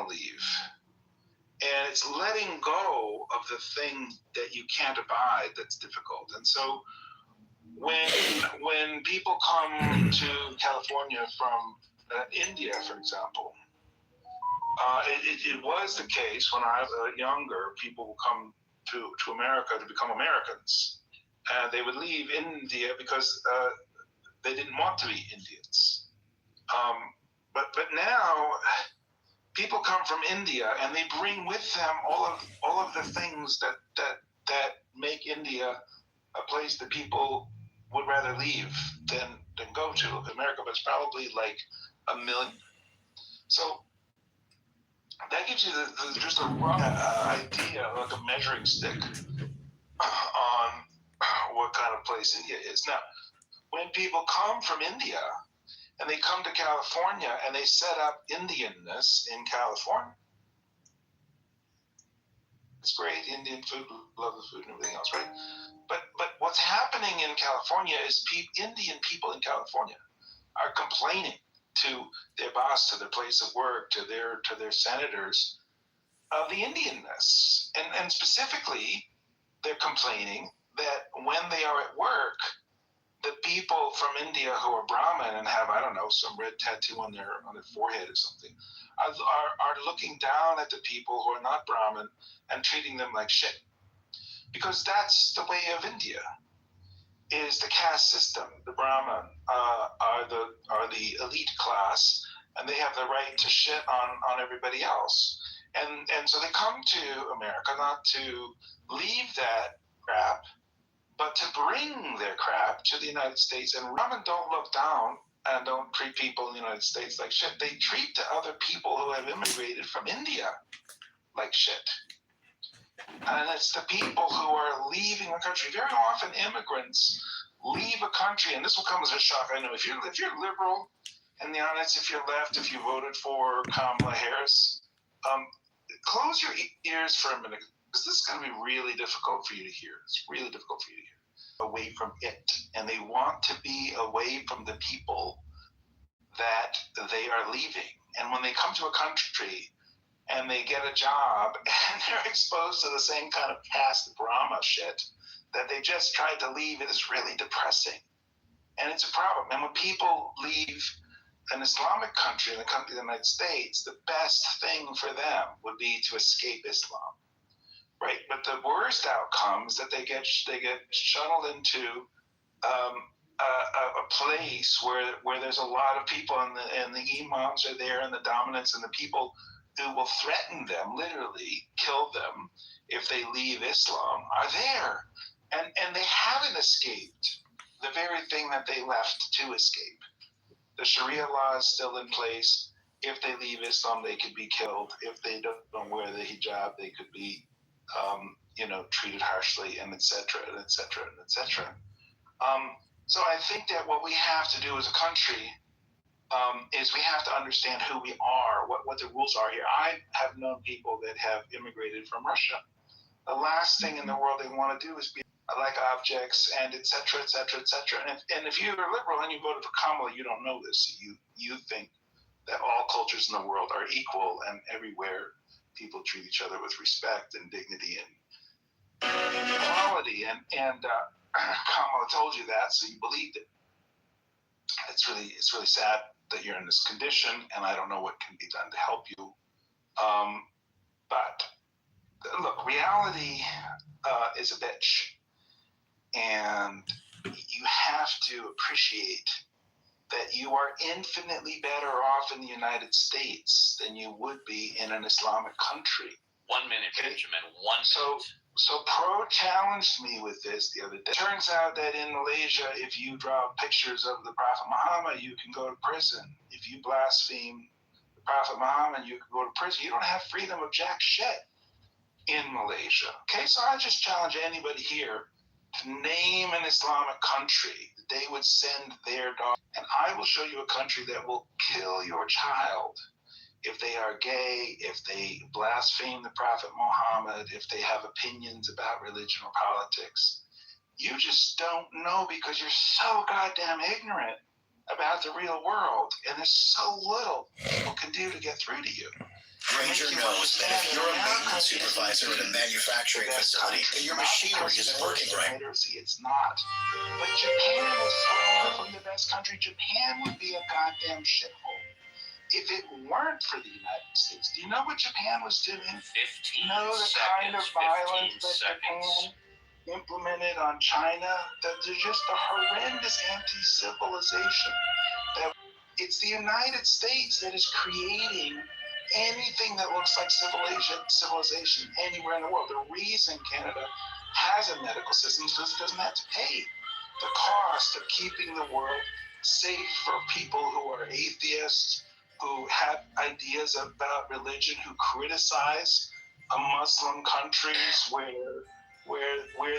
want to leave. And it's letting go of the thing that you can't abide that's difficult. And so when people come to California from India, for example, it was the case when I was younger, people would come to America to become Americans. They would leave India because they didn't want to be Indians. But now people come from India and they bring with them all of the things that make India a place that people would rather leave than go to. America, but it's probably like 1 million. So that gives you just a rough idea, like a measuring stick on what kind of place India is. Now, when people come from India and they come to California and they set up Indianness in California, it's great, Indian food, love the food and everything else, right? But what's happening in California is Indian people in California are complaining to their boss, to their place of work, to their senators of the Indianness. And specifically, they're complaining that when they are at work, the people from India who are Brahmin and have, I don't know, some red tattoo on their forehead or something, are looking down at the people who are not Brahmin and treating them like shit. Because that's the way of India, is the caste system. The Brahmin are the elite class, and they have the right to shit on everybody else. And so they come to America not to leave that crap, but to bring their crap to the United States. And Brahmin don't look down and don't treat people in the United States like shit. They treat the other people who have immigrated from India like shit. And it's the people who are leaving the country. Very often immigrants leave a country, and this will come as a shock. I know if you're liberal, and the honest, if you're left, if you voted for Kamala Harris, close your ears for a minute, because this is going to be really difficult for you to hear. It's really difficult for you to hear. Away from it, and they want to be away from the people that they are leaving. And when they come to a country and they get a job and they're exposed to the same kind of caste drama shit that they just tried to leave, it is really depressing. And it's a problem. And when people leave an Islamic country and they come to the United States, the best thing for them would be to escape Islam. Right? But the worst outcome is that they get shuttled into a place where there's a lot of people and the imams are there and the dominants and the people who will threaten them, literally kill them if they leave Islam, are there. And they haven't escaped the very thing that they left to escape. The Sharia law is still in place. If they leave Islam, they could be killed. If they don't wear the hijab, they could be treated harshly, and et cetera, and et cetera, and et cetera. So I think that what we have to do as a country is we have to understand who we are, what the rules are here. I have known people that have immigrated from Russia. The last thing in the world they want to do is be like objects, and et cetera, et cetera, et cetera. And if you're liberal and you voted for Kamala, you don't know this. You think that all cultures in the world are equal, and everywhere people treat each other with respect and dignity and equality. And Kamala told you that, so you believed it. It's really sad that you're in this condition, and I don't know what can be done to help you. But look, reality is a bitch, and you have to appreciate that you are infinitely better off in the United States than you would be in an Islamic country. 1 minute, okay? Benjamin, 1 minute. So Pro challenged me with this the other day. Turns out that in Malaysia, if you draw pictures of the Prophet Muhammad, you can go to prison. If you blaspheme the Prophet Muhammad, you can go to prison. You don't have freedom of jack shit in Malaysia. Okay, so I just challenge anybody here to name an Islamic country that they would send their dog, and I will show you a country that will kill your child if they are gay, if they blaspheme the Prophet Muhammad, if they have opinions about religion or politics. You just don't know because you're so goddamn ignorant about the real world, and there's so little people can do to get through to you. Granger knows that if you're a maintenance supervisor at a manufacturing facility and your machinery isn't working right. It's not. But Japan is far from the best country. Japan would be a goddamn shithole if it weren't for the United States. Do you know what Japan was doing? 15 Do you know the kind of violence that Japan implemented on China? That there's just a horrendous anti-civilization. That it's the United States that is creating anything that looks like civilization anywhere in the world. The reason Canada has a medical system is because it doesn't have to pay the cost of keeping the world safe for people who are atheists, who have ideas about religion, who criticize Muslim countries where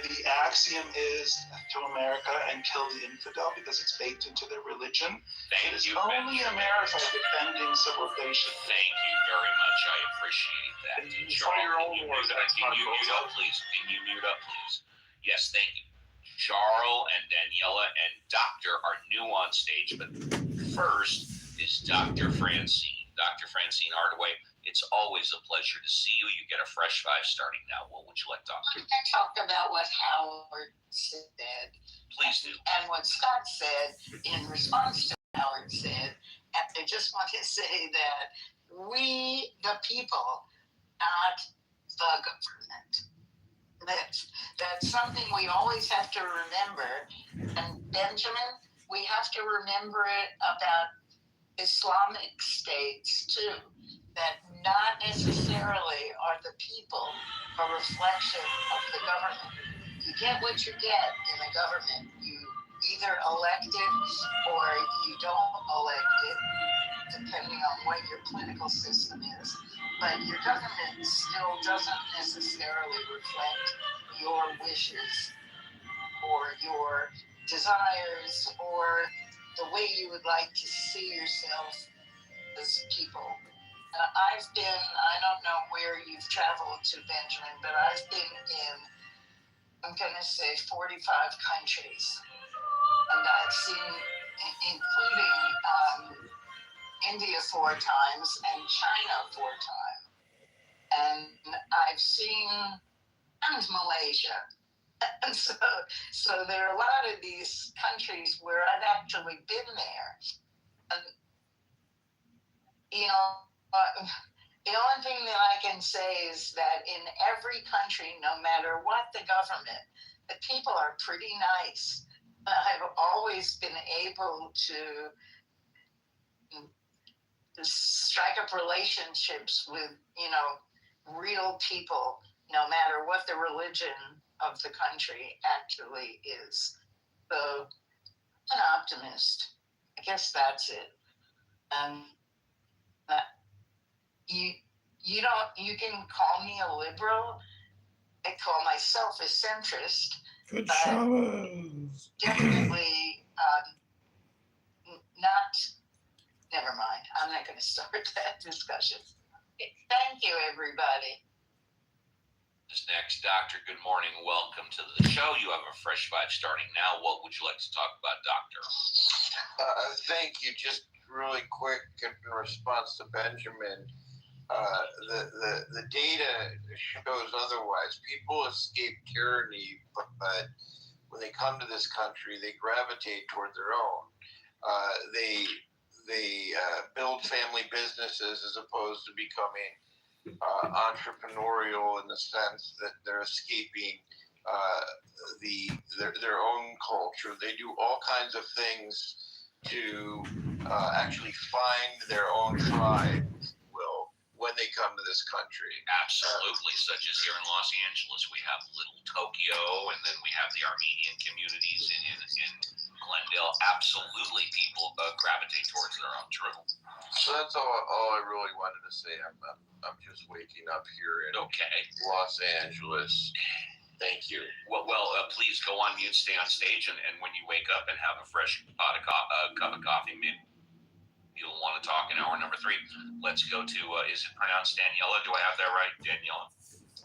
the axiom is to America and kill the infidel because it's baked into their religion. Thank it is you, only Benjamin. America defending civilization. Thank you very much. I appreciate that. Charles, can you mute up, please? Yes, thank you. Charles and Daniela and Doctor are new on stage, but first is Dr. Francine. Dr. Francine Hardaway, it's always a pleasure to see you. You get a fresh five starting now. What would you like, Doctor? I talk about what Howard said. Please do. And what Scott said in response to what Howard said. And I just want to say that we, the people, not the government. That's something we always have to remember. And Benjamin, we have to remember it about Islamic states too, that not necessarily are the people a reflection of the government. You get what you get in the government. You either elect it or you don't elect it, depending on what your political system is. But your government still doesn't necessarily reflect your wishes or your desires or the way you would like to see yourself as people. I've been, I don't know where you've traveled to, Benjamin, but I've been in, I'm going to say 45 countries. And I've seen, including India 4 times and China 4 times. And I've seen, and Malaysia. And so there are a lot of these countries where I've actually been there. And, you know, the only thing that I can say is that in every country, no matter what the government, the people are pretty nice. I've always been able to strike up relationships with, you know, real people, no matter what the religion of the country actually is. So, I'm an optimist. I guess that's it. You can call me a liberal. I call myself a centrist. Good showers. Definitely not. Never mind. I'm not going to start that discussion. Thank you, everybody. This next, Doctor, good morning. Welcome to the show. You have a fresh vibe starting now. What would you like to talk about, Doctor? Thank you. Just really quick in response to Benjamin. The data shows otherwise. People escape tyranny, but when they come to this country, they gravitate toward their own. They build family businesses as opposed to becoming entrepreneurial in the sense that they're escaping their own culture. They do all kinds of things to actually find their own tribe, when they come to this country. Absolutely, such as here in Los Angeles, we have Little Tokyo, and then we have the Armenian communities in Glendale. Absolutely, people gravitate towards their own truth. So that's all I really wanted to say. I'm just waking up here in Los Angeles. Thank you. Well, please go on mute, stay on stage, and when you wake up and have a fresh cup of coffee, maybe you'll want to talk in hour number 3. Let's go to, is it pronounced Daniela? Do I have that right, Daniela?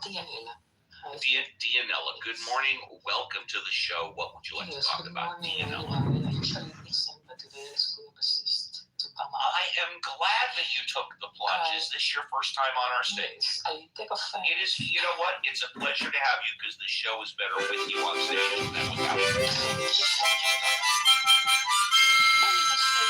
Dianella, good morning. Welcome to the show. What would you like to talk about, Dianella? Good morning. come out. I am glad that you took the plunge. Is this your first time on our stage? Yes, I take offense. It is. You know what? It's a pleasure to have you because the show is better with you on stage than without you. Let me just say my experience with the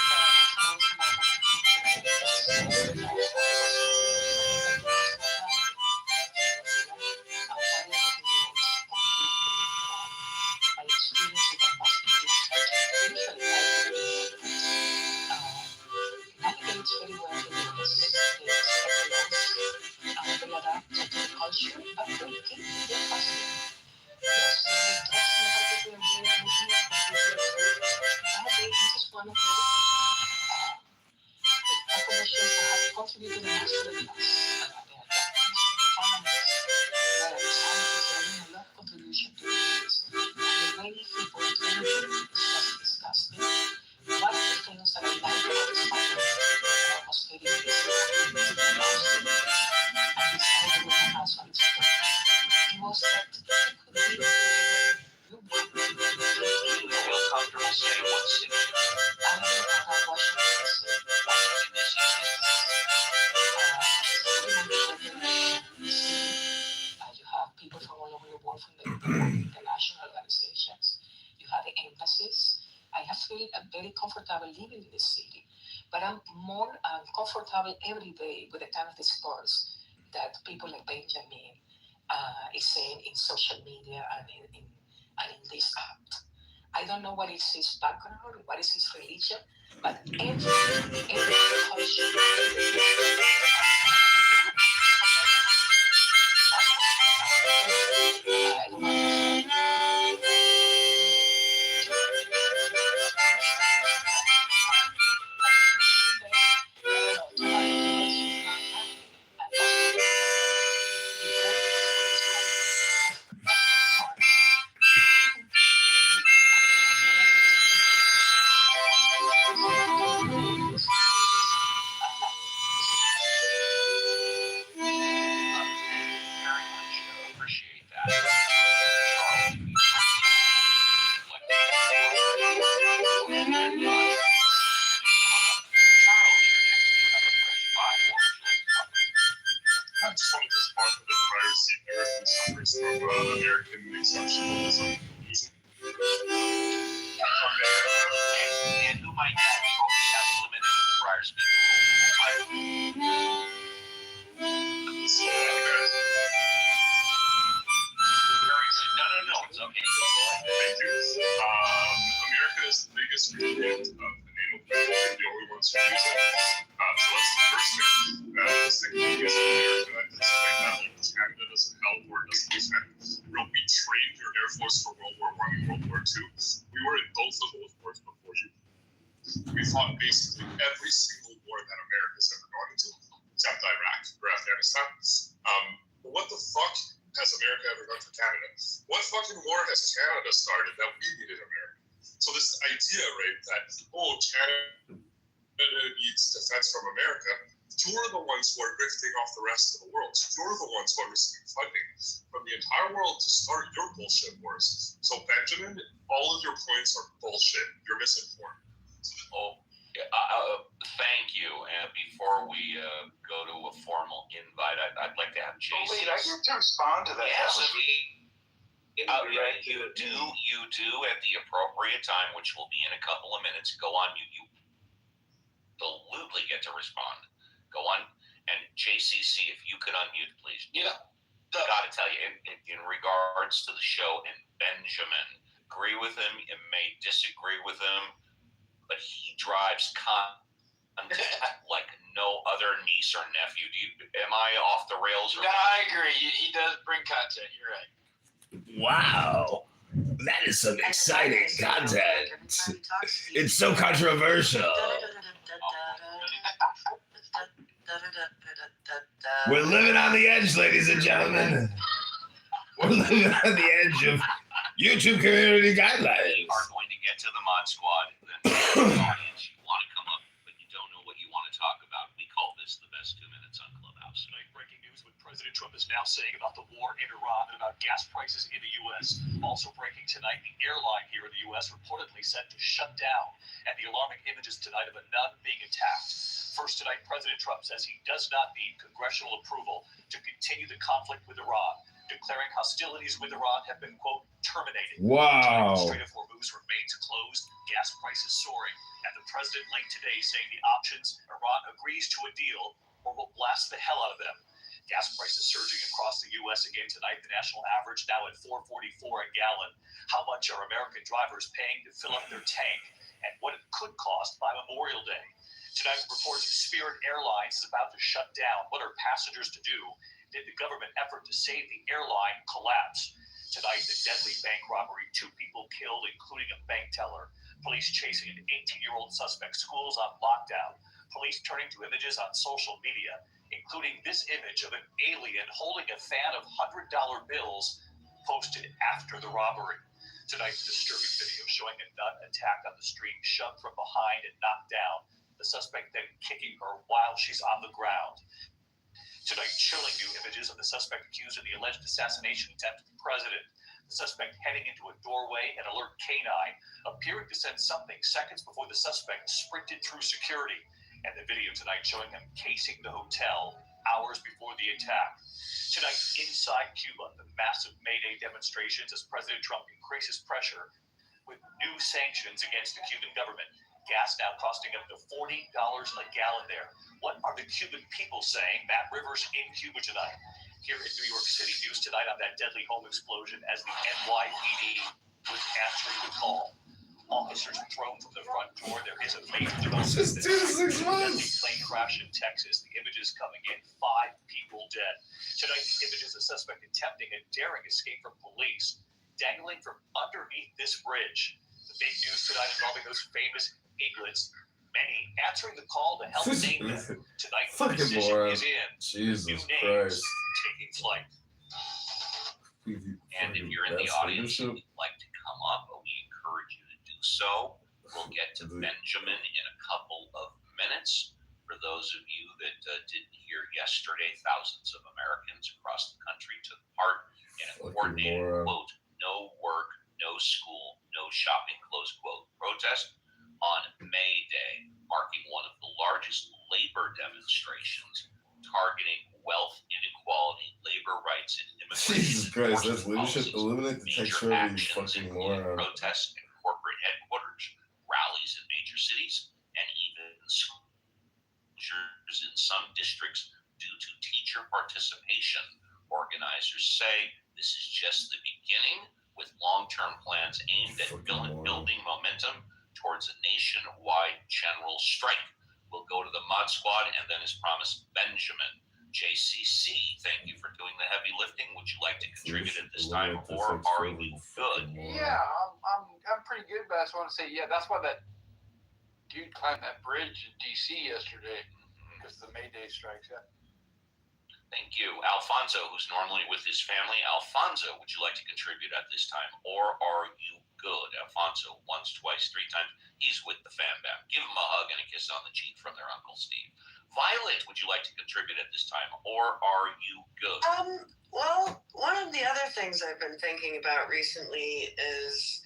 navigates very well the US. They respect the laws, they adapt to the culture, but they keep their custom. Yes, they dress in a particular way, they eat in a particular way. This is one of the populations that have contributed the most to the US. They are doctors, economists, they are scientists, they are doing a lot of contribution to the US. And the way people treat them is just disgusting. One of the things that I like about this country, almost 80 years ago, to the house, and decided with my husband to stay. It was that you could be wherever you want. You feel comfortable saying what city? I live out of Washington, D.C. Washington, D.C. You have people from all over the world, from the international organizations. You have the embassies. I have felt very comfortable living in the city, but I'm more comfortable every day with the kind of discourse that people like Benjamin is saying in social media and in this app. I don't know what is his background, what is his religion, but every culture. Very much appreciate that. I just wanted to respond to the prior speaker who suffers from American exceptionalism. And who might have eliminated the prior speaker role? Very good. No, it's okay. Thank you. America is the biggest recipient of the NATO funding. We're the only ones who use it. So that's the first thing. The second thing is America despite that, like Canada doesn't help or doesn't defend. We trained your Air Force for World War I and World War II. We were in both of those wars before you. We fought basically every single war that America's ever gone into, except Iraq or Afghanistan. But what the fuck has America ever done for Canada? What fucking war has Canada started that we needed America? So this idea, right, that, Canada needs defense from America, you're the ones who are drifting off the rest of the world. You're the ones who are receiving funding from the entire world to start your bullshit wars. So Benjamin, all of your points are bullshit. You're misinformed. Thank you. And before we go to a formal invite, I'd like to have Jason. Wait, I get to respond to that. Yes, you do at the appropriate time, which will be in a couple of minutes. Go on mute. You absolutely get to respond. Go on. And JCC, if you could unmute, please. Yeah. I got to tell you, in regards to the show and Benjamin, agree with him, you may disagree with him, but he drives content like no other niece or nephew. Am I off the rails? No, I agree. He does bring content. You're right. Wow. That is some exciting content. It's so controversial. We're living on the edge, ladies and gentlemen. We're living on the edge of YouTube community guidelines. We are going to get to the Mod Squad. Then audience, you want to come up, but you don't know what you want to talk about. We call this the best 2 minutes on Clubhouse. Right breaking news what President Trump is now saying about the war in Iran and about gas prices in the U.S. Also breaking tonight, the airline here in the U.S. reportedly set to shut down, and the alarming images tonight of a nun being attacked. First tonight, President Trump says he does not need congressional approval to continue the conflict with Iran, declaring hostilities with Iran have been, quote, terminated. Wow. The Strait of Hormuz remains closed, gas prices soaring, and the president late today saying the options Iran agrees to a deal or will blast the hell out of them. Gas prices surging across the U.S. again tonight, the national average now at $4.44 a gallon. How much are American drivers paying to fill up their tank, and what it could cost by Memorial Day? Tonight, reports of Spirit Airlines is about to shut down. What are passengers to do? Did the government effort to save the airline collapse? Tonight, the deadly bank robbery, 2 people killed, including a bank teller. Police chasing an 18-year-old suspect. Schools on lockdown. Police turning to images on social media, including this image of an alien holding a fan of $100 bills posted after the robbery. Tonight, the disturbing video showing a nun attacked on the street, shoved from behind and knocked down. The suspect then kicking her while she's on the ground. Tonight, chilling new images of the suspect accused in the alleged assassination attempt of the president. The suspect heading into a doorway, an alert canine, appearing to sense something seconds before the suspect sprinted through security. And the video tonight showing him casing the hotel hours before the attack. Tonight, inside Cuba, the massive May Day demonstrations as President Trump increases pressure with new sanctions against the Cuban government. Gas now costing up to $40 a gallon there. What are the Cuban people saying? Matt Rivers in Cuba tonight. Here in New York City, news tonight on that deadly home explosion as the NYPD was answering the call. Officers thrown from the front door. There is a major development. Just 2 to 6 months. Plane crash in Texas. The images coming in, 5 people dead. Tonight, the images of suspect attempting a daring escape from police, dangling from underneath this bridge. The big news tonight involving those famous eaglets. Many answering the call to help name them. Tonight, the Fucking decision moron. is in. Jesus New names Christ. taking flight. And if you're in the audience and you'd like to come up, we encourage you to do so. We'll get to Benjamin in a couple of minutes. For those of you that didn't hear yesterday, thousands of Americans across the country took part in a coordinated, quote, no work, no school, no shopping, close quote, protest on May Day, marking one of the largest labor demonstrations targeting wealth inequality, labor rights, and immigration. Jesus Christ, that's leadership. Eliminate the texture of these fucking moron. Protests at corporate headquarters, rallies in major cities, and even closures in some districts due to teacher participation. Organizers say this is just the beginning, with long-term plans aimed at building momentum towards a nationwide general strike. We'll go to the Mod Squad, and then, as promised, Benjamin. JCC, thank you for doing the heavy lifting. Would you like to contribute at this time, or are you good? Yeah, I'm pretty good, but I just want to say, yeah, that's why that dude climbed that bridge in D.C. yesterday, because the May Day strikes. Yeah. Thank you. Alfonso, who's normally with his family. Alfonso, would you like to contribute at this time, or are you good? Alfonso, once, twice, 3 times. He's with the fam bam. Give him a hug and a kiss on the cheek from their Uncle Steve. Violet, would you like to contribute at this time, or are you good? Well, one of the other things I've been thinking about recently is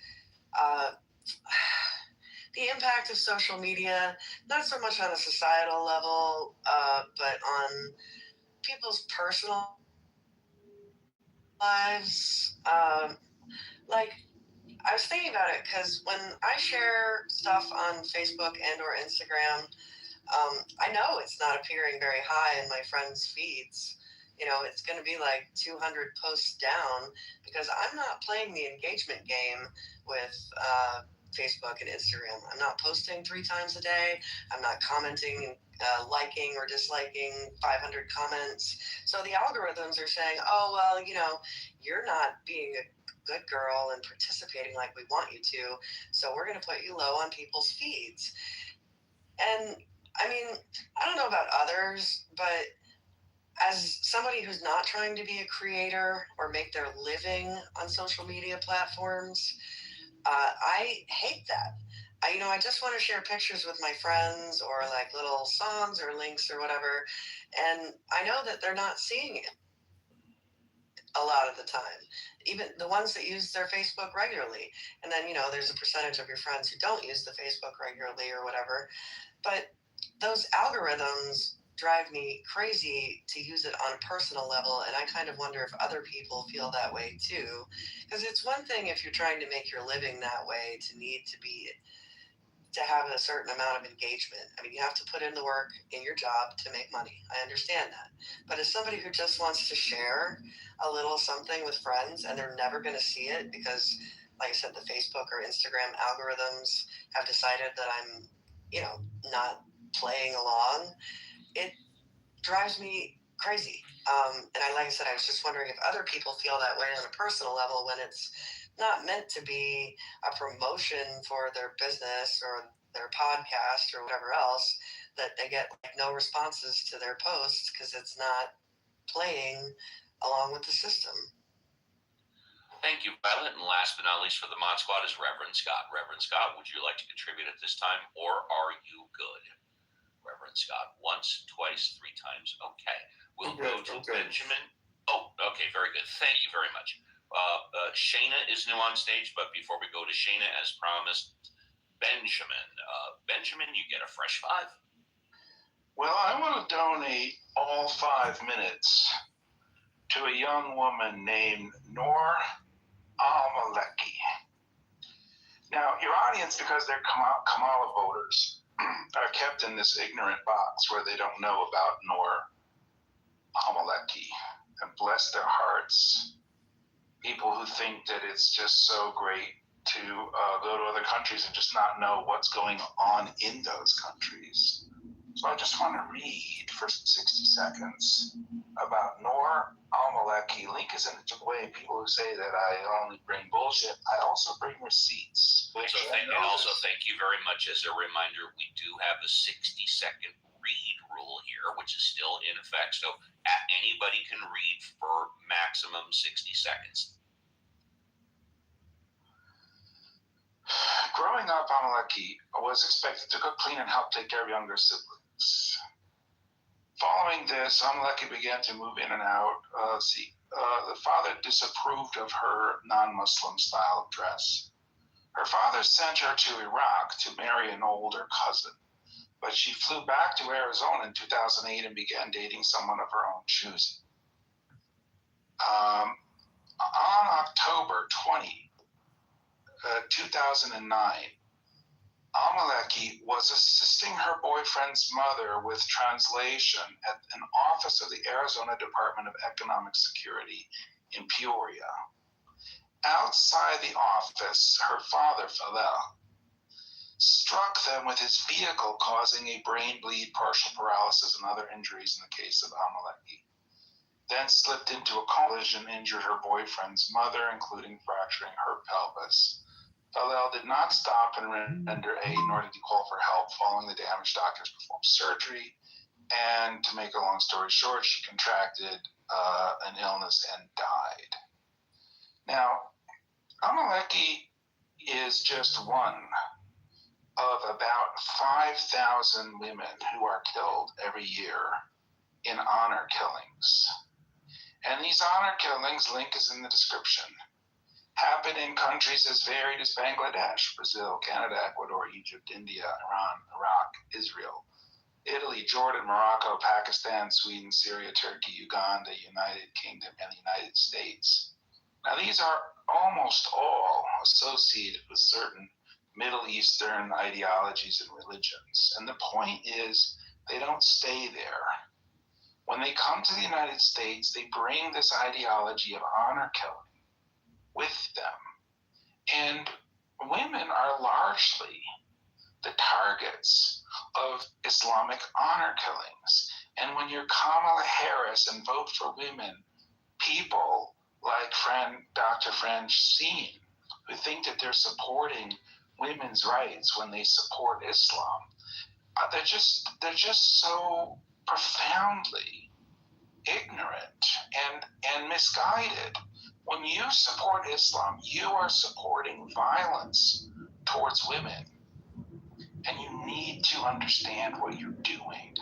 the impact of social media, not so much on a societal level, but on people's personal lives. Like, I was thinking about it because when I share stuff on Facebook and or Instagram, I know it's not appearing very high in my friends' feeds. You know, it's going to be like 200 posts down because I'm not playing the engagement game with Facebook and Instagram. I'm not posting 3 times a day. I'm not commenting, liking or disliking 500 comments. So the algorithms are saying, oh, well, you know, you're not being a good girl and participating like we want you to. So we're going to put you low on people's feeds. And I mean, I don't know about others, but as somebody who's not trying to be a creator or make their living on social media platforms, I hate that. I just want to share pictures with my friends or like little songs or links or whatever. And I know that they're not seeing it a lot of the time, even the ones that use their Facebook regularly. And then, there's a percentage of your friends who don't use the Facebook regularly or whatever. But those algorithms drive me crazy to use it on a personal level. And I kind of wonder if other people feel that way too. Because it's one thing if you're trying to make your living that way to have a certain amount of engagement. I mean, you have to put in the work in your job to make money. I understand that. But as somebody who just wants to share a little something with friends and they're never going to see it because, like I said, the Facebook or Instagram algorithms have decided that I'm, not playing along, it drives me crazy. Like I said, I was just wondering if other people feel that way on a personal level when it's not meant to be a promotion for their business or their podcast or whatever else, that they get like no responses to their posts because it's not playing along with the system. Thank you, Violet. And last but not least for the Mod Squad is Reverend Scott. Reverend Scott, would you like to contribute at this time, or are you good? Reverend Scott, once, twice, 3 times. Okay. We'll go to Benjamin. Oh, okay, very good. Thank you very much. Shayna is new on stage, but before we go to Shayna, as promised, Benjamin. Benjamin, you get a fresh 5. Well, I want to donate all 5 minutes to a young woman named Noor Al-Maleki. Now, your audience, because they're Kamala voters, are kept in this ignorant box where they don't know about Noor Al-Maleki. And bless their hearts, people who think that it's just so great to go to other countries and just not know what's going on in those countries. So I just want to read for 60 seconds about Noor Al-Maleki. Link is in the way. People who say that I only bring bullshit, I also bring receipts. Also, thank you very much. As a reminder, we do have a 60-second read rule here, which is still in effect. So anybody can read for maximum 60 seconds. Growing up, Al-Maleki was expected to cook, clean, and help take care of younger siblings. Following this, Al-Maleki began to move in and out. The father disapproved of her non-Muslim style of dress. Her father sent her to Iraq to marry an older cousin, but she flew back to Arizona in 2008 and began dating someone of her own choosing. On October 20, 2009, Al-Maleki was assisting her boyfriend's mother with translation at an office of the Arizona Department of Economic Security in Peoria. Outside the office, her father, Falel, struck them with his vehicle, causing a brain bleed, partial paralysis, and other injuries in the case of Al-Maleki. Then slipped into a collision, injured her boyfriend's mother, including fracturing her pelvis. Falel did not stop and render aid, nor did he call for help. Following the damage, doctors performed surgery, and to make a long story short, she contracted an illness and died. Now, Al-Maleki is just one of about 5,000 women who are killed every year in honor killings. And these honor killings, link is in the description, happen in countries as varied as Bangladesh, Brazil, Canada, Ecuador, Egypt, India, Iran, Iraq, Israel, Italy, Jordan, Morocco, Pakistan, Sweden, Syria, Turkey, Uganda, United Kingdom, and the United States. Now, these are almost all associated with certain Middle Eastern ideologies and religions. And the point is, they don't stay there. When they come to the United States, they bring this ideology of honor killing with them. And women are largely the targets of Islamic honor killings. And when you're Kamala Harris and vote for women, people like Dr. Francine, who think that they're supporting women's rights when they support Islam, they're just so profoundly ignorant and misguided. When you support Islam, you are supporting violence towards women. And you need to understand what you're doing.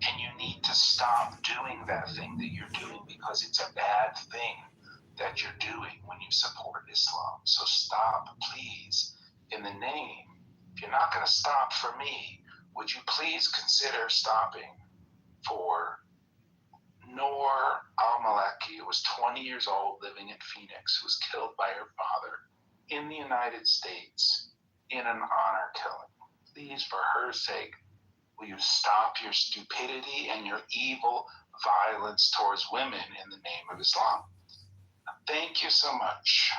And you need to stop doing that thing that you're doing because it's a bad thing that you're doing when you support Islam. So stop, please, in the name. If you're not going to stop for me, would you please consider stopping for Noor al-Maliki, who was 20 years old, living in Phoenix, who was killed by her father in the United States in an honor killing. Please, for her sake, will you stop your stupidity and your evil violence towards women in the name of Islam? Thank you so much.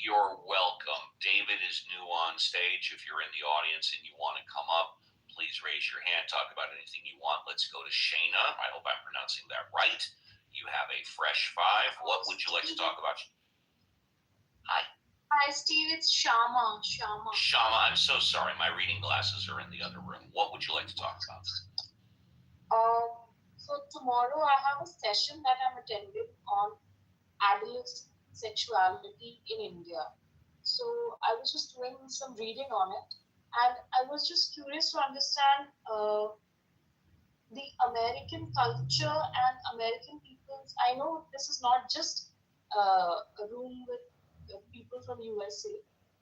You're welcome. David is new on stage. If you're in the audience and you want to come up, please raise your hand. Talk about anything you want. Let's go to Shayna. I hope I'm pronouncing that right. You have a fresh five. What would you like to talk about? Hi. Hi, Steve. It's Shama. Shama, I'm so sorry. My reading glasses are in the other room. What would you like to talk about? So tomorrow I have a session that I'm attending on adolescent sexuality in India. So I was just doing some reading on it, and I was just curious to understand the American culture and American peoples. I know this is not just a room with people from USA,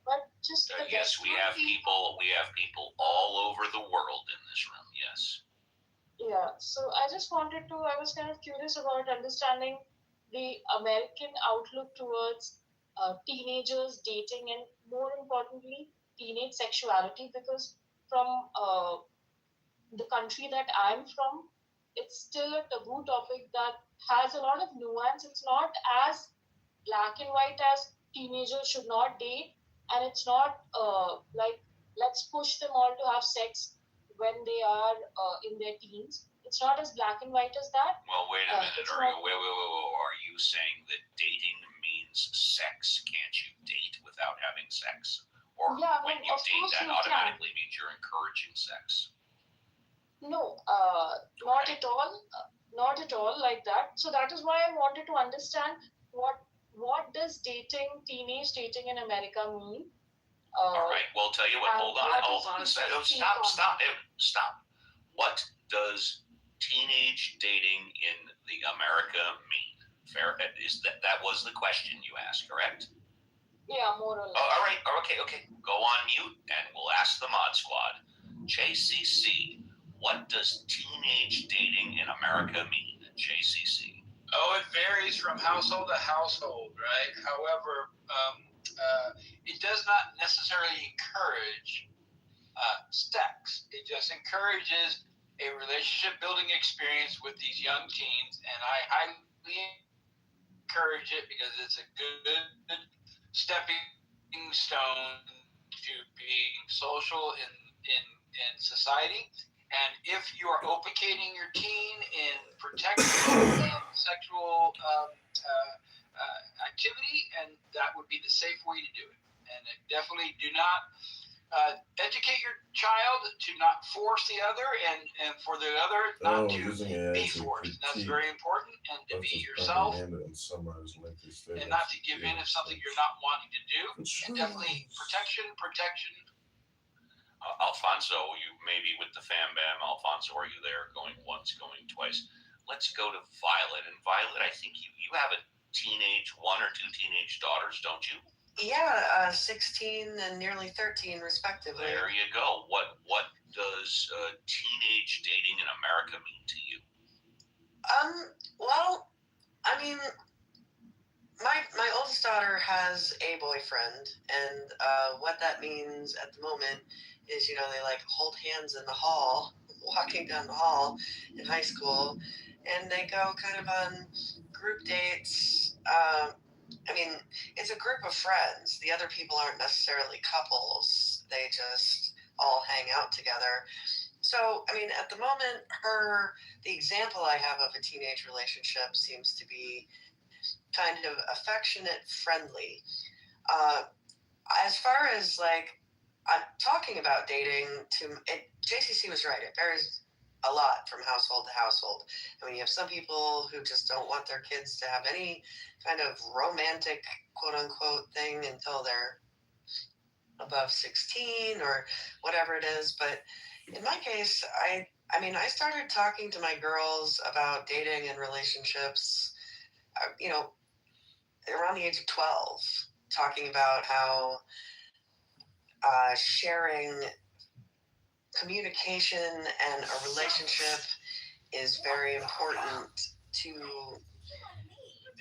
but just the Yes, we have people. We have people all over the world in this room. Yes. Yeah. So I just wanted to. I was kind of curious about understanding the American outlook towards teenagers dating and, more importantly, teenage sexuality, because from the country that I'm from, it's still a taboo topic that has a lot of nuance. It's not as black and white as teenagers should not date, and it's not like let's push them all to have sex when they are in their teens. It's not as black and white as that. Well, wait a minute. Are you saying that dating means sex? Can't you date without having sex? Or Yeah, when you date, that automatically means you're encouraging sex? No, not at all. Not at all like that. So that is why I wanted to understand what does teenage dating in America mean? All right. Well, tell you what. Hold on a second. Stop. What does teenage dating in the America mean? Fair. That was the question you asked, correct? Yeah, more or less. All right. Okay. Go on mute, and we'll ask the Mod Squad. JCC. What does teenage dating in America mean? JCC. Oh, it varies from household to household, right? However, it does not necessarily encourage sex. It just encourages a relationship building experience with these young teens, and I highly encourage it because it's a good stepping stone to being social in society. And if you are implicating your teen in protecting sexual activity, and that would be the safe way to do it. And definitely do not educate your child to not force the other, and for the other not to be forced. That's very important, and to be yourself, and not to give in if something you're not wanting to do. And definitely protection. Alfonso, you maybe with the fam bam. Alfonso, are you there? Going once, going twice. Let's go to Violet. And Violet, I think you have a one or two teenage daughters, don't you? Yeah, 16 and nearly 13, respectively. There you go. What does teenage dating in America mean to you? Well, I mean, my oldest daughter has a boyfriend, and what that means at the moment is, they like hold hands in the hall, walking down the hall in high school, and they go kind of on group dates. I mean, it's a group of friends. The other people aren't necessarily couples. They just all hang out together. So, I mean, at the moment, the example I have of a teenage relationship seems to be kind of affectionate, friendly. As far as I'm talking about dating, JCC was right. It varies a lot from household to household. I mean, you have some people who just don't want their kids to have any kind of romantic, quote unquote, thing until they're above 16 or whatever it is. But in my case, I mean, I started talking to my girls about dating and relationships, around the age of 12, talking about how sharing communication and a relationship is very important to.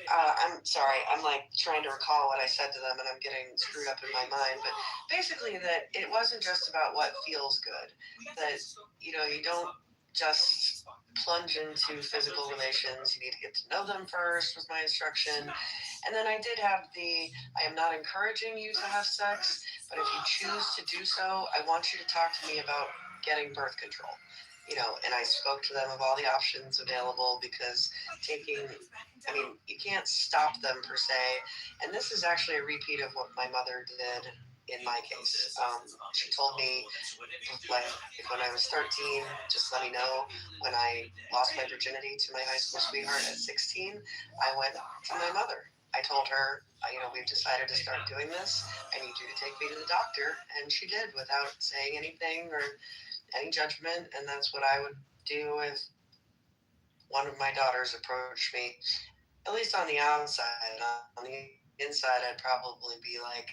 I'm sorry, I'm like trying to recall what I said to them and I'm getting screwed up in my mind. But basically, that it wasn't just about what feels good, that, you don't just plunge into physical relations. You need to get to know them first, was my instruction. And then I did have I am not encouraging you to have sex, but if you choose to do so, I want you to talk to me about getting birth control. And I spoke to them of all the options available because you can't stop them per se. And this is actually a repeat of what my mother did in my case. She told me, like, when I was 13, just let me know. When I lost my virginity to my high school sweetheart at 16, I went to my mother. I told her, we've decided to start doing this. I need you to take me to the doctor. And she did without saying anything or any judgment. And that's what I would do if one of my daughters approached me, at least on the outside. On the inside, I'd probably be like,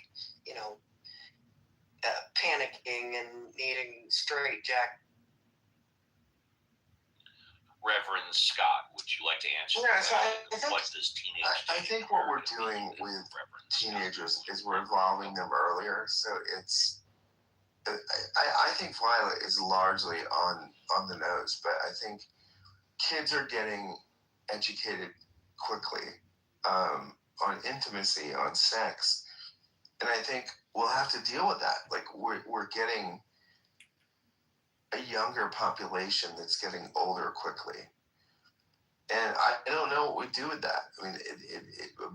panicking and needing straight jack. Reverend Scott, would you like to answer? Yeah, so I think, what does teenage? I think what we're doing with teenagers is we're involving them earlier. So it's, I think Violet is largely on the nose, but I think kids are getting educated quickly on intimacy, on sex, and I think we'll have to deal with that. Like we're getting a younger population that's getting older quickly, and I don't know what we do with that. I mean,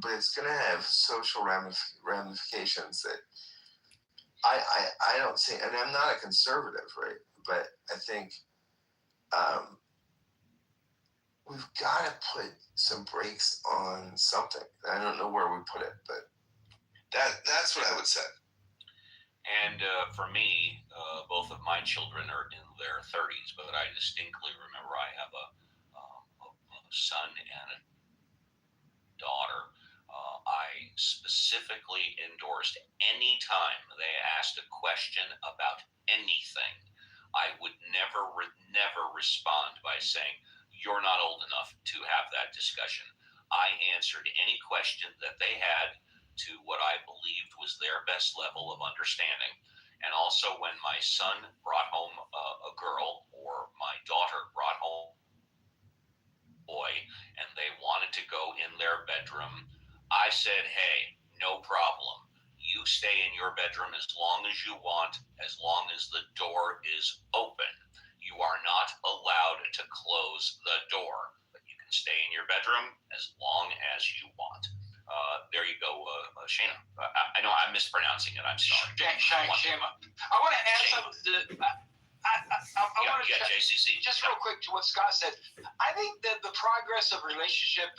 but it's going to have social ramifications that I don't see. And I'm not a conservative, right? But I think we've got to put some brakes on something. I don't know where we put it, but that's what I would say. And for me, both of my children are in their 30s, but I distinctly remember I have a son and a daughter. I specifically endorsed any time they asked a question about anything, I would never respond by saying, "You're not old enough to have that discussion." I answered any question that they had to what I believed was their best level of understanding. And also when my son brought home a girl or my daughter brought home a boy and they wanted to go in their bedroom, I said, "Hey, no problem. You stay in your bedroom as long as you want, as long as the door is open. You are not allowed to close the door, but you can stay in your bedroom as long as you want." There you go, Shayna. I know I'm mispronouncing it. I'm sorry. Shayma. I want to add something to. I want to JCC. Just real quick to what Scott said. I think that the progress of relationship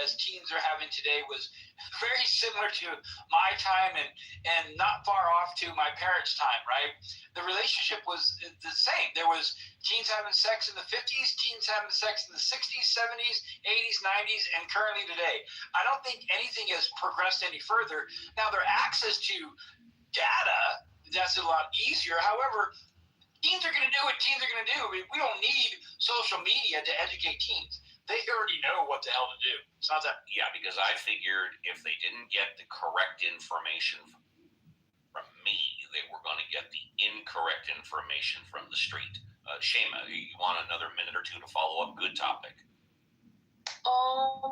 as teens are having today was very similar to my time and not far off to my parents' time, right? The relationship was the same. There was teens having sex in the 50s, teens having sex in the 60s, 70s, 80s, 90s, and currently today. I don't think anything has progressed any further. Now, their access to data, that's a lot easier. However, teens are going to do what teens are going to do. We don't need social media to educate teens. They already know what the hell to do. It's not that. Yeah, because I figured if they didn't get the correct information from me, they were going to get the incorrect information from the street. Shayma, you want another minute or two to follow up? Good topic.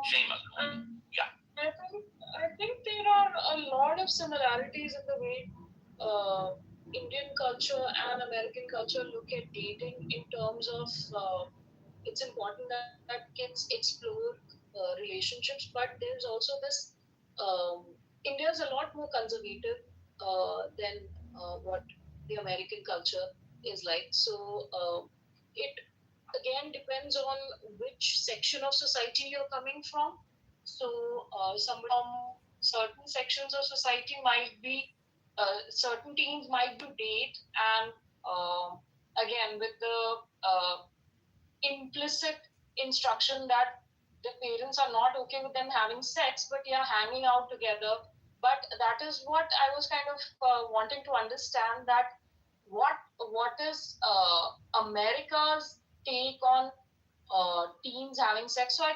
Shayma. Yeah. I think there are a lot of similarities in the way Indian culture and American culture look at dating in terms of it's important that kids explore relationships, but there's also this India's a lot more conservative than what the American culture is like. So it again depends on which section of society you're coming from. So somebody from certain sections of society might be certain teens might do date, and again with the implicit instruction that the parents are not okay with them having sex, but yeah, hanging out together. But that is what I was kind of wanting to understand, that what is America's take on teens having sex. So I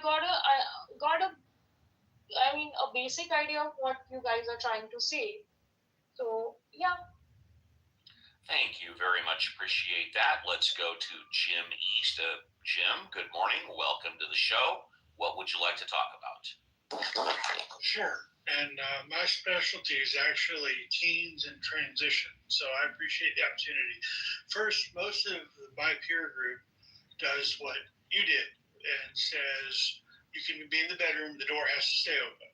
mean, a basic idea of what you guys are trying to say. So yeah. Thank you very much. Appreciate that. Let's go to Jim East. Jim, good morning. Welcome to the show. What would you like to talk about? Sure. And my specialty is actually teens and transition. So I appreciate the opportunity. First, most of my peer group does what you did and says you can be in the bedroom, the door has to stay open.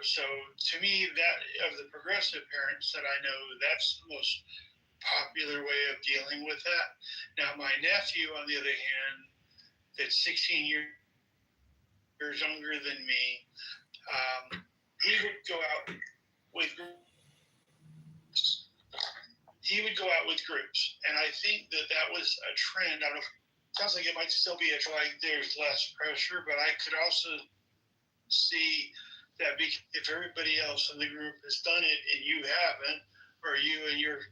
So to me, that of the progressive parents that I know, that's the most popular way of dealing with that. Now, my nephew, on the other hand, that's 16 years younger than me, he would go out with groups, and I think that was a trend. I don't know. Sounds like it might still be like there's less pressure, but I could also see that if everybody else in the group has done it and you haven't, or you and your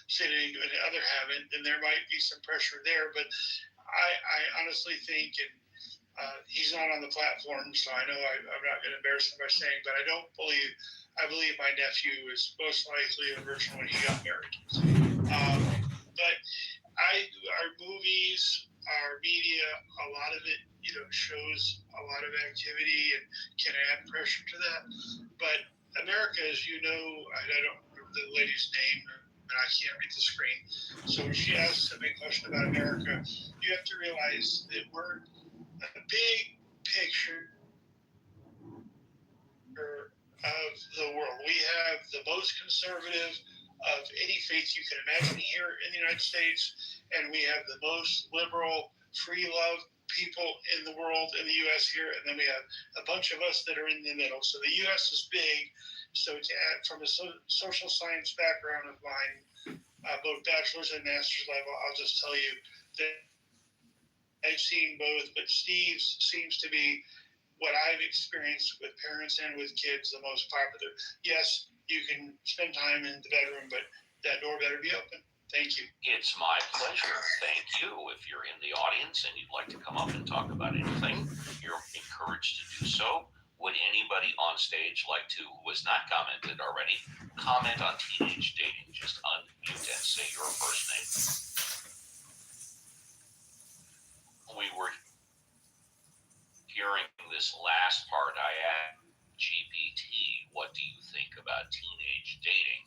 sitting and the other haven't, then there might be some pressure there. But I honestly think, and he's not on the platform, so I know I'm not going to embarrass him by saying, but I believe my nephew is most likely a virgin when he got married. But our movies, our media, a lot of it, shows a lot of activity and can add pressure to that. But America, as you know, I don't remember the lady's name, and I can't read the screen. So when she asks a big question about America, you have to realize that we're a big picture of the world. We have the most conservative of any faith you can imagine here in the United States, and we have the most liberal, free love people in the world in the U.S. here, and then we have a bunch of us that are in the middle. So the U.S. is big. So to add, from a social science background of mine, both bachelor's and master's level, I'll just tell you that I've seen both, but Steve's seems to be what I've experienced with parents and with kids the most popular. Yes, you can spend time in the bedroom, but that door better be open. Thank you. It's my pleasure. Thank you. If you're in the audience and you'd like to come up and talk about anything, you're encouraged to do so. Would anybody on stage like to, who has not commented already, comment on teenage dating? Just unmute and say your first name. We were hearing this last part. I asked GPT, what do you think about teenage dating?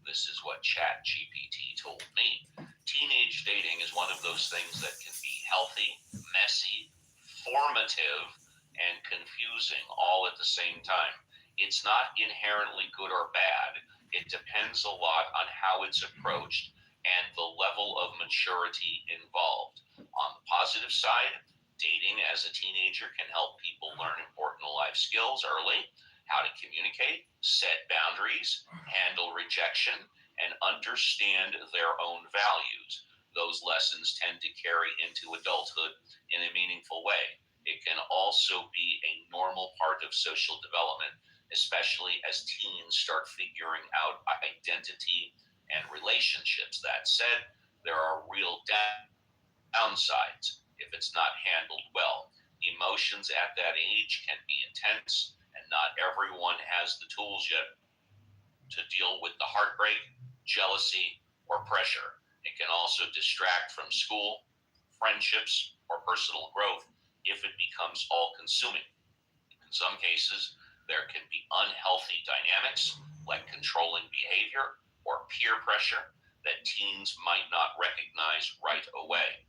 This is what Chat GPT told me. Teenage dating is one of those things that can be healthy, messy, formative, and confusing all at the same time. It's not inherently good or bad. It depends a lot on how it's approached and the level of maturity involved. On the positive side, dating as a teenager can help people learn important life skills early, how to communicate, set boundaries, handle rejection, and understand their own values. Those lessons tend to carry into adulthood in a meaningful way. It can also be a normal part of social development, especially as teens start figuring out identity and relationships. That said, there are real downsides if it's not handled well. Emotions at that age can be intense, and not everyone has the tools yet to deal with the heartbreak, jealousy, or pressure. It can also distract from school, friendships, or personal growth if it becomes all-consuming. In some cases, there can be unhealthy dynamics like controlling behavior or peer pressure that teens might not recognize right away.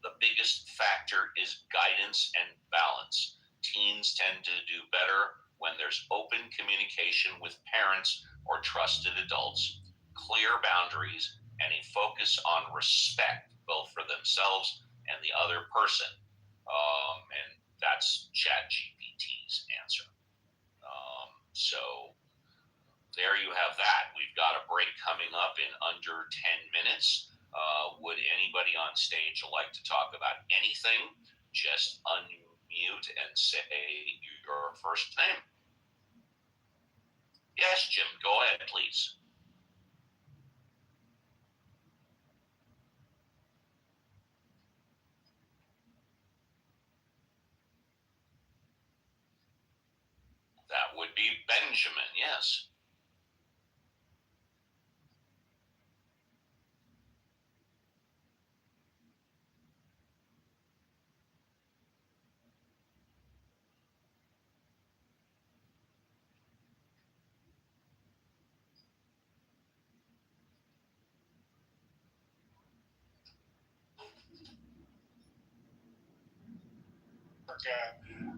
The biggest factor is guidance and balance. Teens tend to do better when there's open communication with parents or trusted adults, clear boundaries, and a focus on respect, both for themselves and the other person. And that's ChatGPT's answer. So there you have that. We've got a break coming up in under 10 minutes. Would anybody on stage like to talk about anything? Just unmute and say your first name. Yes, Jim, go ahead, please. That would be Benjamin, yes.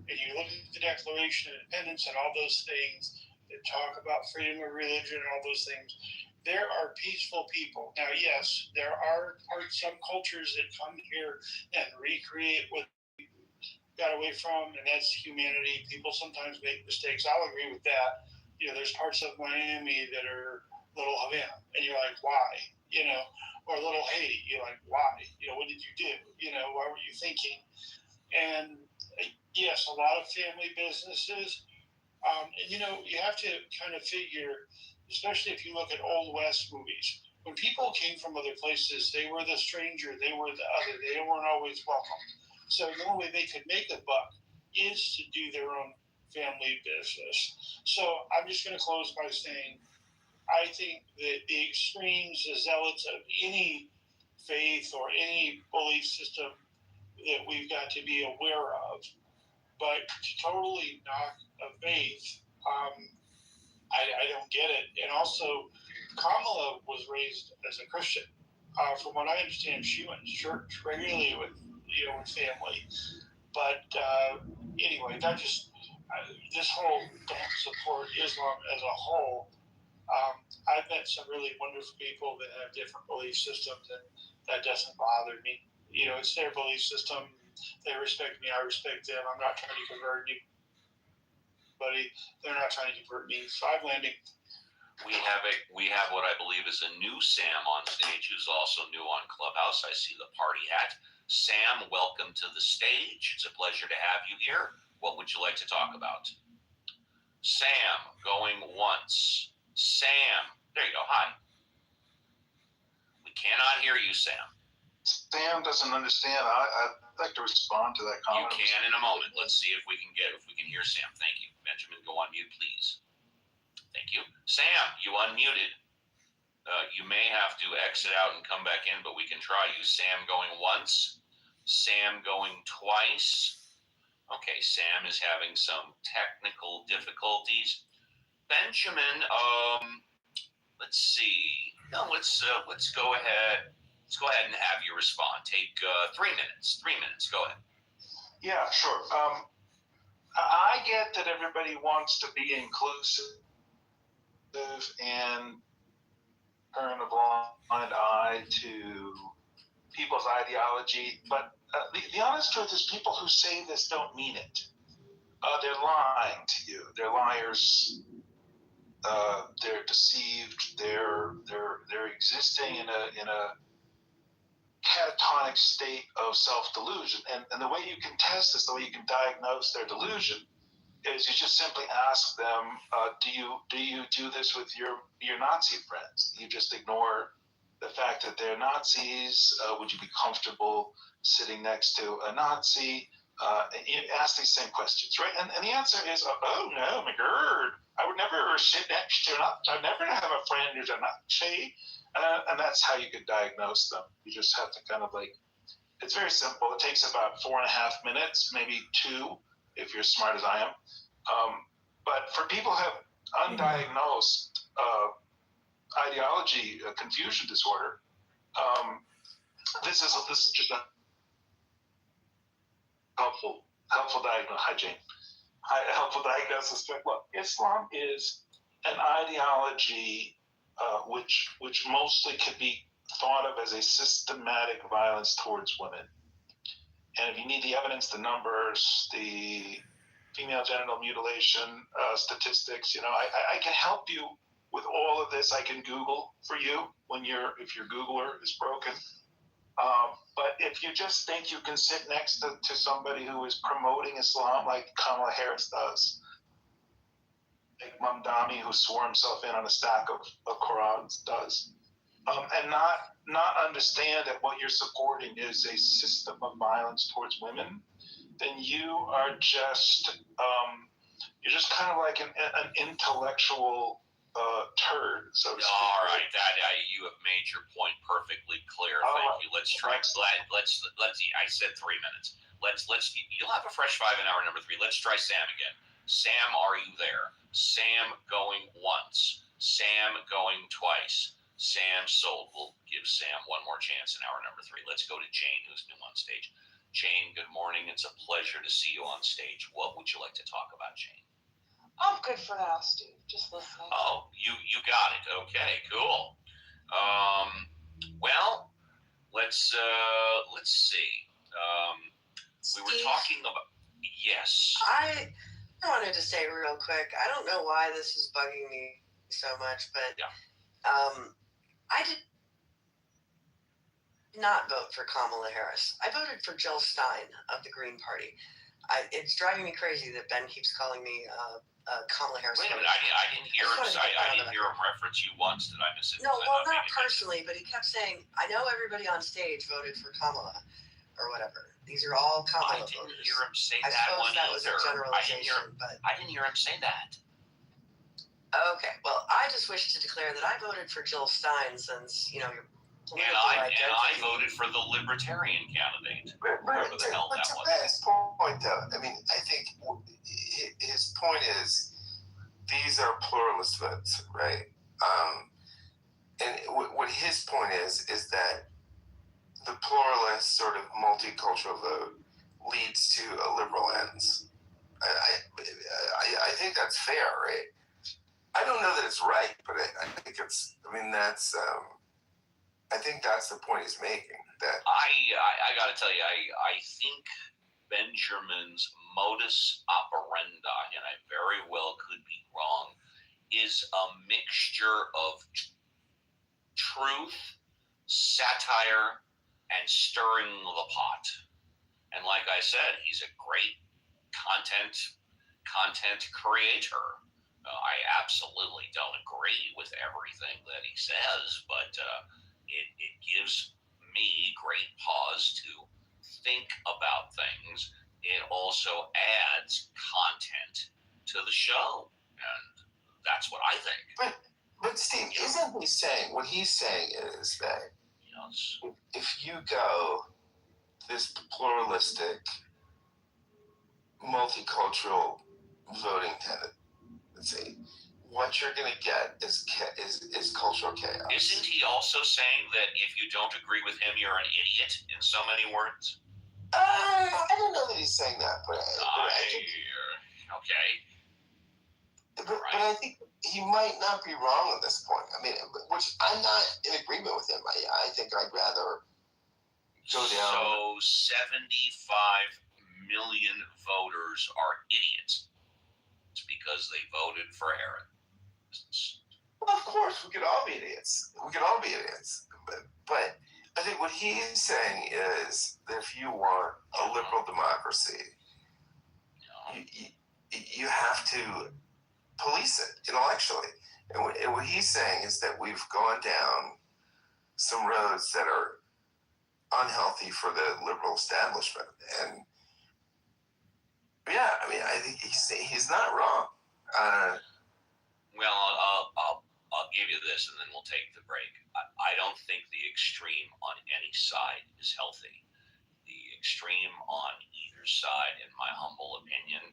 And you look at the Declaration of Independence and all those things that talk about freedom of religion and all those things, there are peaceful people. Now, yes, there are some cultures that come here and recreate what we got away from, and that's humanity. People sometimes make mistakes. I'll agree with that. You know, there's parts of Miami that are little Havana, and you're like, why? You know, or little Haiti, you're like, why? You know, what did you do? You know, what were you thinking? And yes, a lot of family businesses. And you know, you have to kind of figure, especially if you look at Old West movies, when people came from other places, they were the stranger, they were the other, they weren't always welcome. So the only way they could make a buck is to do their own family business. So I'm just going to close by saying, I think that the extremes, the zealots of any faith or any belief system that we've got to be aware of. But to totally knock a faith, I don't get it. And also, Kamala was raised as a Christian. From what I understand, she went to church regularly with family. But anyway, that just this whole don't support Islam as a whole. I've met some really wonderful people that have different belief systems, and that doesn't bother me. You know, it's their belief system. They respect me. I respect them. I'm not trying to convert anybody. They're not trying to convert me. So I'm landing. We have what I believe is a new Sam on stage, who's also new on Clubhouse. I see the party hat. Sam, welcome to the stage. It's a pleasure to have you here. What would you like to talk about? Sam, going once. Sam, there you go. Hi. We cannot hear you, Sam. Sam doesn't understand. I'd like to respond to that comment. You can in a moment. Let's see if we can hear Sam. Thank you. Benjamin, go on mute, please. Thank you. Sam, you unmuted. You may have to exit out and come back in, but we can try you. Sam going once. Sam going twice. Okay, Sam is having some technical difficulties. Benjamin, let's see. No, let's go ahead. Let's go ahead and have you respond. Take 3 minutes. 3 minutes. Go ahead. Yeah, sure. I get that everybody wants to be inclusive and turn a blind eye to people's ideology, but the honest truth is people who say this don't mean it. They're lying to you. They're liars. They're deceived. They're existing in a catatonic state of self-delusion. And the way you can test this, the way you can diagnose their delusion, is you just simply ask them, do you do this with your Nazi friends? You just ignore the fact that they're Nazis. Would you be comfortable sitting next to a Nazi? And you ask these same questions, right? And the answer is, oh no, my God, I would never sit next to I'd never have a friend who's a Nazi. And that's how you could diagnose them. You just have to kind of it's very simple. It takes about 4.5 minutes, maybe 2, if you're as smart as I am. But for people who have undiagnosed ideology confusion disorder, this is just a helpful diagnosis. Hi, Jane. Helpful diagnosis. But look, Islam is an ideology which mostly could be thought of as a systematic violence towards women. And if you need the evidence, the numbers, the female genital mutilation statistics, I can help you with all of this, I can Google for you if your Googler is broken. But if you just think you can sit next to somebody who is promoting Islam like Kamala Harris does, like Mamdani, who swore himself in on a stack of Qurans, does, and not understand that what you're supporting is a system of violence towards women, then you are just you're just kind of like an intellectual turd, so to speak. All right, you have made your point perfectly clear. Thank you. Let's try. Let's. I said 3 minutes. You'll have a fresh 5 in hour number 3. Let's try Sam again. Sam, are you there? Sam going once. Sam going twice. Sam sold. We'll give Sam one more chance in hour number 3. Let's go to Jane, who's new on stage. Jane, good morning. It's a pleasure to see you on stage. What would you like to talk about, Jane? I'm good for now, Steve. Just listening. Oh, you got it. Okay, cool. Well, let's see. We were talking about I wanted to say real quick. I don't know why this is bugging me so much, but I did not vote for Kamala Harris. I voted for Jill Stein of the Green Party. It's driving me crazy that Ben keeps calling me Kamala Harris. Wait a minute, I didn't hear him say. I didn't hear him reference you once. Did I miss it? No, well, not personally, but he kept saying, "I know everybody on stage voted for Kamala, or whatever. These are all Kamala voters." I didn't hear him say I that one that was a generalization, I didn't hear him say that. Okay, well, I just wish to declare that I voted for Jill Stein since your political identity. And I voted for the Libertarian candidate. Whoever the hell that was. Ben's point, though, I mean, I think his point is these are pluralist votes, right? And what his point is that the pluralist sort of multicultural vote leads to a liberal ends. I think that's fair, right? I don't know that it's right, but I think it's. I mean, that's. I think that's the point he's making. That I got to tell you, I think Benjamin's modus operandi, and I very well could be wrong, is a mixture of truth, satire, and stirring the pot. And like I said, he's a great content creator. I absolutely don't agree with everything that he says, but it gives me great pause to think about things. It also adds content to the show, and that's what I think. But Steve, isn't he saying, what he's saying is that if you go this pluralistic, multicultural voting tendency, what you're going to get is cultural chaos. Isn't he also saying that if you don't agree with him, you're an idiot, in so many words? I don't know that he's saying that, but I think, okay. But I think he might not be wrong at this point. I mean, which I'm not in agreement with him. I think I'd rather go down. So 75 million voters are idiots. It's because they voted for Harris. Well, of course, we could all be idiots. But I think what he's saying is that if you want a liberal democracy, you have to police it intellectually. And what he's saying is that we've gone down some roads that are unhealthy for the liberal establishment. And yeah, I mean, I think he's not wrong. Well, I'll give you this, and then we'll take the break. I don't think the extreme on any side is healthy. The extreme on either side, in my humble opinion,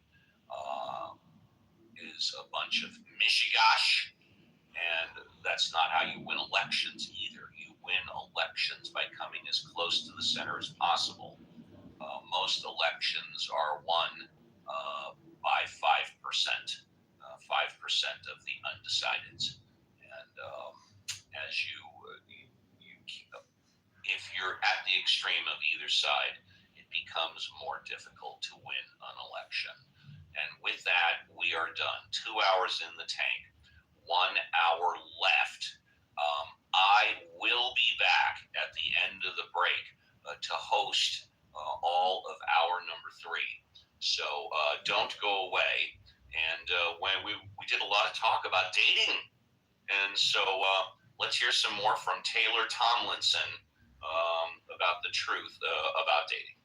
is a bunch of mishigash, and that's not how you win elections either. You win elections by coming as close to the center as possible. Most elections are won by 5%, 5% of the undecideds. And as if you're at the extreme of either side, it becomes more difficult to win an election. And with that, we are done. 2 hours in the tank. 1 hour left. I will be back at the end of the break to host all of hour number 3. So don't go away. And when we did a lot of talk about dating. And so let's hear some more from Taylor Tomlinson about the truth about dating.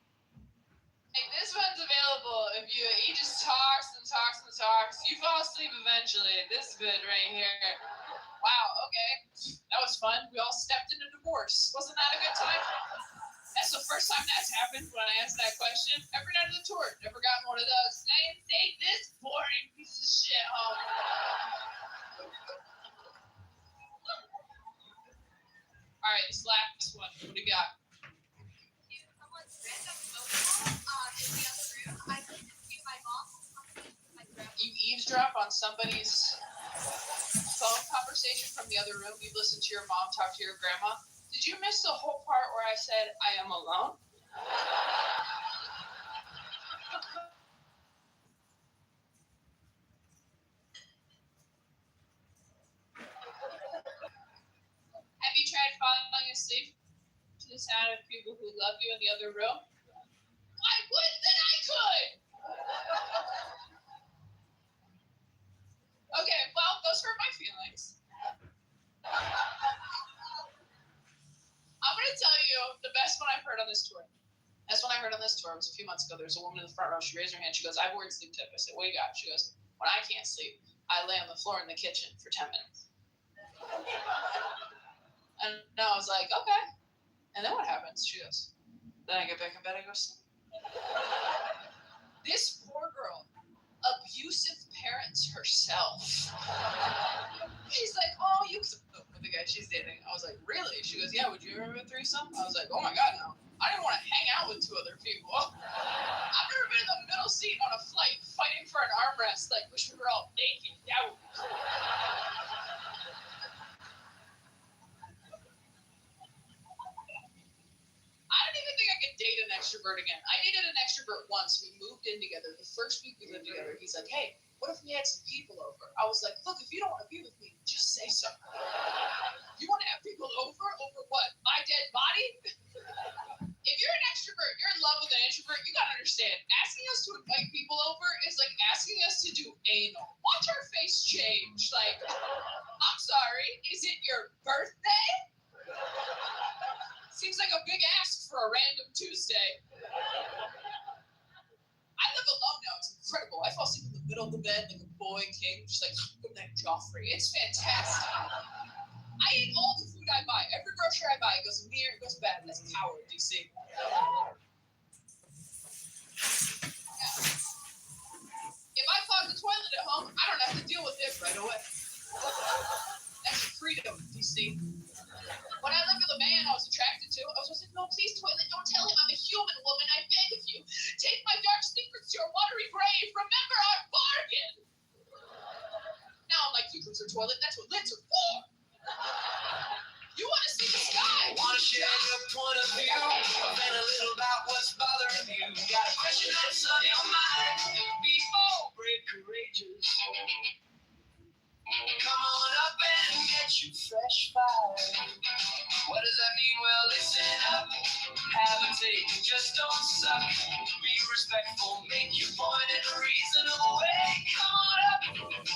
Hey, this one's available if he just talks and talks and talks. You fall asleep eventually. This bit right here. Wow, okay. That was fun. We all stepped in a divorce. Wasn't that a good time? That's the first time that's happened when I asked that question. Every night of the tour, never gotten one of those. I didn't take this boring piece of shit home. All right, this last one. What do you got? You eavesdrop on somebody's phone conversation from the other room. You listen to your mom talk to your grandma. Did you miss the whole part where I said I am alone? Have you tried falling asleep to the sound of people who love you in the other room? I would that I could! Okay, well, those hurt my feelings. I'm going to tell you the best one I've heard on this tour. That's one I heard on this tour. It was a few months ago. There was a woman in the front row. She raised her hand. She goes, I have a weird sleep tip. I said, what do you got? She goes, when I can't sleep, I lay on the floor in the kitchen for 10 minutes. And I was like, okay. And then what happens? She goes, then I get back in bed and go sleep. This poor girl, abusive parents herself. She's like, oh, you with the guy she's dating. I was like, really? She goes, yeah, would you ever have a threesome? I was like, oh my God, no. I didn't want to hang out with 2 other people. I've never been in the middle seat on a flight fighting for an armrest, like, wish we were all naked. That would be cool. I don't even think I could date an extrovert again. I dated an extrovert once. We moved in together. The first week we lived together, he's like, hey, what if we had some people over? I was like, look, if you don't want to be with me, just say so. You want to have people over? Over what? My dead body? If you're an extrovert, you're in love with an introvert, you gotta understand, asking us to invite people over is like asking us to do anal. Watch our face change. Like, I'm sorry, is it your birthday? Seems like a big ask for a random Tuesday. I live alone now. It's incredible. I fall asleep in the middle of the bed like a boy king, just like, good night, Joffrey. It's fantastic. I eat all the food I buy. Every grocery I buy, it goes in here, it goes bad. That's power, DC. Yeah. If I clog the toilet at home, I don't have to deal with it right away. That's freedom, DC. When I lived with a man I was attracted to, I was like, no, please, toilet, don't tell him I'm a human woman. I beg of you. Take my dark secrets to your watery grave. Remember our bargain. Now I'm like, secrets or toilet, that's what lids are for. You want to see the sky? Want to share your point of view? Vent a little about what's bothering you. Got a question that's on your mind? Be bold, brave, courageous. Come on up and get you fresh fire. What does that mean? Well, listen up. Have a take, just don't suck. Be respectful, make your point in a reasonable way. Come on up.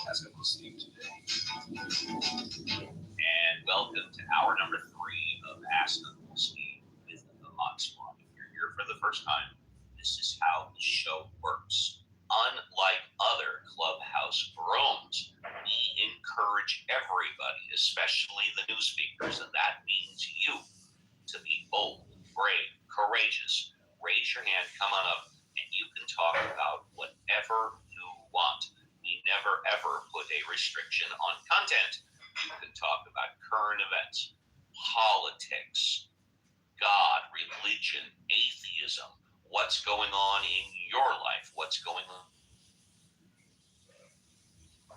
That's Uncle Steve today. And welcome to hour number 3 of Ask Uncle Steve with the Hot Spot. If you're here for the first time, this is how the show works. Unlike other clubhouse rooms, we encourage everybody, especially the new speakers, and that means you, to be bold, brave, courageous. Raise your hand, come on up, and you can talk about whatever you want. We never ever put a restriction on content. You can talk about current events, politics, God, religion, atheism, what's going on in your life, what's going on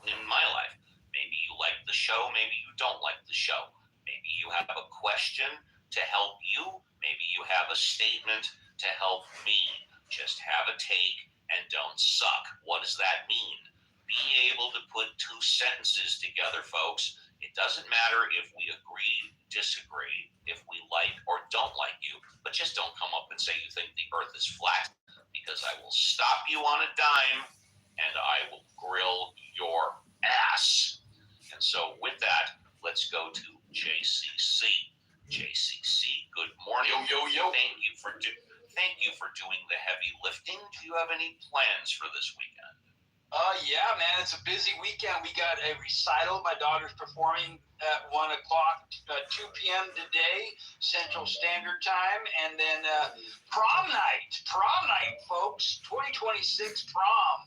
in my life. Maybe you like the show, maybe you don't like the show. Maybe you have a question to help you, maybe you have a statement to help me. Just have a take and don't suck. What does that mean? be able to put two sentences together, folks. It doesn't matter if we agree, disagree, if we like or don't like you, but just don't come up and say you think the earth is flat, because I will stop you on a dime and I will grill your ass. And so with that, let's go to JCC. JCC, good morning. Yo. Thank you for doing the heavy lifting. Do you have any plans for this weekend? Yeah, man, it's a busy weekend. We got a recital. My daughter's performing at 1 o'clock, 2 p.m. today, Central Standard Time. And then prom night, folks, 2026 prom.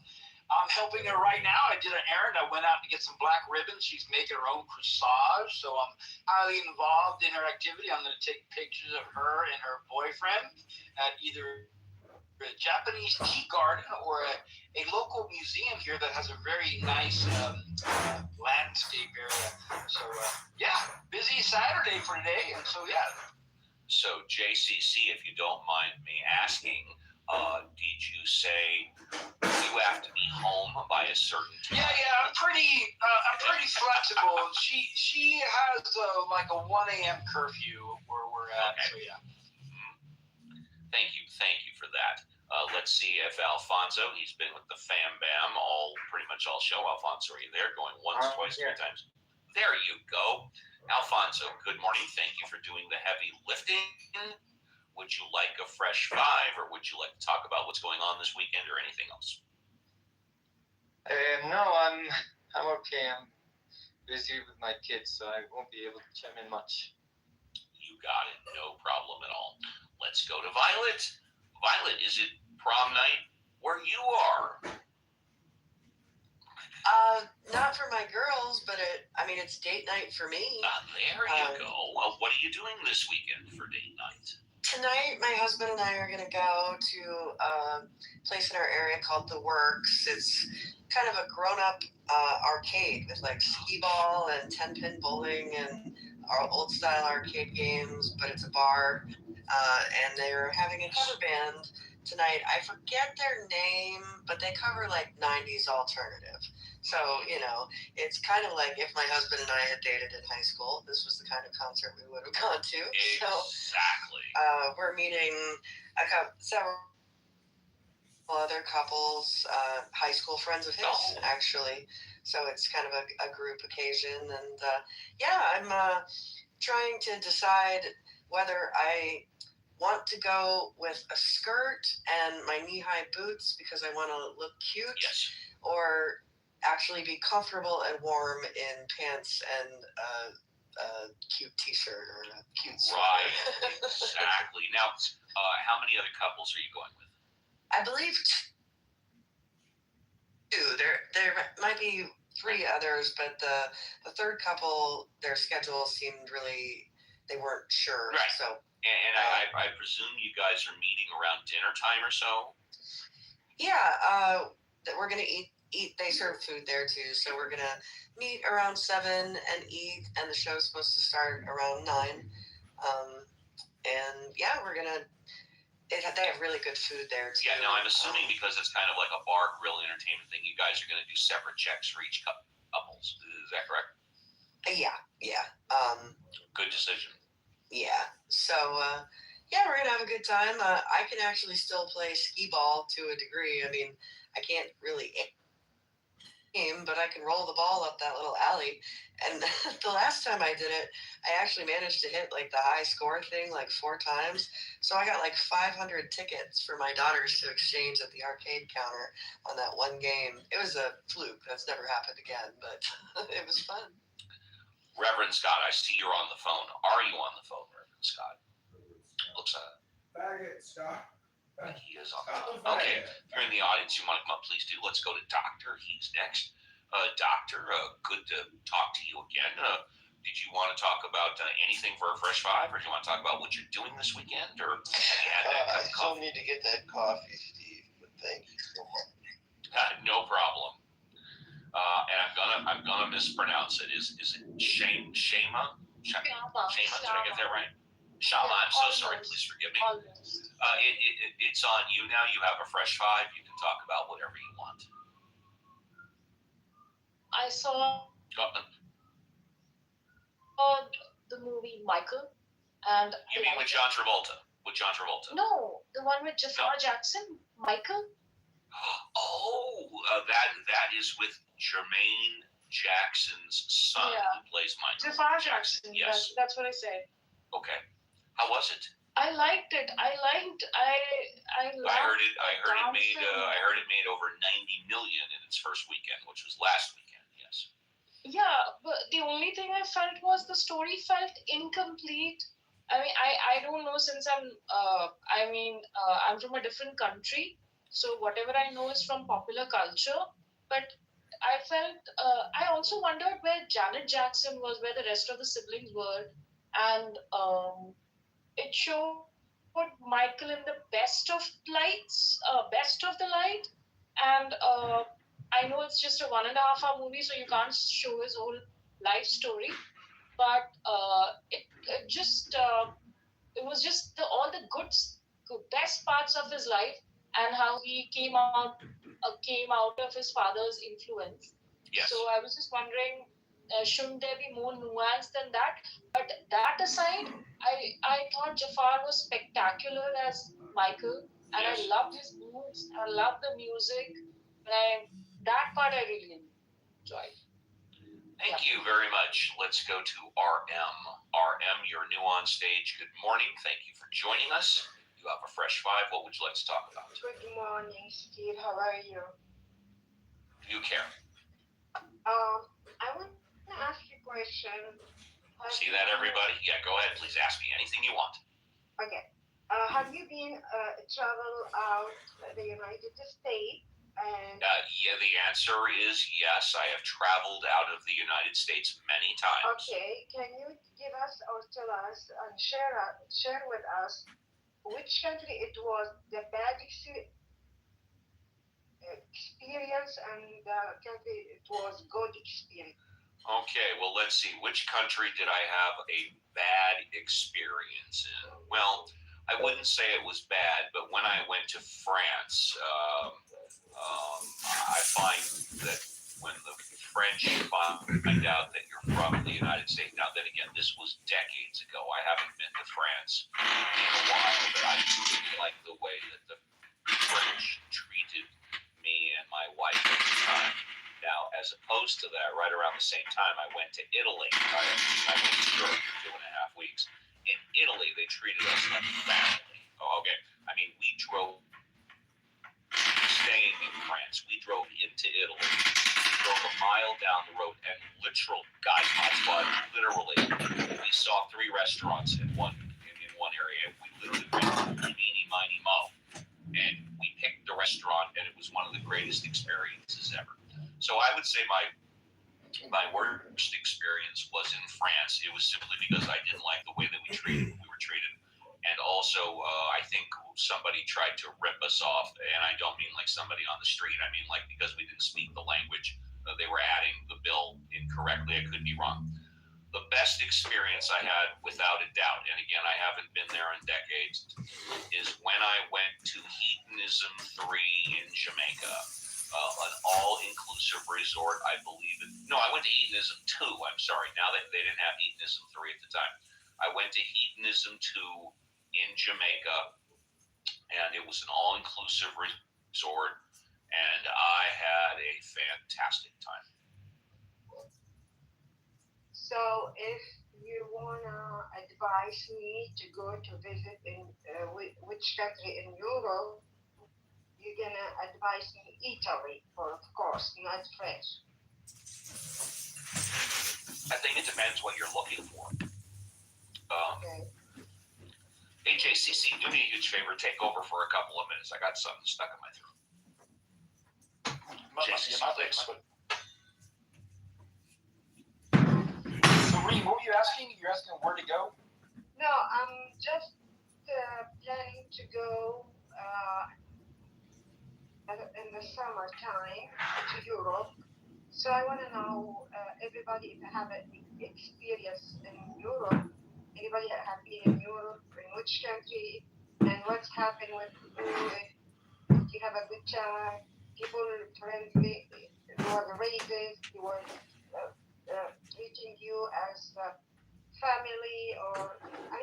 I'm helping her right now. I did an errand. I went out to get some black ribbons. She's making her own corsage, so I'm highly involved in her activity. I'm going to take pictures of her and her boyfriend at either a Japanese tea garden or a local museum here that has a very nice landscape area. So, busy Saturday for today. And so, yeah. So, JCC, if you don't mind me asking, did you say you have to be home by a certain time? Yeah, I'm pretty flexible. She has like a 1 a.m. curfew where we're at. Okay. So, yeah. Thank you for that. Let's see if Alfonso, he's been with the Fam Bam pretty much all show. Alfonso, are you there? Going once, twice, three times? There you go. Alfonso, good morning. Thank you for doing the heavy lifting. Would you like a fresh five, or would you like to talk about what's going on this weekend or anything else? No, I'm okay. I'm busy with my kids, so I won't be able to chime in much. You got it. No problem at all. Let's go to Violet. Violet, is it prom night where you are? Not for my girls, but it's date night for me. There you go. Well, what are you doing this weekend for date night? Tonight, my husband and I are going to go to a place in our area called The Works. It's kind of a grown-up arcade with like skee ball and 10-pin bowling and our old-style arcade games, but it's a bar. And they're having a cover band tonight. I forget their name, but they cover like 90s alternative. So, it's kind of like if my husband and I had dated in high school, this was the kind of concert we would have gone to. Exactly. So, we're meeting several other couples, high school friends of his, actually. So it's kind of a group occasion. And I'm trying to decide whether I want to go with a skirt and my knee-high boots because I want to look cute, or actually be comfortable and warm in pants and a cute t-shirt or a cute sweater. Right, exactly. Now, how many other couples are you going with? I believe two. There might be three others, but the third couple, their schedule seemed really, they weren't sure. Right. So. And I presume you guys are meeting around dinner time or so? Yeah, we're going to eat. They serve food there too, so we're going to meet around 7 and eat, and the show's supposed to start around 9. We're going to, they have really good food there too. Yeah, no, I'm assuming because it's kind of like a bar grill entertainment thing, you guys are going to do separate checks for each couples. Is that correct? Yeah. Good decision. Yeah. So, we're going to have a good time. I can actually still play skee ball to a degree. I mean, I can't really aim, but I can roll the ball up that little alley. And the last time I did it, I actually managed to hit like the high score thing like 4 times. So I got like 500 tickets for my daughters to exchange at the arcade counter on that one game. It was a fluke. That's never happened again, but it was fun. Reverend Scott, I see you're on the phone. Are you on the phone, Reverend Scott? Looks Faggot, Scott. He is on the phone. Okay, if you're in the audience, you want to come up, please do. Let's go to Doctor. He's next. Doctor, good to talk to you again. Did you want to talk about anything for a fresh five, or do you want to talk about what you're doing this weekend, or have you had that I still need to get that coffee, Steve, but thank you so much. No problem. And I'm gonna mispronounce it. Is it Shama? Shama? Did I get that right? Shama. I'm so sorry. Please forgive me. It's on you now. You have a fresh five. You can talk about whatever you want. I saw the movie Michael, and You mean with John Travolta? With John Travolta? no, the one with Jafar Jackson, Michael. Oh, that is with Jermaine Jackson's son, who plays Michael. Jafar Jackson. Yes. That's what I said. Okay. How was it? I liked it. I heard it made over 90 million in its first weekend, which was last weekend. Yes. Yeah, but the only thing I felt was the story felt incomplete. I mean, I don't know, since I'm from a different country, so whatever I know is from popular culture. But I felt I also wondered where Janet Jackson was, where the rest of the siblings were, and it showed Michael in the best of the light, and I know it's just a 1.5 hour movie, so you can't show his whole life story, but it was just all the best parts of his life, and how he came out of his father's influence. Yes. So I was just wondering, shouldn't there be more nuance than that? But that aside, I thought Jafar was spectacular as Michael, and Yes. I loved his moves. I loved the music, and that part I really enjoyed. Thank you very much. Let's go to RM. RM, you're new on stage. Good morning. Thank you for joining us. You have a fresh five. What would you like to talk about? Good morning, Steve. How are you? Do you care? I want to ask you a question. See that, everybody? Yeah, go ahead. Please ask me anything you want. Okay. Have you been travel out the United States? And yeah, the answer is yes. I have traveled out of the United States many times. Okay. Can you give us or tell us and share with us which country it was the bad experience and the country it was good experience? Okay, well, let's see. Which country did I have a bad experience in? Well, I wouldn't say it was bad, but when I went to France, I find that when the French find out that you're from the United States, now then again, this was decades ago. I haven't been to France in a while, but I didn't like the way that the French treated me and my wife at the time. Now, as opposed to that, right around the same time, I went to Italy. I went to Europe for 2.5 weeks. In Italy, they treated us like family. Oh, okay. I mean, we drove, staying in France, we drove into Italy. We drove a mile down the road, and literally, we saw 3 restaurants in one area. We literally went meeny, miny, mo. And we picked the restaurant, and it was one of the greatest experiences ever. So I would say my worst experience was in France. It was simply because I didn't like the way that we were treated. And also, I think somebody tried to rip us off, and I don't mean like somebody on the street. I mean like because we didn't speak the language, they were adding the bill incorrectly. I could be wrong. The best experience I had, without a doubt, and again, I haven't been there in decades, is when I went to Hedonism 3 in Jamaica. An all-inclusive resort, I believe. I went to Hedonism 2. I'm sorry. Now that they didn't have Hedonism 3 at the time. I went to Hedonism 2 in Jamaica, and it was an all-inclusive resort, and I had a fantastic time. So if you want to advise me to go to visit in which country in Europe, you're going to advise me Italy, of course, not France. I think it depends what you're looking for. Okay. HACC, do me a huge favor, take over for a couple of minutes. I got something stuck in my throat. JCC, please. So, Reem, what were you asking? You're asking where to go? No, I'm just planning to go in the summertime to Europe. So I want to know everybody if they have an experience in Europe. Anybody have been in Europe? In which country? And what's happened with you? If you have a good time, people friendly, was racist, he was treating you as family, or I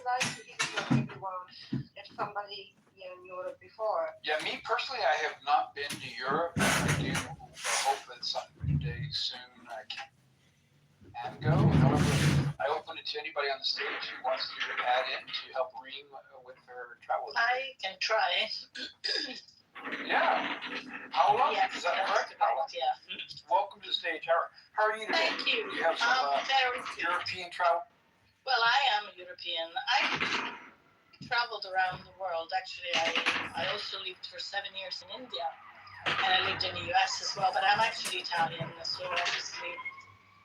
like to give it to everyone if somebody in Europe before. Yeah, me personally, I have not been to Europe. I do hope that someday soon I can go. However, I open it to anybody on the stage who wants to add in to help Reem with her travel. I can try. Yeah. Paola? Yes, Is that that's correct? correct, yeah. Welcome to the stage. How are you today? Thank you. You have some Very good. European travel? Well, I am European. I traveled around the world. Actually, I also lived for 7 years in India, and I lived in the US as well, but I'm actually Italian, so obviously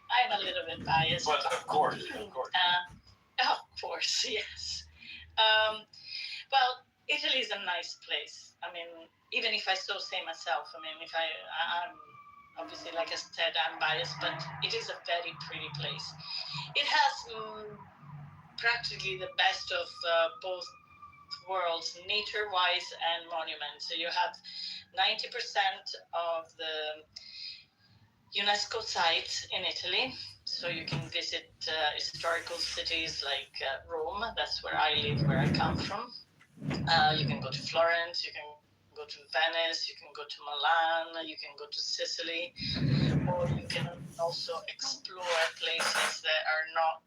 I'm a little bit biased. But of course. Of course, yes. Well, Italy is a nice place. I mean, even if I so say myself, I mean, I'm obviously, like I said, I'm biased, but it is a very pretty place. It has practically the best of both worlds, nature-wise and monuments. So you have 90% of the UNESCO sites in Italy. So you can visit historical cities like Rome. That's where I live, where I come from. You can go to Florence, you can go to Venice, you can go to Milan, you can go to Sicily, or you can also explore places that are not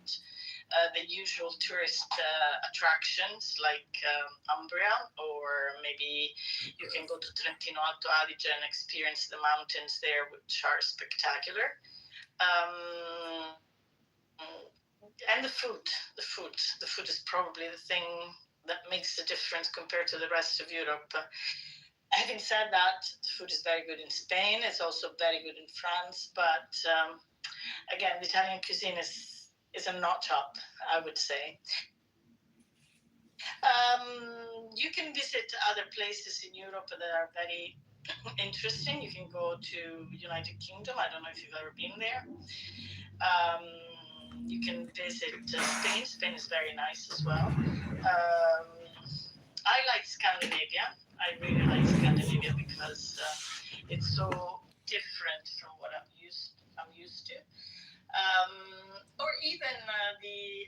the usual tourist attractions like Umbria, or maybe you can go to Trentino Alto Adige and experience the mountains there, which are spectacular. And the food is probably the thing that makes the difference compared to the rest of Europe. Having said that, the food is very good in Spain. It's also very good in France. But again, the Italian cuisine is a notch up, I would say. You can visit other places in Europe that are very interesting. You can go to United Kingdom. I don't know if you've ever been there. You can visit Spain. Spain is very nice as well. I like Scandinavia. I really like Scandinavia because it's so different from what I'm used to. Or even the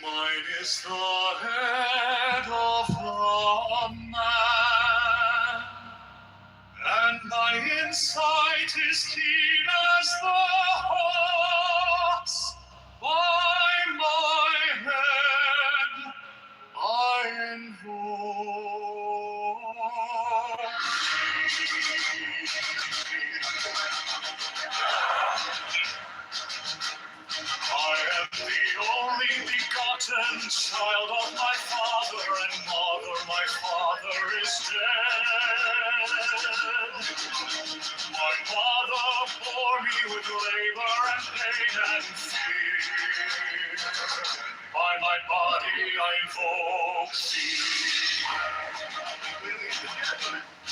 Mine is the head of the man, and my insight is keen as the hawk's. By my head I invoke. I am the only begotten child of my father and mother. My father is dead. My mother bore me with labor and pain and fear. By my body I invoke thee.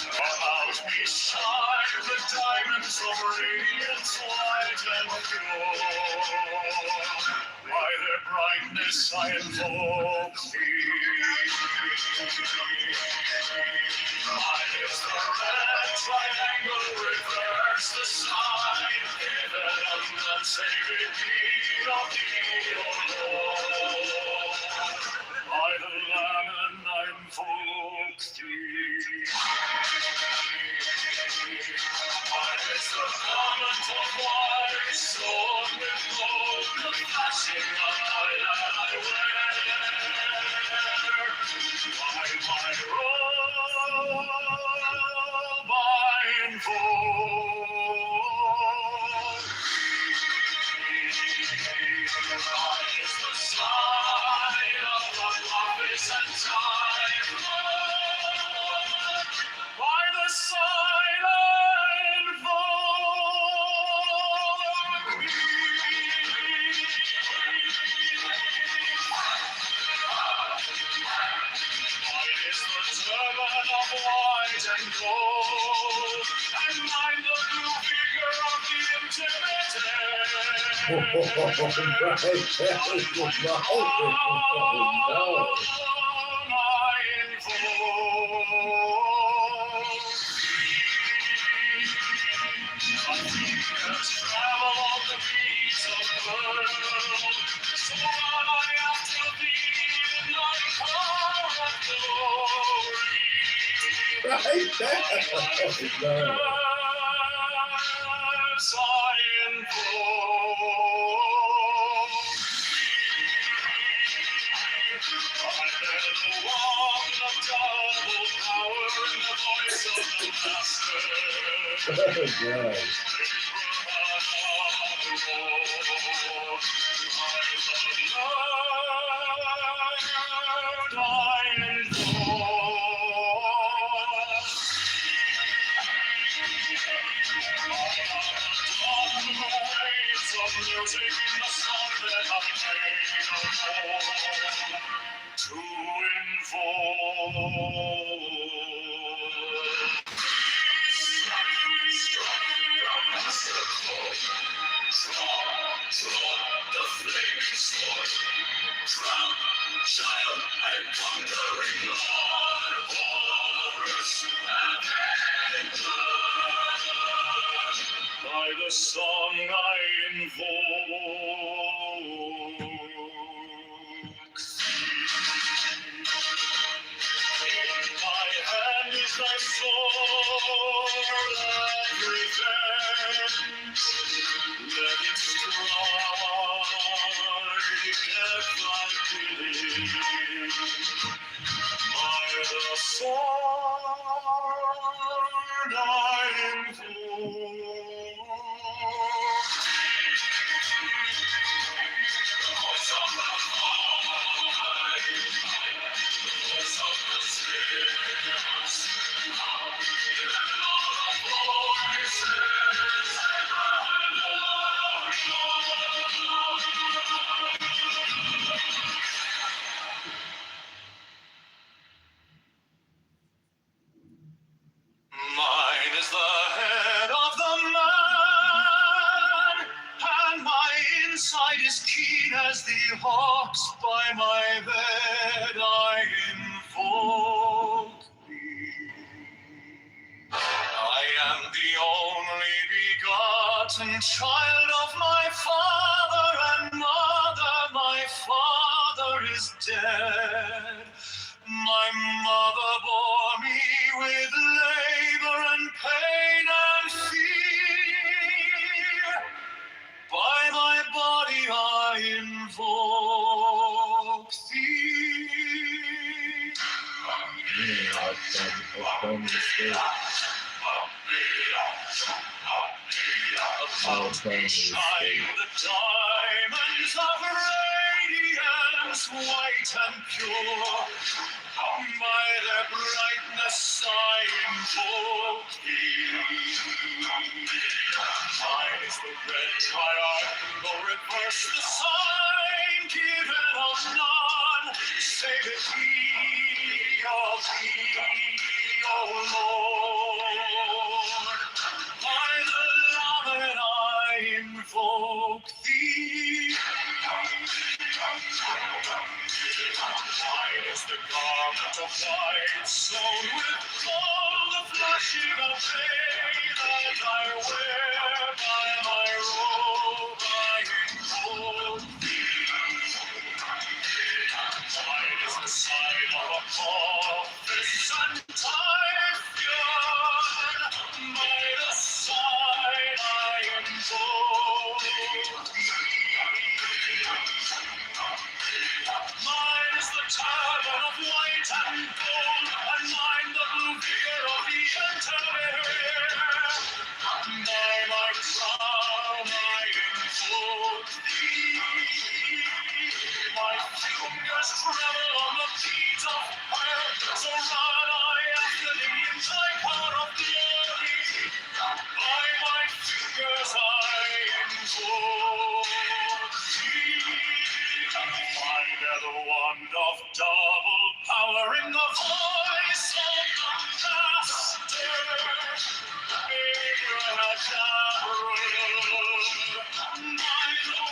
About me shine the diamonds of radiance white and pure. By their brightness I invoke thee. Mine is the red triangle, reverse the sign, given and sacred deed of thee, O Lord. By the Lamb I invoke thee. Mine is the garment of white, sewn with gold, the flashing of light that I wear. By my robe I invoke thee. Mine is By the song I invoke. In my hand is thy sword and revenge. Let it strike at thy bidding. By the sword I invoke. Mine is the head of the man, and my inside is keen as the hawks. By my bed I invoke thee. I am the only begotten child of my father and mother. My father is dead. My mother bore me with labor and pain and fear. By my body I invoke thee. About me shine the diamonds of radiance, white and pure. By their brightness I invoke thee. Mine is the red triangle, reverse the sign, given of none, save it thee, of thee, O Lord. By the Lord I invoke thee. Mine is the garment of white, sewn with gold, the flashing of day that I wear. By my robe I invoke thee. Mine is the sign of Apophis and Typhoon. By the sign I invoke thee. Mine is the turban of white and gold, and mine the blue beard of the entire. By my crown I invoke thee. My fingers tremble on the keys of fire, so run I after thee in thy power of glory. By my fingers I invoke thee. Mine are the wand of double power in the voice of the master. Abracadabra. Mine the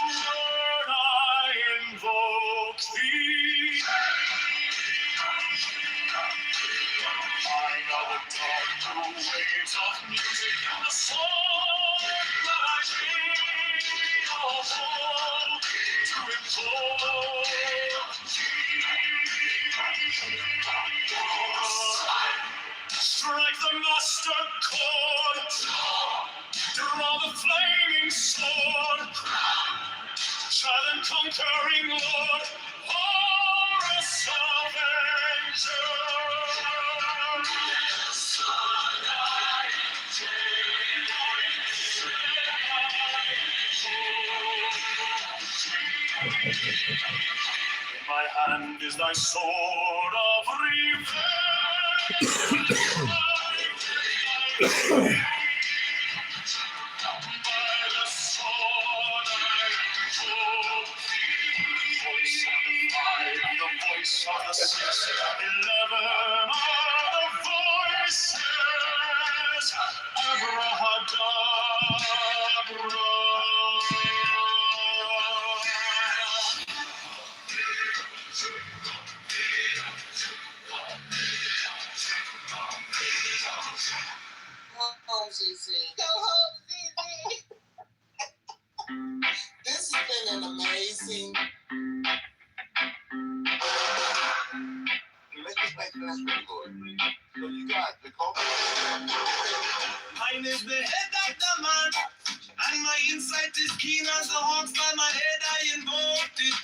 flaming sword, silent conquering Lord, our salvation. In my hand is thy sword of revenge. The voice of the 611 are the voices. home, CC. Go home, CC. This has been an amazing. Let's just make this pretty good. So you got the culture. Mine is the head of the man, and my insight is keen as the hawks by my head. I invoked it.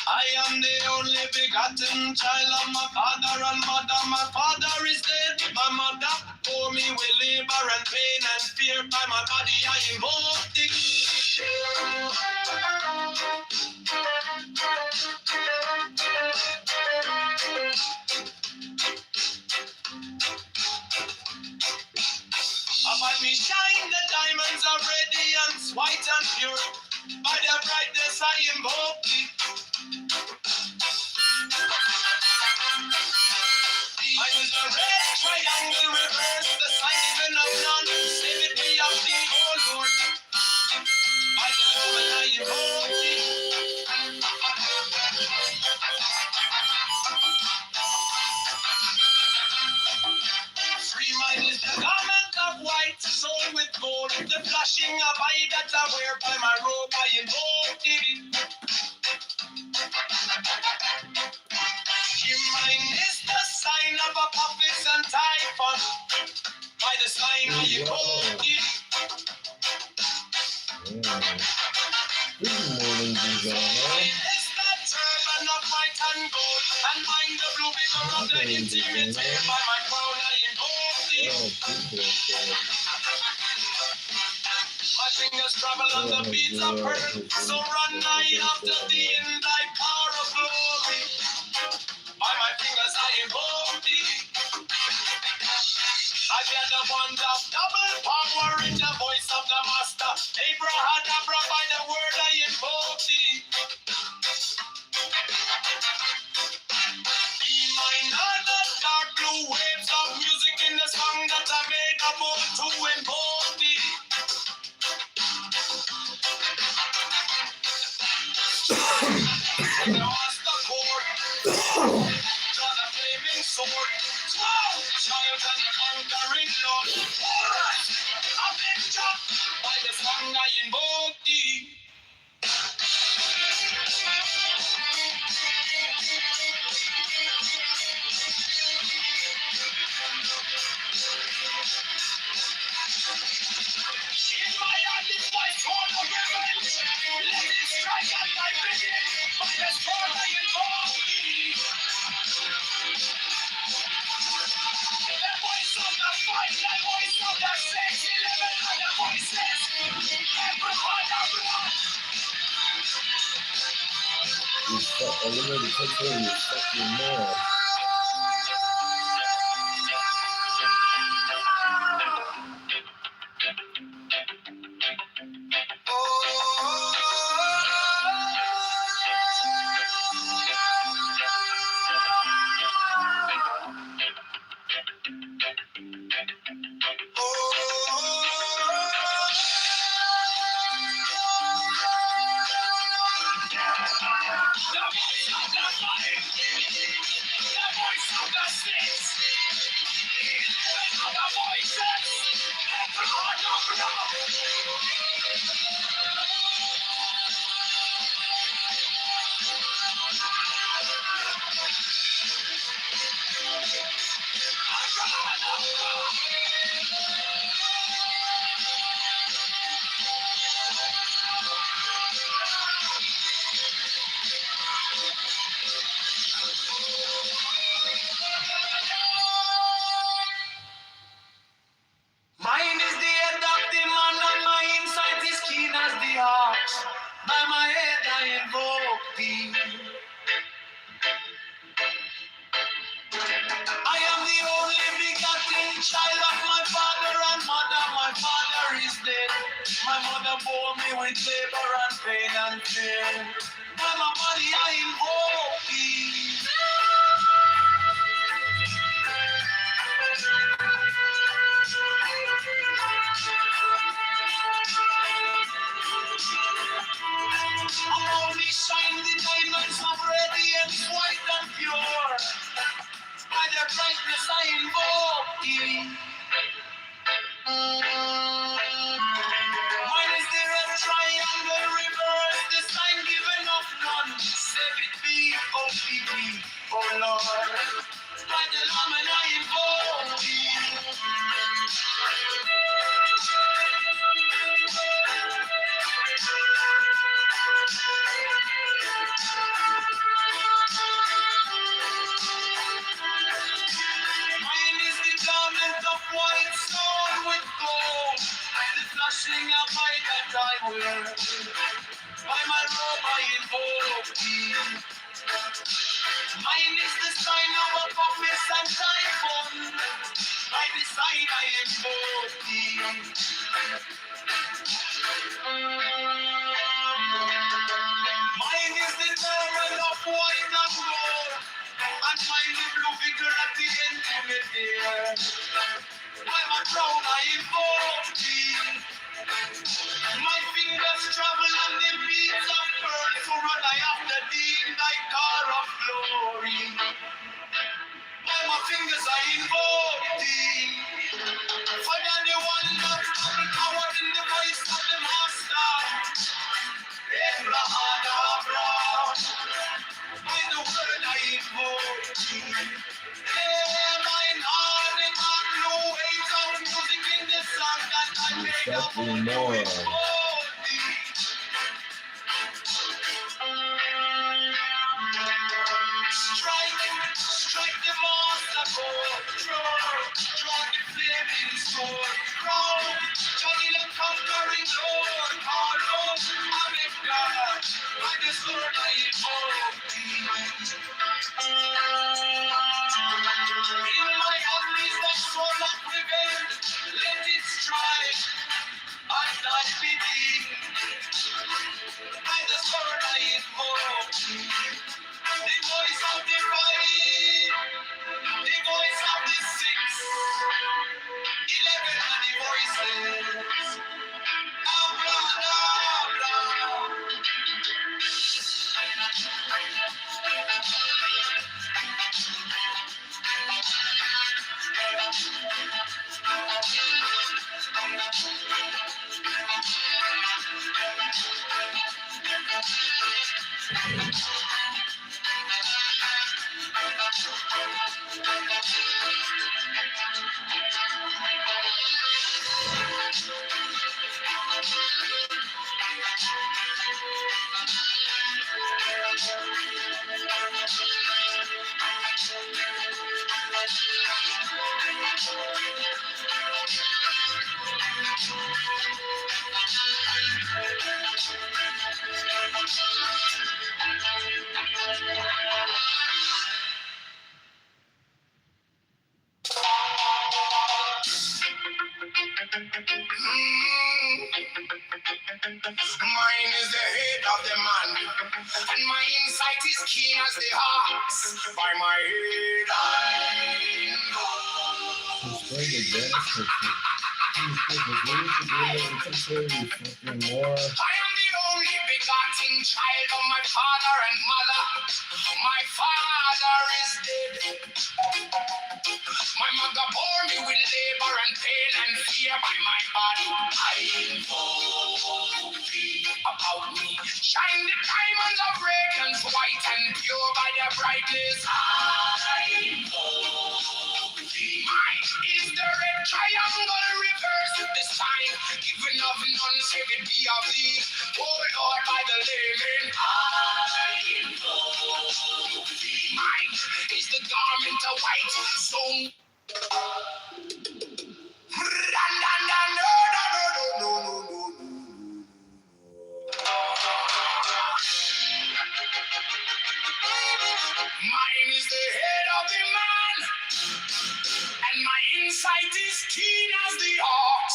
I am the only begotten child of my father and mother. My father is dead. My mother bore me with labor and pain and fear. By my body I invoked it. Upon me shine the diamonds of radiance, white and pure. By their brightness I invoke thee. I was a red triangle reverse, the sign given of none. Save it me of thee, O Lord. By the moment I invoke thee. Free mind is the garment of white, sown with gold. The flashing of eye that I wear by my robe, I invoke thee. Your mind is the sign of a puppet and typhon. By the sign I invoke thee. Good morning, Susanna. Is the turban of white and gold, and mine the blue vigor of the intimate veil. By my crown I invoke thee. My fingers travel on the beats of pearl, so run I after thee in thy car of glory. By my fingers I invoke thee. I bear the bond of double power in the voice of the master. Abrahadabra, by the word I invoke thee. Be mine are the dark blue waves of music in the song that I made a bold to invoke thee. The master chord, draw the flaming sword. Child and conquering Lord. Alright, Avenger, by the song I invoke thee. In my hand is my sword of revenge. Let it strike at thy begin. By the sword I invoke thee. The voice of the fight, the voice of the 611 and the voices. Everyone of blood. You fuck, I'm ready to take care of your fucking mom. My mother bore me with labor and pain and fear. By my body I invoke thee. Around me shine the diamonds of radiance, white and pure. By their brightness I invoke thee. Mine is the red triangle reverse, the sign given of none. Save it be, oh be, oh Lord. By the Lamb and I invoke thee. Mine is the garment of white stone with gold, the flashing of light that I wear. By my robe I invoke thee. Mine is the sign of a purpose and typhoon. By the sign I invoke thee. Mine is the garment of white and gold, and mine the blue figure at the intimate ear. By my crown I invoke thee. My fingers travel on the beats of pearl to run I after thee in thy car of glory. By my fingers I invoke thee. For thou the one that trouble power in the voice of the master. Abraham. By the word I invoke thee. Mine heart the blue waves of music in the song that I made up for you invoke thee. Strike the master chord, draw the flaming sword, round, Johnny the conquering Lord, call on, I'm in God, by the sword I invoke thee. In my hand is the sword of revenge, let it strike, and I be thee, by the sword I invoke thee. The voice of the right, the voice of the six, 11 are the voices. Abra, abra. Mine is the head of the man, and my insight is keen as the ox. By my head I know. I am the only begotten child of my father and mother. My father is dead. My mother bore me with labor and pain and fear. By my body I invoke thee. About me shine the diamonds of radiance, white and pure. By their brightness I invoke thee. Mine is the red triangle reverse, the sign given of none, save it be of thee. Oh Lord, by the layman I invoke thee. Mine is the garment of white, so mine is the head of the man, and my insight is keen as the ox.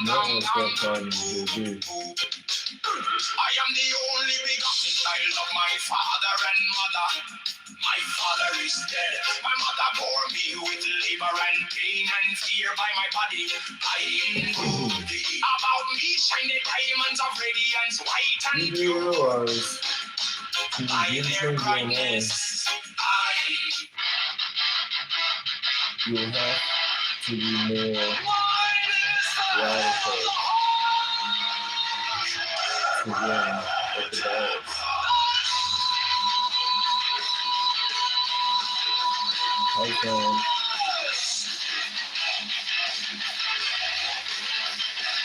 That one's got time to do. I am the only begotten child of my father and mother. My father is dead. My mother bore me with labor and pain and fear by my body. I am thee. About me shine the diamonds of radiance, white and You do realize by their brightness. you'll have to be more radical to win at the ballots. Hey, fam.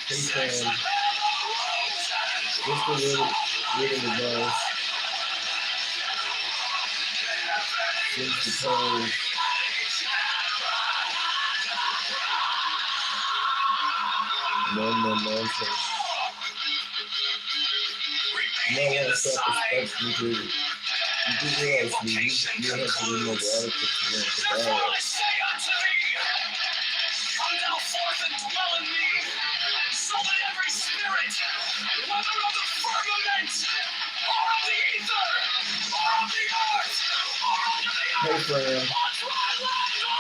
Hey, fam. Just a little advice. Since the polls no more nonsense. You might want to stop expecting to. You do realize you have to be more radical to win the ballot. Come thou forth and dwell in me, so that every spirit, whether of the firmament, or of the ether, or of the earth, or under the Hey, earth, friend.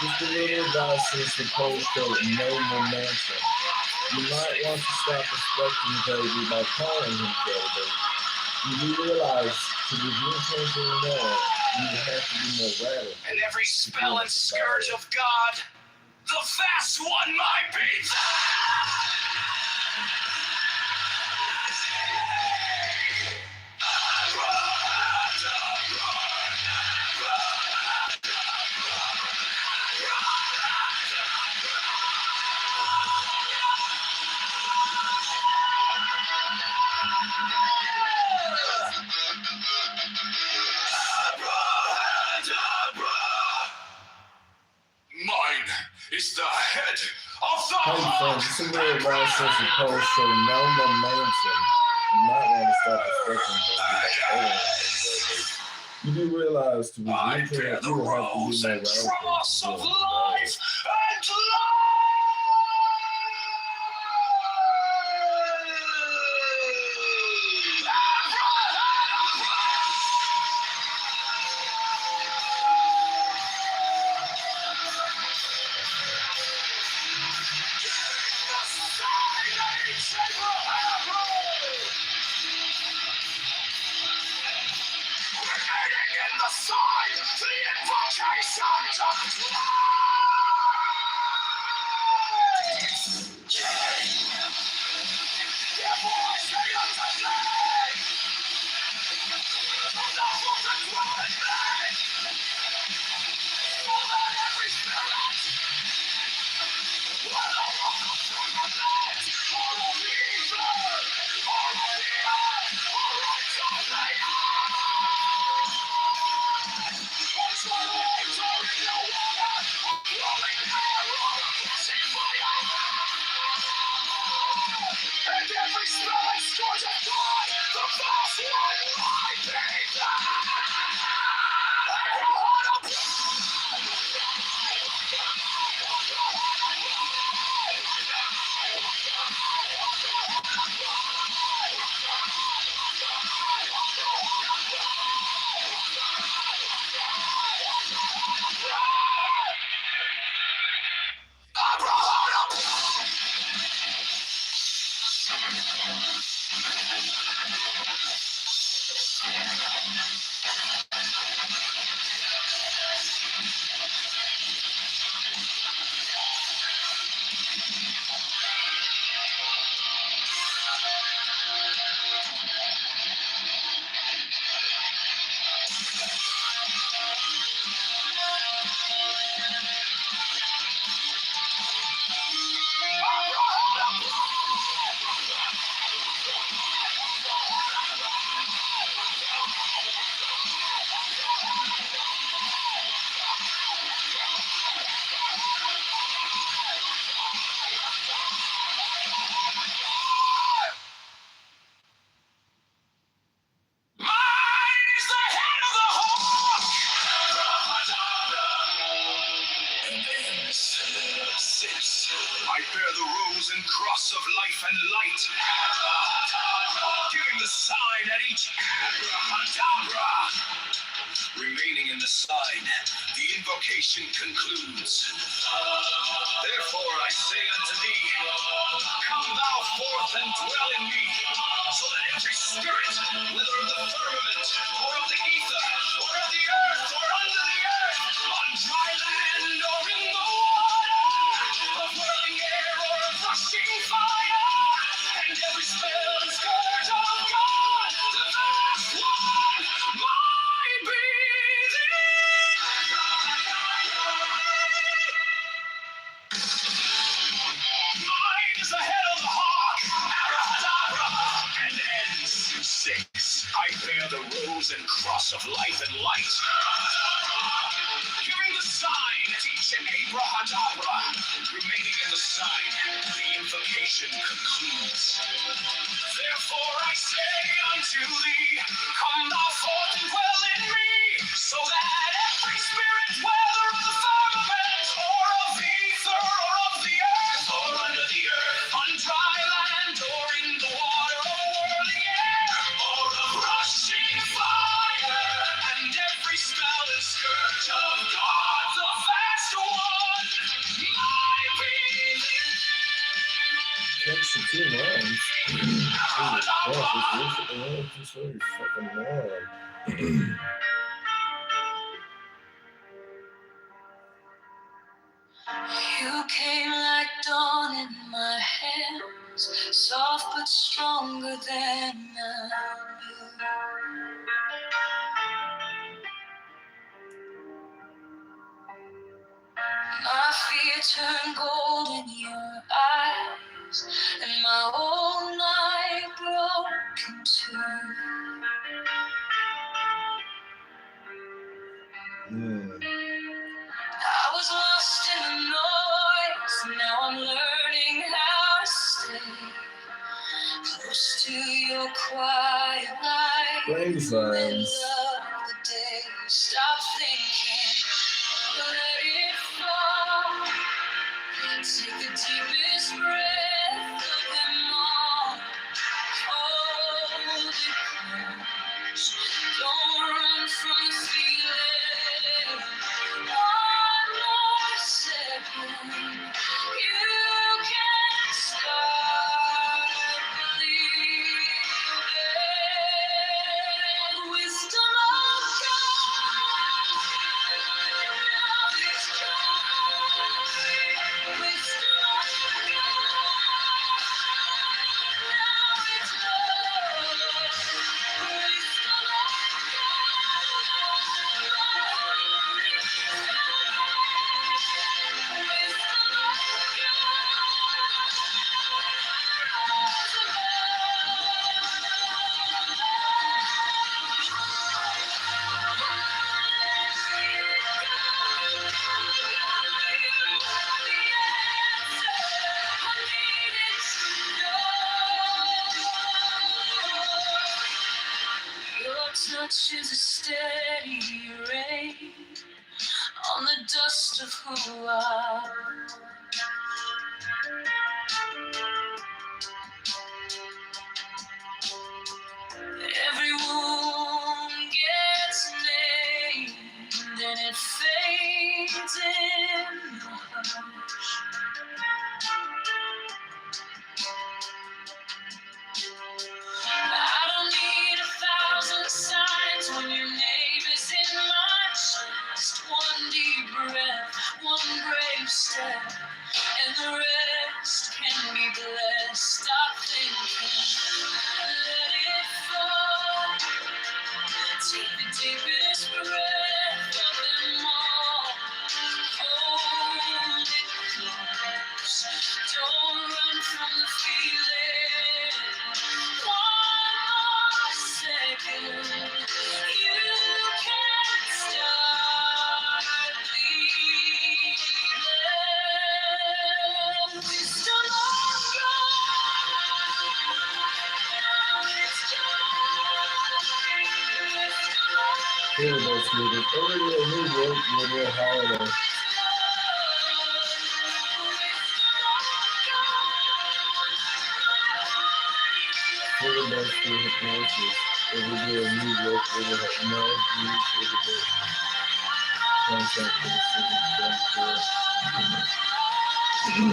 Just a little advice since the polls show no momentum. You might want to stop expecting baby by calling him baby. You do realize to begin changing more, you have to be more radical. and every spell and scourge of God, the vast one might be. Mine is the head of the Hey, friend, just a little advice since the polls show no momentum. You might want to stop expecting baby by calling him baby. You do realize to begin to you will have to be more radical. cross of life and in the side, the invocation to 6. I bear the rose and cross of life and light, giving the sign at each abracadabra. Remaining in the sign, the invocation concludes. Therefore I say unto thee, come thou forth and dwell in me, so that every spirit, whether of the firmament, or of the ether, or of the earth, or under the earth, on dry land, or in the water, of whirling air, or of rushing fire, and every spell and scourge of God, the vast one, might be mine is the head of the hawk, abracadabra, and ends. 6. I bear the rose and cross of life and light, giving the sign at each abracadabra. Remaining in the sign, the invocation concludes. Therefore I say unto thee, come thou forth and dwell in me, so that every spirit, whether of the firmament, or of the ether, or of the earth, or under the earth, on dry land, or in the water, or whirling air, or of rushing fire, and every spell and scourge of God, the vast one, might be That's the 2 lines. Jesus Christ, this is really fucking long. You came like dawn in my hands, soft but stronger than I knew. My fear turned gold in your eyes, and my whole night broke in two. I was lost in the noise, now I'm learning how to stay close to your quiet light. Brain signs. Middle of the day, stop thinking, let it fall. Take the deepest breath of them all. Hold it close. Don't run from the feeling. One more second. You can start believing. Wisdom of God. Now it's coming. Wisdom of God. Now it's love. Wisdom Your touch is a steady rain on the dust of who I am. Every wound gets named and it fades in the hush. I don't need 1,000 signs when your name is in my chest. One deep breath, one brave step, and the rest can be blessed. Stop thinking, let it fall. Take the deepest breath of them all. Hold it close. Don't run from the feeling. One more second. You can start believing. Wisdom of God. Now it's Here, let's move it. Every little holiday. through hypnosis. If we do a new work, we will have no need for the book. Contact for the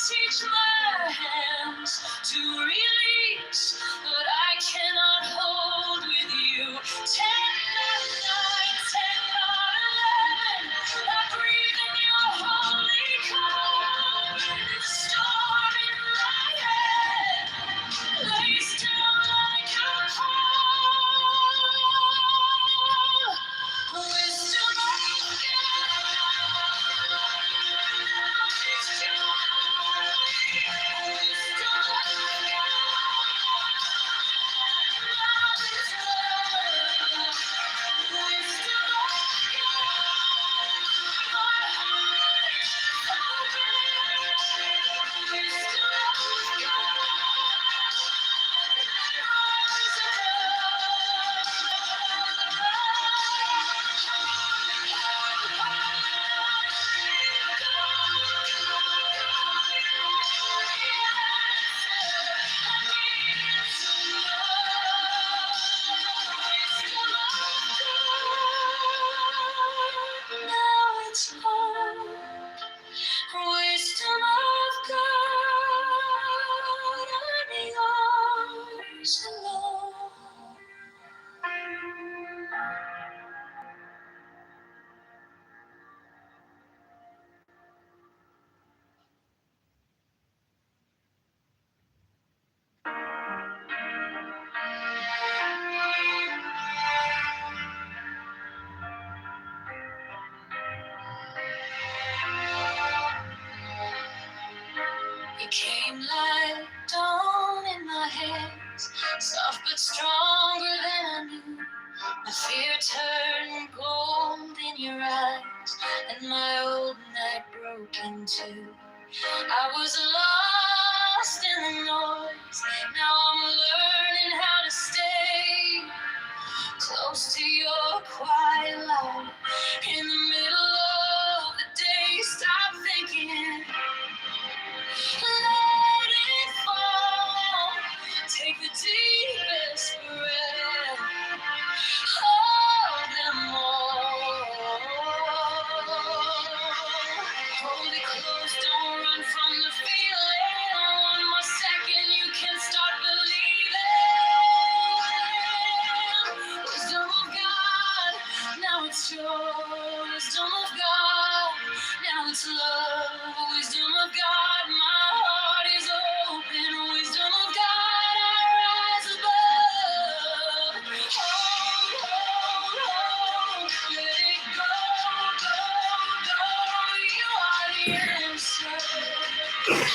Teach my hands to release what I cannot hold with you. 10 at night, 10 at 11. I breathe in your holy calm. The storm in my head lays down like a pall. Wisdom of wisdom of God, I'm yours alone. You came like dawn in my hands, soft but stronger than I knew. My fear turned gold in your eyes, and my old night broke in two. I was lost in the noise, now I'm learning how to stay close to your quiet light. In the middle of the day, stop thinking. Let it fall. Take the deepest breath. Hold them all. Hold it close. Don't run from the feeling. One more second, you can start believing. Wisdom of God, now it's yours. Wisdom of God, now it's love. Wisdom of God, my heart is open. Wisdom of God, I rise above. Hold, let it go, go, go. You are the answer.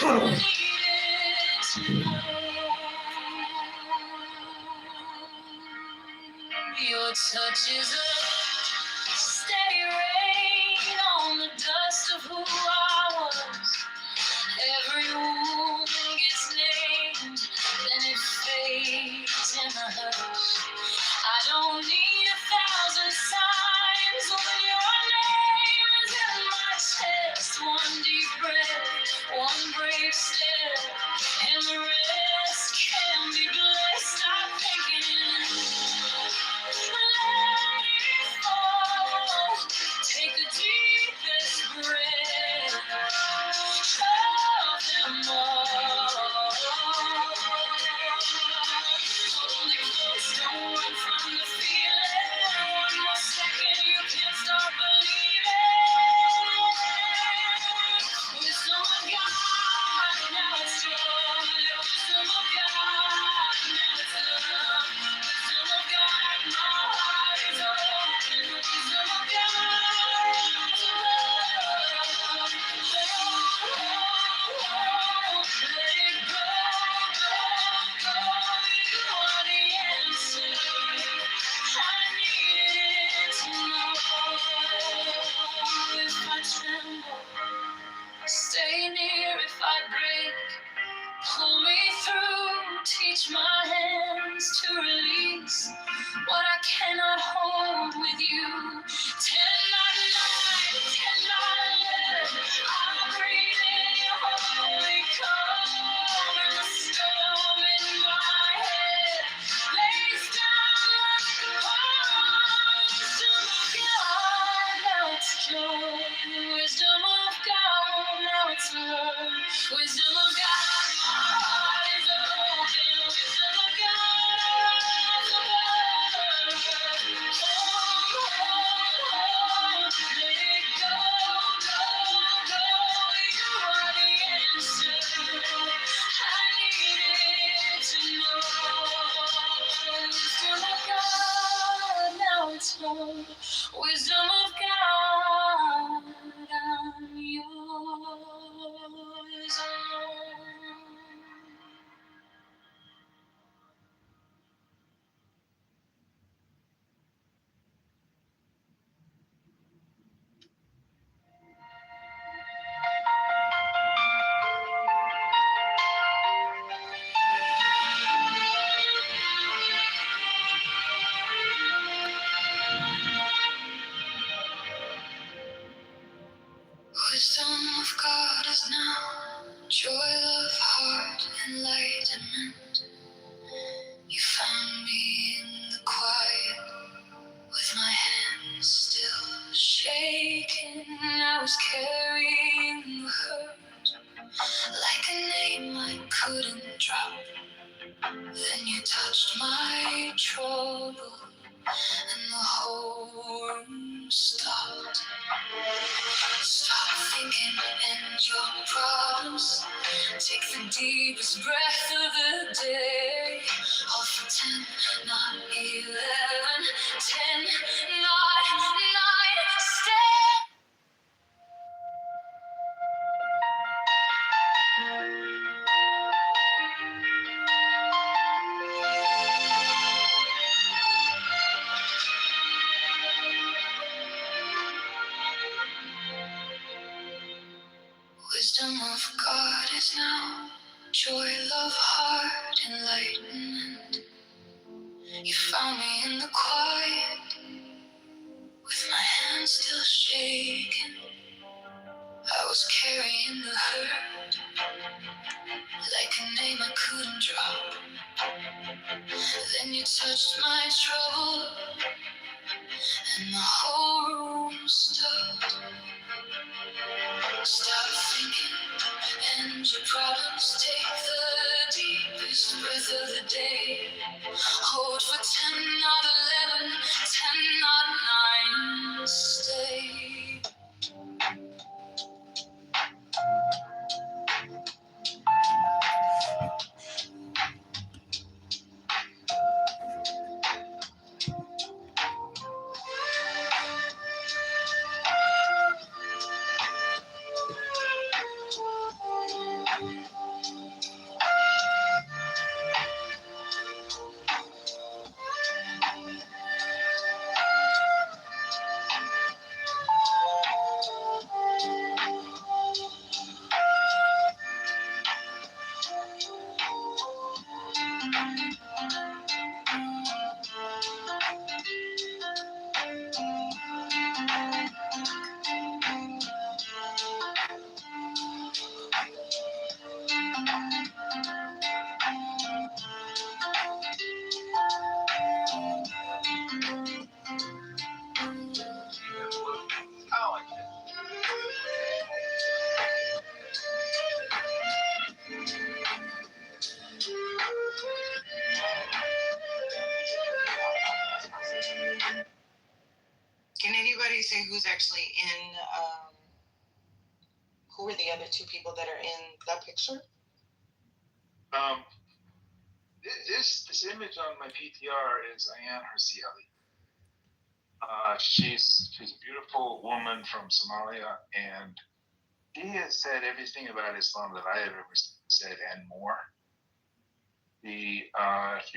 I needed to know. Your touch is a steady rain on the dust of who I was. Every wound gets named, then it fades in the hush. I don't need 1,000 signs when your name is in my chest. One deep breath, one brave step, and the rest can be blessed. Stop thinking. Let it fall. Take the deepest breath. Hold them all. Hold it close, don't run from the feeling. One more second, you can start believing. Wisdom of God, now it's yours. Wisdom of God, now it's love. Wisdom of God, my heart is open. Wisdom of God, it's love. Let it go, go, go. You are the answer. I needed to know if I tremble. stay near if I break. Pull me through, teach my hands to release what I cannot hold with you. Tend my light, tend my land. I breathe in your holy calm, and the storm in my head lays down like a bomb. Wisdom of God, now it's joy. Wisdom of God, now it's love. Wisdom of God. Wisdom of God, I'm yours. Wisdom of God is now joy of heart, enlightenment. You found me in the quiet, with my hands still shaking. I was carrying the hurt like a name I couldn't drop. Then you touched my trouble, and the whole room stopped. Stop thinking and your problems. Take the deepest breath of the day. Hold for 10, not 11. 10, not 9. Stay. Wisdom of God is now joy, love, heart, enlightenment. You found me in the quiet, with my hands still shaking. I was carrying the hurt like a name I couldn't drop. Then you touched my trouble, and the whole room stopped. Stop thinking and your problems. Take the deepest breath of the day. Hold for 10, not 11. 10, not 9. Stay. Can anybody say who's actually in? Who are the other two people that are in the picture? This image on my PTR is Ayaan Hirsi Ali. She's a beautiful woman from Somalia, and she has said everything about Islam that I have ever said and more. She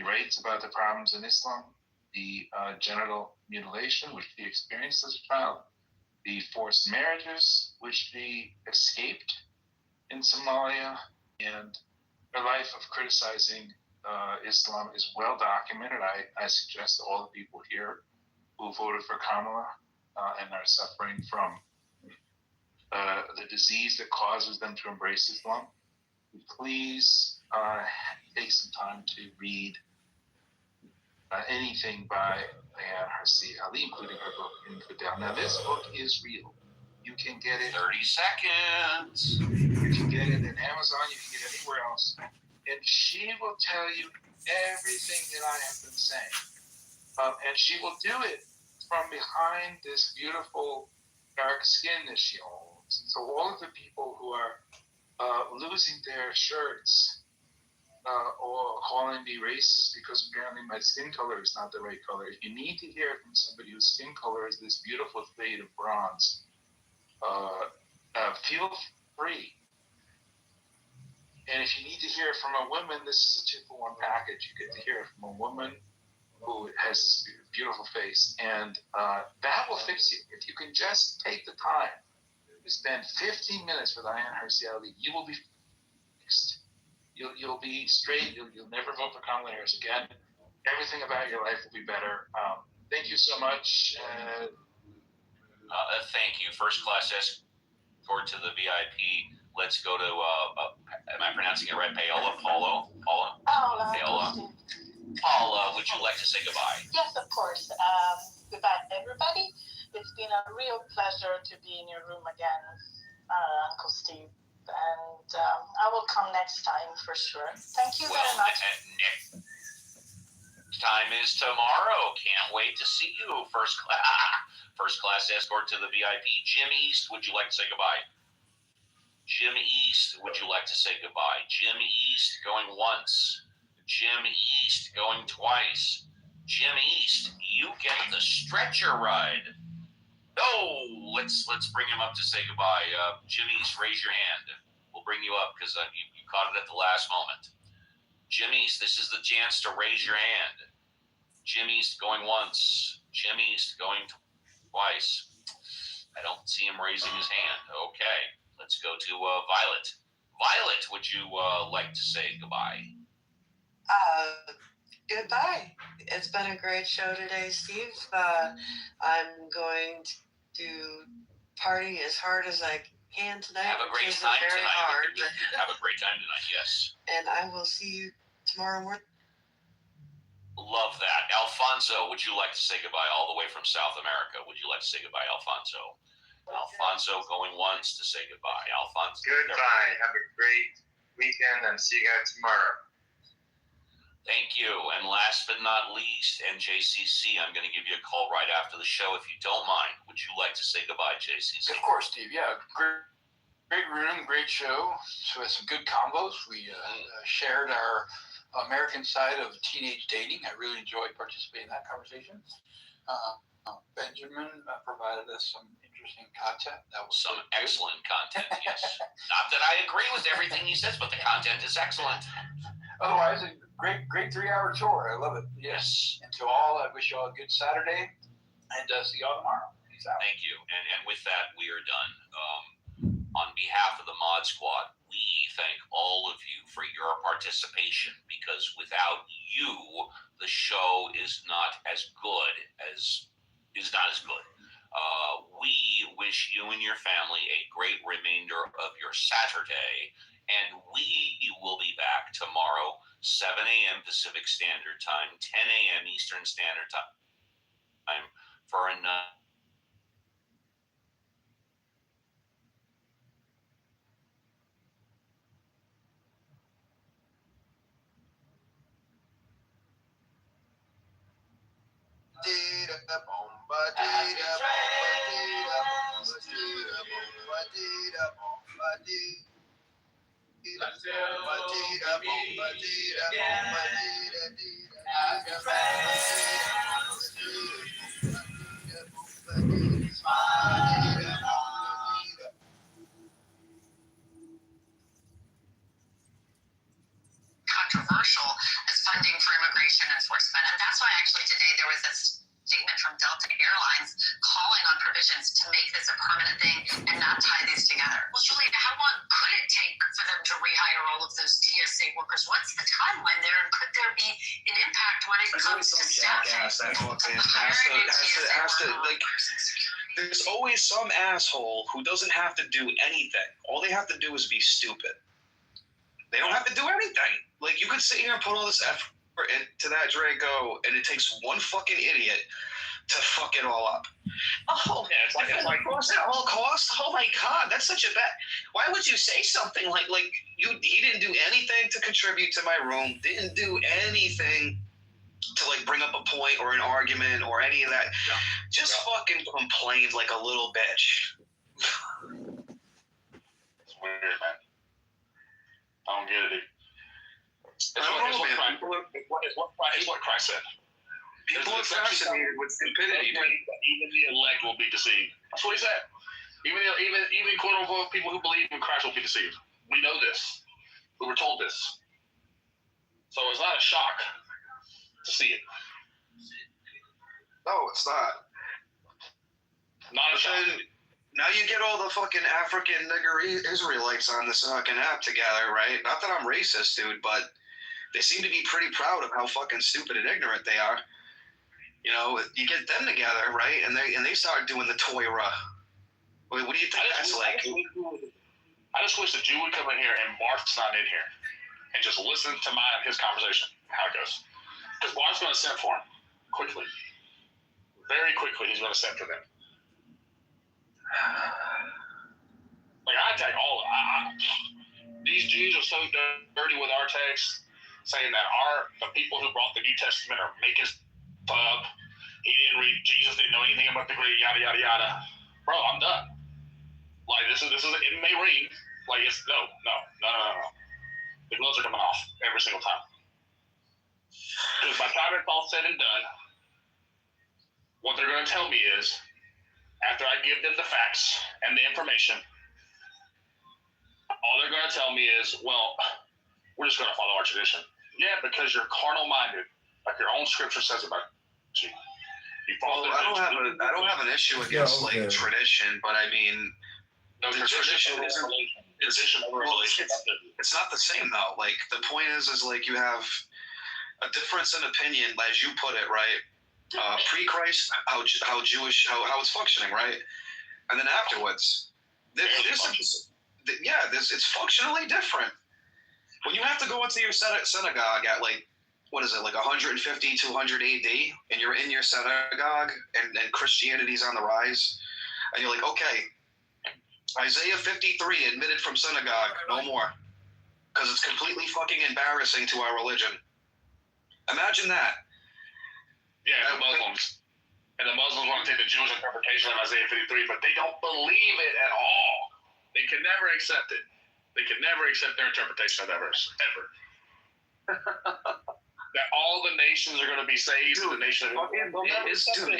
writes about the problems in Islam, the genital mutilation which she experienced as a child, the forced marriages which she escaped, in Somalia, and her life of criticizing Islam is well documented. I suggest to all the people here who voted for Kamala and are suffering from the disease that causes them to embrace Islam, please take some time to read anything by Ayaan Hirsi Ali, including her book Infidel. Now, this book is real. You can get it. 30 seconds. You can get it in Amazon. You can get it anywhere else. And she will tell you everything that I have been saying. And she will do it from behind this beautiful dark skin that she owns. And so all of the people who are losing their shirts or calling me racist because apparently my skin color is not the right color. If you need to hear from somebody whose skin color is this beautiful shade of bronze, feel free. And if you need to hear from a woman, this is a 2-for-1 package. You get to hear from a woman who has this beautiful face, and that will fix you. If you can just take the time to spend 15 minutes with Ayaan Hirsi Ali, you will be fixed. You'll be straight. You'll never vote for Kamala Harris again. Everything about your life will be better. Thank you so much. Thank you. First class escort to the VIP. Let's go to, am I pronouncing it right? Paola? Paula, would you like to say goodbye? Yes, of course. Goodbye, everybody. It's been a real pleasure to be in your room again, Uncle Steve. And I will come next time for sure. Thank you very much. Next time is tomorrow. Can't wait to see you. First class escort to the VIP. Jim East, would you like to say goodbye? Jim East, would you like to say goodbye? Jim East going once. Jim East going twice. Jim East, you get the stretcher ride. Oh, let's bring him up to say goodbye. Jim East, raise your hand. We'll bring you up because you caught it at the last moment. Jim East, this is the chance to raise your hand. Jim East going once. Jim East going twice. I don't see him raising his hand. Okay, let's go to Violet. Violet, would you like to say goodbye? Goodbye. It's been a great show today, Steve. I'm going to party as hard as I can tonight. Have a great time tonight. Have a great time tonight, yes. And I will see you tomorrow morning. Love that. Alfonso, would you like to say goodbye all the way from South America? Would you like to say goodbye, Alfonso? Alfonso going once to say goodbye. Alfonso. Goodbye. Have a great weekend and see you guys tomorrow. Thank you. And last but not least, NJCC, I'm going to give you a call right after the show if you don't mind. Would you like to say goodbye, JCC? Of course, Steve. Yeah, great room, great show. So we had some good combos. We shared our American side of teenage dating. I really enjoyed participating in that conversation. Benjamin provided us some interesting content. That was some excellent content, yes. Not that I agree with everything he says, but the content is excellent. Otherwise, a great 3-hour tour. I love it. Yes. And to all, I wish you all a good Saturday, and see you all tomorrow. Peace out. Thank you. And with that, we are done. On behalf of the Mod Squad, we thank all of you for your participation, because without you, the show is not as good. We wish you and your family a great remainder of your Saturday, and we will be back tomorrow, 7 a.m. Pacific Standard Time, 10 a.m. Eastern Standard Time, for another. Controversial as funding for immigration enforcement. And that's why actually today there was a statement from Delta Airlines calling on provisions to make this a permanent thing and not tie these together. Well, Julia, how long could it take there's always some jackass that fucking has to like. There's always some asshole who doesn't have to do anything. All they have to do is be stupid. They don't have to do anything. Like, you could sit here and put all this effort into that Draco, and it takes one fucking idiot to fuck it all up. Oh, yeah, it's like cost at all costs. Oh my God, that's such a bad. Why would you say something like he didn't do anything to contribute to my room? Didn't do anything to like bring up a point or an argument or any of that. Yeah. Just fucking complained like a little bitch. It's weird, man. I don't get it. It's what Christ said. People are fascinated with stupidity. Even the elect will be deceived. That's what he said. Even quote unquote people who believe in Christ will be deceived. We know this. We were told this. So it's not a shock to see it. No, it's not. Not a shock. Now you get all the fucking African nigger Israelites on this fucking app together, right? Not that I'm racist, dude, but they seem to be pretty proud of how fucking stupid and ignorant they are. You know, you get them together, right? And they start doing the Torah. What do you think that's like? I just wish the Jew would come in here and Mark's not in here and just listen to his conversation, how it goes. Because Mark's going to send for him quickly. Very quickly, he's going to send for them. Like, I attack all these Jews are so dirty with our text, saying that the people who brought the New Testament are making stuff up. He didn't read, Jesus didn't know anything about the Greek, yada yada yada. Bro, I'm done. Like, this is it may read. Like, it's no. The gloves are coming off every single time. Because by the time it's all said and done, what they're going to tell me is, after I give them the facts and the information, all they're going to tell me is, well, we're just going to follow our tradition. Yeah, because you're carnal-minded, like your own scripture says about you. I don't have an issue against tradition, but I mean, the tradition isn't. It's not the same though. Like, the point is like you have a difference in opinion, as you put it, right? Pre-Christ, how Jewish, how it's functioning, right? And then afterwards, it's functionally different. When you have to go into your synagogue at like, what is it, like 150, 200 AD, and you're in your synagogue, and Christianity's on the rise, and you're like, okay, Isaiah 53 admitted from synagogue, no more, because it's completely fucking embarrassing to our religion. Imagine that. Yeah, the Muslims. And the Muslims want to take the Jewish interpretation of Isaiah 53, but they don't believe it at all. They can never accept it. They can never accept their interpretation of that verse, ever. That all the nations are going to be saved. Dude, the nation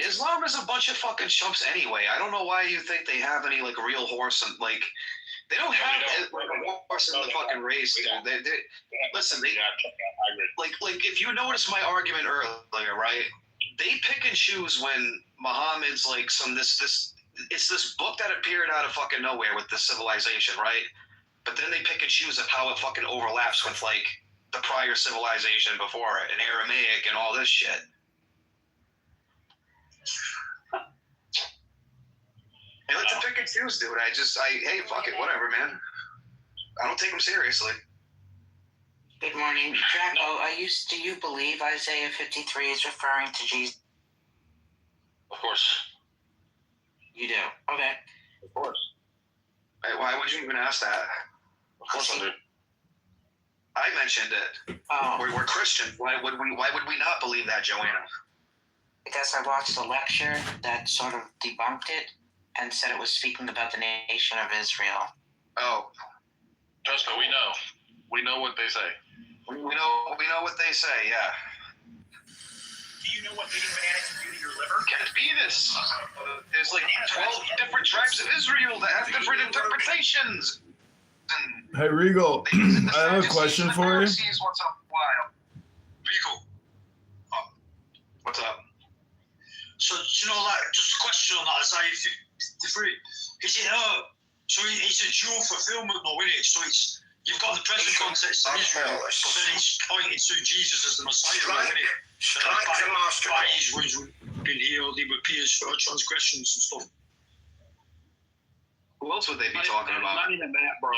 Islam is a bunch of fucking chumps anyway. I don't know why you think they have any like real horse and like they don't have a horse in the fucking race. Listen, like if you notice my argument earlier, right? They pick and choose when Muhammad's like it's this book that appeared out of fucking nowhere with this civilization, right? But then they pick and choose of how it fucking overlaps with like the prior civilization before it and Aramaic and all this shit. They like to pick and choose, dude. Hey, fuck it, whatever, man. I don't take them seriously. Good morning, Draco. Do you believe Isaiah 53 is referring to Jesus? Of course. You do? Okay. Of course. Hey, why would you even ask that? Of course I do. I mentioned it. Oh. We're Christian. Why would we not believe that, Joanna? Because I watched a lecture that sort of debunked it and said it was speaking about the nation of Israel. Oh. Trust me, we know. We know what they say. We know what they say, yeah. Do you know what eating banana can do to your liver? Can it be this? There's like 12 different tribes of Israel that have different interpretations. Hey, Regal, I have a question for you. What's up, Wild? Regal. What's up? So, like, just a question on that, Isaiah 53. Is it, so it's a dual fulfillment, though, isn't it? So it's, You've got the present context of Israel, but then it's pointing to Jesus as the Messiah, isn't it? Strike the master. By his wounds we've been healed, he appears for our transgressions and stuff. Who else would they be talking about? Not even that, bro.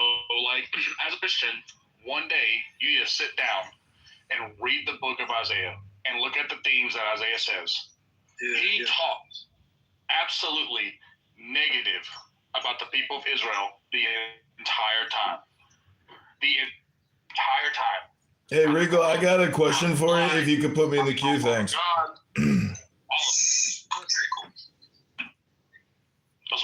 Like, as a Christian, one day you need to sit down and read the book of Isaiah and look at the themes that Isaiah says. He talks absolutely negative about the people of Israel the entire time. The entire time. Hey, Regal, I got a question for you. If you could put me in the queue, thanks. That's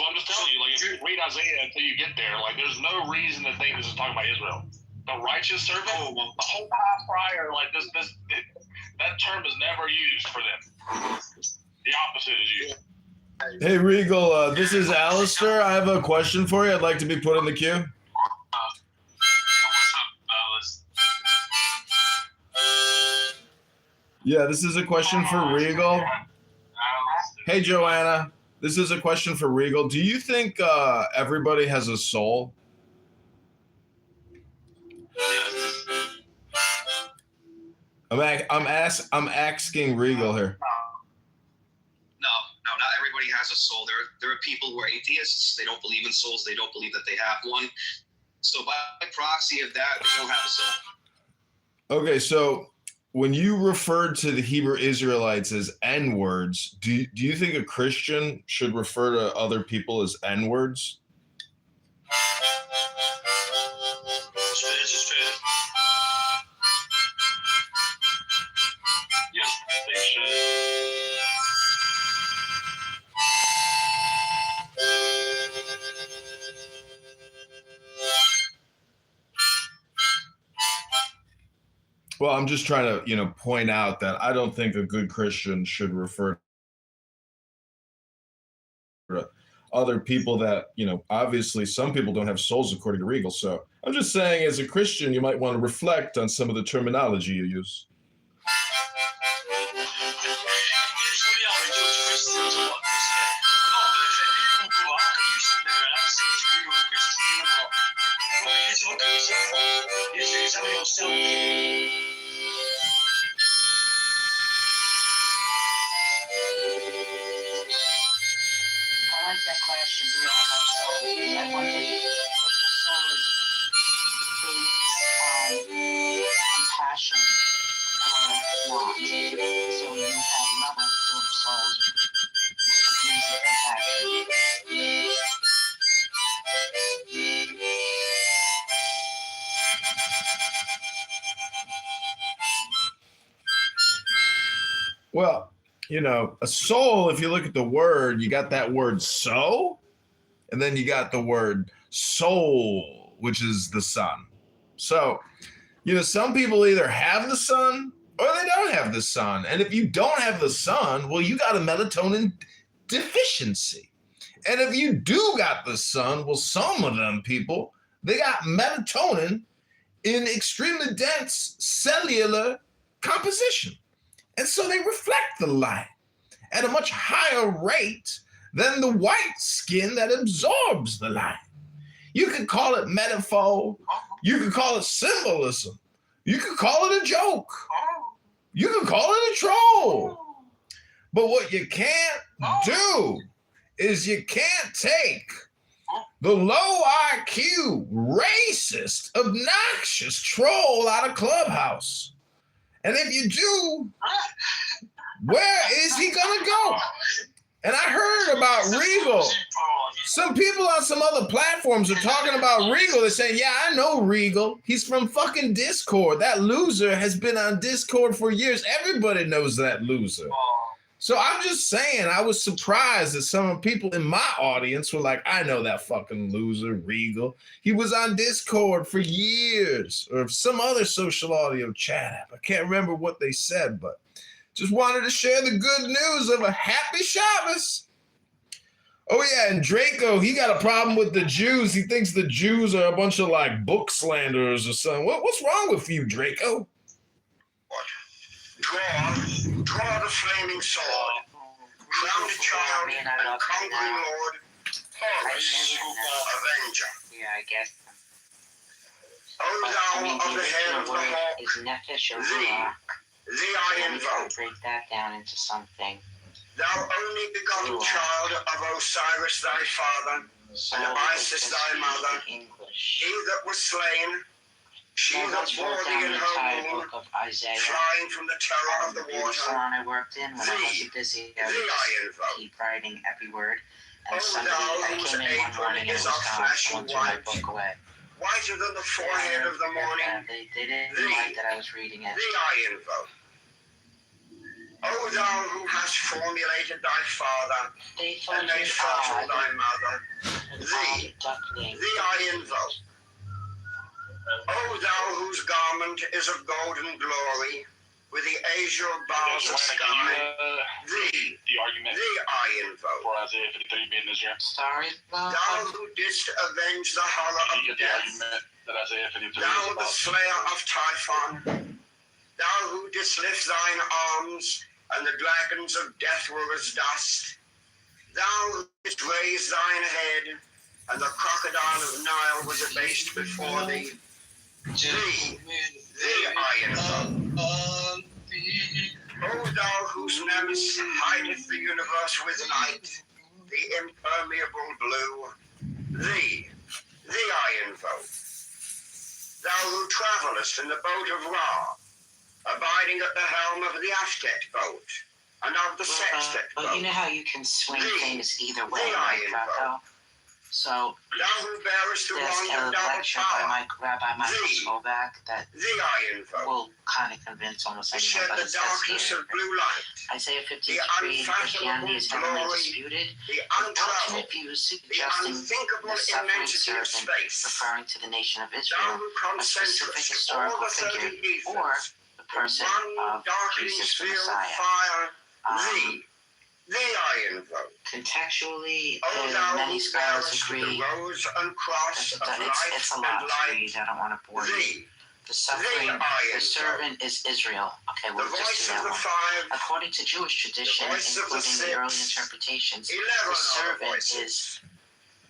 what I'm just telling you. Like, if you read Isaiah until you get there, like, there's no reason to think this is talking about Israel. The righteous servant, the whole time prior, like, that term is never used for them. The opposite is used. Hey, Regal, this is Alistair. I have a question for you. I'd like to be put in the queue. Yeah, this is a question for Regal. Hey, Joanna. This is a question for Regal. Do you think everybody has a soul? I'm asking Regal here. No, not everybody has a soul. There are people who are atheists. They don't believe in souls. They don't believe that they have one. So by proxy of that, they don't have a soul. Okay, so when you referred to the Hebrew Israelites as N-words, do you think a Christian should refer to other people as N-words? Yes, they should. Well, I'm just trying to, point out that I don't think a good Christian should refer to other people that, obviously some people don't have souls according to Regal. So I'm just saying, as a Christian, you might want to reflect on some of the terminology you use. I like that question. Do we all have souls? I wonder if the soul is based on compassion or not. So you have levels of souls with degrees of compassion. Well, a soul, if you look at the word, you got that word so, and then you got the word soul, which is the sun. So, some people either have the sun or they don't have the sun. And if you don't have the sun, well, you got a melatonin deficiency. And if you do got the sun, well, some of them people, they got melatonin in extremely dense cellular composition. And so they reflect the light at a much higher rate than the white skin that absorbs the light. You could call it metaphor. You could call it symbolism. You could call it a joke. You could call it a troll. But what you can't do is you can't take the low IQ, racist, obnoxious troll out of Clubhouse. And if you do, where is he gonna go? And I heard about Regal. Some people on some other platforms are talking about Regal. They're saying, yeah, I know Regal. He's from fucking Discord. That loser has been on Discord for years. Everybody knows that loser. So I'm just saying, I was surprised that some people in my audience were like, I know that fucking loser, Regal. He was on Discord for years, or some other social audio chat app. I can't remember what they said, but just wanted to share the good news of a happy Shabbos. Oh yeah, and Draco, he got a problem with the Jews. He thinks the Jews are a bunch of like book slanderers or something. What's wrong with you, Draco? Draw the flaming sword, crown the child, and conquering Lord, Horus, Avenger. Yeah, I guess. O But, thou I mean, of the the head original of the word hawk, is nefesh or thee, ruach. thee So I let me try invoke. to break that down into something. Thou only begotten Ruach. child of Osiris thy father, So and it's Isis just thy used mother, in English. he that was slain, she Now that let's bore work thee down in the her entire womb, book of Isaiah. flying from the terror of the The water, salon I worked in when I thee, wasn't busy, I would thee I just invoke. keep writing every word. And O somebody, thou I whose came in one apron morning and it is was of gone. flashing Someone threw my white, book away. whiter than the forehead Yeah, of the morning, they didn't thee, like that I was reading it. thee I invoke. O thou who hast formulated thy father, They and made fertile thy mother, thee, duckling. thee I invoke. O thou whose garment is of golden glory, with the azure bars of sky, thee, the argument thee I invoke. for Isaiah 53 being Israel. Sorry, Thou who didst avenge the horror You of get the death, argument that Isaiah 53 thou is the about. slayer of Typhon, thou who didst lift thine arms, and the dragons of death were as dust, thou who didst raise thine head, and the crocodile of Nile was abased before thee, thee, thee I invoke. O thou whose nemesis hideth the universe with night, the impermeable blue, thee, thee I invoke. Thou who travellest in the boat of Ra, abiding at the helm of the Aftet boat, and of the Sextet boat. But you know how you can swing Thee, things either way, thee I right, invoke. Draco? So, Thou who bearest the there's wand of a double lecture by power, Rabbi Michael Thee, Skobac that thee I invoke. will kind of convince almost To anyone, shed but the it says darkness here, of blue light, Isaiah the 53, unfathomable Christianity is heavily glory, disputed. the An untraveled, alternate view the suggesting unthinkable the suffering immensity of servant, space. referring to the nation of Thou Israel, who a specific concentrest all historical the 30 figure, or ethers the person one of darkening Jesus the sphere of Messiah. fire, thee, thee I invoke. Contextually, O thou many who scholars bearest agree the rose and cross of life it's a and lot to light, read. I don't want to bore you. thee, The suffering, I the invoke. servant is Israel. Okay, the we'll just voice do of that the one. five, According to Jewish tradition, voice of the including the early six, interpretations, 11 the other servant voices. is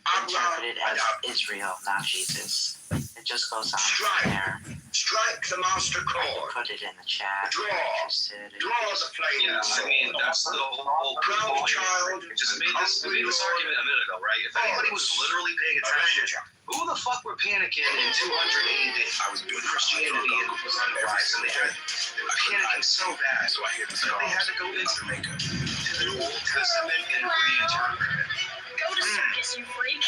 Abba, interpreted as Adab. Israel, not Jesus. It just goes on Strike. from there. Strike the master I can chord. put it in the chat if Draw. you're interested. Draw the flaming Yeah, I sword. mean, that's the whole Crown point. child, We just made this come argument a minute ago, right? If anybody was literally paying attention, Avenger. who the fuck were panicking in 200 AD? I was doing Christianity was on the rise, and they were panicking so bad that they had to go into the Old Testament and reinterpret it. Go to circus, you freak.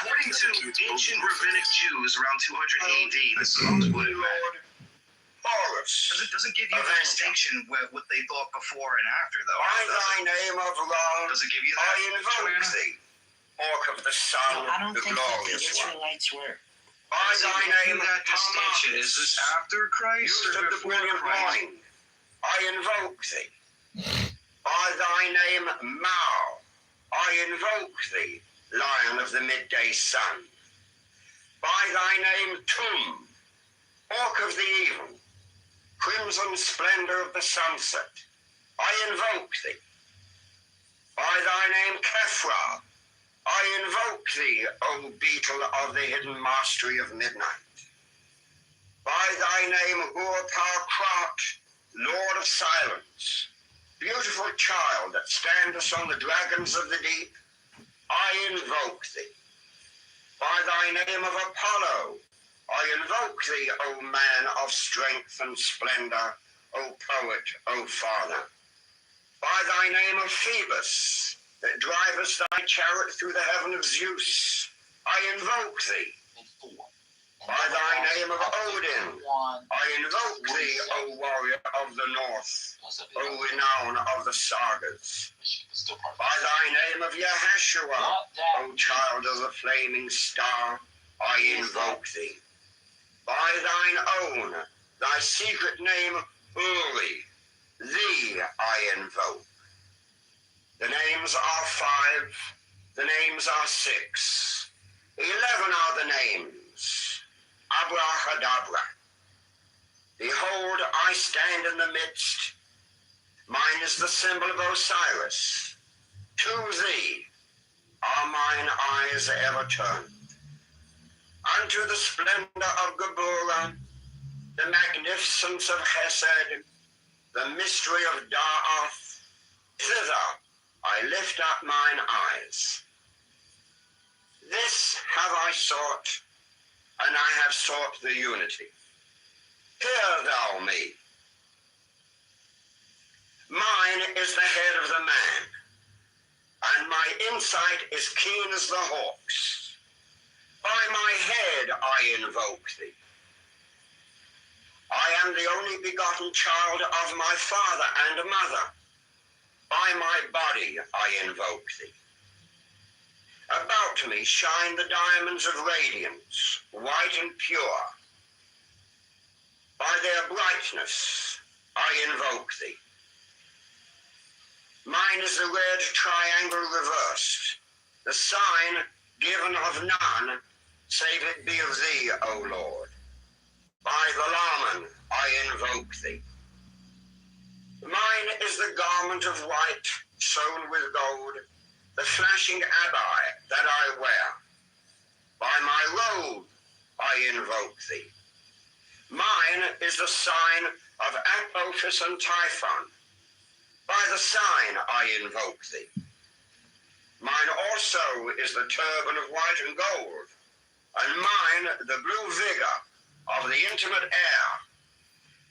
According to ancient rabbinic Jews around 200 AD, this is what it meant. Horus. Doesn't give you the distinction with what they thought before and after, though. By thy name of Ra, Does it give you I that? invoke thee. Orc of the sun, I don't the think that the glorious one. Israelites were. By Does it thy give you name, that distinction? Is this after Christ Youth or of the before brilliant Christ? morning, I invoke thee. By thy name, Mao, I invoke thee, lion of the midday sun. By thy name, Tum, orc of the even, crimson splendor of the sunset, I invoke thee. By thy name, Kephra, I invoke thee, O beetle of the hidden mastery of midnight. By thy name, Hur-Par-Krat, Lord of silence, beautiful child that standest on the dragons of the deep, I invoke thee. By thy name of Apollo, I invoke thee, O man of strength and splendor, O poet, O father. By thy name of Phoebus, that drivest thy chariot through the heaven of Zeus, I invoke thee. By thy name of Odin, I invoke thee, O warrior of the north, O renown of the sagas. By thy name of Yahshua, O child of the flaming star, I invoke thee. By thine own, thy secret name, Uri, thee I invoke. The names are 5, the names are 6, 11 are the names. Abrahadabra. Behold, I stand in the midst. Mine is the symbol of Osiris. To thee are mine eyes ever turned. unto the splendor of Geburah, the magnificence of Chesed, the mystery of Da'ath, thither I lift up mine eyes. This have I sought, and I have sought the unity. Hear thou me. Mine is the head of the man, and my insight is keen as the hawk's. By my head I invoke thee. I am the only begotten child of my father and mother. By my body I invoke thee. About me shine the diamonds of radiance, white and pure. By their brightness I invoke thee. Mine is the red triangle reversed, the sign given of none, save it be of thee, O Lord. By the Laman I invoke thee. Mine is the garment of white, sewn with gold, the flashing abbai that I wear. By my robe I invoke thee. Mine is the sign of Apophis and Typhon. By the sign I invoke thee. Mine also is the turban of white and gold, and mine the blue vigor of the intimate air.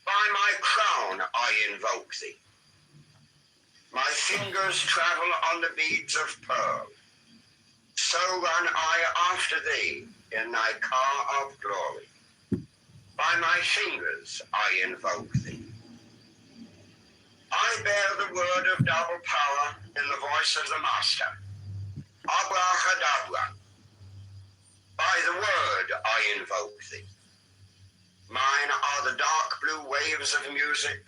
By my crown I invoke thee. My fingers travel on the beads of pearl. So run I after thee in thy car of glory. By my fingers I invoke thee. I bear the word of double power in the voice of the Master. Abracadabra. By the word I invoke thee. Mine are the dark blue waves of music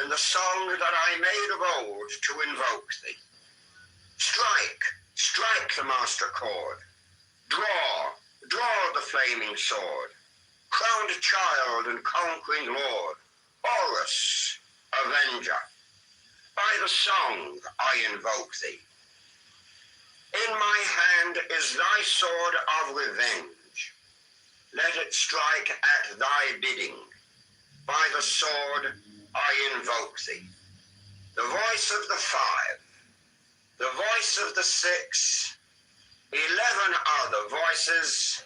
in the song that I made of old to invoke thee. Strike, strike the master chord. Draw the flaming sword. Crowned child and conquering lord. Horus, avenger. By the song I invoke thee. In my hand is thy sword of revenge. Let it strike at thy bidding. By the sword I invoke thee. The voice of the 5, the voice of the 6, 11 other voices,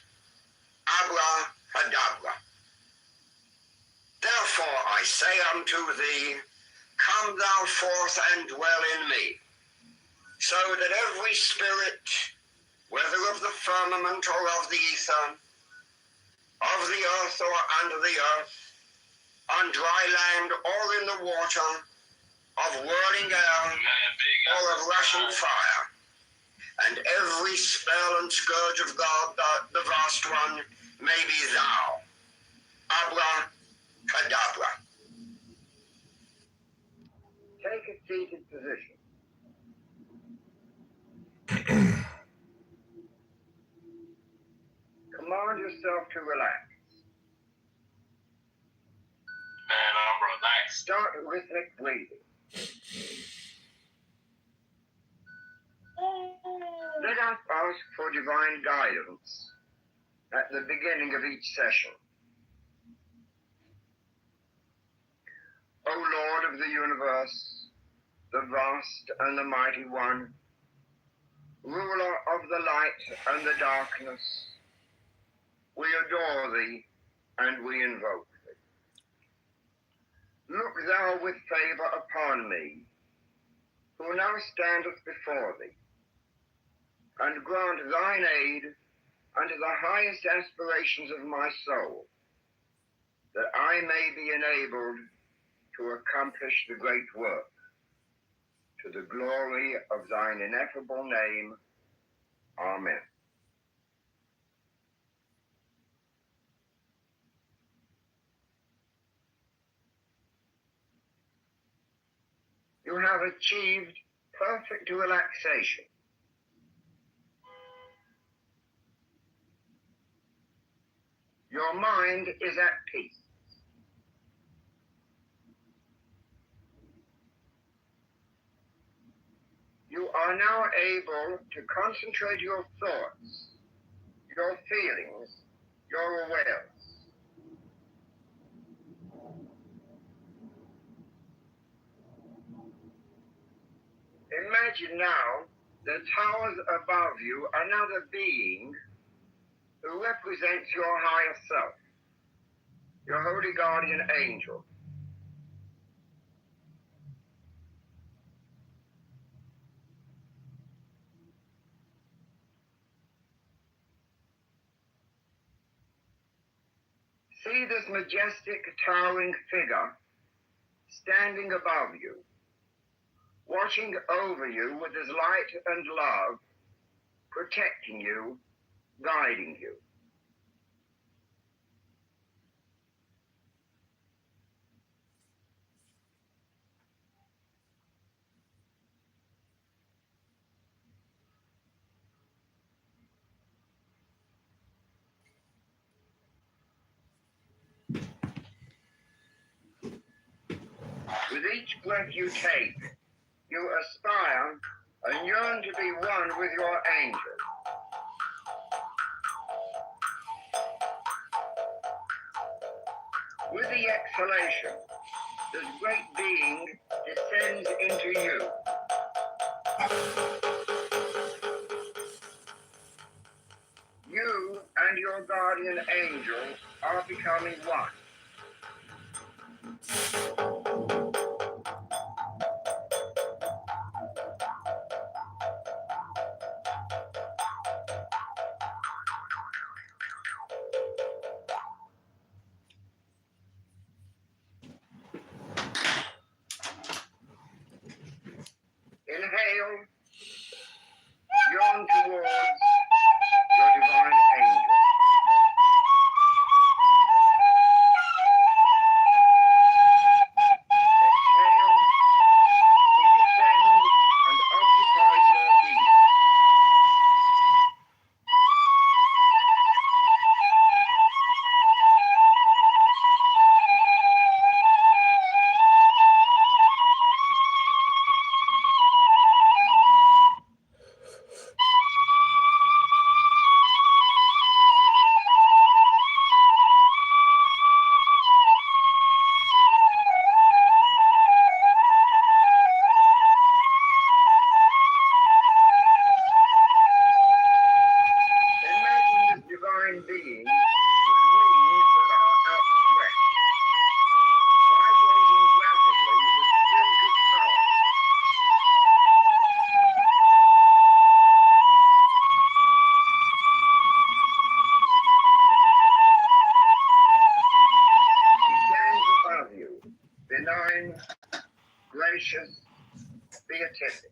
abracadabra. Therefore I say unto thee, come thou forth and dwell in me, so that every spirit, whether of the firmament or of the ether, of the earth or under the earth, on dry land or in the water, of whirling air or of rushing fire, and every spell and scourge of God, the vast one, may be thou. Abracadabra. Take a seated position. Command yourself to relax. Man, I'm relaxed. Start rhythmic breathing. Let us ask for divine guidance at the beginning of each session. O Lord of the universe, the vast and the mighty one, ruler of the light and the darkness, we adore thee and we invoke thee. Look thou with favor upon me, who now standeth before thee, and grant thine aid unto the highest aspirations of my soul, that I may be enabled to accomplish the great work, to the glory of thine ineffable name. Amen. You have achieved perfect relaxation. Your mind is at peace. You are now able to concentrate your thoughts, your feelings, your will. Imagine now the towers above you another being who represents your higher self, your holy guardian angel. See this majestic, towering figure standing above you, watching over you with his light and love, protecting you, guiding you. With each breath you take, you aspire and yearn to be one with your angel. With the exhalation, this great being descends into you. You and your guardian angel are becoming one. Inhale, yawn towards your divine angel. Exhale, he descends and occupies your being. Imagine this divine being with wings that are outstretched, vibrating rapidly with spiritual power. He stands above you, benign, gracious, beatific.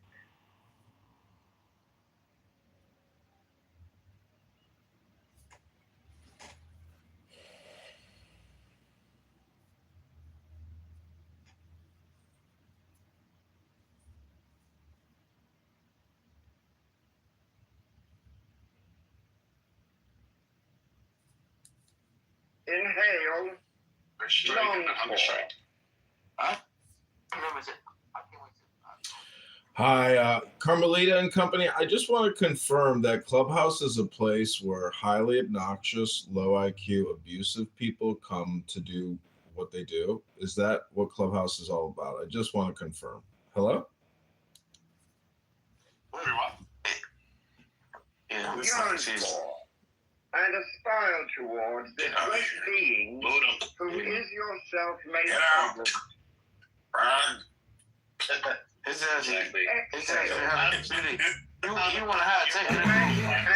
Inhale, long pour. Hi, Carmelita and company. I just want to confirm that Clubhouse is a place where highly obnoxious, low IQ, abusive people come to do what they do. Is that what Clubhouse is all about? I just want to confirm. Hello? Yearn for and aspire towards this great being who is your self-made problem. His ass, you want to have a technical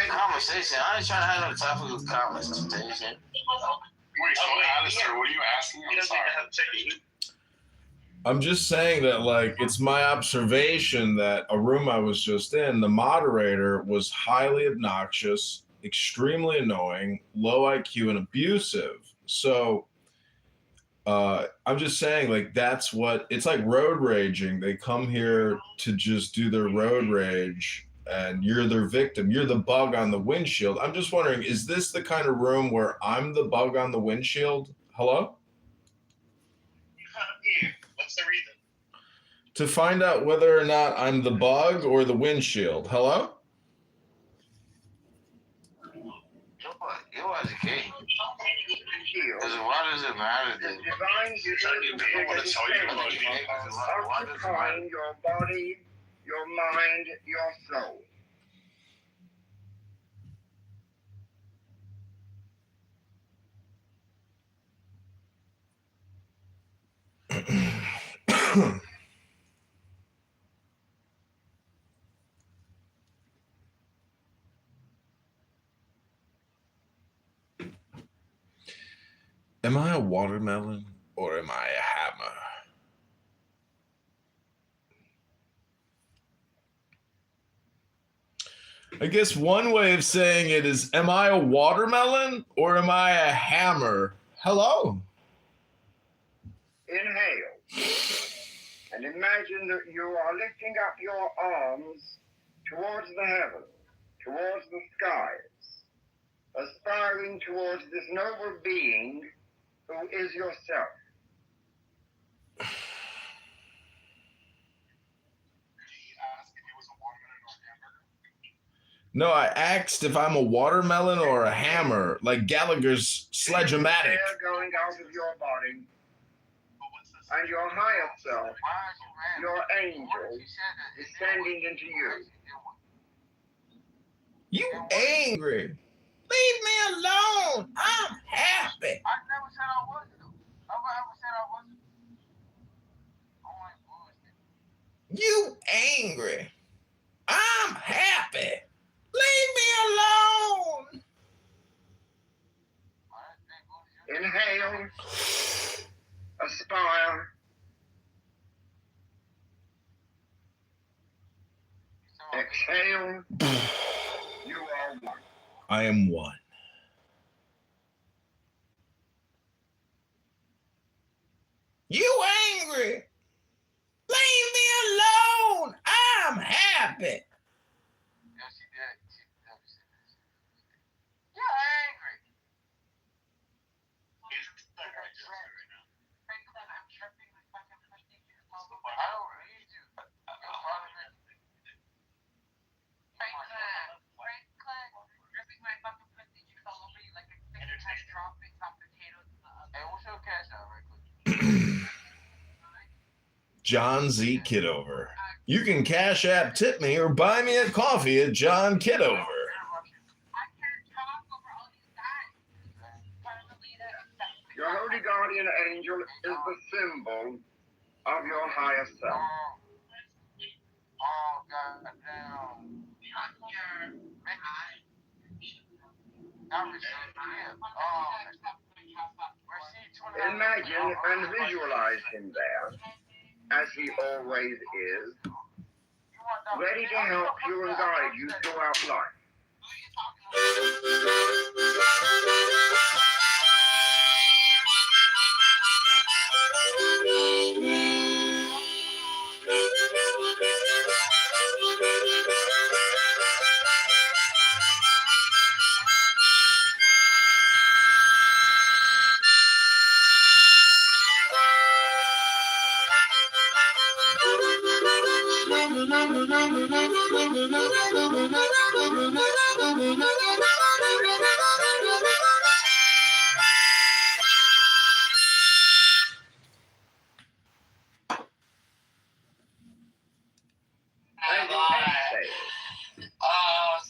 conversation. I ain't trying to have no topic of conversation. Wait, so Alistair, what are you asking? I'm sorry. I'm just saying that, like, it's my observation that a room I was just in, the moderator was highly obnoxious, extremely annoying, low IQ, and abusive. So I'm just saying, like, that's what it's like. Road raging. They come here to just do their road rage, and you're their victim. You're the bug on the windshield. I'm just wondering, is this the kind of room where I'm the bug on the windshield? Hello? Yeah. What's the reason? To find out whether or not I'm the bug or the windshield. Hello? You're educated. shield. Why does it matter The then? divine beautiful figure descending, occupying your body, your mind, your soul. Am I a watermelon or am I a hammer? I guess one way of saying it is, am I a watermelon or am I a hammer? Hello. Inhale. And imagine that you are lifting up your arms towards the heavens, towards the skies, aspiring towards this noble being who is yourself. No, I asked if I'm a watermelon or a hammer, like Gallagher's Sledge-O-Matic. Air going out of your body, and your higher self, your angel, descending into you. You angry? Leave me alone. I'm happy. I never said I wasn't. Nobody ever said I wasn't. You angry? I'm happy. Leave me alone. Inhale, aspire. Exhale, you are one. I am one. You angry? Leave me alone. I'm happy. Yes, she did. You're angry. I don't read you. You're part of it. Hey, what's your cash out right quick? John Z. Kitover. You can Cash App tip me or buy me a coffee at John Kitover. Your holy guardian angel is the symbol of your higher self. Oh, goddamn. Imagine and visualize him there, as he always is, ready to help you and guide you throughout life.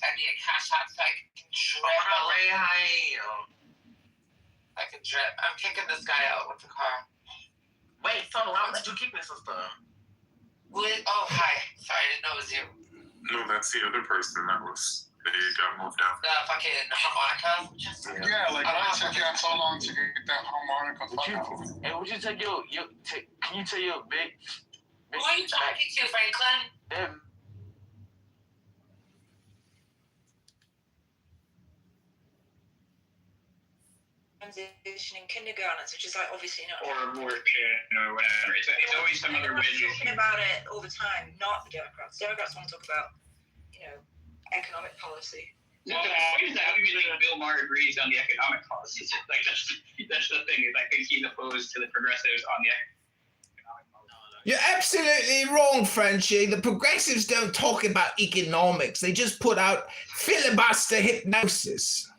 Send me a cash app so I can dribble. I can drip. I'm kicking this guy out with the car. Wait, so why would you kick me, sister? Oh, hi. Sorry, I didn't know it was you. No, that's the other person that was, they got moved out. The fucking harmonica? Yeah, like it took you so long to get that harmonica. Hey, would you take can you tell your big Who are you talking to, Franklin? Transition in kindergartens, which is like obviously not. Or abortion or whatever. It's always some other way. Talking about it all the time, not the Democrats. Democrats want to talk about, economic policy. Well, I mean, Bill Maher agrees on the economic policies. Like that's the thing. Is I think he's opposed to the progressives on the economic policy. You're absolutely wrong, Frenchie. The progressives don't talk about economics. They just put out filibuster hypnosis.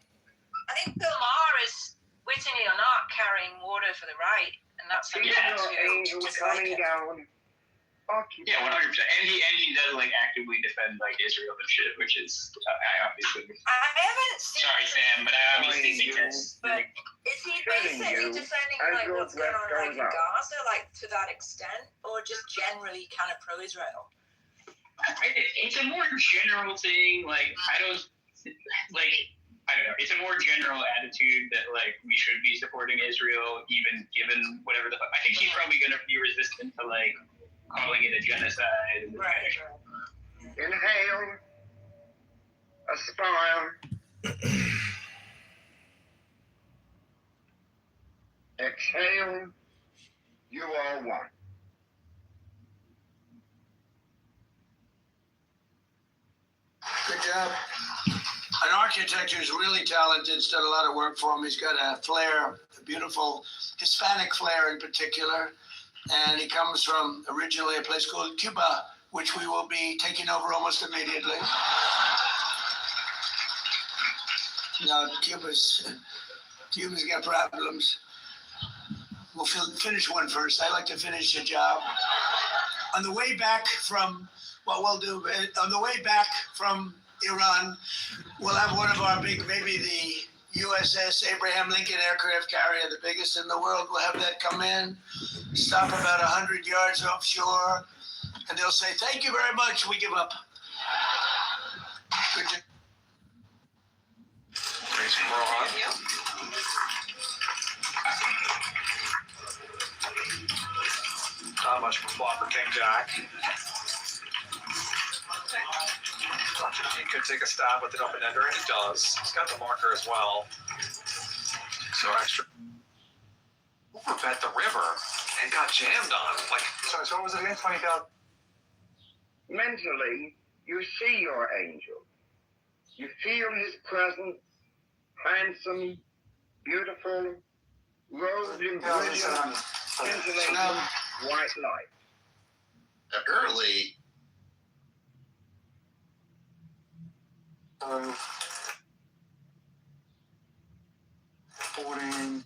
I think Bill Maher is wittingly or not, carrying water for the right, and that's See your angel coming down. Yeah, 100%. And he does like actively defend like Israel and shit, which is I obviously. I haven't seen. Sorry, Sam, but I obviously think that's. But is he basically defending like what's going on like in Gaza, like to that extent, or just generally kind of pro-Israel? It's a more general thing. Like I don't know. It's a more general attitude that like we should be supporting Israel, even given whatever the. I think he's probably going to be resistant to like calling it a genocide. Right. Inhale, aspire, exhale. You are one. Good job. An architect who's really talented, has done a lot of work for him. He's got a flair, a beautiful Hispanic flair in particular. And he comes from originally a place called Cuba, which we will be taking over almost immediately. No, Cuba's got problems. We'll finish one first. I like to finish a job. On the way back from, what we'll do, on the way back from Iran, we'll have one of our big, maybe the USS Abraham Lincoln aircraft carrier, the biggest in the world. We'll have that come in, stop about 100 yards offshore, and they'll say, "Thank you very much." We give up. Good job. Thanks for Rohan. Yep. Not much of a flop for King Jack. He could take a stab with an open ender, and he does. He's got the marker as well. So extra. Bet the river and got jammed on. Like, sorry, so what was it again? 20,000? Mentally, you see your angel. You feel his presence, handsome, beautiful, robed in brilliant, scintillating white light. Early. 40.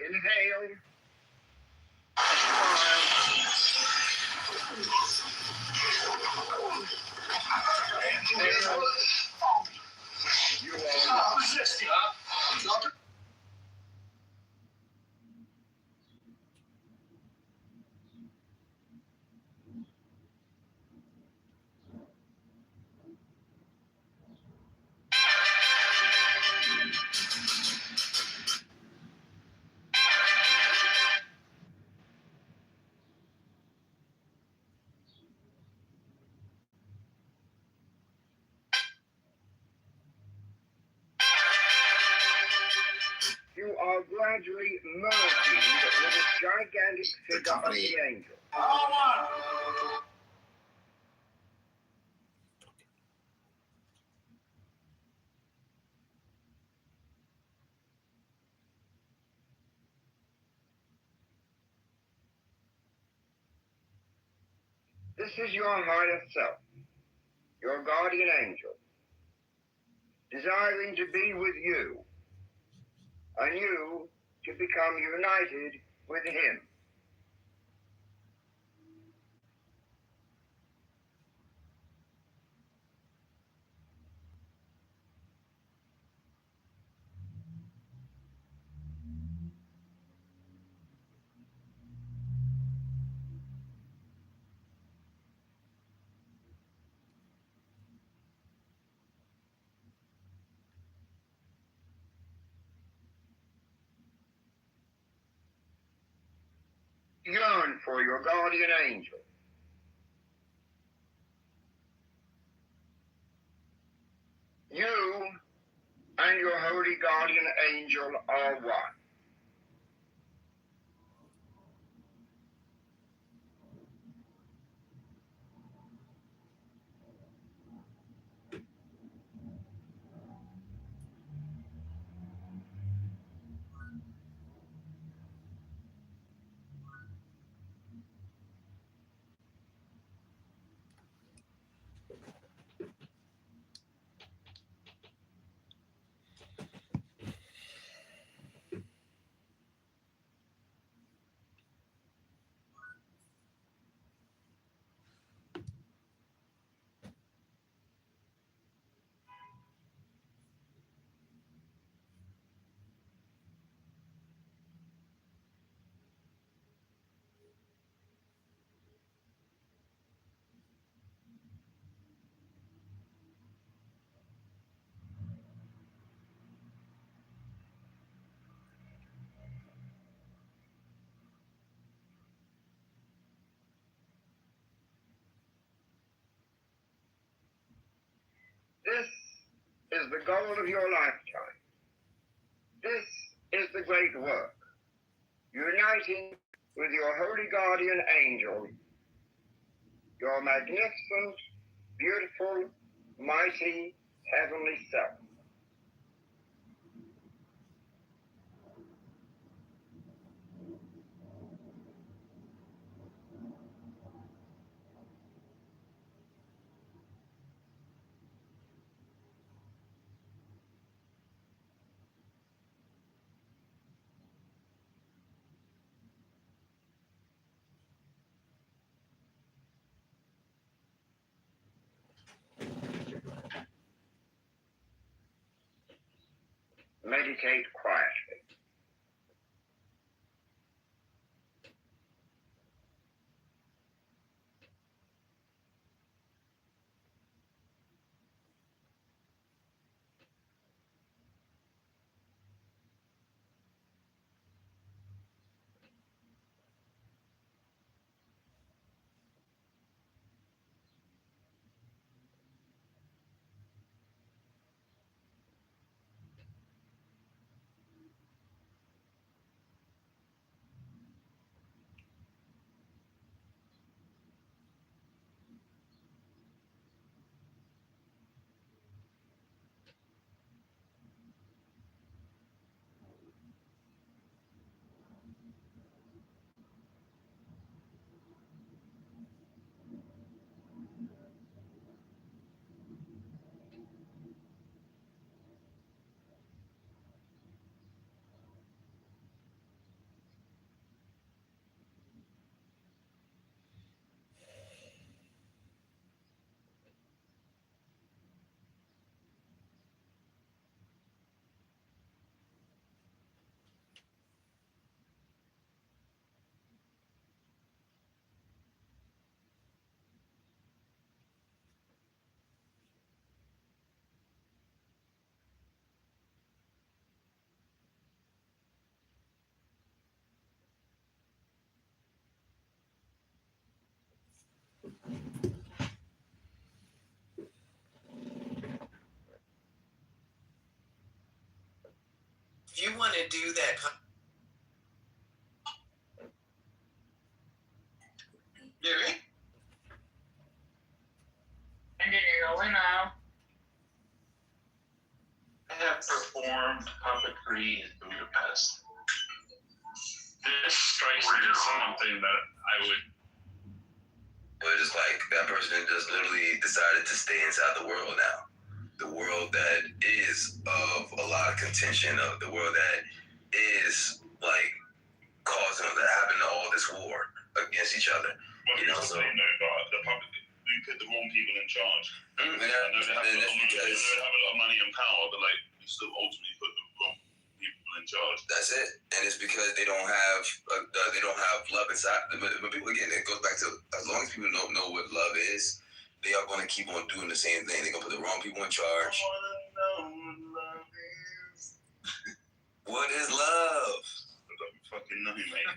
Inhale. Exhale. You are resisting. You are gradually merging with a gigantic figure of the angel. This is your higher self, your guardian angel, desiring to be with you, and you to become united with him. Yearn for your guardian angel. You and your holy guardian angel are one. as the goal of your lifetime. This is the great work, uniting with your holy guardian angel, your magnificent, beautiful, mighty, heavenly self. Meditate quietly. If you want to do that, Gary? And then you're going now. I have performed puppetry in Budapest. This strikes me as something that I would. But it's like that person just literally decided to stay inside the world now. The world that is of a lot of contention, of the world that is like causing having all this war against each other. Well, you know, so the puppet, you put the wrong people in charge. Yeah, I know they have a lot of money and power, but like you still ultimately put the wrong people in charge. That's it, and it's because they don't have love inside. But people, again, it goes back to, as long as people don't know what love is, they are going to keep on doing the same thing. They're going to put the wrong people in charge. I want to know what love is. What is love? I don't fucking know, mate.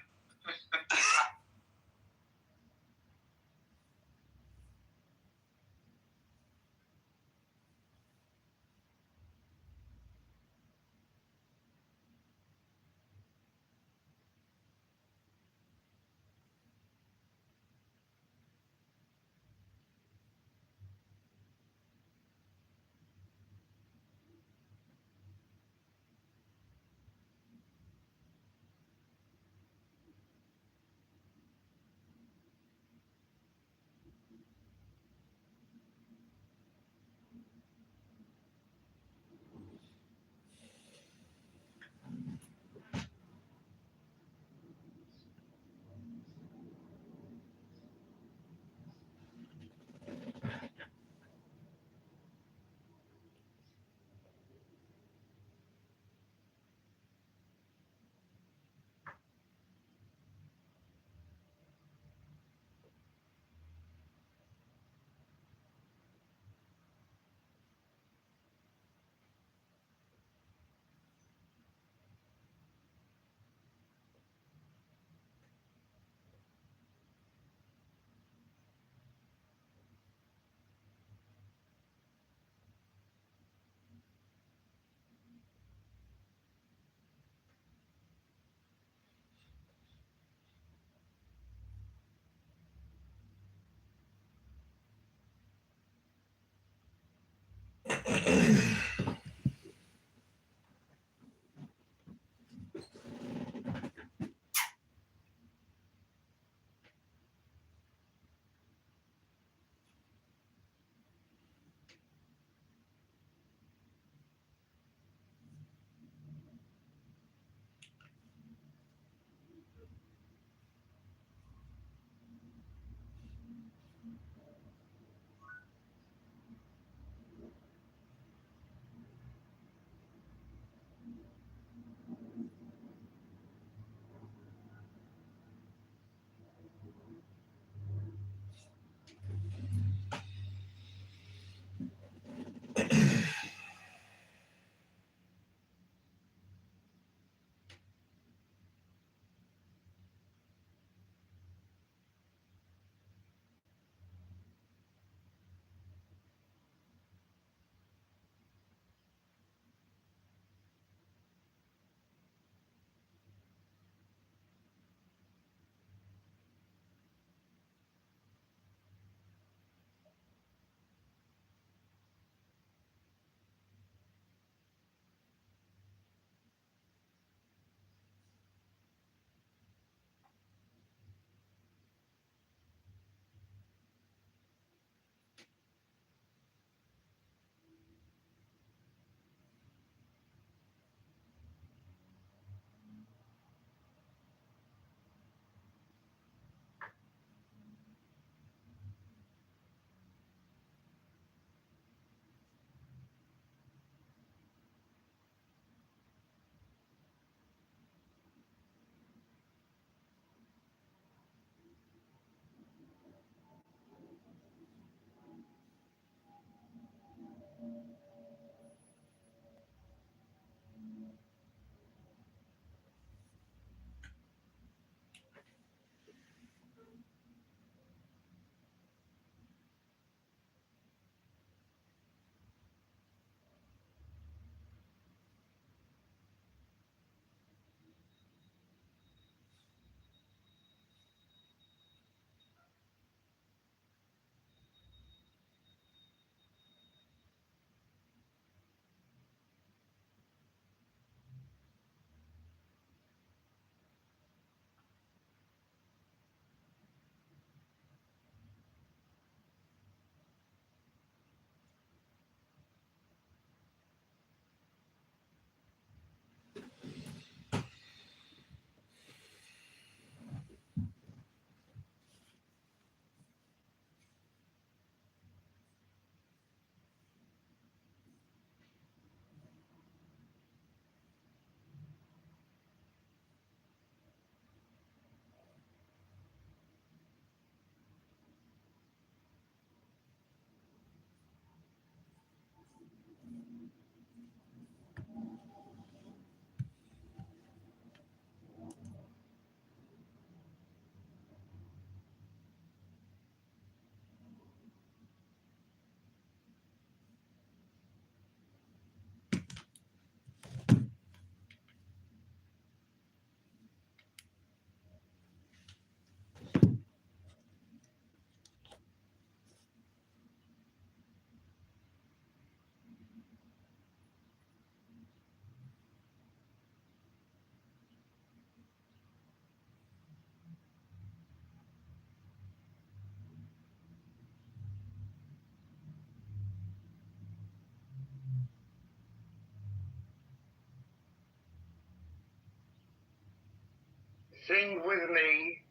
sing with me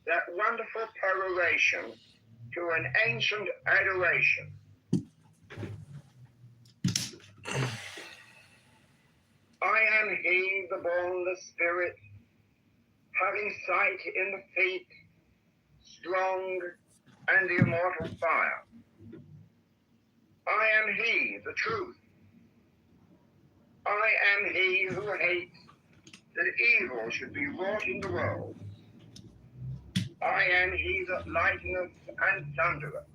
that wonderful peroration to an ancient adoration. I am he, the bornless spirit, having sight in the feet, strong and the immortal fire. I am he, the truth. I am he who hates that evil should be wrought in the world. I am he that lighteneth and thundereth.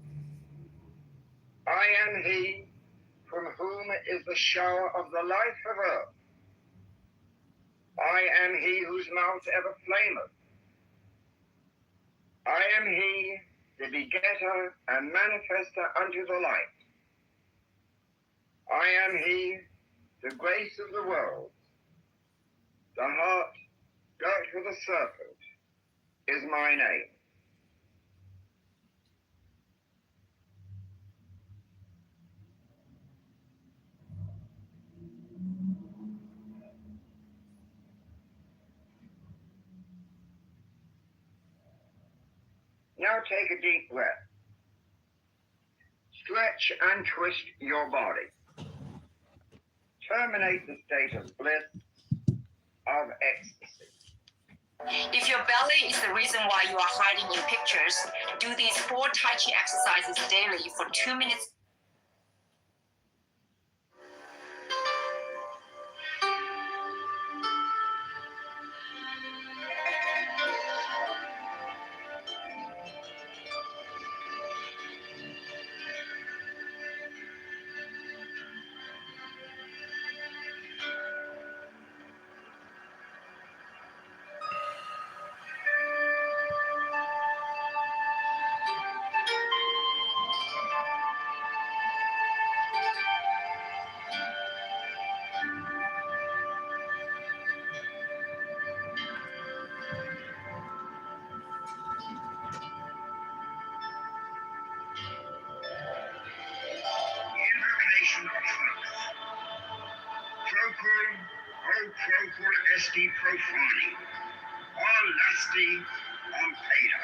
I am he from whom is the shower of the life of earth. I am he whose mouth ever flameth. I am he, the begetter and manifester unto the light. I am he, the grace of the world. The heart girt with a serpent is my name. Now take a deep breath. Stretch and twist your body. Terminate the state of bliss, of ecstasy. If your belly is the reason why you are hiding in pictures, do these 4 Tai Chi exercises daily for 2 minutes. Invocation of truth. Procul, o procul esti profani, all lusty on Peda.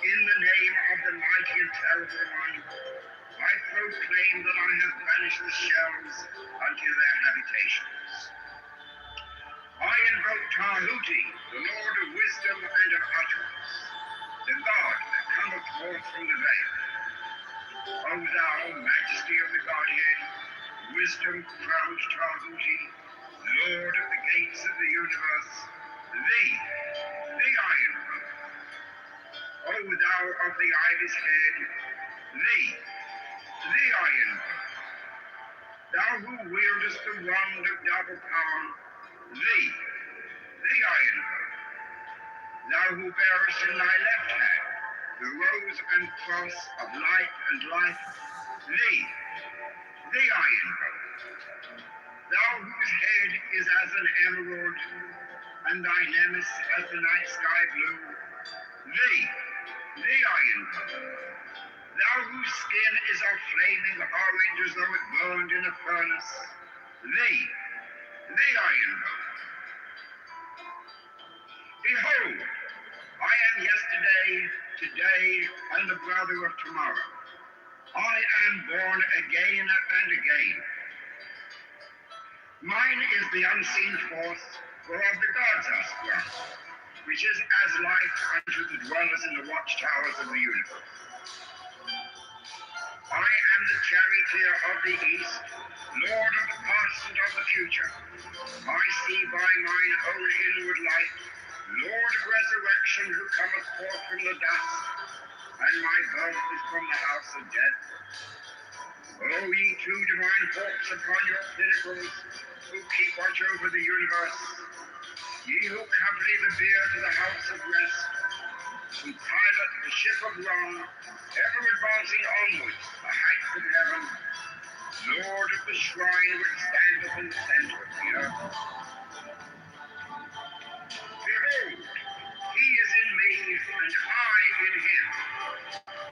In the name of the mighty and terrible one, I proclaim that I have banished the shells unto their habitations. I invoke Tahuti, the Lord of wisdom and of utterance, the God that cometh forth from the veil. O thou majesty of the Godhead, wisdom-crowned Tahuti, Lord of the gates of the universe, thee I invoke. O thou of the ivy's head, thee I invoke. Thou who wieldest the wand of double power, thee I invoke. Thou who bearest in thy left hand the rose and cross of light and life, thee I invoke. Thou whose head is as an emerald, and thy nemes as the night sky blue, thee I invoke. Thou whose skin is of flaming orange as though it burned in a furnace, thee I invoke. Behold, I am yesterday, today, and the brother of tomorrow. I am born again and again. Mine is the unseen force, whereof the gods are sprung, which is as life unto the dwellers in the watchtowers of the universe. I am the charioteer of the east, lord of the past and of the future. I see by mine own inward light, Lord of resurrection, who cometh forth from the dust, and my birth is from the house of death. O ye two divine hawks upon your pinnacles, who keep watch over the universe, ye who accompany the bier to the house of rest, who pilot the ship of wrong, ever advancing onwards the heights of heaven, Lord of the shrine which standeth in the center of the earth. Behold, he is in me, and I in him.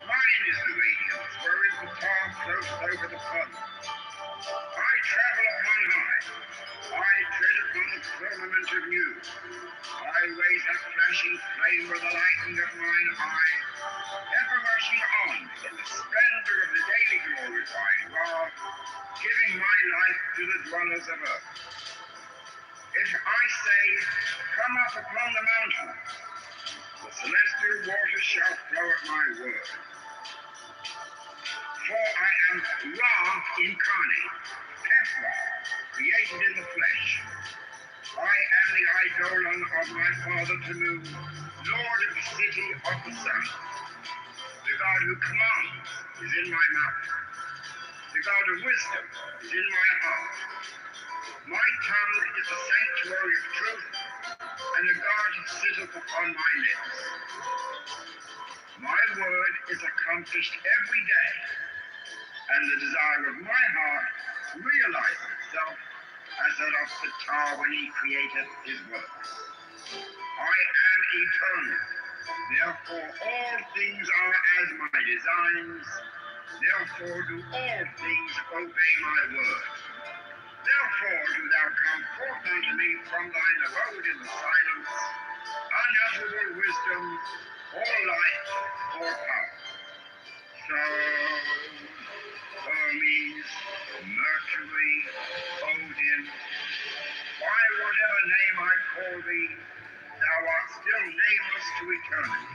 Mine is the radiance, wherein the tar floats over the pond. I travel upon high. I tread upon the firmament of news. I I raise a flashing flame with the lightning of mine eye, ever rushing on in the splendor of the daily glorified God, giving my life to the dwellers of earth. If I say, come up upon the mountain, the celestial waters shall flow at my word. For I am Ra incarnate, Ephra, created in the flesh. I am the eidolon of my father Tanu, Lord of the city of the sun. The God who commands is in my mouth. The God of wisdom is in my heart. My tongue is the sanctuary of truth, and a God sitteth upon my lips. My word is accomplished every day, and the desire of my heart realizes itself as that of the tar when he created his works. I am eternal, therefore all things are as my designs, therefore do all things obey my word. Therefore do thou come forth unto me from thine abode in the silence, unutterable wisdom, or light, or power. So, Hermes, Mercury, Odin, by whatever name I call thee, thou art still nameless to eternity.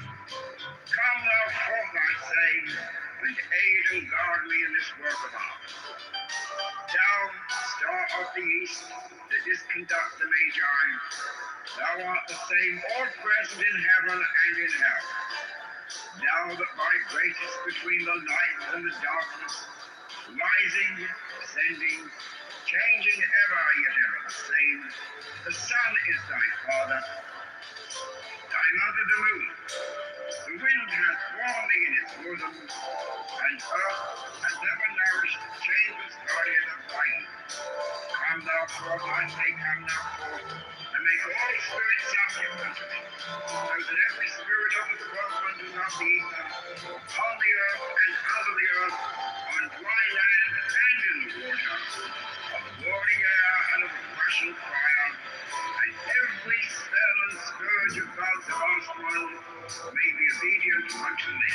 Come thou forth, I say, and aid and guard me in this work of art. Thou, star of the east, that didst conduct the Magi, thou art the same all present in heaven and in hell. Thou that vibratest between the light and the darkness, rising, descending, changing ever, yet ever the same. The sun is thy father, thy mother the moon. The wind hath borne thee in its bosom, and earth hath ever nourished the chambers guardian of thy youth. Come thou forth, I say, come thou forth, and make all spirits subject unto thee, so that every spirit of the whirlwind do not be ether, on the earth and out of the earth, on dry land and in the water, of the roaring air and of the rushing fire, and every spell and scourge of God's vast one may be obedient unto me.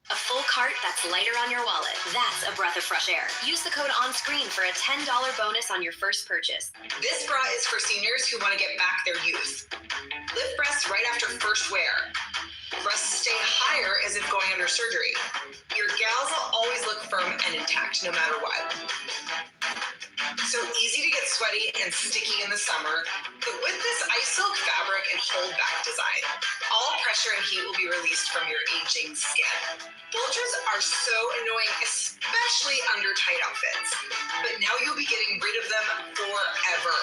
A full cart that's lighter on your wallet. That's a breath of fresh air. Use the code on screen for a $10 bonus on your first purchase. This bra is for seniors who want to get back their youth. Lift breasts right after first wear. Breasts stay higher as if going under surgery. Your gals will always look firm and intact no matter what. So easy to get sweaty and sticky in the summer, but with this ice silk fabric and hold back design, all pressure and heat will be released from your aging skin. Bulges are so annoying, especially under tight outfits, but now you'll be getting rid of them forever.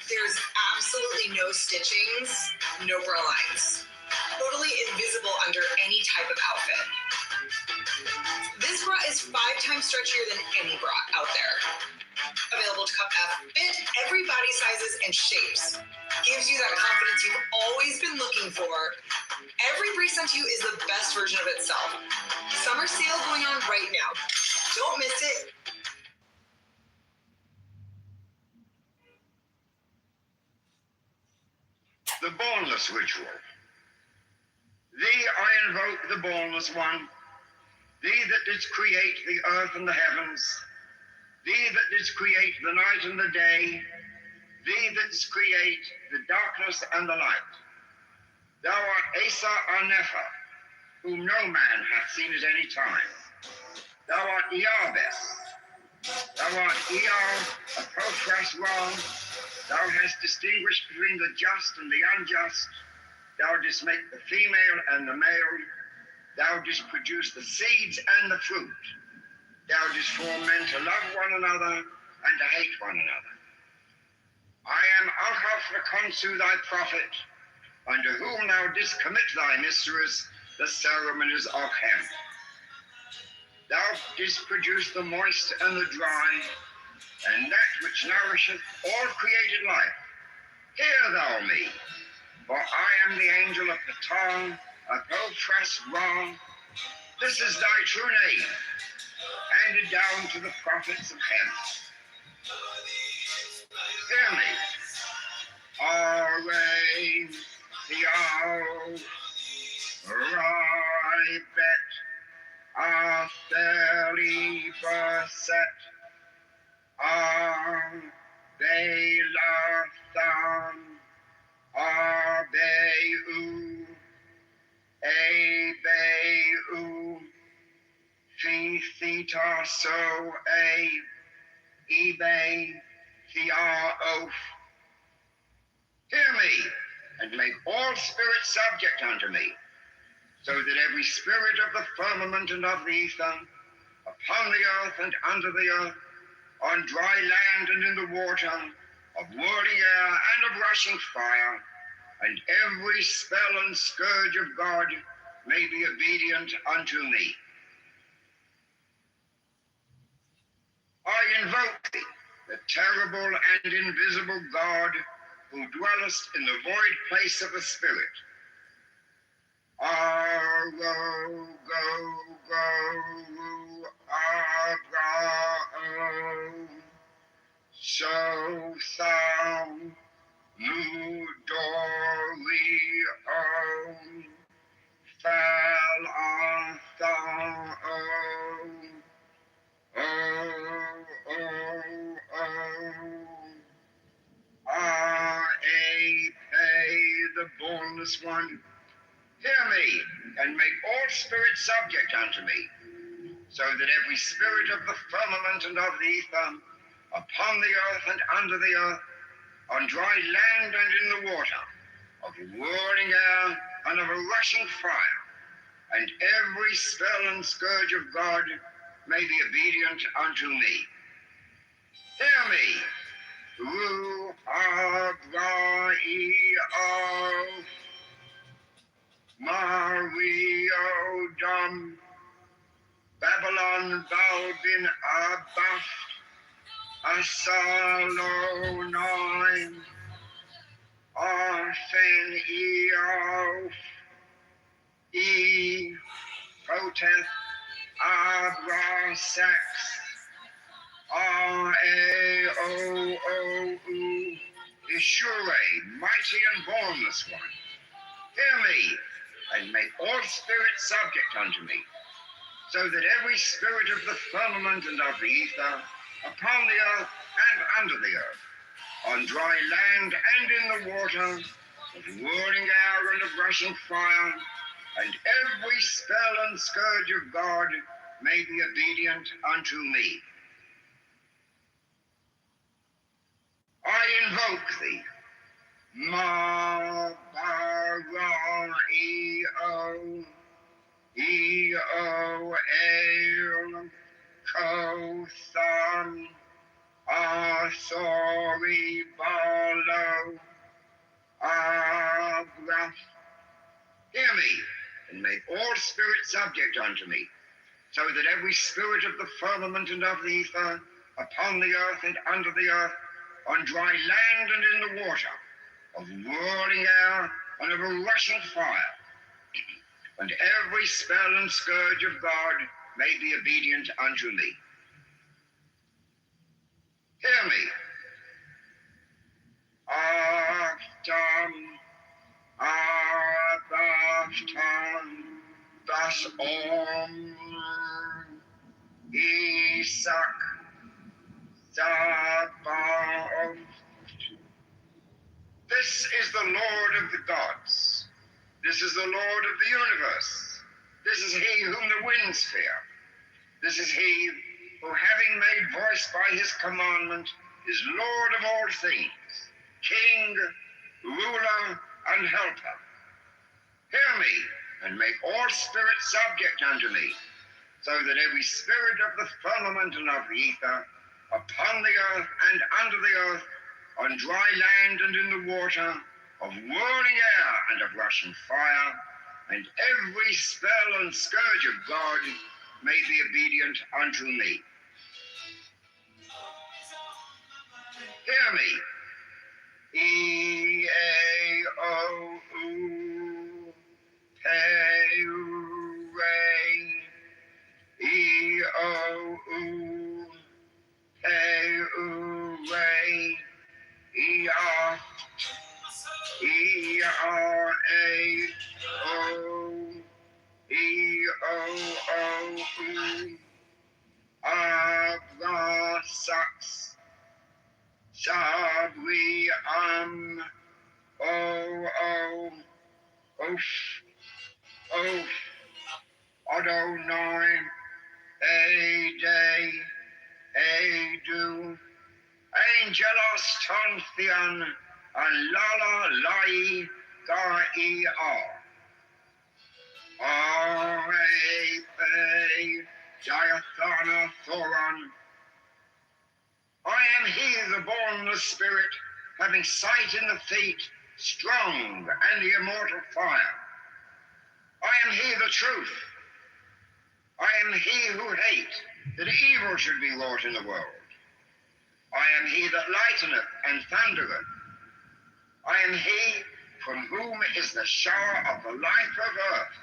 There's absolutely no stitchings, no bra lines. Totally invisible under any type of outfit. This bra is 5 times stretchier than any bra out there. Available to cup F, fit every body sizes and shapes. Gives you that confidence you've always been looking for. Every brief sent to you is the best version of itself. Summer sale going on right now. Don't miss it. The Bornless Ritual. Thee I invoke, the Bornless One, thee that didst create the earth and the heavens, thee that didst create the night and the day, thee that didst create the darkness and the light. Thou art Asa Arnepha, whom no man hath seen at any time. Thou art Yahweh. Thou art Eon, a profess wrong. Thou hast distinguished between the just and the unjust. Thou didst make the female and the male. Thou didst produce the seeds and the fruit. Thou didst form men to love one another and to hate one another. I am Alchaf the Konsu, thy prophet, unto whom thou didst commit thy mysteries, the ceremonies of Hem. Thou didst produce the moist and the dry, and that which nourisheth all created life. Hear thou me, for I am the angel of Patan, a Profras Ra. This is thy true name, handed down to the prophets of Hem. Hear me. Aray, Theo, Ribet, Atheli, Baset, Belathan, Abeu, Abeu, Phi Theta So A, Ebe, Theaof. Hear me, and make all spirits subject unto me, so that every spirit of the firmament and of the ether, upon the earth and under the earth, on dry land and in the water, of whirling air and of rushing fire, and every spell and scourge of God may be obedient unto me. I invoke thee, the terrible and invisible God, who dwellest in the void place of the Spirit. Argo, go, Abrao, so thou, Mudorio, Falathao, the boneless one. Hear me, and make all spirits subject unto me, so that every spirit of the firmament and of the ether, upon the earth and under the earth, on dry land and in the water, of whirling air and of a rushing fire, and every spell and scourge of God may be obedient unto me. Hear me, Ru Abraio, Mario Dom, Babylon Balbin Abaf, Asalo 9, Arfen Eof, E, Proteth, Abra Sex, R-A-O-O-U, Ishure, mighty and bornless one. Hear me, and make all spirits subject unto me, so that every spirit of the firmament and of the ether, upon the earth and under the earth, on dry land and in the water, of whirling air and of rushing fire, and every spell and scourge of God may be obedient unto me. I invoke thee, Ma Bara E-O, E-O-L, Kothan, Asori Balo, Abraf. Hear me, and make all spirits subject unto me, so that every spirit of the firmament and of the ether, upon the earth and under the earth, on dry land and in the water, of whirling air and of a rushing fire, and every spell and scourge of God may be obedient unto me. Hear me. Aftam, Abaftam, Das Om, Isaac, Sabaoth. This is the Lord of the gods. This is the Lord of the universe. This is he whom the winds fear. This is he who, having made voice by his commandment, is Lord of all things, King, ruler, and helper. Hear me, and make all spirits subject unto me, so that every spirit of the firmament and of the ether, upon the earth and under the earth, on dry land and in the water, of whirling air and of rushing fire, and every spell and scourge of God may be obedient unto me. Hear me. E-A-O-U, Pe-U-Re, E-O-U, Pe-U-Re, E-R, E-R-A-O, E-O-O-U, Abra-Sax, Sabri-Am, O-O, Oof, Oof, Adonai, A-Day, A-Do, Angelos Tontheon, and Lala Lai Ga-E-R. R-A-P, Diathana Thoron. I am he, the bornless spirit, having sight in the feet, strong and the immortal fire. I am he, the truth. I am he who hate, that evil should be wrought in the world. I am he that lighteneth and thundereth. I am he from whom is the shower of the life of earth.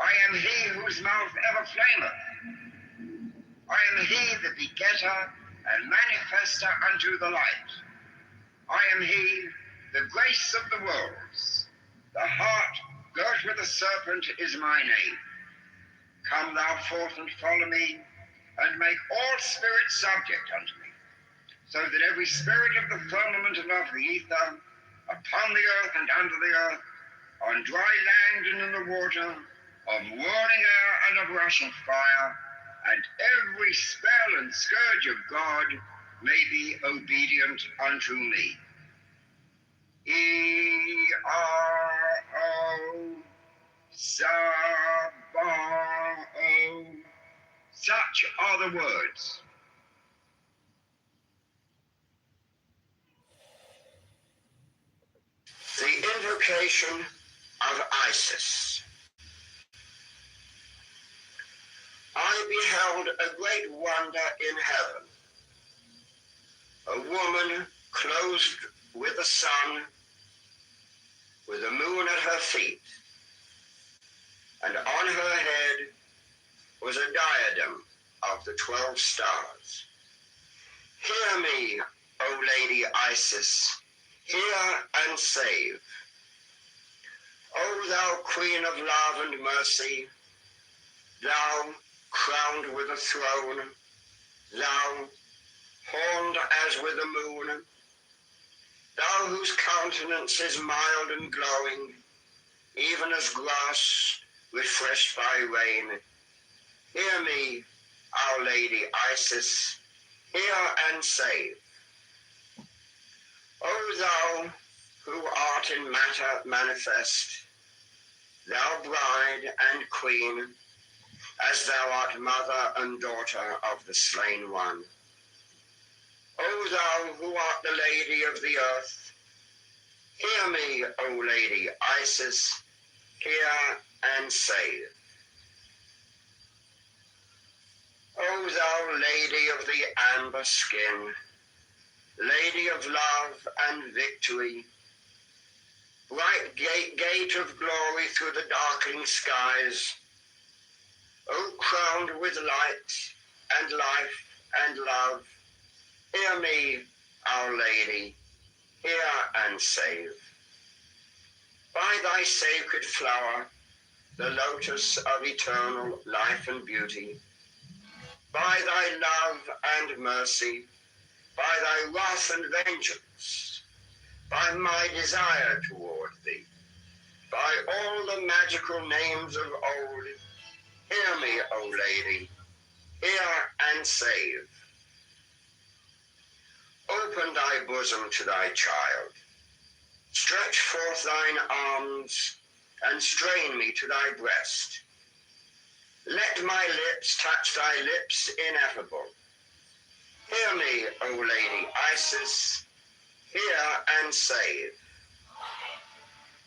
I am he whose mouth ever flameth. I am he the begetter and manifester unto the light. I am he, the grace of the worlds. The heart girt with a serpent is my name. Come thou forth and follow me, and make all spirits subject unto me, so that every spirit of the firmament and of the ether, upon the earth and under the earth, on dry land and in the water, of whirling air and of rushing fire, and every spell and scourge of God may be obedient unto me. E-R-O, Saba-O. Such are the words. The invocation of Isis. I beheld a great wonder in heaven, a woman clothed with the sun, with the moon at her feet, and on her head was a diadem of the 12 stars. Hear me, O Lady Isis, hear and save. O thou Queen of love and mercy, thou crowned with a throne, thou horned as with the moon, thou whose countenance is mild and glowing, even as grass refreshed by rain. Hear me, Our Lady Isis, hear and save. O thou who art in matter manifest, thou bride and queen, as thou art mother and daughter of the slain one. O thou who art the Lady of the earth, hear me, O Lady Isis, hear and save. O thou Lady of the amber skin, Lady of love and victory, bright gate of glory through the darkening skies, O crowned with light and life and love, hear me, Our Lady, hear and save. By thy sacred flower, the lotus of eternal life and beauty, by thy love and mercy, by thy wrath and vengeance, by my desire toward thee, by all the magical names of old, hear me, O Lady, and save. Open thy bosom to thy child. Stretch forth thine arms and strain me to thy breast. Let my lips touch thy lips ineffable. Hear me, O Lady Isis, hear and save.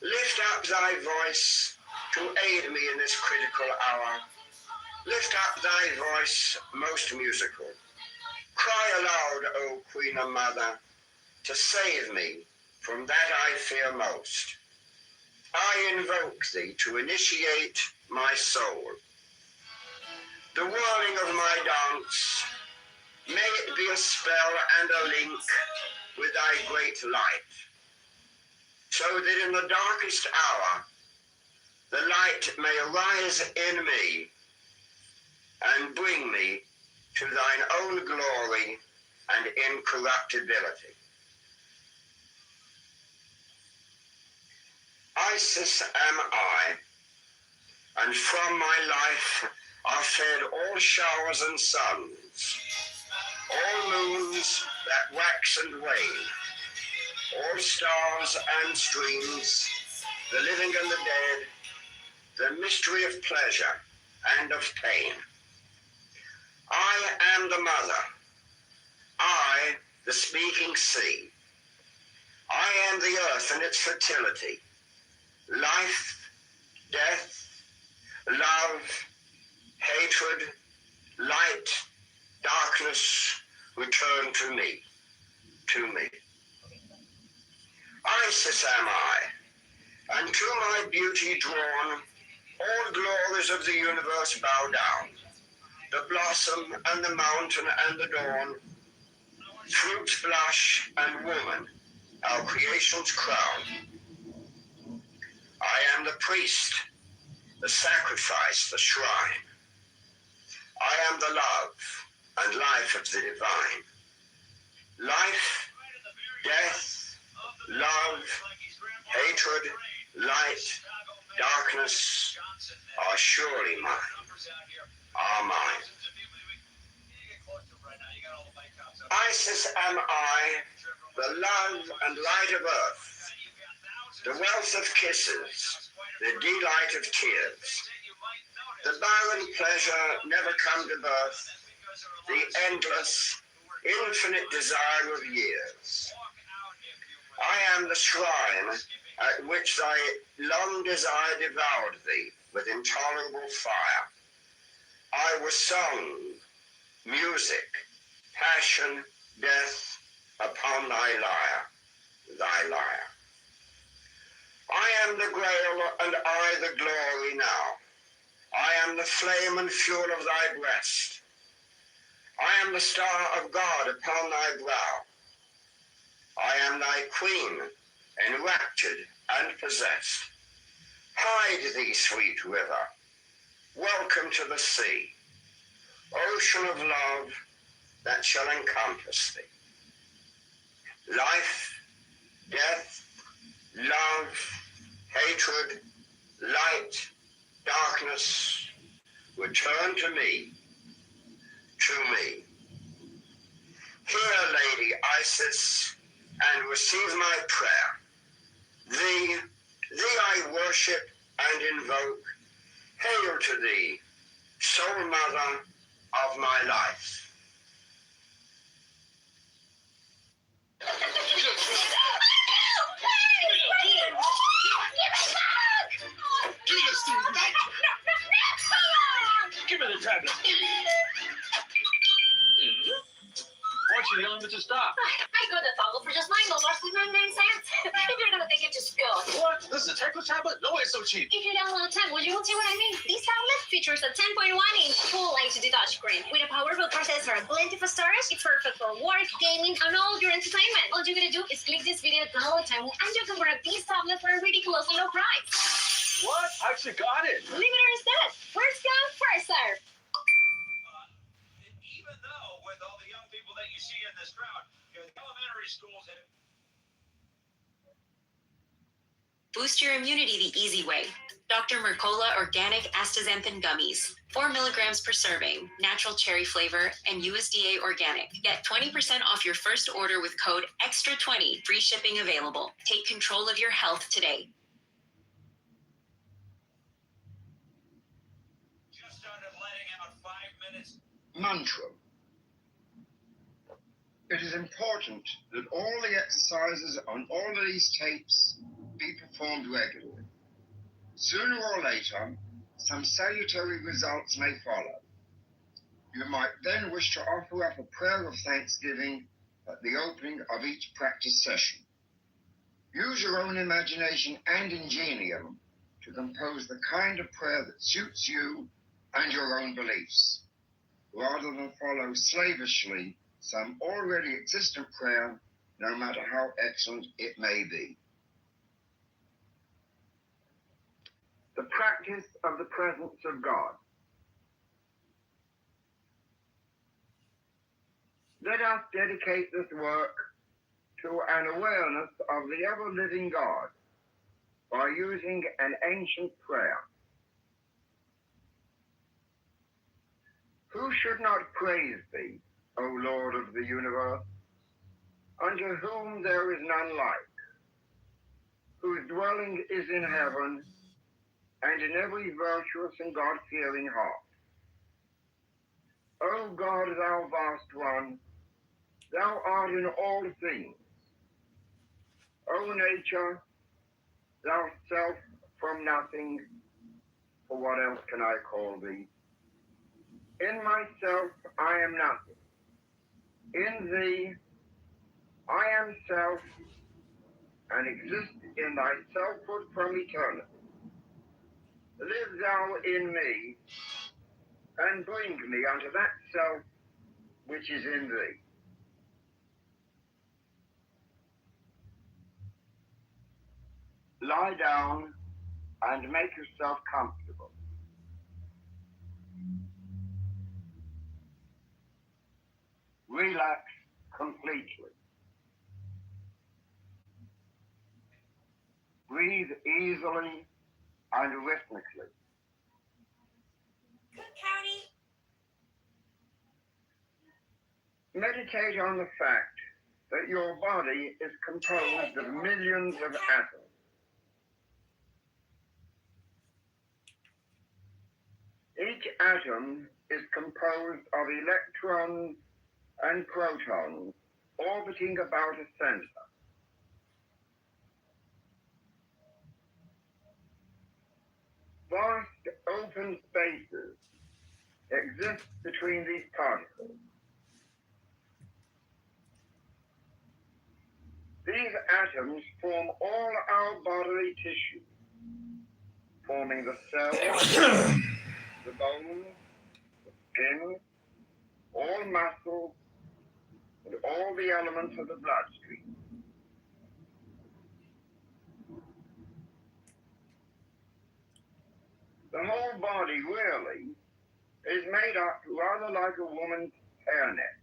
Lift up thy voice to aid me in this critical hour. Lift up thy voice most musical. Cry aloud, O Queen and Mother, to save me from that I fear most. I invoke thee to initiate my soul. The whirling of my dance, may it be a spell and a link with thy great light, so that in the darkest hour the light may arise in me and bring me to thine own glory and incorruptibility. Isis am I, and from my life are fed all showers and suns, all moons that wax and wane, all stars and streams, the living and the dead, the mystery of pleasure and of pain. I am the mother, I, the speaking sea. I am the earth and its fertility, life, death, love, hatred, light, darkness, return to me, to me. Isis am I, and to my beauty drawn, all glories of the universe bow down. The blossom and the mountain and the dawn, fruit, blush, and woman, our creation's crown. I am the priest, the sacrifice, the shrine. I am the love and life of the divine. Life, death, love, hatred, light, darkness are surely mine, are mine. Isis am I, the love and light of earth, the wealth of kisses, the delight of tears, the barren pleasure never come to birth, the endless, infinite desire of years. I am the shrine at which thy long desire devoured thee with intolerable fire. I was song, music, passion, death upon thy lyre, thy lyre. I am the grail and I the glory now. I am the flame and fuel of thy breast. I am the star of God upon thy brow. I am thy queen, enraptured and possessed. Hide thee, sweet river. Welcome to the sea, ocean of love that shall encompass thee. Life, death, love, hatred, light, darkness, return to me, to me. Hear, Lady Isis, and receive my prayer. Thee I worship and invoke. Hail to thee, sole mother of my life. Give me the tablet. Why don't you yell him to stop? I got the tablet for just $9.99. If you're gonna take it, just go. What? This is a techno tablet? No way it's so cheap. If you download 10, well, you will see what I mean. This tablet features a 10.1-inch full HD touchscreen with a powerful processor, plenty of storage. It's perfect for work, gaming, and all your entertainment. All you gotta do is click this video, download 10, and you can grab this tablet for a ridiculously low price. What? I actually got it. Leave it or instead. First come, first serve. Even though with all the young people that you see in this crowd, the elementary schools have Boost your immunity the easy way. Dr. Mercola Organic Astaxanthin Gummies. 4 milligrams per serving, natural cherry flavor, and USDA organic. Get 20% off your first order with code EXTRA20. Free shipping available. Take control of your health today. Just started letting out 5 minutes. Mantra. It is important that all the exercises on all of these tapes be performed regularly. Sooner or later, some salutary results may follow. You might then wish to offer up a prayer of thanksgiving at the opening of each practice session. Use your own imagination and ingenium to compose the kind of prayer that suits you and your own beliefs, rather than follow slavishly some already existent prayer, no matter how excellent it may be. The practice of the presence of God. Let us dedicate this work to an awareness of the ever-living God by using an ancient prayer. Who should not praise thee, O Lord of the universe, unto whom there is none like, whose dwelling is in heaven and in every virtuous and God-fearing heart. O God, thou vast one, thou art in all things. O nature, thou self from nothing, for what else can I call thee? In myself I am nothing. In thee I am self, and exist in thy selfhood from eternity. Live thou in me, and bring me unto that self which is in thee. Lie down and make yourself comfortable. Relax completely. Breathe easily and rhythmically. Cook County. Meditate on the fact that your body is composed of millions of atoms. Each atom is composed of electrons and protons orbiting about a center. Vast open spaces exist between these particles. These atoms form all our bodily tissue, forming the cells, the bones, the skin, all muscles, and all the elements of the bloodstream. The whole body really is made up rather like a woman's hairnet.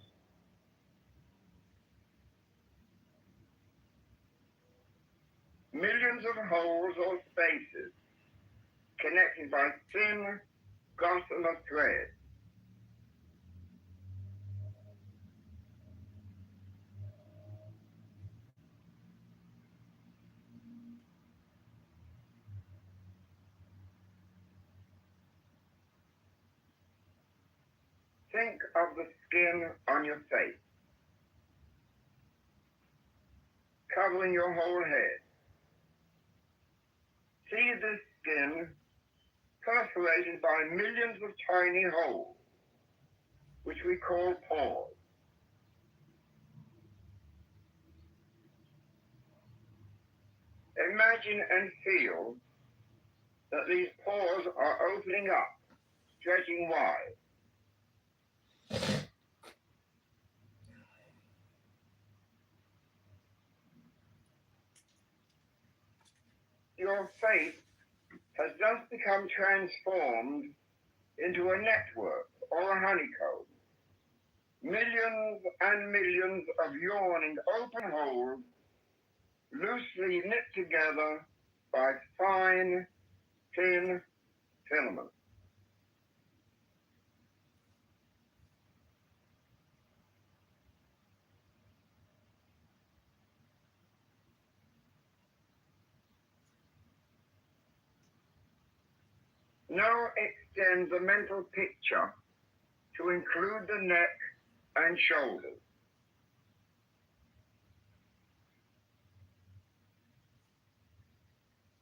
Millions of holes or spaces connected by thin gossamer threads. Think of the skin on your face, covering your whole head. See this skin perforated by millions of tiny holes, which we call pores. Imagine and feel that these pores are opening up, stretching wide. Your face has just become transformed into a network or a honeycomb. Millions and millions of yawning open holes loosely knit together by fine, thin filaments. Now extend the mental picture to include the neck and shoulders.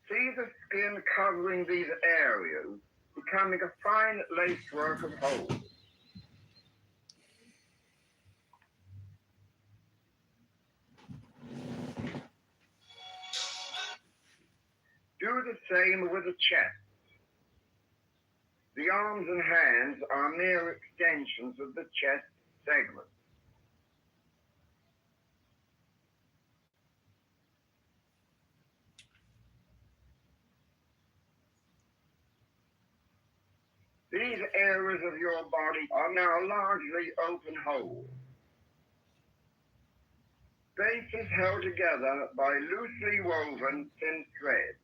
See the skin covering these areas, becoming a fine lacework of holes. Do the same with the chest. The arms and hands are mere extensions of the chest segment. These areas of your body are now largely open holes. Bases held together by loosely woven thin threads.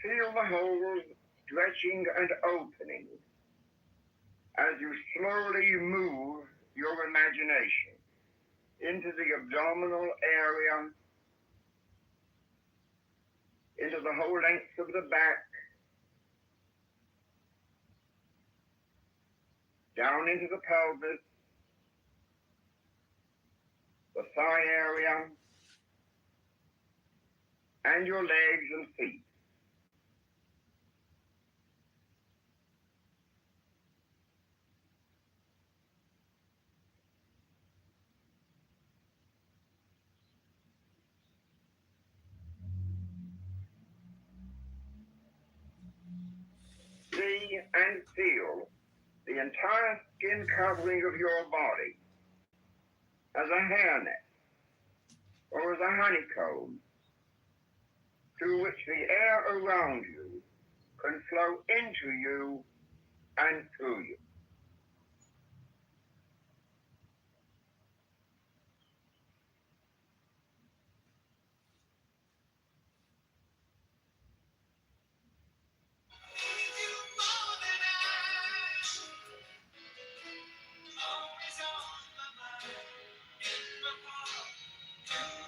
Feel the holes stretching and opening as you slowly move your imagination into the abdominal area, into the whole length of the back, down into the pelvis, the thigh area, and your legs and feet. See and feel the entire skin covering of your body as a hairnet or as a honeycomb through which the air around you can flow into you and through you.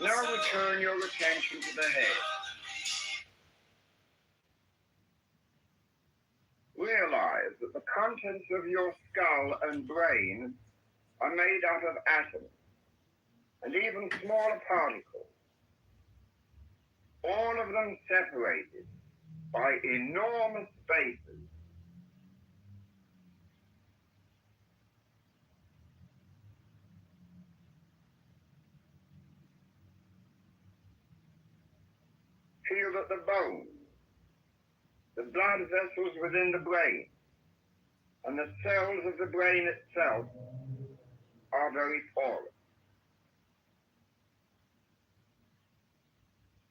Now return your attention to the head. Realize that the contents of your skull and brain are made out of atoms and even smaller particles, all of them separated by enormous spaces. Feel that the bones, the blood vessels within the brain, and the cells of the brain itself are very porous,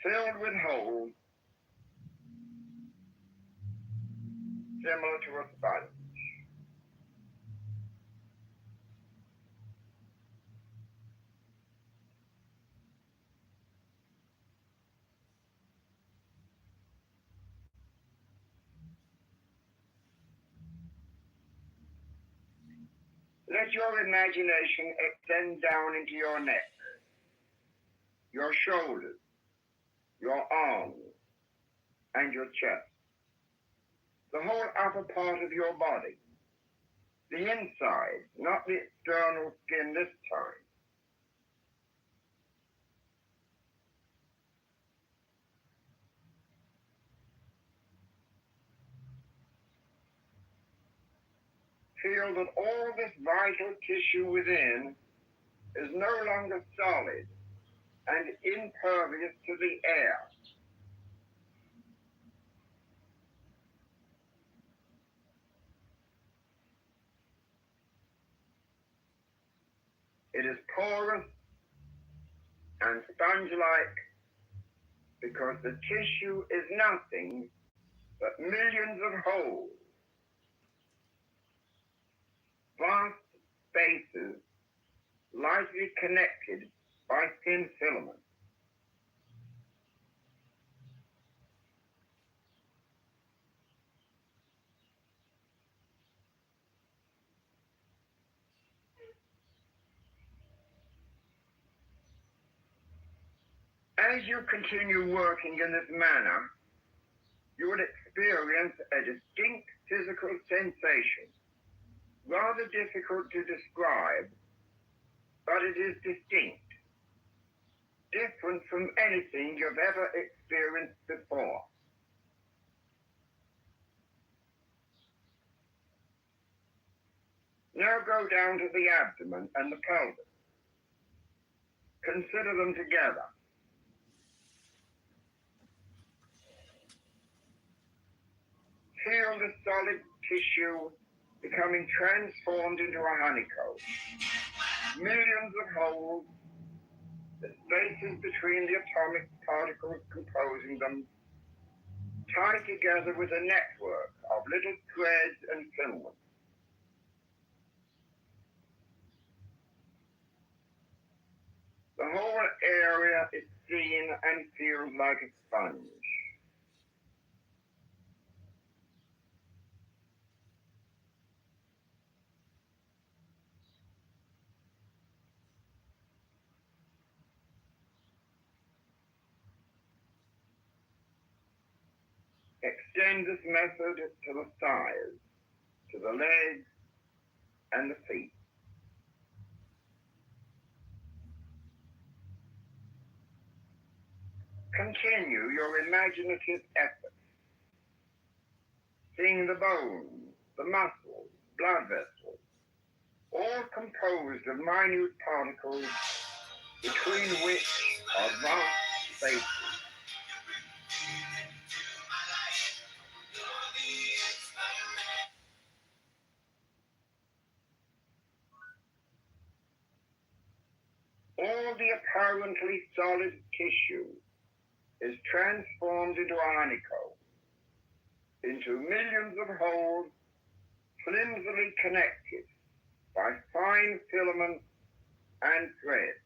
filled with holes similar to a sponge. Let your imagination extend down into your neck, your shoulders, your arms, and your chest. The whole upper part of your body. The inside, not the external skin this time. Feel that all this vital tissue within is no longer solid and impervious to the air. It is porous and sponge-like because the tissue is nothing but millions of holes vast spaces lightly connected by thin filaments. As you continue working in this manner, you will experience a distinct physical sensation, rather difficult to describe, but it is distinct, different from anything you've ever experienced before. Now go down to the abdomen and the pelvis. Consider them together. Feel the solid tissue becoming transformed into a honeycomb. Millions of holes, the spaces between the atomic particles composing them, tied together with a network of little threads and filaments. The whole area is seen and feels like a sponge. Extend this method to the thighs, to the legs, and the feet. Continue your imaginative effort, seeing the bones, the muscles, blood vessels, all composed of minute particles between which are vast spaces. All the apparently solid tissue is transformed into a honeycomb, into millions of holes flimsily connected by fine filaments and threads.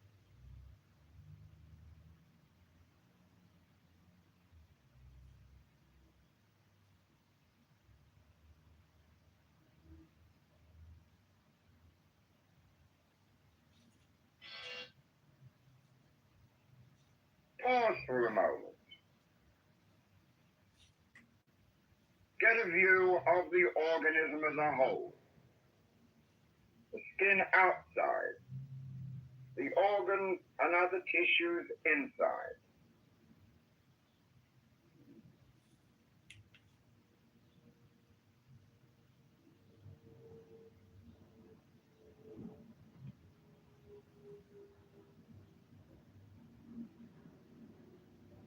Pause for a moment. Get a view of the organism as a whole. The skin outside, the organs and other tissues inside.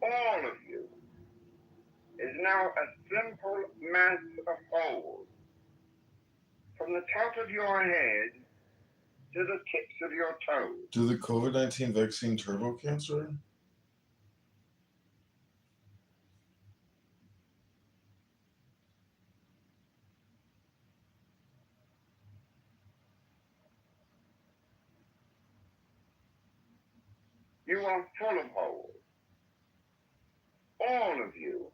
All of you is now a simple mass of holes from the top of your head to the tips of your toes. Do the COVID-19 vaccine turbo cancer? You are full of holes. All of you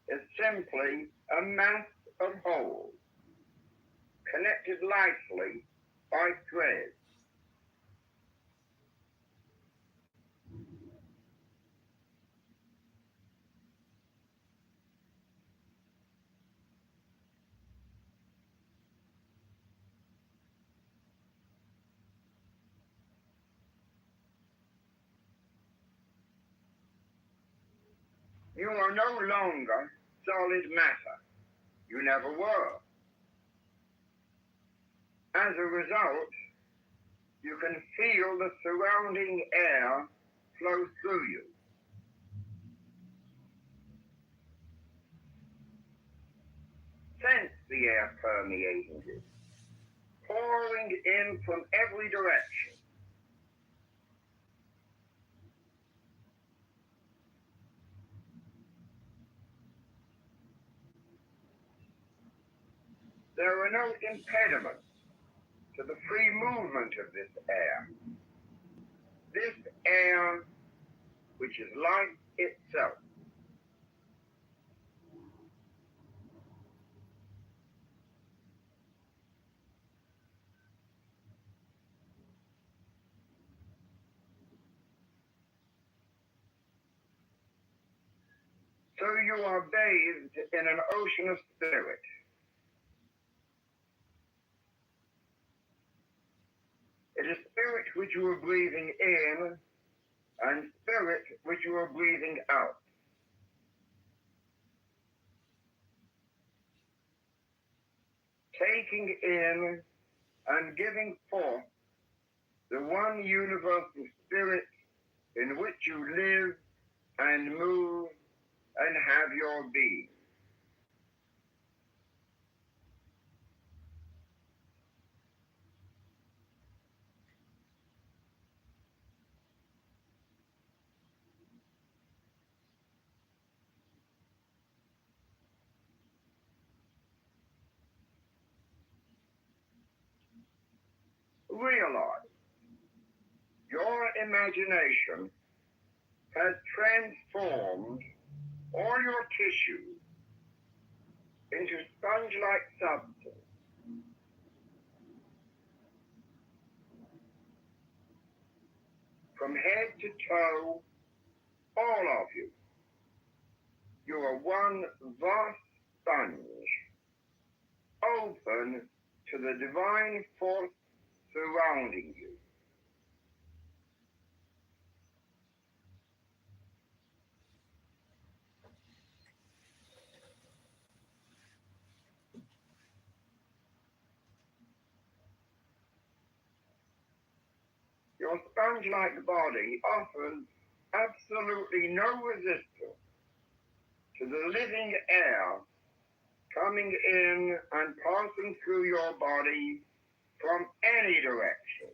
is simply a mass of holes, connected lightly by threads. You are no longer solid matter. You never were. As a result, you can feel the surrounding air flow through you. Sense the air permeating you, pouring in from every direction. There are no impediments to the free movement of this air. This air, which is life itself. So you are bathed in an ocean of spirit. It is spirit which you are breathing in and spirit which you are breathing out. Taking in and giving forth the one universal spirit in which you live and move and have your being. Realize your imagination has transformed all your tissue into sponge-like substance. From head to toe, all of you, you are one vast sponge, open to the divine force surrounding you. Your sponge-like body offers absolutely no resistance to the living air coming in and passing through your body from any direction.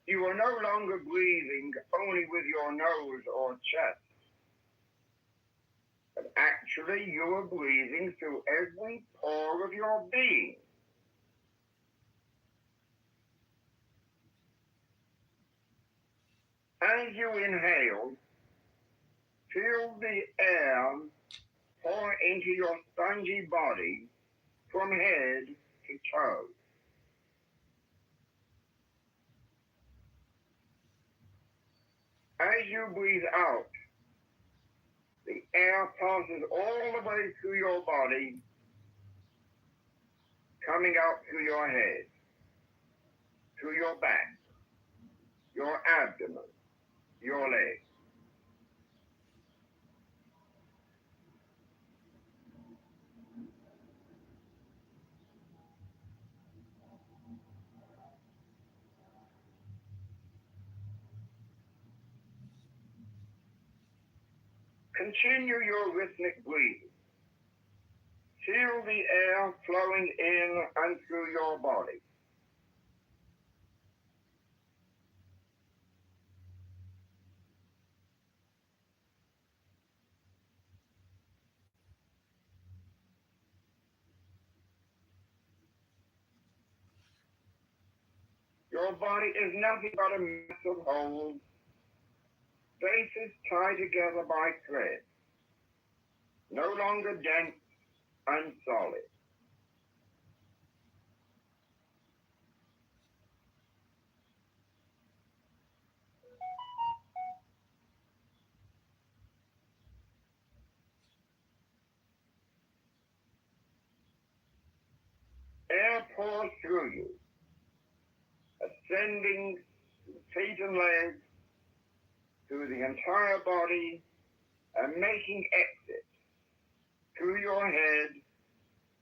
You are no longer breathing only with your nose or chest, but actually you are breathing through every pore of your being. As you inhale, feel the air pour into your spongy body from head to toe. As you breathe out, the air passes all the way through your body, coming out through your head, through your back, your abdomen, your legs. Continue your rhythmic breathing. Feel the air flowing in and through your body. Your body is nothing but a mass of holes, spaces tied together by thread, no longer dense and solid. Air pours through you, ascending to the feet and legs, through the entire body, and making exit through your head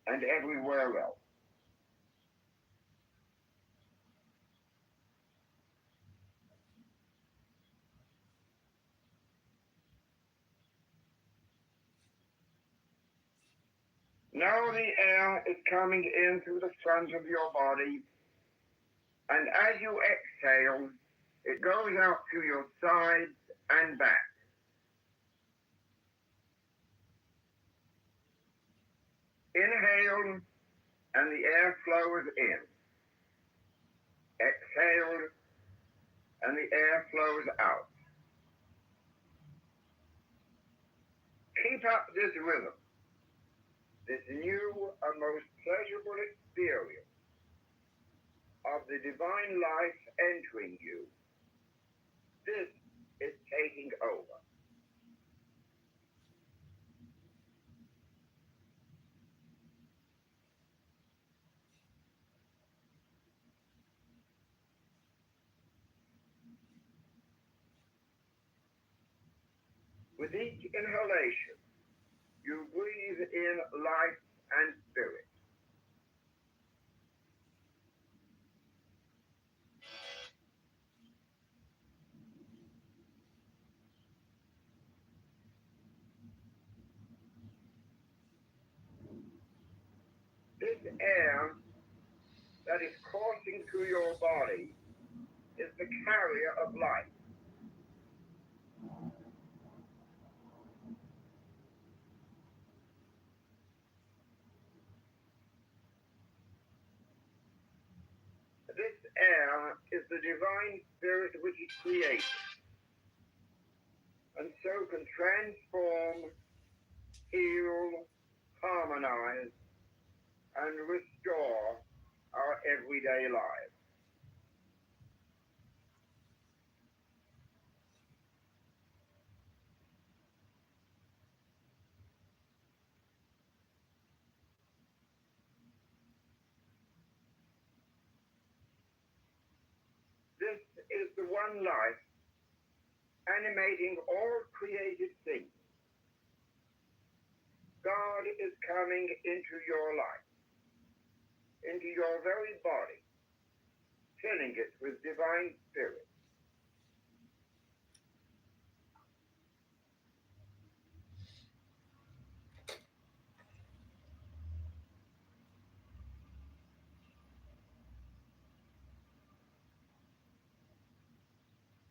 and everywhere else. Now the air is coming in through the front of your body, and as you exhale, it goes out through your sides and back. Inhale, and the air flows in. Exhale, and the air flows out. Keep up this rhythm, this new and most pleasurable experience of the divine life entering you. This is taking over. With each inhalation, you breathe in life and spirit. This air that is coursing through your body is the carrier of life. This air is the divine spirit which is created, and so can transform, heal, harmonize, and restore our everyday lives. This is the one life animating all created things. God is coming into your life, into your very body, filling it with divine spirit.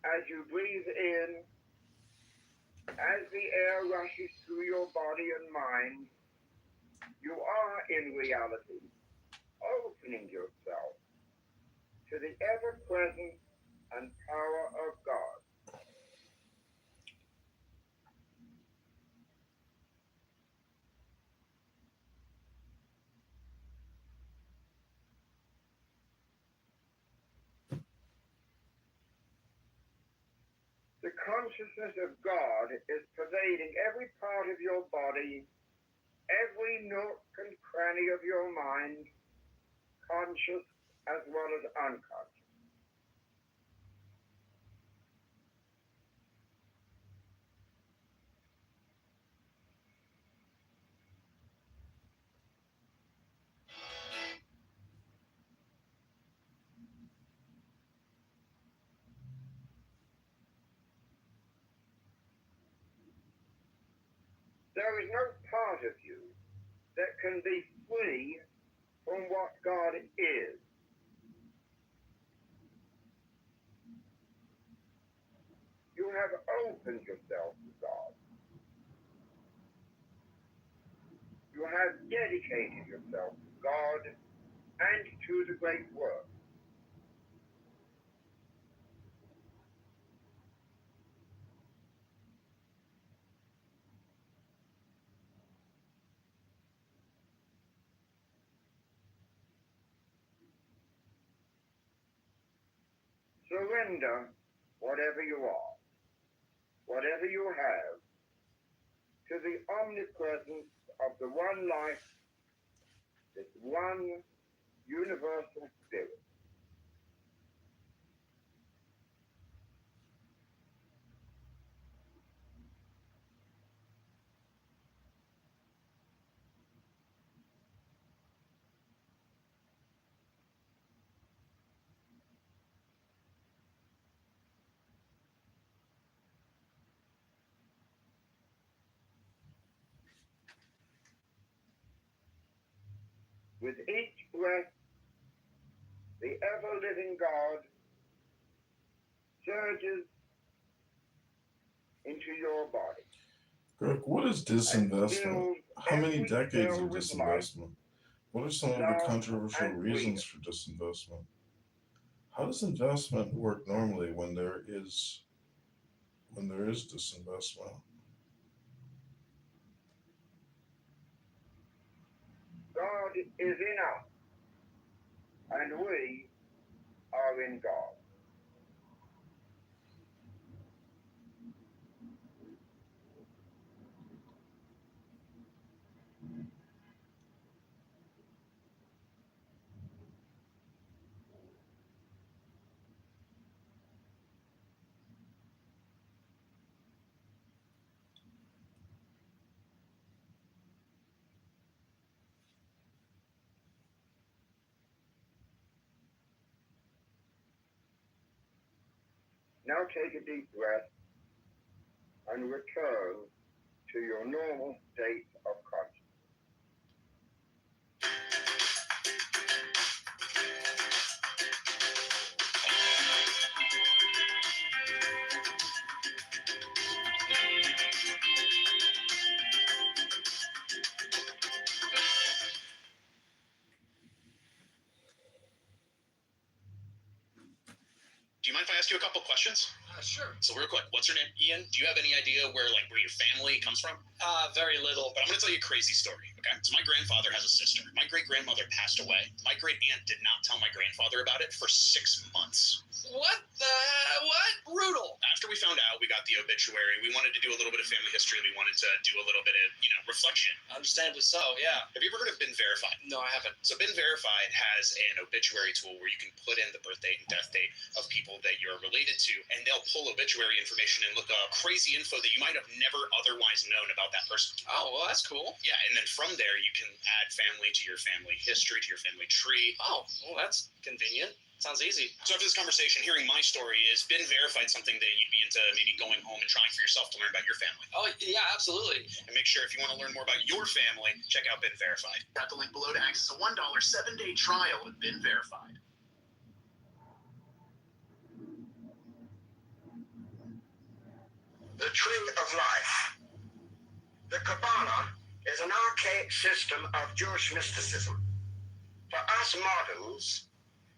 As you breathe in, as the air rushes through your body and mind, you are in reality opening yourself to the ever-presence and power of God. The consciousness of God is pervading every part of your body, every nook and cranny of your mind, conscious as well as unconscious. There is no part of you that can be free from what God is. You have opened yourself to God. You have dedicated yourself to God and to the great work. Surrender whatever you are, whatever you have, to the omnipresence of the one life, this one universal spirit. With each breath, the ever-living God surges into your body. Greg, what is disinvestment? How many decades of disinvestment? What are some of the controversial reasons for disinvestment? How does investment work normally when there is disinvestment? God is in us, and we are in God. Now take a deep breath and return to your normal state of consciousness. Do you mind if I ask you a couple questions? Sure. So real quick, what's your name? Ian, do you have any idea where your family comes from? Very little. But I'm going to tell you a crazy story, okay? So my grandfather has a sister. My great-grandmother passed away. My great-aunt did not tell my grandfather about it for 6 months. What? Brutal. After we found out, we got the obituary. We wanted to do a little bit of family history. We wanted to do a little bit of, reflection. Understandably so, yeah. Have you ever heard of Been Verified? No, I haven't. So Been Verified has an obituary tool where you can put in the birth date and death date of people that you're related to, and they'll pull obituary information and look up crazy info that you might have never otherwise known about that person. Oh, well, that's cool. Yeah, and then from there, you can add family to your family history, to your family tree. Oh, well, that's convenient. Sounds easy. So after this conversation, hearing my story is Been Verified something that you'd be into maybe going home and trying for yourself to learn about your family? Oh, yeah, absolutely. And make sure if you want to learn more about your family, check out Been Verified. Got the link below to access a $1 7-day trial with Been Verified. The Tree of Life. The Kabbalah is an archaic system of Jewish mysticism. For us moderns,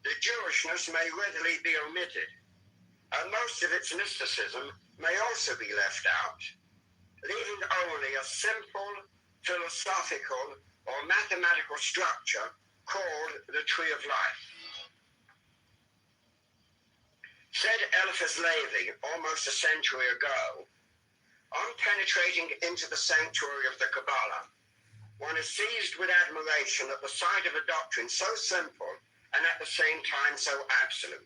the Jewishness may readily be omitted, and most of its mysticism may also be left out, leaving only a simple, philosophical, or mathematical structure called the Tree of Life. Said Eliphas Levi almost a century ago, on penetrating into the sanctuary of the Kabbalah, one is seized with admiration at the sight of a doctrine so simple and at the same time so absolute.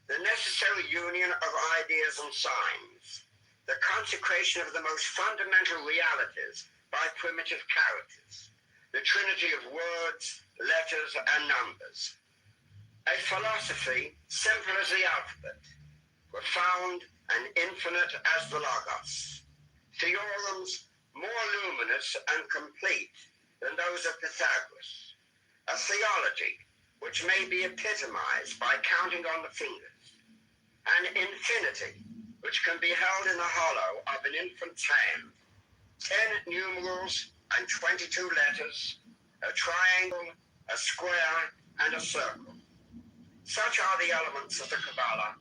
The necessary union of ideas and signs, the consecration of the most fundamental realities by primitive characters, the trinity of words, letters, and numbers. A philosophy simple as the alphabet, profound and infinite as the Logos. Theorems more luminous and complete than those of Pythagoras. A theology which may be epitomized by counting on the fingers. An infinity which can be held in the hollow of an infant's hand. 10 numerals and 22 letters, a triangle, a square, and a circle. Such are the elements of the Kabbalah.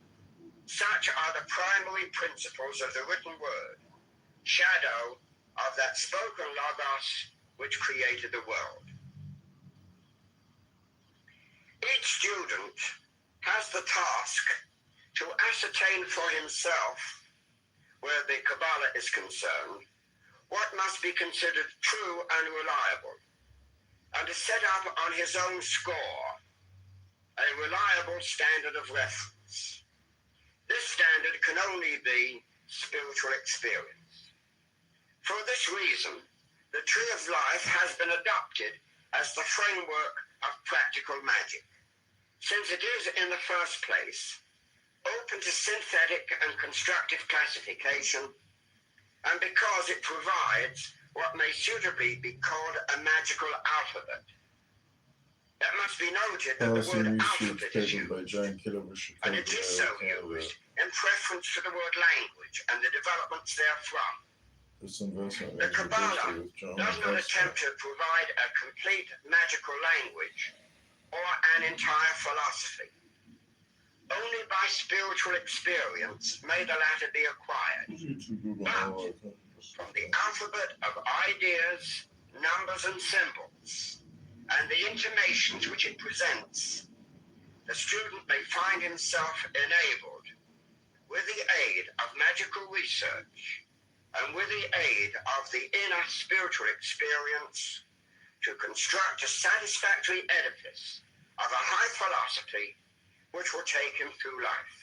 Such are the primary principles of the written word, shadow of that spoken Logos which created the world. Each student has the task to ascertain for himself, where the Kabbalah is concerned, what must be considered true and reliable, and to set up on his own score a reliable standard of reference. This standard can only be spiritual experience. For this reason, the Tree of Life has been adopted as the framework of practical magic, since it is, in the first place, open to synthetic and constructive classification, and because it provides what may suitably be called a magical alphabet. It must be noted that the Policy word research alphabet is paper by used, John Kitover, Chicago, and it is so Canada. used in preference to the word language and the developments therefrom. This investment The was Kabbalah with John does not attempt to provide a complete magical language or an entire philosophy. Only by spiritual experience may the latter be acquired. But from the alphabet of ideas, numbers, and symbols, and the intimations which it presents, the student may find himself enabled, with the aid of magical research and with the aid of the inner spiritual experience, to construct a satisfactory edifice of a high philosophy which will take him through life.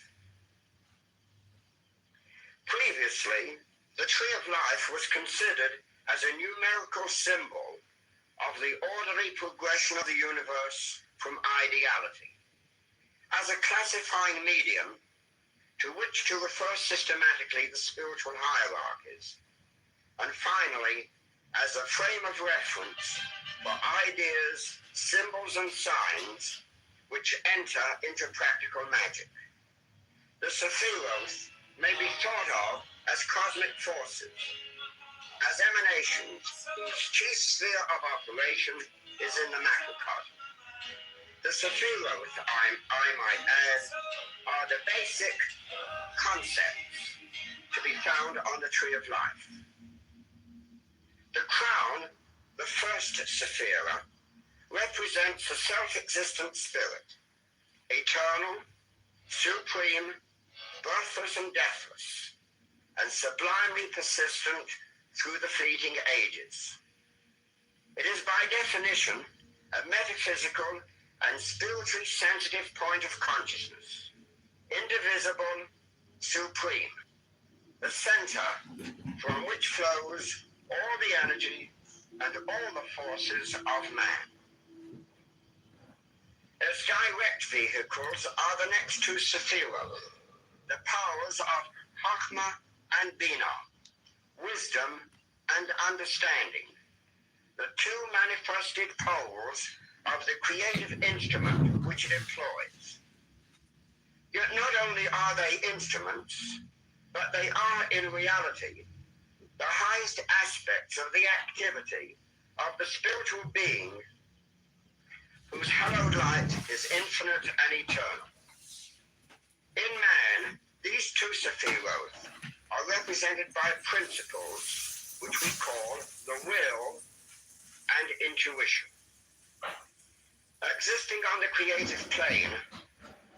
Previously, the Tree of Life was considered as a numerical symbol of the orderly progression of the universe from ideality, as a classifying medium to which to refer systematically the spiritual hierarchies, and finally, as a frame of reference for ideas, symbols, and signs which enter into practical magic. The Sephiroth may be thought of as cosmic forces, as emanations whose chief sphere of operation is in the macrocosm. The Sephiroth, I might add, are the basic concepts to be found on the Tree of Life. The crown, the first Sephira, represents the self-existent spirit, eternal, supreme, birthless and deathless, and sublimely persistent through the fleeting ages. It is by definition a metaphysical and spiritually sensitive point of consciousness, indivisible, supreme, the center from which flows all the energy and all the forces of man. Its direct vehicles are the next two Sephiroth, the powers of Chachma and Binah, wisdom and understanding, the two manifested poles of the creative instrument which it employs. Yet not only are they instruments, but they are in reality the highest aspects of the activity of the spiritual being whose hallowed light is infinite and eternal. In man, these two Sephiroth are represented by principles which we call the will and intuition. Existing on the creative plane,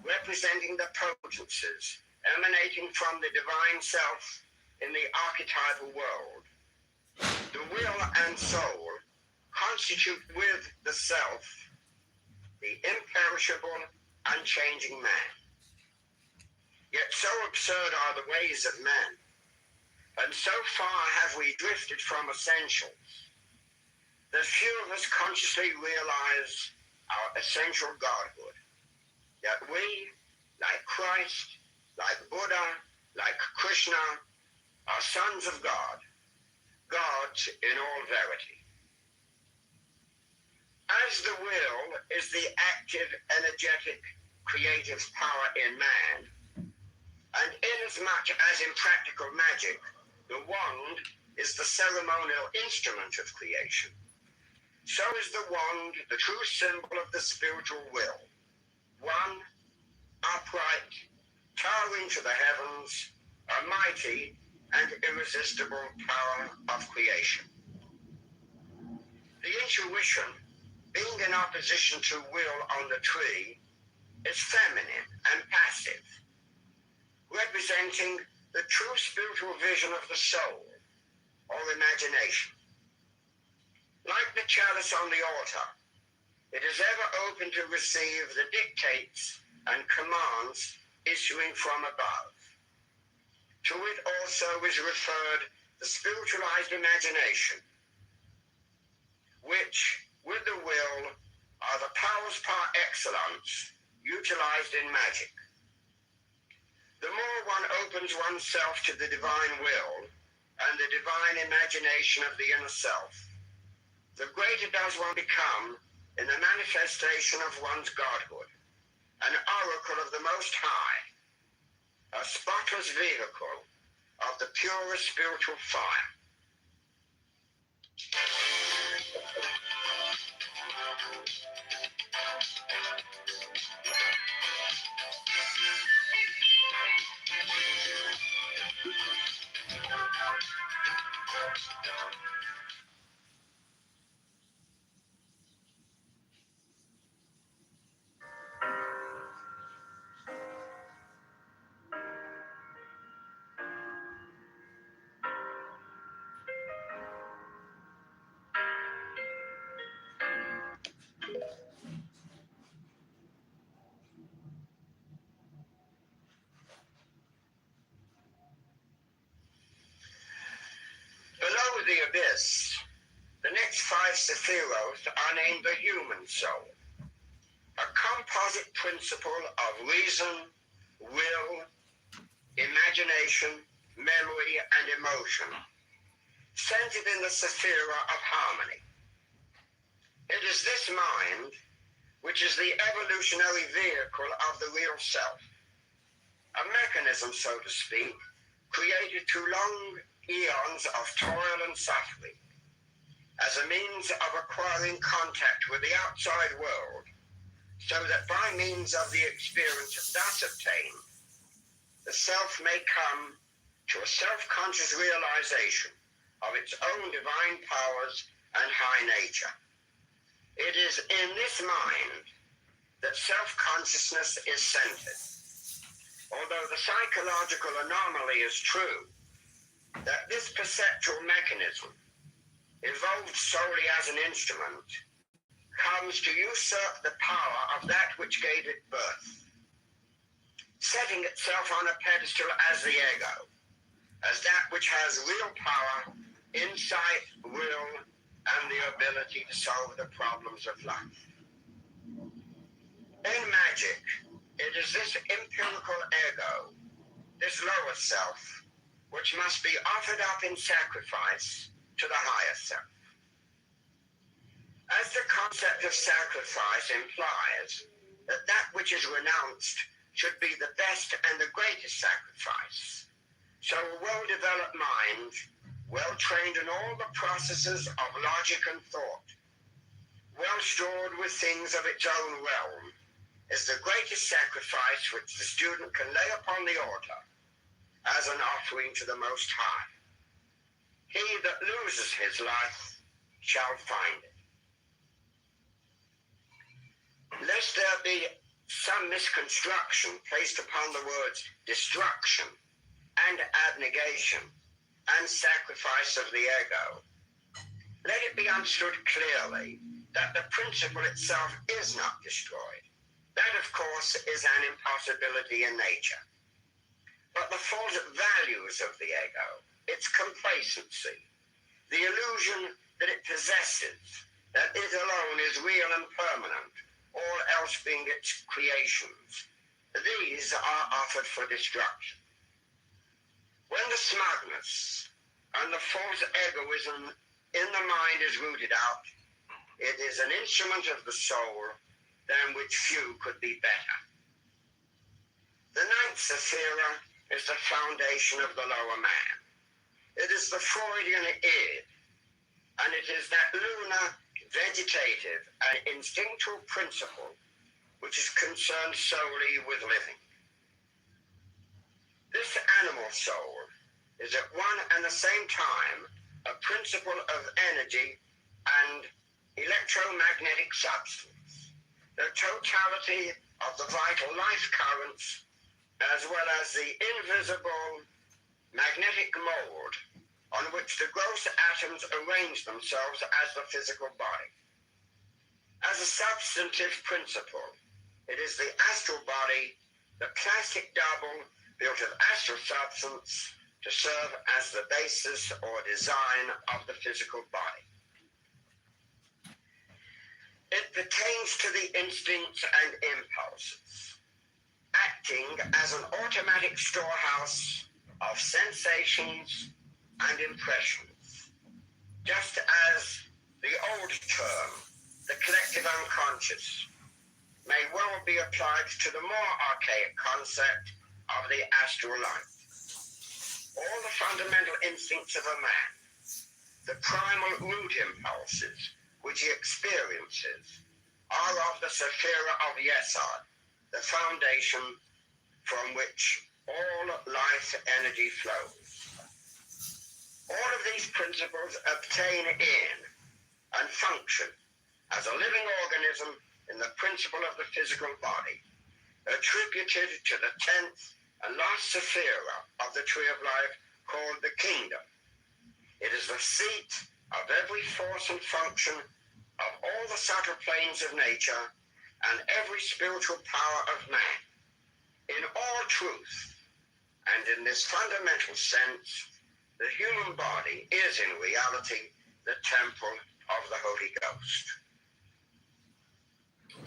representing the potencies emanating from the divine self in the archetypal world, the will and soul constitute with the self the imperishable, unchanging man. Yet so absurd are the ways of men, and so far have we drifted from essentials, that few of us consciously realize our essential godhood. Yet we, like Christ, like Buddha, like Krishna, are sons of God, gods in all verity. As the will is the active, energetic, creative power in man, and inasmuch as in practical magic, the wand is the ceremonial instrument of creation, so is the wand the true symbol of the spiritual will, one, upright, towering to the heavens, a mighty and irresistible power of creation. The intuition, being in opposition to will on the tree, is feminine and passive, representing the true spiritual vision of the soul, or imagination. Like the chalice on the altar, it is ever open to receive the dictates and commands issuing from above. To it also is referred the spiritualized imagination, which, with the will, are the powers par excellence utilized in magic. The more one opens oneself to the divine will and the divine imagination of the inner self, the greater does one become in the manifestation of one's godhood, an oracle of the Most High, a spotless vehicle of the purest spiritual fire. Below the abyss, the next 5 Sephiros are named the human soul, a composite principle of reason, will, imagination, memory, and emotion, centered in the Sephira of harmony. It is this mind which is the evolutionary vehicle of the real self, a mechanism, so to speak, created through long eons of toil and suffering, as a means of acquiring contact with the outside world, so that by means of the experience thus obtained, the self may come to a self-conscious realization of its own divine powers and high nature. It is in this mind that self-consciousness is centered. Although the psychological anomaly is true, that this perceptual mechanism, evolved solely as an instrument, comes to usurp the power of that which gave it birth, setting itself on a pedestal as the ego, as that which has real power, insight, will, and the ability to solve the problems of life. In magic, it is this empirical ego, this lower self, which must be offered up in sacrifice to the higher self. As the concept of sacrifice implies that that which is renounced should be the best and the greatest sacrifice, so a well-developed mind, well-trained in all the processes of logic and thought, well-stored with things of its own realm, is the greatest sacrifice which the student can lay upon the altar as an offering to the Most High. He that loses his life shall find it. Lest there be some misconstruction placed upon the words destruction and abnegation and sacrifice of the ego, let it be understood clearly that the principle itself is not destroyed. That, of course, is an impossibility in nature. But the false values of the ego, its complacency, the illusion that it possesses, that it alone is real and permanent, all else being its creations, these are offered for destruction. When the smugness and the false egoism in the mind is rooted out, it is an instrument of the soul than which few could be better. The 9th Sephira is the foundation of the lower man. It is the Freudian id, and it is that lunar, vegetative, and instinctual principle which is concerned solely with living. This animal soul is at one and the same time a principle of energy and electromagnetic substance, the totality of the vital life currents, as well as the invisible magnetic mold on which the gross atoms arrange themselves as the physical body. As a substantive principle, it is the astral body, the plastic double built of astral substance, to serve as the basis or design of the physical body. It pertains to the instincts and impulses, acting as an automatic storehouse of sensations and impressions, just as the old term the collective unconscious, may well be applied to the more archaic concept of the astral life. All the fundamental instincts of a man, the primal root impulses which he experiences, are of the Sephira of Yesod, the foundation from which all life energy flows. All of these principles obtain in and function as a living organism in the principle of the physical body, attributed to the 10th and last Sephira of the Tree of Life called the Kingdom. It is the seat of every force and function of all the subtle planes of nature and every spiritual power of man. In all truth, and in this fundamental sense, the human body is in reality the temple of the Holy Ghost.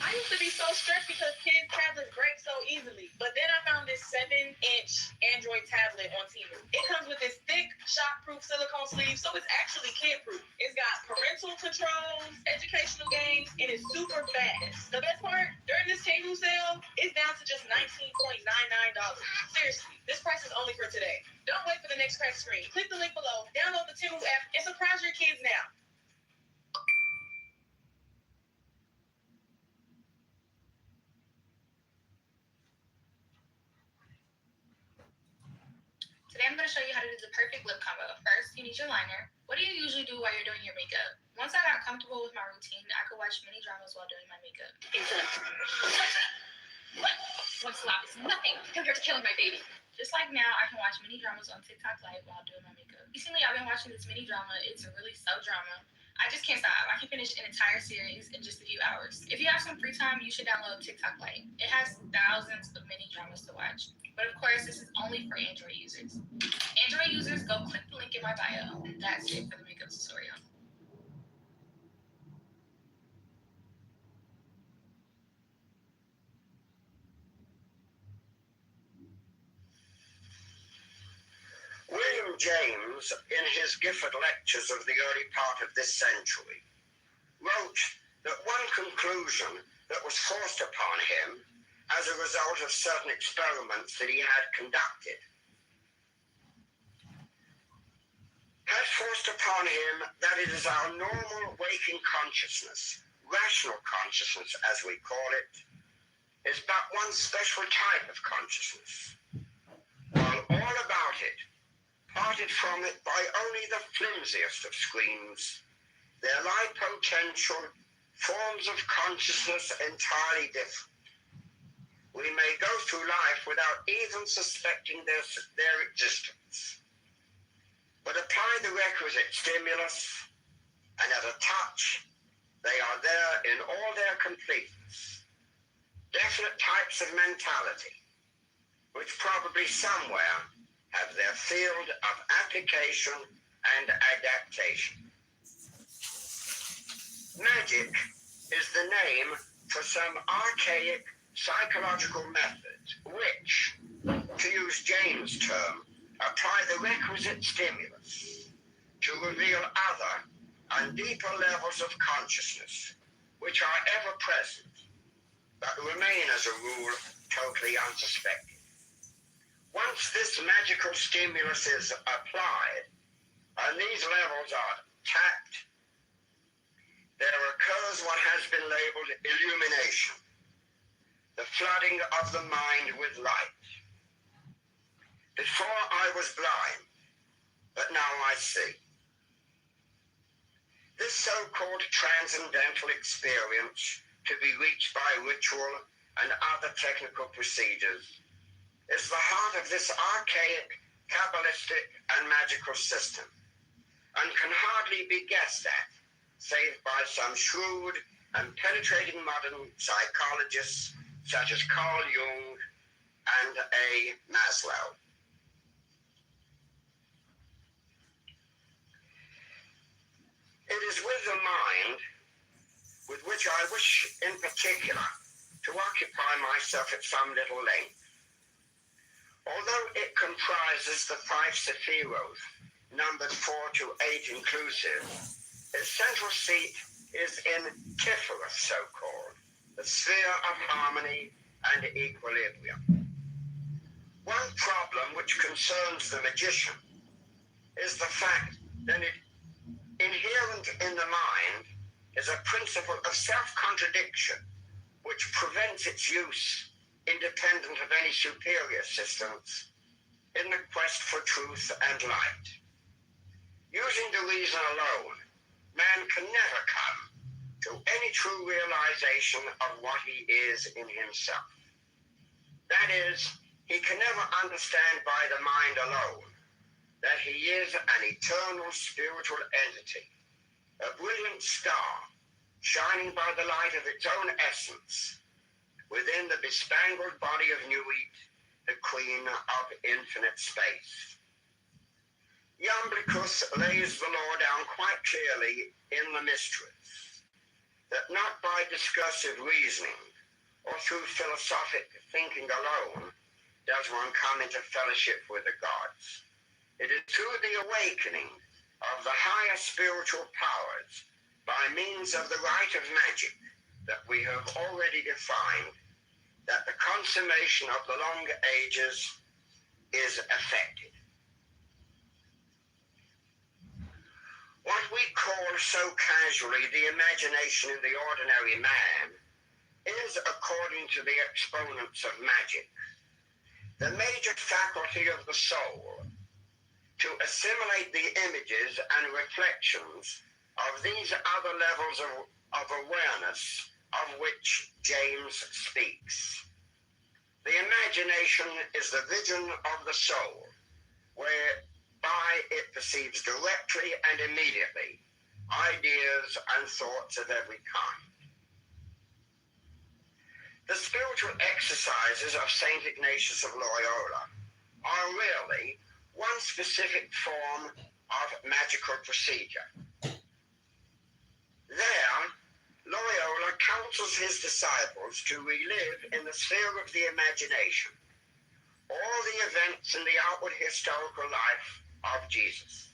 I used to be so stressed because kids' tablets break so easily. But then I found this 7-inch Android tablet on Temu. It comes with this thick, shock-proof silicone sleeve, so it's actually kid-proof. It's got parental controls, educational games, and it's super fast. The best part, during this Temu sale, it's down to just $19.99. Seriously, this price is only for today. Don't wait for the next cracked screen. Click the link below, download the Temu app, and surprise your kids now. Today I'm going to show you how to do the perfect lip combo. First, you need your liner. What do you usually do while you're doing your makeup? Once I got comfortable with my routine, I could watch many dramas while doing my makeup. One slap is nothing compared to killing my baby. Just like now, I can watch mini dramas on TikTok Live while doing my makeup. Recently, I've been watching this mini drama. It's a really sub-drama. I just can't stop. I can finish an entire series in just a few hours. If you have some free time, you should download TikTok Lite. It has thousands of mini dramas to watch. But of course, this is only for Android users. Android users, go click the link in my bio. That's it for the makeup tutorial. William James, in his Gifford Lectures of the early part of this century, wrote that one conclusion that was forced upon him as a result of certain experiments that he had conducted had forced upon him that it is our normal waking consciousness, rational consciousness as we call it, is but one special type of consciousness, while all about it, parted from it by only the flimsiest of screens, there lie potential forms of consciousness entirely different. We may go through life without even suspecting their existence, but apply the requisite stimulus, and at a touch, they are there in all their completeness. Definite types of mentality, which probably somewhere have their field of application and adaptation. Magic is the name for some archaic psychological methods which, to use James' term, apply the requisite stimulus to reveal other and deeper levels of consciousness which are ever present but remain as a rule totally unsuspected. Once this magical stimulus is applied and these levels are tapped, there occurs what has been labeled illumination, the flooding of the mind with light. Before I was blind, but now I see. This so-called transcendental experience, to be reached by ritual and other technical procedures, is the heart of this archaic, Kabbalistic, and magical system, and can hardly be guessed at, save by some shrewd and penetrating modern psychologists such as Carl Jung and A. Maslow. It is with the mind with which I wish in particular to occupy myself at some little length. Although it comprises the 5 sephiros, numbered 4 to 8 inclusive, its central seat is in Kitover, so-called, the sphere of harmony and equilibrium. One problem which concerns the magician is the fact that inherent in the mind is a principle of self-contradiction which prevents its use independent of any superior systems in the quest for truth and light. Using the reason alone, man can never come to any true realization of what he is in himself. That is, he can never understand by the mind alone that he is an eternal spiritual entity, a brilliant star shining by the light of its own essence within the bespangled body of New Wheat, the queen of infinite space. Iamblichus lays the law down quite clearly in the Mysteries, that not by discursive reasoning or through philosophic thinking alone does one come into fellowship with the gods. It is through the awakening of the higher spiritual powers by means of the rite of magic that we have already defined that the consummation of the long ages is effected. What we call so casually the imagination in the ordinary man is, according to the exponents of magic, the major faculty of the soul to assimilate the images and reflections of these other levels of awareness of which James speaks. The imagination is the vision of the soul, whereby it perceives directly and immediately ideas and thoughts of every kind. The spiritual exercises of St. Ignatius of Loyola are really one specific form of magical procedure. There, Loyola counsels his disciples to relive in the sphere of the imagination all the events in the outward historical life of Jesus.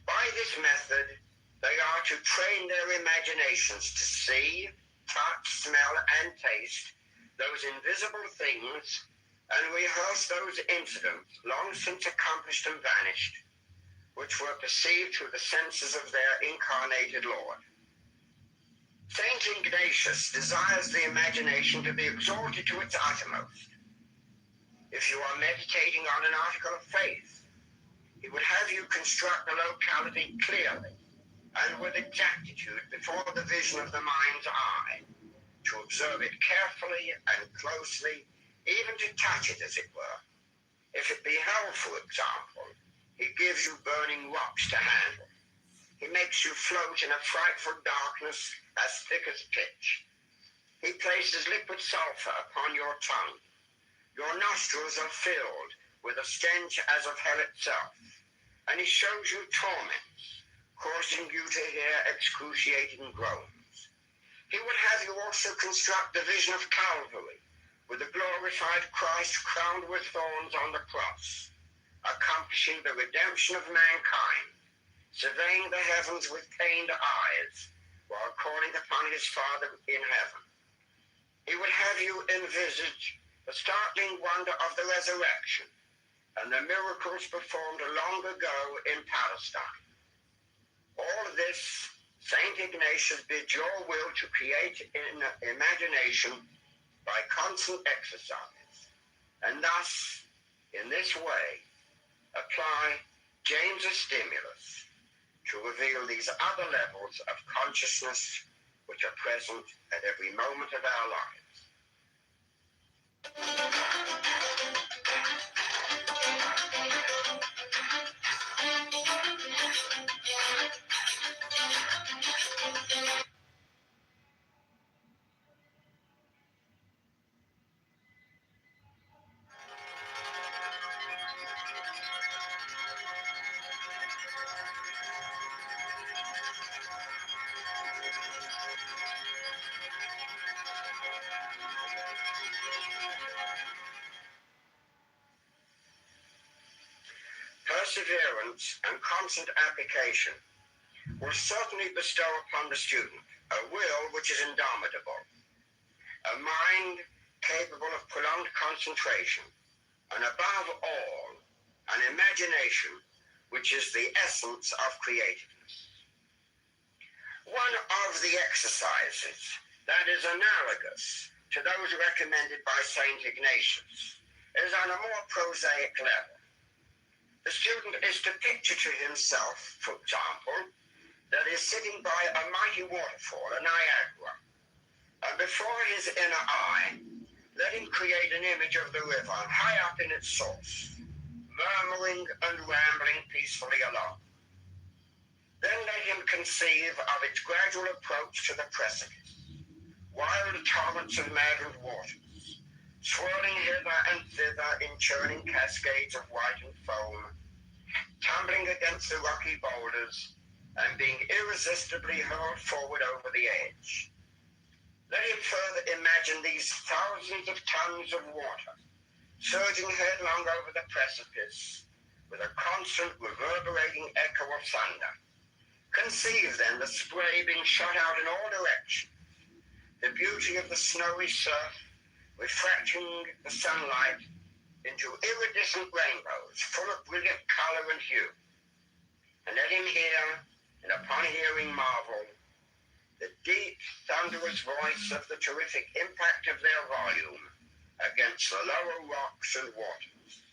By this method, they are to train their imaginations to see, touch, smell, and taste those invisible things and rehearse those incidents long since accomplished and vanished, which were perceived through the senses of their incarnated Lord. Saint Ignatius desires the imagination to be exalted to its uttermost. If you are meditating on an article of faith, he would have you construct the locality clearly and with exactitude before the vision of the mind's eye, to observe it carefully and closely, even to touch it, as it were. If it be hell, for example, he gives you burning rocks to handle. He makes you float in a frightful darkness as thick as pitch. He places liquid sulfur upon your tongue. Your nostrils are filled with a stench as of hell itself, and he shows you torments, causing you to hear excruciating groans. He would have you also construct the vision of Calvary, with the glorified Christ crowned with thorns on the cross, accomplishing the redemption of mankind, surveying the heavens with pained eyes, while calling upon his Father in heaven. He would have you envisage the startling wonder of the resurrection and the miracles performed long ago in Palestine. All this, St. Ignatius bids your will to create in imagination by constant exercise, and thus, in this way, apply James's stimulus to reveal these other levels of consciousness which are present at every moment of our lives. Perseverance and constant application will certainly bestow upon the student a will which is indomitable, a mind capable of prolonged concentration, and above all, an imagination which is the essence of creativeness. One of the exercises that is analogous to those recommended by St. Ignatius is on a more prosaic level. The student is to picture to himself, for example, that is sitting by a mighty waterfall, a Niagara, and before his inner eye, let him create an image of the river high up in its source, murmuring and rambling peacefully along. Then let him conceive of its gradual approach to the precipice, wild torrents of maddened waters, swirling hither and thither in churning cascades of whitened foam, tumbling against the rocky boulders, and being irresistibly hurled forward over the edge. Let him further imagine these thousands of tons of water surging headlong over the precipice with a constant reverberating echo of thunder. Conceive then the spray being shot out in all directions, the beauty of the snowy surf refracting the sunlight into iridescent rainbows full of brilliant color and hue. And let him hear, and upon hearing marvel, the deep, thunderous voice of the terrific impact of their volume against the lower rocks and waters.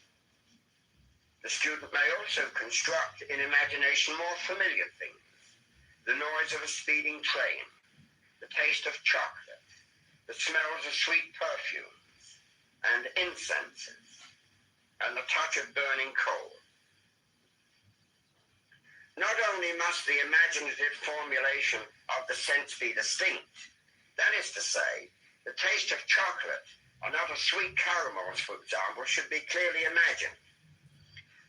The student may also construct in imagination more familiar things, the noise of a speeding train, the taste of chocolate, the smells of sweet perfumes and incenses, and the touch of burning coal. Not only must the imaginative formulation of the sense be distinct, that is to say, the taste of chocolate or not of sweet caramels, for example, should be clearly imagined.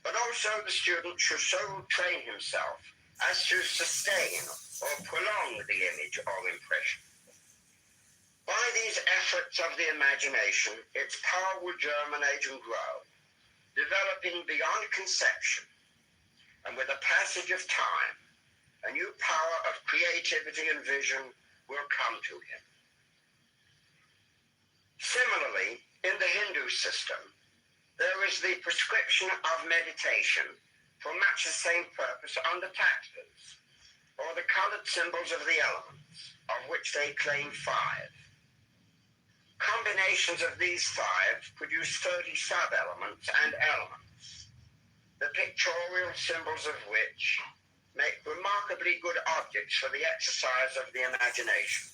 But also the student should so train himself as to sustain or prolong the image or impression. By these efforts of the imagination, its power will germinate and grow, developing beyond conception, and with the passage of time, a new power of creativity and vision will come to him. Similarly, in the Hindu system, there is the prescription of meditation for much the same purpose on the taxes, or the colored symbols of the elements, of which they claim 5. Combinations of these 5 produce 30 sub-elements and elements, the pictorial symbols of which make remarkably good objects for the exercise of the imagination.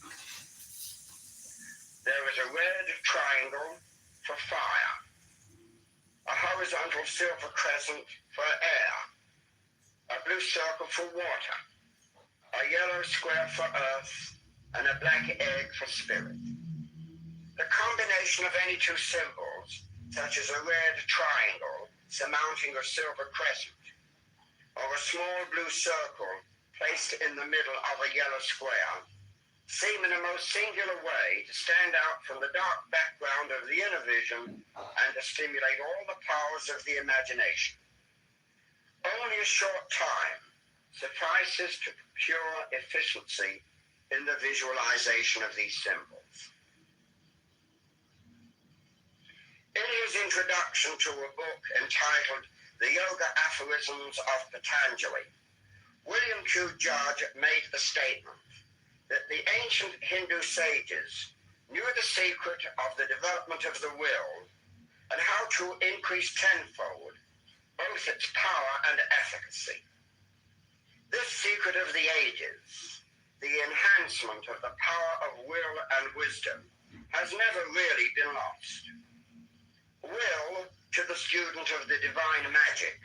There is a red triangle for fire, a horizontal silver crescent for air, a blue circle for water, a yellow square for earth, and a black egg for spirit. The combination of any 2 symbols, such as a red triangle surmounting a silver crescent, or a small blue circle placed in the middle of a yellow square, seem in a most singular way to stand out from the dark background of the inner vision and to stimulate all the powers of the imagination. Only a short time suffices to procure efficiency in the visualization of these symbols. In his introduction to a book entitled The Yoga Aphorisms of Patanjali, William Q. George made the statement that the ancient Hindu sages knew the secret of the development of the will and how to increase tenfold both its power and efficacy. This secret of the ages, the enhancement of the power of will and wisdom, has never really been lost. Will, to the student of the divine magic,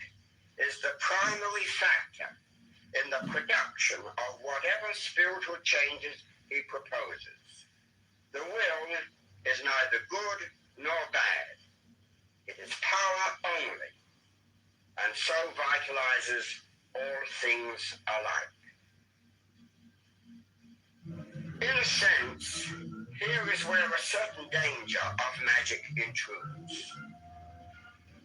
is the primary factor in the production of whatever spiritual changes he proposes. The will is neither good nor bad. It is power only, and so vitalizes all things alike. In a sense, here is where a certain danger of magic intrudes.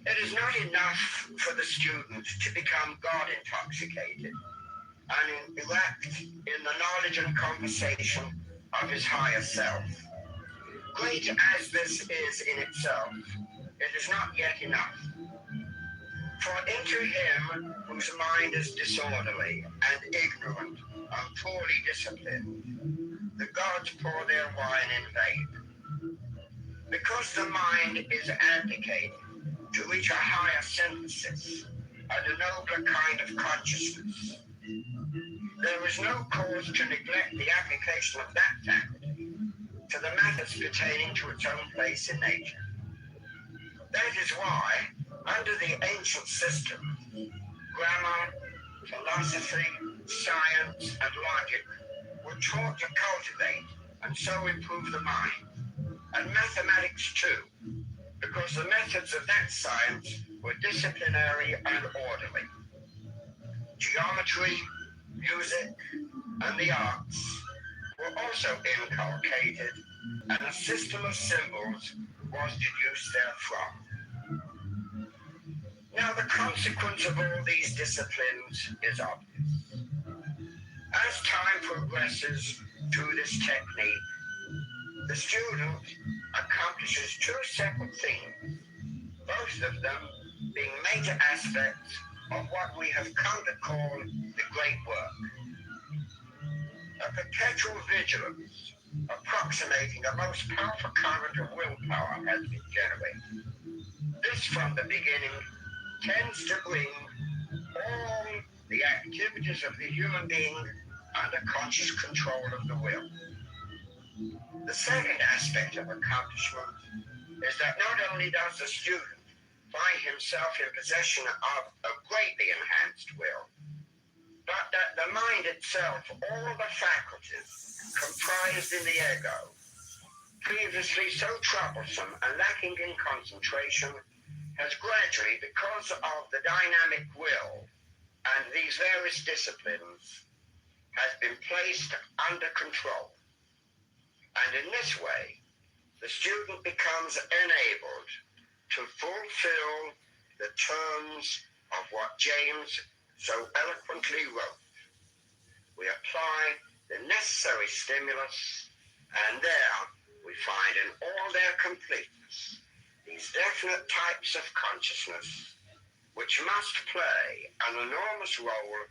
It is not enough for the student to become God-intoxicated. and erect in the knowledge and conversation of his higher self. Great as this is in itself, it is not yet enough. For into him whose mind is disorderly and ignorant and poorly disciplined, the gods pour their wine in vain. Because the mind is abdicating to reach a higher synthesis and a nobler kind of consciousness, there is no cause to neglect the application of that faculty to the matters pertaining to its own place in nature. That is why, under the ancient system, grammar, philosophy, science, and logic were taught to cultivate and so improve the mind, and mathematics too, because the methods of that science were disciplinary and orderly. Geometry, music, and the arts were also inculcated, and a system of symbols was deduced therefrom. Now, the consequence of all these disciplines is obvious. As time progresses through this technique, the student accomplishes two separate things, both of them being major aspects of what we have come to call the great work. A perpetual vigilance approximating a most powerful current of willpower has been generated. This, from the beginning, tends to bring all the activities of the human being under conscious control of the will. The second aspect of accomplishment is that not only does the student find himself in possession of a greatly enhanced will, but that the mind itself, all the faculties comprised in the ego, previously so troublesome and lacking in concentration, has gradually, because of the dynamic will and these various disciplines, has been placed under control. And in this way, the student becomes enabled to fulfill the terms of what James so eloquently wrote. We apply the necessary stimulus, and there we find in all their completeness these definite types of consciousness which must play an enormous role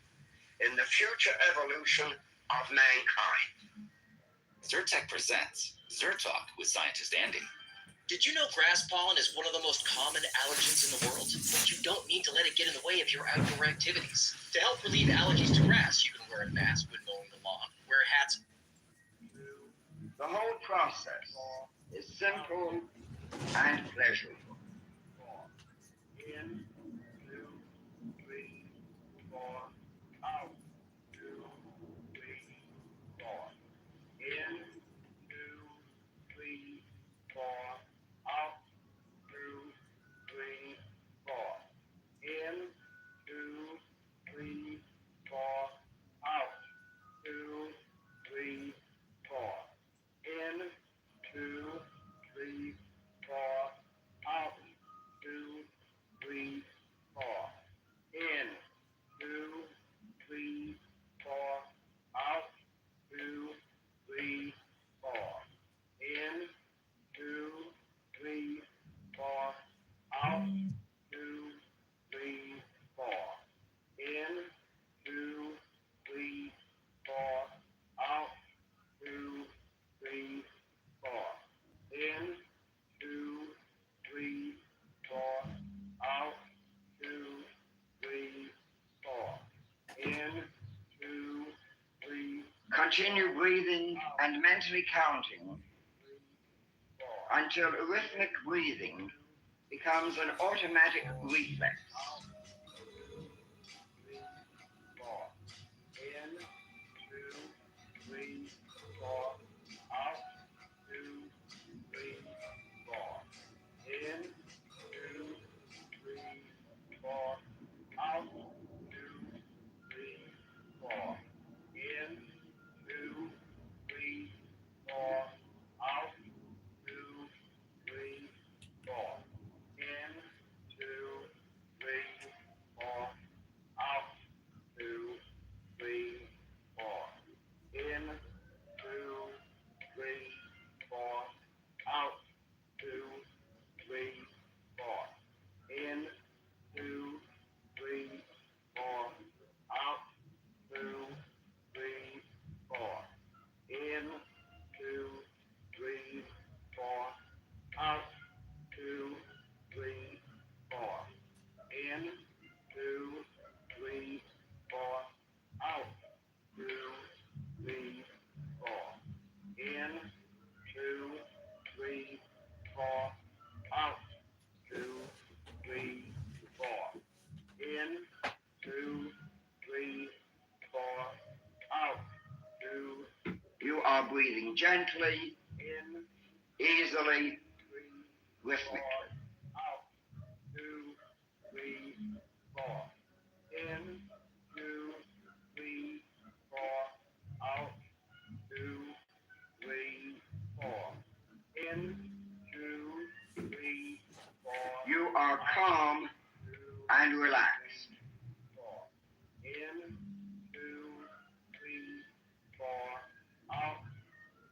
in the future evolution of mankind. Zyrtec presents Zyrtalk with scientist Andy. Did you know grass pollen is one of the most common allergens in the world? But you don't need to let it get in the way of your outdoor activities. To help relieve allergies to grass, you can wear a mask when mowing the lawn, wear hats. The whole process is simple and pleasurable. In, 2, 3, 4, out, 2, 3, 4. In, 2, 3, 4, out, 2, 3, 4. In, 2, 3, 4, out, 2, 3, 4. In, 2, 3, 4, out, 2, 3, 4. In, 2, 3, 4, out, 2, 3, 4. In, 2, 3, 4, out, 2, 3, 4. In, 2, 3, 4, out, 2, 3, 4. In, 2, 3, 4, out, 2, 3, 4. In, 2, 3. Continue breathing and mentally counting until rhythmic breathing becomes an automatic reflex. In, 2, 3, 4, out, 2, 3, 4. In, 2, 3, 4, out, 2, 3, 4. In, 2, 3, 4, out, 2, 3, 4. In, 2, 3, 2, 3, 4, out, 2. You are breathing gently, in, easily, 3, rhythmically. Out, 2, 3, 4. In, 2, 3, 4. Out, 2, 3, 4. In, 2, 3, 4. You are calm and relaxed. 4. In, 2, 3, 4. Out,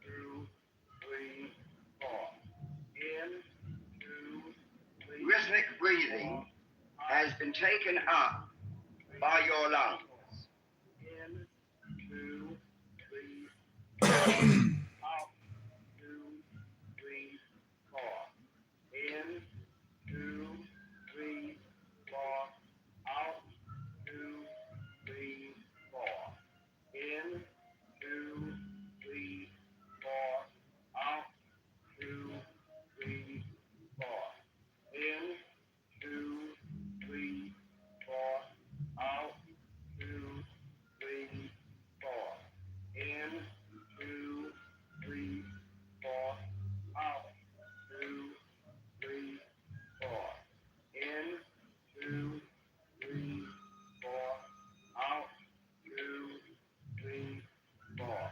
2, 3, 4. In, 2, 3. Rhythmic breathing has been taken up by your lungs. In, 2, 3, 4. Out, 2, 3, 4. In, 2, 3, 4. Out, 2, 3, 4. In, 2, 3, 4. Out, 2, 3, 4. In, 2, 3, 4. Out, 2, 3, 4. In, 2, 3, 4. Out, 2, 3, 4. In, 2, 3, 4. Out, 2, 3, 4.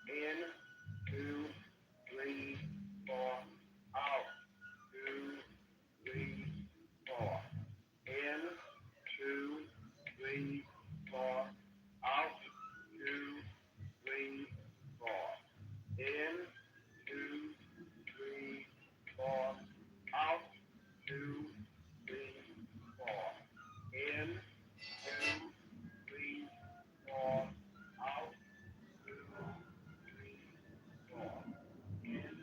In, 2, 3, 4. Out, 2, 3, 4. In, 2, 3, 4. Out, 2, 3, 4. In, 2, 3, 4. Out, 2, 3, 4. In, 2, 3, 4. Out, 2, 3, 4. In.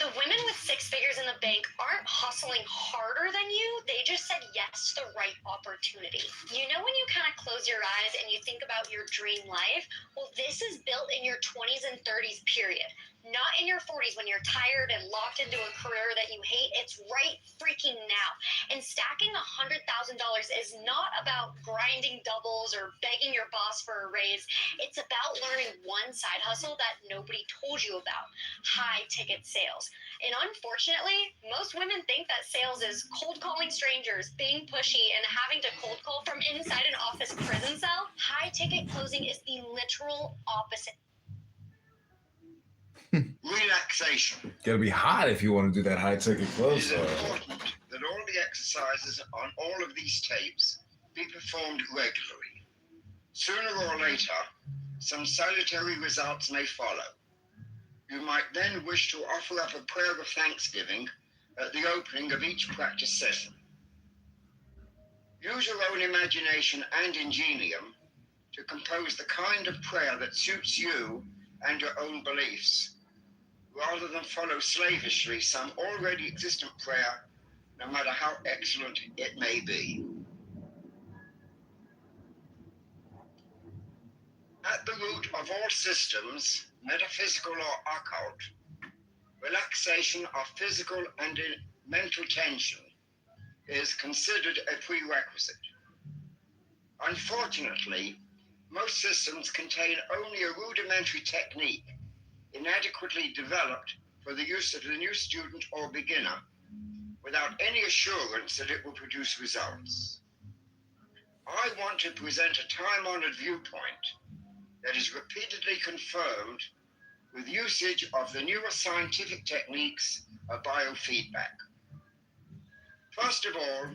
The women with six figures in the bank aren't hustling harder than you. They just said yes to the right opportunity. You know when you kind of close your eyes and you think about your dream life? Well, this is built in your 20s and 30s, period. Not in your 40s when you're tired and locked into a career that you hate. It's right freaking now. And stacking $100,000 is not about grinding doubles or begging your boss for a raise. It's about learning one side hustle that nobody told you about: high ticket sales. And unfortunately, most women think that sales is cold calling strangers, being pushy, and having to cold call from inside an office prison cell. High ticket closing is the literal opposite. Relaxation. Gotta be hot if you want to do that high ticket It close. is important that all the exercises on all of these tapes be performed regularly. Sooner or later, some salutary results may follow. You might then wish to offer up a prayer of thanksgiving at the opening of each practice session. Use your own imagination and ingenium to compose the kind of prayer that suits you and your own beliefs, rather than follow slavishly some already existent prayer, no matter how excellent it may be. At the root of all systems, metaphysical or occult, relaxation of physical and mental tension is considered a prerequisite. Unfortunately, most systems contain only a rudimentary technique, inadequately developed for the use of the new student or beginner, without any assurance that it will produce results. I want to present a time-honored viewpoint that is repeatedly confirmed with usage of the newer scientific techniques of biofeedback. First of all,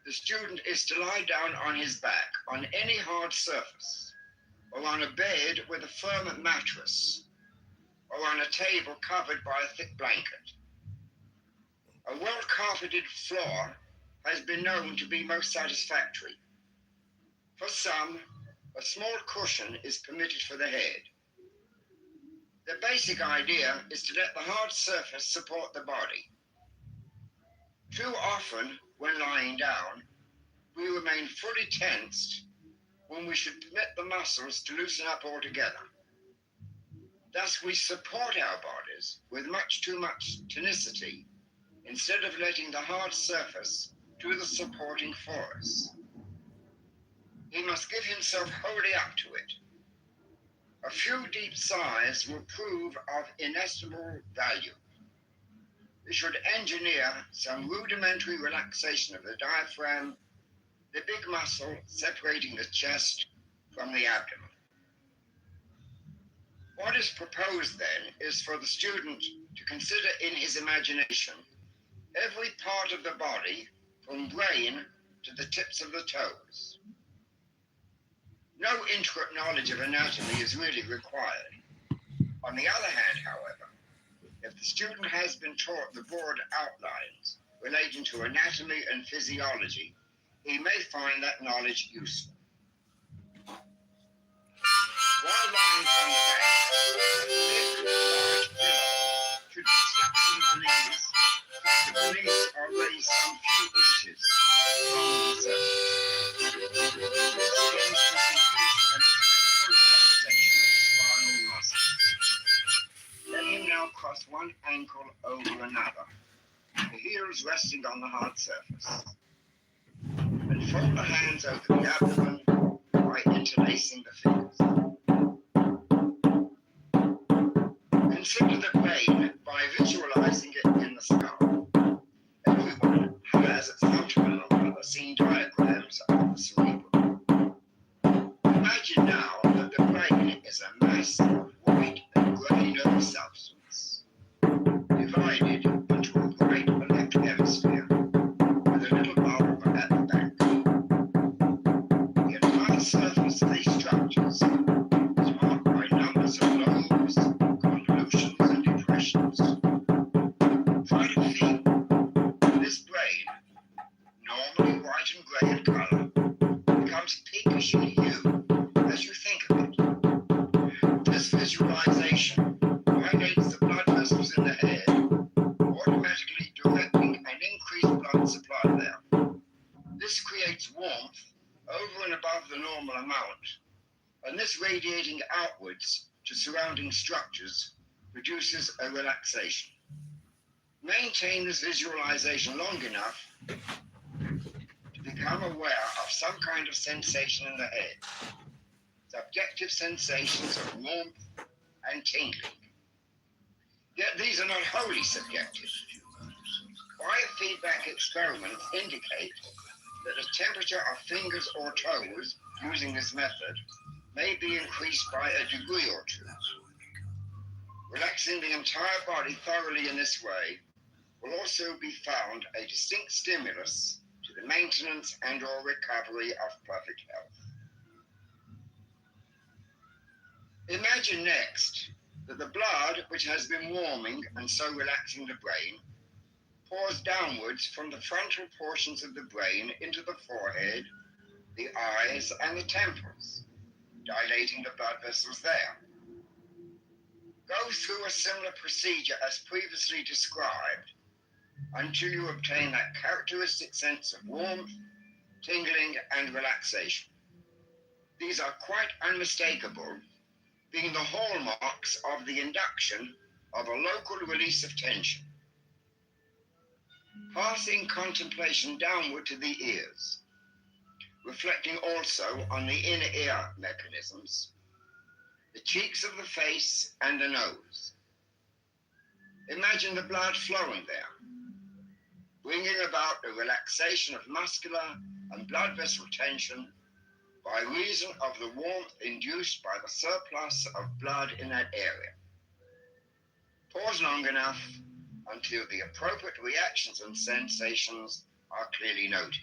the student is to lie down on his back on any hard surface, or on a bed with a firm mattress, or on a table covered by a thick blanket. A well-carpeted floor has been known to be most satisfactory. For some, a small cushion is permitted for the head. The basic idea is to let the hard surface support the body. Too often, when lying down, we remain fully tensed when we should permit the muscles to loosen up altogether. Thus, we support our body bodies with much too much tonicity instead of letting the hard surface do the supporting for us. He must give himself wholly up to it. A few deep sighs will prove of inestimable value. We should engineer some rudimentary relaxation of the diaphragm, the big muscle separating the chest from the abdomen. What is proposed then is for the student to consider in his imagination every part of the body from brain to the tips of the toes. No intricate knowledge of anatomy is really required. On the other hand, however, if the student has been taught the broad outlines relating to anatomy and physiology, he may find that knowledge useful. While lying on the back, a big, large pillow should be slipped under the knees, so the knees are raised some few inches from the surface. This tends to induce a mechanical relaxation of the spinal muscles. Let him now cross one ankle over another, the heels resting on the hard surface, and fold the hands over the abdomen by interlacing the fingers. Consider the brain by visualizing it in the skull. Everyone has at some time or other seen diagrams of the cerebrum. Imagine now that the brain is a mass of white and grey nervous substance, divided into a right and left hemisphere, with a little bulb at the back. The entire surface of these structures is marked by numbers of lobes, convolutions, and impressions. Try to feel this brain, normally white and grey in colour, becomes pinkish in hue as you think of it. This visualization dilates the blood vessels in the head, automatically directing an increased blood supply there. This creates warmth over and above the normal amount, and this radiating outwards to surrounding structures produces a relaxation. Maintain this visualization long enough to become aware of some kind of sensation in the head. Subjective sensations of warmth and tingling. Yet these are not wholly subjective. Biofeedback experiments indicate that the temperature of fingers or toes using this method may be increased by a degree or two. Relaxing the entire body thoroughly in this way will also be found a distinct stimulus to the maintenance and or recovery of perfect health. Imagine next that the blood, which has been warming and so relaxing the brain, pours downwards from the frontal portions of the brain into the forehead, the eyes, and the temples, dilating the blood vessels there. Go through a similar procedure as previously described until you obtain that characteristic sense of warmth, tingling, and relaxation. These are quite unmistakable, being the hallmarks of the induction of a local release of tension. Passing contemplation downward to the ears, reflecting also on the inner ear mechanisms, the cheeks of the face, and the nose. Imagine the blood flowing there, bringing about a relaxation of muscular and blood vessel tension by reason of the warmth induced by the surplus of blood in that area. Pause long enough until the appropriate reactions and sensations are clearly noted.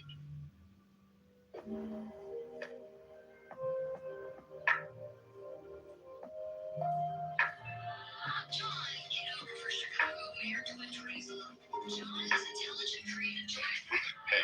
John, Kitover for Chicago Mayor Twitch Raisel. John is intelligent, creative. Hey,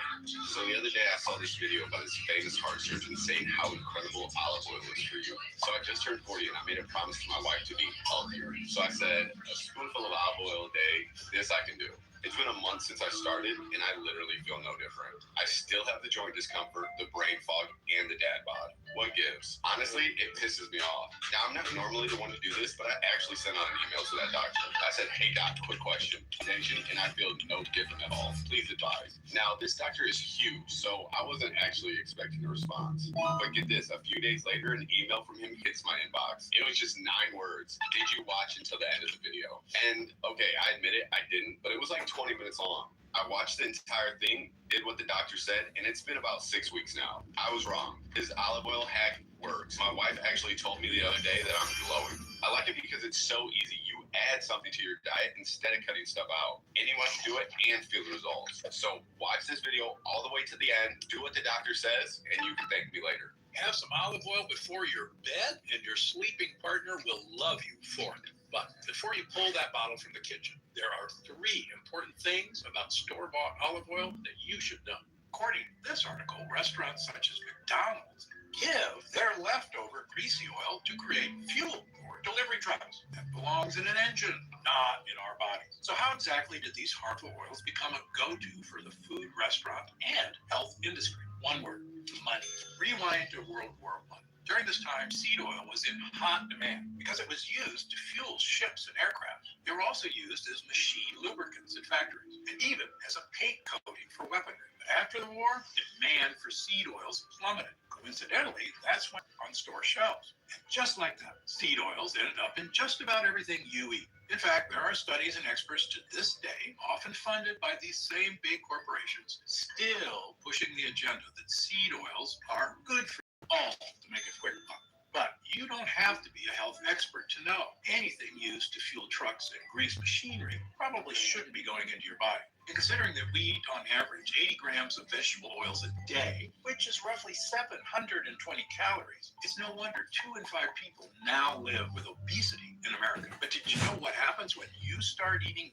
so the other day I saw this video by this famous heart surgeon saying how incredible olive oil is for you. So I just turned 40 and I made a promise to my wife to be healthier. So I said, a spoonful of olive oil a day, this I can do. It's been a month since I started, and I literally feel no different. I still have the joint discomfort, the brain fog, and the dad bod. What gives? Honestly, it pisses me off. Now, I'm not normally the one to do this, but I actually sent out an email to that doctor. I said, hey doc, quick question. Attention, and I feel no different at all. Please advise. Now, this doctor is huge, so I wasn't actually expecting a response. But get this, a few days later, an email from him hits my inbox. It was just 9 words. Did you watch until the end of the video? And okay, I admit it, I didn't, but it was like 20 minutes long. I watched the entire thing, did what the doctor said, and it's been about 6 weeks now. I was wrong. His olive oil hack works. My wife actually told me the other day that I'm glowing. I like it because it's so easy. You add something to your diet instead of cutting stuff out. Anyone can do it and feel the results. So watch this video all the way to the end, do what the doctor says, and you can thank me later. Have some olive oil before your bed, and your sleeping partner will love you for it. But before you pull that bottle from the kitchen, there are 3 important things about store-bought olive oil that you should know. According to this article, restaurants such as McDonald's give their leftover greasy oil to create fuel for delivery trucks. That belongs in an engine, not in our bodies. So how exactly did these harmful oils become a go-to for the food, restaurant, and health industry? One word: money. Rewind to World War I. During this time, seed oil was in hot demand because it was used to fuel ships and aircraft. They were also used as machine lubricants in factories and even as a paint coating for weaponry. But after the war, demand for seed oils plummeted. Coincidentally, that's when on store shelves. And just like that, seed oils ended up in just about everything you eat. In fact, there are studies and experts to this day, often funded by these same big corporations, still pushing the agenda that seed oils are good for all to make a quick buck. But you don't have to be a health expert to know anything used to fuel trucks and grease machinery probably shouldn't be going into your body. And considering that we eat on average 80 grams of vegetable oils a day, which is roughly 720 calories, it's no wonder 2 in 5 people now live with obesity in America. But did you know what happens when you start eating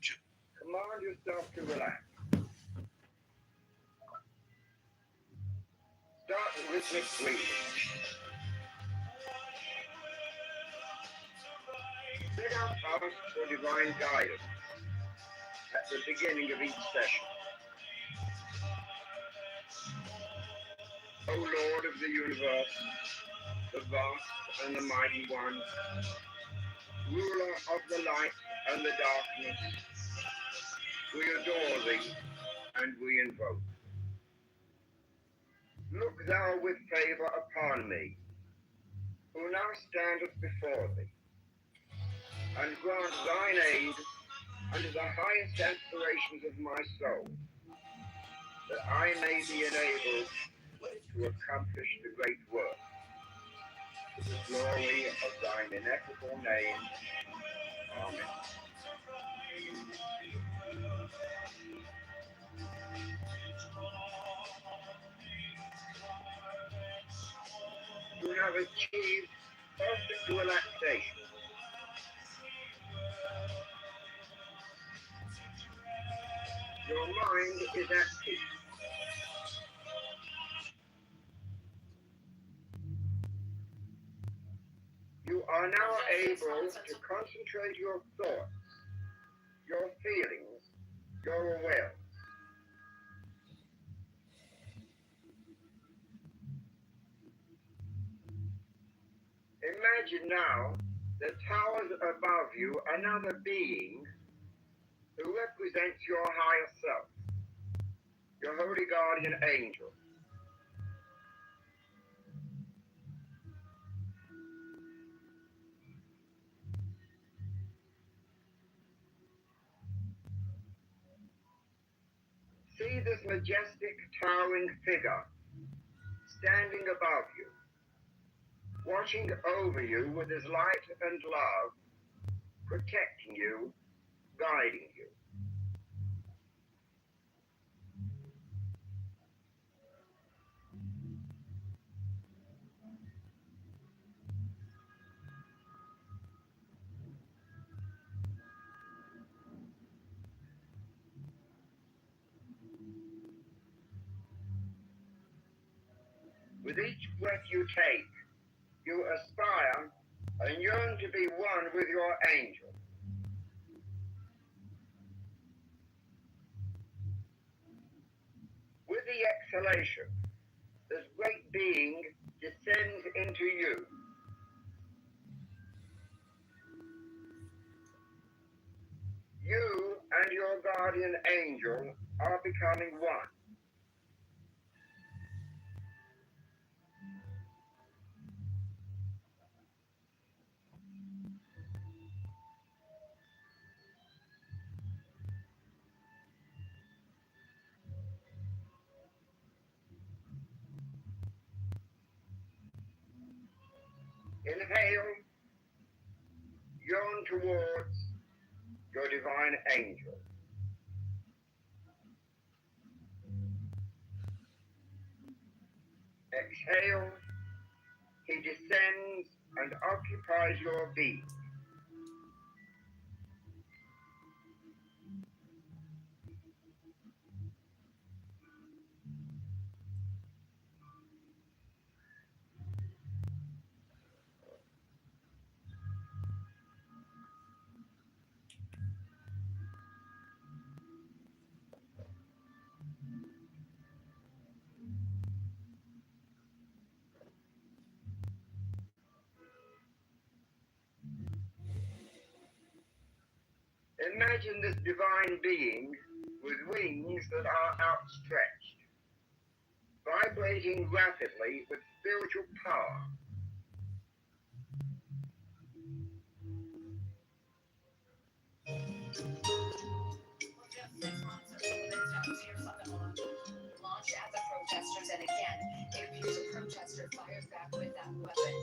Command yourself to relax. Start rhythmic breathing. Set up ask for divine guidance at the beginning of each session. O Lord of the universe, the vast and the mighty one, ruler of the light and the darkness, we adore thee and we invoke. Look thou with favor upon me, who now standeth before thee, and grant thine aid unto the highest aspirations of my soul, that I may be enabled to accomplish the great work, to the glory of thine ineffable name. Amen. You have achieved perfect relaxation. Your mind is at peace. You are now able to concentrate your thoughts, your feelings, your awareness. Imagine now that towers above you another being who represents your higher self, your holy guardian angel. See this majestic, towering figure standing above you, watching over you with his light and love, protecting you, guiding you. With each breath you take, you aspire and yearn to be one with your angel. exhalation, this great being descends into you. You and your guardian angel are becoming one. Inhale, yawn towards your divine angel. Exhale, he descends and occupies your being. Imagine this divine being with wings that are outstretched, vibrating rapidly with spiritual power. Launch at the protesters, and again, it appears a protester fired back with that weapon.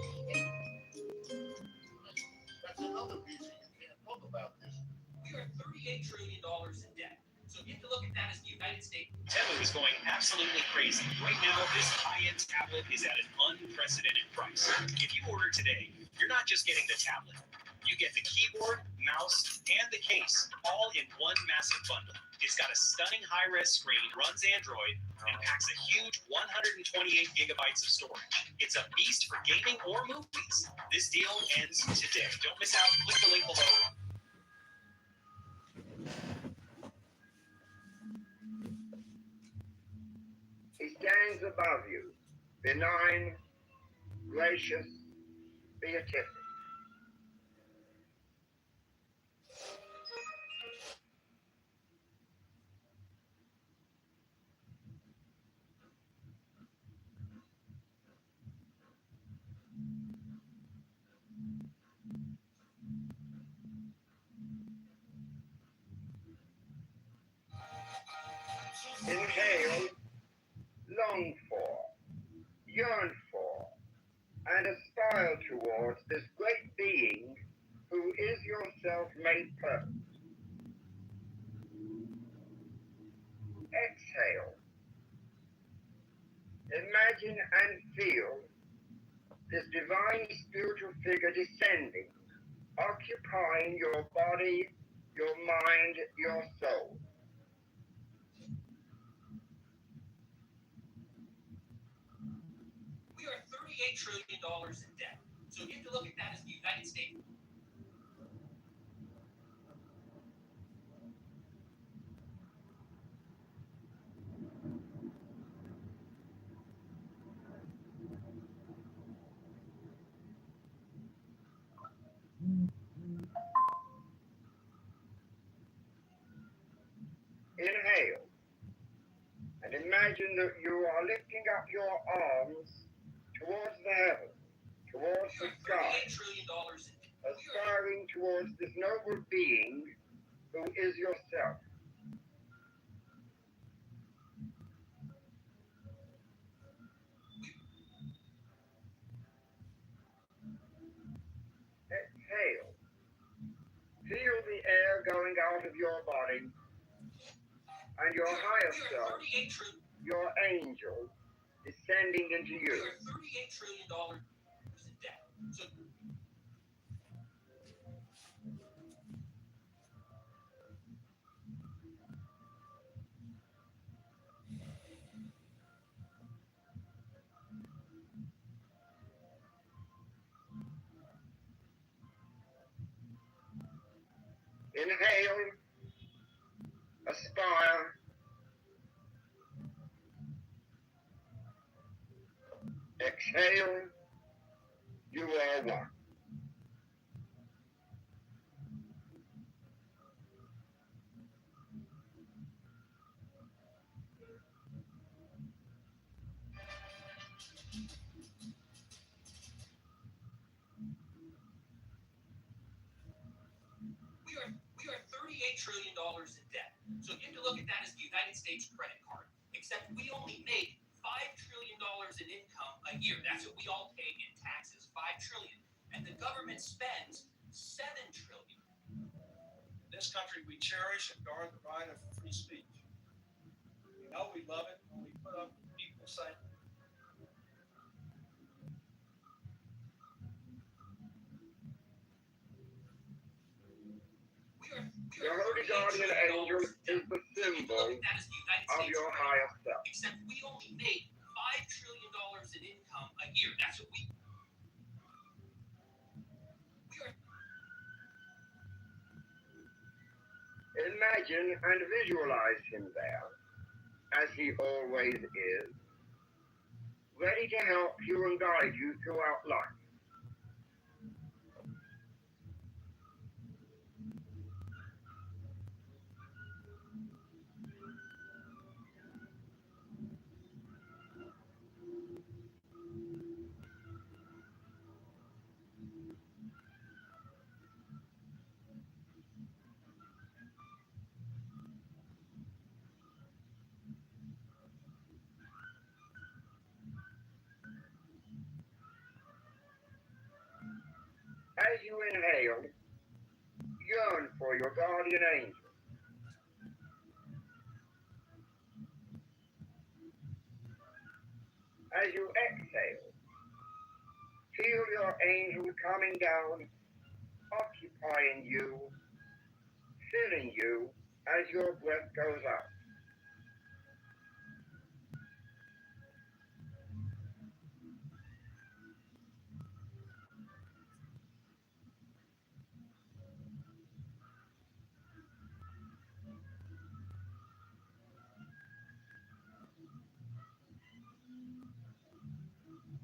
That's another reason you can't talk about this. We are $38 trillion in debt. So you have to look at that as the United States. Temu is going absolutely crazy. Right now, this high-end tablet is at an unprecedented price. If you order today, you're not just getting the tablet. You get the keyboard, mouse, and the case, all in one massive bundle. It's got a stunning high-res screen, runs Android, and packs a huge 128 gigabytes of storage. It's a beast for gaming or movies. This deal ends today. Don't miss out. Click the link below. He stands above you, benign, gracious, beatific. Inhale, long for, yearn for, and aspire towards this great being who is yourself made perfect. Exhale. Imagine and feel this divine spiritual figure descending, occupying your body, your mind, your soul. We are $38 trillion in debt. So you have to look at that as the United States. Inhale. And imagine that you are lifting up your arms towards the heavens, towards the sky, aspiring towards this noble being who is yourself. Exhale. Feel the air going out of your body and your higher self, your angel, descending into you. We are $38 trillion in debt. So Inhale, aspire, Exhale, you are one. We are $38 trillion in debt. So you have to look at that as the United States credit card. Except we only make $5 trillion in income a year. That's what we all pay in taxes, $5 trillion. And the government spends $7 trillion. In this country, we cherish and guard the right of free speech. We know we love it when we put up with people saying, The Holy Guardian Angel is the symbol of your higher self. Except we only make $5 trillion in income a year. That's what we are. Imagine and visualize him there, as he always is, ready to help you and guide you throughout life. As you inhale, yearn for your guardian angel. As you exhale, feel your angel coming down, occupying you, filling you as your breath goes out.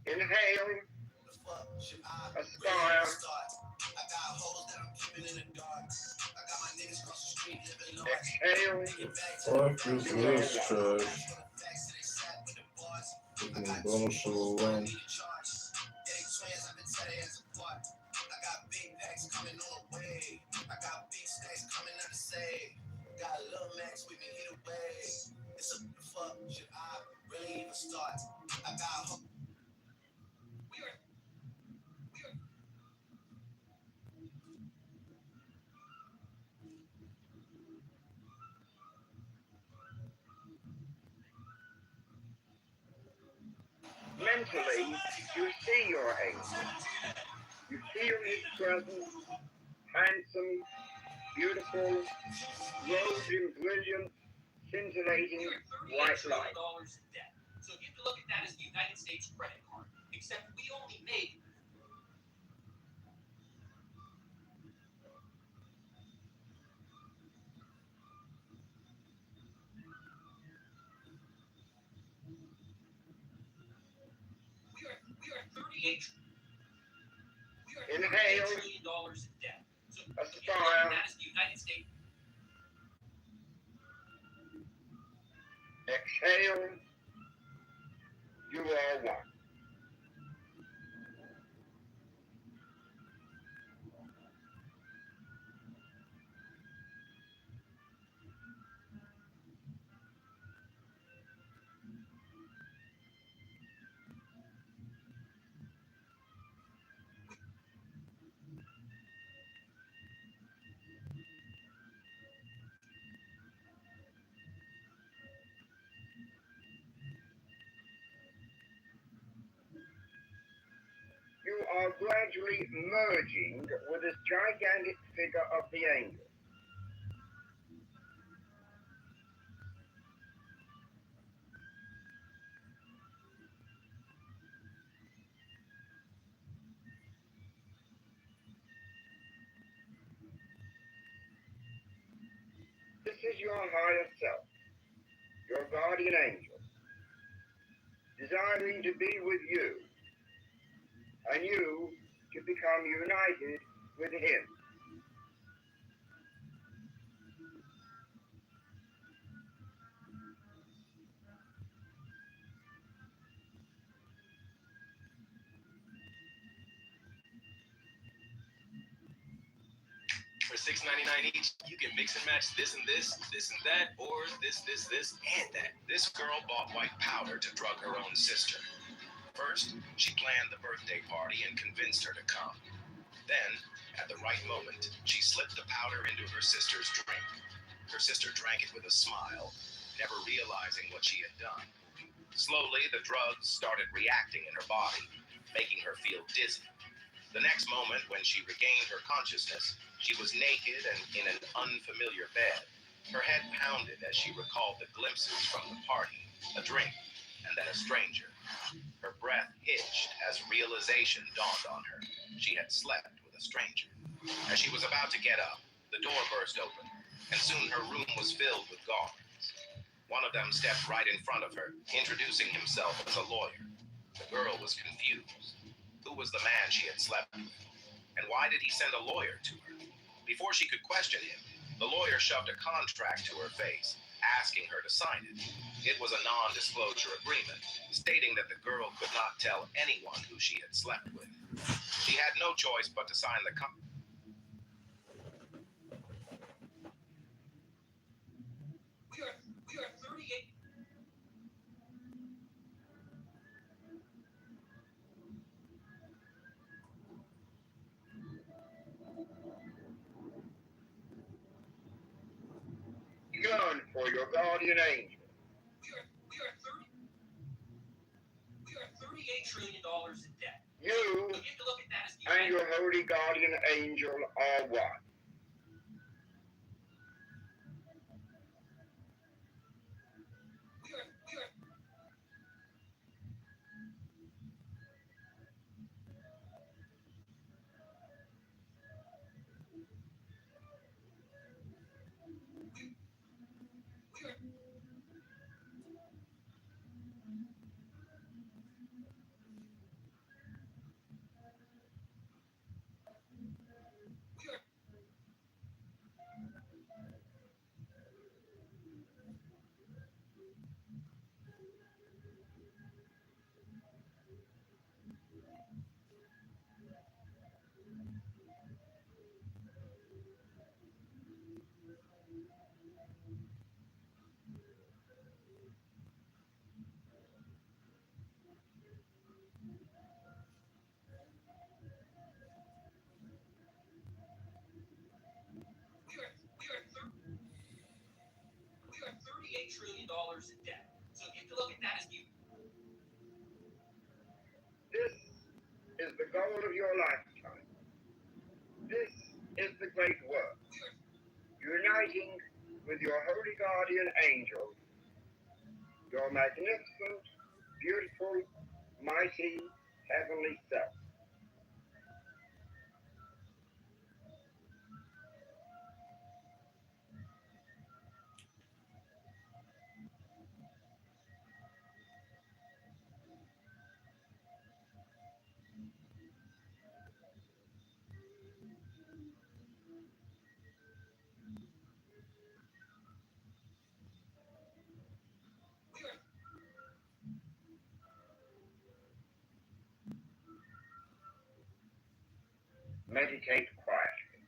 Inhale, aspire, exhale, Fuck is this trash? Fucking bonus alone. Mentally, you see your angel. You feel his presence, handsome, beautiful, robed in brilliant, scintillating white light. So you have to look at that as the United States credit card. Except we only make we are $38 Inhale, trillion in debt. So you have to look aspire, at that as the United States. exhale, you are one. You are gradually merging with this gigantic figure of the angel. This is your higher self, your guardian angel, desiring to be with you and you to become united with him. For $6.99 each, you can mix and match this and that, or this, and that. This girl bought white powder to drug her own sister. First, she planned the birthday party and convinced her to come. Then, at the right moment, she slipped the powder into her sister's drink. Her sister drank it with a smile, never realizing what she had done. Slowly, the drugs started reacting in her body, making her feel dizzy. The next moment, when she regained her consciousness, she was naked and in an unfamiliar bed. Her head pounded as she recalled the glimpses from the party, a drink, and then a stranger. Her breath hitched as realization dawned on her. She had slept with a stranger. As she was about to get up, the door burst open, and soon her room was filled with guards. One of them stepped right in front of her, introducing himself as a lawyer. The girl was confused. Who was the man she had slept with? And why did he send a lawyer to her? Before she could question him, the lawyer shoved a contract to her face, asking her to sign it. It was a non-disclosure agreement, stating that the girl could not tell anyone who she had slept with. She had no choice but to sign the contract. We are 38. Gun for your guardian angel. We are $38 trillion in debt. You So you have to look at that as and your holy guardian angel are one. We are $38 trillion in debt. So you have to look at that as you. This is the goal of your lifetime. This is the great work. Uniting with your holy guardian angel, your magnificent, beautiful, mighty, heavenly self. Meditate quietly.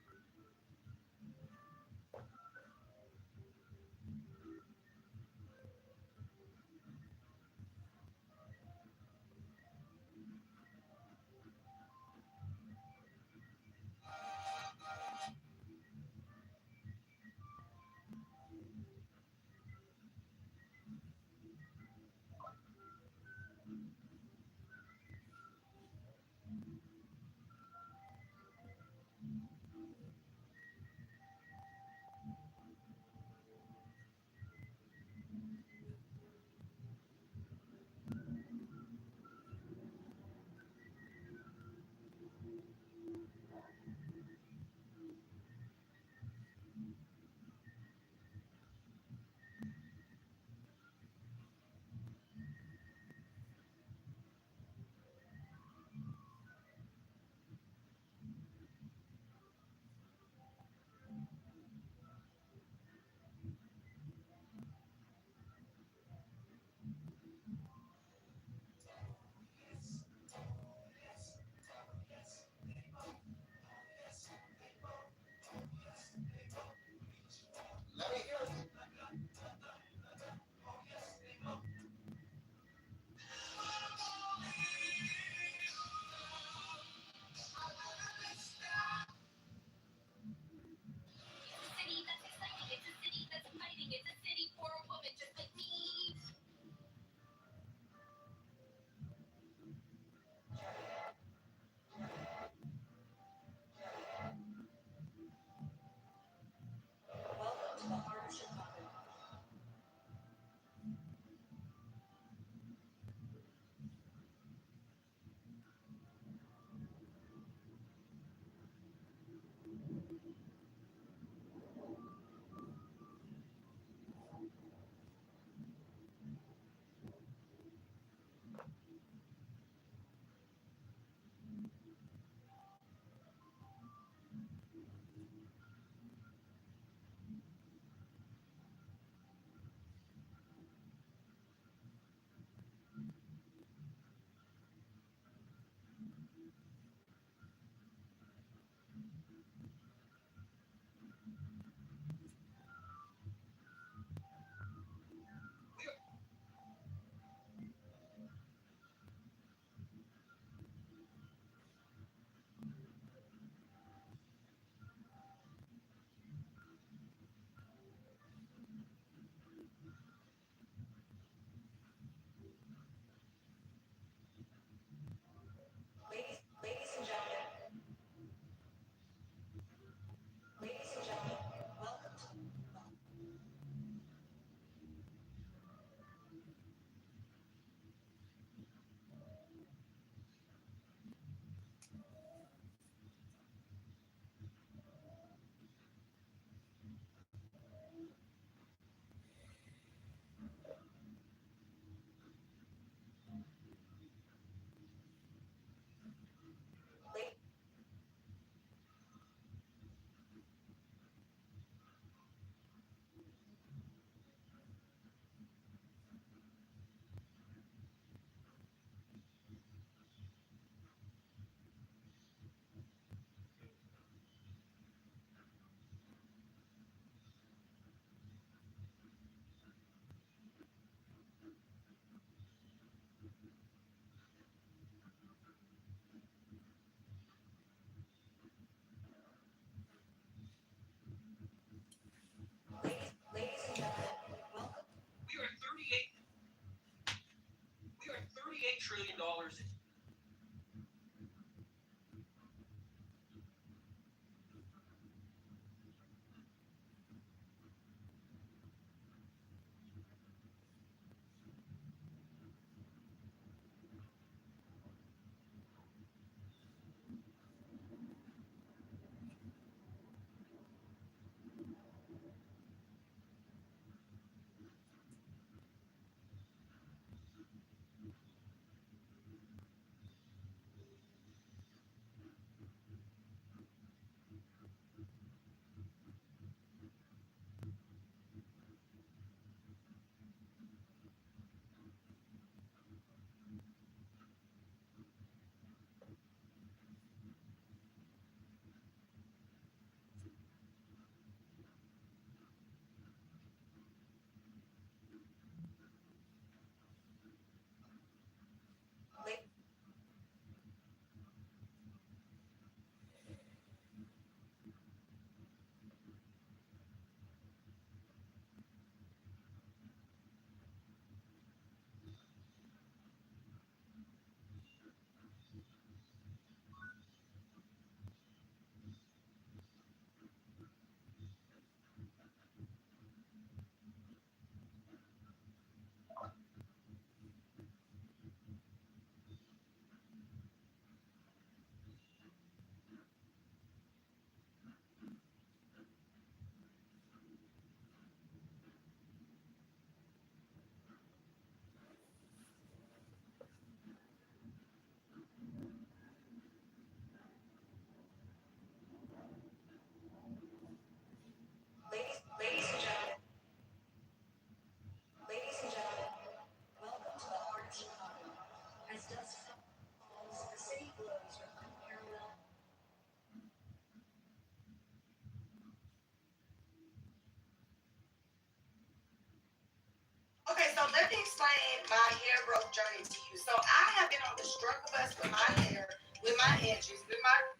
$38 trillion. Okay, so let me explain my hair growth journey to you. So I have been on the struggle bus with my hair, with my edges, with my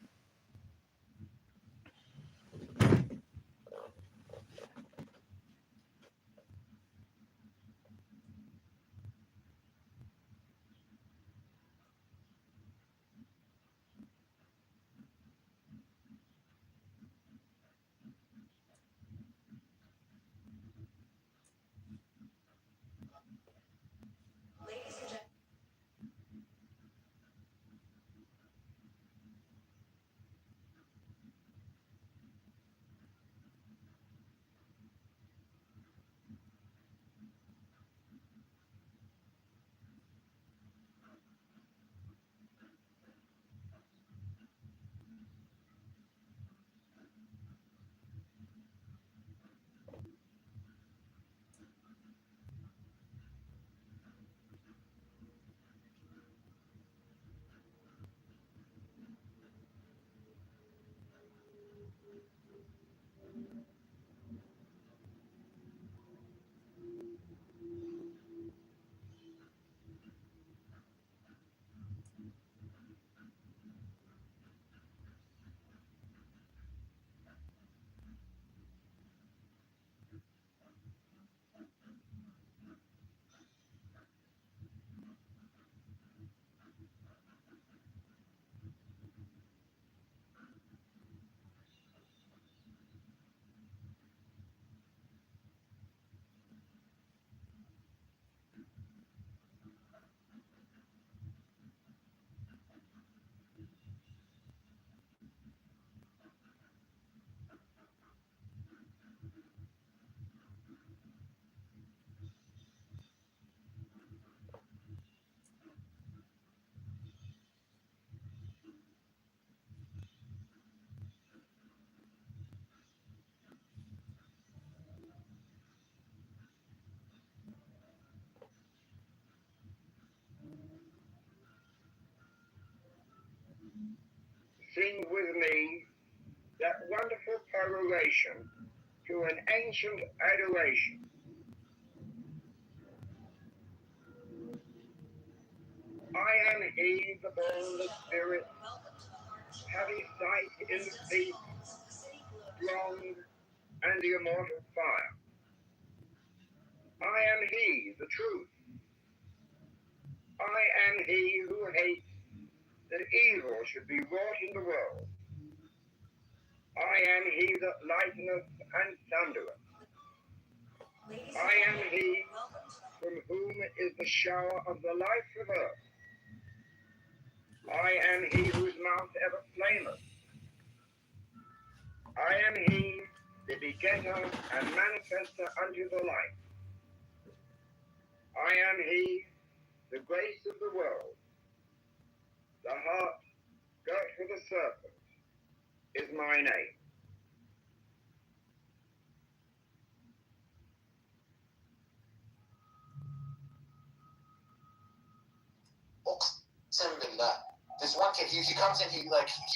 sing with me that wonderful peroration to an ancient adoration. I am he, the boundless spirit, having sight in the deep, strong, and the immortal fire. I am he, the truth. I am he who hates that evil should be wrought in the world. I am he that lighteneth and thundereth. I am he from whom is the shower of the life of earth. I am he whose mouth ever flameth. I am he, the begetter and manifester unto the light. I am he, the grace of the world. The heart girt with a serpent is my name. This one kid, he comes in, he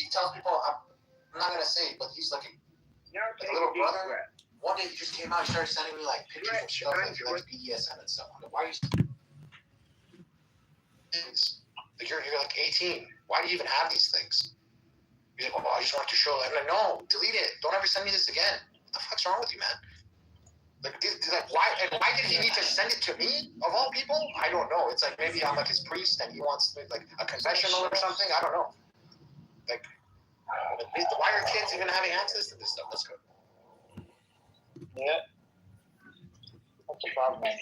tells people, I'm not gonna say it, but he's like a little brother. One day he just came out, he started sending me like pictures of stuff like BDSM and stuff. Why are you things? Like you're like 18. Why do you even have these things? He's like, I just want to show. I'm like, no, delete it. Don't ever send me this again. What the fuck's wrong with you, man? Like why? And why did he need to send it to me of all people? I don't know. It's like maybe I'm like his priest and he wants like a confessional or something. I don't know. Like, why are kids even having access to this stuff? That's good. Yeah. That's a problem, man.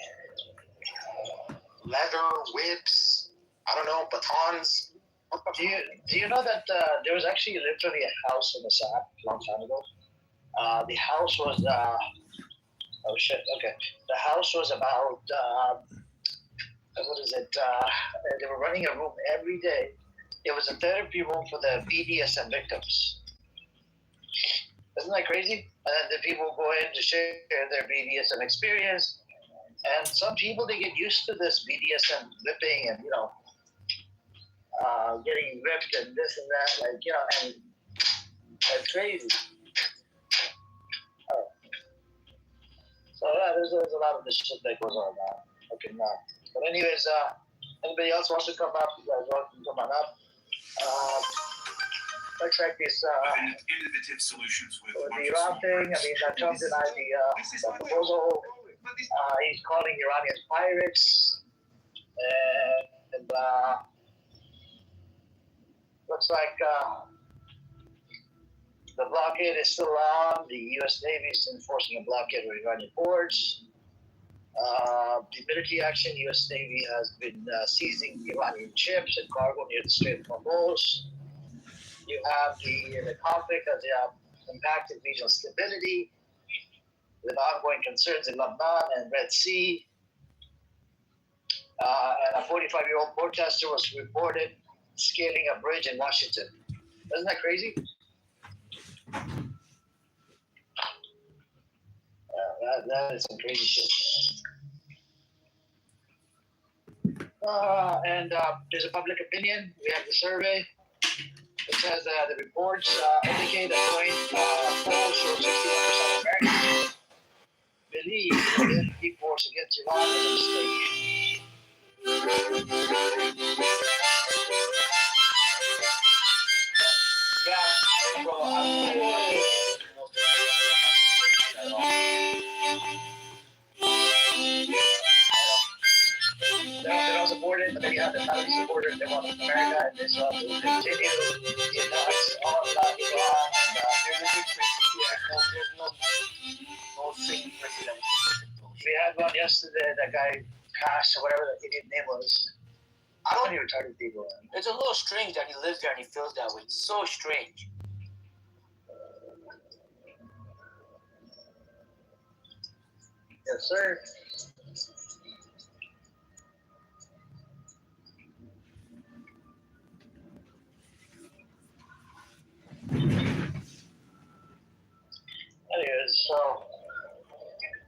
Leather, whips, I don't know, batons. Do you know that there was actually literally a house in the South a long time ago? The house was oh shit. Okay, the house was about what is it? They were running a room every day. It was a therapy room for the BDSM victims. Isn't that crazy? And then the people go in to share their BDSM experience. And some people, they get used to this BDSM whipping and, getting ripped and this and that. And it's crazy. So, there's a lot of this shit that goes on now. Okay, now. But anyways, anybody else wants to come up? You guys want to come on up? Looks like this innovative solutions with the Iran thing. I mean, Trump denied the proposal. He's calling Iranians pirates, and looks like the blockade is still on. The U.S. Navy is enforcing a blockade on Iranian ports. The military action, U.S. Navy has been seizing Iranian ships and cargo near the Strait of Hormuz. You have the conflict as they have impacted regional stability with ongoing concerns in Lebanon and Red Sea. And a 45-year-old protester was reported scaling a bridge in Washington. Isn't that crazy? That is some crazy shit. And there's a public opinion. We have the survey. It says the reports indicate that polls show 61% of Americans believe that the energy force against Iran is a mistake. Yeah, bro, they don't support it, but then you have the family supporters. They want America, and this will continue. It's all about Iran, and they're looking for no single president. We had one yesterday. That guy Cash or whatever the idiot name was. I don't even retarded people. It's a little strange that he lives there and he feels that way. It's so strange. Yes, sir. Anyways, so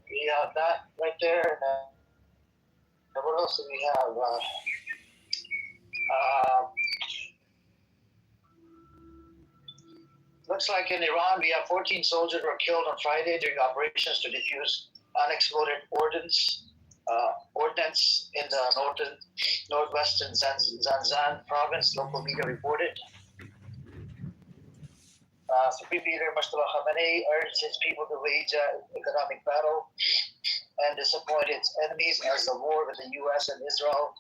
we have that right there. And what else do we have? Looks like in Iran, we have 14 soldiers who were killed on Friday during operations to defuse unexploded ordnance in the northwestern Zanjan province, local media reported. Supreme Leader Mustafa Khamenei urged his people to wage an economic battle and disappoint its enemies as the war with the U.S. and Israel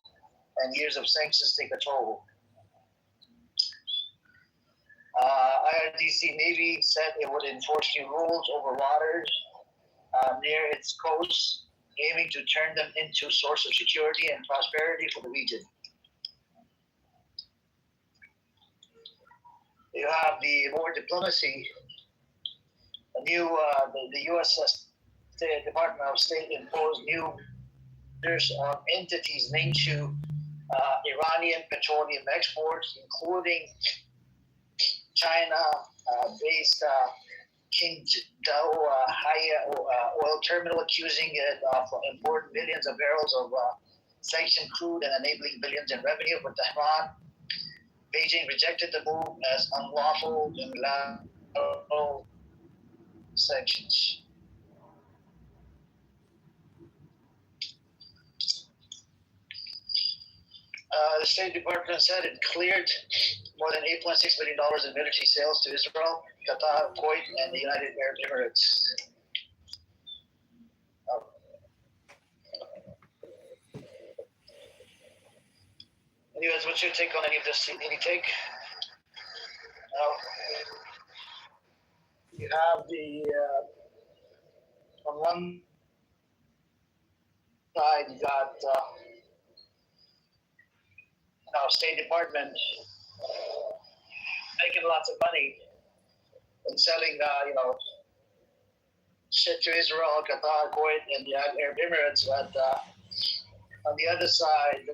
and years of sanctions take a toll. IRGC Navy said it would enforce new rules over waters near its coast, aiming to turn them into a source of security and prosperity for the region. You have the more diplomacy. The U.S. Department of State imposed new measures on entities linked to Iranian petroleum exports, including China-based Qingdao oil terminal, accusing it of importing millions of barrels of sanctioned crude and enabling billions in revenue for Tehran. Beijing rejected the move as unlawful unilateral sanctions. The State Department said it cleared more than $8.6 billion in military sales to Israel, Qatar, Kuwait, and the United Arab Emirates. Anyways, what's your take on any of this? Any take? You have the on one side you got State Department making lots of money and selling shit to Israel, Qatar, Kuwait, and the Arab Emirates, but on the other side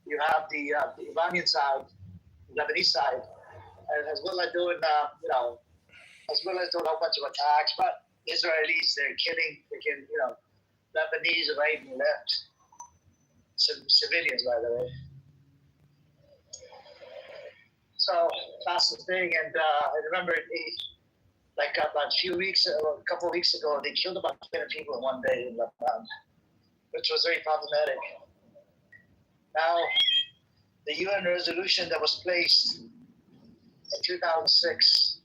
you have the Iranian side, the Lebanese side, and Hezbollah doing Hezbollah is doing a whole bunch of attacks, but Israelis, they're killing freaking Lebanese right and left. Some civilians, by the way. So that's the thing, and I remember about a couple of weeks ago, they killed about 200 people in one day in Lebanon, which was very problematic. Now, the UN resolution that was placed in 2006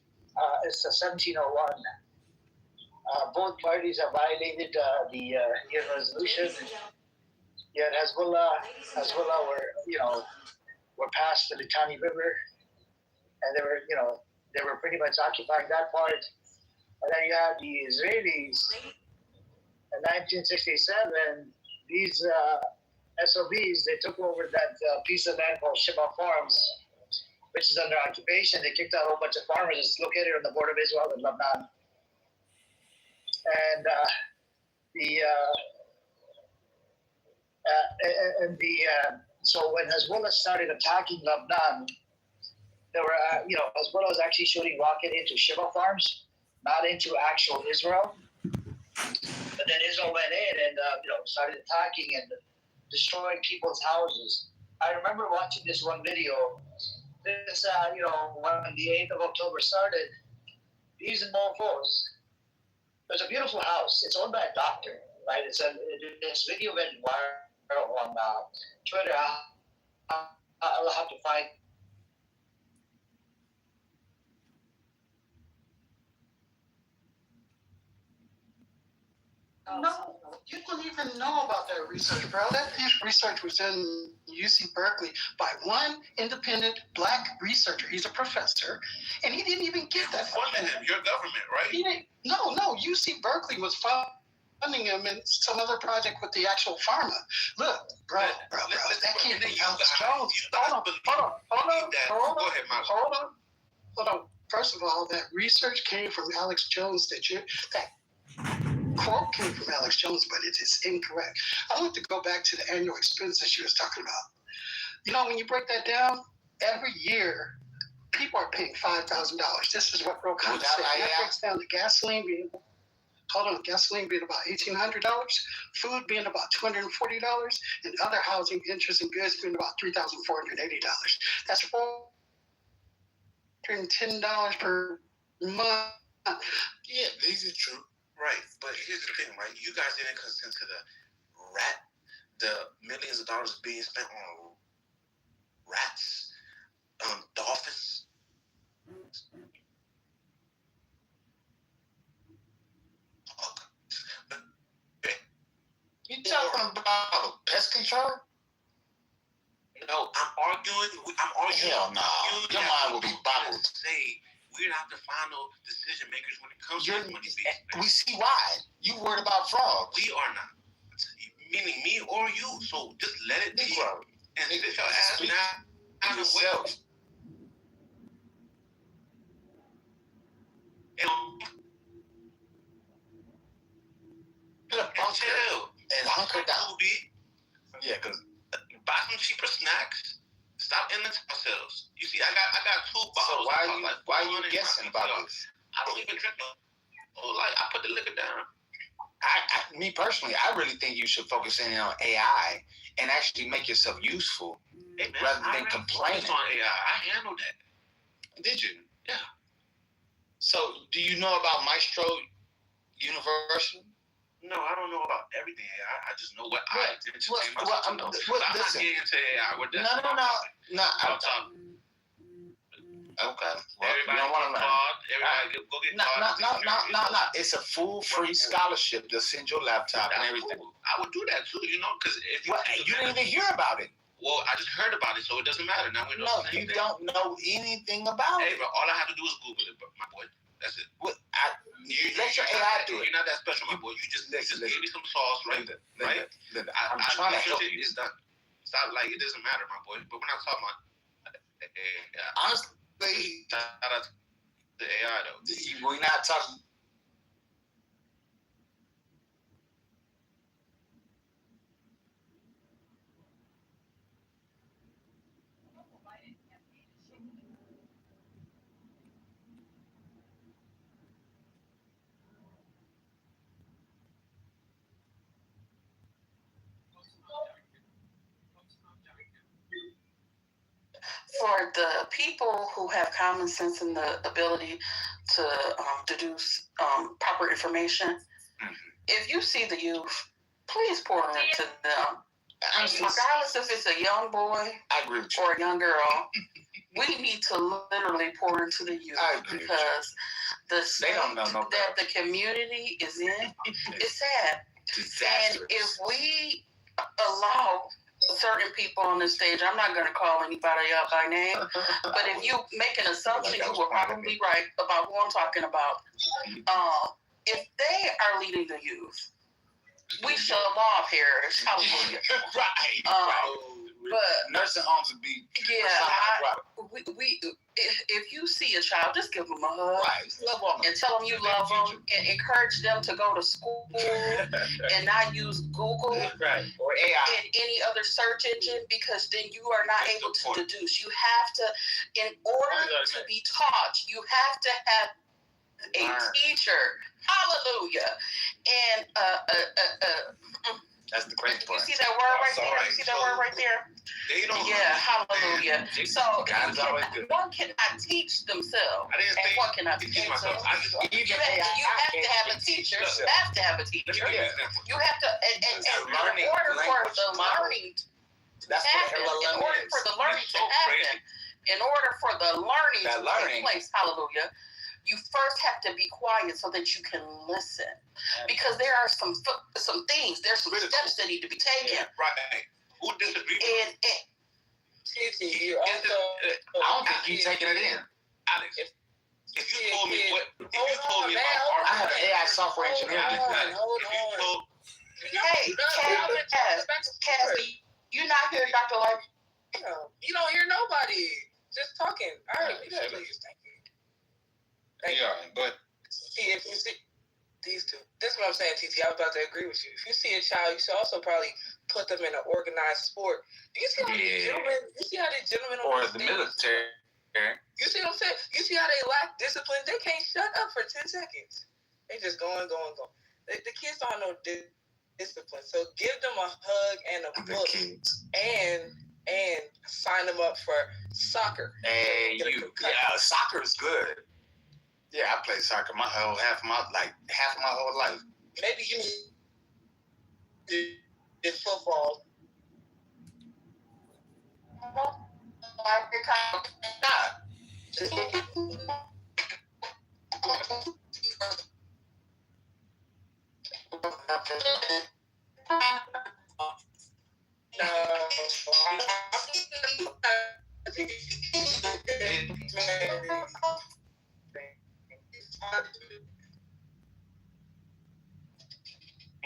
is the 1701. Both parties have violated the UN resolution. Yet Hezbollah were past the Litani River, and they were pretty much occupying that part. And then you have the Israelis in 1967. These SOBs, they took over that piece of land called Sheba Farms, which is under occupation. They kicked out a whole bunch of farmers. It's located on the border of Israel and Lebanon. And so when Hezbollah started attacking Lebanon, there were Hezbollah was actually shooting rocket into Sheba Farms, not into actual Israel. But then Israel went in and started attacking and destroying people's houses. I remember watching this one video. This when the 8th of October started, these mofos. There's a beautiful house. It's owned by a doctor, right? This video went viral on Twitter. I'll have to find. No, you don't even know about that research, bro. That research was in UC Berkeley by one independent black researcher. He's a professor, and he didn't even get that. Funding him, your government, right? No. UC Berkeley was funding him in some other project with the actual pharma. Look, bro, that came from Alex Jones. Hold on. First of all, that research came from Alex Jones. That quote came from Alex Jones, but it is incorrect. I want to go back to the annual expense that she was talking about. When you break that down, every year, people are paying $5,000. This is what broke down. That breaks down the gasoline being about $1,800, food being about $240, and other housing, interest, and goods being about $3,480. That's $110 per month. Yeah, this is true. Right, but here's the thing, right? You guys didn't consent to the millions of dollars being spent on rats, dolphins. You talking about pest control? No, I'm arguing. Hell no. Your mind will be boggled. Say we're not the final decision makers when it comes to money. We see why. You worried about fraud. We are not. Meaning me or you. So just let it be. And sit your ass now. Yourself. And chill. And hunker down. Yeah, because buy some cheaper snacks. Stop ending ourselves. You see, I got 2 bottles. So why are you guessing about this? I don't even drink I put the liquor down. Me personally, I really think you should focus in on AI and actually make yourself useful rather than complaining. On AI, I handled that. Did you? Yeah. So, do you know about Maestro University? No, I don't know about everything AI. I just know what I entertain myself to know. I'm not getting into AI. No. I'm talking. Okay. Well, everybody go get no. It's a full free scholarship. They'll send your laptop and everything. Cool. I would do that too, because if you didn't even hear about it. Well, I just heard about it, so it doesn't matter. Now we know. No, you don't know anything about it. Hey, bro, all I have to do is Google it, my boy. That's it. You let your AI do it. You're not that special, my boy. You just give me some sauce, right? I'm trying to help you. It's done. Stop, it doesn't matter, my boy. But we're not talking about honestly. Shout out to the AI though. We're not talking. For the people who have common sense and the ability to deduce proper information, if you see the youth, please pour into them. Regardless if it's a young boy or a young girl, we need to literally pour into the youth because the state that the community is in is sad. And if we allow certain people on the stage, I'm not going to call anybody out by name, but if you make an assumption, you will probably right about who I'm talking about. If they are leading the youth, we shall all perish. Hallelujah. But nursing homes would be if you see a child, just give them a hug and tell them you love them and encourage them to go to school and not use Google or AI and any other search engine, because then you are not able to deduce. You have to, in order to be taught, you have to have a teacher. Hallelujah. And that's the great part. You see that word right there? You see that word right there? Hallelujah. So one cannot teach themselves, and one cannot teach themselves. You have to have a teacher. You have to have a teacher. You have to, and in order for the learning to happen, in order for the learning to take place, hallelujah, you first have to be quiet so that you can listen, because there are some things, there's some steps that need to be taken. Who disagrees? I don't think you're taking it in. Alex, if you told me I have an AI software engineer. Hey, Cass, you not hear Dr. Life? You don't hear nobody. Just talking. All right, please. Thank you. But see, if you see these two, this is what I'm saying, TT. I'm about to agree with you. If you see a child, you should also probably put them in an organized sport. Do you see how these gentlemen? You see how these gentlemen or the military? You see what I'm saying? You see how they lack discipline? They can't shut up for 10 seconds. They just going. The kids don't have no discipline. So give them a hug and a book and and sign them up for soccer. Hey, soccer is good. Yeah, I played soccer half of my whole life. Maybe you did football.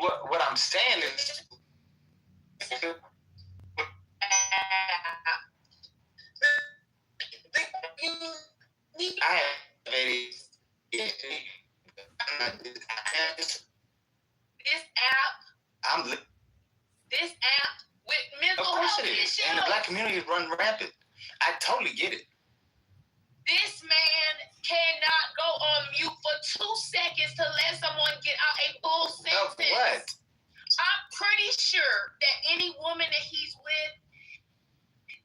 What I'm saying is, I have ADHD. This app with mental Of course health it is. issues. And the black community run rampant. I totally get it. This man cannot go on mute for 2 seconds to let someone get out a full sentence. Of what? I'm pretty sure that any woman that he's with,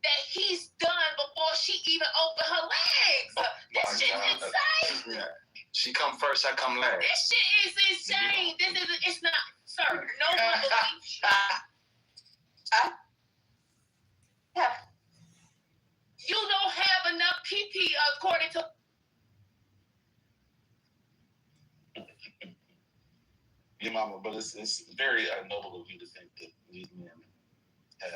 that he's done before she even opened her legs. This shit is insane. Yeah. She come first, I come last. This shit is insane. It's not, sir, no one believes you. You don't have enough PP according to. Your mama, but it's very noble of you to think that these men have.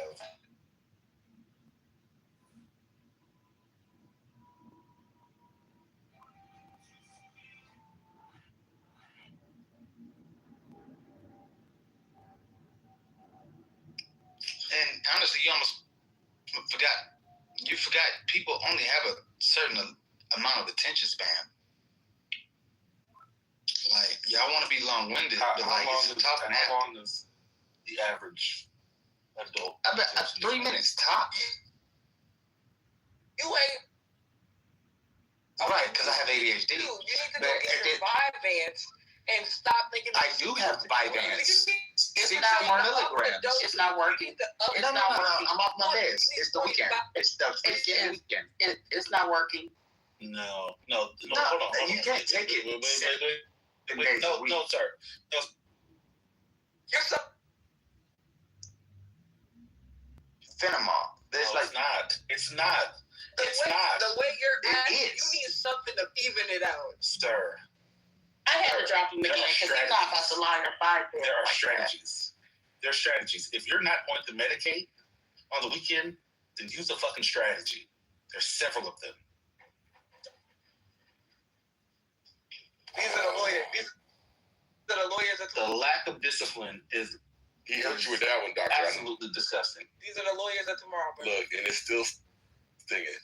And honestly, you forgot people only have a certain amount of attention span. Like, y'all want to be long-winded, but like, How long does the average adult? I bet 3 minutes tops. You ain't. Right, because I have ADHD. You need to go get your Vyvanse and stop thinking. I do have Vyvanse. 64 milligrams. It's not working. No, I'm off my meds. It's the weekend. It's the weekend. It's not working. No, hold on. You can't take it. Wait, no, sir. No. You're so. Fenimol. It's not. The way you're acting, is. you need something to even it out. Sir. I had to drop him again because he's not about to lie or fight. There are strategies. There are strategies. If you're not going to medicate on the weekend, then use a fucking strategy. There's several of them. These are the lawyers. These are the lawyers that. The lack of discipline is. He hurt you with that one, Doctor. Absolutely disgusting. These are the lawyers of tomorrow, bro. Look, and it's still stinging.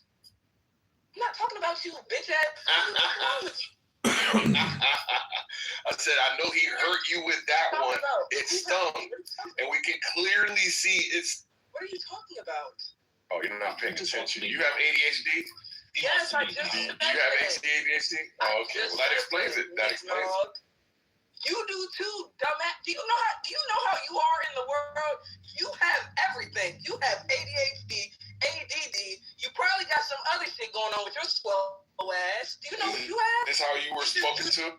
I'm not talking about you, bitch ass. I said, I know he hurt you with that one. It stung. And we can clearly see it's. What are you talking about? Oh, you're not paying attention. You have ADHD? Yes, I just. You have ADHD? Oh, okay. Well, that explains it. That explains it. You do too, dumbass. Do you know how you are in the world? You have everything. You have ADHD, ADD. You probably got some other shit going on with your slow ass. Do you know what you have? This how you were spoken to?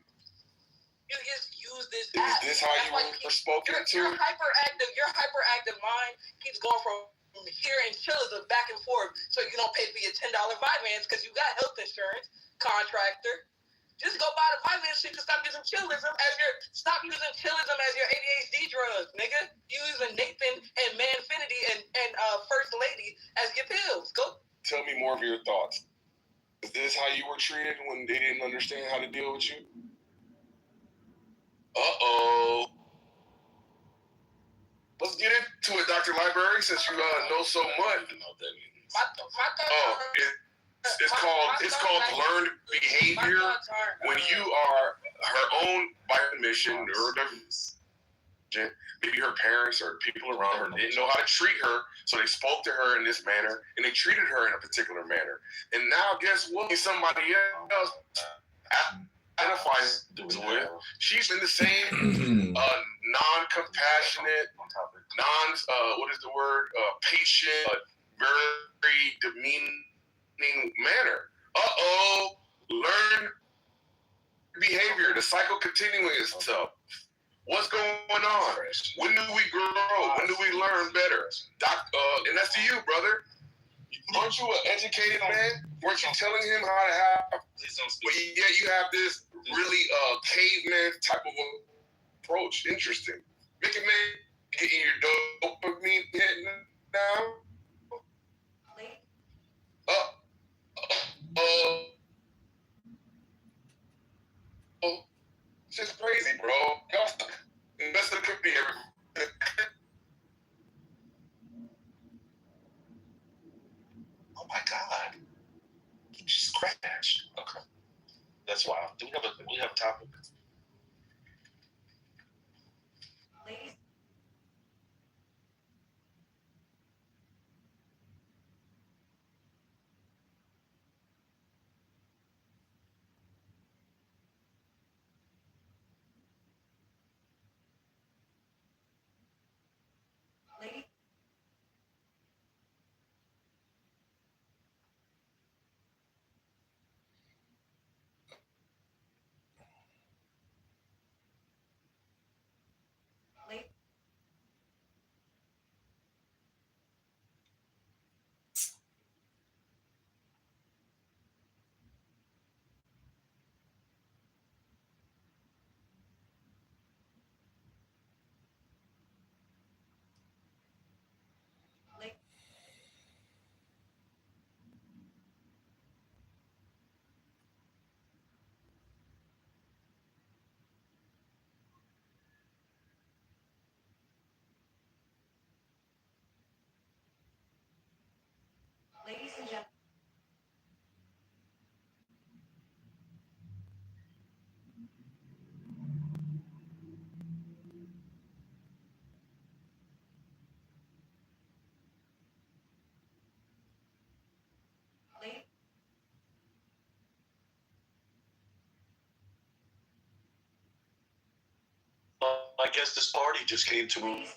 You just use this app. Is this how you were spoken to? Your hyperactive mind keeps going from here and chillism back and forth, so you don't pay for your $10 Vyvanse because you got health insurance, contractor. Just go buy the Vyvanse so you can stop using chillism as your ADHD drugs, nigga. You using Nathan and Manfinity and First Lady as your pills. Go. Tell me more of your thoughts. Is this how you were treated when they didn't understand how to deal with you? Uh-oh. Let's get into it, Dr. Library, since you know so much. It's called learned behavior when you are her own by admission or maybe her parents or people around her didn't know how to treat her, so they spoke to her in this manner and they treated her in a particular manner. And now guess what? Somebody else identifies with. She's been the same non-compassionate, what is the word? Patient, very demeaning manner. Learn behavior. The cycle continuing itself. What's going on? When do we grow? When do we learn better? And that's to you, brother. Aren't you an educated man? Weren't you telling him how to have? But yet you have this really caveman type of approach. Interesting. Make a man get in your dopamine hit now. It's just crazy, bro. Y'all invest in the cookie every. Oh my God. He just crashed. Okay. That's wild. Do we have a topic? Ladies and gentlemen. I guess this party just came to me.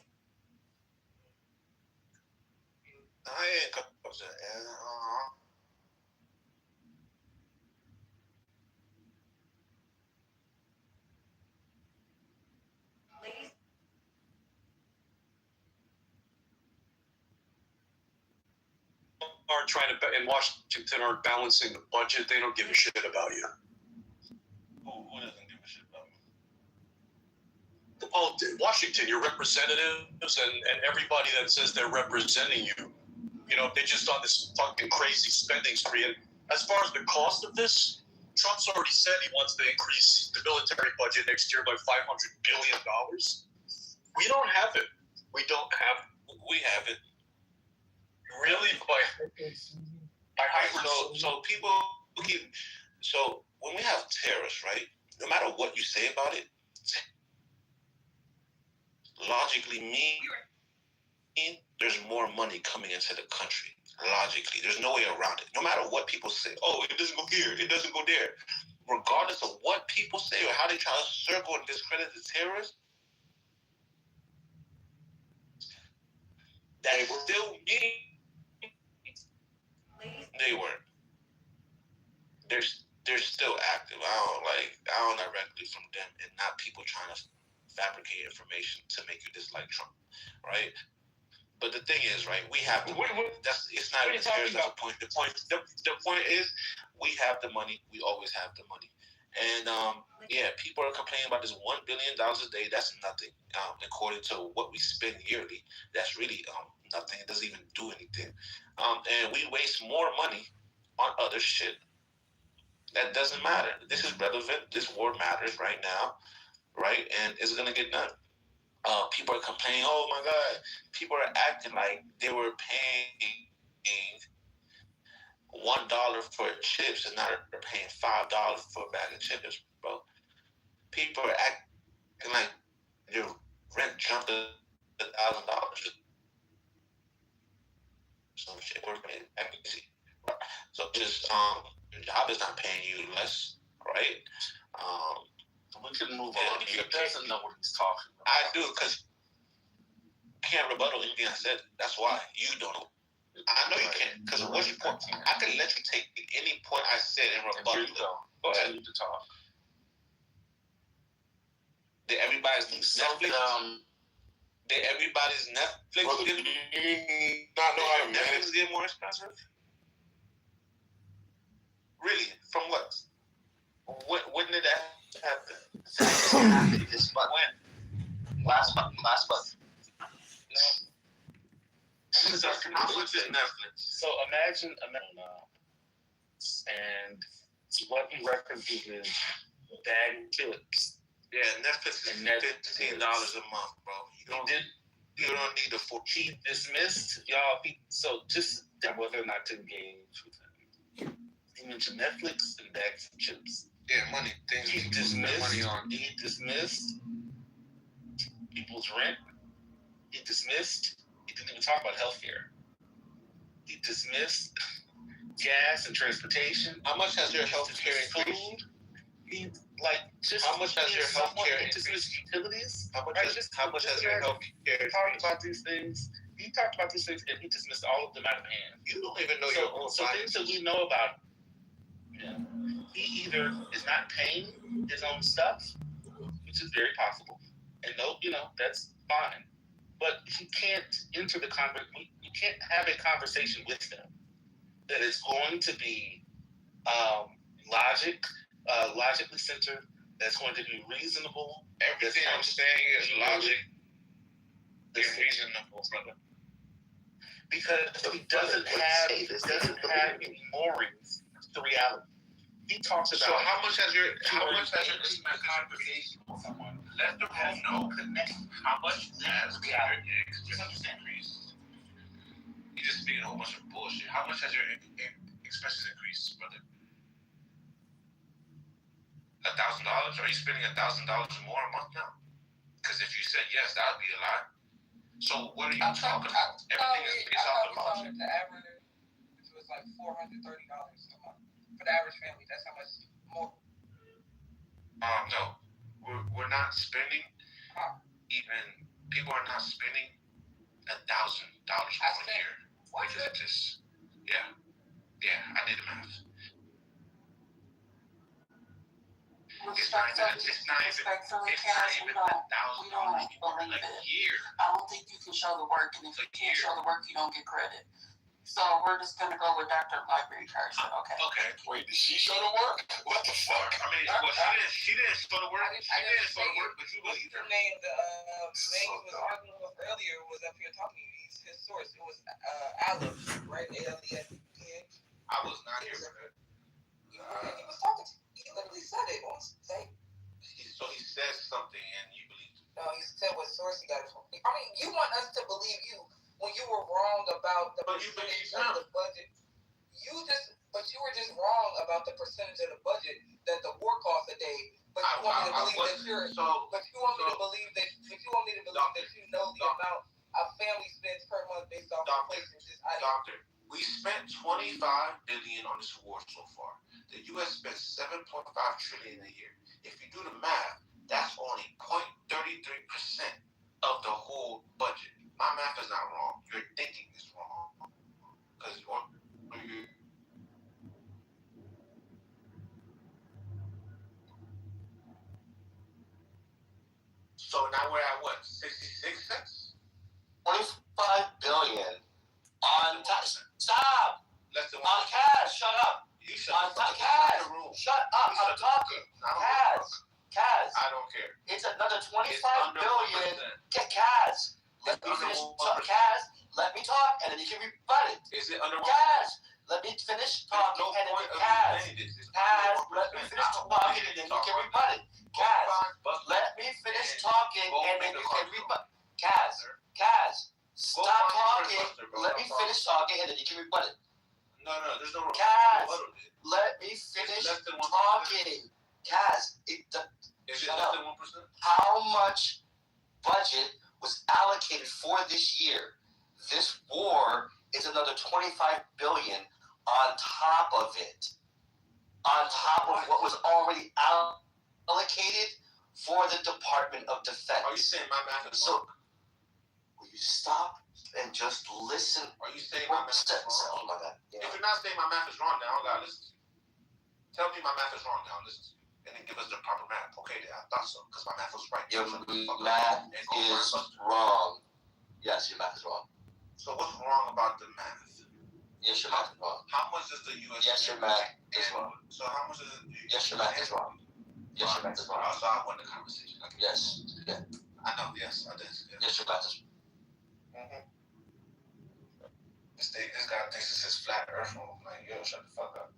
Are trying to in Washington are balancing the budget. They don't give a shit about you. Who doesn't give a shit about me? Washington, your representatives and everybody that says they're representing you. You know, they just on this fucking crazy spending spree. And as far as the cost of this, Trump's already said he wants to increase the military budget next year by $500 billion. We don't have it. We have it. Really? So people keep. So when we have terrorists, right? No matter what you say about it, logically, there's more money coming into the country. Logically, there's no way around it. No matter what people say, oh, it doesn't go here, it doesn't go there. Regardless of what people say or how they try to circle and discredit the terrorists, that still mean they weren't. They're still active. I don't directly from them and not people trying to fabricate information to make you dislike Trump, right? But the thing is, right, we have the money. It's not even serious. That's the point. The point is we have the money. We always have the money. And yeah, people are complaining about this $1 billion a day. That's nothing. According to what we spend yearly, that's really nothing. It doesn't even do anything. And we waste more money on other shit that doesn't matter. This is relevant. This war matters right now, right? And it's gonna get done. People are complaining, oh my God, people are acting like they were paying $1 for chips and now they're paying $5 for a bag of chips, bro. People are acting like their rent jumped $1,000. Some shit working at easy. So just your job is not paying you less, right? We can move on. He doesn't know what he's talking about. I do, because you can't rebuttal anything I said. That's why you don't know. I know you can't, because which point? I can let you take any point I said and rebuttal it. Go ahead, you can talk. Did everybody's Netflix? Did everybody's Netflix Brother, get? do you not know how to manage? Netflix get more expensive? Really? From what? When did that happen? This month. When? Last month. No. How much is Netflix? So imagine, and what he references is bag chips. Yeah, Netflix is $15 a month, bro. You don't need the 14. He dismissed y'all. So just whether or not to engage with him. He mentioned Netflix and bags of chips. Yeah, money. Things He dismissed money on. He dismissed people's rent. He dismissed. He didn't even talk about healthcare. He dismissed gas and transportation. How much has your healthcare increased? How much has your healthcare increased? Utilities. How much has your healthcare increased? Talked about these things. He talked about these things, and he dismissed all of them out of hand. You don't even know your own So things that we know about. Yeah. He either is not paying his own stuff, which is very possible, and that's fine. But he can't enter the conversation. You can't have a conversation with them that is going to be logically centered. That's going to be reasonable. Everything I'm saying is logic. It's reasonable, brother. Because he doesn't have any moorings to reality. He talks about. So how much has your conversation with someone? Let the room know connect how much has reality increased. You're just speaking a whole bunch of bullshit. How much has your expenses increased, brother? $1,000? Are you spending $1,000 more a month now? Because if you said yes, that would be a lie. So what are you talking about? Everything is based off the budget. The average was like $430 a month for the average family. That's how much more. No, we're not spending. Even people are not spending $1,000 more a year because it just. Yeah, I did the math. It's not even $1,000 a year. I don't think you can show the work, and if you can't show the work, you don't get credit. So we're just gonna go with Dr. Library Card. Okay. Okay. Wait, did she show the work? What the fuck? I mean, she didn't show the work. She didn't show the work, but you believe her. The name he was arguing with earlier was up here talking to you. His source. It was Aleph, right? ALEF. I was not here for that. He was talking to you. He literally said it on stage. So he said something and you believed it. No, he said what source he got it from. I mean, you want us to believe you when you were wrong about the percentage of the budget. But you were just wrong about the percentage of the budget that the war costs a day. But you want me to believe that you want me to believe that you know the amount a family spends per month based off inflation. Doctor, we spent $25 billion on this war so far. The U.S. spent $7.5 trillion a year. If you do the math, that's only 0.33% of the whole budget. My math is not wrong. Your thinking is wrong. Because so now we're at what? 66 cents? $25 billion on tax. Stop. Less than on cash. Shut up. You shut on cash. Shut up. I'm talking. Kaz. I don't care. It's another $25 billion. Get Kaz. Let me finish talking. Kaz, let me talk, and then you can rebut it. Is it under Kaz, let me finish talking, and then Kaz, let me finish talking, and then you can rebut it. Kaz, let me finish talking, and then you can rebut. Kaz, stop talking. Let me finish talking, and then you can rebut it. No, there's no. Kaz, let me finish talking. Kaz, is it less than 1%? How much budget was allocated for this year? This war is another $25 billion on top of it. On top of what was already allocated for the Department of Defense. Are you saying my math is wrong? Will you stop and and just listen. Are you saying my math is wrong? Oh my God. Yeah. If you're not saying my math is wrong, then I don't gotta listen to you. Tell me my math is wrong, now listen to you. And then give us the proper math. Okay, I thought so, because my math was right. Your math is wrong. Yes, your math is wrong. So what's wrong about the math? Yes, your math is wrong. How much is the U.S. Yes, your math is wrong. So how much is it? Yes, your math is wrong. Yes, your math is wrong. So I won the conversation. Okay. Yes. Yeah. I know. Yes, I did. Yeah. Yes, your math is. This guy thinks it's his flat earth room. Like, yo, shut the fuck up.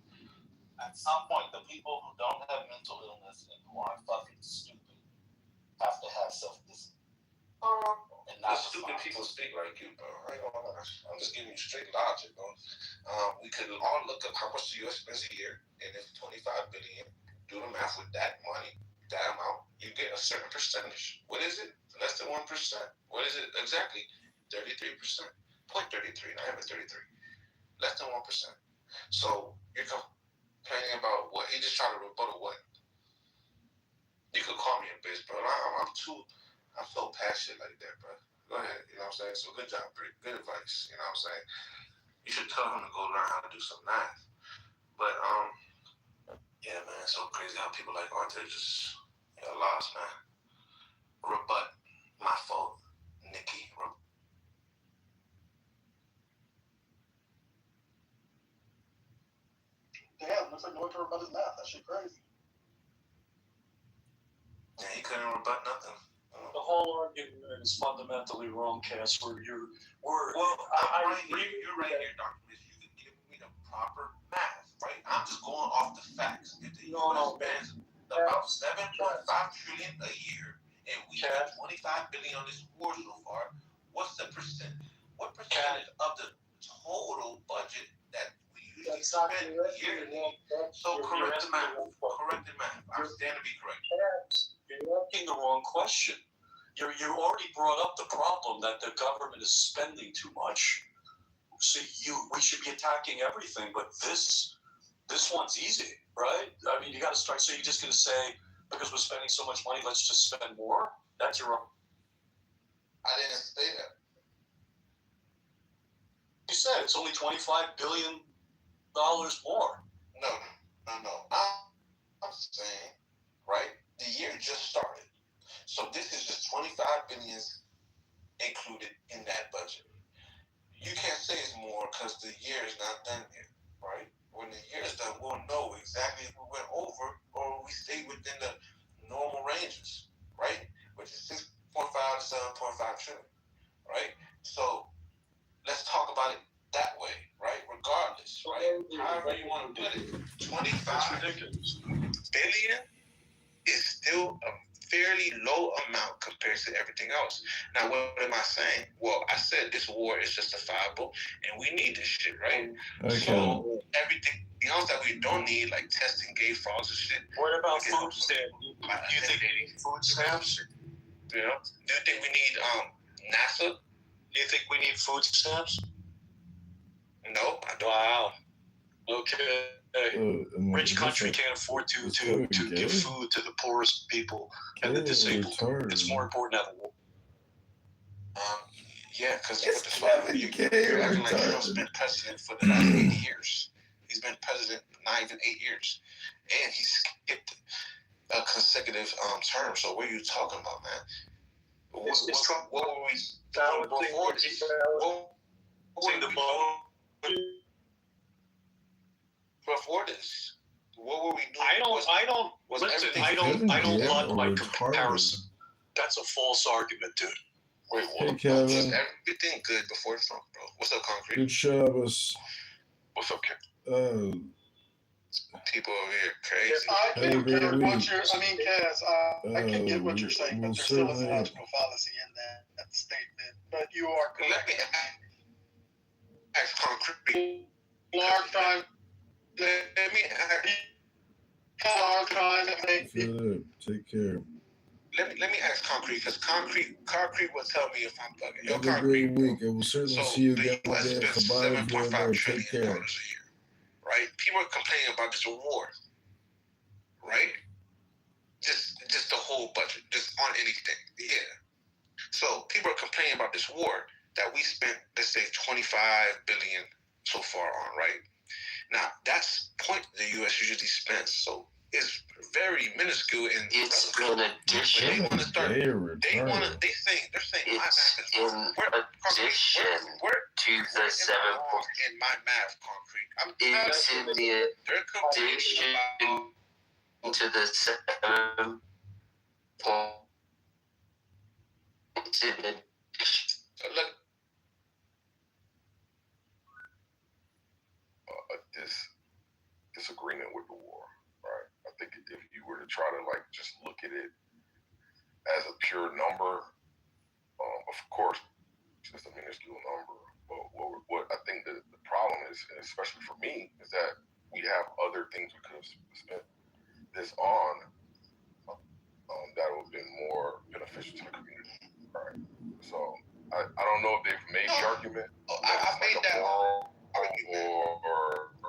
At some point, the people who don't have mental illness and who aren't fucking stupid have to have self-discipline. And The stupid people speak like you, bro. I'm just giving you straight logic, bro. We could all look up how much the U.S. spends a year, and if 25 billion, do the math with that money, that amount, you get a certain percentage. What is it? Less than 1%. What is it exactly? 33%. 0.33. Not even 33. Less than 1%. So you're complaining about what? He just tried to rebuttal what? You could call me a bitch, bro. I'm so passionate like that, bro. Go ahead, you know what I'm saying? So good job, Brick. Good advice, you know what I'm saying? You should tell him to go learn how to do some math. But, yeah, man, it's so crazy how people like Arthur just lost, man. Rebut. My fault, Nikki. Damn, looks like no one can rebut his math. That shit crazy. Yeah, he couldn't rebut nothing. The whole argument is fundamentally wrong, Cass. I agree. You're right here, Dr. Mitch. You can give me the proper math, right? I'm just going off the facts. If the U.S. spends about 7.5 trillion a year, and we spend 25 billion on this war so far, what's the percent? What percentage of the total budget that we usually spend yearly? So correct the math. Correct the math. I stand to be correct. You're asking the wrong question. You already brought up the problem that the government is spending too much. So we should be attacking everything, but this one's easy, right? I mean, you got to start. So you're just going to say, because we're spending so much money, let's just spend more? That's your wrong. I didn't say that. You said it's only $25 billion more. No. I'm saying, right? The year just started. So this is just 25 billion included in that budget. You can't say it's more because the year is not done yet, right? When the year is done, we'll know exactly if we went over or we stayed within the normal ranges, right? Which is 6.5 to 7.5 trillion, right? So let's talk about it that way, right? Regardless, right? However you want to put it, 25 billion is still a fairly low amount compared to everything else. Now, what am I saying? Well, I said this war is justifiable, and we need this shit, right? Okay. So everything else that we don't need, like testing gay frogs and shit. What about food stamps? Do you think we need food stamps? You know? Do you think we need NASA? Do you think we need food stamps? No, I don't. Wow. Okay. Rich country can't afford to give food to the poorest people and the disabled. It's more important to have a war. Yeah, because you're acting like Trump's been president for the last 8 years. He's been president not even 8 years, and he skipped a consecutive term. So what are you talking about, man? What were we doing before this? Before this, what were we doing? I don't love my comparison. That's a false argument, dude. Wait, Hey, Kevin. Was everything good before Trump, bro? What's up, Concrete? Good Shabbos. What's up, Kevin? People over here crazy. I can get what you're. I mean, Kaz, I can get what you're saying, but there still is a logical fallacy in that statement. But you are correct. Let me ask Concrete. Large time. Let me ask. Large time. Take care. Let me ask Concrete, because Concrete will tell me if I'm bugging. Yo, Have a great week. I will certainly see you again today at the bottom of your note. Take care. Right? People are complaining about this war. Right? Just the whole budget. Just on anything. Yeah. So people are complaining about this war. that we spent, let's say, $25 billion so far on, right? Now, that's point the U.S. usually spends, so it's very minuscule in it's in addition. They want to start. They're saying my math It's in addition to the 7. In my math, concrete. It's in the addition to the 7 point. It's in addition. So look, disagreement with the war, right? I think if you were to try to like just look at it as a pure number, of course, it's a minuscule number. But what I think the problem is, and especially for me, is that we have other things we could have spent this on that would have been more beneficial to the community, right? So I don't know if they've made the argument. I made that argument.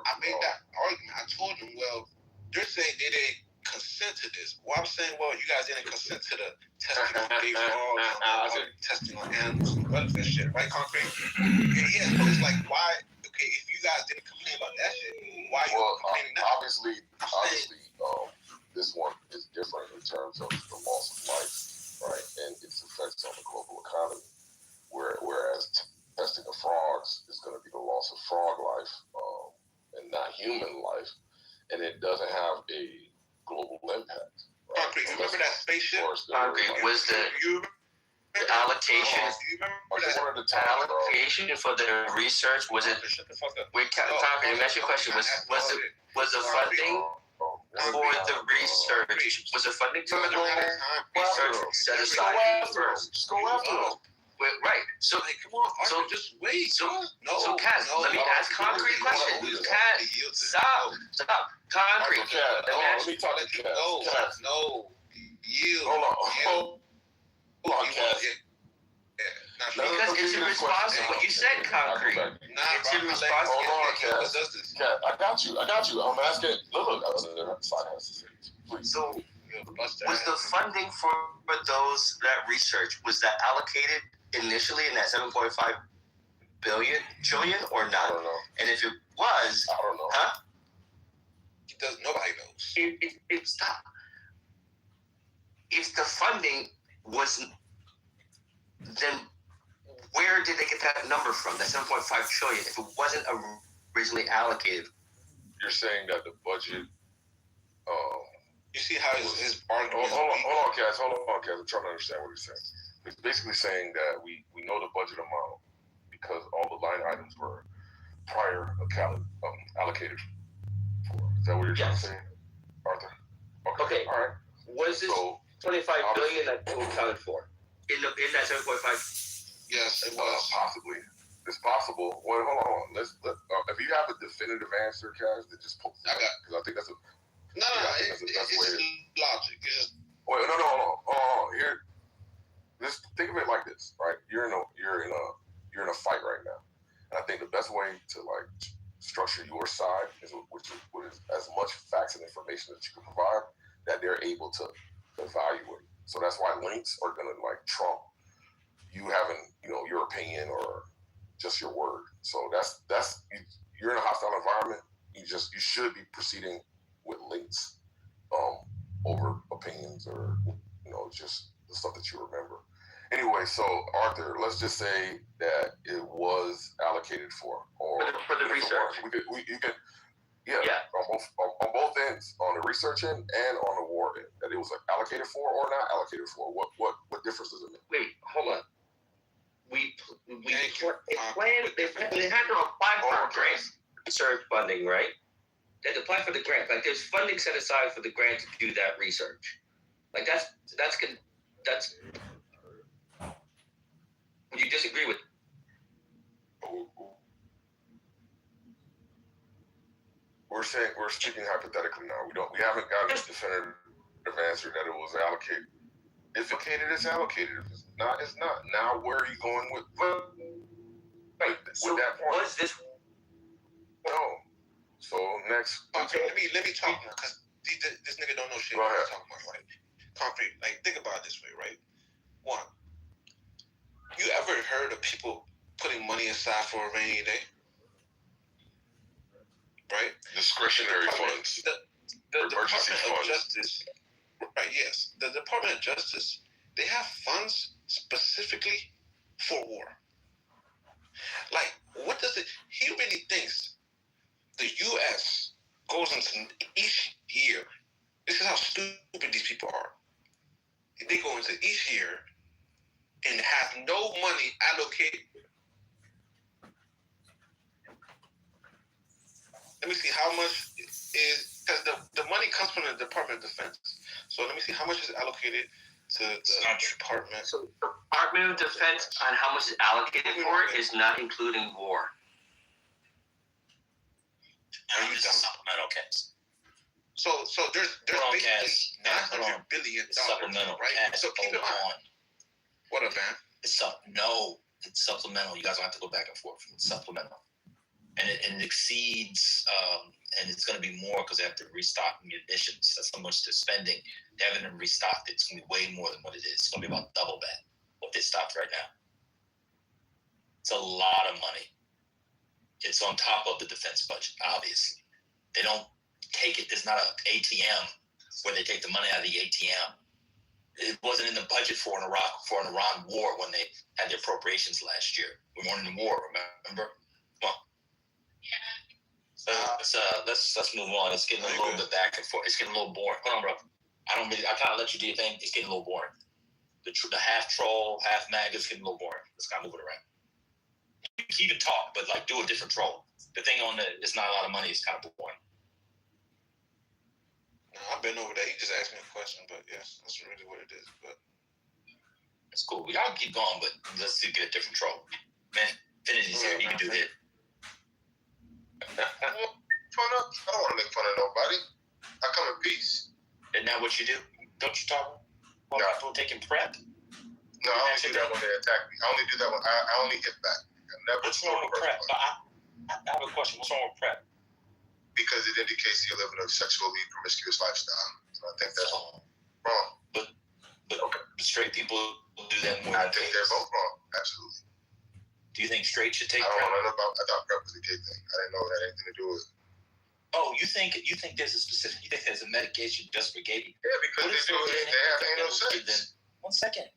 I made that argument. I told them, well, they're saying they didn't consent to this. Well, I'm saying, well, you guys didn't consent to the testing on baby frogs, testing on animals and welfare shit, right, Concrete? Yeah, so it's like, why? Okay, if you guys didn't complain about that shit, why are you complaining now? Obviously, this one is different in terms of the loss of life, right, and its effects on the global economy. Whereas testing of frogs is going to be the loss of frog life and not human life, and it doesn't have a global impact. Right? Concrete, remember that spaceship? Concrete was the allocation. Allocation for the research was it? Wait, Concrete, let me ask you a question. Was the funding for the research? Was the funding for the research set aside first? Just go after it. Right. So, come on, Arthur, just wait. So, Kaz, let me ask concrete question. Kaz, stop. Concrete. Let me talk to Kaz. No. Yield. Hold on, Kaz. Because it's in response to what you said, concrete. It's in response to what Kaz. I got you. I'm asking. Look, please. So, was the funding for those that research, was that allocated initially in that 7.5 trillion or not? I don't know. And if it was, I don't know. Huh? Nobody knows. Stop. If the funding was, then where did they get that number from? That 7.5 trillion, if it wasn't originally allocated. You're saying that the budget. You see how his argument. Hold on, Kaz. I'm trying to understand what he's saying. He's basically saying that we know the budget amount because all the line items were prior allocated for. Is that what you're trying to say, Arthur? Okay. All right. Was this 25 billion that was accounted for in that 7.5? Yes, it was. Possibly. It's possible. Well, hold on. Let's if you have a definitive answer, Kaz, then just post it. Because I think that's a. No, it's logic. It's just. Wait, no, hold on. Here, just think of it like this, right? You're in a fight right now, and I think the best way to like structure your side is with as much facts and information that you can provide that they're able to evaluate. So that's why links are gonna like trump you having your opinion or just your word. So that's you're in a hostile environment. You should be proceeding with links over opinions or just the stuff that you remember. Anyway, so Arthur, let's just say that it was allocated for the research. You could on both ends, on the research end and on the war end, that it was allocated for or not allocated for. What difference does it make? Wait, hold on. They had to apply for a grant research funding, right? They had to apply for the grant. Like there's funding set aside for the grant to do that research. Like that's good. Would you disagree with? We're speaking hypothetically now. We haven't gotten a definitive answer that it was allocated. If it's allocated. If it's not, it's not. Now where are you going with that point? Was this? No. So next. Okay, let me talk now because this nigga don't know shit. Go ahead. Talking about, right? Concrete. Like think about it this way, right? One. You ever heard of people putting money aside for a rainy day, right? Discretionary funds. The Emergency Department of funds. Justice, right? Yes, the Department of Justice, they have funds specifically for war. Like, what does it? He really thinks the U.S. goes into each year. This is how stupid these people are. They go into each year and have no money allocated. Let me see how much is, because the money comes from the Department of Defense. So let me see how much is allocated to the department. So the Department of Defense on how much is allocated for it is not including war. Are you dumb? Supplemental case. So there's basically $900 billion, supplemental right? cash. So keep in mind. What up, man? It's supplemental. You guys don't have to go back and forth. It's supplemental. And it exceeds, and it's going to be more because they have to restock munitions. That's how much they're spending. They haven't even restocked it. It's going to be way more than what it is. It's going to be about double that, what they stopped right now. It's a lot of money. It's on top of the defense budget, obviously. They don't take it. There's not an ATM where they take the money out of the ATM. It wasn't in the budget for an Iran war when they had their appropriations last year. We weren't in the war, remember? Come on. Let's move on. It's getting a little bit back and forth. It's getting a little boring. Hold on, bro. I kind of let you do your thing. It's getting a little boring. The half troll, half mag is getting a little boring. Let's kind of move it around. You can talk, but like do a different troll. The thing on it's not a lot of money. It's kind of boring. No, I've been over there. He just asked me a question, but yes, that's really what it is. But it's cool. Y'all keep going, but let's get a different troll. Man, Infinity's here. He can do it. I don't want to make fun of nobody. I come in peace. Isn't that what you do? Don't you talk about people taking prep? No, I only do that when they attack me. I only do that when I only hit back. What's wrong with prep? I have a question. What's wrong with prep? Because it indicates you're living a sexually promiscuous lifestyle. So I think that's wrong. But straight people do that more. I think they're both wrong. Absolutely. Do you think straight should take prep? I thought prep was a gay thing. I didn't know it had anything to do with it. Oh, you think there's a medication just for gay people? Yeah, because they have anal sex. One second.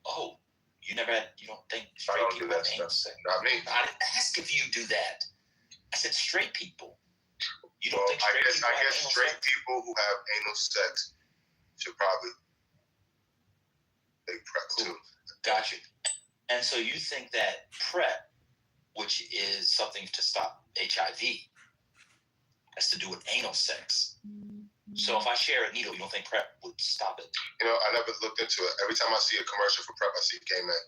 Oh, you don't think straight people have anal sex? Not me. I didn't ask if you do that. I said straight people. You don't think I straight people guess straight people who have anal sex should probably take prep too. Got you. And so you think that PrEP, which is something to stop HIV, has to do with anal sex. So if I share a needle, you don't think PrEP would stop it? You know, I never looked into it. Every time I see a commercial for PrEP, I see gay men.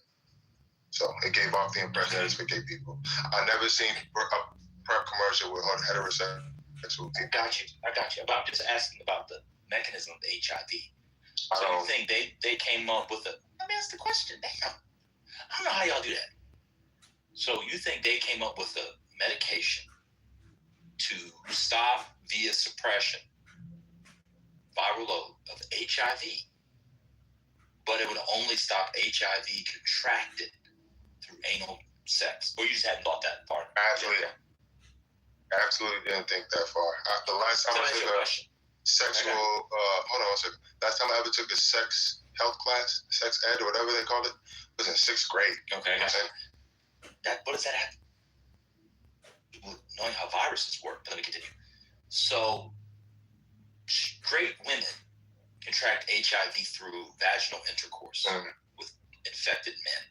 So it gave off the impression that it's for gay people. I never seen a PrEP commercial with heterosexual people. I got you. But I'm just asking about the mechanism of the HIV. So you think they came up with let me ask the question. Damn. I don't know how y'all do that. So you think they came up with a medication to stop via suppression viral load of HIV, but it would only stop HIV contracted through anal sex? Or you just hadn't thought that far? Absolutely didn't think that far. The last time I took a sexual, hold on a second. Last time I ever took a sex health class, sex ed or whatever they called it, was in 6th grade. Okay. What does that have? Knowing how viruses work. Let me continue. So, straight women contract HIV through vaginal intercourse with infected men.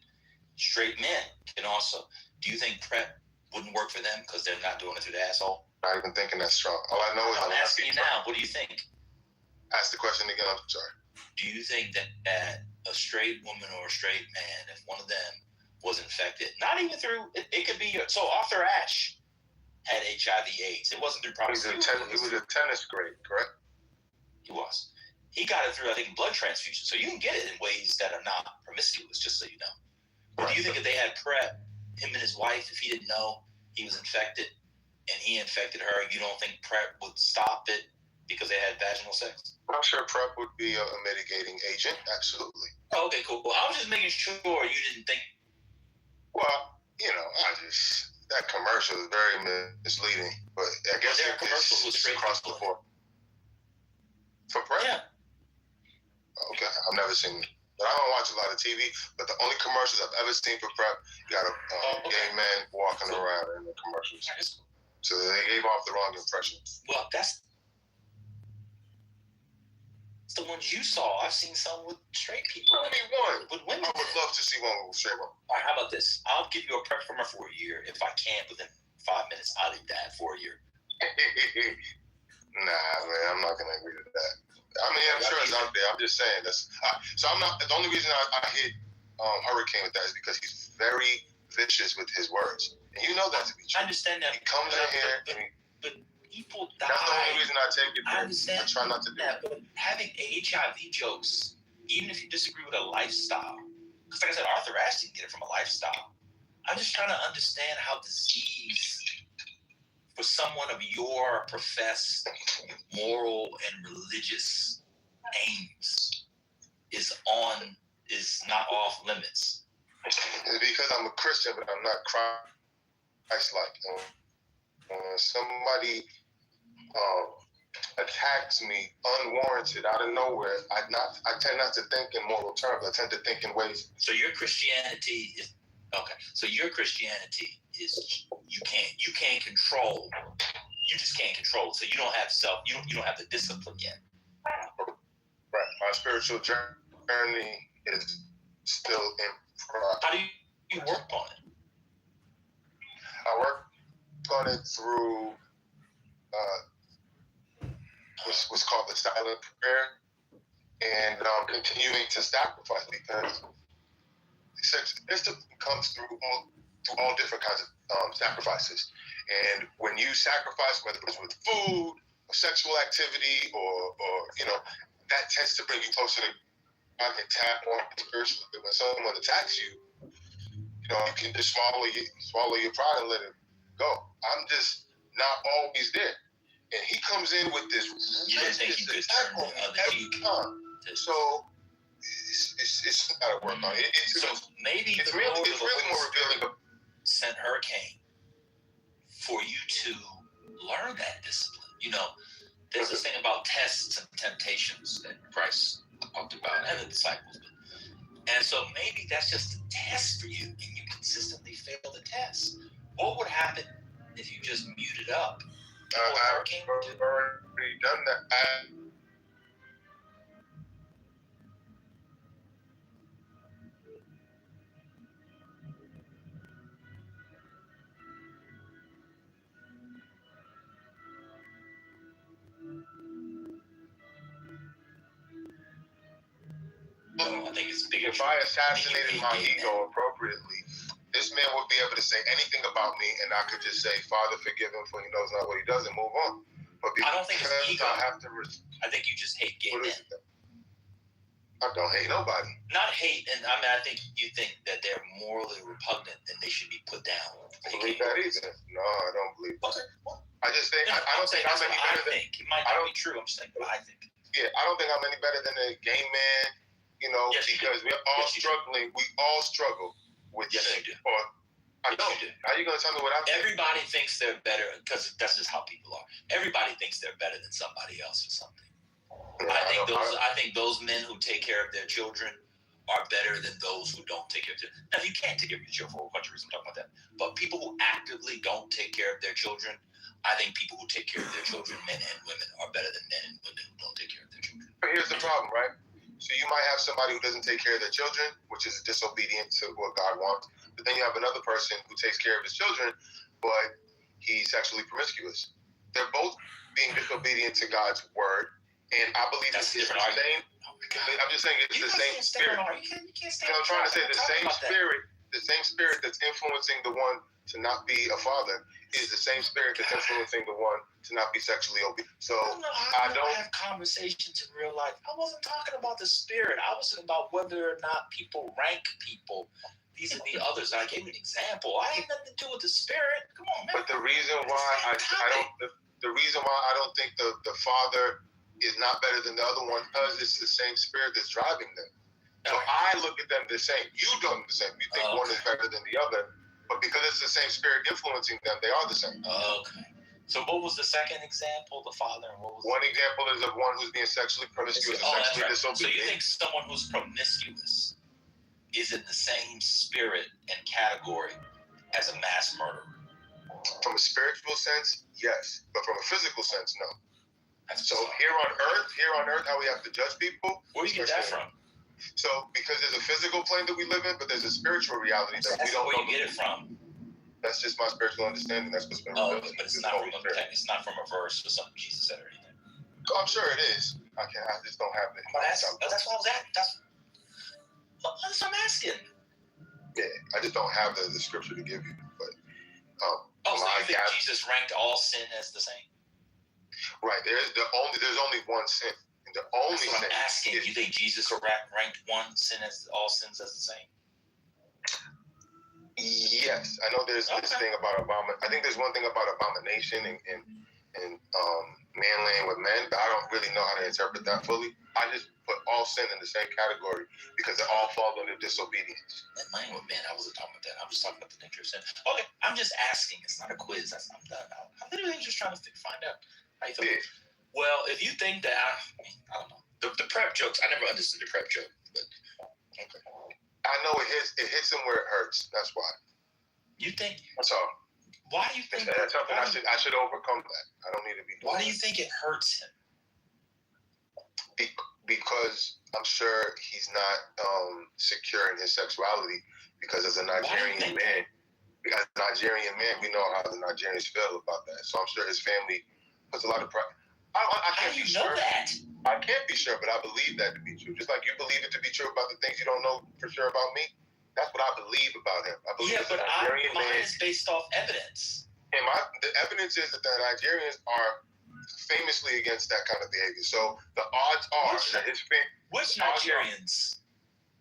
Straight men can also. Do you think PrEP wouldn't work for them because they're not doing it through the asshole? Not even thinking that strong. All I know is I'm asking you now. What do you think? Ask the question again. I'm sorry. Do you think that a straight woman or a straight man, if one of them was infected, not even through, it could be, so Arthur Ashe had HIV/AIDS. It wasn't through promiscuity. He was a tennis grade, correct? He was. He got it through, I think, blood transfusion. So you can get it in ways that are not promiscuous, just so you know. But do you think if they had PrEP, him and his wife, if he didn't know he was infected and he infected her, you don't think PrEP would stop it because they had vaginal sex? I'm sure PrEP would be a mitigating agent. Absolutely. Okay, cool. Well, I was just making sure you didn't think Well, that commercial is very misleading. But I guess there are commercials with straight across the board. For PrEP? Yeah. Okay, I've never seen it. But I don't watch a lot of TV. But the only commercials I've ever seen for PrEP, you got a gay man walking around in the commercials. So they gave off the wrong impression. Well, that's the ones you saw. I've seen some with straight people. Only one. With women. I would love to see one with straight one. All right, how about this? I'll give you a PrEP for a year. If I can't within 5 minutes, I'll leave that for a year. Nah, man, I'm not gonna agree to that. I mean, I'm sure it's out there. I'm just saying that's. So I'm not. The only reason I hit Hurricane with that is because he's very vicious with his words, and you know that to be true. I understand that. He comes in here, but people die. That's the only reason I take it. I understand. I try not to do that. But having HIV jokes, even if you disagree with a lifestyle, because like I said, Arthur Ashe didn't get it from a lifestyle. I'm just trying to understand how disease, for someone of your professed moral and religious aims, is not off limits. It's because I'm a Christian, but I'm not Christ-like. When somebody attacks me unwarranted out of nowhere, I tend not to think in moral terms. I tend to think in ways. So your Christianity is okay. So your Christianity is you can't control. You just can't control it. So you don't have you don't have the discipline yet. Right. My spiritual journey is still in progress. How do you work on it? I work on it through what's called the silent prayer, and continuing to sacrifice, because discipline comes through all different kinds of sacrifices. And when you sacrifice, whether it's with food or sexual activity or that tends to bring you closer to God and tap on spiritually. When someone attacks you, you can just swallow your pride and let it go. I'm just not always there. And he comes in with this attack on me every time. So it's got to work on it. So maybe it's really more revealing. Sent Hurricane for you to learn that discipline. There's this thing about tests and temptations that Christ talked about and the disciples. And so maybe that's just a test for you, and you consistently fail the test. What would happen if you just muted up? I've already done that. I think it's bigger. If I assassinated my ego appropriately, this man would be able to say anything about me, and I could just say, "Father, forgive him, for he knows not what he does," and move on. But I don't think it's ego. I think you just hate gay men. I don't hate nobody. Not hate, and I think you think that they're morally repugnant and they should be put down. I don't believe that either. No, I don't believe that. I just think I don't think I'm any better than. It might not be true. I'm just saying what I think. Yeah, I don't think I'm any better than a gay man. Yes, because we're all struggling. We all struggle with sin. Or I know. How are you gonna tell me what I think? Everybody thinks they're better because that's just how people are. Everybody thinks they're better than somebody else or something. I think those men who take care of their children are better than those who don't take care of their children. Now, you can't take care of your children for a bunch of reasons. I'm talking about that. But people who actively don't take care of their children, I think people who take care of their children, men and women, are better than men and women who don't take care of their children. But here's the problem, right? So you might have somebody who doesn't take care of their children, which is disobedient to what God wants. But then you have another person who takes care of his children, but he's sexually promiscuous. They're both being disobedient to God's word. And I believe it's the same. I'm just saying it's the same spirit. I'm trying to say the same spirit that's influencing the one to not be a father is the same spirit that's influencing the one to not be sexually obedient. So I don't have conversations in real life. I wasn't talking about the spirit. I was talking about whether or not people rank people vis-a-vis others. I gave an example. I had nothing to do with the spirit. Come on, man. But the reason why I don't think the father is not better than the other one because it's the same spirit that's driving them. So I look at them the same. You don't the same. You think one is better than the other, but because it's the same spirit influencing them, they are the same. Okay. So what was the second example? The father, and what was one example is of one who's being sexually promiscuous, sexually disobedient. So you think someone who's promiscuous is in the same spirit and category as a mass murderer? From a spiritual sense, yes, but from a physical sense, no. So here on Earth, how we have to judge people. Where do you get that from? So because there's a physical plane that we live in, but there's a spiritual reality that we don't know. Where you get it from? That's just my spiritual understanding. That's what's been revealed. But it's not from a verse or something Jesus said or anything. I'm sure it is. I just don't have it. That's what I was at. That's what I'm asking. Yeah, I just don't have the scripture to give you. But so you think Jesus ranked all sin as the same? Right. There's only one sin. And the only sin. I'm asking. You think Jesus ranked one sin as all sins as the same? Yes, I know there's this thing about I think there's one thing about abomination and man laying with men, but I don't really know how to interpret that fully. I just put all sin in the same category because it all falls under disobedience. Laying with men, I wasn't talking about that. I'm just talking about the nature of sin. Okay, I'm just asking. It's not a quiz. I'm done. I'm literally just trying to find out how you feel. Yeah. Well, if you think that, I don't know. The prep jokes, I never understood the prep joke, but okay. I know it hits him where it hurts. That's why. You think? That's all. Why do you think that's something I should overcome that? I don't need to be doing. Why do you think it hurts him? Because I'm sure he's not secure in his sexuality. Because as a Nigerian man, we know how the Nigerians feel about that. So I'm sure his family puts a lot of pressure. I can't be sure. That? I can't be sure, but I believe that to be true. Just like you believe it to be true about the things you don't know for sure about me. That's what I believe about him. I believe but mine is based off evidence. And the evidence is that the Nigerians are famously against that kind of behavior. So the odds are that his family. Which Nigerians?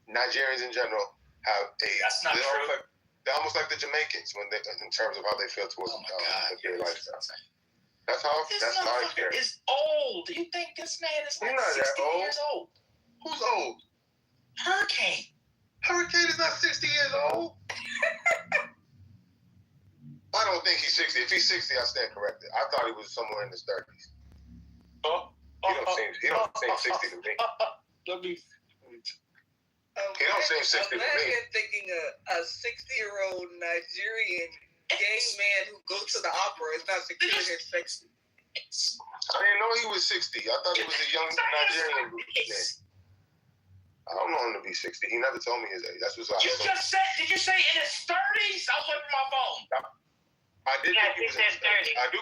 Nigerians in general have a. That's not true. They're almost like the Jamaicans in terms of how they feel towards their lifestyle. That's how I care. Is old. Do you think this man is like 60 years old? Who's old? Hurricane. Hurricane is not 60 years old. I don't think he's 60. If he's 60, I stand corrected. I thought he was somewhere in his 30s. He don't seem 60 to me. He don't seem 60 to me. Imagine thinking a 60-year-old Nigerian gay man who goes to the opera is not secure at 60. I didn't know he was 60. I thought he was a young Nigerian man. I don't know him to be 60. He never told me his age. That's what I just said. Did you say in his 30s? I was looking at my phone. I did think he was in his 30s. I do.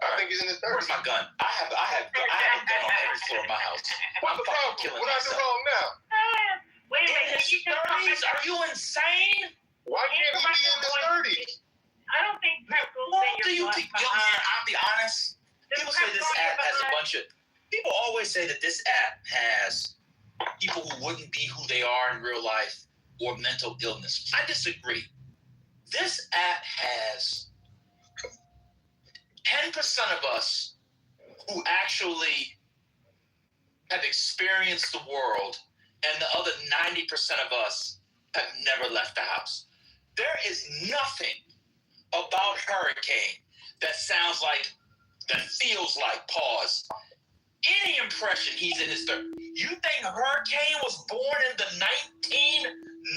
I think he's in his 30s. Where's my gun? I have a gun on every floor of my house. What's the problem? What I do wrong now? Wait a minute. In his 30s? Are you insane? Why can't he be in his 30s? I don't think prep goes do you think? I'll be honest. People say this app has a bunch of. People always say that this app has people who wouldn't be who they are in real life or mental illness. I disagree. This app has 10% of us who actually have experienced the world, and the other 90% of us have never left the house. There is nothing about Hurricane that sounds like, that feels like, pause, any impression he's in his 30s. You think Hurricane was born in the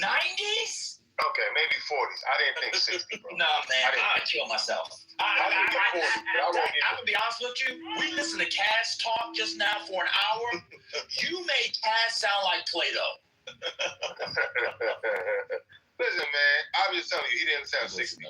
1990s? Okay, maybe 40s. I didn't think 60, bro. No, man, I'd kill myself. I'm gonna be honest with you. We listened to Cass talk just now for an hour. You made Cass sound like Plato. Listen, man, I'm just telling you, he didn't sound 60.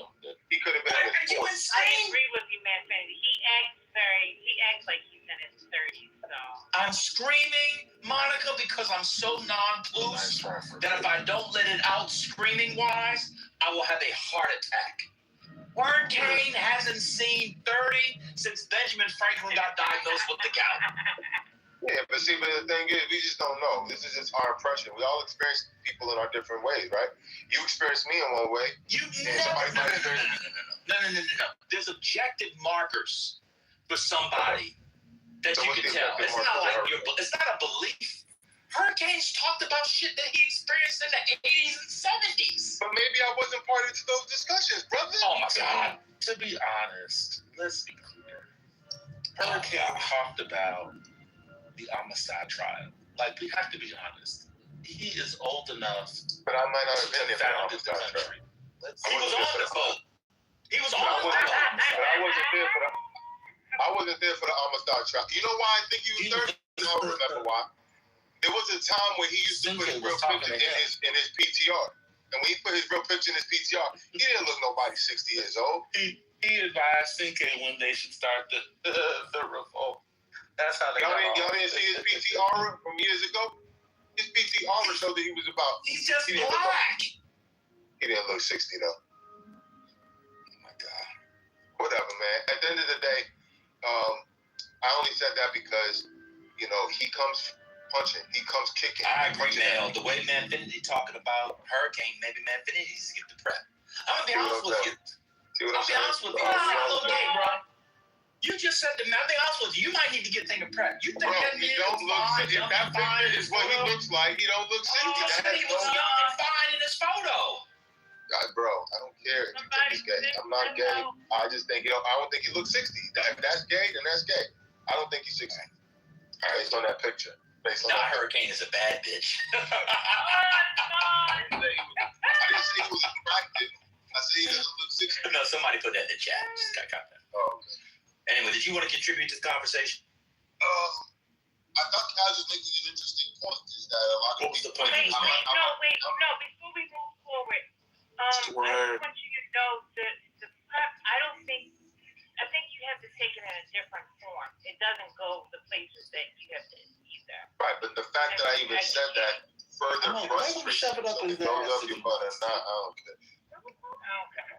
He could have been in his 40s. I agree with you, man. He acts like he's in his 30s. So I'm screaming, Monica, because I'm so nonplussed that if I don't let it out screaming-wise, I will have a heart attack. Hurricane hasn't seen 30 since Benjamin Franklin got diagnosed with the gout. Yeah, but the thing is, we just don't know. This is just our impression. We all experience people in our different ways, right? You experience me in one way. No. There's objective markers for somebody that you can tell. It's not like it's not a belief. Hurricanes talked about shit that he experienced in the 80s and 70s. But maybe I wasn't party to those discussions, brother. Oh my God. To be honest, let's be clear. Hurricane talked about the Amistad trial. Like, we have to be honest. He is old enough. But I might not have been there for the founded the Amistad country. trial. He was on the boat. He was on But the boat. I wasn't there for the Amistad trial. You know why I think he was thirsty? I don't remember why. There was a time when he used to put his real picture in his PTR. And when he put his real picture in his PTR, he didn't look nobody 60 years old. He advised Cinque when they should start the revolt. That's how they y'all didn't see his PTR from years ago? His PTR showed that he was about... He's just black. He didn't look 60, though. Oh, my God. Whatever, man. At the end of the day, I only said that because, you know, he comes punching. He comes kicking. I agree, man. The way Manfinity talking about Hurricane, maybe Manfinity needs to get the prep. I'm going to be honest with you. I'll be honest with you. Okay, bro. You just said to me, I'll be honest with you. You might need to get things prep. You think that man don't look fine? If that picture is what he looks like, he don't look 60. He said he was young and fine in his photo. Bro, I don't care if you think he's gay. I'm not gay. I just think I don't think he looks 60. If that's gay, then that's gay. I don't think he's 60. Based on that picture. Hurricane is a bad bitch. I didn't say he was attractive. I said he doesn't look 60. No, somebody put that in the chat. Just got caught that. Oh, okay. Anyway, did you want to contribute to this conversation? I thought Kaz was making an interesting point. Is that a lot of What was the point? Wait, before we move forward, I just want you to know the prep, I think you have to take it in a different form. It doesn't go the places that you have to either. Right, but the fact that I even said that further frustrates me. So it goes up your butt or not, I don't care. Okay.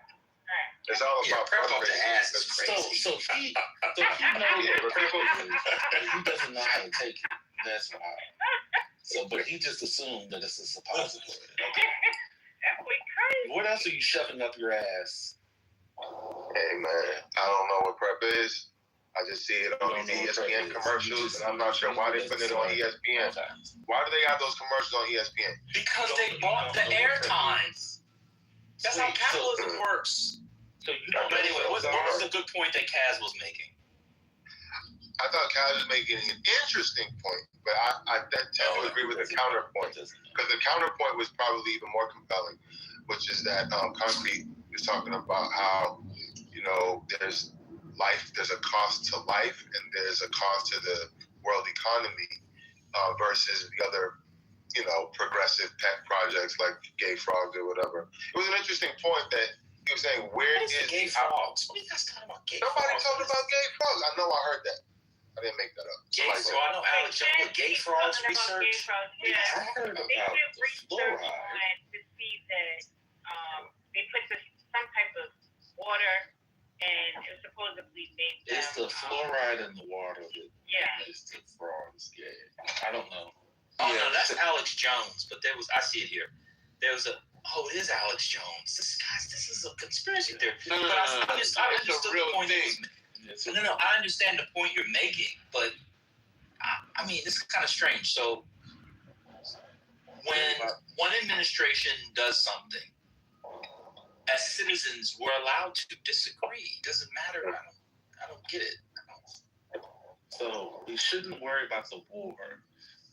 It's all about prep up the ass is crazy. So he knows he doesn't know how to take it. That's why. So, but he just assumed that it's a suppository. Okay. That boy crazy. What else are you shoving up your ass? Hey man, I don't know what prep is. I just see it on these ESPN commercials, and I'm not sure why they put it on ESPN. Why do they have those commercials on ESPN? Because they bought the airtime. That's how capitalism works. So you don't. But anyway, what was the good point that Kaz was making? I thought Kaz was making an interesting point, but I tend to agree with the counterpoint, because the counterpoint was probably even more compelling, which is that Concrete is talking about how, you know, there's a cost to life, and there's a cost to the world economy versus the other, you know, progressive pet projects like gay frogs or whatever. It was an interesting point that he was saying, where is gay frogs? What are you guys talking about gay Nobody frogs? talked about gay frogs. I know I heard that. I didn't make that up. Gay frogs? I know Alex Jones with gay frogs research. Yeah. I heard about They did the research fluoride. on to see that they put some type of water and it was supposedly made them. It's the fluoride in the water that makes the frogs gay. I don't know. Oh no, that's Alex Jones. But I see it here. There was it is Alex Jones. This is a conspiracy theory. No, I understood it's a real the point. thing. No, I understand the point you're making, but I mean, this is kind of strange. So when one administration does something, as citizens, we're allowed to disagree. It doesn't matter. I don't get it. So we shouldn't worry about the war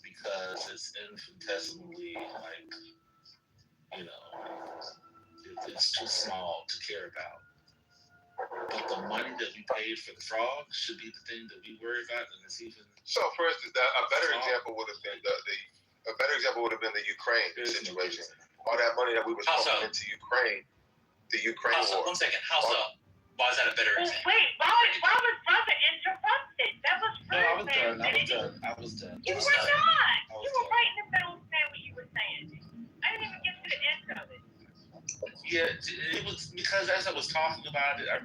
because it's infinitesimally, like, you know, it's too small to care about. But the money that we paid for the frogs should be the thing that we worry about, and it's even. So, for instance, a better example would have been the Ukraine situation. All that money that we were pumping into Ukraine, the Ukraine war. 1 second. How so? Why is that a better example? Wait, why was brother interrupted? That was rude. No, I was done. You were not. You were right in the middle saying what you were saying. I didn't even get to the end of it. Yeah, it was because as I was talking about it, I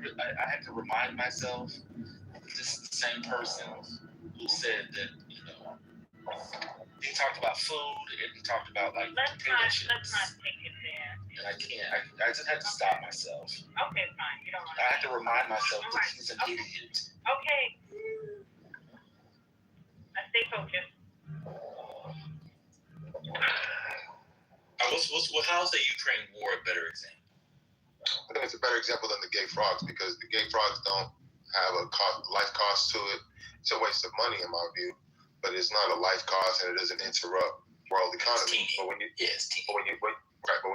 had to remind myself this is the same person who said that, you know, he talked about food and he talked about like potato chips. Let's not take it there. And I can't. I just had to stop myself. Okay, fine. You don't want to. I had to remind myself that he's an idiot. Okay. Let's stay focused. How's the Ukraine war a better example? I think it's a better example than the gay frogs because the gay frogs don't have a life cost to it. It's a waste of money in my view, but it's not a life cost and it doesn't interrupt world economy. But when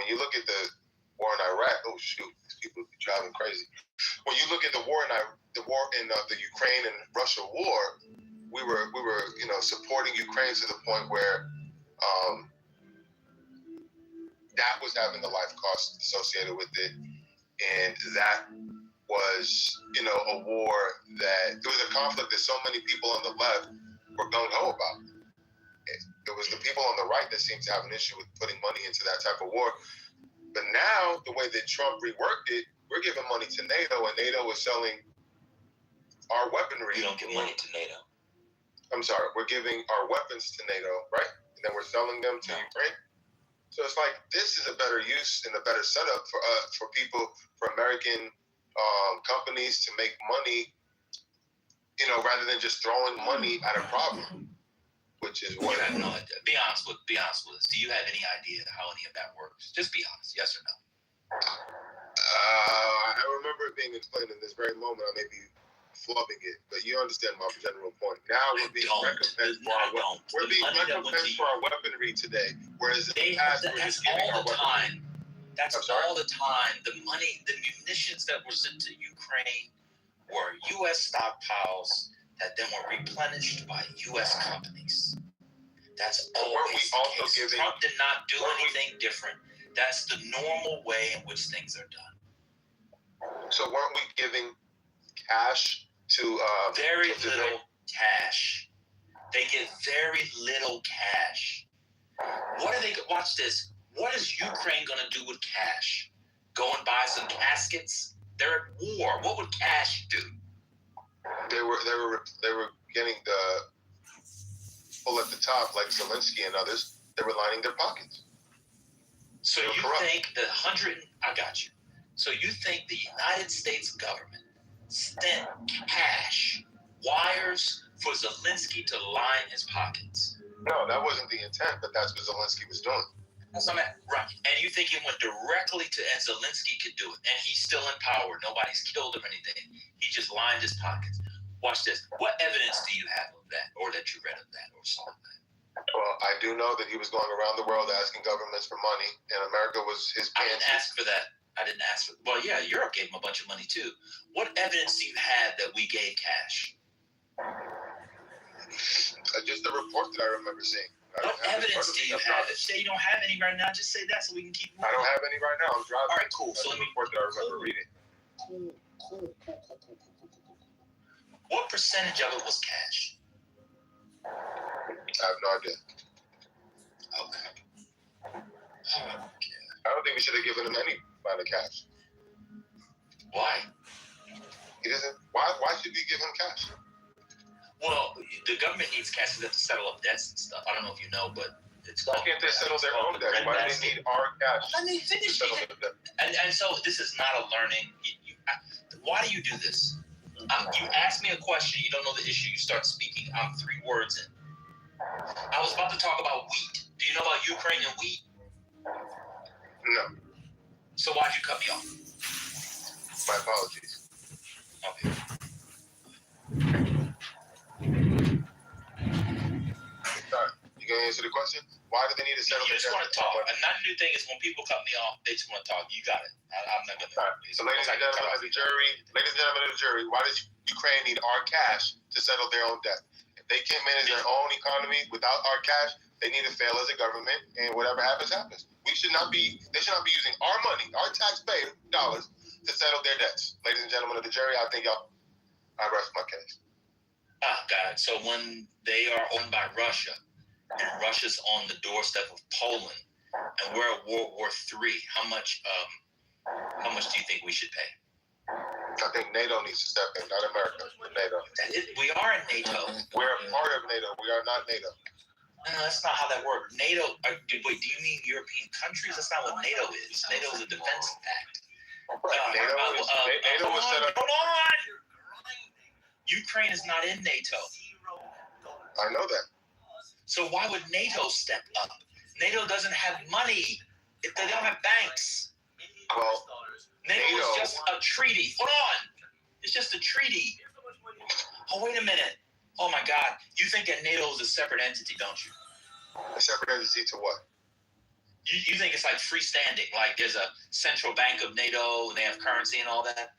you look at the war in Iraq, oh shoot, these people are driving crazy. When you look at the war in the Ukraine and Russia war, we were supporting Ukraine to the point where that was having a life cost associated with it, and that was a war that it was a conflict that so many people on the left were gung ho about. It was the people on the right that seemed to have an issue with putting money into that type of war. But now, the way that Trump reworked it, we're giving money to NATO, and NATO is selling our weaponry. We don't give money to NATO. I'm sorry, we're giving our weapons to NATO, right? And then we're selling them to Ukraine. So it's like this is a better use and a better setup for people, for American companies to make money, rather than just throwing money at a problem, which is what. You have no idea. Be honest with us. Do you have any idea how any of that works? Just be honest, yes or no. I remember it being explained in this very moment. I may be flubbing it, but you understand my general point. Now we're being recompensed for our weaponry. We're being recompensed for our weaponry today, whereas in the past we're just giving our weaponry. That's all the time. The money, the munitions that were sent to Ukraine were U.S. stockpiles that then were replenished by U.S. companies. That's always the case. Trump did not do anything different. That's the normal way in which things are done. So weren't we giving cash to very little cash? They get very little cash. What are they? Watch this. What is Ukraine going to do with cash? Go and buy some caskets? They're at war. What would cash do? They were getting the full at the top, like Zelensky and others. They were lining their pockets. So you think the I got you. So you think the United States government sent cash, wires for Zelensky to line his pockets? No, that wasn't the intent, but that's what Zelensky was doing. That's what I meant. Right. And you think it went directly to, and Zelensky could do it, and he's still in power. Nobody's killed him or anything. He just lined his pockets. Watch this. What evidence do you have of that, or that you read of that, or saw of that? Well, I do know that he was going around the world asking governments for money, and America was his pantry. I didn't ask for that. Well, yeah, Europe gave him a bunch of money too. What evidence do you have that we gave cash? Just the report that I remember seeing. What evidence do you have? Say you don't have any right now, just say that so we can keep moving. I don't have any right now. I'm driving. All right, cool. So let me report that I remember reading. Cool. What percentage of it was cash? I have no idea. Okay. I don't think we should have given him any amount of cash. Why? He doesn't. Why should we give him cash? Well, the government needs cash to settle up debts and stuff. I don't know if you know, but it's why can't they settle their own debt? Why do they need our cash? Let me finish. And so this is not a learning. Why do you do this? You ask me a question, you don't know the issue, you start speaking, I'm 3 words in. I was about to talk about wheat. Do you know about Ukrainian wheat? No. So why'd you cut me off? My apologies. Okay. Sorry. You gonna answer the question? Why do they need to settle their debt? You just want to talk. Another new thing is when people cut me off, they just want to talk. You got it. I'm not going to. Right. So ladies and gentlemen of the jury, why does Ukraine need our cash to settle their own debt? If they can't manage their own economy without our cash, they need to fail as a government, and whatever happens, happens. They should not be using our money, our taxpayer dollars, to settle their debts. Ladies and gentlemen of the jury, I rest my case. God. So when they are owned by Russia, and Russia's on the doorstep of Poland, and we're at World War III, how much do you think we should pay? I think NATO needs to step in, not America, but NATO. We are in NATO. We're a part of NATO. We are not NATO. No, that's not how that works. NATO, wait, do you mean European countries? That's not what NATO is. NATO is a defense pact. NATO was set up. Hold on! Ukraine is not in NATO. I know that. So why would NATO step up NATO doesn't have money. If they don't have banks. Well, NATO is just a treaty. Hold on. It's just a treaty. Oh, wait a minute. Oh, my God. You think that NATO is a separate entity, don't you? A separate entity to what? You think it's like freestanding, like there's a central bank of NATO and they have currency and all that?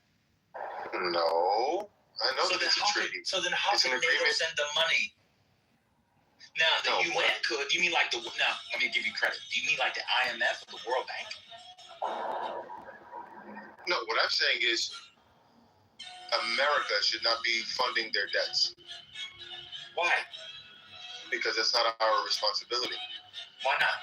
No. I know So that it's a treaty. So then how can NATO send the money? Now, the UN could. You mean like the... Now, let me give you credit. Do you mean like the IMF or the World Bank? No, what I'm saying is America should not be funding their debts. Why? Because it's not our responsibility. Why not?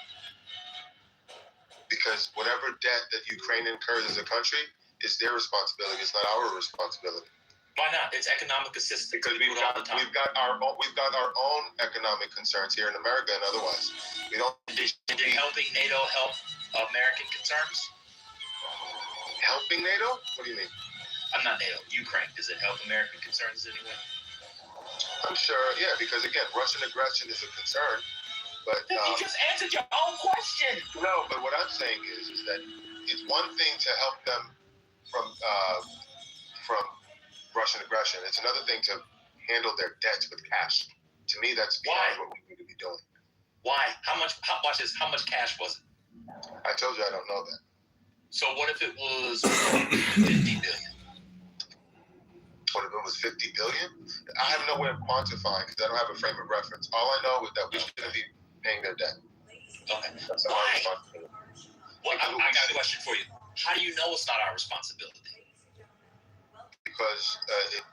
Because whatever debt that Ukraine incurs as a country is their responsibility. It's not our responsibility. Why not? It's economic assistance. Because we've got our own economic concerns here in America and otherwise. We don't. Did helping NATO help American concerns? Helping NATO? What do you mean? I'm not NATO. Ukraine. Does it help American concerns in any way? I'm sure. Yeah, because again, Russian aggression is a concern. But you just answered your own question. No, but what I'm saying is that it's one thing to help them from Russian aggression. It's another thing to handle their debts with cash. To me, that's beyond what we need to be doing. Why? How much cash was it? I told you I don't know that. So what if it was 50 billion? What if it was 50 billion? I have no way of quantifying because I don't have a frame of reference. All I know is that we shouldn't be paying their debt. Okay. That's not our responsibility. Well, I got a question for you. How do you know it's not our responsibility? Because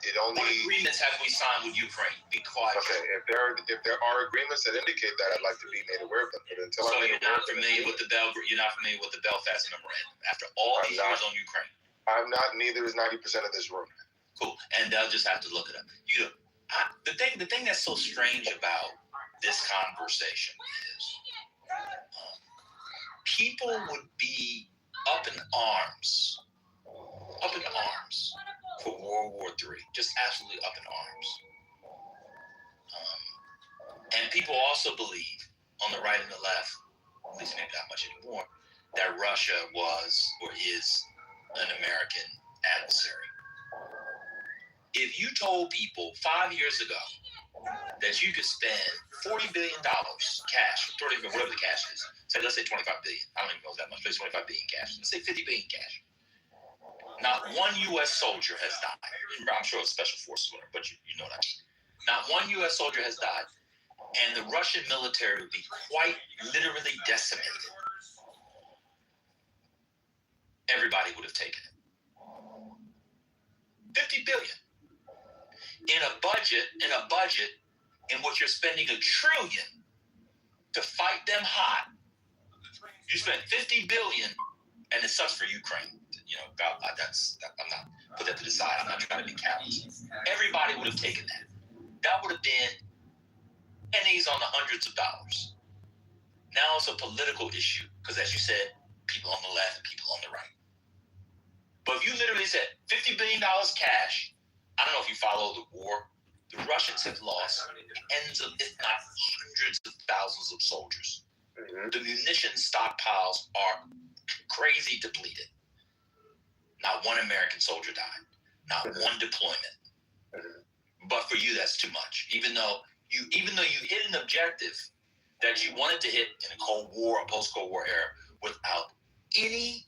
it only. What agreements have we signed with Ukraine? Be quiet. Okay, if there are agreements that indicate that, I'd like to be made aware of them. But until so you're not familiar with the Belfast Memorandum after all these years on Ukraine. I'm not. Neither is 90% of this room. Cool, and I'll just have to look it up. The thing that's so strange about this conversation is people would be up in arms for World War III, just absolutely up in arms. And people also believe, on the right and the left, at least maybe not much anymore, that Russia was or is an American adversary. If you told people 5 years ago that you could spend $40 billion cash, whatever the cash is, let's say 25 billion. I don't even know that much, but it's 25 billion cash. Let's say 50 billion cash. Not one U.S. soldier has died. I'm sure it's special forces, whatever, but you know what I mean. Not one U.S. soldier has died, and the Russian military would be quite literally decimated. Everybody would have taken it. 50 billion. In a budget in which you're spending $1 trillion to fight them hot, you spend 50 billion, and it sucks for Ukraine. I'm not put that to the side. I'm not trying to be callous. Everybody would have taken that. That would have been pennies on the hundreds of dollars. Now it's a political issue because, as you said, people on the left and people on the right. But if you literally said $50 billion cash, I don't know if you follow the war. The Russians have lost tens of, if not hundreds of thousands of soldiers. The munition stockpiles are crazy depleted. Not one American soldier died. Not one deployment. But for you, that's too much. Even though you hit an objective that you wanted to hit in a Cold War or post-Cold War era without any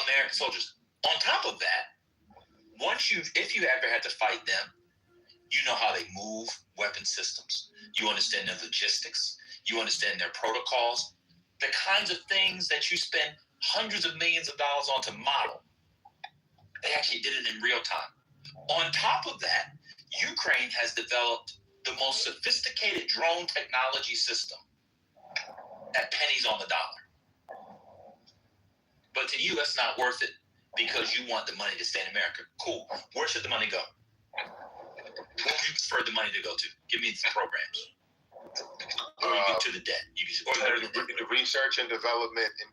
American soldiers. On top of that, if you ever had to fight them, you know how they move weapon systems. You understand their logistics. You understand their protocols. The kinds of things that you spend hundreds of millions of dollars on to model. They actually did it in real time. On top of that, Ukraine has developed the most sophisticated drone technology system at pennies on the dollar. But to you, that's not worth it because you want the money to stay in America. Cool. Where should the money go? Where would you prefer the money to go to? Give me some programs. Or you get to the debt. The research and development and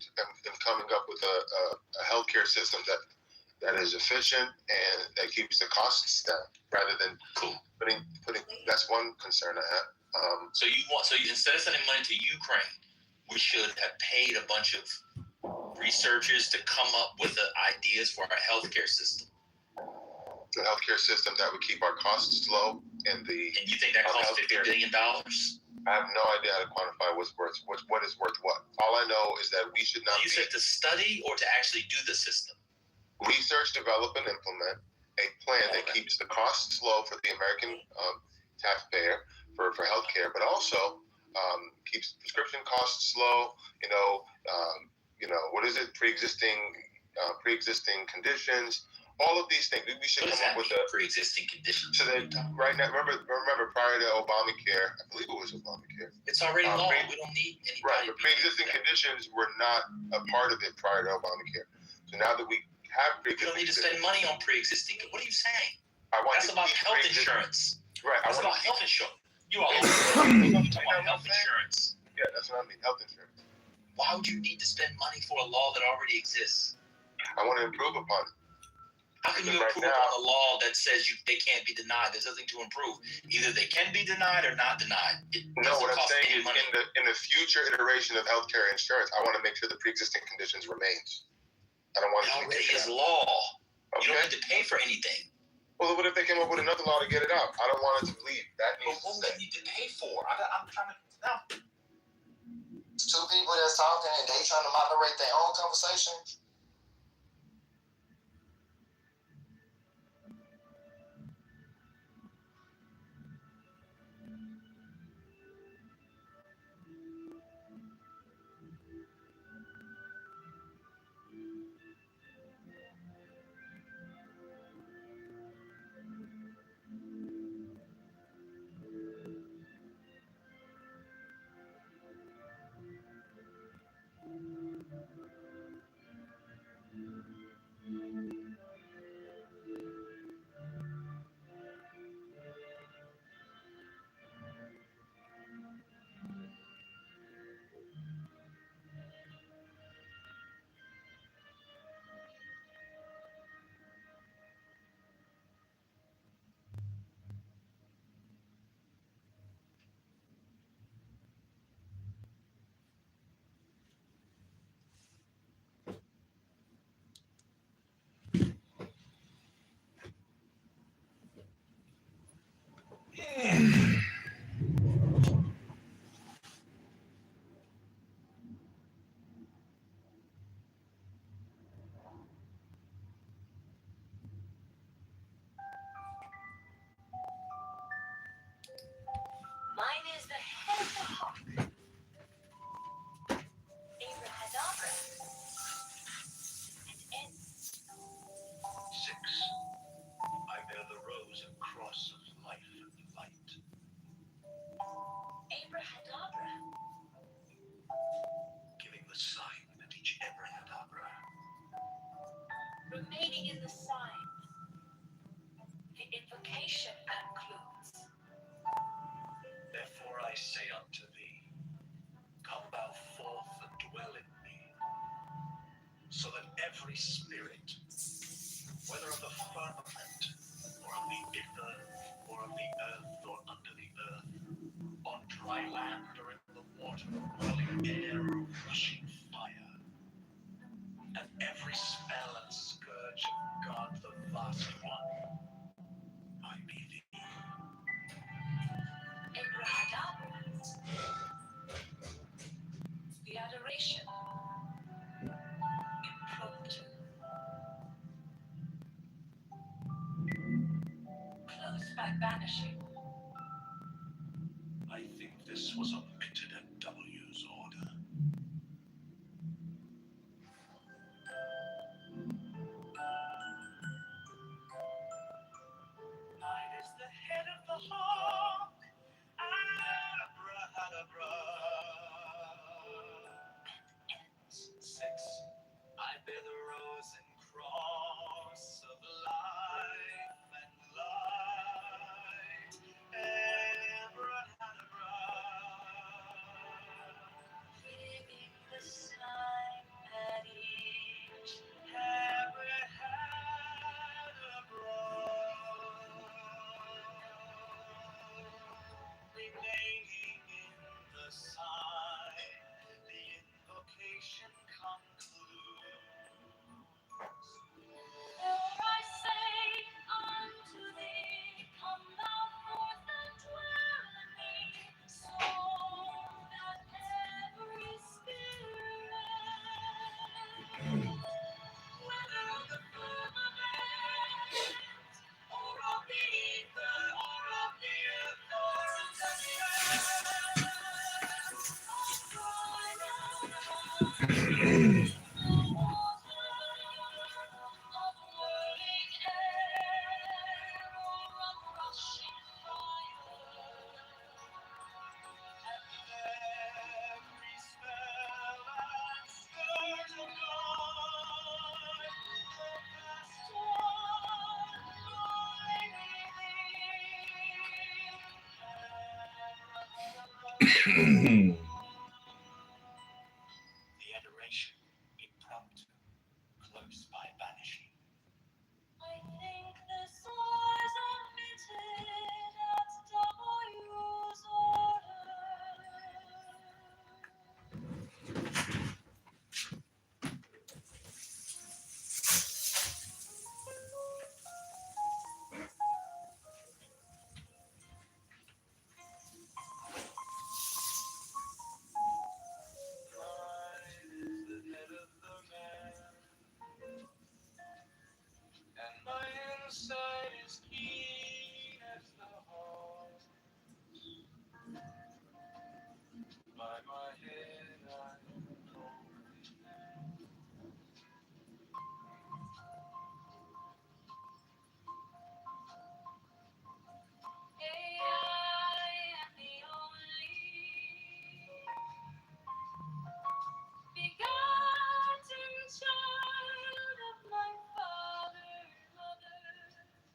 coming up with a healthcare system that is efficient and that keeps the costs down rather than putting that's one concern I have. So you instead of sending money to Ukraine, we should have paid a bunch of researchers to come up with the ideas for our healthcare system. The healthcare system that would keep our costs low and you think that costs $50 billion? I have no idea how to quantify what is worth what. All I know is that we should not. You said to study or to actually do the system? Research, develop, and implement a plan that keeps the costs low for the American taxpayer for healthcare, but also keeps prescription costs low. What is it? Pre-existing conditions. All of these things. We should come up with pre-existing conditions. So that right now, remember prior to Obamacare, I believe it was Obamacare. It's already law. We don't need anybody. Right, but pre-existing conditions were not a part of it prior to Obamacare. So now that we have pre-existing, you don't need to spend money on pre-existing. What are you saying? That's about health insurance. Right. That's about health insurance. You all talking about health insurance. Yeah, that's what I mean. Health insurance. Why would you need to spend money for a law that already exists? I want to improve upon it. How can you improve upon a law that says they can't be denied? There's nothing to improve. Either they can be denied or not denied. What I'm saying is in the future iteration of healthcare insurance, I want to make sure the pre-existing conditions remains. I don't want it to be taken out. It already is law. Okay. You don't need to pay for anything. Well, what if they came up with another law to get it out? I don't want it to bleed. That needs what do you need to pay for? I'm trying to know. Two people that's talking and they trying to moderate their own conversation. Mine is the head of the hawk. Abracadabra. And ends. 6. I bear the rose and cross of life and light. Abracadabra. Giving the sign at each abracadabra. Remaining in the sign. The invocation concludes. Therefore I say unto thee, come thou forth and dwell in me, so that every spirit, whether of the firmament, or of the ether, or of the earth, or under the earth, on dry land or in the water, whirling air or rushing fire, and every spell and scourge of God the vast one, I be thee. Abracadabra. The adoration. Impromptu. Close by banishing. I think this was omitted at W's order. Mine is the head of the hawk. Abracadabra. 6. I bear the rose and cross of life and light. The adoration impromptu, close by vanishing. I think the stars are knitted at W's And my insight is keen as the heart. By my head I I am the only begotten child of my father and mother.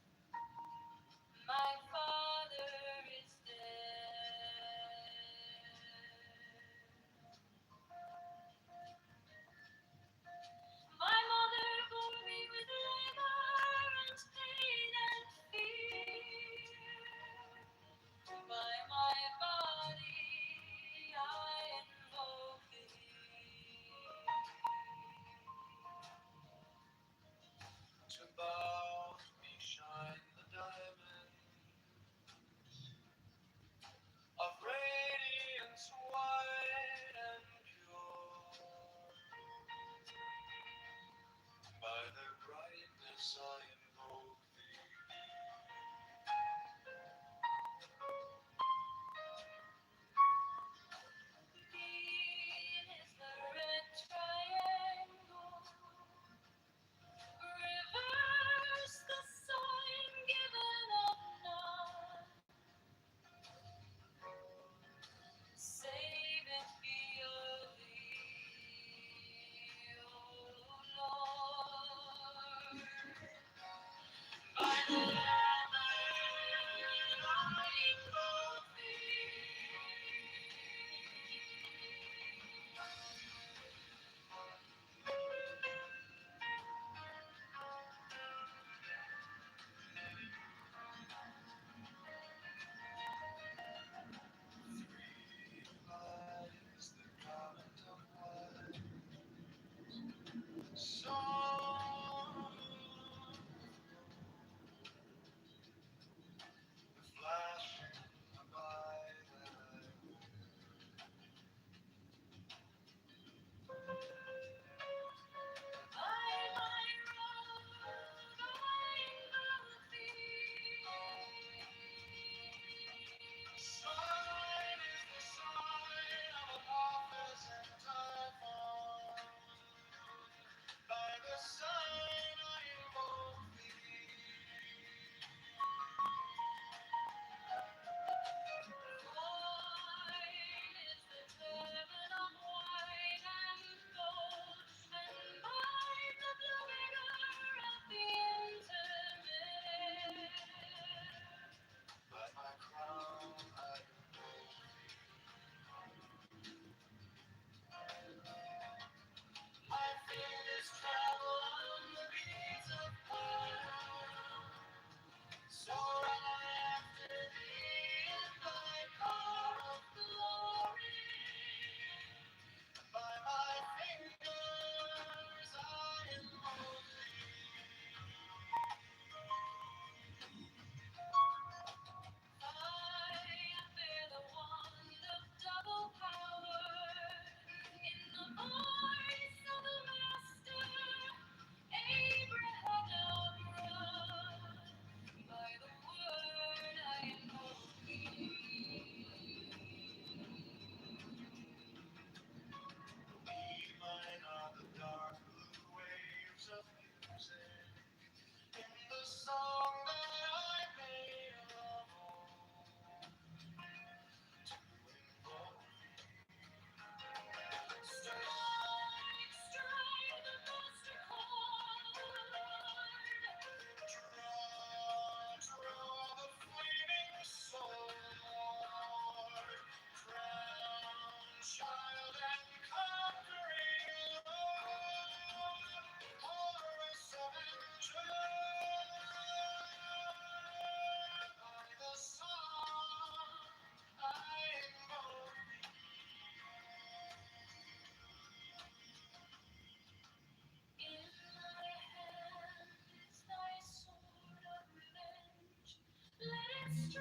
Voice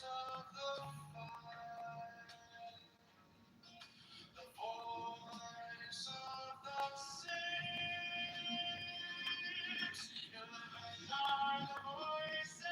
of the fire, the voice of the saints, you are the voices.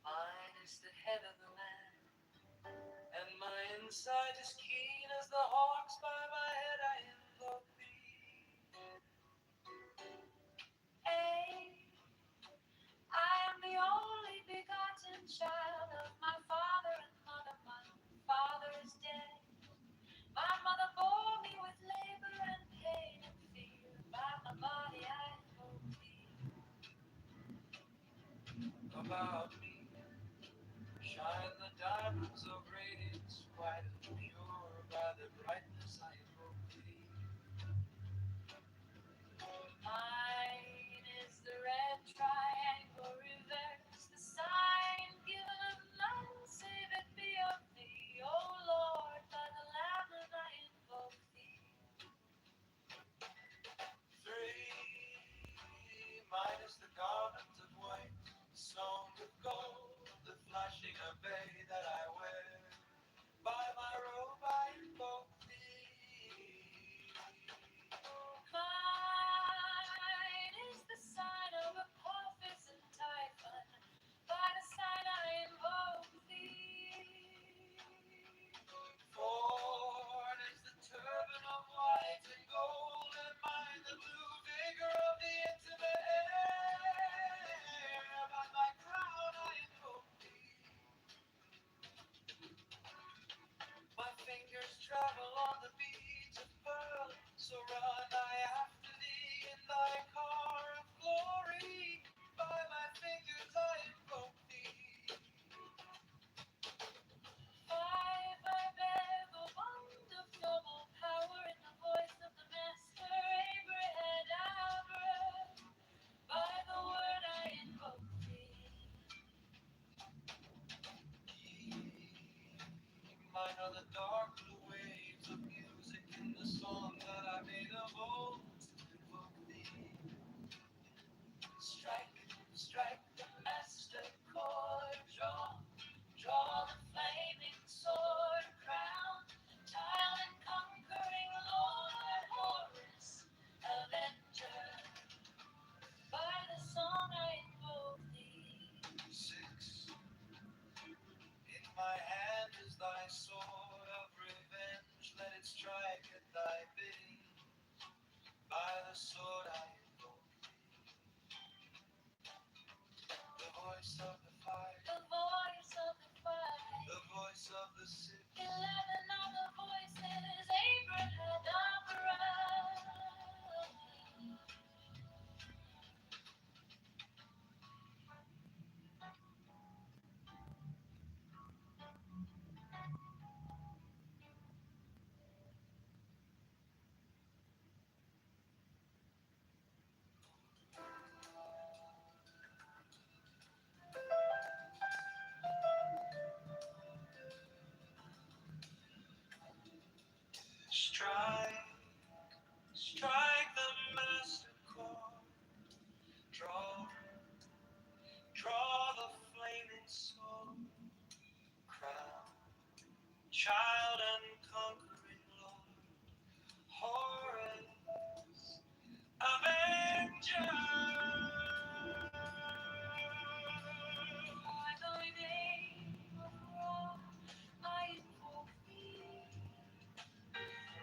Mine is the head of the man, and my insight is keen as the hawks. By my head I invoke thee. I am the only begotten child of my father and mother. My father is dead. My mother bore me with labor and pain and fear. By my body I invoke thee. About me shine the diamonds of radiance, white and pure. By their brightness I invoke thee. Mine is the red triangle reverse, the sign given of none save it be of thee. O Lord, by the Lamb I invoke thee. 3. Mine is the garment of white, sewn with gold, the flashing obey that I wear. By my robe I invoke thee. Mine is the sign of Apophis and Typhon. By the sign I invoke thee. 4 is the turban of white and gold, and mine the blue vigor of the intimate air. By my crown I invoke thee. My fingers travel on the beads of pearl, so run I after thee in thy car of glory. By my fingers I invoke thee. 5 I bear the wand of noble power in the voice of the master Abraham. By the word I invoke thee. Mine are the dark blue waves of music in the song that I made of old to invoke thee. Strike, strike the master chord, draw the flaming sword crown, tile and conquering Lord, Horus, avenger. By the song I invoke thee. 6. In my hand is thy sword of revenge, let it strike at thy bidding. By the sword I invoke thee. The voice of the fire, the voice of the fire, the voice of the city. 11 are the voices Abraham. child and conquering Lord, Horus, Avenger. By thy name of Ra, I invoke thee.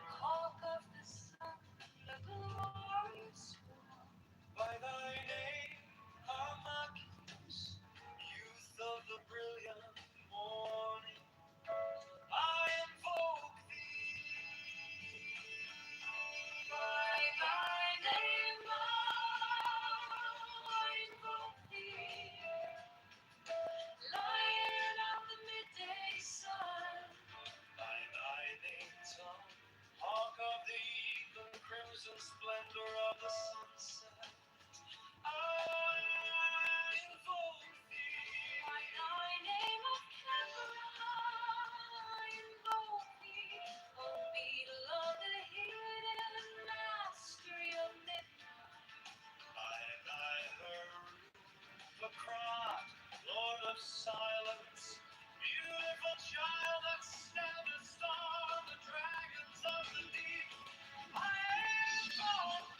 Hawk of the sun, the glorious one. By thy name, Armachius, youth of the brilliant morning, I invoke thee. By thy name, I invoke thee. Lion of the midday sun, by thy name, tongue, hawk of the evening, crimson splendor of the sunset, I invoke thee. By thy name of Kitover, I invoke thee. O beetle of the hidden, mastery of midnight. By thy Macron, Lord of silence, beautiful child that standest on the dragons of the deep, I invoke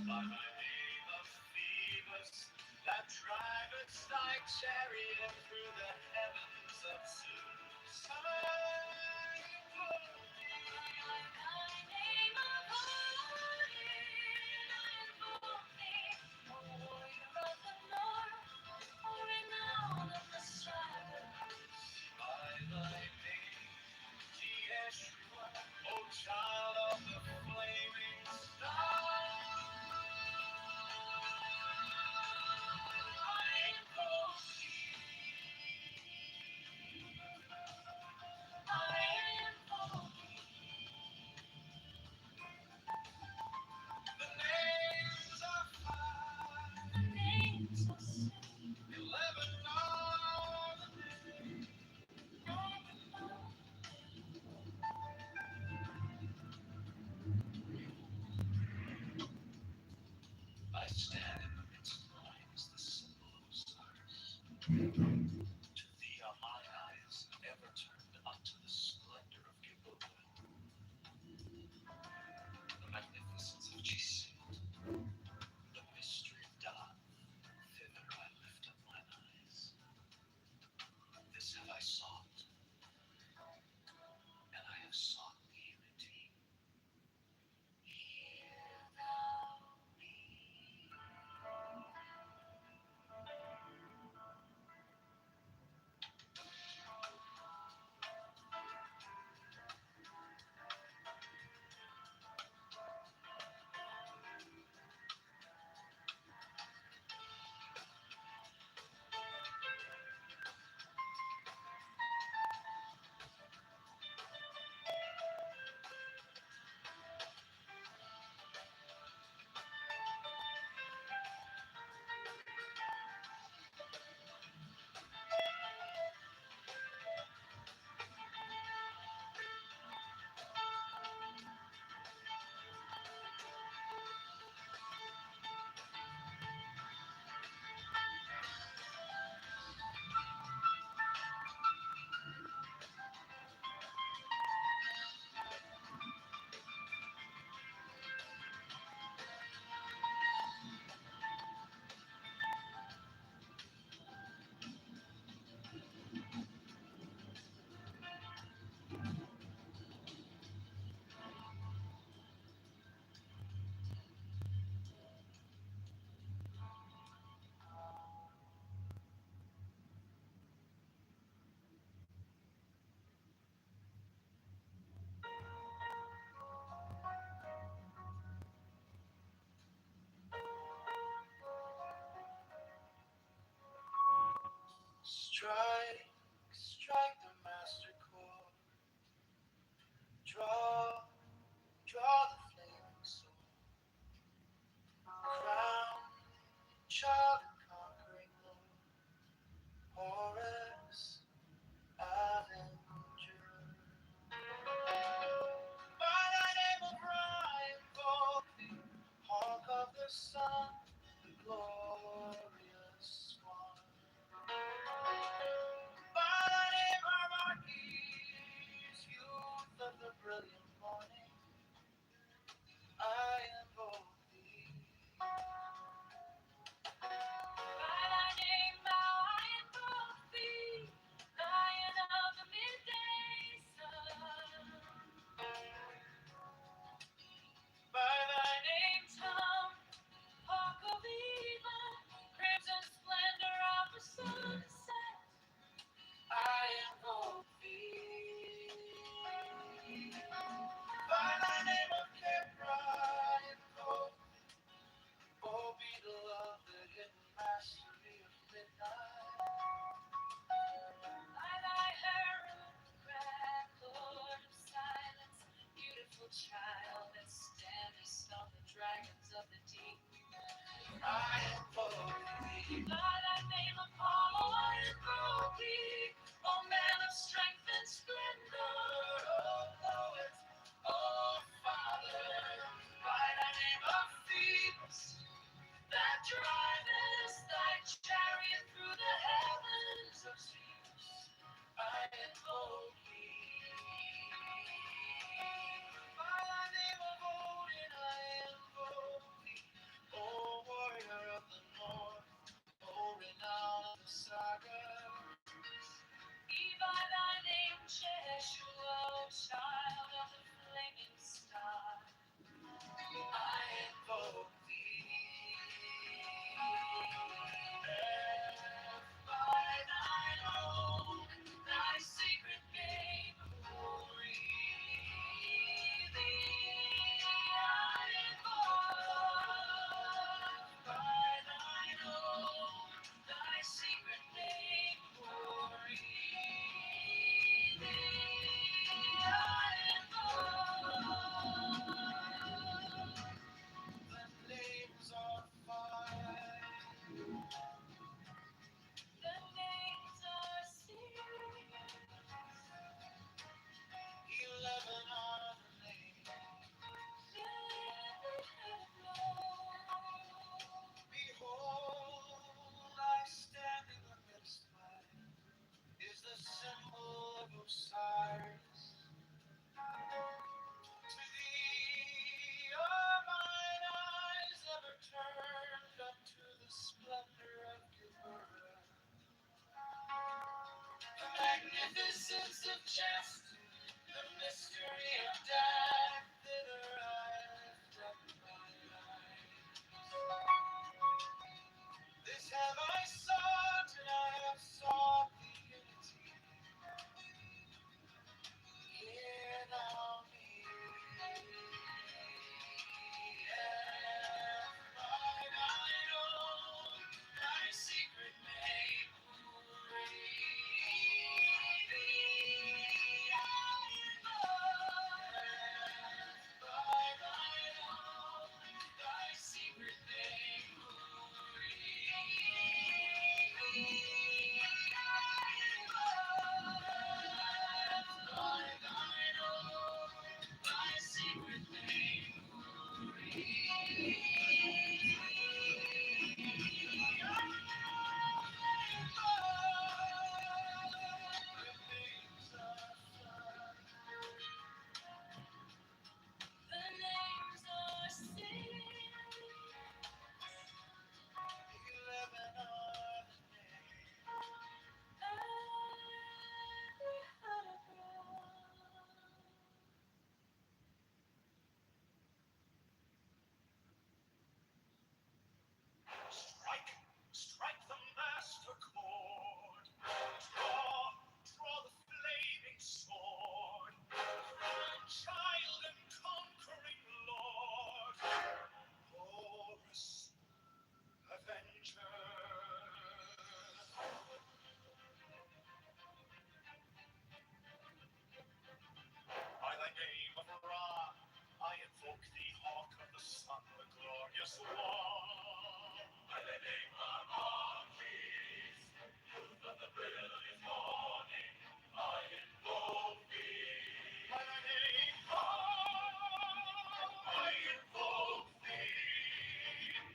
by my name of Phoebus, that drivest thy chariot through the heavens of Zeus. I invoke thee. By thy name of Odin, I invoke thee. O warrior of the north, O renown of the silence. By thy name, Yeshua, O child of the flaming star. I the sun, the glorious one. By thy name are marquees, youth of the brilliant morning, I invoke thee. By thy name I invoke thee, Lion of the midday sun. By thy name come, Hawk of even, crimson splendor of the sunset, I invoke thee. By thy name of Kipra, I invoke thee. Oh, beloved, hidden mastery of midnight. By thy herald crack, Lord of silence, beautiful child that standest on the dragons of the deep, I invoke thee. By thy name Apollo, I invoke thee. O man of strength and splendor, O poet, O father. By thy name of Phoebus, that drivest thy chariot through the heavens of Zeus, I invoke thee. By thy name of Odin, I invoke thee. O warrior of the north, O renown of the sagas. Be by thy name Jeshua, O child of the flaming star, I invoke thee. By thine own, thy sacred name, glory thee, I invoke. By thine own, thy secret name, glory thee, I invoke. The names are five. The names are six. 11 are the names. Behold, I stand in the midst. Mine is the symbol of Osiris. To thee are mine eyes ever turned unto the splendor of Kitover. The magnificence of chest, the mystery of death, thither I lift up my eyes. This have I sought, and I have sought the unity. Hear thou me. By thine own, thy secret name, read thee, I invoke. By thine own, thy secret name, read thee, I invoke. By thine own, thy secret name, the names are six. 11 are the names. Strike, strike the master chord. Draw the flaming sword. Child and conquering lord. Horus, avenger. By thy name of Ra, I invoke thee, hawk of the sun, the glorious one. By thy name of Archies, youth of the brilliant morning, I invoke thee. By thy name, I invoke thee.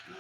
Shake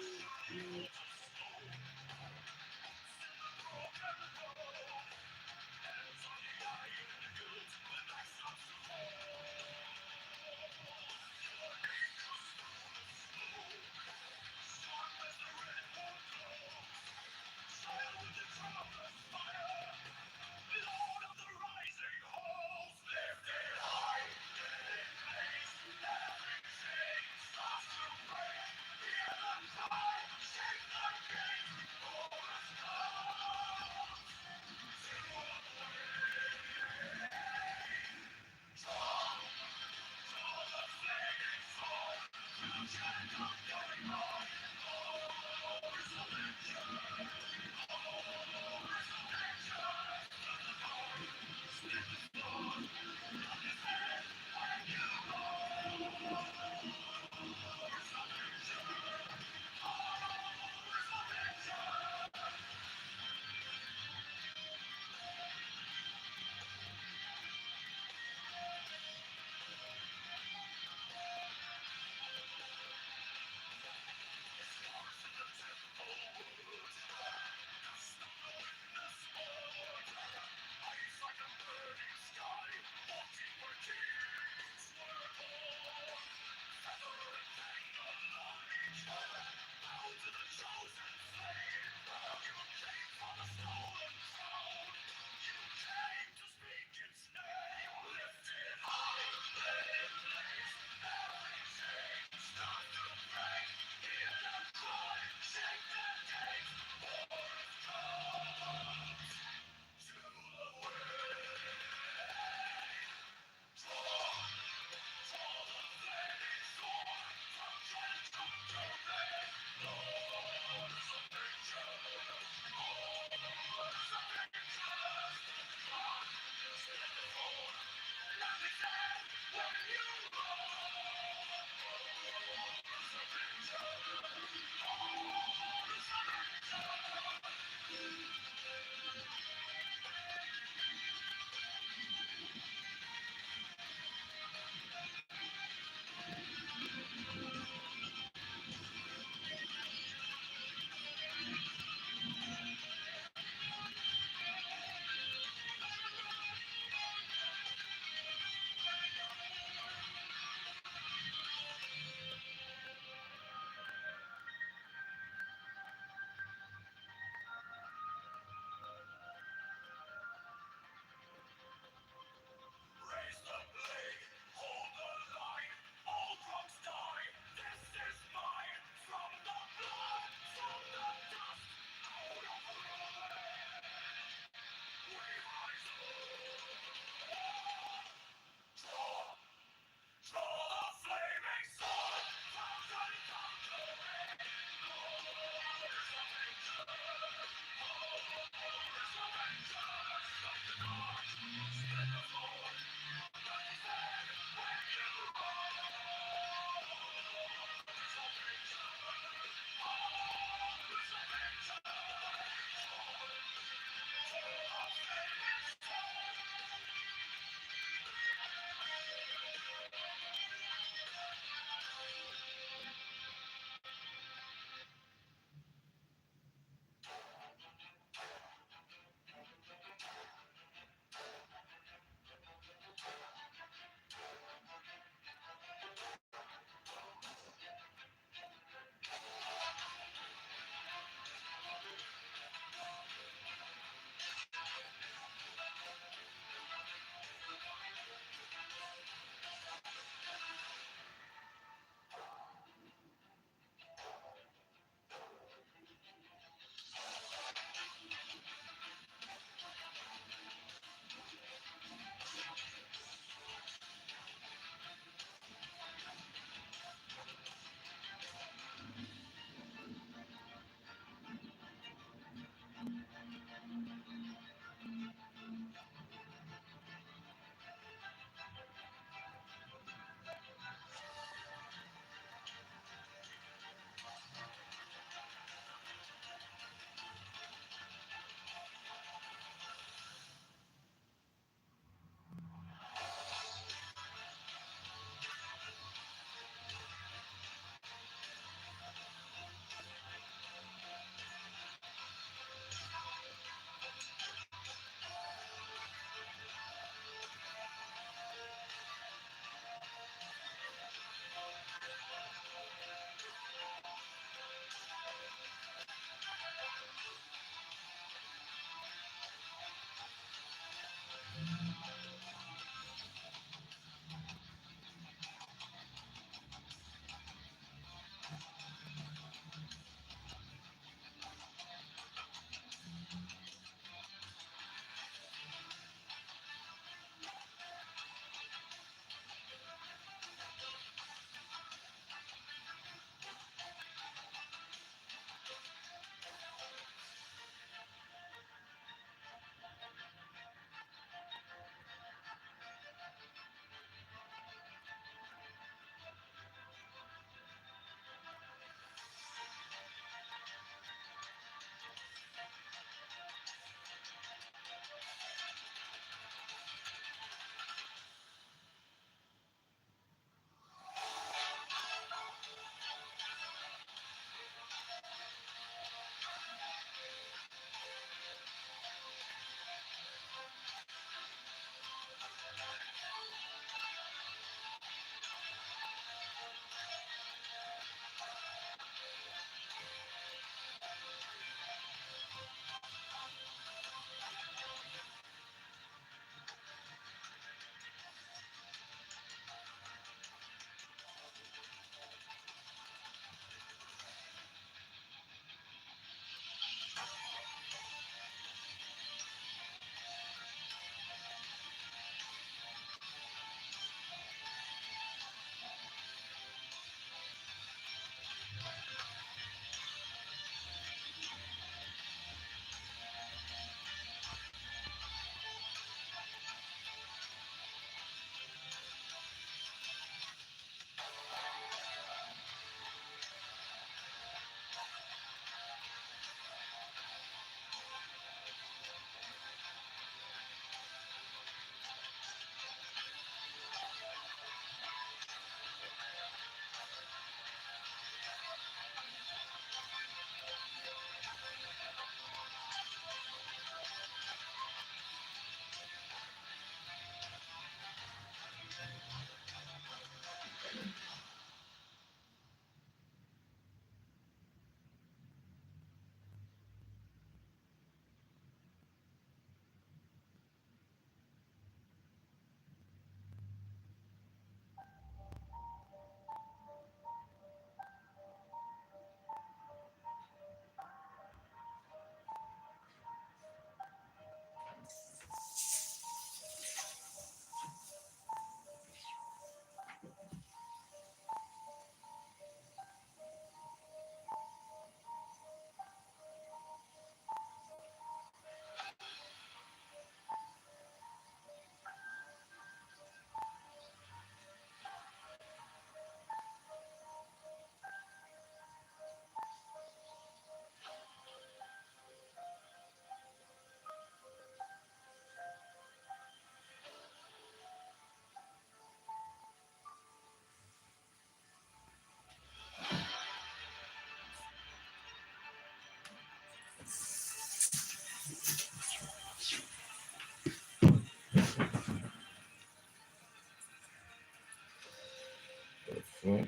Well,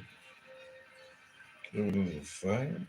killed in a fire.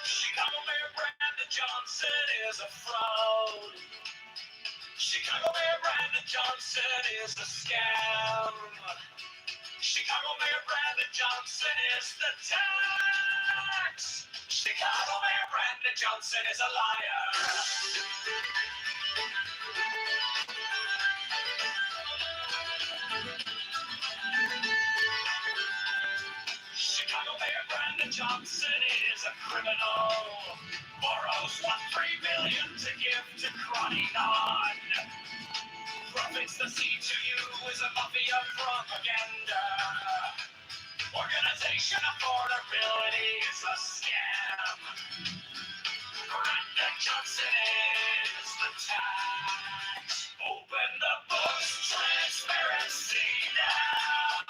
Chicago Mayor Brandon Johnson is a fraud. Chicago Mayor Brandon Johnson is a scam. Chicago Mayor Brandon Johnson is the tax. Chicago Mayor Brandon Johnson is a liar. Chicago Mayor Brandon Johnson is a criminal. Borrows $1.3 million to give to Crony Non. Profits the C2U is a mafia propaganda. Organization affordability is a scam. Brandon Johnson is the tax. Open the books, transparency now.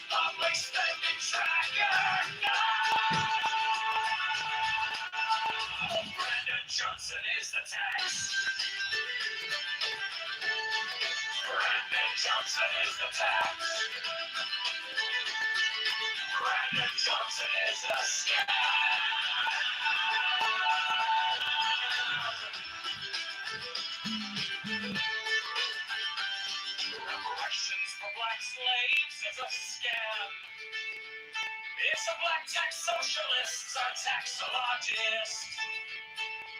Public spending tracker now. Brandon Johnson is the tax. Brandon Johnson is the tax. Brandon Johnson is the scam. Reparations for black slaves is a scam. It's a black tax socialists are taxologists.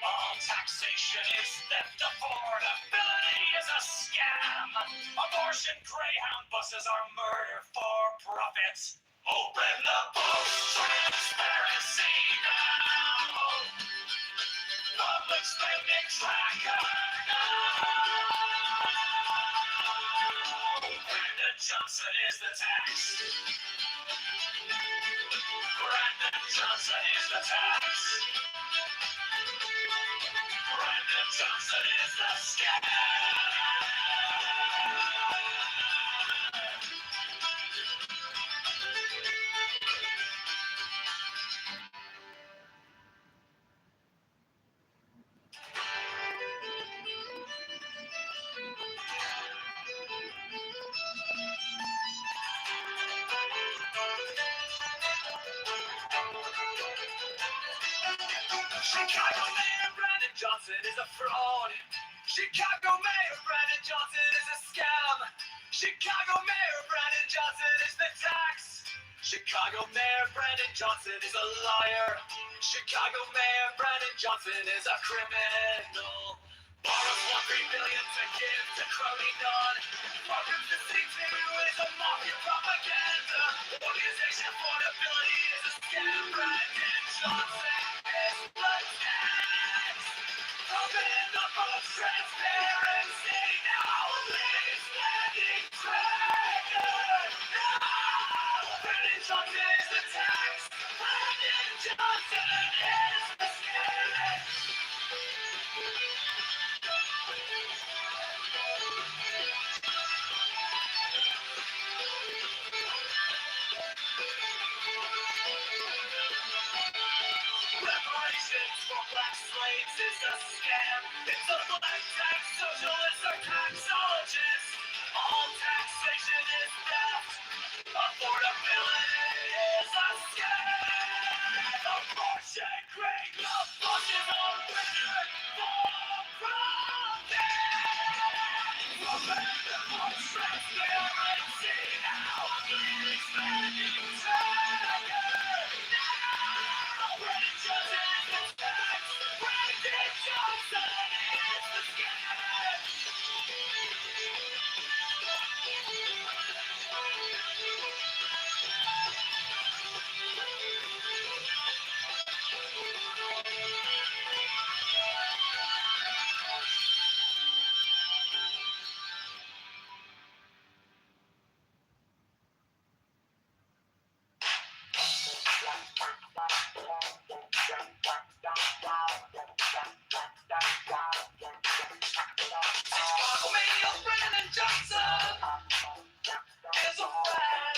All taxation is theft. Affordability is a scam. Abortion Greyhound buses are murder for profit. Open the books, transparency now. Public spending tracker now. Johnson is the tax. Brandon Johnson is the tax. Brandon Johnson is the scam. Chicago Mayor Brandon Johnson is a fraud. Chicago Mayor Brandon Johnson is a scam. Chicago Mayor Brandon Johnson is the tax. Chicago Mayor Brandon Johnson is a liar. Chicago Mayor Brandon Johnson is a criminal. Borrows $1 billion to give to Crowley Nunn. Welcome to C2 is a mafia propaganda. Organization affordability is a scam. Brandon Johnson is the tax. Open up for transparency. Now please standing record. Now Brandon Johnson is the tax. Brandon Johnson is the scam. Reparations for black slaves is a scam. It's a black tax socialist or taxologist. All taxation is theft. Affordability is a scam. Abortion, great abortion are better for profit. Prevent more transparency now. Please spending tracker. Brandon Johnson is the tax. Brandon Johnson is the scam. Chicago Mayor Brandon Johnson is a fraud.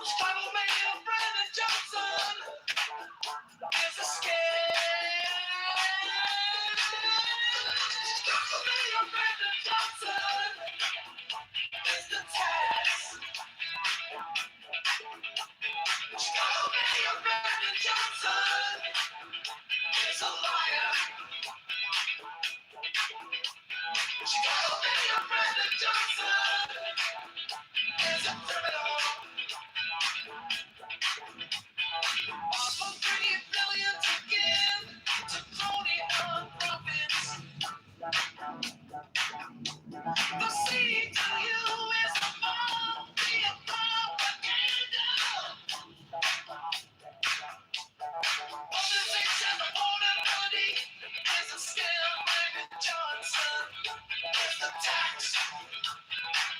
Chicago Mayor Brandon Johnson is a scam. Chicago Mayor Brandon Johnson is the tax. Chicago Mayor Brandon Johnson is a liar. Chicago Mayor Brandon Johnson is a criminal. Almost $3 billion to give to crony nonprofits. The CTU is a mafia propaganda. Organization affordability is a scam. Brandon Johnson is the tax.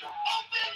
Open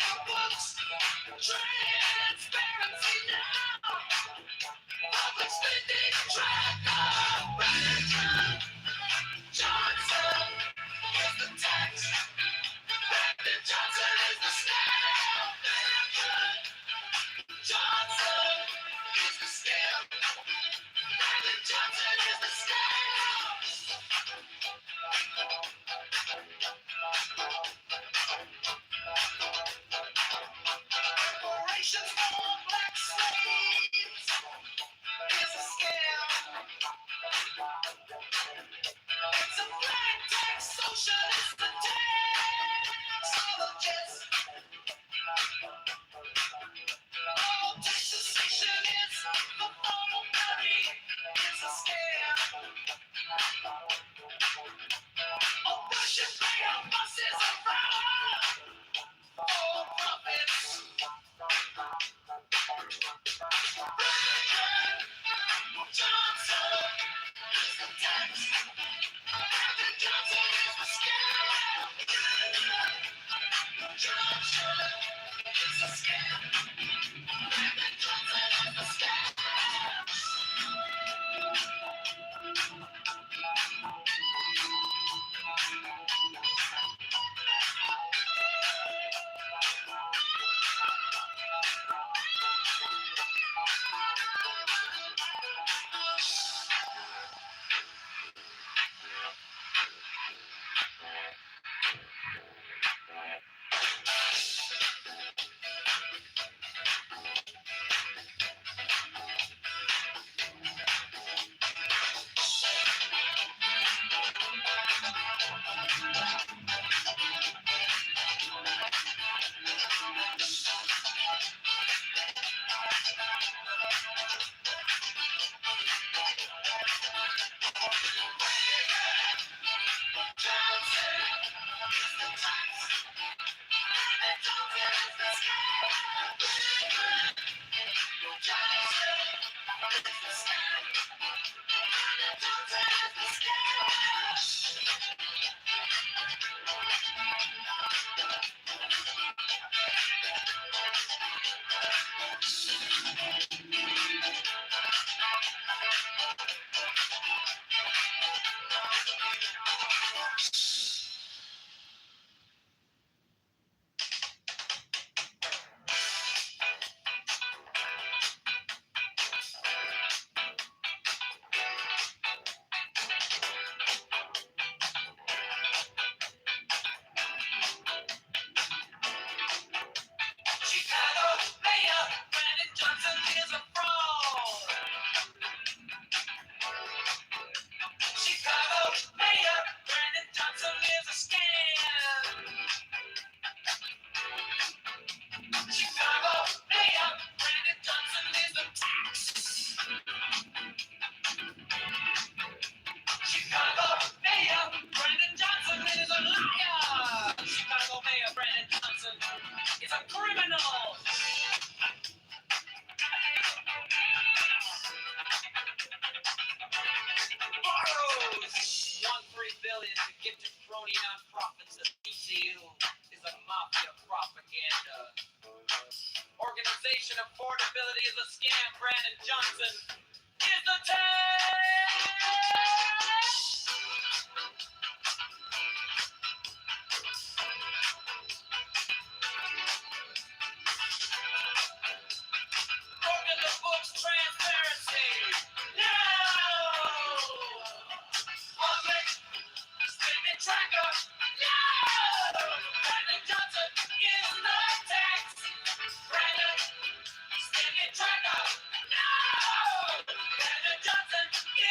Privatization, affordability is a scam. Brandon Johnson is the test. Broken the books, transparency. No! Public spending tracker. No! Brandon Johnson is the tax. Brandon spending tracker. No! Brandon Johnson is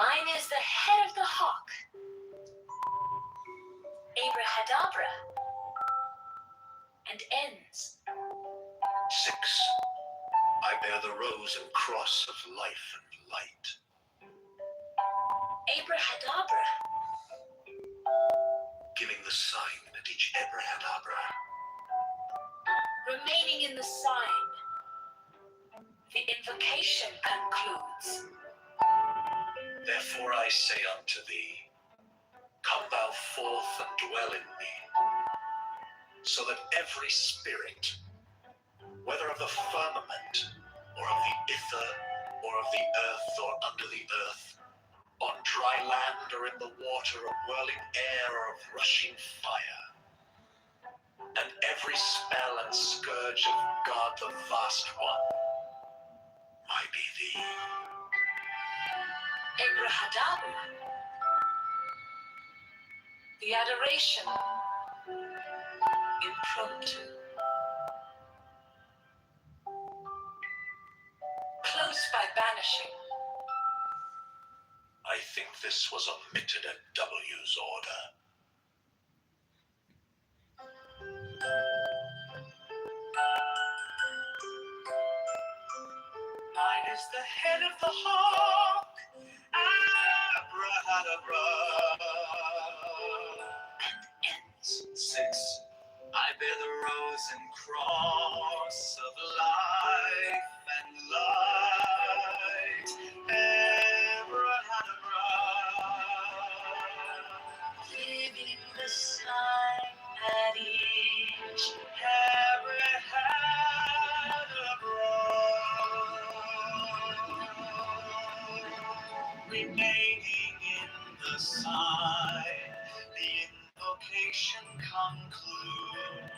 Mine is the head of the hawk. Abrahadabra. And ends. 6. I bear the rose and cross of life and light. Abrahadabra. Giving the sign at each abrahadabra. Remaining in the sign. The invocation concludes. Therefore I say unto thee, come thou forth and dwell in me, so that every spirit, whether of the firmament, or of the ether, or of the earth, or under the earth, on dry land or in the water, of whirling air or of rushing fire, and every spell and scourge of God the Vast One, might be thee. Abrahadabra. The adoration. Impromptu. Close by banishing. I think this was omitted at W's order. Mine is the head of the hawk, abrahadabra. And ends. 6. I bear the rose and cross of life and light, abrahadabra. Giving the sign at each abrahadabra. Remaining in the sign, the invocation concludes.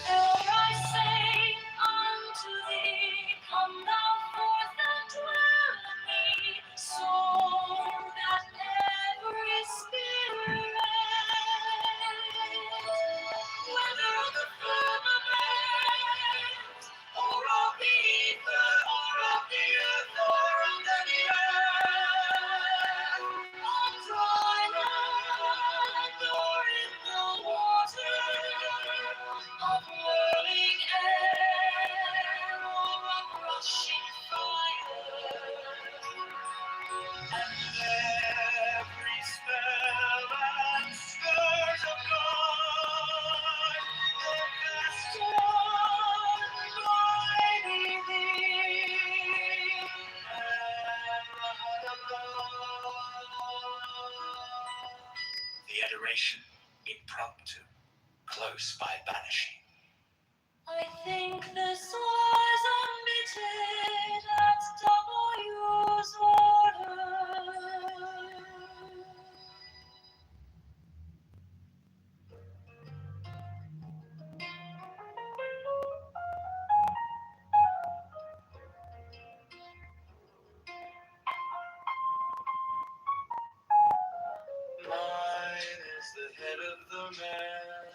For I say unto thee, come thou forth and dwell in me, so that every spirit, whether of the firmament, or of the ether, or of the earth, or under the earth, on dry land or in the water, of whirling air or of rushing fire, And every spell and scourge of God, the best one mighty thee. The adoration, impromptu, close by banishing. I think this was omitted at W's order. Mine is the head of the man,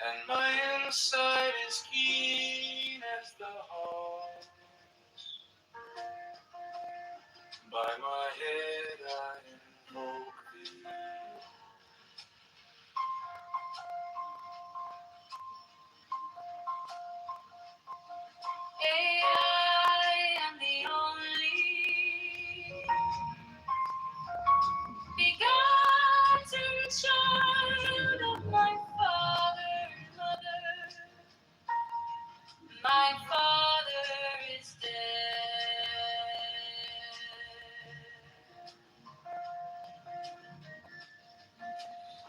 and my inside is keen as the hawk. By my head I invoke thee. I am the only begotten child of my father and mother. My father is dead.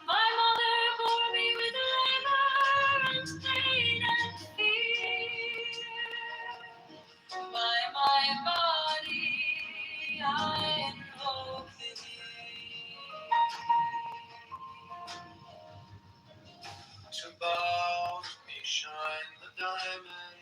My mother bore me with labor and pain and fear. By my body I invoke thee. To bow me shine the diamond,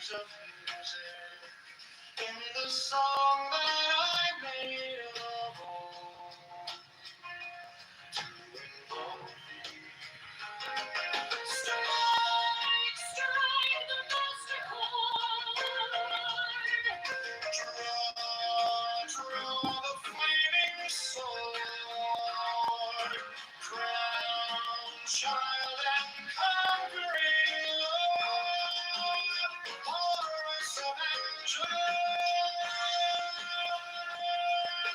words of music in the song that I made of old to invoke thee. Strike, strike the master chord. Draw the flaming sword. Crown, child, and conquering Lord. Chorus of angels.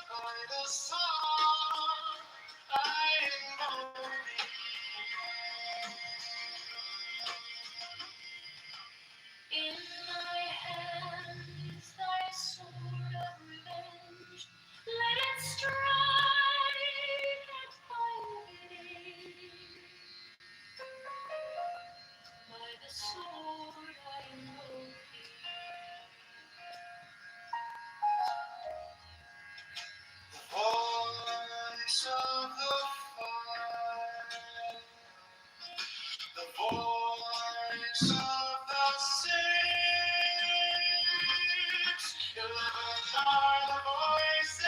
By the song I invoke thee. In my hand is thy sword of revenge. Let it strike at my bidding. By the sword I invoke thee. Voice of the fire. The voice of the saints, 11 are the voices.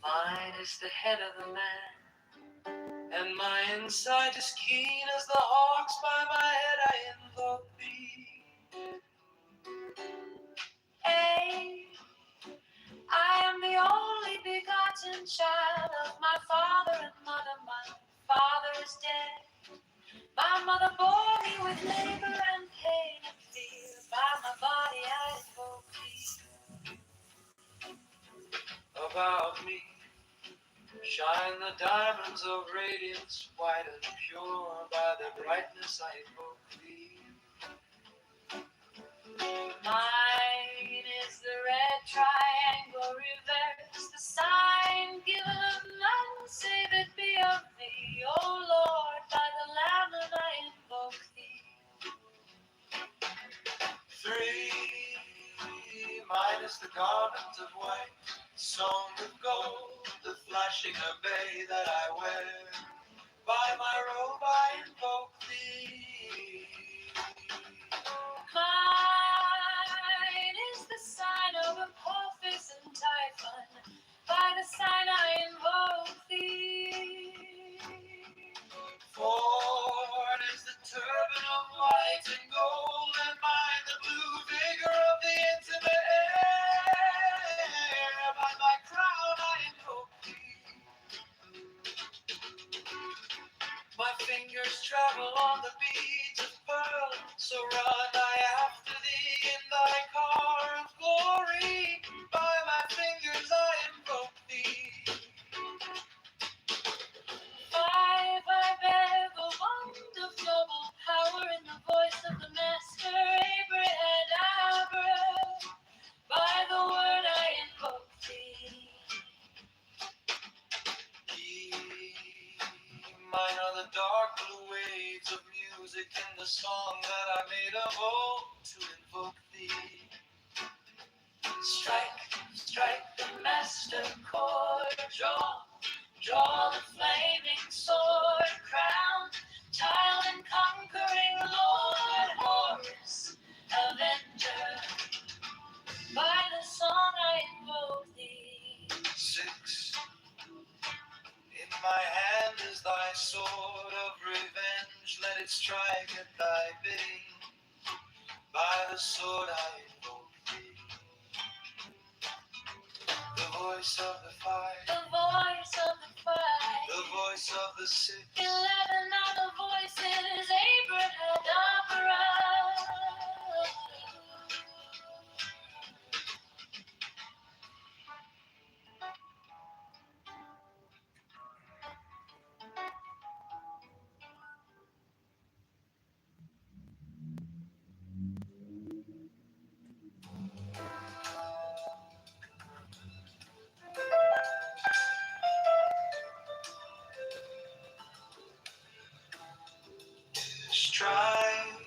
Mine is the head of the man, and my insight is keen as the hawks. By my head I invoke thee. Hey, I am the only begotten child of my father and mother. My father is dead. My mother bore me with labor and pain and fear. By my body I invoke thee. About me shine the diamonds of radiance, white and pure. By their brightness I invoke thee. Mine is the red triangle reverse, the sign given of none save it be of thee. O Lord, by the Lamb I invoke thee. 3, mine is the garment of white, sewn with gold, the flashing obey that I wear. By my robe I invoke thee. Mine is the sign of Apophis and Typhon. By the sign I invoke thee. 4 is the turban of white and gold, and mine the blue vigor of the intimate air. By my crown I invoke thee. My fingers travel on the beads of pearl, so run I after thee in thy car of glory. By my fingers I invoke thee. 5, I bear the wand of noble power in the voice of the master Abraham. By the word I invoke thee. Mine are the dark blue waves of music in the song that I made of old to invoke thee. Strike, strike the master chord, draw the flaming sword, crown, child and conquering Lord, Horus, avenger. By the song I invoke thee. 6, in my hand let it strike at thy bidding. By the sword I invoke thee. The voice of the fight. The voice of the fight. The voice of the sick. 11 other voices, abracadabra. Strike,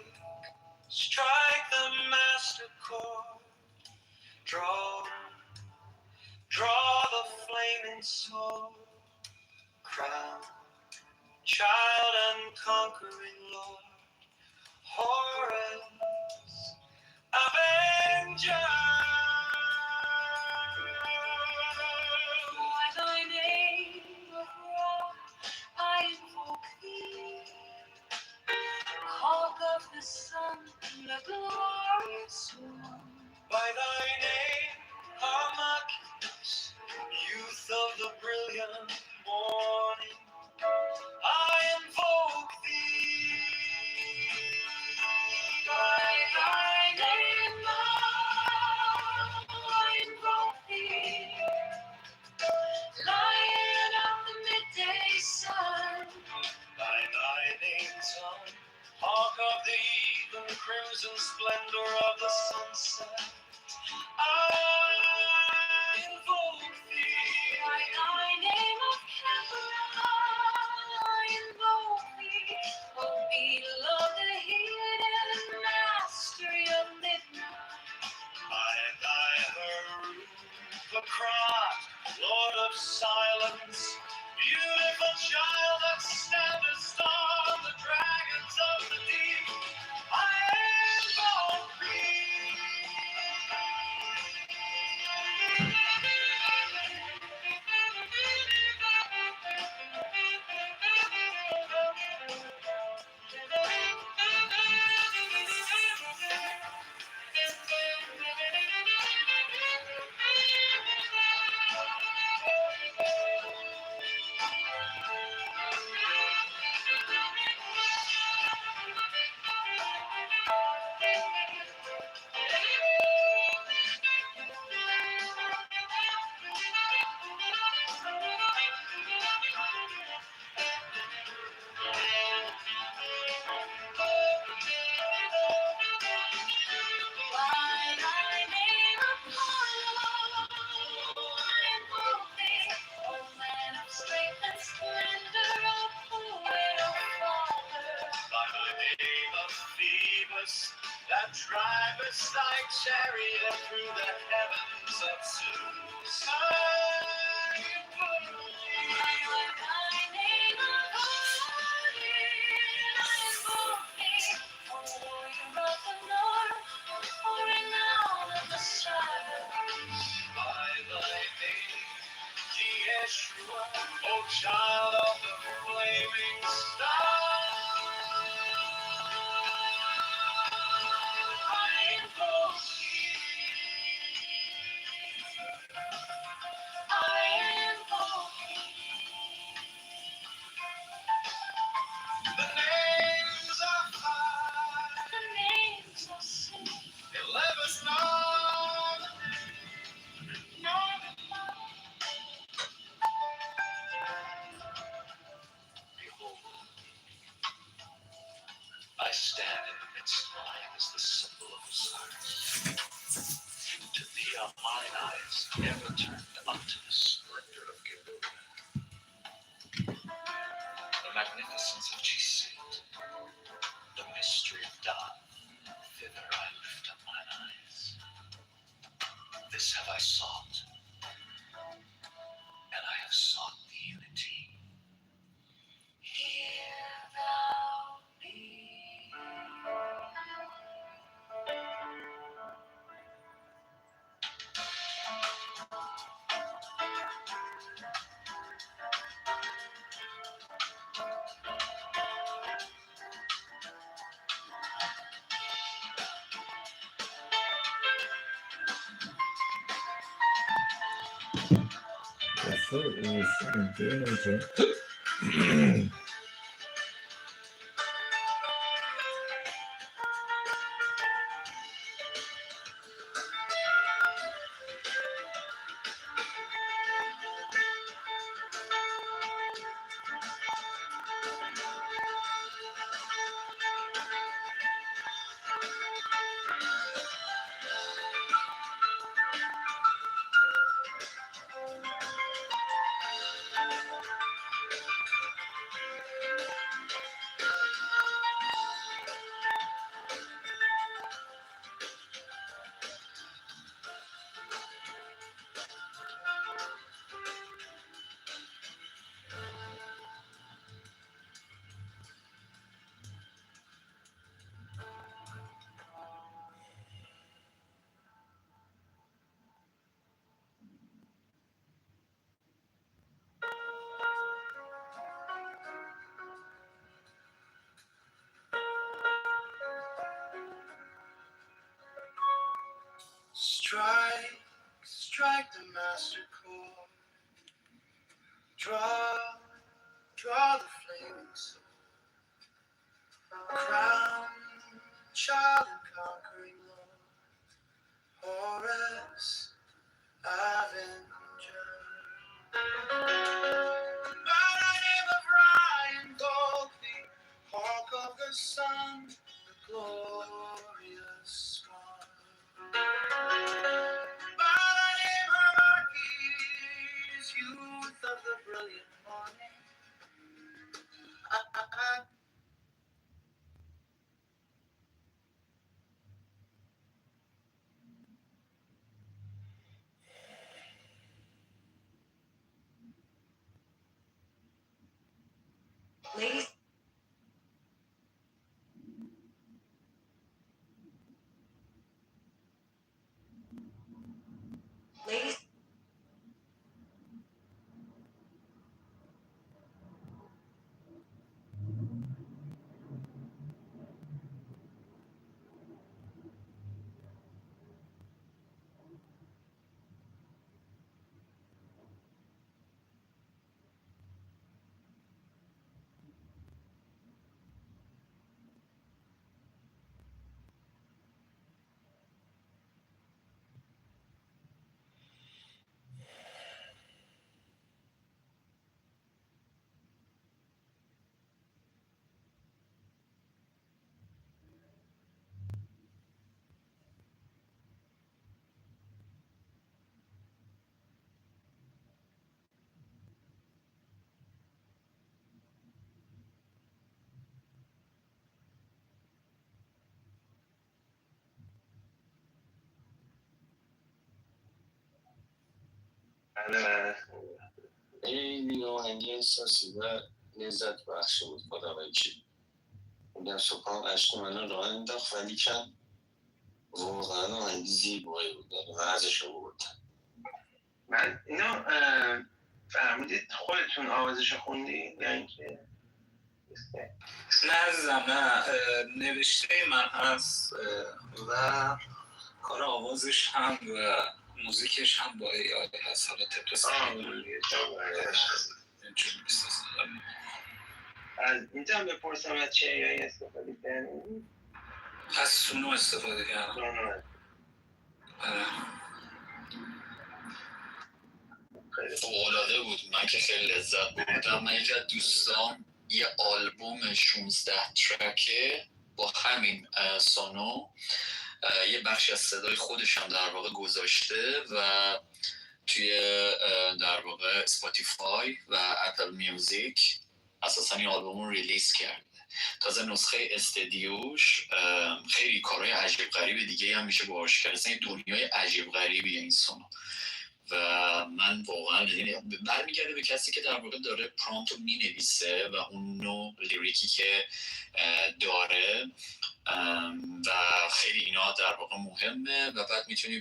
strike the master chord. Draw, draw the flaming sword. Crown, child and conquering Lord. Horus, Avenger. By thy name of wrath, I invoke thee. Hawk of the sun, the glorious one. By thy name, Harmachis, youth of the brilliant morning, I invoke thee. By thy name, Lord, I invoke thee. Lion of the midday sun. By thy name, Son, hawk of the even crimson splendor of the sunset, I invoke thee. By thy name of Kitover, I invoke thee. Oh, beloved hidden mastery of midnight. By thy Harukakrat, Lord of silence, beautiful child that standest on the dragons of the deep, I invoke thee. By thy name Apollo, I invoke thee. O man of strength and splendor, O poet, O father. By the name of Phoebus, that drivest thy chariot through the heavens of Zeus, I invoke thee. By thy name Odin, I invoke thee. O warrior of the north, O renown of the shadows. By thy name, Yeshua, O child of the flaming star, I invoke thee. I invoke thee. The names are high, The names of sin. 11 on Behold, I stand in the midst of light as the symbol of Osiris. To thee are mine eyes ever turned unto the splendor of Kitover, the magnificence of Chisit, the mystery of God. Thither I lift up mine eyes. This have I sought, and I have sought the unity. Hear thou me. foot was doing okay. Strike, strike the master chord. Draw the flaming sword. Crown, child and conquering lord. Horus, Avenger. By the name of Ryan Goldfeet, hawk of the sun, the glorious one. By the name of Archies, youth of the brilliant morning. Ladies, ladies. خیلی آهنگی احساسی و لذت بخش بود خدا وکیل. در صبح عشق منو راه انداخت ولی کن واقعا آهنگ زیبایی بود و ازش رو بود. من اینو فهمیدید خودتون آوازش خوندی یا اینکه نه عزیزم نه نوشته من هست و کار آوازش هم و موزیکش هم با ایاد هست. حالا تپلس از اینجا بپرسم از چه ایایی استفاده کردیم؟ از سونو استفاده کردم. فوق‌العاده بود. من که خیلی لذت بردم. من یکی از دوستان یه آلبوم 16 ترکه با همین سونو یه بخشی از صدای خودش هم در واقع گذاشته و توی در واقع اسپاتیفای و اپل میوزیک اساسا این آلبوم رو ریلیز کرده. تازه نسخه استدیوش خیلی کارهای عجیب غریب دیگه هم میشه باهاش کرد. اصلا دنیای عجیب غریبیه این سونو و من واقعا برمیگرده به کسی که در واقع داره پرامپت رو مینویسه و اون نوع لیریکی که داره و خیلی اینا در واقع مهمه و بعد میتونی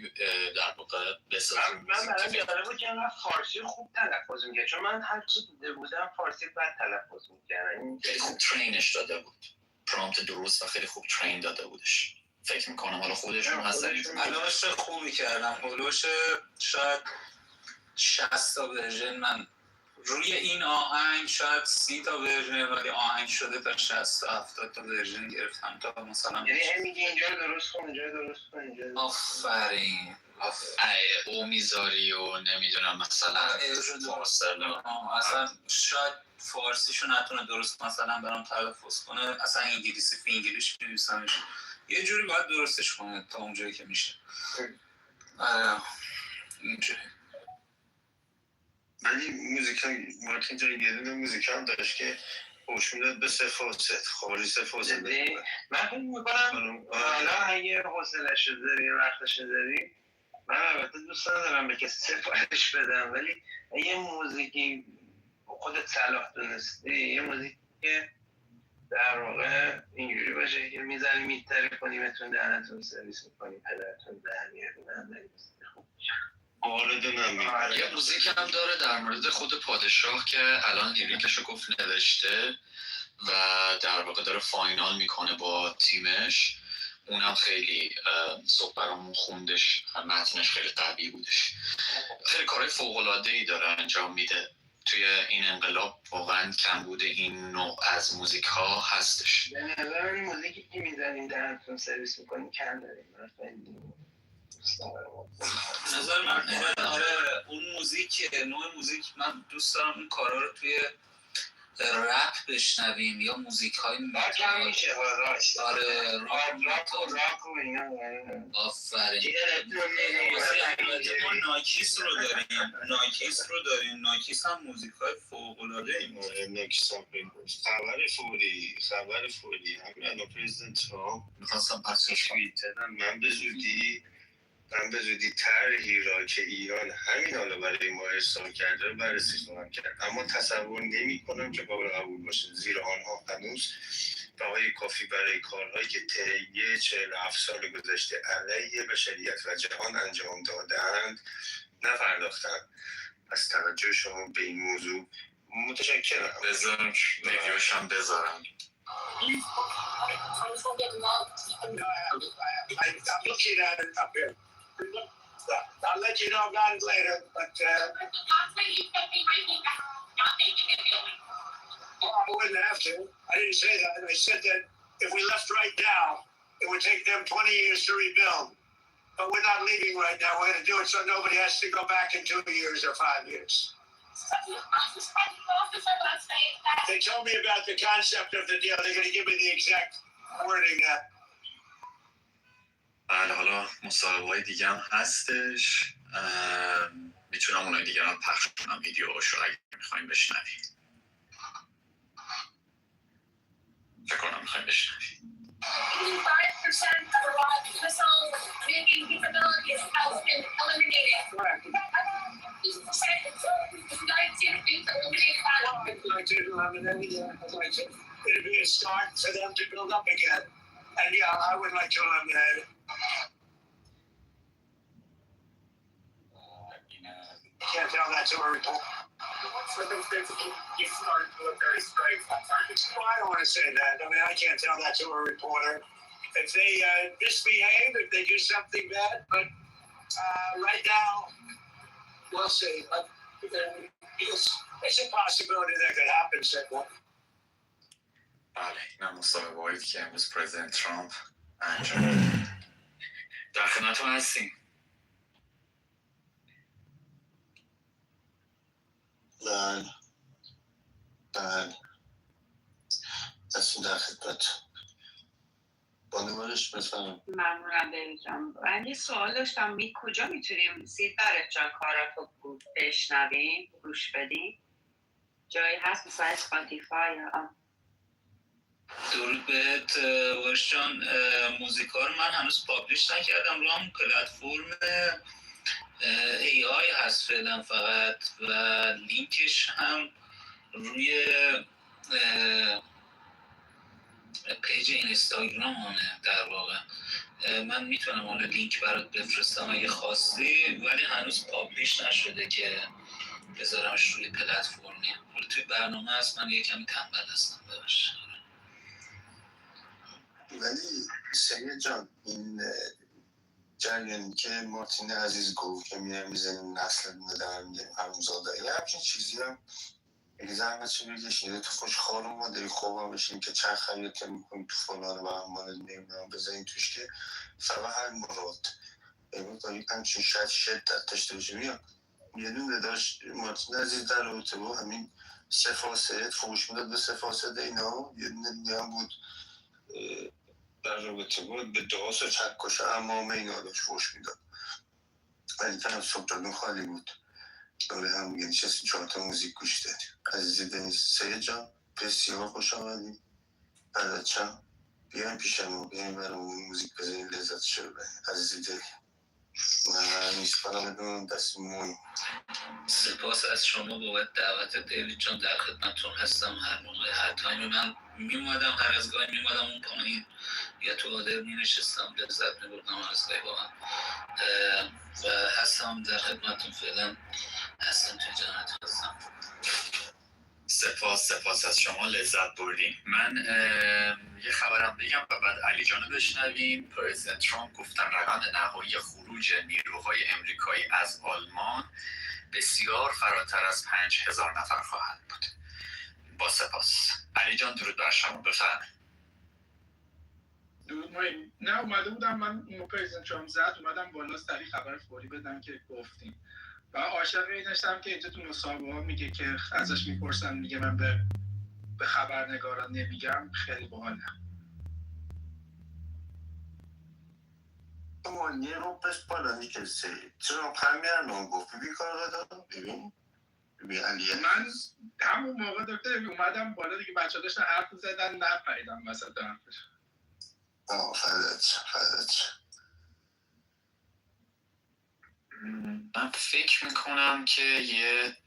در واقع بسازی. من برای جالب بود که من فارسی خوب تلفظ میگه، چون من هر چی دیده بودم فارسی بد تلفظ میکردم. خیلی خوب ترینش داده بود، پرامپت درست و خیلی خوب ترین داده بودش. فکر میکنم حالا خودشون هستن الانش خوب میکردم هلوش شاید 60 تا ورژن من روی این آهنگ شاید 30 تا ورژن، ولی آهنگ شده تا 60 تا 70 تا ورژن گرفتم تا مثلا یعنی میگه اینجا درست کن، اینجا درست کن، اینجا درست کن. آفرین او میذاری و نمیدونم مثلا اصلا شاید فارسیشو نتونه درست مثلا برام تلفظ کنه، اصلا انگلیسی فینگلیش می‌نویسمش یه جوری باید درستش کنه تا اونجایی که میشه. اینجوری. ولی موزیکا مارتین جان یه دونه موزیکا هم داشت که خوش میداد به سفاست خارج سفاست. من فکر میکنم حالا اگه حوصله‌اش داری وقتش داری، من البته دوست ندارم به کسی سفارش بدم، ولی یه موزیکی خودت صلاح دونستی، یه موزیک که در واقع اینجوری باشه که میزنی میتره کنیمتون دهنتون سرویس میکنی پدرتون دهن میرونم یه موزیک هم داره در مورد خود پادشاه که الان لیریکشو گفت نوشته و در واقع داره فاینال میکنه با تیمش. اونم خیلی صبح برامون خوندش، متنش خیلی قوی بودش. خیلی کارهای فوق‌العاده‌ای داره انجام میده. توی این انقلاب واقعا کم بوده این نوع از موزیک ها هستش. به نظر این موزیکی که میزنیم دهنتون سرویس میکنیم کم داریم. نظر من آره اون موزیک نوع موزیک من دوست دارم اون کارا رو توی رپ بشنویم یا موزیک های کم میشه آره راک و اینا. آفرین ما ناکیس رو داریم ناکیس هم موزیک های فوق العاده ایم. ناکیس هم خبر فوری همین الان پرزیدنت ترامپ میخواستم پسش توییت دادم من به زودی طرحی را که ایران همین حالا برای ما ارسال کرده رو بررسی خواهم کرد، اما تصور نمی کنم که قابل قبول باشه، زیرا آنها هنوز بهای کافی برای کارهایی که طی 47 سال گذشته علیه بشریت و جهان انجام دادند نپرداختند. از توجه شما به این موضوع متشکرم. بذار ریویوش هم بذارم. I'm looking at it up here. I'll let you know about it later, but I wouldn't have to. I didn't say that. I said that if we left right now, it would take them 20 years to rebuild. But we're not leaving right now. We're going to do it so nobody has to go back in 2 years or 5 years. They told me about the concept of the deal. They're going to give me the exact wording that. بله حالا مصاحبه‌های دیگه هم هستش، میتونم اونای دیگه هم پخش کنم ویدیوهاشو اگه میخوایم بشنویم. فکر کنم میخوایم بشنویم. 85% of Iraq's missile making capabilities has been eliminated. Correct. 50% would like to eliminate that. I'd like to eliminate it. I'd like to, it'd be a start for them to build up again. And yeah, I would like to eliminate it. I can't tell that to a report. You start military strikes on targets. Well, I don't want to say that. I mean, I can't tell that to a reporter. If they misbehave, if they do something bad, but right now, we'll see. But it's a possibility that could happen, Sidney. بله این هم مصاحبه‌هایی که امروز پرزیدنت ترامپ انجام در خدمتتون هستیم. بله در خدمت بانوارش بفهم. ممنونم بریجان. من یه سوال داشتم، کجا میتونیم سید برجان کاراتو بشنویم گوش بدیم؟ جایی هست مثلا اسپاتیفای یا درود بهت واشان. موزیکا رو من هنوز پابلیش نکردم، رو هم پلتفرم AI هست فعلا فقط و لینکش هم روی پیج اینستاگرامه. در واقع من میتونم حالا لینک برات بفرستم اگه خواستی، ولی هنوز پابلیش نشده که بذارمش روی پلتفرمی. حالا توی برنامه هست، من یه کمی تنبل هستم ببخشید. ولی سید جان این جریانی که مارتین عزیز گفت که میزنیم نسل در میگیم همزاده یه همچین چیزی هم اگه زحمت چی بکشید تو خوش خار و مادری خوابم بشین که چند خرید که میکنیم تو فلان و همان نمیدونم بزنین توش که فقط هر مراد باید همچین شدت داشته باشه میاد یه دونه داشت مارتین عزیز در رابطه با همین سفاسد فوش میداد به سفاسد اینا یه دونه دیگه هم بود در رابطه بود به داس و چکش امام اینا داشت فوش میداد ولی کنم صبح جادون خالی بود دوره هم میگه نشستیم 4 تا موزیک گوش دادیم عزیز دنیز سید جان بسیار خوش آمدیم بعد چند بیایم پیشمون بیایم برامون موزیک بزنیم لذتش رو ببریم عزیز دلی من نیست برام بدون دست موی سپاس از شما بابت دعوت دیوید جان در خدمتتون هستم هر موقع هر تایمی من میومدم هر از گاهی میومدم اون پایین یا تو آدر مینشستم لذت میبردم هر از گاهی با من و هستم در خدمتتون فعلا هستم توی جنت هستم سپاس از شما لذت بردیم من یه خبرم بگم و بعد علی جانو بشنویم پرزیدنت ترامپ گفتن رقم نهایی خروج نیروهای امریکایی از آلمان بسیار فراتر از 5,000 نفر خواهد بود با سپاس علی جان درود بر شما بفرمایید درود نه اومده بودم من پرزیدنت ترامپ زد اومدم بالا سری خبر فوری بدم که گفتیم و عاشق این داشتم که اینجا تو مسابقه میگه که ازش میپرسن میگه من به خبرنگاران نمیگم خیلی باحاله مالیه رو پس بالا میکرسه چرا همین گفت بیکار دادم ببین علیه من همون موقع دکتر اومدم بالا دیگه بچه ها داشتن حرف زدن نپریدم وسط حرفش فدت من فکر میکنم که یه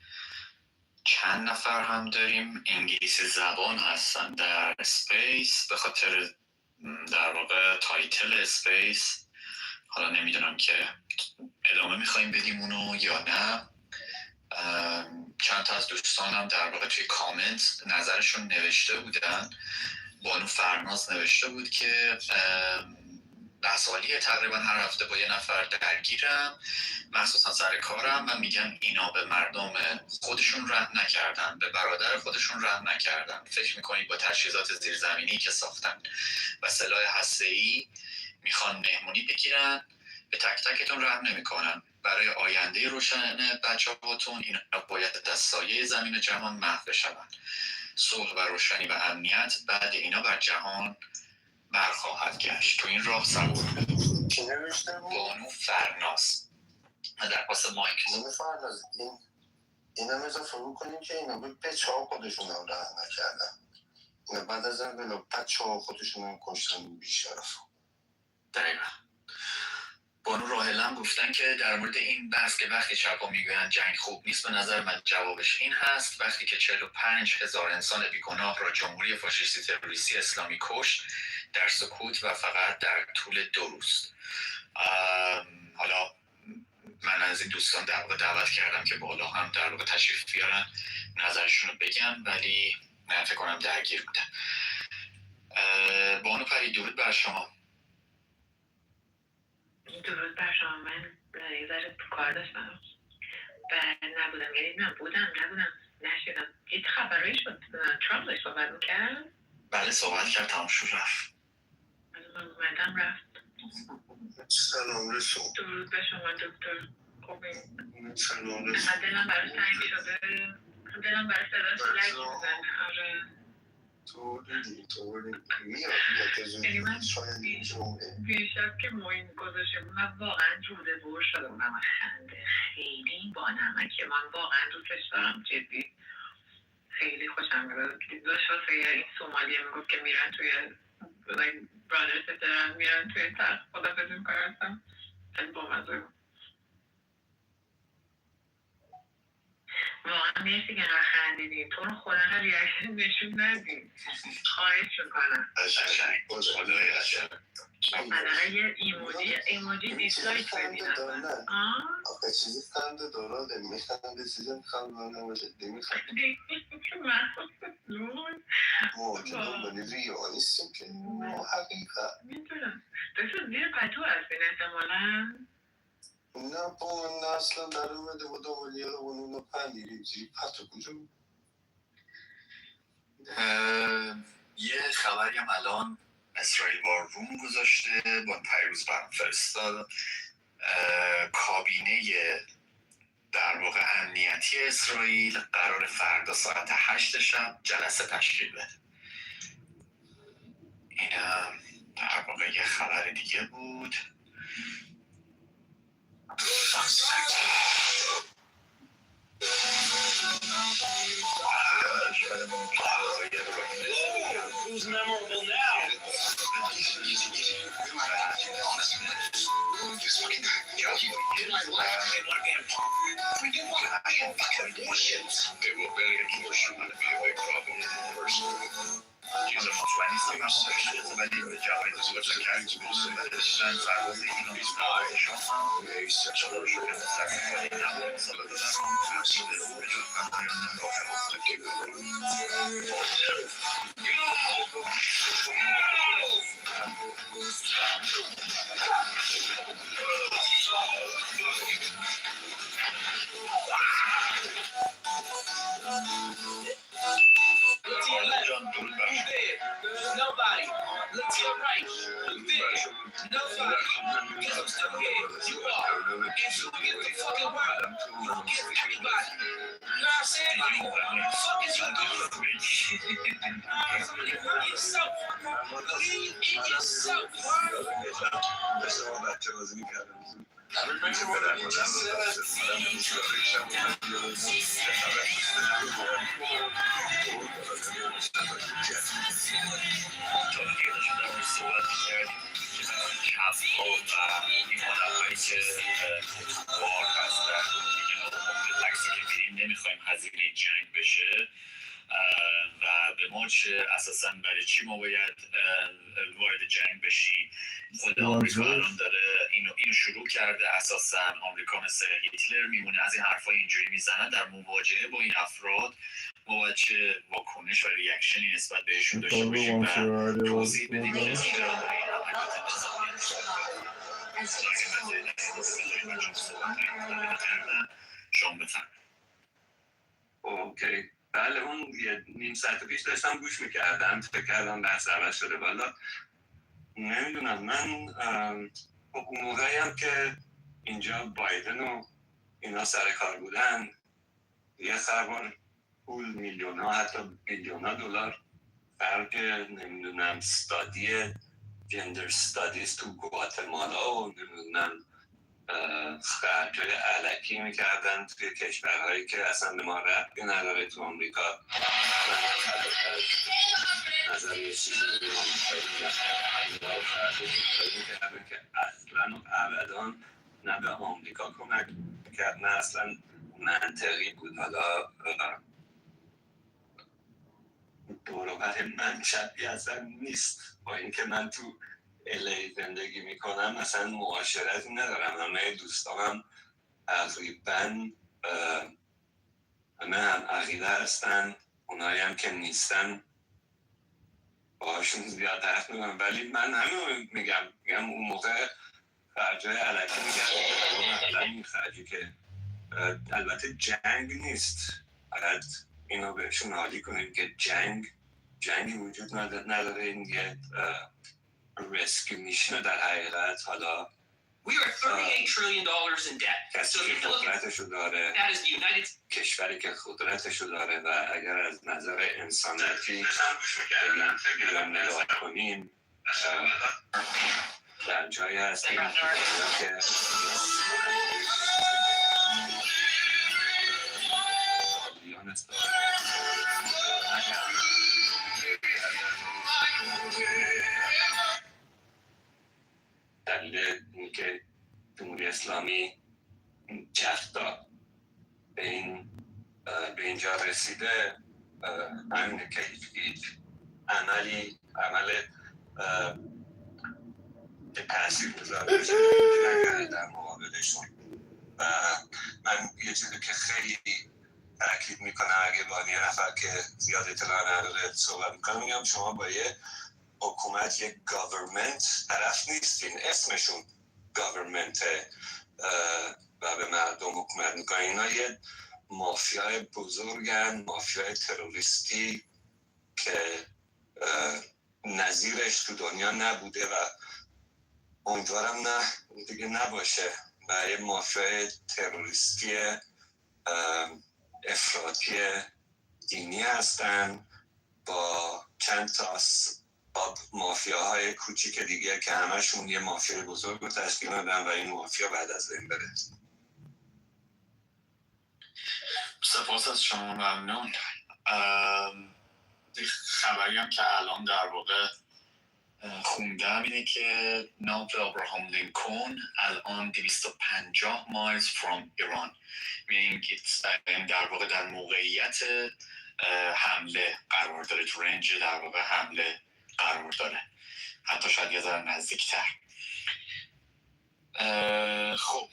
چند نفر هم داریم انگلیسی زبان هستن در اسپیس به خاطر در واقع تایتل اسپیس حالا نمیدونم که ادامه میخواییم بدیم اونو یا نه چند تا از دوستانم در واقع توی کامنت نظرشون نوشته بودن بانو فرناز نوشته بود که بحثالیه تقریبا هر هفته با یه نفر درگیرم مخصوصا سر کارم و میگن اینا به مردم خودشون رحم نکردن به برادر خودشون رحم نکردن فکر میکنید با تجهیزات زیرزمینی که ساختن و سلاح هسته‌ای میخوان مهمونی بگیرن به تک تکتون رحم نمیکنن برای آینده روشن بچه‌هاتون اینا باید از سایه زمین جهان محو بشن صلح و روشنی و امنیت بعد اینا بر جهان برخواهد گشت تو این راه سوار بانو فرناز در پاس مایک بانو فرناز این هم اضافه بکنیم که اینا به بچه ها خودشون هم رحم نکردن اینا بعد از این بلا بچه ها خودشون هم کشتن بیشرف دقیقا بانو راهلم گفتن که در مورد این بحث که وقتی چپا میگویند جنگ خوب نیست به نظر من جوابش این هست وقتی که 45,000 انسان بیگناه را جمهوری فاشیستی تروریستی اسلامی کشت در سکوت و فقط در طول 2 روز حالا من از این دوستان در واقع دعوت کردم که بالا هم در واقع تشریف بیارن نظرشون رو بگم ولی من فکر کنم درگیر بودن بانو پری درود بر شما درود بر شما من یه ذره کار داشتم و نبودم یعنی من بودم نبودم نشیدم یه خبرهایی شد ترامپ داشت صحبت میکرد بله صحبت کرد تمام شد رفت من اومدم رفت سلام رسول درود به شما دکتر سلام رسول دلم براش تنگ شده دلم براش دلش لک میزنه آره یعنی من بیشتر که موین گذاشته بود من واقعا روده بور شده بودم خنده خیلی با نمک من واقعا دوستش دارم جدی خیلی خوشم میاد داشت واسه این سومالیه میگفت که میرن توی برادرز دارن میرن توی تخت خدافظی میکنن خیلی بامزه بود واقعا مرسی که خندیدین تو رو خدا ریاکشن نشون ندین خواهش میکنم حداقل یه ایموجی دیسلایک بدین اصلا. آخه چیزی خنده داره میخنده چیزی خنده نباشه نمیخنده ما که دنبالی ریا نیستیم که حقیقت میتونم دکتر زیر پتو هستین احتمالا نه با من اصلا در اومده با دنبالی اونو پنیریم زیر پتو کجا یه خبری هم الان اسرائیل وار روم گذاشته با پیروز برام فرستاد. کابینه در واقع امنیتی اسرائیل قرار فردا ساعت 8 شب جلسه تشکیل بده. اینم در واقع یه خبر دیگه بود. Who's memorable now? He's a 26 ولی به جوانی بزرگ کرد بودن فرواز ایران Look to your left, who's there? Nobody. Look to your right, who's there? Nobody. Guess who's still here? You are. And you get the fucking world. You get everybody. You know what I'm saying? Like, what the fuck is you doing? You hurt yourself. You eat yourself. I remember what you just نمیخوایم هزینه جنگ بشه و به ما چه اساسا برای چی ما باید وارد جنگ بشیم. خود آمریکا الان داره اینو شروع کرده. اساسا آمریکا مثل هیتلر میمونه. از این حرفای اینجوری میزنن. در مواجهه با این افراد ما باید چه واکنش و ریاکشنی نسبت بهشون داشته باشیم و توضیح بدیم که ایران داره این عملیات نظامی شما بفرمایید. اوکی بله اون یه نیم ساعت پیش داشتم گوش میکردم فکر کردم بحث عوض شده بالا نمیدونم من خب اون موقعی هم که اینجا بایدن و اینا سر کار بودن یه خربار پول میلیون ها حتی بیلیون ها دلار فرق نمیدونم استادی جندر استادیز تو گواتمالا و نمیدونم خرجای علکی میکردن توی کشورهایی که اصلا به ما ربطی نداره تو آمریکا نظر یه چیزی میکردن که اصلا و ابدا نه به آمریکا کمک کرد نه اصلا منطقی بود. حالا دوروبر من شبیه اصلا نیست با اینکه من تو الی زندگی میکنم اصلا معاشرتی ندارم. همه دوستانم تقریبا همه هم عقیده هستن. اونایی هم که نیستن باهاشون زیاد حرف نمی‌زنم ولی من همین میگم اون موقع خرجای علکی میگم این خرجی که البته جنگ نیست. فقط اینو بهشون حالی کنیم که جنگی وجود نداره. این یه ریسک میشه در حقیقت. حالا We are $38 trillion in debt. کسی که قدرتشو داره کشوری که قدرتشو داره و اگر از نظر انسانیتی بگیم نگاه کنیم در جایی هستیم که دلیل اینکه جمهوری اسلامی چفتا به اینجا رسیده همینه که هیچ عمل تاثیر گذاره بشه نکرده در مقابلشون. و من یه چیزی که خیلی تاکید میکنم اگه با یه نفر که زیاد اطلاع نداره صحبت میکنم، میگم شما با یه حکومت، یه گاورمنت طرف نیستین، اسمشون گاورمنته و به مردم حکومت میکنن. اینا یه مافیای بزرگن، مافیای تروریستی که نظیرش تو دنیا نبوده و امیدوارم نه دیگه نباشه. و یه مافیای تروریستی افراطی دینی هستن با چند تا مافیاهای کوچیک دیگه که همشون یه مافیای بزرگ رو تشکیل میدن و این مافیا بعد از بین بره. سپاس از شما، ممنون. خبری هم که الان در واقع خوندم اینه که ناو ابراهام لینکلن الان 250 مایلز فرام ایران، در واقع در موقعیت حمله قرار داره، تو رنج در واقع حمله قرار داره، حتی شاید یه ذره نزدیکتر. خب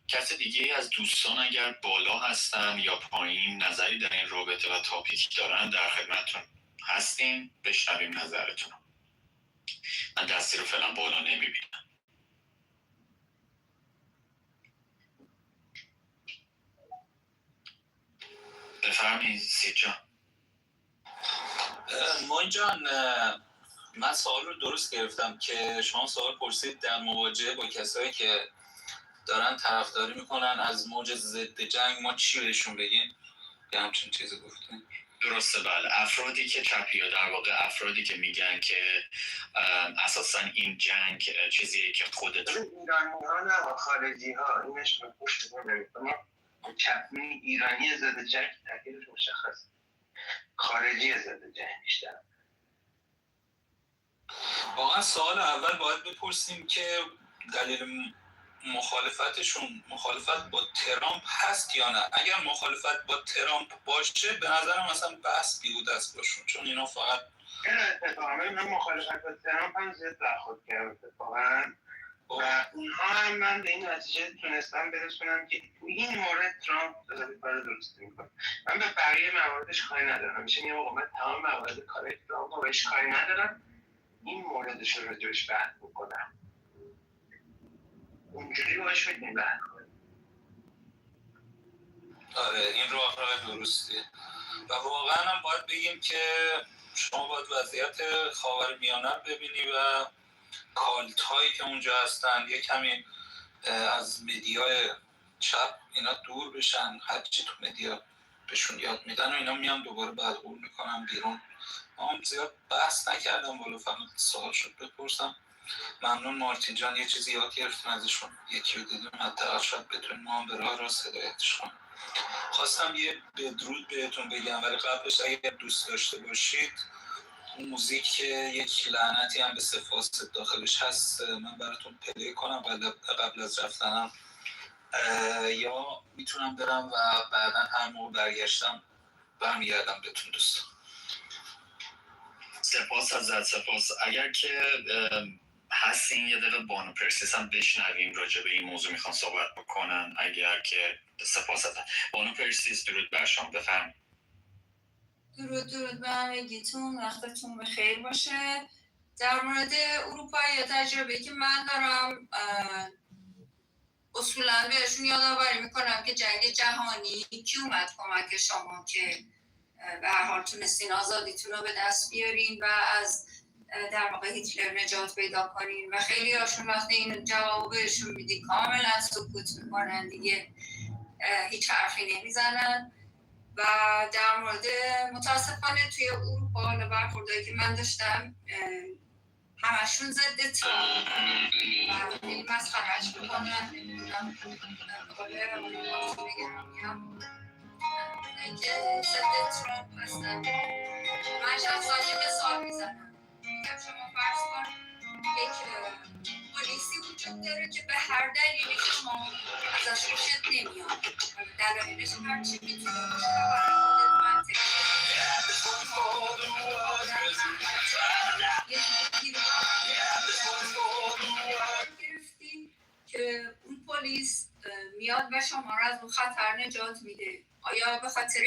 کسی دیگه از دوستان اگر بالا هستن یا پایین نظری در این رابطه و تاپیک دارن در خدمتتون هستیم، بشنویم نظرتون. من دستی رو فعلا بالا نمیبینم. بفرمایید سید جان. ماین جان، من سوال رو درست گرفتم که شما سوال پرسید در مواجهه با کسایی که دارن طرفداری میکنن از موج ضد جنگ ما چی بهشون بگیم؟ یه همچین چیزی گفتیم. درسته، بله. افرادی که چپیا، در واقع افرادی که میگن که اساسا این جنگ چیزیه که خودت ایرانی ها نه خارجی ها اینش مفهوش نمیکنه. چپی ایرانی ضد جنگ تغییرش مشخص، خارجی ضد جنگ بیشتر. واقعا سوال اول باید بپرسیم که دلیل مخالفت با ترامپ هست یا نه. اگر مخالفت با ترامپ باشه به نظرم مثلا بحث بیهوده است باشون، چون اینا فقط اتفاقا من مخالفت با ترامپ هم زیاد برخورد کردم اتفاقا و اونها هم من به این نتیجه تونستم برسونم که تو این مورد ترامپ کار درستی میکنه. من به بقیه مواردش کاری ندارم، میشه میگم آقا من تمام موارد کار ترامپ رو بهش کاری ندارم، این موردش رو راجعش بحث میکنم، اونجوری باش میتونیم بحث کنیم. آره این راه درستیه و واقعا هم باید بگیم که شما باید وضعیت خاورمیانه رو ببینی و کالت هایی که اونجا هستن یک کمی از مدیای چپ اینا دور بشن، هرچی تو مدیا بهشون یاد میدن و اینا میان دوباره بدقول میکنن بیرون. من زیاد بحث نکردم، بالا فقط سوال شد بپرسم. ممنون مارتین جان، یه چیزی یاد گرفتیم ازشون، یکی رو دیدیم حداقل شاید بتونیم ما هم به راه راست هدایتش کنیم. خواستم یه بدرود بهتون بگم ولی قبلش اگر دوست داشته باشید اون موزیک یک لعنتی هم به سفاست داخلش هست من براتون پلی کنم قبل از رفتنم، یا میتونم برم و بعدا هر موقع برگشتم برمیگردم بهتون دوستان. سپاس ازت، سپاس. اگر که هستین یه دقیقه بانو پرسیس هم بشنویم راجع به این موضوع میخوان صحبت بکنن. اگر که سپاس ازت. بانو پرسیس درود بر شما، بفرمایید. درود به همگیتون، وقتتون بخیر باشه. در مورد اروپا یا تجربه‌ای که من دارم اصولا بهشون یادآوری میکنم که جنگ جهانی کی اومد کمک شما که به هر حال تونستین آزادیتون رو به دست بیارین و از در واقع هیتلر نجات پیدا کنین و خیلی هاشون وقتی این جواب بهشون میدی کاملا سکوت میکنن دیگه، هیچ حرفی نمیزنن. و در مورد متاسفانه توی اروپا حالا برخوردهایی که من داشتم همشون ضد ترامپ و خیلی مسخره‌اش میکنن. نمیدونم کله مارتین گرامی هم که ضد ترامپ هستن. من شخصا یه مثال میزنم، میگم شما فرض کن یک پلیسی وجود داره که به هر دلیلی شما ازش خوشت نمیاد، دلایلش هر چی میتونه باشه و برای خودت منطقی یه میاد و شما رو از اون خطر نجات میده. آیا به خاطر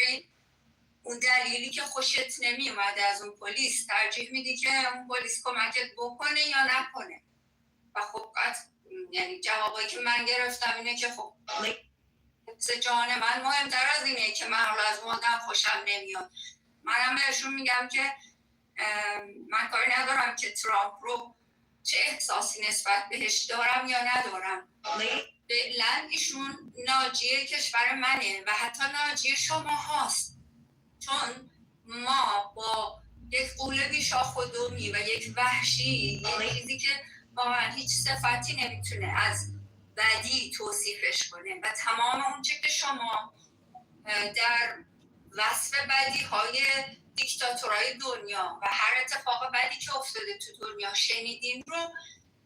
اون دلیلی که خوشت نمی اومده از اون پلیس ترجیح میدی که اون پلیس کمکت بکنه یا نکنه؟ و خب یعنی جوابایی که من گرفتم اینه که خب حفظ جان من مهمتر از اینه که من از اون آدم خوشم نمیاد. منم بهشون میگم که من کاری ندارم که ترامپ رو چه احساسی نسبت بهش دارم یا ندارم. فعلا ایشون ناجی کشور منه و حتی ناجی شما هاست، چون ما با یک قول بیشاخ و دومی و یک وحشی، یک چیزی که با من هیچ صفتی نمیتونه از بدی توصیفش کنه و تمام اونچه که شما در وصف بدی های دیکتاتورهای دنیا و هر اتفاق بدی که افتاده تو دنیا شنیدین رو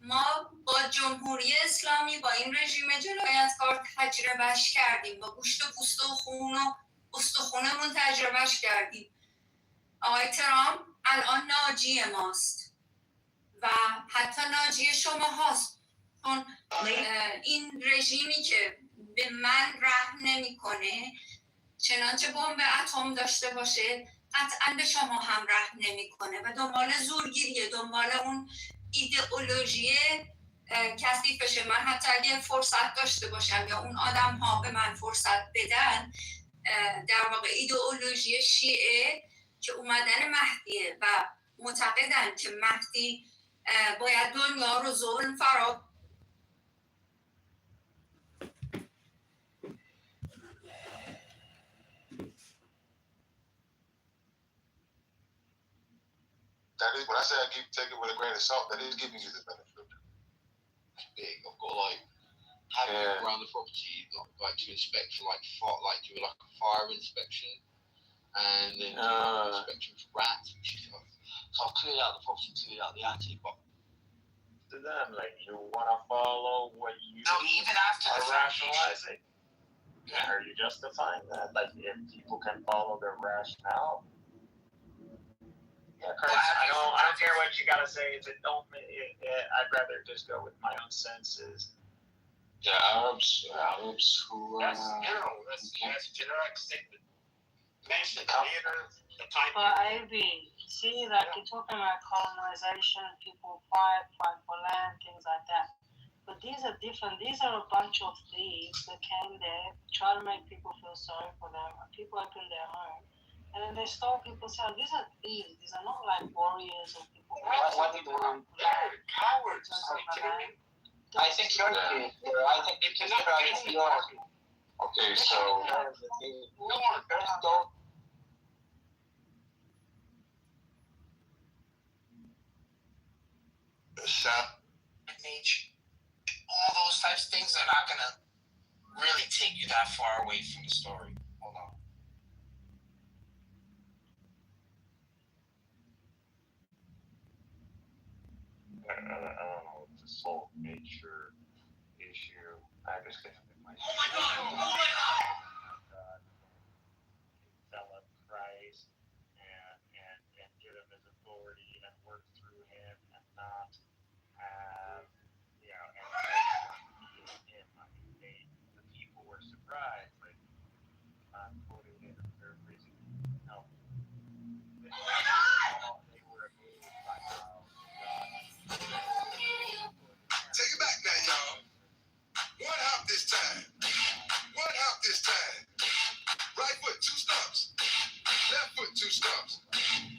ما با جمهوری اسلامی، با این رژیم جنایتکار تجربهش کردیم، با گوشت و پوست و خون و استخونمون تجربهش کردیم. آقای ترامپ الان ناجی ماست و حتی ناجی شما هاست، چون این رژیمی که به من رحم نمیکنه چنانچه بمب اتم داشته باشه قطعا به شما هم رحم نمیکنه و دنبال زورگیریه، دنبال اون ایدئولوژی کثیفشه. من حتی اگه فرصت داشته باشم یا اون آدم ها به من فرصت بدن، در واقع ایدئولوژی شیعه که اومدن مهدیه و معتقدن که مهدی باید دنیا رو ظلم فرا That is, when I say I take it with a grain of salt, that is giving you the benefit of the big. I've got like having yeah. around the property like to inspect for like do like a fire inspection and then inspection for rats. So I've cleared out the property, cleared out the attic, but to them, like you want to follow what you even after are rationalizing. Yeah. Are you justifying that? Like if people can follow their rationale. Yeah, Chris, I don't care what you gotta say. I'd rather just go with my own senses. Yeah, Arabs who. That's generic statement. Mention the theater, the type. But Ivy, see, like you're talking about colonization, people fight for land, things like that. But these are different. These are a bunch of thieves that came there, try to make people feel sorry for them. People open their home. And then they stole people's house. These are thieves. These are not like warriors or people. They're cowards. I think you're the I think you're. Okay, so don't. All those types of things are not gonna really take you that far away from the story. Hold on. I don't know, it's a soul nature issue. I just think my develop Christ and get him his authority and work through him and not have and the people were surprised, like I'm quoting it or paraphrasing. No. They were amazed by how Take it back now, y'all. One hop this time. One hop this time. Right foot, 2 stumps. Left foot, 2 stumps.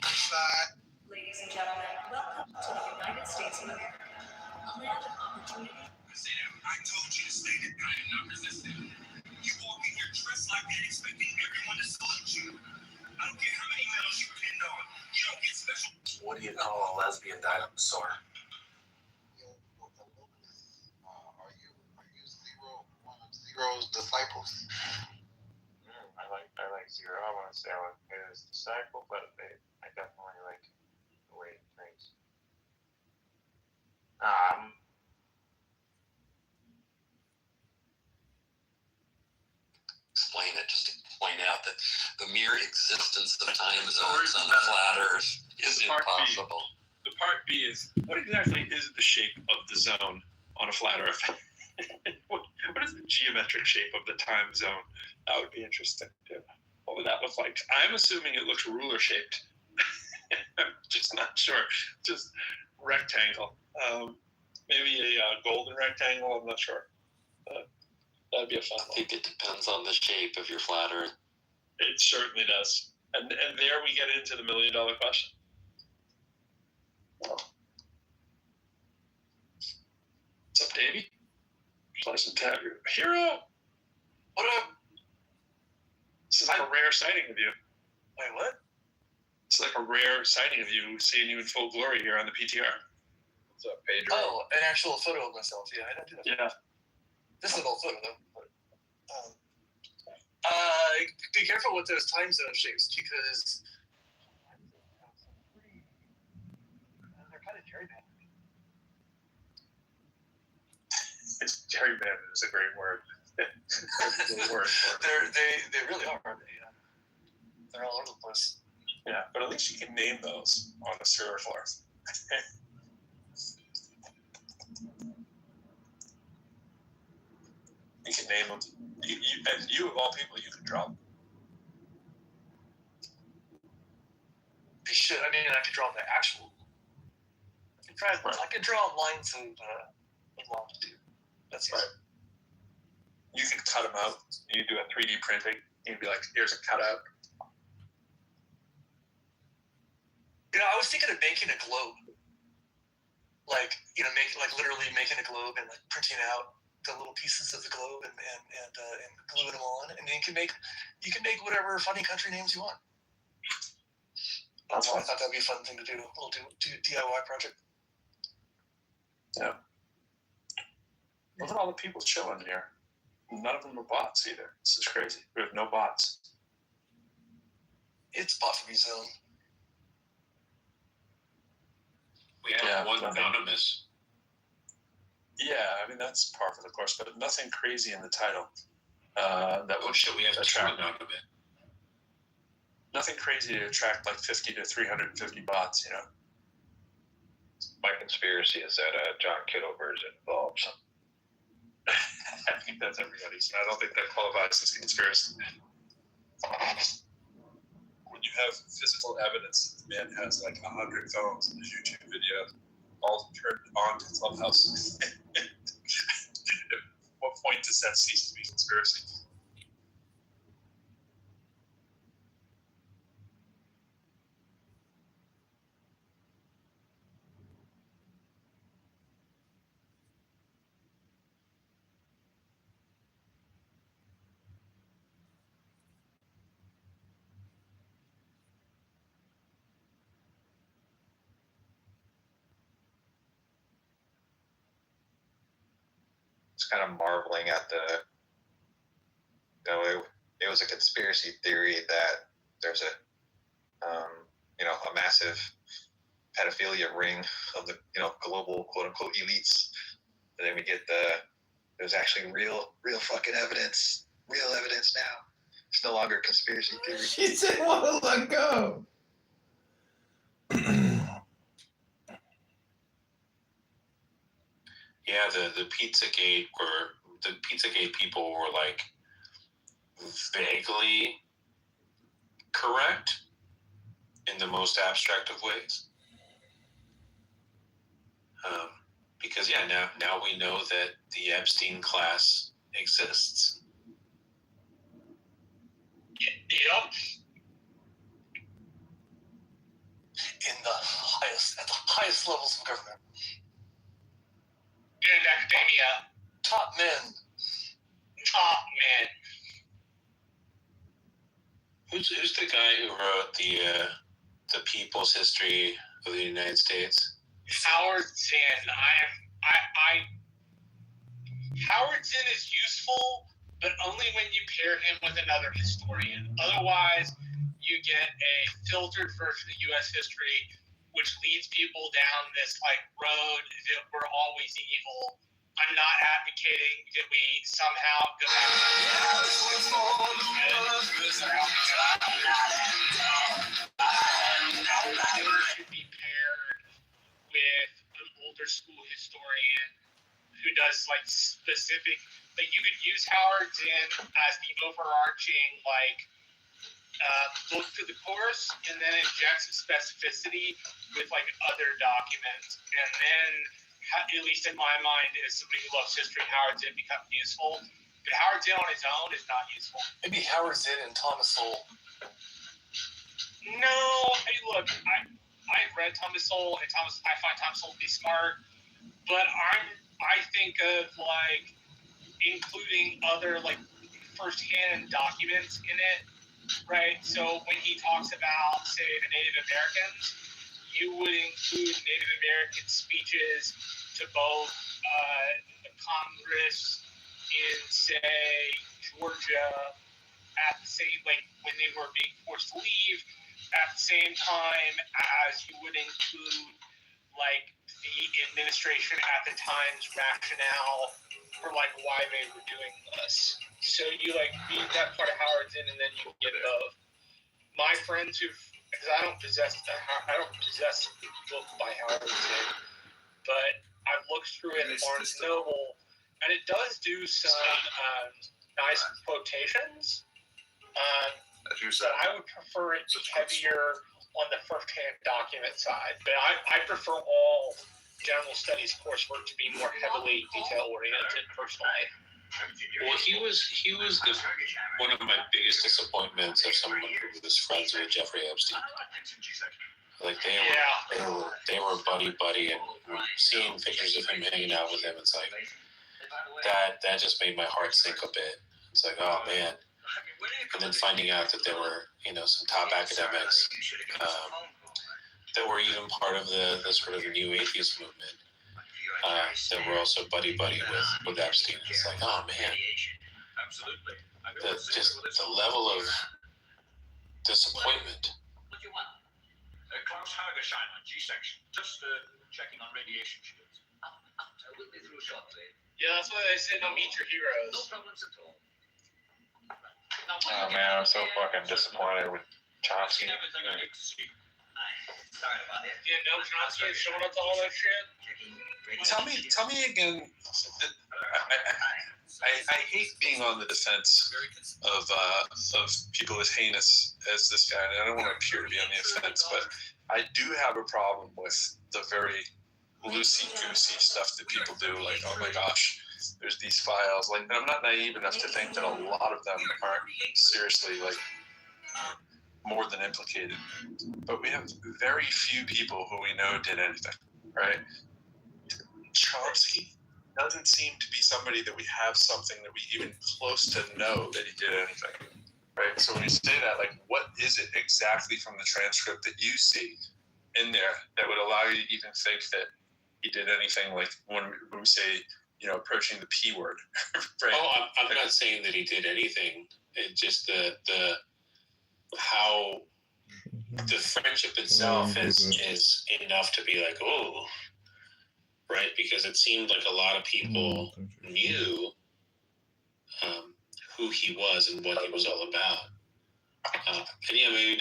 Slide. Ladies and gentlemen, welcome to the United States of America. A land of opportunity. I told you to stay there. I am not resisting. You walk in here dressed like that, expecting everyone to salute you. I don't care how many medals you pin on. You don't get special. What do you know a lesbian died on the sword? One of Zero's disciples? I like Zero. I want to say I was his disciple, but I definitely like the way he thinks. Explain it just to point out that the mere existence of time zones on a flat Earth is impossible. The part B is, what exactly is the shape of the zone on a flat Earth? What is the geometric shape of the time zone? That would be interesting too. What would that look like? I'm assuming it looks ruler shaped. I'm just not sure. Just rectangle. Maybe a golden rectangle. I'm not sure. That'd be a fun one. I think it depends on the shape of your flat Earth. It certainly does. And there we get into the $1 million question. What's up, Davey? Pleasant to have you. Hero! What up? This is like a rare sighting of you. Wait, what? It's like a rare sighting of you, seeing you in full glory here on the PTR. What's up, Pedro? Oh, an actual photo of myself. Yeah, I don't do that. Yeah. This is an old photo, though. But, be careful with those time zone shapes because they're kind of gerrymandered. Gerrymandered is a great word. They really are. They're all over the place. Yeah, but at least you can name those on the server floors. You can name them. And you of all people, you can draw them. You should. I mean, I could draw the actual. I could draw lines and longitude. That's easy. Right. You could cut them out. You do a 3D printing. You'd be like, here's a cutout. You know, I was thinking of making a globe. Like, you know, literally making a globe and like printing out the little pieces of the globe and gluing them on, and then you can make whatever funny country names you want. That's why I thought that'd be a fun thing to do. A little DIY project. Yeah. Look at all the people chilling here. None of them are bots either. This is crazy. We have no bots. It's bot-free zone. We have one anonymous. Yeah, I mean, that's par for the course, but nothing crazy in the title. Should we have attract anonymous? Nothing crazy to attract like 50 to 350 bots, you know. My conspiracy is that John Kitover is involved. I think that's everybody's. I don't think that qualifies as conspiracy. When you have physical evidence that the man has like 100 phones in his YouTube video, all turned on to Clubhouse, at what point does that cease to be conspiracy? Kind of marveling at it was a conspiracy theory that there's a massive pedophilia ring of the global quote unquote elites, and then we get there's actually real fucking evidence now. It's no longer a conspiracy theory. She didn't want to let go. Yeah, the Pizzagate people were like vaguely correct in the most abstract of ways. Because now we know that the Epstein class exists. Yep. At the highest levels of government. In academia. Top men. Who's the guy who wrote the People's History of the United States? Howard Zinn. Howard Zinn is useful, but only when you pair him with another historian. Otherwise, you get a filtered version of U.S. history, which leads people down this road that we're always evil. I'm not advocating that we somehow go back should be paired with an older school historian who does like specific, like you could use Howard Zinn as the overarching like look for the course, and then inject some specificity with like other documents, and then at least in my mind, as somebody who loves history, Howard Zinn becomes useful. But Howard Zinn on his own is not useful. Maybe Howard Zinn and Thomas Sowell. No, hey, look, I've read Thomas Sowell, and I find Thomas Sowell to be smart, but I think of like including other like firsthand documents in it, right? So when he talks about, say, the Native Americans, you would include Native American speeches to both the Congress in, say, Georgia at the same, like when they were being forced to leave, at the same time as you would include like the administration at the time's rationale for like why they were doing this. So you like read that part of Howard's in, and then you get both. My friends because I don't possess the book by Howard Zinn, but I've looked through it at Barnes & Noble, and it does do some nice quotations. But I would prefer it heavier on the first-hand document side. But I prefer all general studies coursework to be more heavily detail-oriented, personally. Well, he was one of my biggest disappointments of someone who was friends with Jeffrey Epstein. Like they were buddy, and seeing pictures of him hanging out with him, it's like that just made my heart sink a bit. It's like, oh man. And then finding out that there were, some top academics that were even part of the sort of new atheist movement that were also buddy with Epstein. It's like, oh man, the level of disappointment. Klaus Hagersheimer, G-section. Just checking on radiation shields. We'll be through shortly. Yeah, that's why they say don't meet your heroes. No problems at all. Oh man, I'm so fucking disappointed with Chomsky. Everything I need to see. Sorry about it. Yeah, no Chomsky is showing up to all that shit. Tell me again. I hate being on the defense of people as heinous as this guy. And I don't want to appear to be on the offense, but I do have a problem with the very loosey-goosey stuff that people do. Like, oh my gosh, there's these files. Like, I'm not naive enough to think that a lot of them aren't seriously like more than implicated. But we have very few people who we know did anything, right? Chomsky doesn't seem to be somebody that we have something that we even close to know that he did anything, right? So when you say that, like, what is it exactly from the transcript that you see in there that would allow you to even think that he did anything, like when we say, approaching the P word, right? Oh, I'm not saying that he did anything. It just the how the friendship itself is enough to be like, oh, right? Because it seemed like a lot of people knew who he was and what he was all about. And yeah, maybe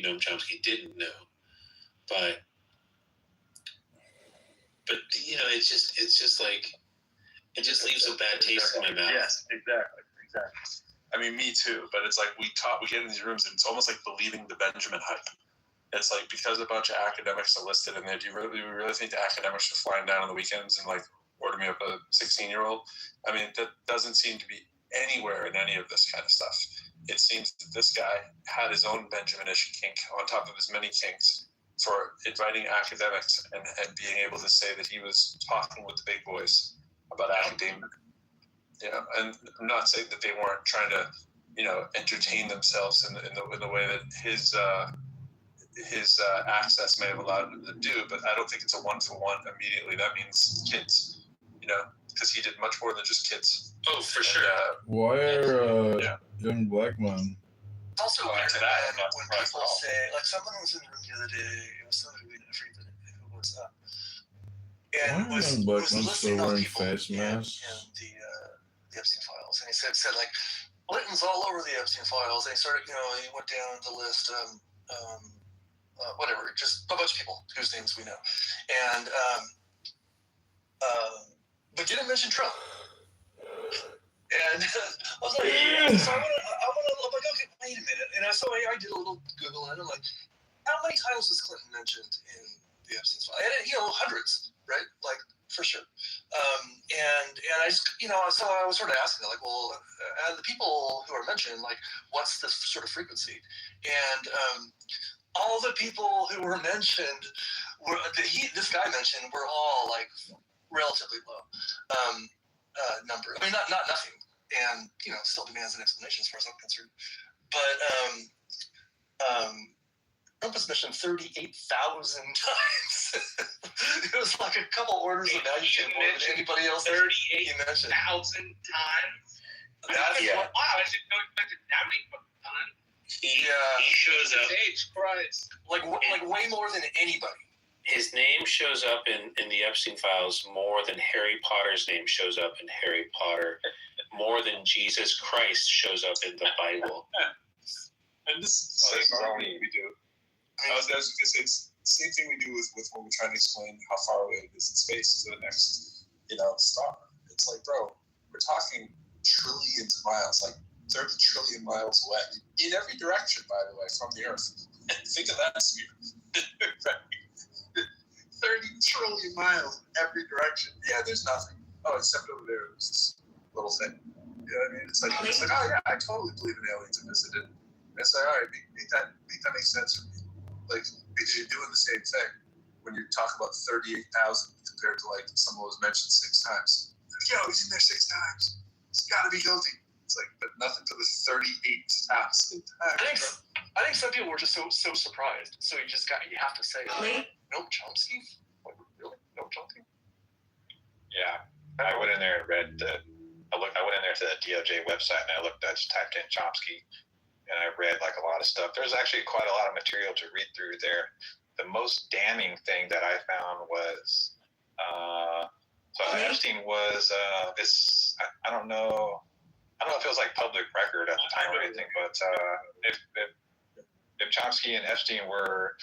Noam Chomsky didn't know, but it's just like it just leaves a bad taste in my mouth. Yes, exactly. I mean, me too. But it's like we get in these rooms, and it's almost like believing the Benjamin hype. It's like because a bunch of academics are listed in there, do we really think the academics are flying down on the weekends and like order me up a 16-year-old? I mean, that doesn't seem to be anywhere in any of this kind of stuff. It seems that this guy had his own Benjamin-ish kink on top of his many kinks for inviting academics and being able to say that he was talking with the big boys about academia. And I'm not saying that they weren't trying to, entertain themselves in the way that his access may have allowed him to do, but I don't think it's a one-for-one immediately. That means kids, because he did much more than just kids. Oh, for sure. Why are young black men? It's also weird when people say, like, someone was in the room the other day, it was somebody we didn't forget who was up. And Why are was young black men listening still on wearing people face masks? in the Epstein files. And he said like, Blinton's all over the Epstein files. And he started, he went down the list, whatever, just a bunch of people whose names we know. And but didn't mention Trump. And I was like, so I'm like, okay, wait a minute. And so I did a little Google, and I'm like, how many times was Clinton mentioned in the Epstein file? And hundreds, right? Like, for sure. And I just, so I was sort of asking, like, well, the people who are mentioned, like, what's the sort of frequency? And all the people who were mentioned this guy mentioned were all like relatively low number. I mean, not nothing, and still demands an explanation as far as I'm concerned. But Trump was mentioned 38,000 times. It was like a couple orders of magnitude more than anybody else. 38,000 times. That's wow! I didn't know it meant that many times. He shows up. Christ. Like way more than anybody. His name shows up in the Epstein files more than Harry Potter's name shows up in Harry Potter, more than Jesus Christ shows up in the Bible. And this is the same argument we do. I was going to say, it's the same thing we do with when we're trying to explain how far away it is in space to the next, star. It's like, bro, we're talking trillions of miles, like 30 trillion miles away in every direction, by the way, from the Earth. Think of that sphere. 30 trillion miles in every direction. Yeah, there's nothing. Oh, except over there, there's this little thing. You know what I mean? It's like, oh yeah, I totally believe in aliens and visited. It's like, all right, make that make sense for me. Like, because you're doing the same thing when you talk about 38,000 compared to like someone was mentioned 6 times. Yo, he's in there 6 times. He's got to be guilty. It's like, but nothing to the 38,000 times. I think some people were just so surprised. So you have to say, no Chomsky? Like, really? No Chomsky? Yeah, I went in there and read I went in there to the DOJ website and I just typed in Chomsky, and I read like a lot of stuff. There's actually quite a lot of material to read through there. The most damning thing that I found was, so Epstein was this. I don't know if it was like public record at the time or anything, but if Chomsky and Epstein were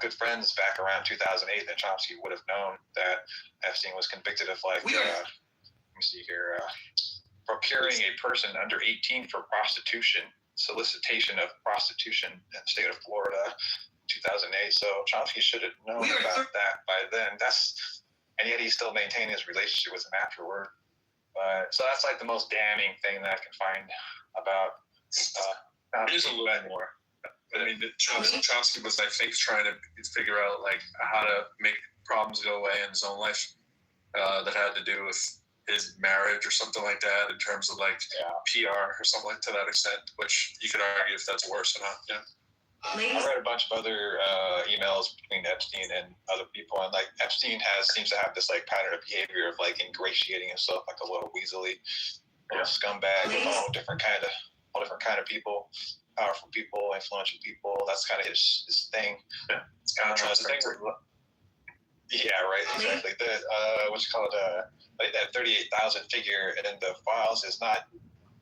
good friends back around 2008, then Chomsky would have known that Epstein was convicted of let me see here, procuring a person under 18 for prostitution, solicitation of prostitution in the state of Florida, 2008. So Chomsky should have known about that by then. And yet he still maintained his relationship with him afterward. But so that's like the most damning thing that I can find about. There's a little more. I mean, Chomsky was, I think, trying to figure out like how to make problems go away in his own life that had to do with his marriage or something like that, in terms of like PR or something like to that extent. Which you could argue if that's worse or not. Yeah. I read a bunch of other emails between Epstein and other people, and like Epstein seems to have this like pattern of behavior of like ingratiating himself like a little weaselly, little scumbag with all different kind of people. Powerful people, influential people. That's kind of his thing. Yeah, it's kind of yeah, right. Exactly. The what's called like that 38,000 figure in the files is not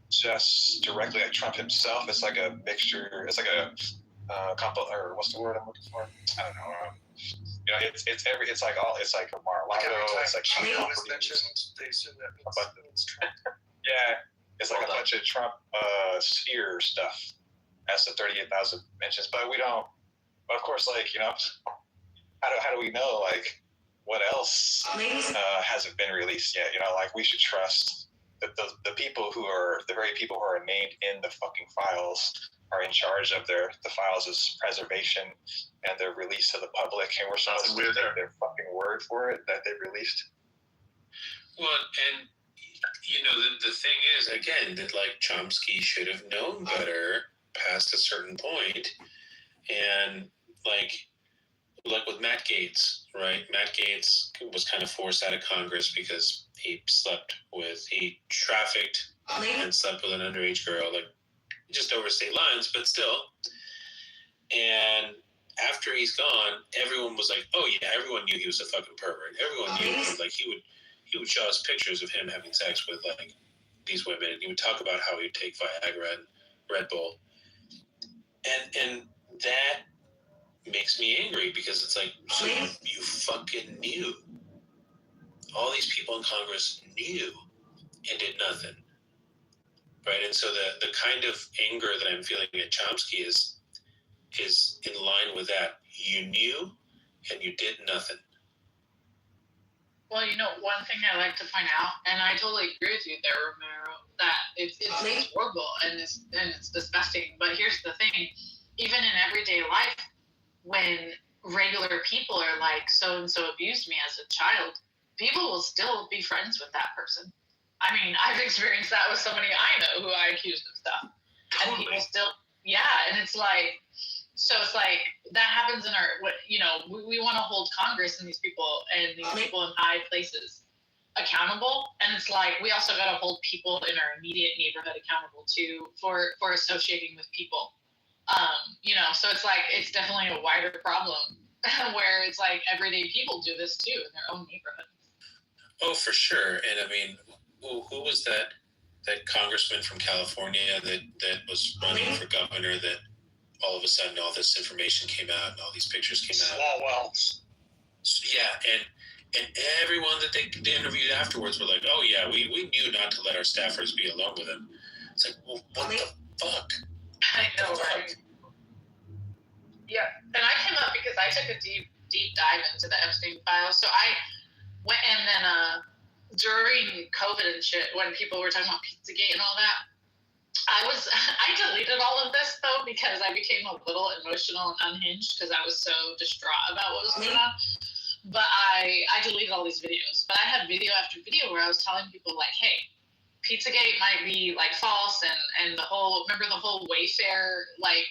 just directly like Trump himself. It's like a mixture. It's like a or what's the word I'm looking for? I don't know. It's like a Mar-a-Lago. It's like Trump properties. Yeah, it's like a bunch of Trump sphere stuff. That's the 38,000 mentions, but we don't. But of course, like how do we know like what else hasn't been released yet? Like we should trust that the people who are the very people who are named in the fucking files are in charge of the files' preservation and their release to the public, and we're supposed to take their fucking word for it that they released. Well, and the thing is, again, that like Chomsky should have known better past a certain point, and like with Matt Gaetz, right? Matt Gaetz was kind of forced out of Congress because he trafficked and slept with an underage girl, like just over state lines, but still. And after he's gone, everyone was like, "Oh yeah," everyone knew he was a fucking pervert. Everyone knew like he would show us pictures of him having sex with like these women, and he would talk about how he'd take Viagra and Red Bull. And that makes me angry because it's like, so you fucking knew all these people in Congress knew and did nothing, right? And so the kind of anger that I'm feeling at Chomsky is in line with that. You knew and you did nothing. Well, one thing I like to point out, and I totally agree with you there, Romero, that it's horrible and it's disgusting. But here's the thing: even in everyday life, when regular people are like, so and so abused me as a child, people will still be friends with that person. I mean, I've experienced that with somebody I know who I accused of stuff, and people still, and it's like. So it's like that happens in our, we want to hold Congress and these people in high places accountable. And it's like, we also got to hold people in our immediate neighborhood accountable too for associating with people. So it's like, it's definitely a wider problem where it's like everyday people do this too in their own neighborhood. Oh, for sure. And I mean, who was that congressman from California that was running for governor that all of a sudden all this information came out and all these pictures came out? Swalwell. Yeah, and everyone that they interviewed afterwards were like, oh yeah, we knew not to let our staffers be alone with him. It's like, well, what the fuck? I know, right? Yeah, and I came up because I took a deep dive into the Epstein files. So I went, and then during COVID and shit, when people were talking about Pizzagate and all that, I deleted all of this though because I became a little emotional and unhinged because I was so distraught about what was going on. But I deleted all these videos. But I had video after video where I was telling people like, hey, Pizzagate might be like false, and remember the whole Wayfair, like,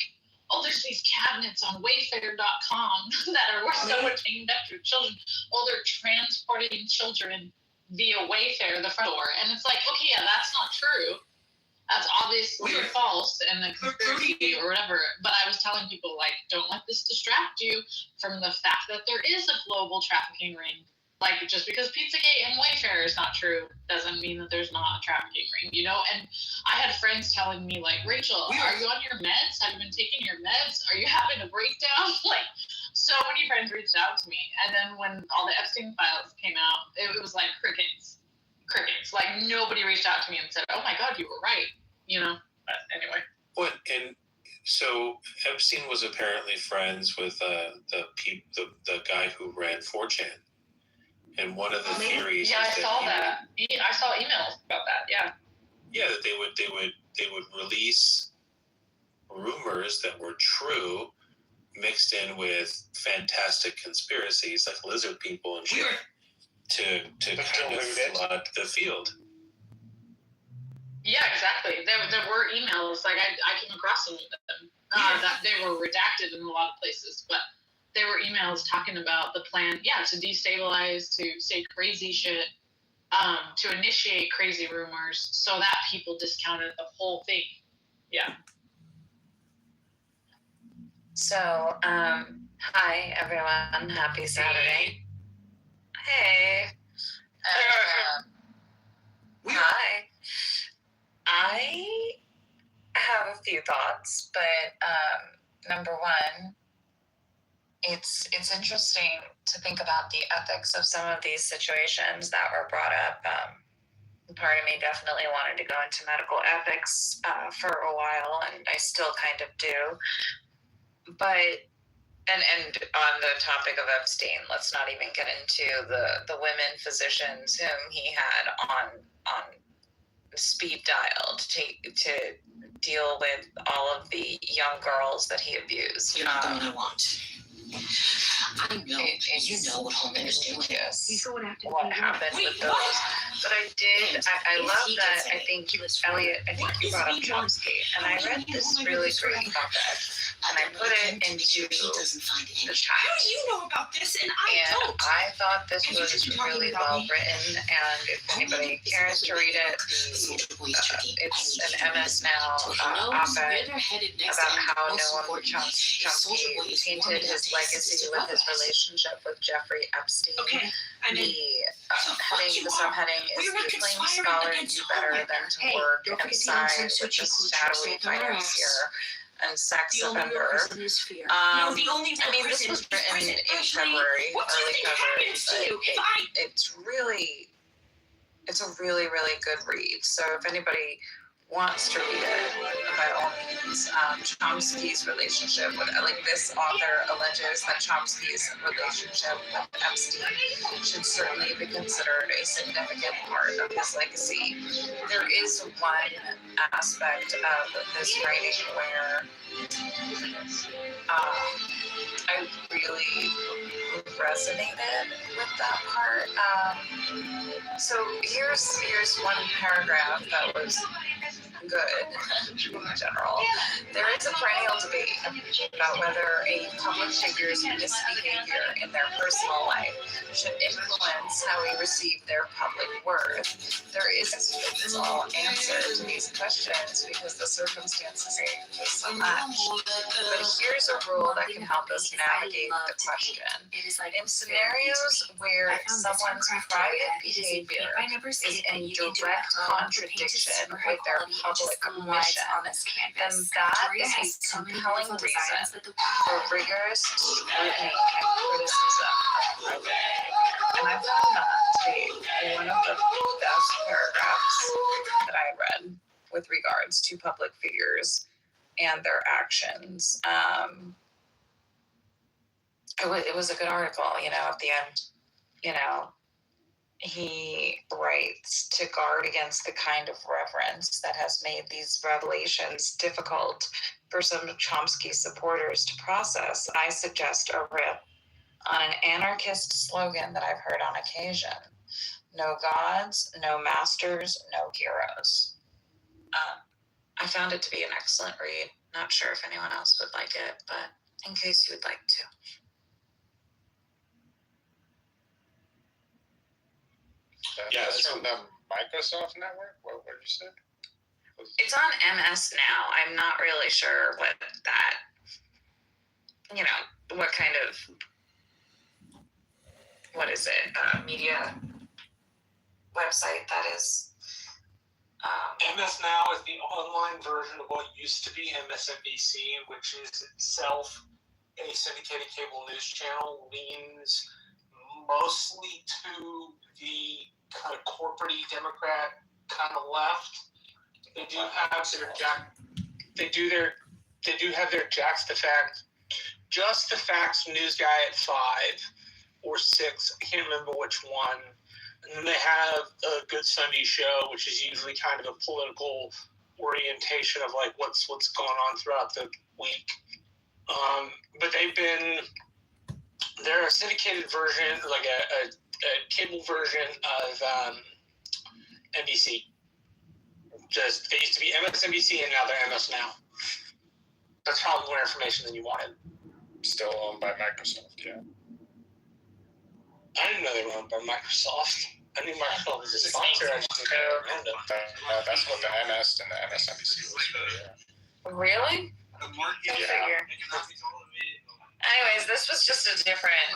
oh, there's these cabinets on Wayfair.com that are so much aimed at your children. Oh, they're transporting children via Wayfair, the front door. And it's like, okay, yeah, that's not true. That's obviously false and the conspiracy or whatever. But I was telling people, like, don't let this distract you from the fact that there is a global trafficking ring. Like, just because Pizzagate and Wayfair is not true doesn't mean that there's not a trafficking ring, And I had friends telling me, like, Rachel, are you on your meds? Have you been taking your meds? Are you having a breakdown? Like, so many friends reached out to me. And then when all the Epstein files came out, it was like crickets. Like, nobody reached out to me and said, oh my God, you were right, But anyway. What? And so Epstein was apparently friends with the guy who ran 4chan. And one of the theories I saw that. I saw emails about that, yeah. Yeah, that they would release rumors that were true mixed in with fantastic conspiracies like lizard people and shit to kind of flood the field. Yeah, exactly. There were emails, like I came across some of them, that they were redacted in a lot of places, but there were emails talking about the plan, to destabilize, to say crazy shit, to initiate crazy rumors so that people discounted the whole thing. Yeah. So, hi everyone. Happy Saturday. Hey. Hi. I have a few thoughts, but number one, it's interesting to think about the ethics of some of these situations that were brought up. Part of me definitely wanted to go into medical ethics for a while, and I still kind of do. But and on the topic of Epstein, let's not even get into the women physicians whom he had on speed dial to deal with all of the young girls that he abused. You're not the one I want. I know. You know what Holman is doing. Yes. What happened with those? But I love that. I think Elliot, you brought up Chomsky, and I read this really great op-ed, and I put it into the chat. How do you know about this? And I don't. I thought this was really well written, and if anybody cares to read it, it's an MS Now op-ed about how Noam Chomsky painted his legacy with his relationship with Jeffrey Epstein. Okay. The subheading is the acclaimed scholar knew better than to work and side with the shadowy financier and sex The only real offender. person is fear. No, the only real I mean, this person was is written present. in Ashley, February, what do you early think February. happens to you if I... It's a really, really good read. So if anybody wants to read it, by all means, Chomsky's relationship with, like, this author alleges that Chomsky's relationship with Epstein should certainly be considered a significant part of his legacy. There is one aspect of this writing where I really resonated with that part. So here's one paragraph that was good in general. There is a perennial debate about whether a public figure's misbehavior in their personal life should influence how we receive their public worth. There isn't a all answer to these questions because the circumstances change so much. But here's a rule that can help us navigate the question. In scenarios where someone's private behavior is in direct contradiction with their public mission, then that is a compelling reason for rigorous scrutiny and criticism. And I found that to be one of the best paragraphs that I read with regards to public figures and their actions. It was a good article, at the end, he writes to guard against the kind of reverence that has made these revelations difficult for some Chomsky supporters to process. I suggest a rip on an anarchist slogan that I've heard on occasion. No gods, no masters, no heroes. I found it to be an excellent read. Not sure if anyone else would like it, but in case you would like to. Yeah, it's from the Microsoft network. What did you say? It's on MS now. I'm not really sure what that, what kind of, what is it, media website that is. MS Now is the online version of what used to be MSNBC, which is itself a syndicated cable news channel, leans mostly to the kind of corporate Democrat kind of left. They do have their Jack's the Fact, Just the Facts news guy at 5 or 6. I can't remember which one. And then they have a Good Sunday Show, which is usually kind of a political orientation of like what's going on throughout the week. But they're a syndicated version, like a cable version of NBC. They used to be MSNBC and now they're MS Now. That's probably more information than you wanted. Still owned by Microsoft, yeah. I didn't know they were owned by Microsoft. I knew Microsoft was a sponsor. I just didn't know random. That's what the MS and the MSNBC was for, yeah. Really? Yeah. Figure. Anyways, this was just a different,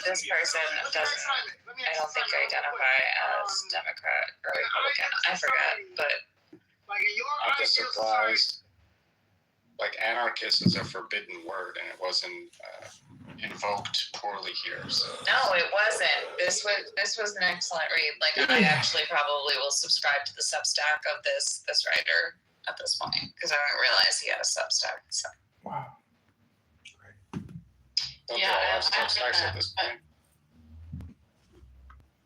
this person doesn't, I don't think, identify as Democrat or Republican. I forget, but. I'm just surprised. Like, anarchist is a forbidden word, and it wasn't invoked poorly here. So. No, it wasn't. This was an excellent read. Like, I actually probably will subscribe to the Substack of this writer at this point because I didn't realize he had a Substack. So. Wow. Yeah, Substacks at this point.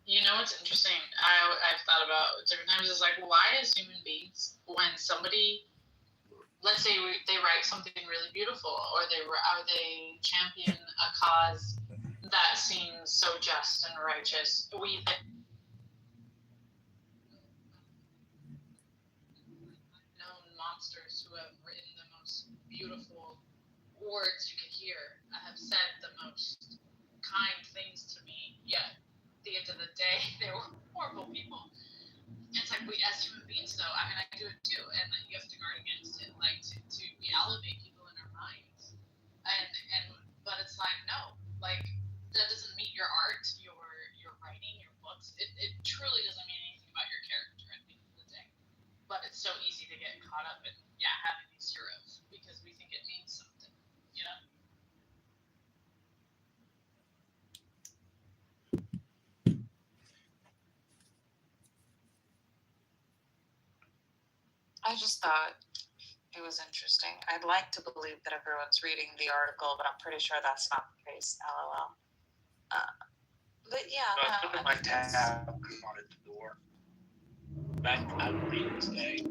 You know what's interesting? I've thought about different times is like, why as human beings, when somebody, let's say they write something really beautiful, or they champion a cause that seems so just and righteous, we known monsters who have written the most beautiful words you could hear, have said the most kind things to me, yet at the end of the day, they were horrible people. It's like we, as human beings, though, I mean, I do it too, and you have to guard against it, like to we elevate people in our minds, but it's like no, like that doesn't mean your art, your writing, your books. It truly doesn't mean anything about your character at the end of the day. But it's so easy to to get caught up in having these heroes because we think it means something, you know. I just thought it was interesting. I'd like to believe that everyone's reading the article, but I'm pretty sure that's not the case. LOL. But yeah, I took my tab on the door. Back out of the today.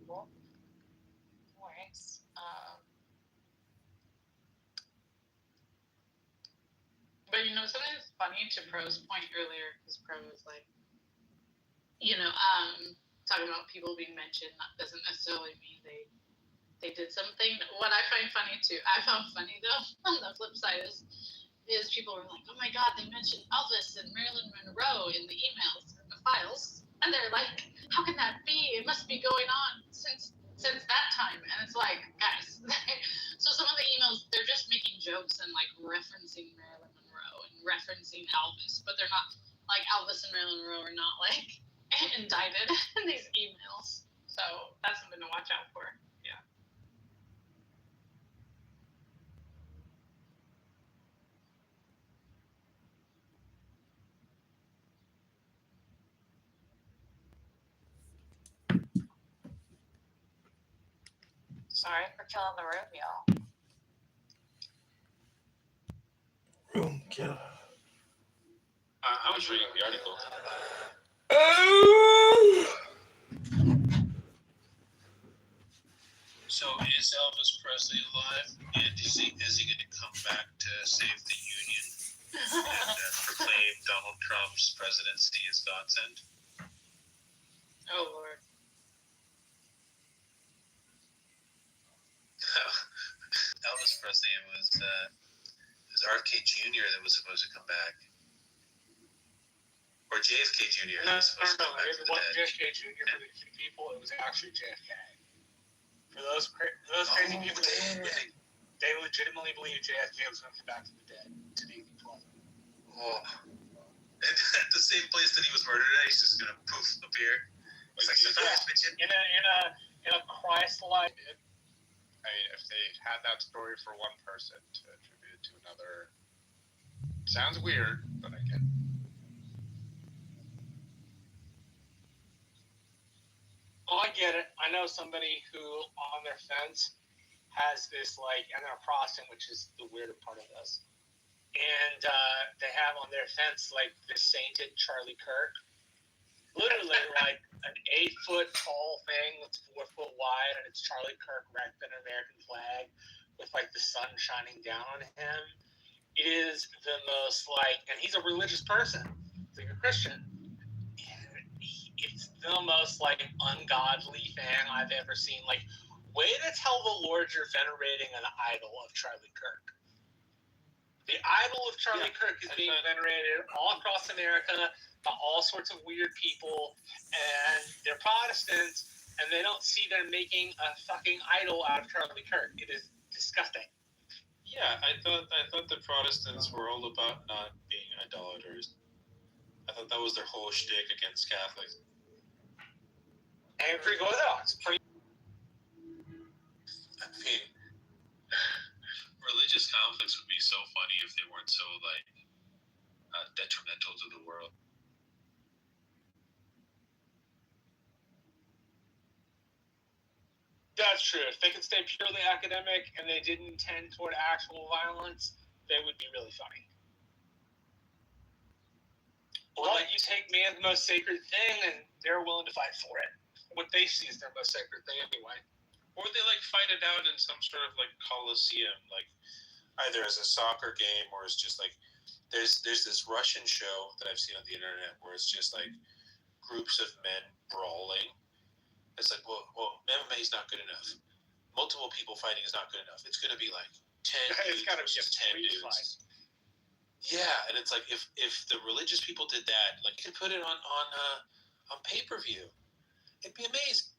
Cool. No worries. But something that's funny to Pro's point earlier, because Pro was like, talking about people being mentioned, that doesn't necessarily mean they did something. What I find funny too, I found funny though, on the flip side is people were like, oh my God, they mentioned Elvis and Marilyn Monroe in the emails and the files. And they're like, how can that be? It must be going on since that time. And it's like, guys, so some of the emails, they're just making jokes and like referencing Marilyn Monroe and referencing Elvis, but they're not like Elvis and Marilyn Monroe are not like indicted in these emails. So that's something to watch out for. Yeah. Sorry for killing the room, y'all. Room killer. I was reading the article. So is Elvis Presley alive? And is he going to come back to save the Union and proclaim Donald Trump's presidency as God's end? Oh Lord. Elvis Presley was RFK Jr. that was supposed to come back. Or JFK Jr. that was supposed to come back. It wasn't JFK Jr. for the people, it was actually JFK. For those crazy people, they legitimately believe JFK was going to come back from the dead to 1812. Oh. And at the same place that he was murdered at, he's just going to poof appear. It's like surprise, bitch. In a Christ-like. I mean, if they had that story for one person to attribute it to another, sounds weird, but I get it. Oh, I get it. I know somebody who, on their fence, has this, and they're Protestant, which is the weirder part of this. And they have on their fence, this sainted Charlie Kirk. Literally, an 8-foot tall thing that's 4 foot wide, and it's Charlie Kirk wrapped in an American flag with, the sun shining down on him. It is the most, and he's a religious person. He's a Christian. It's the most ungodly thing I've ever seen. Way to tell the Lord you're venerating an idol of Charlie Kirk. The idol of Charlie Kirk is being venerated all across America by all sorts of weird people, and they're Protestants, and they don't see them making a fucking idol out of Charlie Kirk. It is disgusting. Yeah, I thought the Protestants were all about not being idolaters. I thought that was their whole shtick against Catholics. I agree with that. It's pretty. I mean, religious conflicts would be so funny if they weren't so detrimental to the world. That's true. If they could stay purely academic and they didn't tend toward actual violence, they would be really funny. Or you take man's most sacred thing and they're willing to fight for it. What they see is their most sacred thing anyway. Or they fight it out in some sort of coliseum, either as a soccer game or it's just there's this Russian show that I've seen on the internet where it's just groups of men brawling. It's well, MMA is not good enough. Multiple people fighting is not good enough. It's going to be 10 dudes versus 10 dudes. Fight. Yeah, and it's if the religious people did that, you could put it on pay-per-view. It'd be amazing.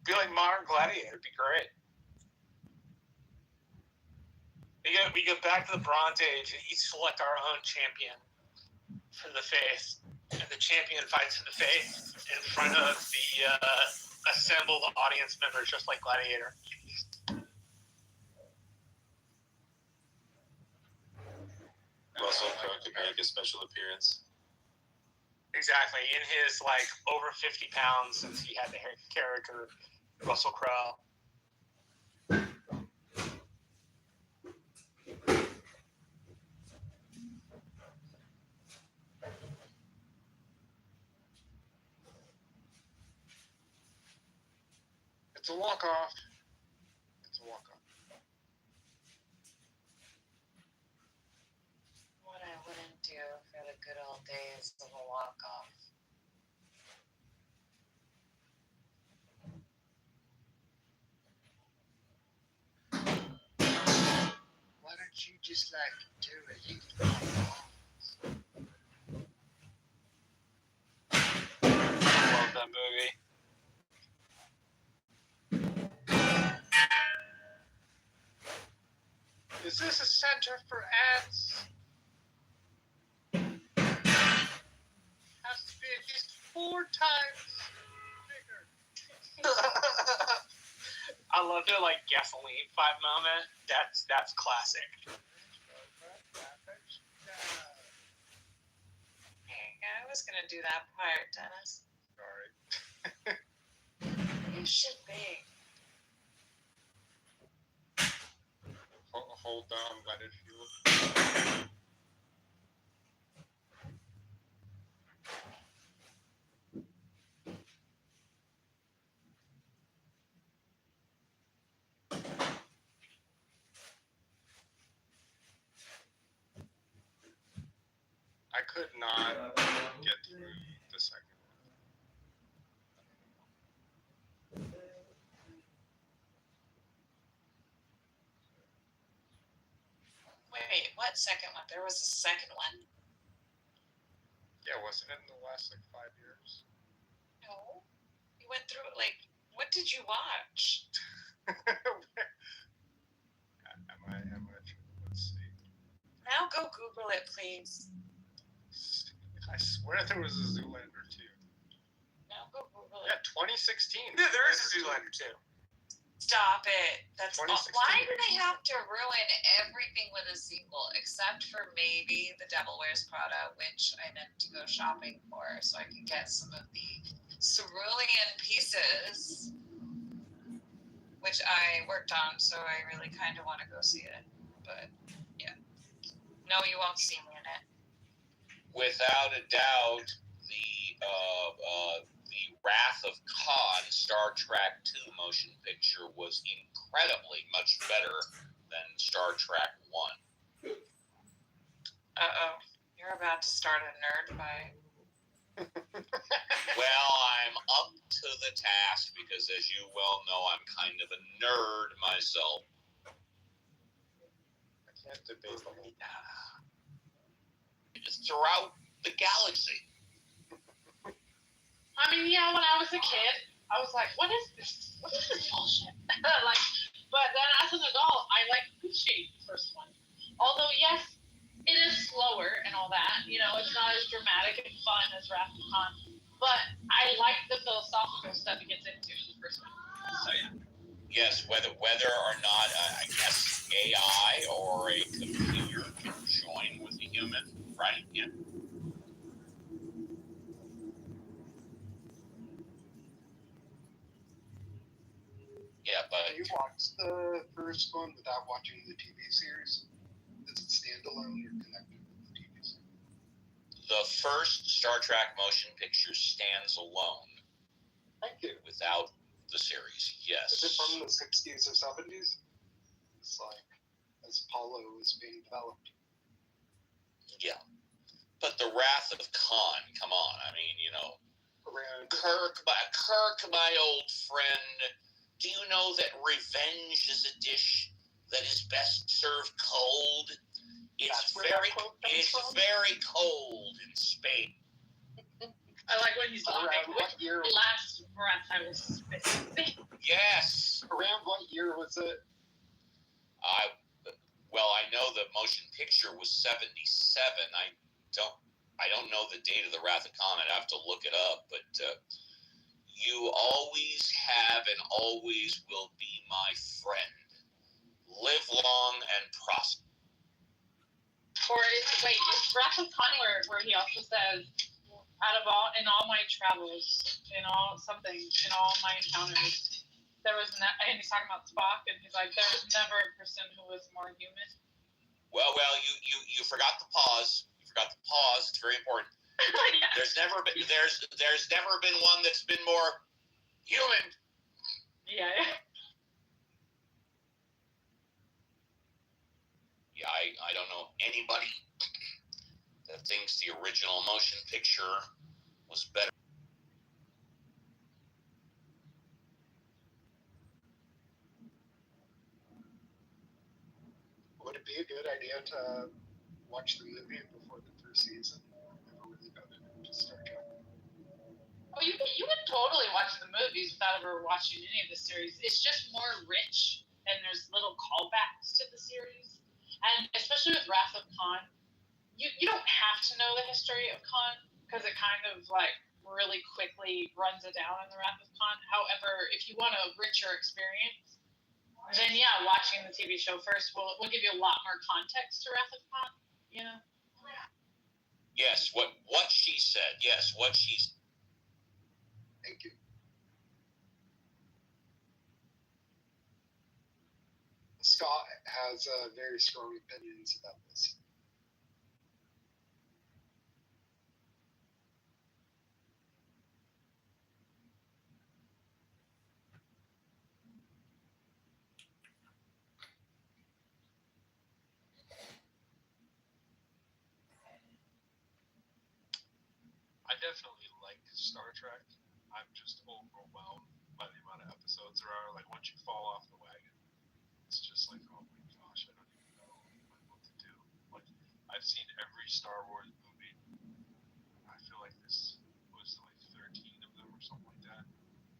Be like modern gladiator. It'd be great. We get back to the Bronze Age and each select our own champion for the faith. And the champion fights for the faith in front of the assembled audience members, just like Gladiator. Russell Crowe could make a special appearance. Exactly. In his, like, over 50 pounds since he had the character Russell Crowe. It's a walk-off. It's a walk-off. What I wouldn't do for the good old days of a walk-off. Why don't you just like do it? You can I love that movie. Is this a center for ads? Has to be at least 4 times bigger. I love their, like, gasoline fight moment. That's classic. Hey, I was gonna do that part, Dennis. Sorry. You should be. Hold on, let it fuel. I could not get through the second one. Wait, what second one? There was a second one. Yeah, wasn't it in the last like 5 years? No. You went through it like, what did you watch? Let's see. Now go Google it, please. I swear there was a Zoolander 2. Now go Google Yeah, it. 2016. Yeah, there is a Zoolander too. Stop it. That's 2016. why do they have to ruin everything with a sequel, except for maybe The Devil Wears Prada, which I meant to go shopping for so I can get some of the cerulean pieces, which I worked on, so I really kind of want to go see it. But yeah, no, you won't see me in it. Without a doubt, the Wrath of Khan Star Trek II motion picture was incredibly much better than Star Trek 1. Uh-oh, you're about to start a nerd fight. Well, I'm up to the task because, as you well know, I'm kind of a nerd myself. I can't debate the whole It's throughout the galaxy. I mean, yeah, when I was a kid, I was like, what is this? What is this bullshit? Like, but then as an adult, I like appreciate the first one. Although, yes, it is slower and all that. You know, it's not as dramatic and fun as Wrath of Khan. But I like the philosophical stuff it gets into in the first one. So, yeah. Yes, whether or not, I guess, AI or a computer can join with a human, right? Yeah. Yeah, but you watched the first one without watching the TV series? Is it standalone or connected with the TV series? the first Star Trek motion picture stands alone. Thank you. Without the series, yes. Is it from the 60s or 70s? It's like as Apollo is being developed. Yeah. But the Wrath of Khan, come on. I mean, you know. Kirk, my old friend, do you know that revenge is a dish that is best served cold? It's very cold in Spain. I like when he's talking. What year? Last breath I was spitting. Yes. Around what year was it? Well, I know the motion picture was 77. I don't know the date of the Wrath of Khan. I'd have to look it up, but you always have and always will be my friend. Live long and prosper. Or wait, is Wrath of Khan where he also says, in all my travels, in all my encounters, there was and he's talking about Spock, and he's like, there was never a person who was more human. Well, you forgot the pause. You forgot the pause. It's very important. Yeah. There's never been one that's been more human. Yeah. Yeah, I don't know anybody that thinks the original motion picture was better. Would it be a good idea to watch the movie before the first season? Never really got into Star Trek. Oh, you can totally watch the movies without ever watching any of the series. It's just more rich, and there's little callbacks to the series. And especially with Wrath of Khan, you don't have to know the history of Khan, because it kind of like really quickly runs it down in the Wrath of Khan. However, if you want a richer experience, then yeah, watching the TV show first will give you a lot more context to Wrath of Khan, you know? Yes, what she said. Yes, what she said. Thank you. Scott has very strong opinions about this. I definitely like Star Trek. I'm just overwhelmed by the amount of episodes there are. Like, once you fall off the wagon, it's just like, oh my gosh, I don't even know what to do. Like, I've seen every Star Wars movie. I feel like this was like 13 of them or something like that.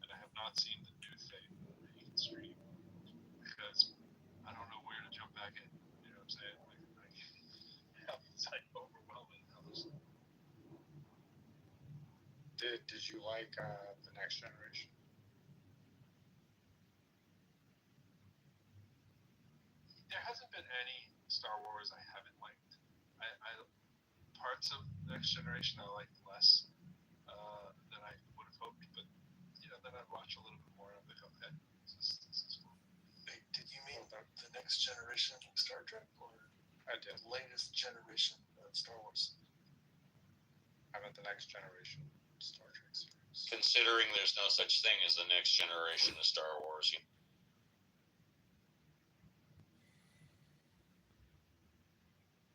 And I have not seen the new thing that you can stream because I don't know where to jump back in. You know what I'm saying? It's like overwhelming. Did you like The Next Generation? There hasn't been any Star Wars I haven't liked. I parts of Next Generation I liked less than I would have hoped, but then I'd watch a little bit more and I'd be like, okay, this is cool. Wait, did you mean the Next Generation of Star Trek, or the latest generation of Star Wars? I meant the Next Generation Star Trek series. Considering there's no such thing as the next generation of Star Wars.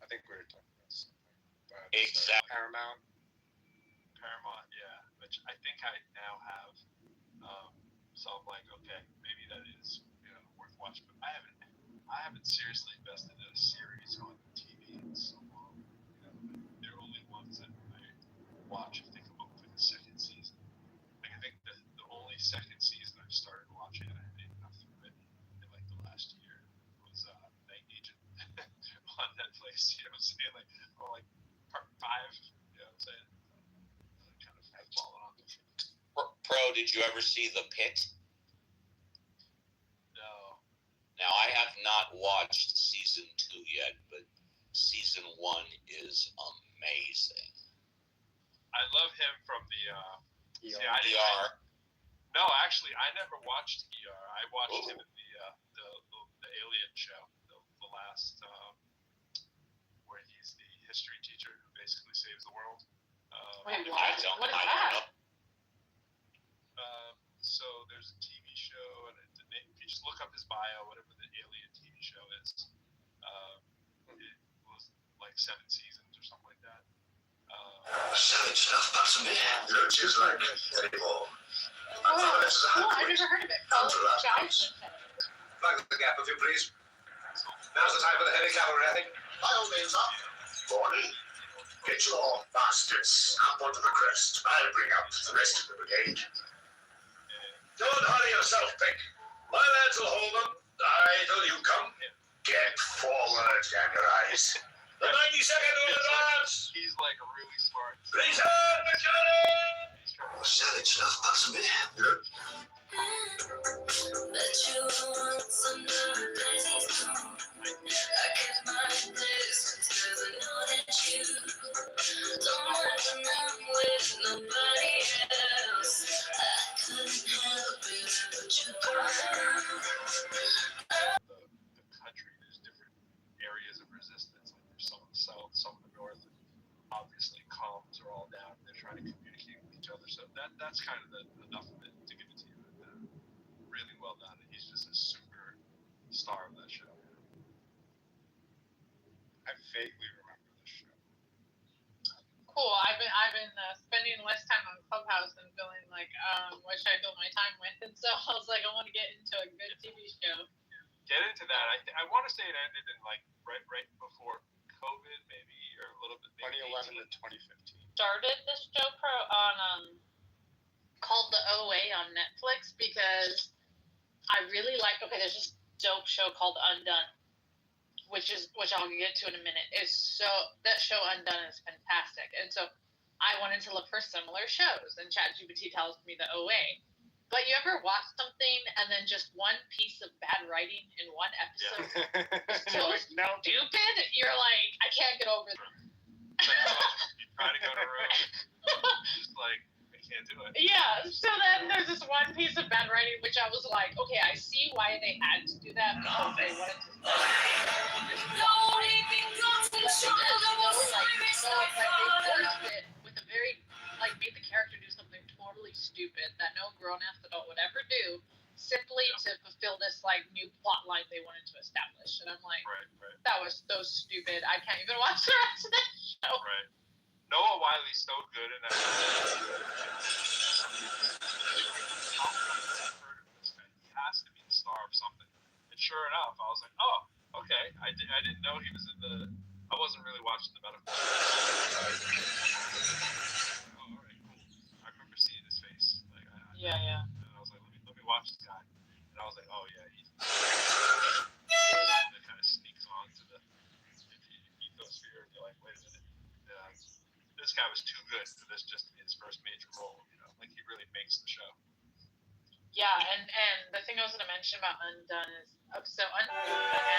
I think we were talking about something. Exactly. Paramount, yeah, which I think I now have. So I'm like, okay, maybe that is worth watching. But I haven't seriously invested in a series on TV in so long. They're only ones that I watch if they come up with a second season. Like, I think the only second season I've started watching, and I had enough through it in like the last year, was Night Agent on Netflix. You know what I'm saying? Like part 5. You know what I'm saying? Kind of fallen off. Pro, did you ever see The Pit? No. Now, I have not watched season 2 yet, but season 1 is amazing. I love him from the ER. No, actually, I never watched ER. I watched him in the Alien show, the last where he's the history teacher who basically saves the world. Wait, what? What is that? So there's a TV show, and if you just look up his bio, whatever the Alien TV show is, it was like 7 seasons or something like that. Savage stuff, possibly. Looks just like anymore. Oh, I've never heard of it. Plug the gap, if you please. Now's the time for the heavy cavalry, I think. By all means, up. Gordon, get your bastards up onto the crest. I'll bring up the rest of the brigade. Don't hurry yourself, Pick. My lads will hold them. Idle you come. Get forward. Damn your eyes. The 90-second rule advance. He's like really smart. Please have the cannon. Savage enough, possibly. Good. Bet you want some new daisies come. I kept my distance 'cause I know that you don't mind when I'm with nobody else. I couldn't help it, but you The country, there's different areas of resistance. Like there's some in the south, some in the north. And obviously, comms are all down. They're trying to communicate with each other. So that's kind of enough of it to give it to you. Really well done. And he's just a super star of that show. I vaguely remember this show. Cool. I've been spending less time on Clubhouse and feeling like what should I fill my time with, and so I was like, I want to get into a good TV show. Get into that. I want to say it ended in like right before COVID, maybe, or a little bit. 2011 to 2015. Started this show on called The OA on Netflix because I really like. Okay, there's this dope show called Undone, which I'll get to in a minute. That show Undone is fantastic, and so I wanted to look for similar shows, and ChatGPT tells me The OA. But you ever watch something and then just one piece of bad writing in one episode is so stupid? You're like, I can't get over this. You try to go to room, just like I can't do it. Yeah, so then there's this one piece of bad writing which I was like, okay, I see why they had to do that because they wanted to. With a very made the character do something totally stupid that no grown-ass adult would ever do, simply to fulfill this new plot line they wanted to establish. And I'm like, right. That was so stupid. I can't even watch the rest of the show. Right. Noah Wiley's so good in that. He has to be the star of something. And sure enough, I was like, oh, okay. I didn't know he was in the. I wasn't really watching the medical. Oh, all right, cool. I remember seeing his face. Yeah. And I was like, let me watch this guy. And I was like, oh yeah, he's. It kind of sneaks on to the ethosphere. And you're like, wait a minute. This guy was too good for this just to be his first major role. Like he really makes the show. Yeah, and the thing I was going to mention about Undone is Undone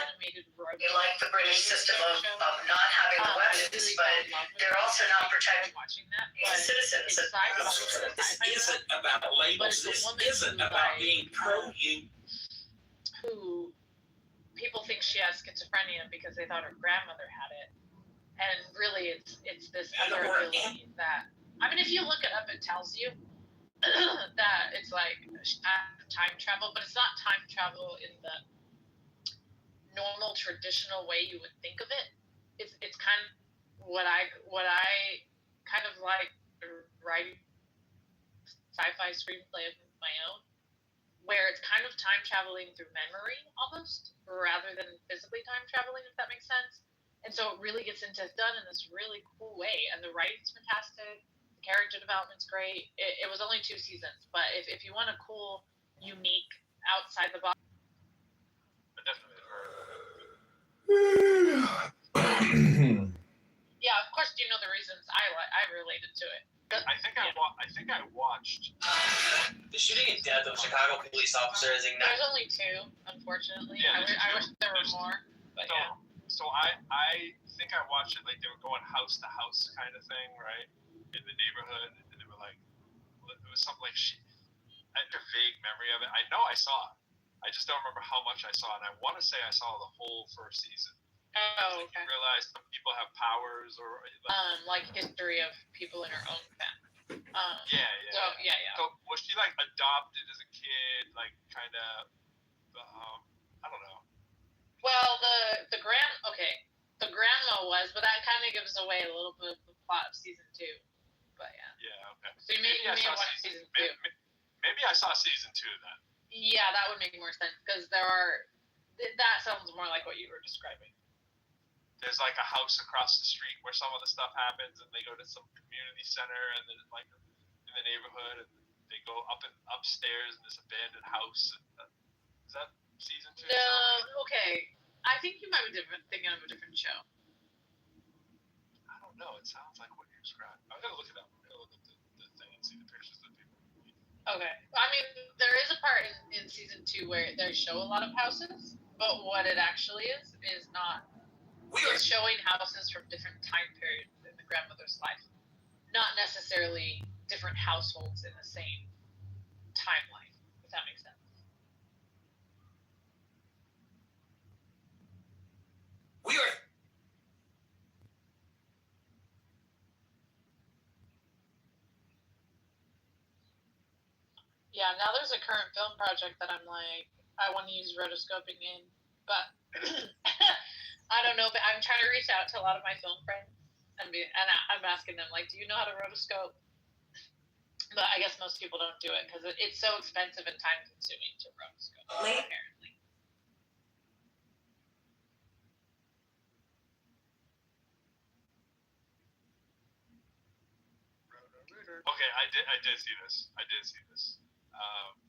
animated robot. They like the British system of not having the weapons, but they're also not protecting citizens. This isn't about labels. This isn't about being pro-you. Who people think she has schizophrenia because they thought her grandmother had it. And really, it's this other ability that, if you look it up, it tells you that it's like time travel, but it's not time travel in the normal traditional way you would think of it. It's kind of what I kind of like writing sci-fi screenplay of my own, where it's kind of time traveling through memory almost, rather than physically time traveling, if that makes sense. And so it really gets into done in this really cool way, and the writing's fantastic. Character development's great. It was only 2 seasons, but if you want a cool, unique, outside the box, I definitely yeah, of course. Do you know the reasons I related to it? I think I watched the shooting and death of a Chicago police officer is ignited. There's only 2, unfortunately. Yeah, I wish there were more, but yeah. So I think I watched it like they were going house to house kind of thing, right? In the neighborhood, and they were like, it was something like I have a vague memory of it. I know I saw it. I just don't remember how much I saw it. And I want to say I saw the whole first season. Oh, okay. You realize some people have powers or like history of people in her own family. Yeah. So yeah. So was she like adopted as a kid, like kind of? I don't know. Well, the grandma was, but that kind of gives away a little bit of the plot of season 2. But yeah. Yeah. Okay. So you may have watched season 2. Maybe I saw season 2 then. Yeah, that would make more sense because that sounds more like what you were describing. There's like a house across the street where some of the stuff happens, and they go to some community center, and then like in the neighborhood, and they go upstairs in this abandoned house. Is that season 2? No, okay. I think you might be thinking of a different show. I don't know. It sounds like what you described. I'm gonna look it up. I'm gonna look at the thing and see the pictures that people. Okay. I mean, there is a part in season 2 where they show a lot of houses, but what it actually is not. It's showing houses from different time periods in the grandmother's life, not necessarily different households in the same timeline. If that makes sense. Yeah, now there's a current film project that I'm like, I want to use rotoscoping in, but I don't know. But I'm trying to reach out to a lot of my film friends, and I'm asking them, like, do you know how to rotoscope? But I guess most people don't do it because it's so expensive and time consuming to rotoscope, apparently. Okay, I did see this.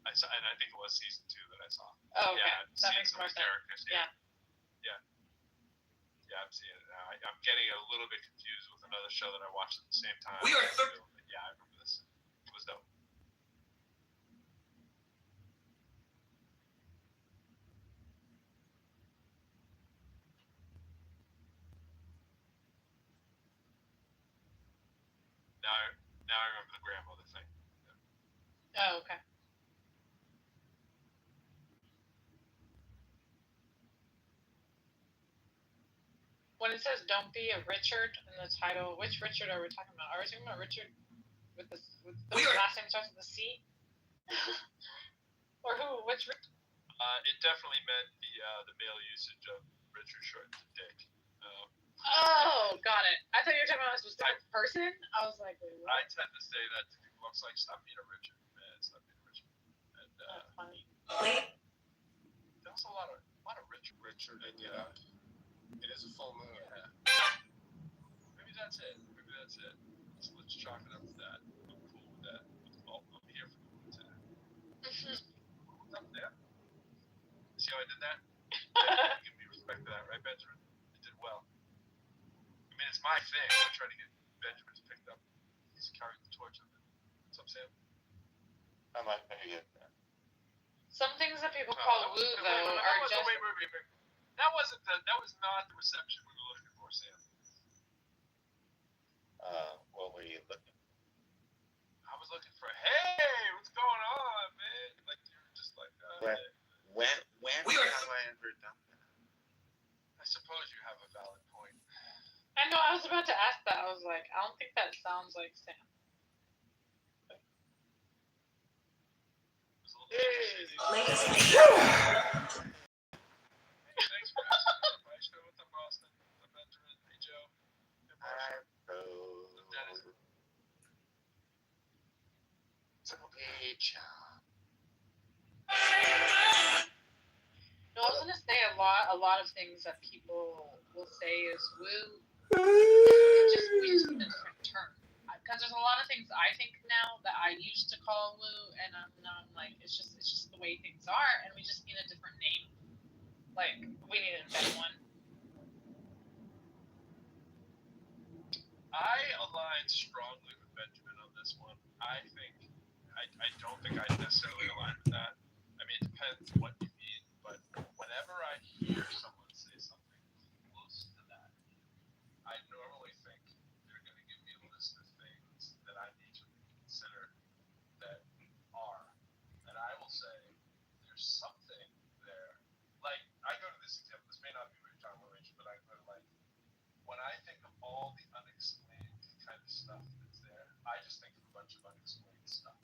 I saw, and I think it was season 2 that I saw. Oh, okay. Yeah, That makes more sense. Characters. Yeah. I'm seeing it now. I'm getting a little bit confused with another show that I watched at the same time. We are Yeah, I remember this. It was dope. Now I remember the grandmother thing. Oh, okay. When it says "Don't be a Richard" in the title, which Richard are we talking about? Are we talking about Richard with the last name starts with a C? Or who? Which Richard? It definitely meant the male usage of Richard Short Dick. Oh, got it. I thought you were talking about a specific person. I was like, wait, what? I tend to say that to people. It's like, stop being a Richard, man. Stop being a Richard. And That's funny. there's a lot of Richard, and it is a full moon. Yeah. Maybe that's it. So let's chalk it up to that. I'm cool with that. I'm here for the moon today. Up there. See how I did that? Give me respect for that, right, Benjamin? You did well. I mean, it's my thing. I'm trying to get Benjamin's picked up. He's carrying the torch of it. What's up, Sam? I might get that. Some things that people call woo, though, are just... Wait. That was not the reception we were looking for, Sam. What were you looking? I was looking for, hey, what's going on, man? Like, you were just like, When have I ever done that? I suppose you have a valid point. I know, I was about to ask that. I was like, I don't think that sounds like Sam. Ladies and gentlemen. Thanks for asking. My show with the Boston. I'm Benjamin. Hey, Joe. Hey, Marshall. Dennis. Hey, John. No, I was gonna say a lot of things that people will say is woo. We just need a different term. Because there's a lot of things I think now that I used to call woo, and now I'm like, it's just the way things are, and we just need a different name. Like, we need to invent one. I align strongly with Benjamin on this one. I don't think I necessarily align with that. I mean, it depends what you mean, but whenever I hear someone say something close to that, I normally think they're going to give me a list of things that I need to consider that are. And I will say, there's something there. Like, I go to this example, this may not be what you're talking about, Rachel, but I go to, like, when I think of all the unexplained kind of stuff that's there, I just think of a bunch of unexplained stuff.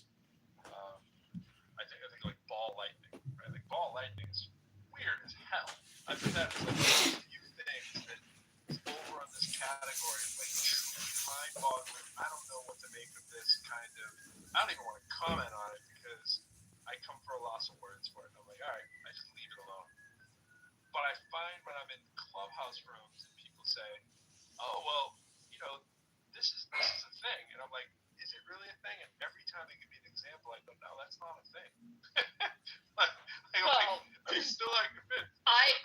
I think like ball lightning, right? Like ball lightning is weird as hell. I think that is like one of the few things that is over on this category of like mind-boggling. I don't know what to make of this kind of. I don't even want to comment on it because I come for a loss of words for it. And I'm like, all right, I just leave it alone. But I find when I'm in clubhouse rooms and people say, oh, well, this is a thing. And I'm like, is it really a thing? And every time they give me an example, I go, no, that's not a thing. I'm still not convinced. I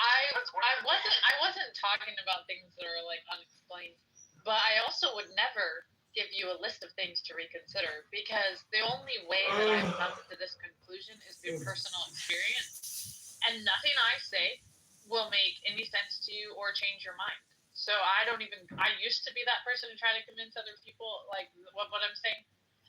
wasn't talking about things that are like unexplained, but I also would never give you a list of things to reconsider because the only way that I've come to this conclusion is through personal experience, and nothing I say will make any sense to you or change your mind. So I used to be that person who tried to convince other people like what I'm saying.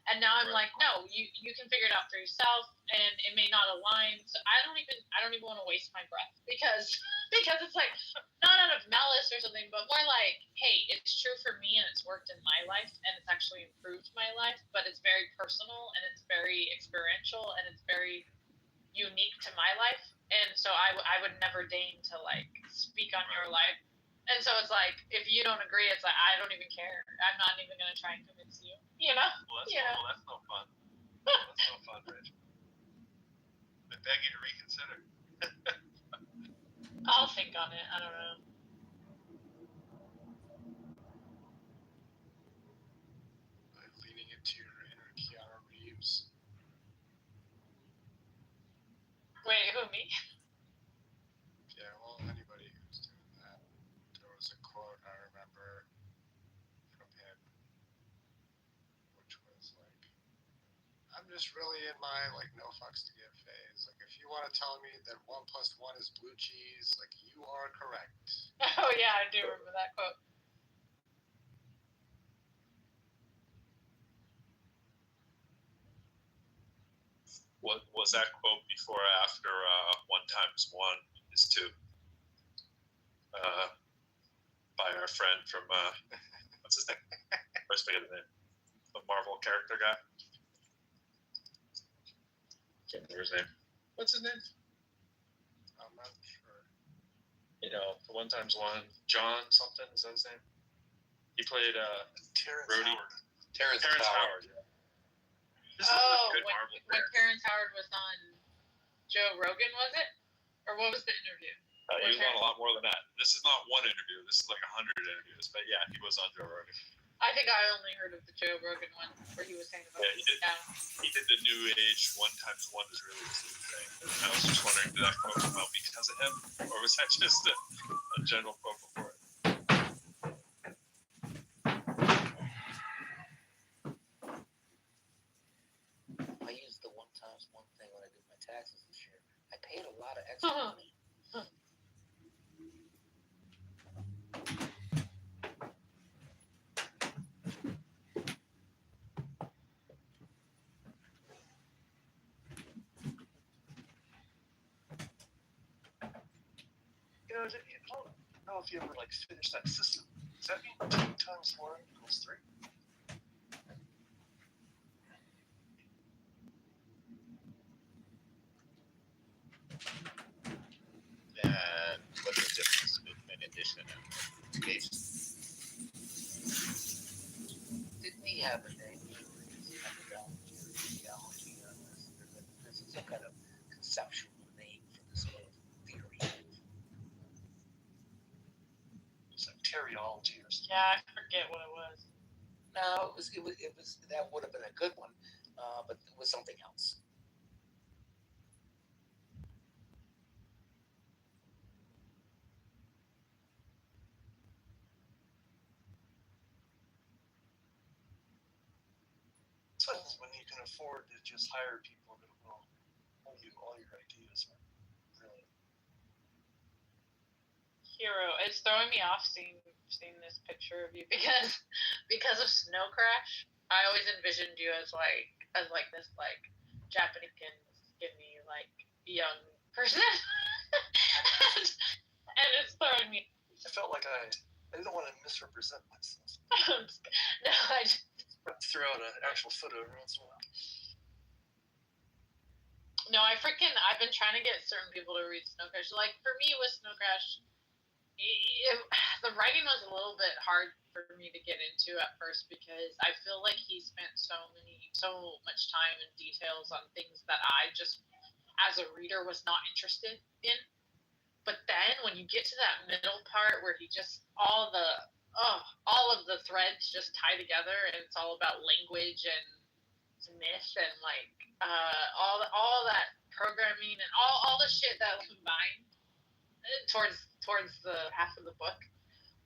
And now I'm like, no, you can figure it out for yourself, and it may not align. So I don't even want to waste my breath because it's like not out of malice or something, but more like, hey, it's true for me and it's worked in my life and it's actually improved my life, but it's very personal and it's very experiential and it's very unique to my life, and so I would never deign to like speak on your life. And so it's like, if you don't agree, it's like, I don't even care. I'm not even going to try and convince you, you know? Well, that's no fun. That's no fun, Rich. I beg you to reconsider. I'll think on it. I don't know. Leaning into your inner Keanu Reeves. Wait, who, me? Yeah, well, anybody who's doing that. There was a quote I remember from him, which was like, I'm just really in my like no fucks to give phase. Like, if you want to tell me that 1 + 1 is blue cheese, like, you are correct. Oh yeah, I do remember that quote. What was that quote before or after 1 × 1 is 2? By our friend from what's his name? First forget the name. The Marvel character guy. Can't remember his name. What's his name? I'm not sure. You know, the 1 × 1, John something, is that his name? He played Terrence Rhodey. Howard. Terrence Howard. Yeah. When Terrence Howard was on Joe Rogan, was it? Or what was the interview? He was on a lot more than that. This is not one interview. This is like 100 interviews. But yeah, he was on Joe Rogan. I think I only heard of the Joe Rogan one where he was saying about he did the New Age 1 × 1 is really the same thing. And I was just wondering, did that quote come out because of him? Or was that just a general quote before it? I used the 1 × 1 thing when I did my taxes this year. I paid a lot of extra money. You know, I don't know if you ever like finished that system. Does that mean 2 × 4 = 3? And what's the difference between addition and multiplication? Didn't he have a name for his methodology or theology on this? There's some kind of conceptual name for this whole theory. It's like teriology or something. Yeah, I forget what it was. No, it was that would have been a good one, but it was something else. So when you can afford to just hire people that will tell you all your ideas are really Hero. It's throwing me off seeing this picture of you because of Snow Crash. I always envisioned you as this like Japanese skinny like young person, and it's throwing me. I felt like I didn't want to misrepresent myself. No, I just throw out an actual photo every once in a while. No, I've been trying to get certain people to read Snow Crash. Like, for me with Snow Crash, the writing was a little bit hard for me to get into at first because I feel like he spent so much time and details on things that I just, as a reader, was not interested in. But then when you get to that middle part where he just, all of the threads just tie together and it's all about language and myth and like all that programming and all the shit that combined towards the half of the book,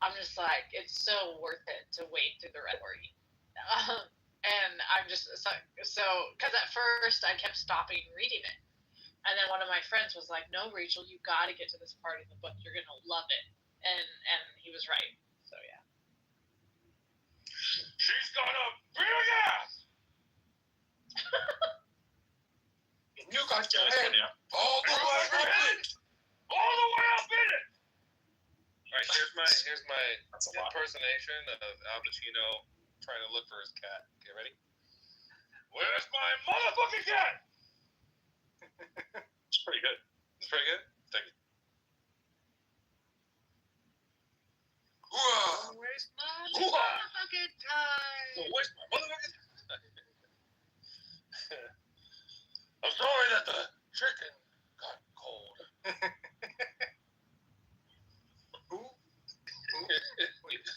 I'm just like, it's so worth it to wade through the rhetoric. And I'm just so because at first I kept stopping reading it, and then one of my friends was like, "No, Rachel, you got to get to this part in the book. You're gonna love it," and he was right. So yeah. She's got a big ass. You got your head all the way up it. All the way up in it. All right, here's my impersonation of Al Pacino trying to look for his cat. Okay, ready? Where's my motherfucking cat? It's pretty good. It's pretty good. Thank you. Where's my motherfucking time? Where's my motherfucking I'm sorry that the chicken got cold. Who?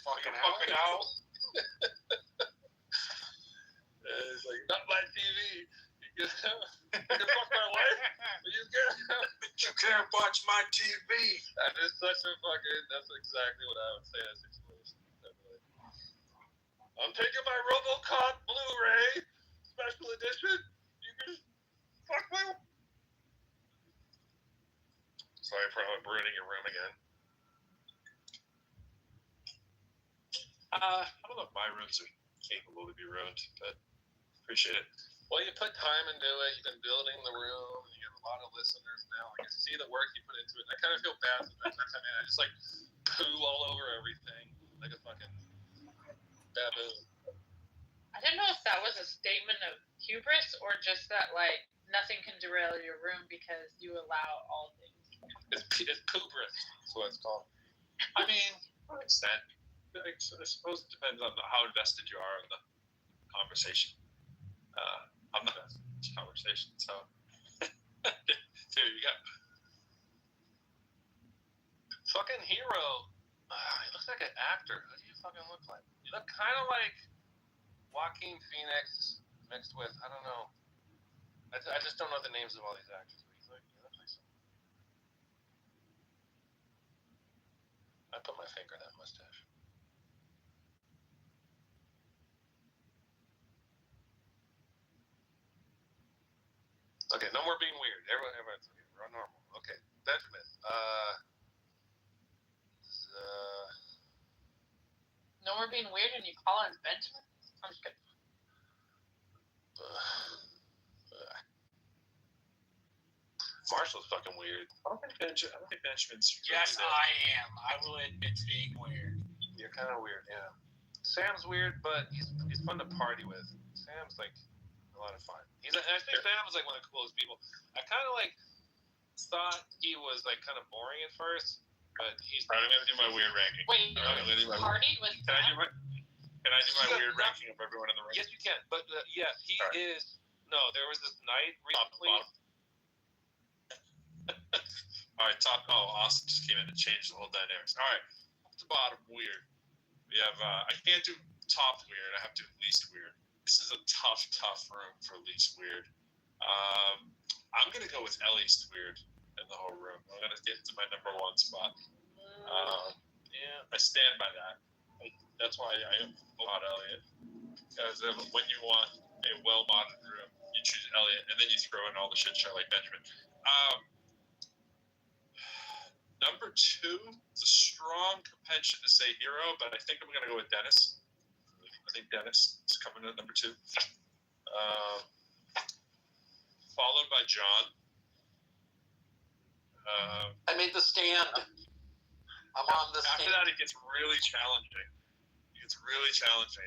Fucking out. It's like, not my TV. You can fuck my wife, but you can't watch my TV. That is such a fucking, that's exactly what I would say in that situation. I'm taking my RoboCop Blu-ray special edition. You can fuck my wife. Sorry for ruining your room again. I don't know if my rooms are capable to be ruined, but appreciate it. Well, you put time into it. You've been building the room. You have a lot of listeners now. I can see the work you put into it. And I kind of feel bad sometimes. I mean, I just like poo all over everything like a fucking baboon. I didn't know if that was a statement of hubris or just that like nothing can derail your room because you allow all things. It's poobrous. That's what it's called. I mean, to an extent. I suppose it depends on how invested you are in the conversation. I'm not invested in this conversation, so there you go. Fucking hero. He looks like an actor. Who do you fucking look like? You look kind of like Joaquin Phoenix mixed with, I don't know. I just don't know the names of all these actors. But you look like something. I put my finger in that mustache. Okay, no more being weird. Everyone's okay. We're on normal. Okay, Benjamin. No more being weird and you call him Benjamin? I'm just kidding. Marshall's fucking weird. I don't think Benjamin's. Yes, I am. I will admit to being weird. You're kind of weird, yeah. Sam's weird, but he's fun to party with. Sam's like a lot of fun. I think Sam was like one of the coolest people. I kind of like thought he was like kind of boring at first, but he's. All right, I'm gonna do my weird ranking. Wait, partied with Can I do my weird ranking of everyone in the room? Yes, you can. But yeah, he is. No, there was this night recently. All right, top. Oh, Austin just came in and changed the whole dynamics. All right, top to bottom, weird. We have. I can't do top weird. I have to least weird. This is a tough room for least weird. I'm gonna go with least weird in the whole room. I'm gonna get to my number one spot. Yeah, I stand by that. That's why I applaud Elliot. Because when you want a well-modded room, you choose Elliot, and then you throw in all the shit show like Benjamin. Number two is a strong compensation to say hero, but I think I'm gonna go with Dennis. I think Dennis is coming in at number two. Followed by John. I made the stand. I'm on the stand. After that, it gets really challenging.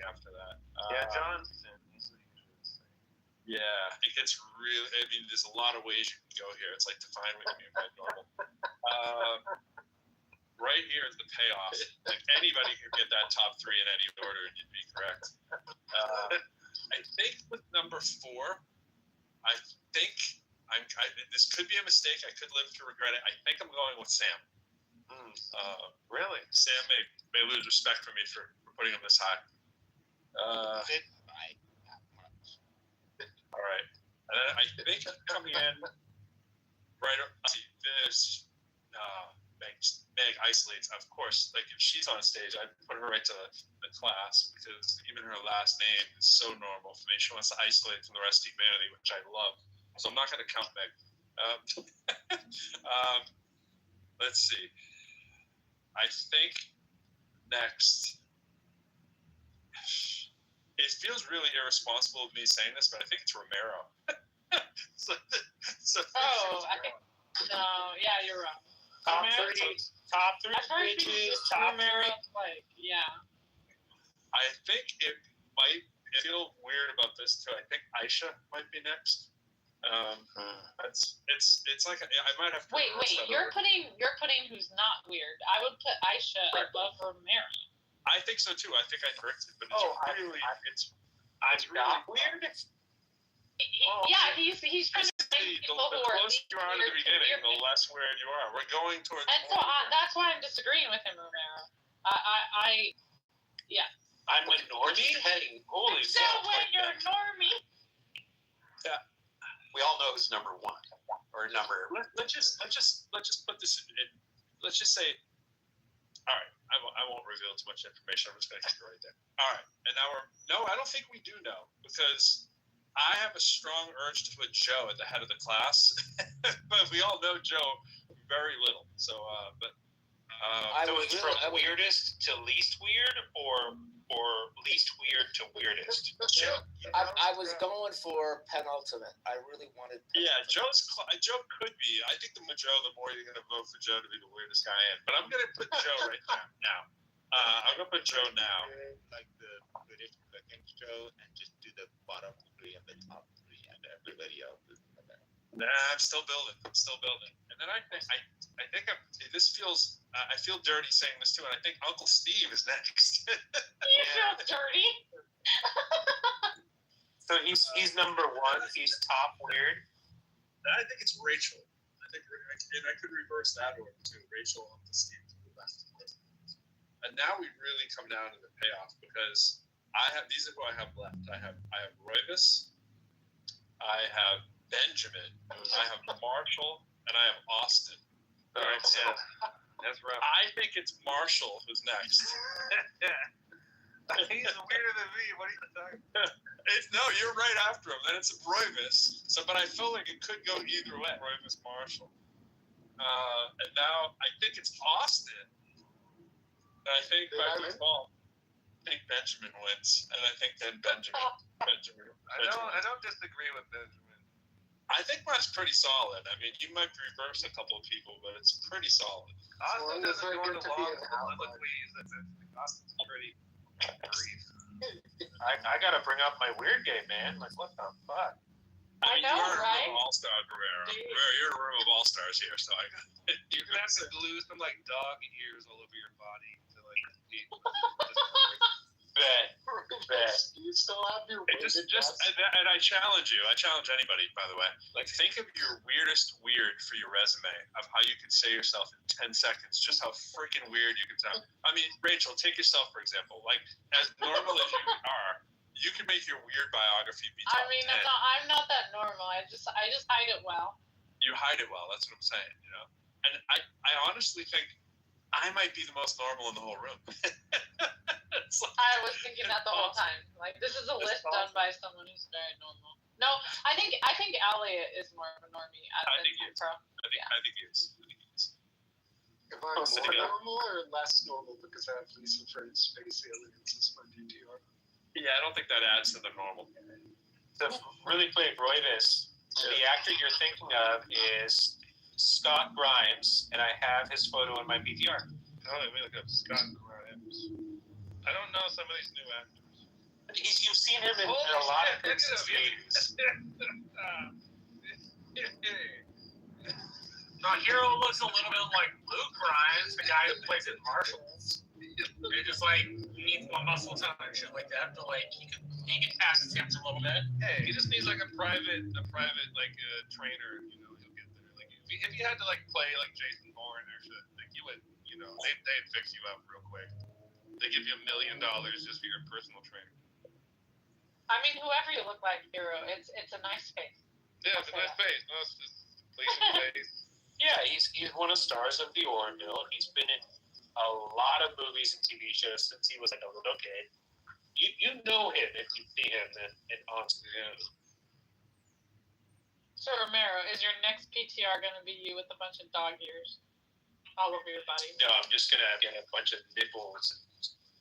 After that. John's in. Yeah, it gets really. I mean, there's a lot of ways you can go here. It's like define what you mean by normal. Right here is the payoff. Like anybody could get that top three in any order, and you'd be correct. I think with number four, this could be a mistake. I could live to regret it. I think I'm going with Sam. Really? Sam may lose respect for me for putting him this high. All right. And then I think coming in right. There's Meg isolates. Of course, like if she's on stage, I'd put her right to the class because even her last name is so normal for me. She wants to isolate from the rest of humanity, which I love. So I'm not going to count Meg. Let's see. I think next. It feels really irresponsible of me saying this, but I think it's Romero. so, No, yeah, you're wrong. Top three bitches, top three. Like, yeah. I think it might feel weird about this too. I think Aisha might be next. It's like I might have to. Wait, you're putting who's not weird. I would put Aisha above Romero. I think so too. I think I corrected, but it's I'm not weird. He's trying to make people who the are closer you are to the beginning, the less weird you are. We're going towards. And so that's why I'm disagreeing with him, Romero. I'm a normie. Hey, holy so when you're normie. Yeah. We all know who's number one or number. Let's just put this in. Let's just say. All right, I won't reveal too much information. I'm just going to keep it right there. All right, and now I don't think we do know because I have a strong urge to put Joe at the head of the class, but we all know Joe very little. So, weirdest to least weird or least weird to weirdest? Joe. I was going for penultimate. I really wanted. Yeah, Joe could be. I think the more you're going to vote for Joe to be the weirdest guy in. But I'm going to put Joe right now. I'm going to put Joe now. Like the British against Joe and just do the bottom three and the top three and everybody else is in there. Nah, I'm still building. And then I think this feels. I feel dirty saying this too, and I think Uncle Steve is next. You feel dirty? So he's number one. He's top weird. I think it's Rachel. And I could reverse that order too. Rachel, Uncle Steve to the left. And now we really come down to the payoff because these are who I have left. I have Royvis, I have Benjamin, I have Marshall, and I have Austin. All right, so that's rough. I think it's Marshall who's next. He's weirder than me. What are you talking about? No, you're right after him. Then it's Royvis. But I feel like it could go either way. Royvis, Marshall. And now I think it's Austin. And I think by default, I think Benjamin wins. And I think then Benjamin. I don't disagree with Benjamin. I think mine's pretty solid. I mean, you might reverse a couple of people, but it's pretty solid. Austin doesn't go into long soliloquies. Austin's pretty brief. I gotta bring up my weird game, man. Like, what the fuck? I know, right? You're All-Star Guerrero. You're a room of all-stars here, so You're gonna have to glue some like dog ears all over your body to like. Bet. You still have your and I challenge you. I challenge anybody, by the way. Like, think of your weirdest weird for your resume of how you could say yourself in 10 seconds, just how freaking weird you can sound. I mean, Rachel, take yourself, for example. Like, as normal as you are, you can make your weird biography be top 10. I'm not that normal. I just hide it well. You hide it well. That's what I'm saying, you know? And I honestly think I might be the most normal in the whole room. I was thinking that the whole time. Like, this is a list done by someone who's very normal. No, I think Elliot is more of a normie. I think he is. Am I more normal or less normal because I have Lisa Friend's space aliens as my DTR? Yeah, I don't think that adds to the normal. So, really quick, Royvis, the actor you're thinking of is Scott Grimes, and I have his photo in my PTR. Oh, let me look up Scott Grimes. I don't know some of these new actors. You've seen him in a lot of things since the 80s. The hero looks a little bit like Luke Grimes, the guy who plays in Marshals. He just like needs more muscle tone and shit like that, but like he can pass his hips a little bit. Hey, he just needs like a private like trainer. You know, he'll get there. Like if you had to like play like Jason Bourne or shit, like you would, you know, they'd fix you up real quick. They give you $1 million just for your personal trainer. I mean, whoever you look like, hero, it's a nice face. Yeah, it's a nice face. No, it's just pleasing face. Yeah, he's one of the stars of the Orville. He's been in a lot of movies and TV shows since he was like a little kid. You know him if you see him in on screen. So Romero, is your next PTR going to be you with a bunch of dog ears all over your body? No, I'm just gonna get a bunch of nipples and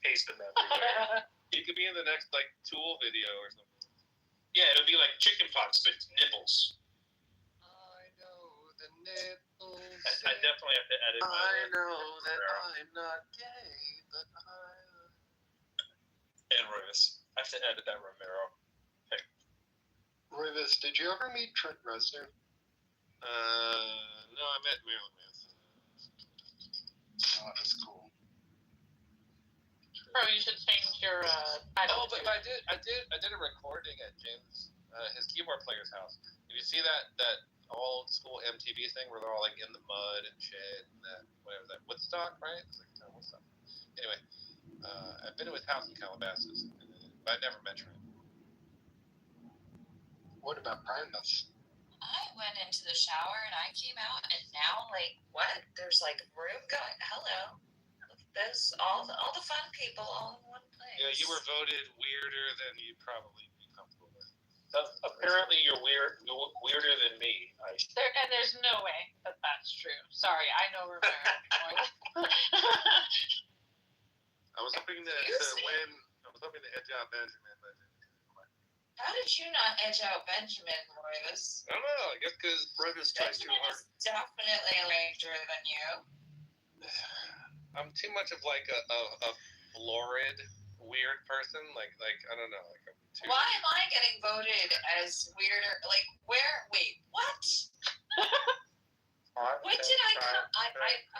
paste them everywhere. You could be in the next like Tool video or something. Yeah, it'll be like chicken pox, but nipples. I know the nipples. I definitely have to edit. I know that I'm not gay, but And Royvis. I have to edit that Romero. Royvis, did you ever meet Trent Reznor? No, I met Marilyn Manson. Oh, that's cool. Bro, you should change your title. Oh, but I did a recording at James, his keyboard player's house. If you see that old school MTV thing where they're all like in the mud and shit, and that whatever that Woodstock, right? It's like Woodstock. Anyway, I've been to his house in Calabasas, but I never met Trent. What about Primus? I went into the shower and I came out, and now, like, what? There's like room going. Hello, there's all the fun people all in one place. Yeah, you were voted weirder than you'd probably be comfortable with. Apparently, you're weirder than me. And there's no way that that's true. Sorry, I know Romero. I was hoping to win. I was hoping to edge out Benjamin, but. How did you not edge out Benjamin, Royvis? I don't know. I guess because Royvis tries too hard. Definitely a larger than you. I'm too much of like a florid, weird person. Like I don't know. Like I'm too. Why am I getting voted as weirder? Like where? Wait, what? What did I come?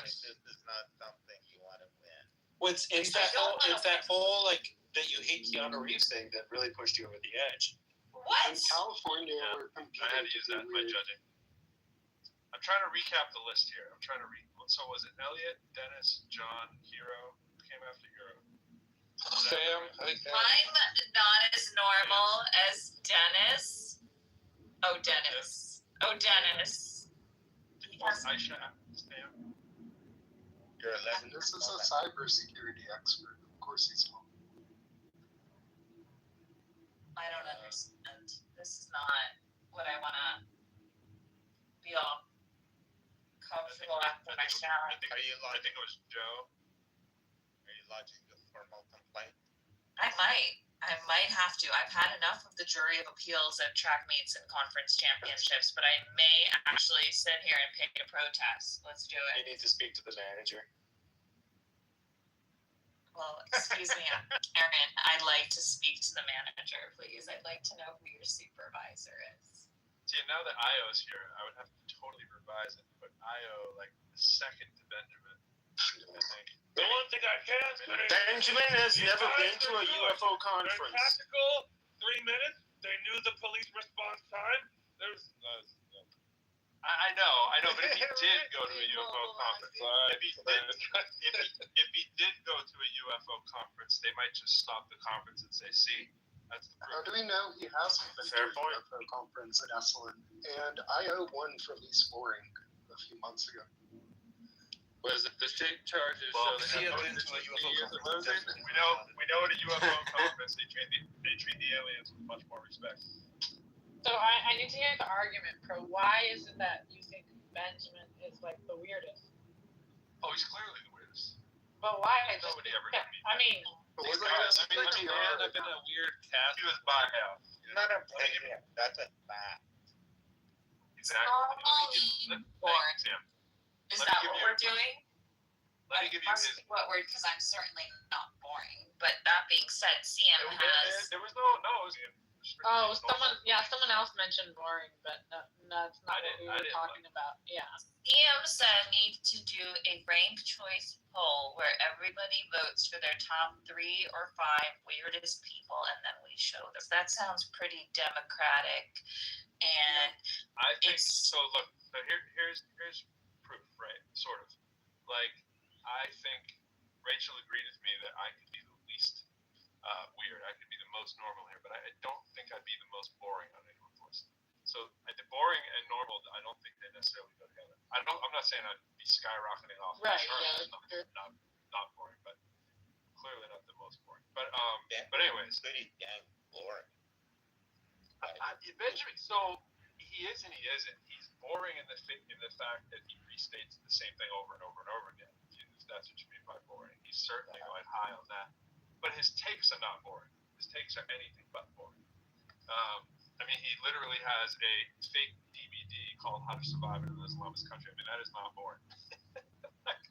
This is not something you want to win. It's that whole like that you hate Keanu Reeves thing that really pushed you over the edge. What? In California, we're competing. I had to use that in my judging. I'm trying to recap the list here. I'm trying to read. So was it Elliot, Dennis, John, Hero? Who came after Hero? Sam. I'm not as normal as Dennis. Oh, Dennis. Aisha, Sam. You're 11. This is a cybersecurity expert. Of course he's wrong. I don't understand. This is not what I want to be all comfortable after my shower. I think it was Joe. Are you lodging a formal complaint? I might have to. I've had enough of the jury of appeals at track meets and conference championships, but I may actually sit here and pick a protest. Let's do it. You need to speak to the manager. Well, excuse me, Aaron. I'd like to speak to the manager, please. I'd like to know who your supervisor is. See, now that Io's here, I would have to totally revise it. But Io, like, second to Benjamin, I think. The one thing I can say, Benjamin has never been to a UFO conference. Tactical, 3 minutes. They knew the police response time. There's. I know, but if he did go to a UFO conference, if he did go to a UFO conference, they might just stop the conference and say, "See, that's the proof." How do we know he hasn't been to a UFO conference at Esalen? And IO won for least boring a few months ago. Was it the state charges? Well, so he had been to a UFO conference. We know at a UFO conference they treat the aliens with much more respect. So I need to hear the argument, Pro. Why is it that you think Benjamin is like the weirdest? Oh, he's clearly the weirdest. But why? Nobody ever. I mean, he's end up in a weird cast. He was by now. Not a player. That's a fact. Exactly. Is that what we're doing? Let me give you his. What we're, because I'm certainly not boring. But that being said, CM has. There was no. Oh, someone else mentioned boring, but that's not what we were talking about. Yeah. CM said need to do a ranked choice poll where everybody votes for their top 3 or 5 weirdest people, and then we show them. That sounds pretty democratic, and I think so. Look, so here's proof, right? Sort of. Like, I think Rachel agreed with me that I could be the least weird. I could be the most normal here, but I don't think I'd be the most boring on anyone's list. So boring and normal, I don't think they necessarily go together. I'm not saying I'd be skyrocketing off. Right. Not boring, but clearly not the most boring. But anyways, pretty damn boring. Benjamin. So he is and he isn't. He's boring in the fact that he restates the same thing over and over and over again. If that's what you mean by boring. He's certainly going high on that. But his takes are not boring. His takes are anything but boring. I mean, he literally has a fake DVD called "How to Survive in an Islamist Country." I mean, that is not boring.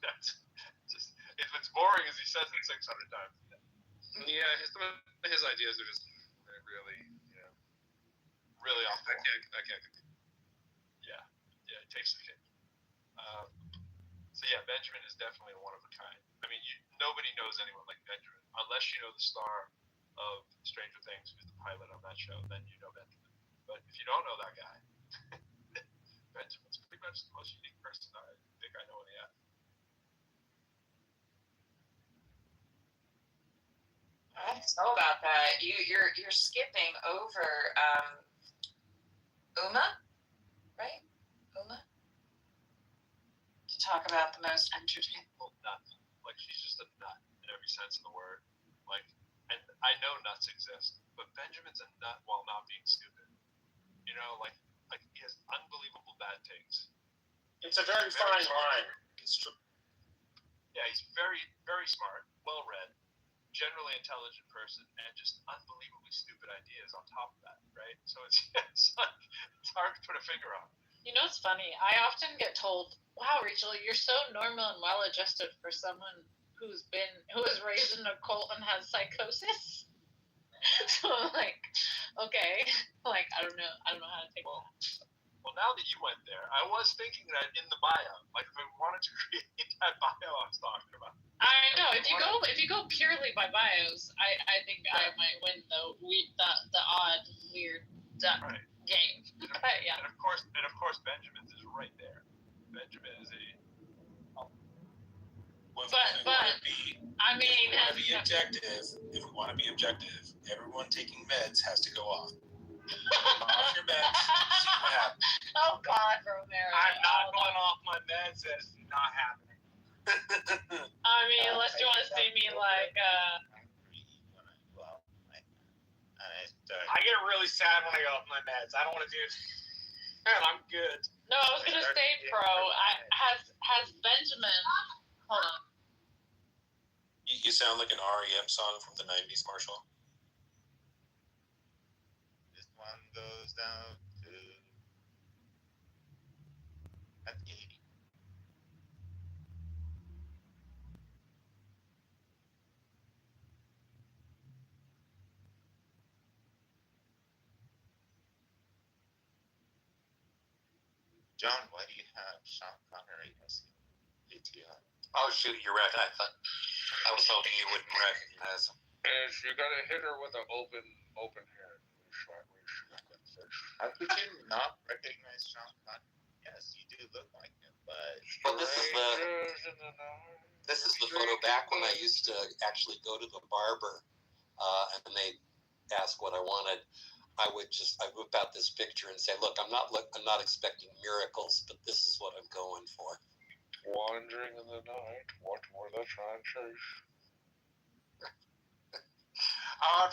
That's just, if it's boring, as he says it 600 times. Yeah, his ideas are just really, really off. I can't. Yeah, it takes the cake. So yeah, Benjamin is definitely one of a kind. I mean, nobody knows anyone like Benjamin unless you know the star of Stranger Things, who's the pilot on that show. Then you know Benjamin. But if you don't know that guy, Benjamin's pretty much the most unique person I think I know in the app. I don't know about that. You're skipping over Uma, right? Uma? To talk about the most entertaining. Well, nut. Like, she's just a nut in every sense of the word. Like, and I know nuts exist, but Benjamin's a nut while not being stupid. You know, like he has unbelievable bad takes. It's a very fine line. It's true. Yeah, he's very, very smart, well-read, generally intelligent person, and just unbelievably stupid ideas on top of that, right? So it's hard to put a finger on. You know what's funny? I often get told, "Wow, Rachel, you're so normal and well-adjusted for someone who was raised in a cult and has psychosis." So I'm like, okay, like I don't know how to take that. Well, now that you went there, I was thinking that in the bio, like if I wanted to create that bio I was talking about. I know if you go purely by bios, I think I might win the odd weird duck game. Yeah. And of course, Benjamin's is right there. Benjamin is a. If we want to be objective, everyone taking meds has to go off. Off your meds. See what happens. Oh God, Romero. I'm not going off my meds. That's not happening. I mean, unless you want to see me like. I get really sad when I go off my meds. I don't want to do. I'm good. No, I was gonna say, Pro. Has Benjamin? Hold on. You sound like an REM song from the 90s, Marshall. This one goes down to at 80. John, why do you have Sean Connery as ATR? Oh shoot, you're right. I was hoping you wouldn't recognize him. If you're gonna hit her with an open hand, How could you not recognize Sean Connery? Yes, you do look like him, but this is the photo back when I used to actually go to the barber, and they ask what I wanted. I whip out this picture and say, "Look, I'm not expecting miracles, but this is what I'm going for." Wandering in the night, what were they trying to chase?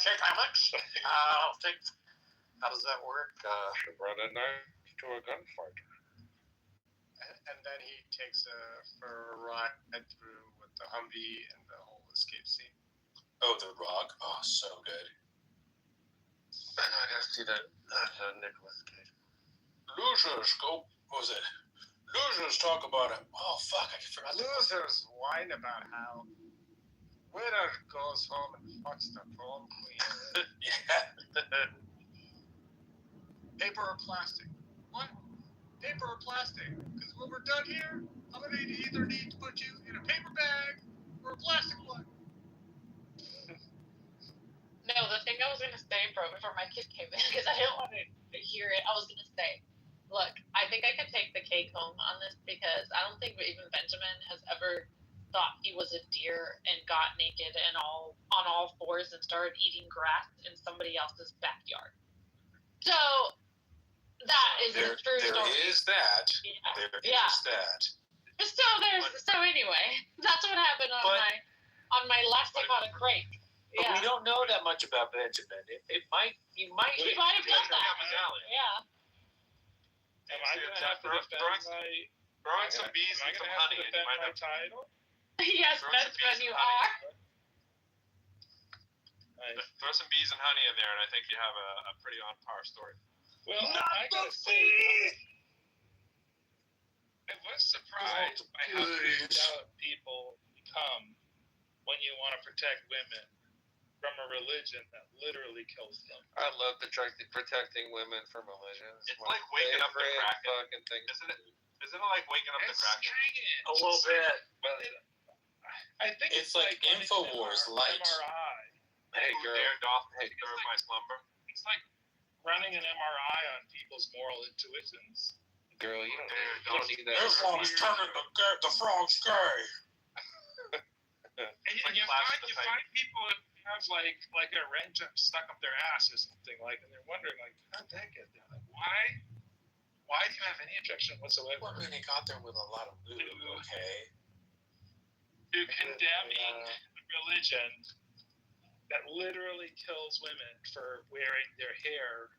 Jake, how much? I'll take. How does that work? She brought a knife to a gunfighter. And then he takes for a ride through with the Humvee and the whole escape scene. Oh, the rock. Oh, so good. I gotta see that Nicolas Cage. Losers go. What was it? Losers talk about it. Oh fuck! I forgot. Losers whine about how winner goes home and fucks the prom queen. Yeah. Paper or plastic? What? Paper or plastic? Because when we're done here, I'm gonna either need to put you in a paper bag or a plastic one. No, the thing I was gonna say, bro, before my kid came in, because I didn't want to hear it. I was gonna say, look, I think I could take the cake home on this because I don't think even Benjamin has ever thought he was a deer and got naked and on all fours and started eating grass in somebody else's backyard. So That is a true There story. is that. Yeah. There Yeah. is that. So anyway, that's what happened on my last psychotic break. But we don't know that much about Benjamin. He might He might have done that. Yeah. Am I going to have to defend Throwing some bees and some honey, and you might have title? Yes, Benjamin, you are. Throw some bees and honey in there, and I think you have a pretty on par story. Well, I gotta say, I was surprised by how freaked out people become when you want to protect women from a religion that literally kills them. I love protecting women from religion. It's like waking up the Kraken. Fucking thing. Isn't it like waking up the Kraken? Strange. a little bit. Well, I think It's like when it's InfoWars light. MRI. Hey, girl. Dare doth disturb my slumber. It's like running an MRI on people's moral intuitions. Girl, you don't need that. Everyone's turning the frogs gay. And you find people have like a wrench stuck up their ass or something and they're wondering how'd that get there? Why do you have any objection whatsoever? Well, I mean, he got there with a lot of lube, okay? To condemning a religion that literally kills women for wearing their hair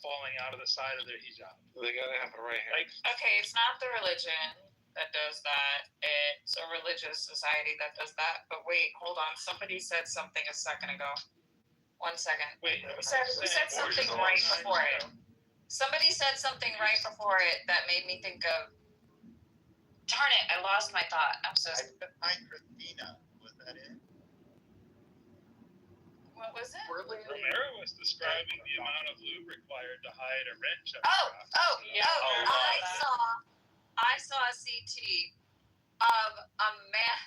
falling out of the side of their hijab. They gotta have the right hand. Okay, it's not the religion that does that. It's a religious society that does that. But wait, hold on. Somebody said something a second ago. 1 second. Wait, who said something right before it? Somebody said something right before it that made me think of. Darn it! I lost my thought. I'm so. Hi, Christina. Was that it? What was it? Romero was describing the amount of lube required to hide a wrench. I saw a CT of a man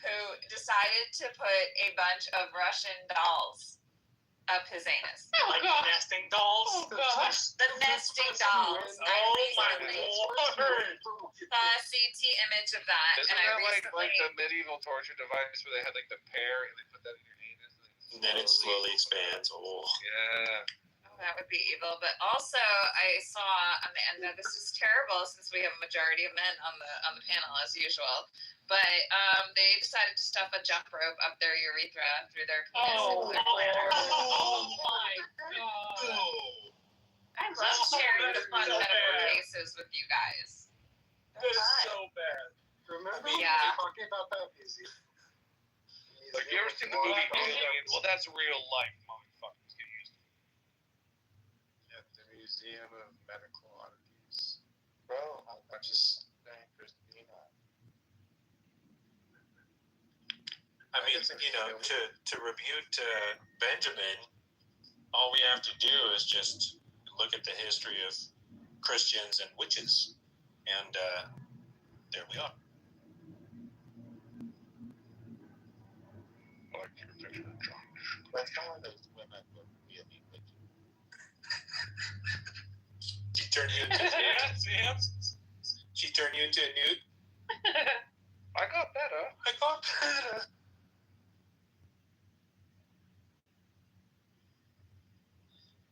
who decided to put a bunch of Russian dolls up his anus. Like nesting dolls? Oh, gosh. The nesting dolls. Oh, my Lord. Saw a CT image of that. Isn't that like the medieval torture device where they had the pear and they put that in your anus? And then it slowly expands. Oh. Yeah. That would be evil. But also, I saw, and this is terrible since we have a majority of men on the panel as usual. But they decided to stuff a jump rope up their urethra through their penis into their bladder. Oh my god! I love sharing the fun medical cases with you guys. That is so bad. Remember? Yeah. Talking about that, Izzy. Like, you ever seen the movie Aliens? Well, that's real life, motherfuckers. Get used to it. At the Museum of Medical Oddities. Bro, I just thank Christina. I mean, to rebuke Benjamin, all we have to do is just look at the history of Christians and witches, and there we are. I like your picture of John. But some of those women look really witchy. She turned you into a nude? She turned you into a nude? I got better.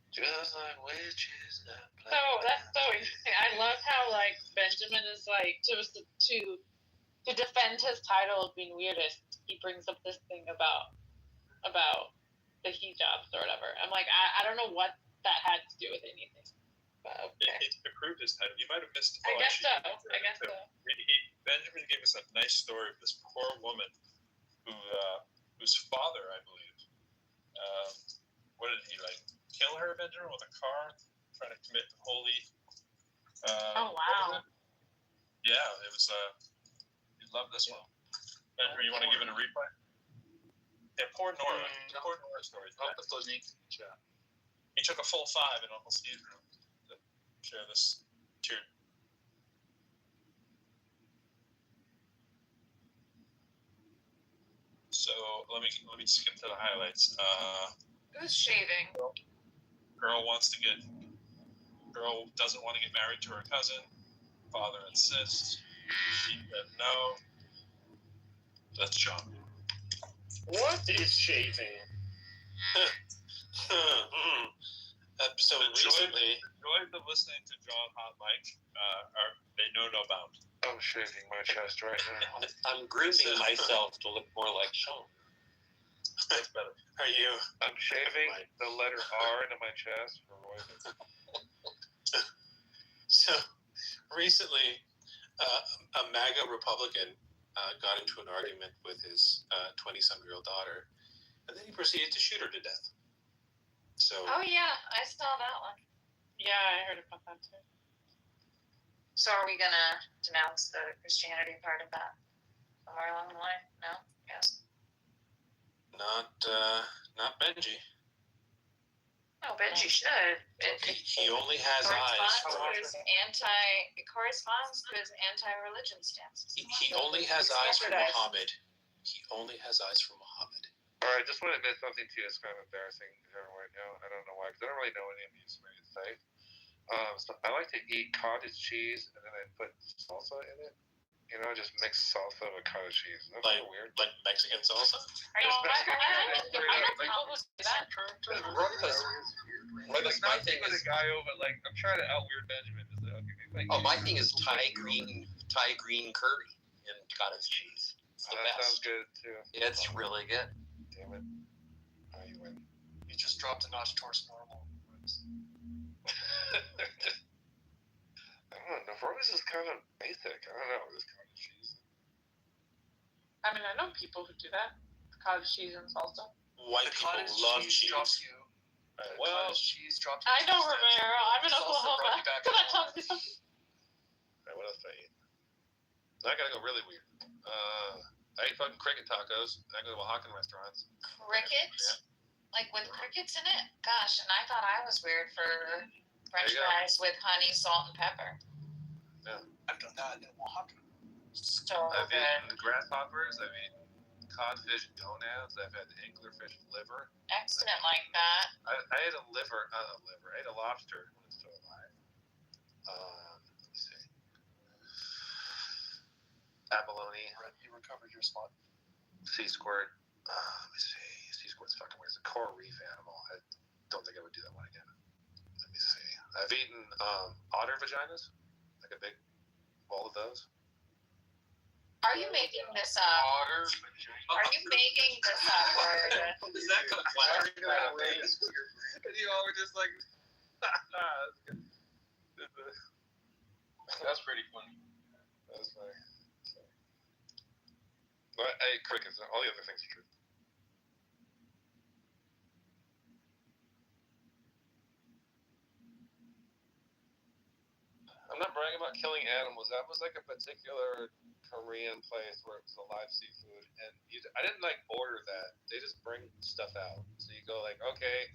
Just like witches. So that's so interesting. I love how Benjamin is to defend his title of being weirdest. He brings up this thing about the hijabs or whatever. I'm like, I don't know what that had to do with anything. But okay. It approved his title. You might have missed. I guess so. Benjamin gave us a nice story of this poor woman whose father, I believe, what did he kill her, Benjamin, with a car, trying to commit holy. Oh wow. Yeah, it was. You'd love this one. Benjamin, you want to give it a replay? Yeah, poor Nora. Poor Nora story. He took a full 5 in Uncle Steve's room to share this tune. So let me skip to the highlights. Who's shaving? Girl doesn't want to get married to her cousin. Father insists. She said no. That's John. What is shaving? So The recently, joys of listening to John Hot Mike they know no bounds. I'm shaving my chest right now. I'm grooming myself to look more like Sean. That's better. are you? I'm shaving the letter R into my chest for Roy. So recently, a MAGA Republican got into an argument with his 20-some-year-old daughter, and then he proceeded to shoot her to death. So. Oh yeah, I saw that one. Yeah, I heard about that too. So are we gonna denounce the Christianity part of that somewhere along the line? No? Yes. Not Benji. No, Benji should. He only has eyes for. It corresponds to his anti-religion stance. He only has eyes for Muhammad. He only has eyes for Muhammad. All right, just want to admit something to you. It's kind of embarrassing right now. I don't know why, because I don't really know any of these ways to say. So I like to eat cottage cheese, and then I put salsa in it. You know, just mix salsa with cottage cheese. That's like weird. Like Mexican salsa? I know people who say that. Like not taking a guy over. Like I'm trying to out weird Benjamin. Is it okay? Like, my thing is Thai green curry and cottage cheese. It's the that best. sounds good too. It's really good. Damn it. Oh, you win. You just dropped a notch towards normal. I don't know. Frozen is kind of basic. I don't know. This cottage cheese. I mean, I know people who do that. Cottage cheese and salsa. White people love cheese. Drops you. Cottage cheese drops you. I don't remember. I'm in Salsa Oklahoma. brought you back Come on, home. tell me something. Alright, what else did I eat? I gotta go really weird. I ate fucking cricket tacos. I go to Oaxacan restaurants. Crickets? Yeah. Like with crickets in it? Gosh, and I thought I was weird for French There you go. fries with honey, salt, and pepper. Yeah. I've done that in Oaxaca. So I've good. eaten grasshoppers. I've eaten codfish gonads. I've had anglerfish liver. Excellent like that. I ate a liver. I ate a lobster when it's still alive. Let me see. Abalone. You recovered your spot. Sea squirt. Let me see. Sea squirt's fucking weird. It's a coral reef animal. I don't think I would do that one again. Let me see. I've eaten otter vaginas. Like a big bowl of those. Are you making this up? Otter Are you making this up? Or Is that kind of flattering? And you all were just like, that's good. That's pretty funny. That's funny. So. But I ate crickets. All the other things are true. I'm not bragging about killing animals. That was like a particular Korean place where it was a live seafood, and I didn't like order that. They just bring stuff out. So you go like, okay,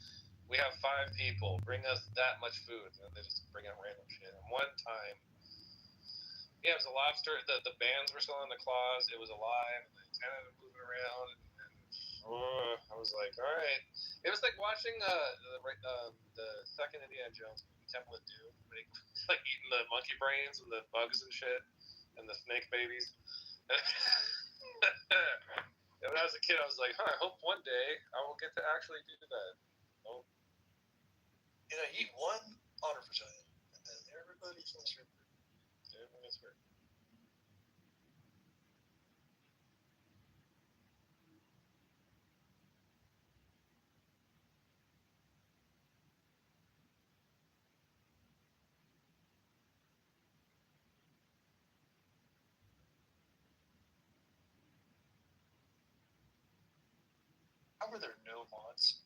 we have 5 people. Bring us that much food, and they just bring out random shit. And one time, yeah, it was a lobster. The bands were still in the claws. It was alive. And the antenna was moving around, and I was like, all right. It was like watching the second Indiana Jones movie, Temple of Doom, when he like eating the monkey brains and the bugs and shit, and the snake babies. And when I was a kid, I was like, I hope one day I will get to actually do that. Oh. You know, you eat one otter vagina, and then everybody feels hurt. Everyone gets hurt. How were there no mods?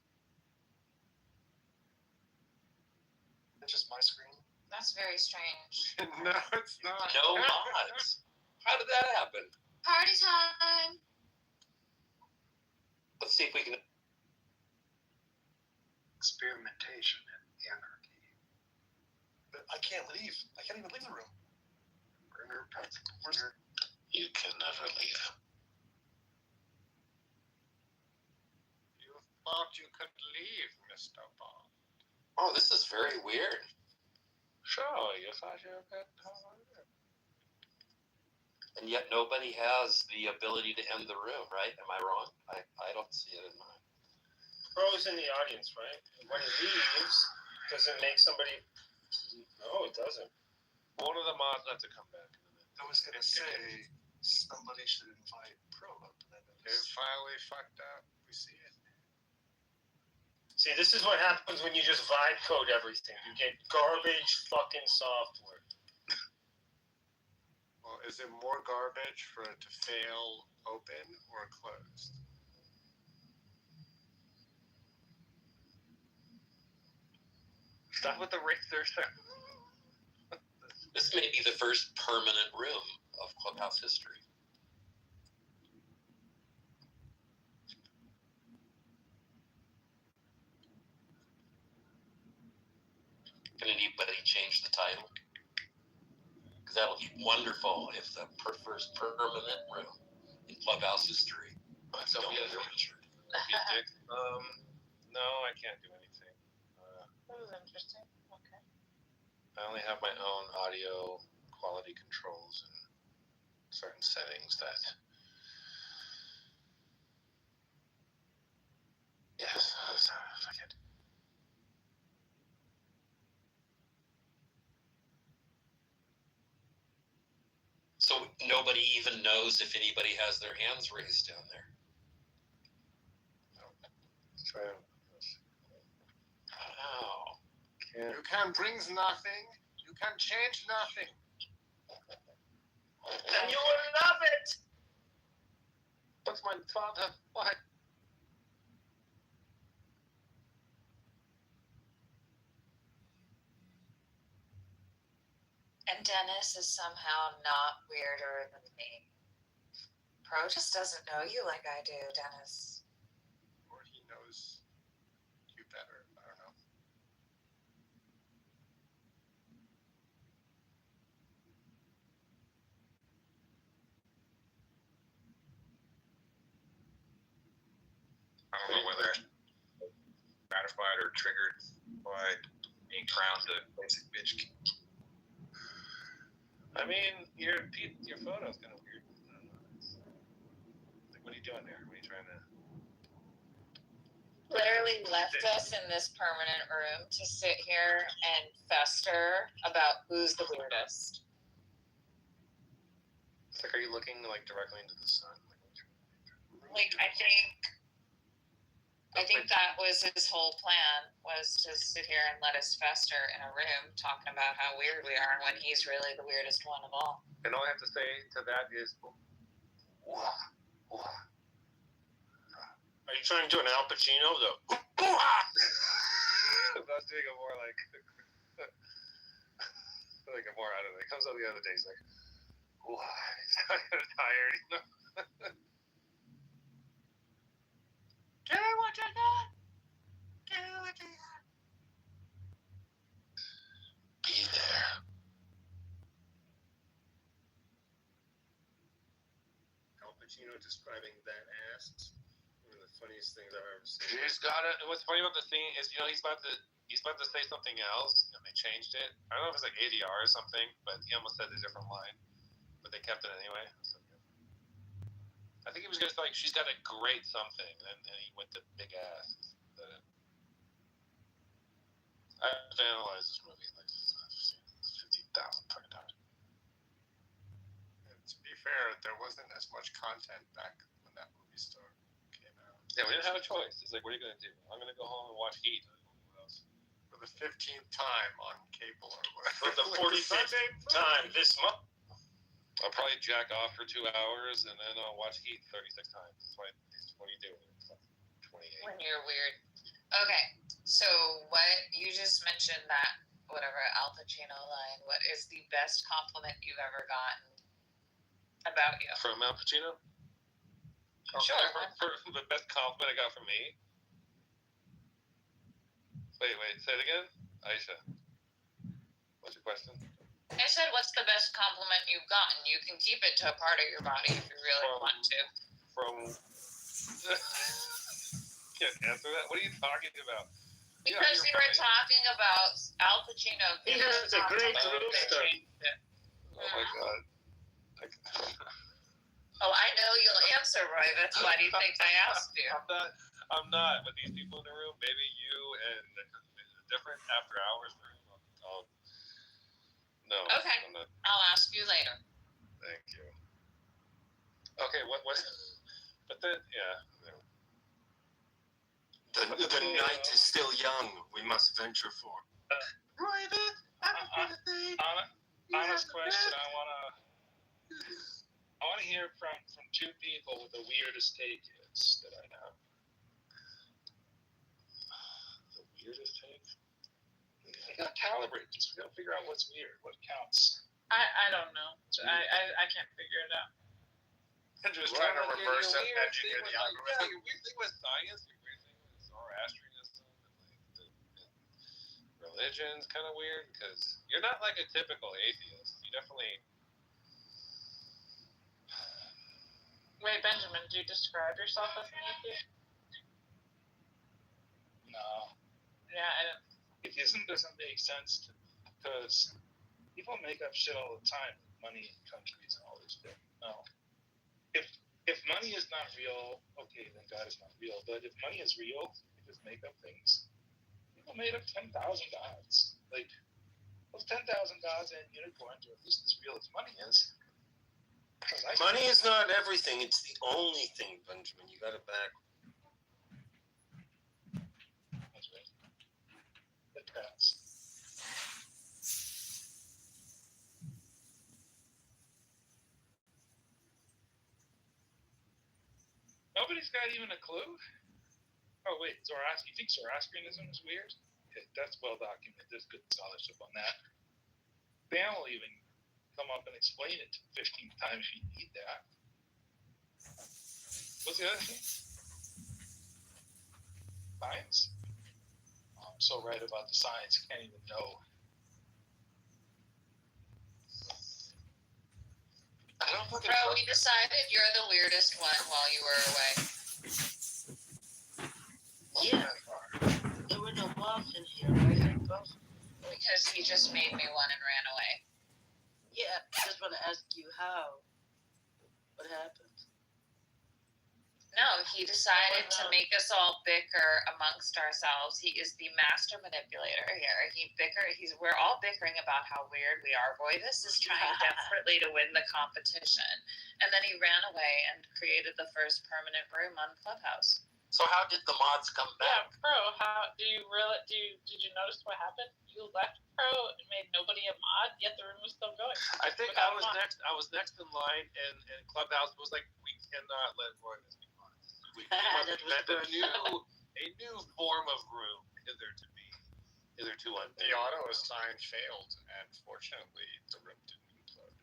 It's just my screen. That's very strange. No, it's not. No mods. How did that happen? Party time! Let's see if we can. Experimentation and anarchy. But I can't leave. I can't even leave the room. Where's You can never leave. You thought you could leave, Mr. Bond. Oh, this is very weird. Sure, you thought you could. And yet nobody has the ability to end the room, right? Am I wrong? I don't see it in mine. Bro's in the audience, right? When he leaves, Does it make somebody? No, it doesn't. One of the mods had to come back. I was gonna say somebody should invite Pro up. It finally fucked up. We see it. See, this is what happens when you just vibe code everything. You get garbage fucking software. Well, is it more garbage for it to fail open or closed? Stop with the razors. This may be the first permanent room of Clubhouse history. Can anybody change the title? Because that'll be wonderful if the first permanent room in Clubhouse history. Don't be a Richard. No, I can't do anything. That was interesting. Okay. I only have my own audio quality controls and certain settings that. Yes, fuck it. So nobody even knows if anybody has their hands raised down there. Wow. You can brings nothing. You can change nothing. And you will love it. What's my father? What? And Dennis is somehow not weirder than me. Pro just doesn't know you like I do, Dennis. Or he knows you better. I don't know. I don't know whether gratified or triggered by being crowned the basic bitch king. I mean, your photo's kind of weird. I don't know. Like, what are you doing there? What are you trying to? Literally left us in this permanent room to sit here and fester about who's the weirdest. It's like, are you looking like directly into the sun? Like, I think that was his whole plan, was to sit here and let us fester in a room talking about how weird we are and when he's really the weirdest one of all. And all I have to say to that is, wah, wah. Are you trying to do an Al Pacino though? I was doing a more like a more, I don't know. It comes out the other day. He's like, wah. He's kind of tired, you know. Do what you got. Do what you got. Be there. Al Pacino describing that ass. One of the funniest things I've ever seen. He's got it. What's funny about the scene is, you know, he's about to say something else, and they changed it. I don't know if it's like ADR or something, but he almost said a different line, but they kept it anyway. So good. I think he was gonna say, like, she's got a great something, and he went to big ass. I have to analyze this movie like 50,000 fucking times. And to be fair, there wasn't as much content back when that movie came out. Yeah, we didn't have a choice. It's like, what are you gonna do? I'm gonna go home and watch Heat. What else? For the 15th time on cable or whatever. For the 45th time this month. I'll probably jack off for 2 hours and then I'll watch Heat 36 times. That's what you do. 28. When you're weird. Okay, so what you just mentioned that whatever Al Pacino line. What is the best compliment you've ever gotten about you? From Al Pacino? Sure. For the best compliment I got from me? Wait, say it again? Aisha. What's your question? I said, what's the best compliment you've gotten? You can keep it to a part of your body if you really want to. Can't answer that. What are you talking about? Because you were talking about Al Pacino. He has a great rooster. Oh my god. Oh, I know you'll answer, Roy. That's why do you think I asked you? I'm not. But these people in the room, maybe you and different after hours room, no. Okay. I'll ask you later. Thank you. Okay, what? But then, yeah. The night is still young. We must venture forth. Honest question. I wanna hear from two people what the weirdest take is that I know. The weirdest take? We gotta calibrate this. We gotta figure out what's weird, what counts. I don't know. I can't figure it out. We're going to reverse it and educate the algorithm. Your weird thing with science, your weird thing with Zoroastrianism, and the religion's kind of weird because you're not like a typical atheist. You definitely. Wait, Benjamin, do you describe yourself as an atheist? No. Yeah, I don't. Atheism doesn't make sense to me because people make up shit all the time, money and countries and all this shit. No. If money is not real, okay, then God is not real. But if money is real, you just make up things. People made up 10,000 gods. Like, those 10,000 gods and unicorns are at least as real as money is. Money is not everything. It's the only thing, Benjamin. You got it back. That's right. It counts. Nobody's got even a clue? Oh, wait, you think Zoroastrianism is weird? Okay, that's well documented. There's good scholarship on that. Dan will even come up and explain it 15 times if you need that. What's the other thing? Science? Oh, I'm so right about the science, I can't even know. I don't fucking Bro, we decided you're the weirdest one while you were away. Yeah. There were no boss in here, right? Because he just made me one and ran away. Yeah, I just want to ask you how. What happened? No, he decided to make us all bicker amongst ourselves. He is the master manipulator here. We're all bickering about how weird we are. Royvis is trying desperately to win the competition. And then he ran away and created the first permanent room on Clubhouse. So how did the mods come back? Yeah, Pro, did you notice what happened? You left Pro and made nobody a mod, yet the room was still going. I think I was next in line, and Clubhouse was like, we cannot let Royvis be mod. We invented a new form of room hitherto unfair. The auto assign failed, and fortunately, the room didn't implode.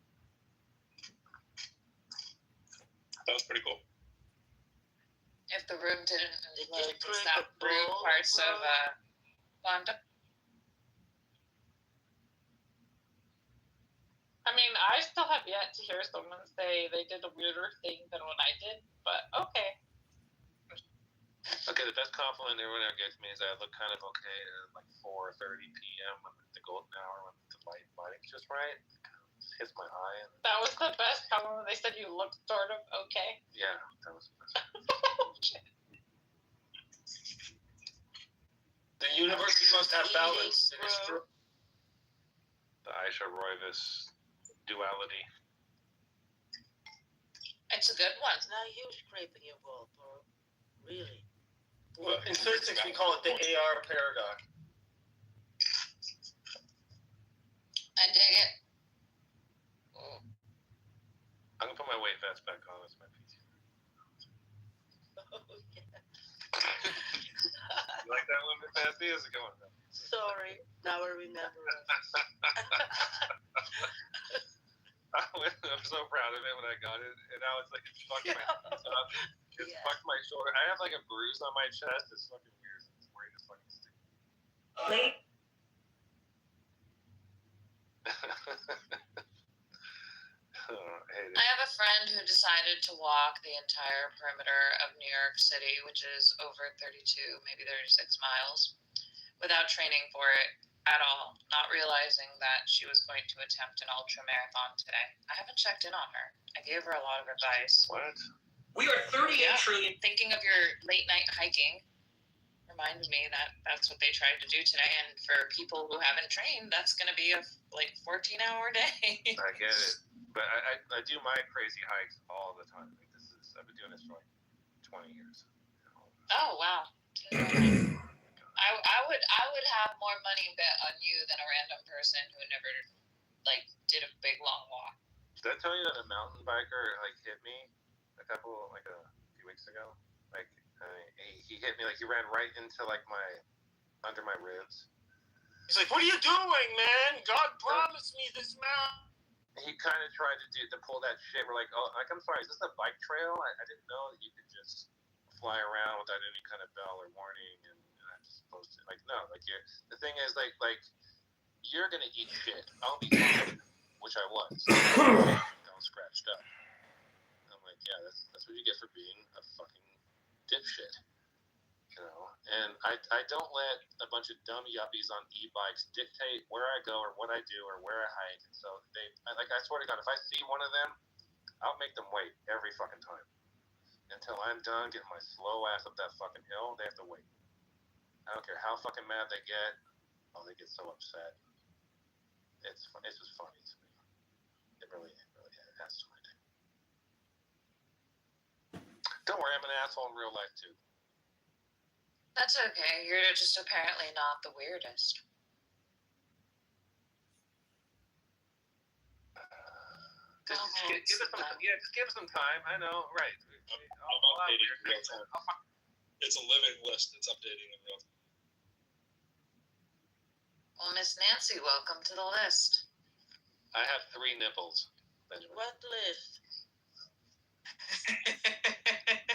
That was pretty cool. If the room didn't implode, was that rude parts of Wanda? I mean, I still have yet to hear someone say they did a weirder thing than what I did, but okay. Okay, the best compliment everyone ever gets me is I look kind of okay at like 4:30 p.m. when the golden hour when the lighting's just right. It kind of hits my eye. And that was the best compliment. They said you looked sort of okay. Yeah, that was the best. The universe must have balance. It is true. The Aisha Royvis duality. It's a good one. Now you scraping your ball, bro. Really? Well, in physics, we call it the AR paradox. I dig it. I'm gonna put my weight vest back on. That's my PC. Oh, yeah. You like that one, Miss Nasty? How's it going? Sorry, now I remember it. I'm so proud of it when I got it, and now it's like it's fucking fucked my shoulder. I have like a bruise on my chest. It's fucking weird. It's wearing this fucking stick. Late. I have a friend who decided to walk the entire perimeter of New York City, which is over 32, maybe 36 miles, without training for it at all, not realizing that she was going to attempt an ultra marathon today. I haven't checked in on her. I gave her a lot of advice. What? We are 38 trillion. Thinking of your late night hiking. reminded me that that's what they tried to do today. And for people who haven't trained, that's going to be a 14-hour day. I get it, but I do my crazy hikes all the time. Like I've been doing this for like 20 years. Oh wow! I would have more money bet on you than a random person who never did a big long walk. Did I tell you that a mountain biker hit me a few weeks ago? He hit me he ran right into under my ribs. He's like, "What are you doing, man? God promised me this mountain." He kind of tried to pull that shit. We're like, oh, I'm sorry, is this a bike trail? I didn't know that you could just fly around without any kind of bell or warning, and I'm supposed to no. The thing is you're gonna eat shit. I'll be fine, which I was. All scratched up. I'm like, yeah, that's what you get for being a fucking dipshit. And I don't let a bunch of dumb yuppies on e-bikes dictate where I go or what I do or where I hike. And so I swear to God, if I see one of them, I'll make them wait every fucking time until I'm done getting my slow ass up that fucking hill. They have to wait. I don't care how fucking mad they get. Oh, they get so upset. It's just funny to me. It really has to me. Don't worry, I'm an asshole in real life too. That's okay. You're just apparently not the weirdest. Just give us some time. I know, right? I'm updating in real time. It's a living list. It's updating in real time. Well, Miss Nancy, welcome to the list. I have 3 nipples. Benjamin. What list?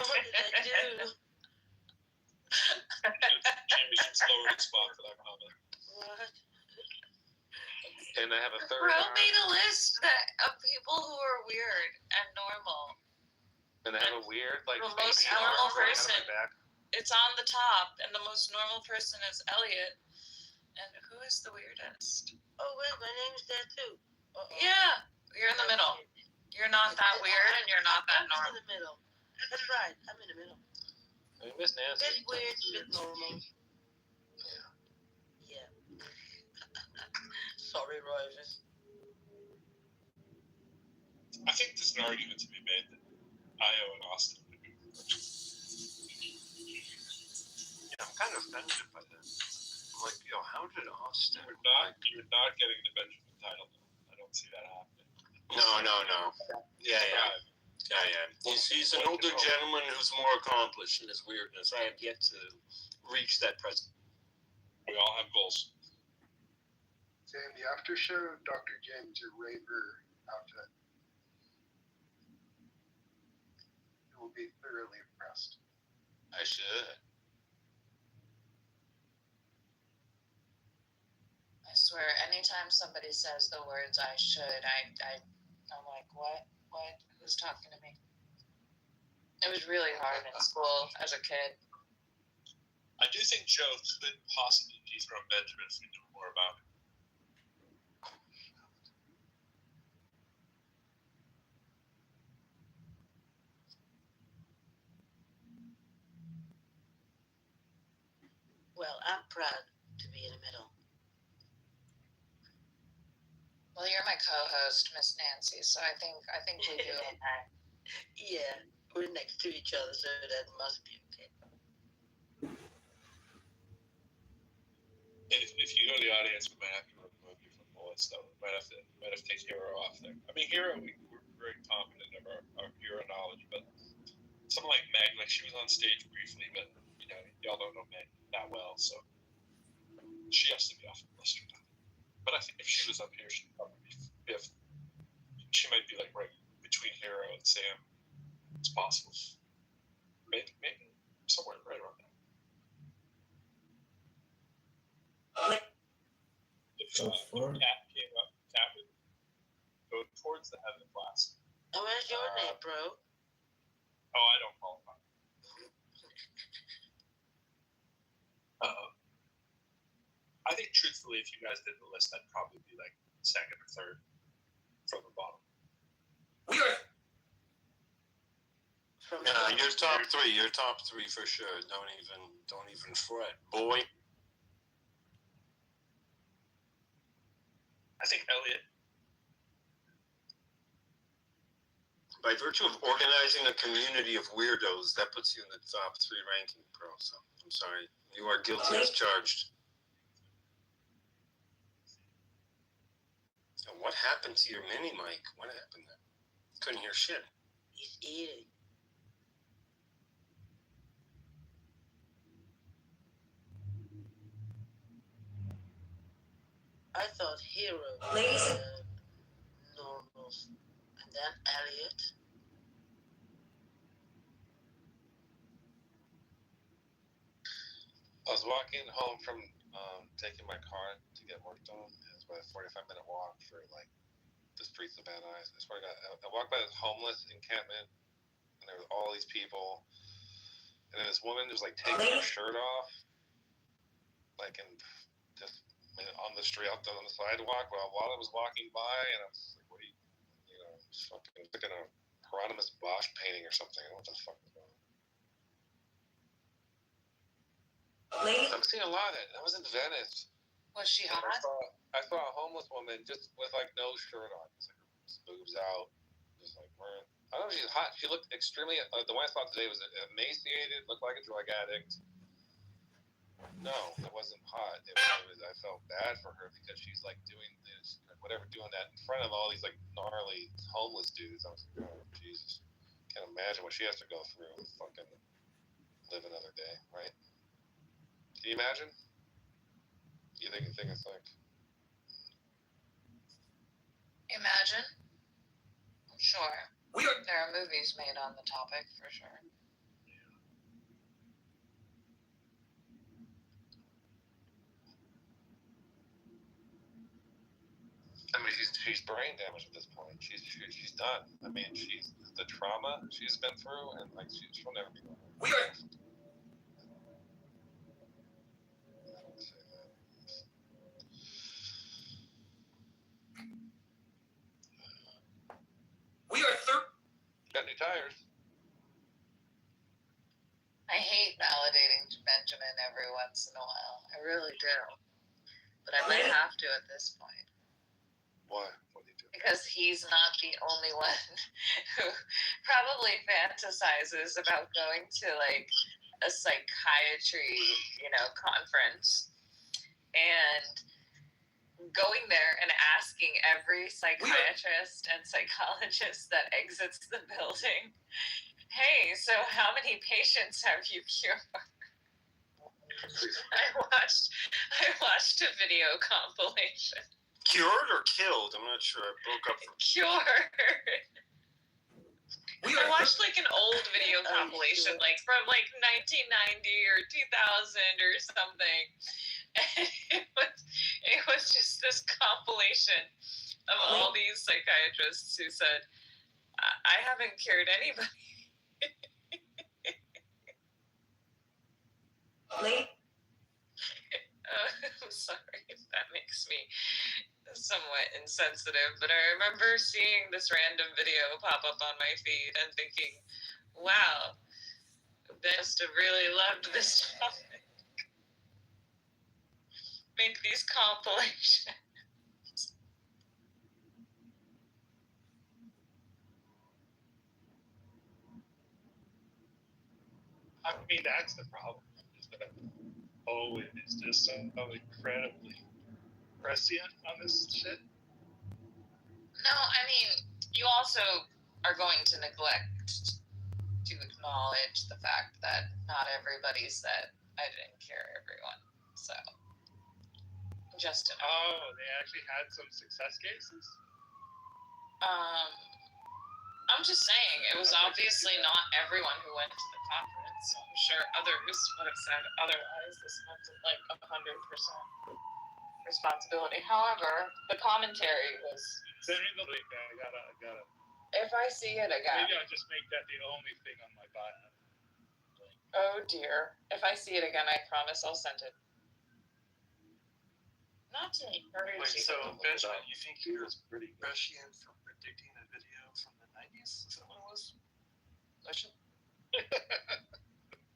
What did I do? Jamie should slower the spot for that comment. What? And I have a 3rd. Bro made a list of people who are weird and normal. And I have a weird, the most normal person. Back. It's on the top, and the most normal person is Elliot. And who is the weirdest? Oh, wait, my name's there too. Yeah, you're in the middle. You're not that weird, and you're not that normal. I'm in the middle. That's right. I'm in the middle. I mean, Miss Nancy. Bit weird, bit normal. Yeah. Sorry, Rivers. I think there's an argument to be made that Io and Austin would be I'm kind of offended by that. I'm like, how did Austin? You're not getting the Benjamin title. I don't see that happening. No. Yeah. He's an older gentleman who's more accomplished in his weirdness. I have yet to reach that present. We all have goals. Say in the after show, Dr. James, your raver outfit. You will be thoroughly impressed. I should. I swear, anytime somebody says the words "I should," I'm like, what? Who's talking to me? It was really hard in school as a kid. I do think Joe could possibly dethrone Benjamin if we knew more about him. Well, I'm proud to be in the middle. Well, you're my co-host, Miss Nancy, so I think we do okay. Yeah, we're next to each other, so that must be okay. If you go to the audience, we might have to remove you from the list, though. We might have to take Hero off there. I mean, Hero, we're very confident of our Hero knowledge, but someone like Meg, she was on stage briefly, but y'all don't know Meg that well, so she has to be off the list or not. But I think if she was up here, she'd probably be 5th. She might be right between Hero and Sam. It's possible. Maybe somewhere right around there. If Cat came up, Cat would go towards the head of the class. And where's your name, bro? Oh, I don't qualify. I think, truthfully, if you guys did the list, I'd probably be 2nd or 3rd from the bottom. You're You're top three. You're top three for sure. Don't even fret, boy. I think Elliot. By virtue of organizing a community of weirdos, that puts you in the top three ranking, bro. So I'm sorry, you are guilty as charged. So what happened to your mini mic? What happened there? Couldn't hear shit. He's eating. I thought Hero was normal, and then Elliot. I was walking home from taking my car to get work done. It was about a 45-minute walk for like the streets of Van Nuys. I swear to God, I walked by this homeless encampment, and there was all these people, and then this woman was like taking her shirt off, like in just on the street, out on the sidewalk while I was walking by, and I was like, "What are you know, fucking looking at a Hieronymus Bosch painting or something? What the fuck is going on?" I'm seeing a lot of it. I was in Venice. Was she and hot? I saw a homeless woman just with like no shirt on, just like her boobs out, just like wearing. I don't know if she's hot. She looked extremely. The one I saw today was emaciated, looked like a drug addict. No, it wasn't hot. It was, I felt bad for her because she's like doing this, doing that in front of all these like gnarly homeless dudes. I was like, oh Jesus, can't imagine what she has to go through and fucking live another day, right? Can you imagine? You think it's like? Imagine? Sure. There are movies made on the topic, for sure. I mean, she's brain damaged at this point. She's done. I mean, she's the trauma she's been through, and like she'll never be normal. We are. We are Got new tires. I hate validating Benjamin every once in a while. I really do. But I might have to at this point. Why? What do you do? Because he's not the only one who probably fantasizes about going to like a psychiatry, conference and going there and asking every psychiatrist and psychologist that exits the building, hey, so how many patients have you cured? I watched a video compilation. Cured or killed? I'm not sure. I broke up. Cured. I watched like an old video compilation, like from like 1990 or 2000 or something. And it was just this compilation of all these psychiatrists who said, I haven't cured anybody. I'm sorry if that makes me somewhat insensitive, but I remember seeing this random video pop up on my feed and thinking, wow, Ben must have really loved this topic. Make these compilations. I mean, that's the problem. Is that Owen is just so incredibly prescient on this shit. No, I mean, you also are going to neglect to acknowledge the fact that not everybody said, I didn't cure everyone. So, just enough. Oh, they actually had some success cases? I'm just saying, it was obviously not everyone who went to the conference. I'm sure others would have said otherwise. This wasn't like 100% responsibility. However, the commentary was. Send me the link. I gotta. If I see it again. Maybe I'll just make that the only thing on my bio. Oh dear. If I see it again, I promise I'll send it. Not to encourage Wait, you. so Benjamin, you think he was pretty prescient for predicting a video from the 90s? Is that what it was?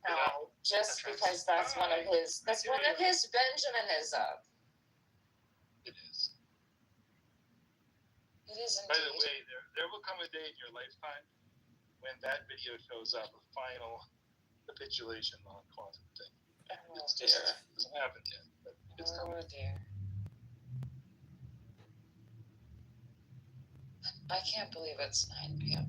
No, just because that's one of his Benjaminism. It is. It is By the indeed. way, there will come a day in your lifetime when that video shows up, a final capitulation on quantum thing. Oh It's dear. just it hasn't happened yet, but it's coming. Oh dear. I can't believe it's 9 p.m.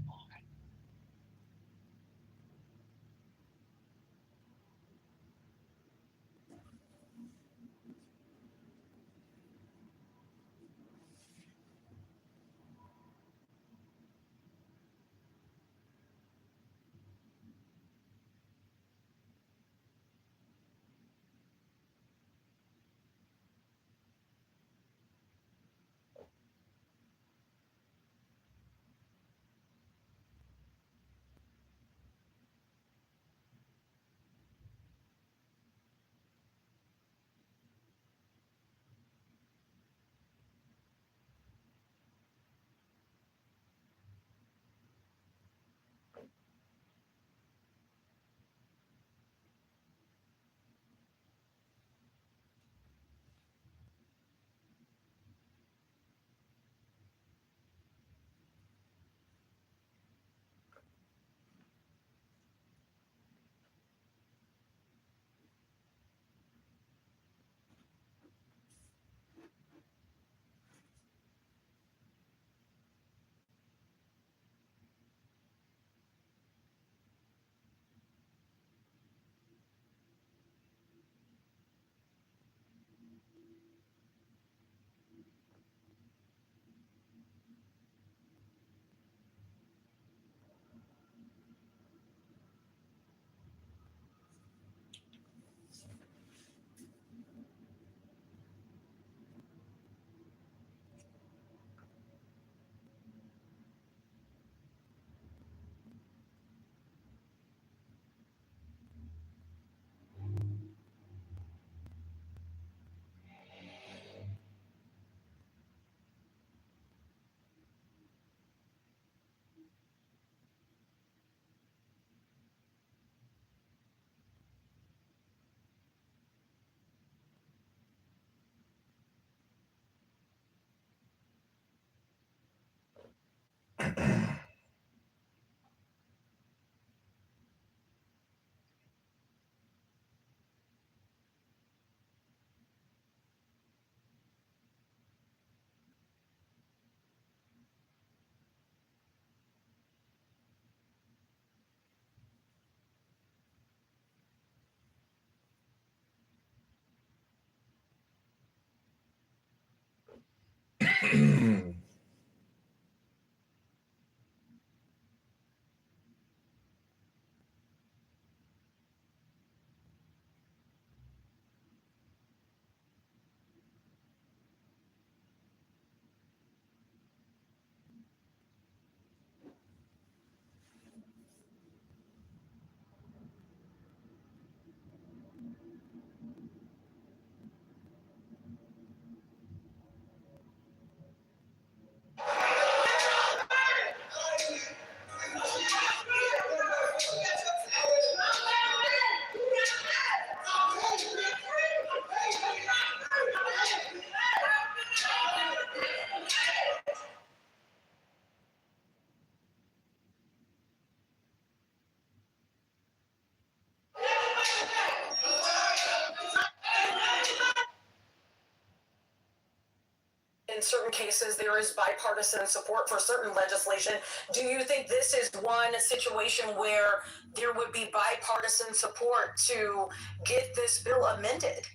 In certain cases, there is bipartisan support for certain legislation. Do you think this is one situation where there would be bipartisan support to get this bill amended?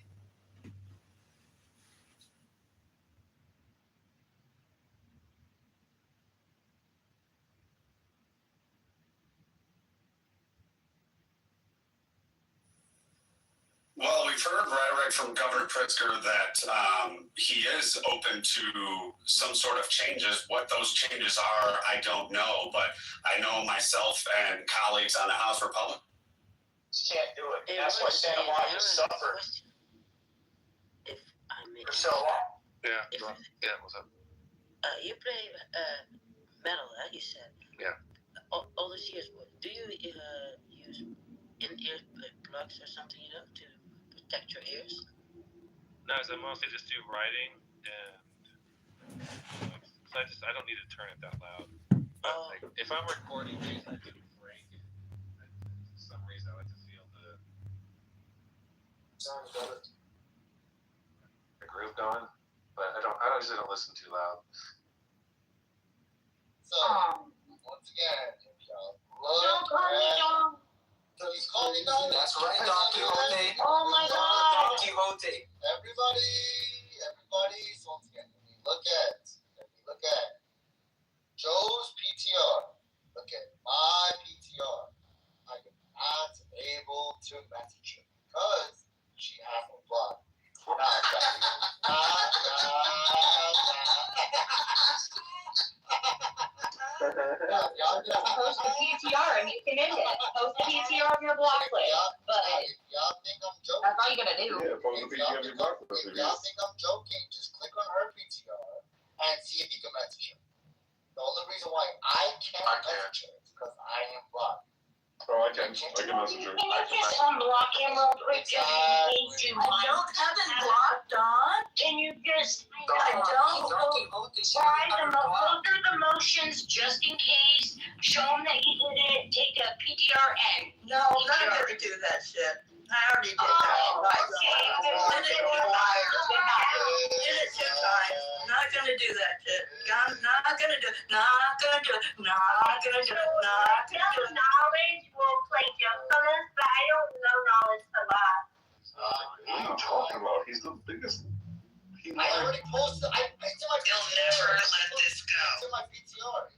Well, we've heard rhetoric from Governor Pritzker that he is open to some sort of changes. What those changes are, I don't know, but I know myself and colleagues on the House Republican Can't do it. That's why Santa Monica suffered for so long. Yeah. Yeah. What's up? You play metal, you said. Yeah. All these years, do you just in-ear plugs or something, you know, to protect your ears? No, so I mostly just do writing and so I don't need to turn it that loud. But like, if I'm recording things, I do break. For some reason, I like to feel the groove going, but I usually don't listen too loud. So once again, look. So he's calling out. That's right, Don Quixote. Oh my God. Don Quixote. Everybody. So once again, let me look at Joe's PTR. Look at my PTR. I am not able to message her because she has a block. Post the PTR and you can end it. Post the PTR of your block list. But y'all think I'm joking? that's all you gotta do. If y'all think I'm joking, just click on her PTR and see if you can message her. The only reason why I can't message her is because I am blocked. Oh, I can message her. Can you just unblock him real quick just in case you want? I don't have it blocked, Don. Can you just I don't. go through the motions just in case? Show him that you did it. Take a PTR and No, I'm not gonna do that shit. I already did that. Did it 2 times. Not gonna do that shit. Not gonna do. Knowledge will play jokes on us, but I don't know knowledge a lot. What are you talking about? He's the biggest. I already posted. It's in my PTR. You'll never let this go. It's in my PTR.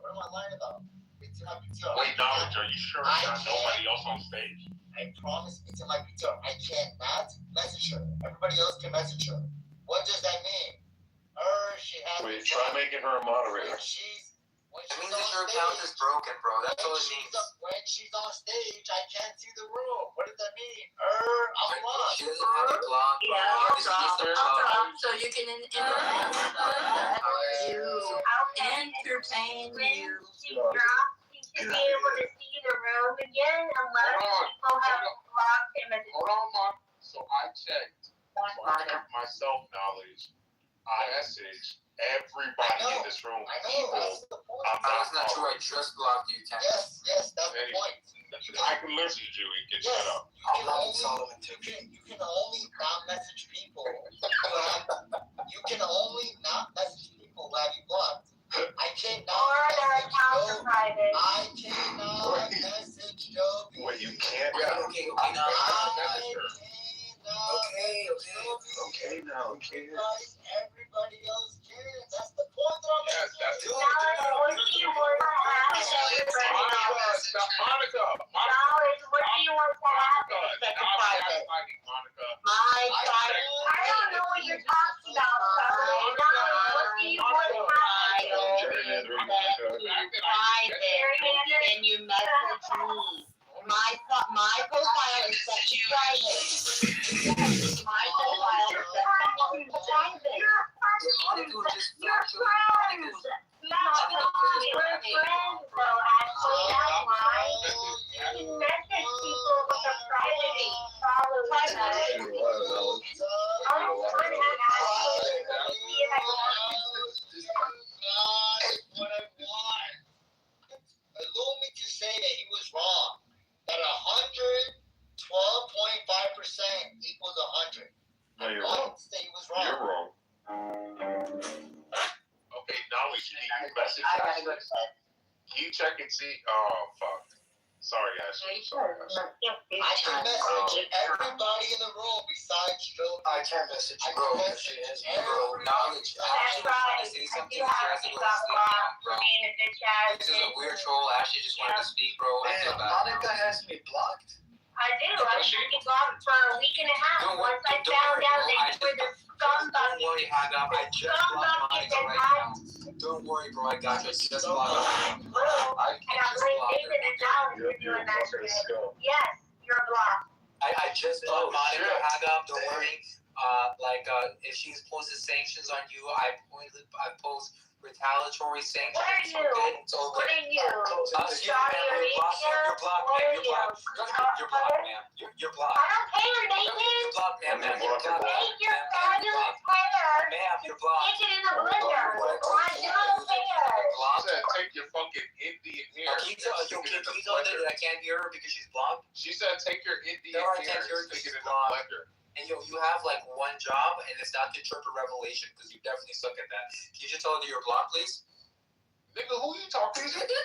What am I lying about? It's in my PTR. Wait, Knowledge, are you sure there's not nobody else on stage? I promise it's in my PTR. I cannot message her. Everybody else can message her. What does that mean? She has. Wait, try making her a moderator. It means that your account is broken, bro. That's all it means. When she's on stage, I can't see the room. What does that mean? I'm blocked. She doesn't have a block, bro. Yeah, I'll drop. So you can entertain you. To be able to see the room again unless people have blocked him. Hold on, Mark. So I checked. Myself knowledge. I messaged everybody in this room. That's the point. That's not true. I just blocked you, Ken. Yes, that's the point. I can message you and get shut up. You can only not message people. You can only not message people who have you blocked. I cannot. Or their accounts are private. I cannot message Joe. Wait, you can't? Yeah, okay, now. Okay, now. Everybody else can. That's the point that I'm making. That's it. Monica. Knowledge, what do you want to happen? That's private. Monica. My private. I don't know what you're talking about, Knowledge, what do you want to happen? Private. And you message me. My profile is set to private. My profile is set to private. You're friends. We're friends, though, Ashley. That's why. You message people with a privacy. Follow privacy. I'm trying to have Ashley see if I can. What I want. Allow me to say that he was wrong. That 112.5% equals 100. No, you're wrong. That he was wrong. You're wrong. Okay, now we can message. I gotta go to bed. Can you check and see? Oh, fuck. Sorry, Ashley. I can message everybody in the room besides Joe. I can't message you, bro. Knowledge. That's right. Say I something. do have to stop Bro. being a bitch ass. This is a weird troll. Ashley just wanted to speak, bro. I feel bad. Monica has me blocked. I do. I was blocked for a week and a half. Once I found out that you were the scumbucket. Don't worry, Hagab. I just blocked Monica right now. Don't worry, bro. I got you. I just blocked her. And I'm like, David and Alan are doing that shit. Yes, you're blocked. I just blocked Monica, Hagab. Don't worry. If she's posted sanctions on you, I post retaliatory sanctions. What are you? Okay? It's all good. What are you? Us, you, Saudi ma'am, you're blocked, ma'am. You're blocked, ma'am. You're blocked. You're blocked, ma'am. I don't care, Nathan. You're blocked, ma'am. Ma'am, you're blocked. Take your fabulous hair. Ma'am, you're blocked. Stick it in the blender. I don't care. She said, take your fucking Indian hair. Can you tell that I can't hear her because she's blocked? She said, take your Indian No, I hair can't hear her and because stick she's it in the blocked. blender. And you have like one job, and it's not to interpret Revelation because you definitely suck at that. Can you just tell her that you're blocked, please? Nigga, who you talking to? I don't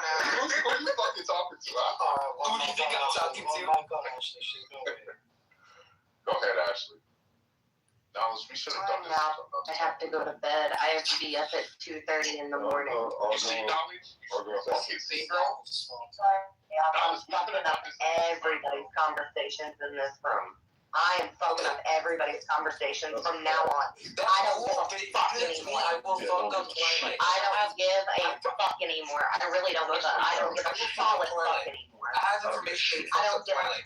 know. Who you fucking talking to? Who do you think I'm talking to? Go ahead, Ashley. We should have done this. I have to go to bed. I have to be up at 2:30 in the morning. You see knowledge? Or go fucking see, girl? I'm fucking up everybody's conversations in this room. I am fucking up everybody's conversations from now on. I don't give a fuck anymore. I don't give a fuck anymore. I really don't give a. I don't give a solid fuck anymore. I don't give a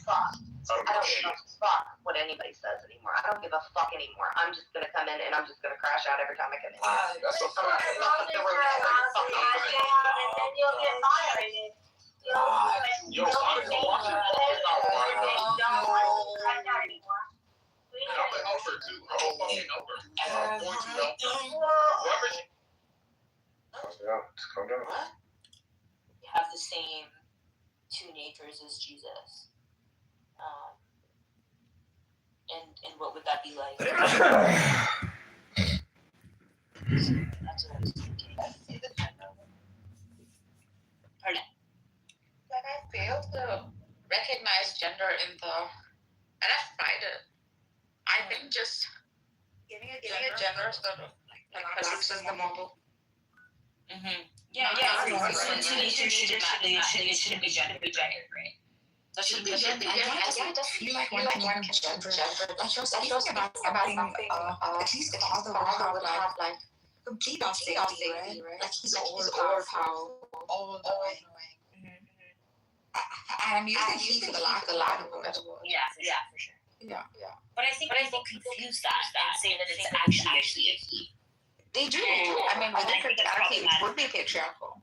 fuck. I don't give a fuck what anybody says anymore. I don't give a fuck anymore. I'm just gonna come in and I'm just gonna crash out every time I come in. That's a fact. I'm gonna fuck the room every fucking time. And then you'll get violated. Yo, I'm gonna watch it. I'm not anymore. an over too. I'm a fucking over. I'm going to help them. Calm down. Have the same two natures as Jesus. And what would that be like? That's what I was thinking. Pardon? But I fail to recognize gender in the, and I tried it. I think just giving a gender sort of like collapses the model. Mm-hmm. Yeah. Two natures shouldn't be gender, right? That shouldn't be gender. I just feel like when people can gender, like you're speaking about something, at least the father would have like complete authority, right? Like he's all powerful, all knowing. And I'm using he for the lack of a better word. Yeah, for sure. Yeah. But I think people confuse that and say that it's actually a he. They do. I mean, with patriarchy, it would be patriarchal.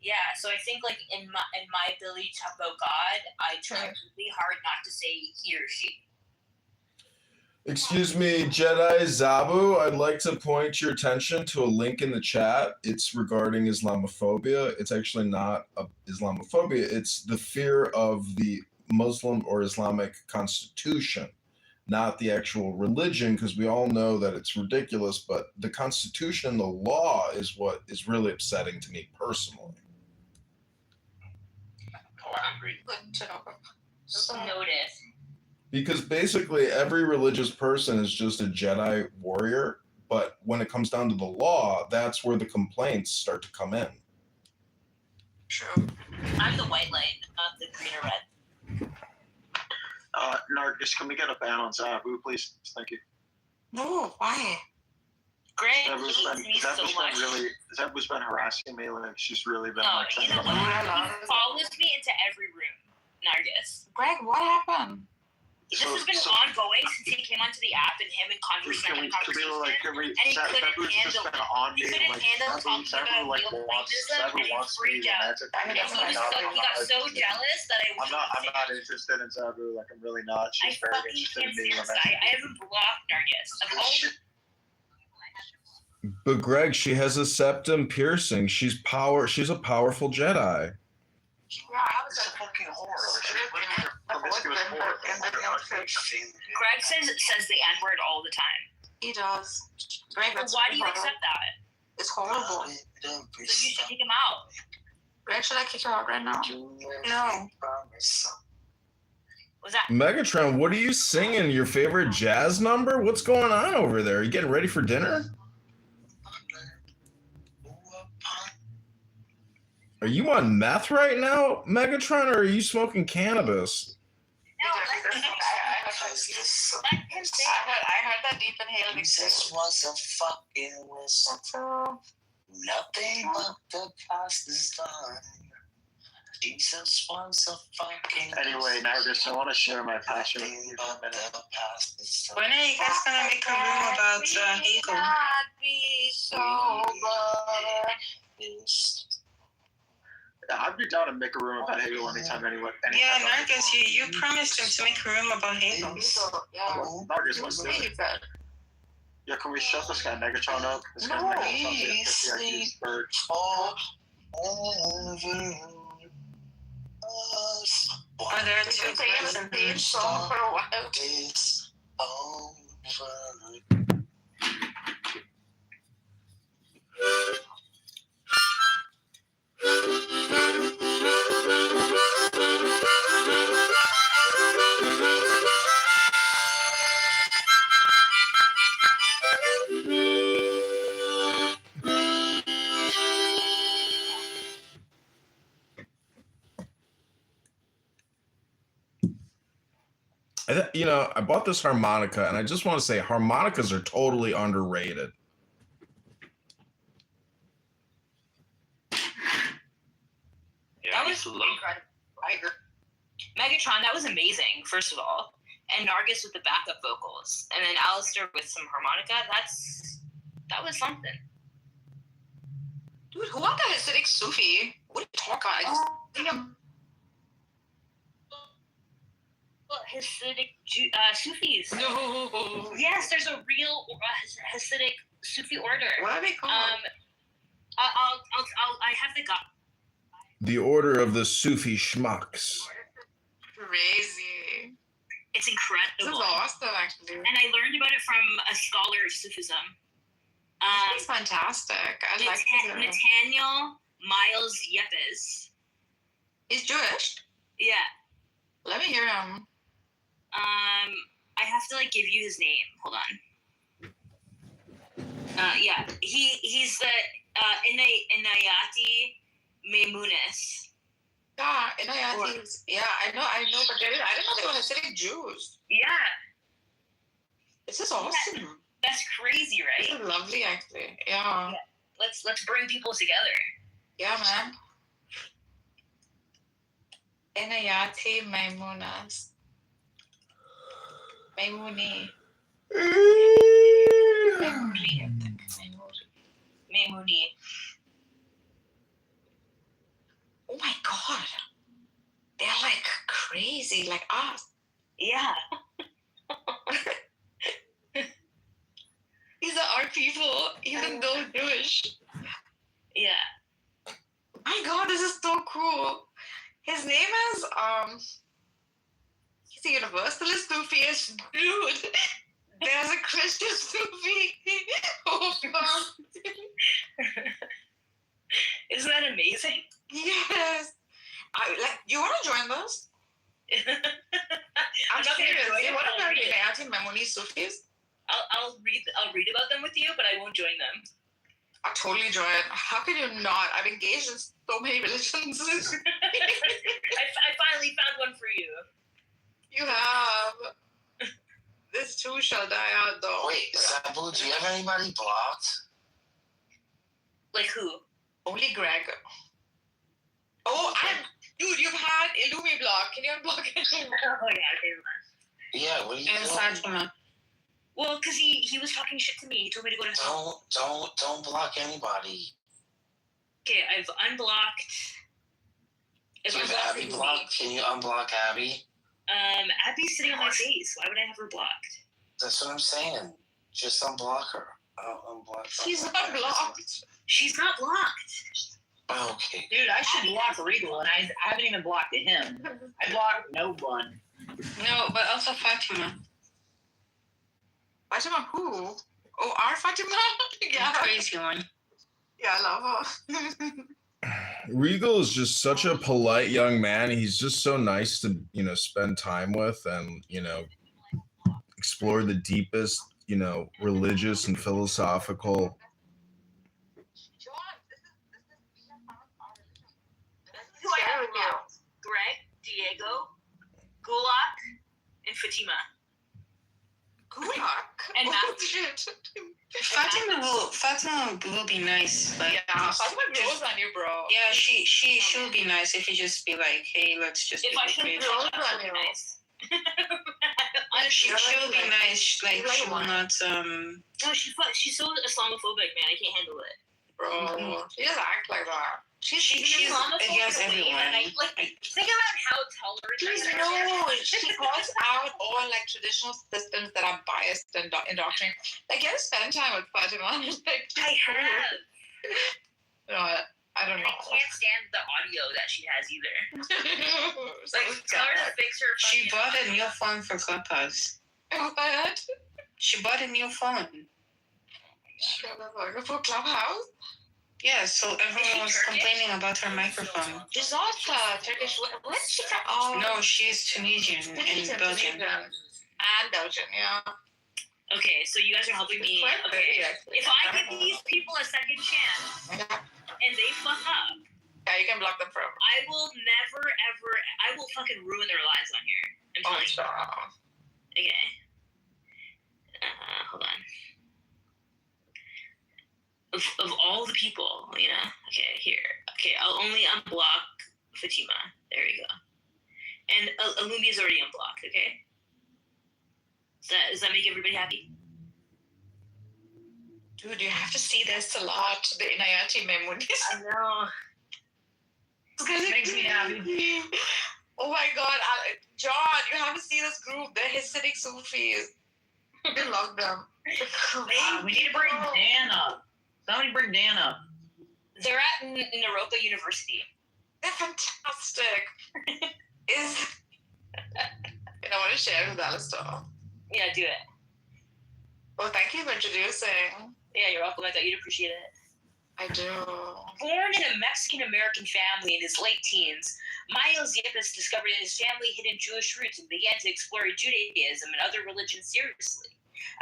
Yeah, so I think like in my ability to talk about God, I try really hard not to say he or she. Excuse me, Jedi Zabu, I'd like to point your attention to a link in the chat. It's regarding Islamophobia. It's actually not Islamophobia. It's the fear of the Muslim or Islamic constitution, not the actual religion, because we all know that it's ridiculous, but the constitution, the law, is what is really upsetting to me personally. Oh, I agree. Good to know. So notice. Because basically every religious person is just a Jedi warrior, but when it comes down to the law, that's where the complaints start to come in. True. I'm the white light, not the green or red. Nargis, can we get a ban on Zabu, please? Thank you. No, why? Greg hates me so much. Zabu's been harassing me, like she's really been No, you know what? He follows me into every room, Nargis. Greg, what happened? This has been ongoing since he came onto the app and him and Congressman had a conversation. And he couldn't handle it. He couldn't handle talking about neoplatonism and he freaked out. And he got so jealous that I'm not interested in Zabu. Like I'm really not. She's very interested in me. I haven't blocked Nargis. But Greg, she has a septum piercing. She's a powerful Jedi. Yeah, I was a fucking horror. Greg says the N-word all the time. He does. Greg, but why do you accept that? It's horrible. So you should kick him out. Greg, should I kick you out right now? No. Was that Megatron, what are you singing? Your favorite jazz number? What's going on over there? Are you getting ready for dinner? Are you on meth right now, Megatron, or are you smoking cannabis? No, I heard that deep inhale exists. This was a fucking whistle. Nothing but the past is done. Jesus was a fucking. Anyway, Nargis, I want to share my passion with you for a minute. When are you guys gonna make a room about Hegel? Be sober. Yeah, I'd be down to make a room about Hegel anytime, anyway. Yeah, Nargis, you promised him to make a room about Hegel. Nargis, let's do it. Yeah, can we shut this guy Megatron up? This guy Megatron's getting 50 IQs for Are there two Congressmen? You know, I bought this harmonica, and I just want to say harmonicas are totally underrated. That was incredible. I agree. Megatron, that was amazing, first of all. And Nargis with the backup vocals. And then Alistair with some harmonica. That was something. Dude, who want that Hasidic Sufi? What are you talking about? I just think I'm... Hasidic Sufis. No. Yes, there's a real Hasidic Sufi order. What are they called? I have the The Order of the Sufi Schmucks. Crazy. It's incredible. This is awesome, actually. And I learned about it from a scholar of Sufism. This is fantastic. I like it. Nathaniel Miles Yepes. He's Jewish? Yeah. Let me hear him. I have to give you his name. Hold on. Yeah. He's the Inayati Maimunis. Yeah, Inayati. Yeah, I know, but I didn't know they were Hasidic Jews. Yeah. This is awesome. That's crazy, right? This is lovely, actually. Yeah. Let's bring people together. Yeah, man. Inayati Maimunas. Maimuni. Maimuni. Oh my god. They're crazy, like us. Yeah. These are our people, even though Jewish. Yeah. My god, this is so cool. His name is, he's a Universalist Sufi-ish dude. There's a Christian Sufi. Oh, fuck. Isn't that amazing? Yes. You want to join us? I'm serious. You want to be Inayati Maimuni Sufis? I'll read about them with you, but I won't join them. I'll totally join. How can you not? I've engaged in so many religions. I finally found one for you. You have. This too shall die out, though. Wait, Sabu, do you have anybody blocked? Like who? Only Greg. Oh, dude, you've had Illumi block. Can you unblock it? Oh, yeah, okay. Yeah, what are you doing? Fatima. Well, because he was talking shit to me. He told me to go to Don't block anybody. Okay, I've unblocked. Do you have Abby blocked? Can you unblock Abby? Abby's sitting on my face. Why would I have her blocked? That's what I'm saying. Just unblock her. Unblock her. She's not blocked. She's not blocked. Okay. Dude, I should block Regal, and I haven't even blocked him. I blocked no one. No, but also Fatima. Fatima who? Oh, our Fatima? Yeah. Crazy one. Yeah, I love her. Regal is just such a polite young man. He's just so nice to, spend time with and, explore the deepest, religious and philosophical. Who I have now? Greg, Diego, Gulak, and Fatima. Gulak? And oh, Matthew. Shit. Fatima will be nice. Like, Yeah, Fatima grows on you, bro. yeah, she will be nice if you just be like, hey, let's just. If I should grow on you. Nice. She'll be nice. Like she will not. No, she's so Islamophobic, man. I can't handle it. Bro, she doesn't act like that. She's against everyone. Think about how tolerant. She calls out all like traditional systems that are biased and indoctrinated. Like, you gotta spend time with Fatima. Like, I have. No, I don't know. I can't stand the audio that she has either. Tell her to fix her. She bought a new phone for Clubhouse. What? She bought a new phone. For Clubhouse? Yeah, so everyone was complaining about her microphone. She's not Turkish. What is she from? Oh. No, she's Tunisian and Belgian. And Belgian, yeah. Okay, so you guys are helping me. Okay, if I give these people a second chance and they fuck up, yeah, you can block them forever. I will never ever. I will fucking ruin their lives on here. I'm telling you. Okay. Hold on. Of all the people, you know. Okay, here. Okay, I'll only unblock Fatima. There we go. And Alumi is already unblocked. Okay. Does that make everybody happy? Dude, you have to see this a lot. The Inayati memories. I know. It makes me happy. Oh my God, John, you have to see this group. They're Hasidic Sufis. We love them. We need to bring Dan up. Somebody bring Dan up. They're at Naropa University. They're fantastic. I want to share with Alistair. Yeah, do it. Well, thank you for introducing. Yeah, you're welcome. I thought you'd appreciate it. I do. Born in a Mexican-American family in his late teens, Miles Yepes discovered his family hidden Jewish roots and began to explore Judaism and other religions seriously.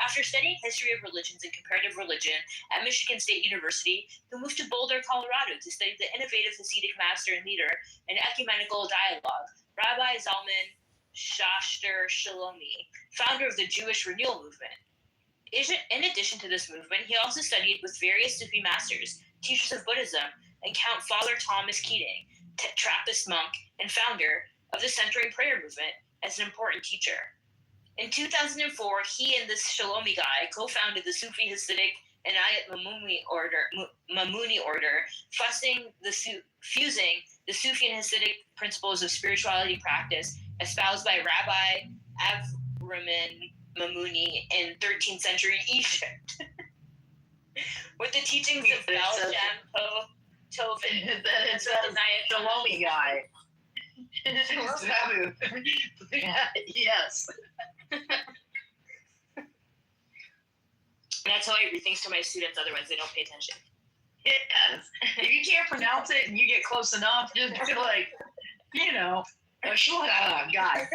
After studying history of religions and comparative religion at Michigan State University, he moved to Boulder, Colorado to study the innovative Hasidic master and leader in ecumenical dialogue, Rabbi Zalman Schachter Shalomi, founder of the Jewish Renewal Movement. In addition to this movement, he also studied with various Sufi masters, teachers of Buddhism, and Count Father Thomas Keating, Trappist monk and founder of the Centering Prayer Movement, as an important teacher. In 2004, he and this Shalomi guy co-founded the Sufi Hasidic and Ayat Mamuni order, fusing the Sufi and Hasidic principles of spirituality practice espoused by Rabbi Avraham Mamuni in 13th century Egypt. With the teachings of Baal Shem Tov and the Shalomi guy. Yes. And that's how I read things to my students, otherwise they don't pay attention. Yes. If you can't pronounce it and you get close enough, just like, you know, a guy.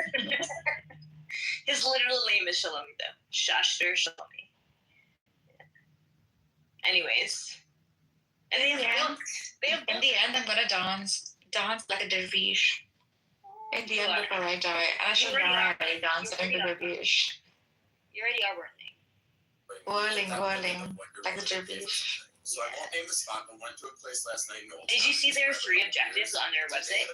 His literal name is Shalomi, though. Schachter Shalomi. Anyways. And they have in the end, I'm gonna dance like a dervish. In the end, before I die, I should die dancing like a dervish. You already are Whirling, like a dervish. So I won't name the spot, but went to a place last night in Old Did you see their 3 objectives on their website?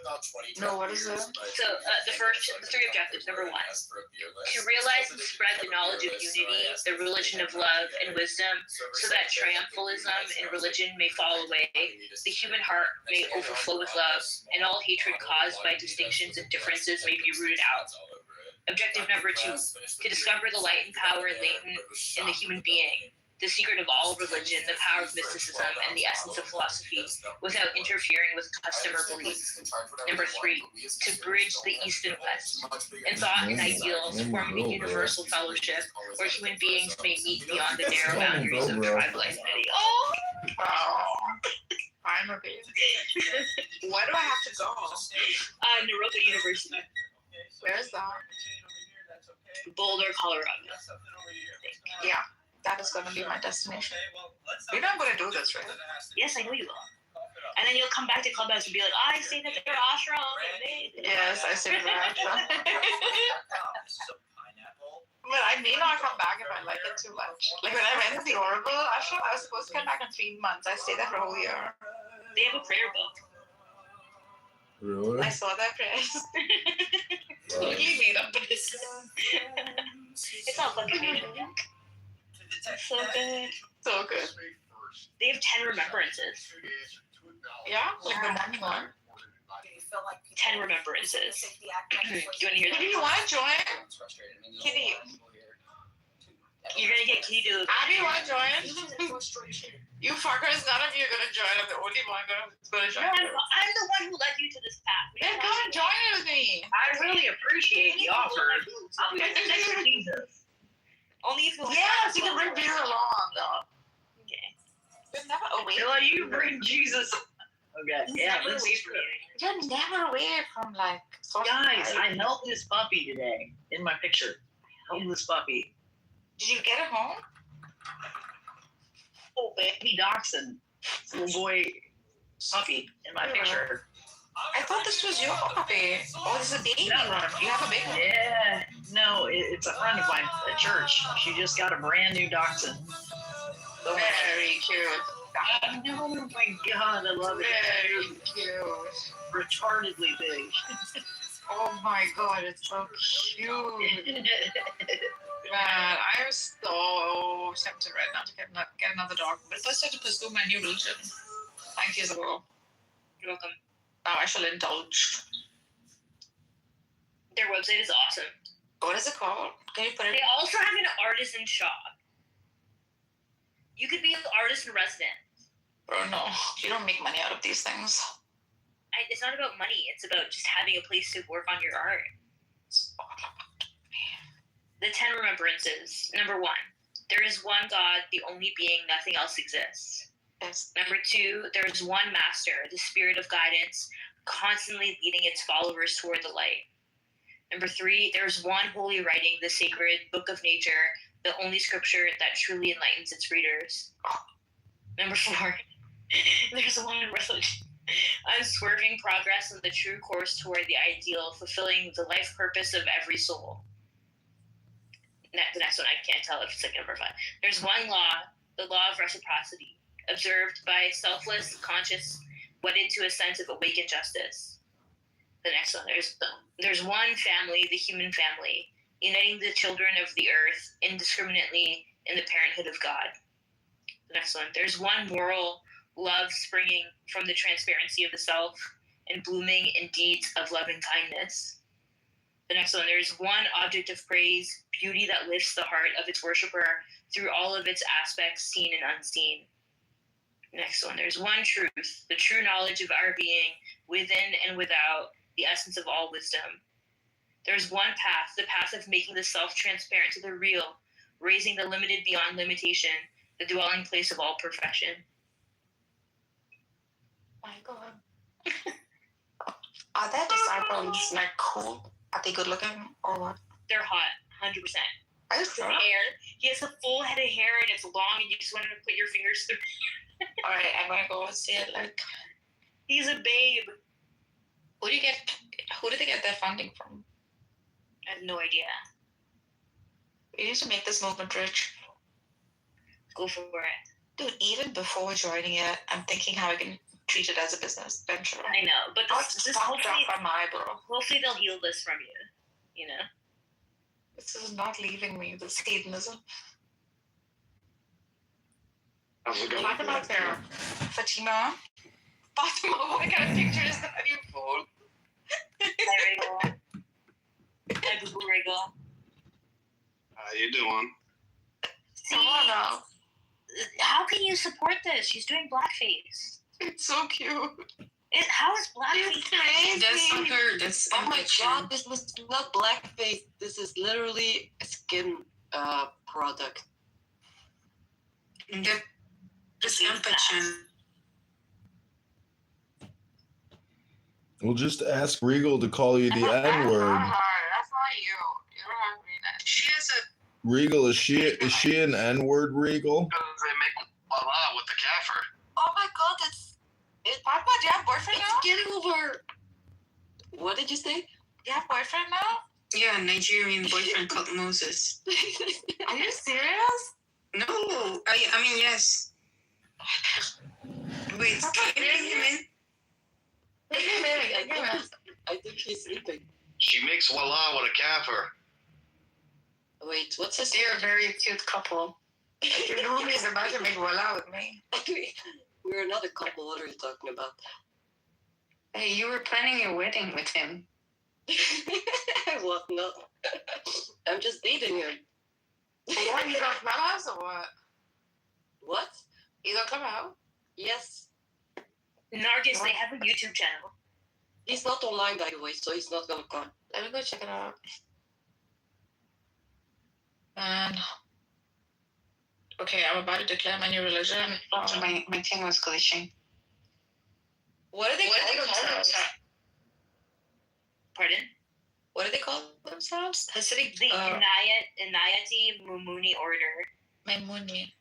No, what is it? So the 3 objectives. Number 1, to realize and spread the knowledge of unity, the religion of love and wisdom, so that triumphalism in religion may fall away, the human heart may overflow with love, and all hatred caused by distinctions and differences may be rooted out. Objective number 2, to discover the light and power latent in the human being, the secret of all religion, the power of mysticism, and the essence of philosophy, without interfering with custom or belief. Number 3, to bridge the East and West, in thought and ideals, forming a universal fellowship where human beings may meet beyond the narrow boundaries of tribal identity. Oh! I'm a baby. Why do I have to go? Naropa University. Where is that? Boulder, Colorado. Yeah. That is going to be my destination. You're not going to do this, right? Yes, I know you will. And then you'll come back to Clubhouse and be like, I say that they're ashram. Yes, I say that. But I may not come back if I like it too much. Like when I went to the Oracle ashram, I was supposed to come back in 3 months. I stayed there for a whole year. They have a prayer book. Really? I saw that prayers. Totally made up. It's not fucking made up. So good. So good. They have 10 remembrances. Yeah, like the morning one. 10 remembrances. Do you want to hear that? Kitty, you want to join? Kitty. You're going to get Kitty to... Abby, you want to join? You fuckers, none of you are going to join. I'm the only one going to join. No, I'm the one who led you to this path. Then come and join with me. I really appreciate the offer. I'll get the next Jesus. Only if you... Yes, you can bring beer along, though. Okay. You're never away. Till you bring Jesus. Okay. Yeah. Let's see. You're never away from like. Guys, I helped this puppy today in my picture. I helped this puppy. Did you get it home? Oh, baby dachshund, little boy puppy in my picture. I thought this was your puppy. Oh, this is a baby one. You have a big one. Yeah. No, it's a friend of mine at church. She just got a brand new dachshund. Very cute. Oh my God, I love it. Very cute. Retardedly big. Oh my God, it's so cute. Man, I'm so tempted right now to get another dog. But first I have to pursue my new religion. 5 years ago. You're welcome. Now I shall indulge. Their website is awesome. What is it called? Can you put it? They also have an artisan shop. You could be an artist in resident. Bro, no. You don't make money out of these things. It's not about money. It's about just having a place to work on your art. The 10 remembrances. Number 1, there is one God, the only being, nothing else exists. Yes. Number 2, there is one master, the spirit of guidance, constantly leading its followers toward the light. Number 3, there is one holy writing, the sacred book of nature, the only scripture that truly enlightens its readers. Number 4, there's one religion, unswerving progress on the true course toward the ideal, fulfilling the life purpose of every soul. The next one, I can't tell if it's like number 5. There's one law, the law of reciprocity, observed by selfless, conscious, wedded to a sense of awakened justice. The next one, there's one family, the human family, uniting the children of the earth indiscriminately in the parenthood of God. The next one, there's one moral love springing from the transparency of the self and blooming in deeds of love and kindness. The next one, there's one object of praise, beauty that lifts the heart of its worshiper through all of its aspects, seen and unseen. The next one, there's one truth, the true knowledge of our being, within and without, the essence of all wisdom. There's one path, the path of making the self transparent to the real, raising the limited beyond limitation, the dwelling place of all perfection. My God. Are their disciples like cool? Are they good looking or what? They're hot, 100%. Are you His sure? hair, he has a full head of hair and it's long and you just want to put your fingers through. Alright, I'm gonna go and see it. Like, He's a babe. who did they get their funding from? I have no idea. We need to make this movement rich. Go for it. Dude, even before joining it, I'm thinking how I can treat it as a business venture. I know, but this hopefully, drop my eyebrow. Hopefully they'll heal this from you, you know? This is not leaving me, this hedonism. How's it going? Talk about there. Fatima, what kind of picture is that, you fool? Hi, Regal. Hi, Boo Boo Regal. How you doing? See, Come on now. how can you support this? She's doing blackface. It's so cute. How is blackface? Crazy. Oh my God, this was not blackface. This is literally a skin product. This infection. We'll just ask Regal to call you the N-word. That's not you. You don't have to be that. She is a... Regal, is she an N-word, Regal? They make voila with the kaffir. Oh my God, Papa, do you have boyfriend now? it's getting over. What did you say? You have boyfriend now? Yeah, Nigerian boyfriend called Moses. Are you serious? No, I mean yes. Wait, can you hear me? I think he's sleeping. She makes voila with a kafir. Wait, what's his You're a very cute couple. Your roomie is about to make voila with me. We're not a couple. What are you talking about? Hey, you were planning your wedding with him. What? No. I'm just dating him. What? He's on Clubhouse or what? What? He's on Clubhouse? Yes. Nargis, they have a YouTube channel. He's not online, by the way, so he's not gonna come. Let me go check it out. And okay, I'm about to declare my new religion. Oh, my thing was glitching. What are they called themselves? Pardon? What do they call themselves? Hasidic, the Inayati Mumuni order. Maimuni.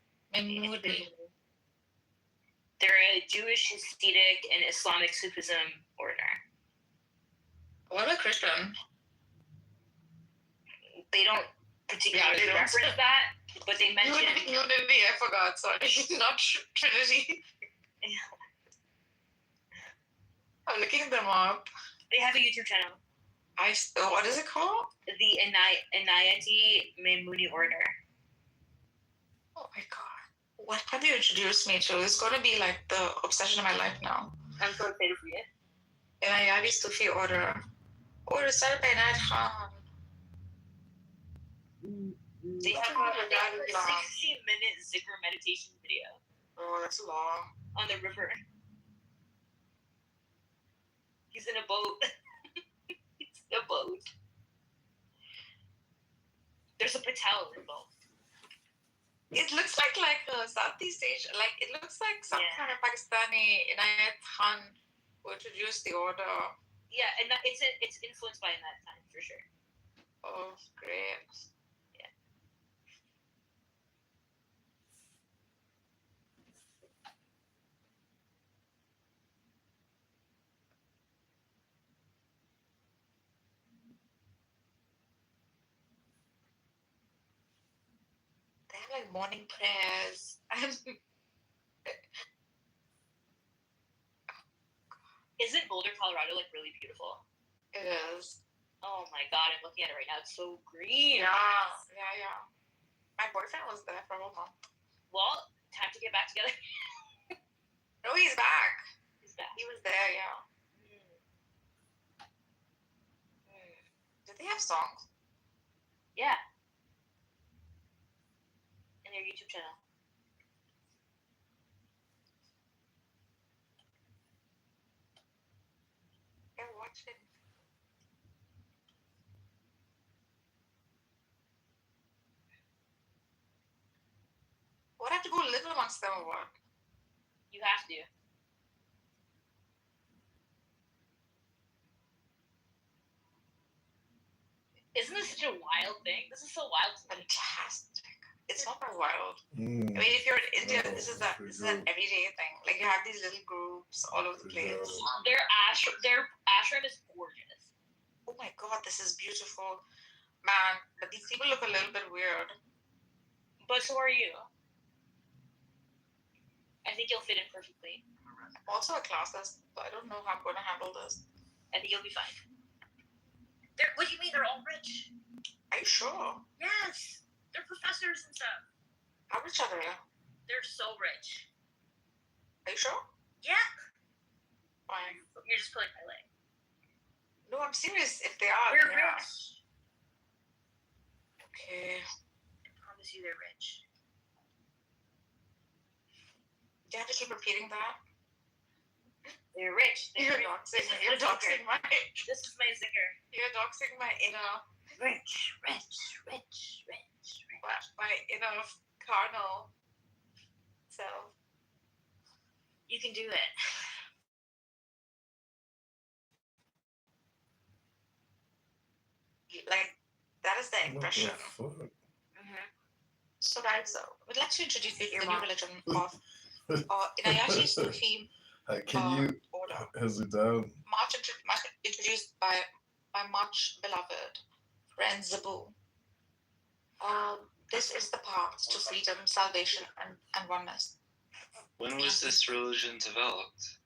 They're a Jewish, Hasidic, and Islamic Sufism order. What about Christian? They don't particularly reference that, but they mention Unity. I forgot. Sorry, not Trinity. I'm looking them up. They have a YouTube channel. What is it called? The Inayati Maimuni order. Oh my god. What have you introduced me to? It's going to be like the obsession of my life now. I'm so excited for you. Inayati Sufi order. Order started by Inayat Khan. They have a 60-minute zikr meditation video. Oh, that's long. On the river. He's in a boat. He's in a boat. There's a Patel involved. It looks like a Southeast Asian, it looks like some kind of Pakistani Inayat Khan who introduced the order. Yeah, and it's influenced by in that time for sure. Oh, great. Yeah. They have like morning prayers. Isn't Boulder, Colorado really beautiful? It is. Oh my god, I'm looking at it right now. It's so green. Yeah. My boyfriend was there for a whole month. Well, time to get back together. No, he's back. He's back. He was there, yeah. Did they have songs? Yeah. In their YouTube channel. Yeah, watch it. Would I have to go live amongst them or what? You have to. Isn't this such a wild thing? This is so wild. Fantastic. It's not that wild. I Mm. mean, if you're in India, this is an everyday thing. Like you have these little groups all over the place. Their ashram is gorgeous. Oh my god, this is beautiful, man. But these people look a little bit weird. But so are you. I think you'll fit in perfectly. I'm also a classist, so I don't know how I'm going to handle this. I think you'll be fine. What do you mean? They're all rich. Are you sure? Yes. They're professors and stuff. How rich are they? They're so rich. Are you sure? Yeah. Fine. You're just pulling my leg. No, I'm serious. If they are, They're they are. rich. Okay. I promise you they're rich. Do you have to keep repeating that? They're rich. You're doxing my. You're doxing my. This is my zinger. You're doxing my inner. Rich. My inner carnal self. You can do it. Like, that is the impression. Mm-hmm. So guys, we'd like to introduce you to the new religion of Inayati Sufi Can you order. has it down? Much introduced by my much beloved Ran Zabu. This is the path to freedom, salvation, and oneness. When was this religion developed?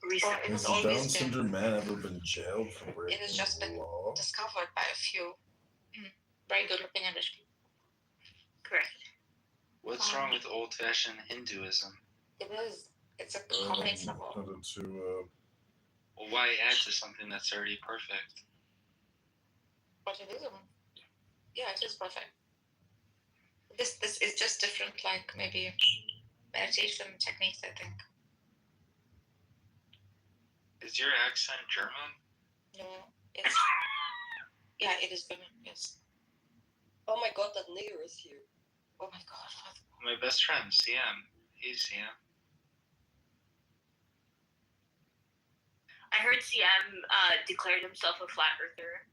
Recently, it Has was a Down always been. syndrome man ever been jailed for breaking It has just been the law? discovered by a few very good-looking English people. Correct. What's wrong with old-fashioned Hinduism? It is. It's a combination of all. Well, why add to something that's already perfect? But it is. Yeah, it is perfect. This is just different, like maybe meditation techniques, I think. Is your accent German? No, it's it is German. Yes. Oh my god, that nigger is here. Oh my god. My best friend, CM. Hey, CM. I heard CM declared himself a flat earther.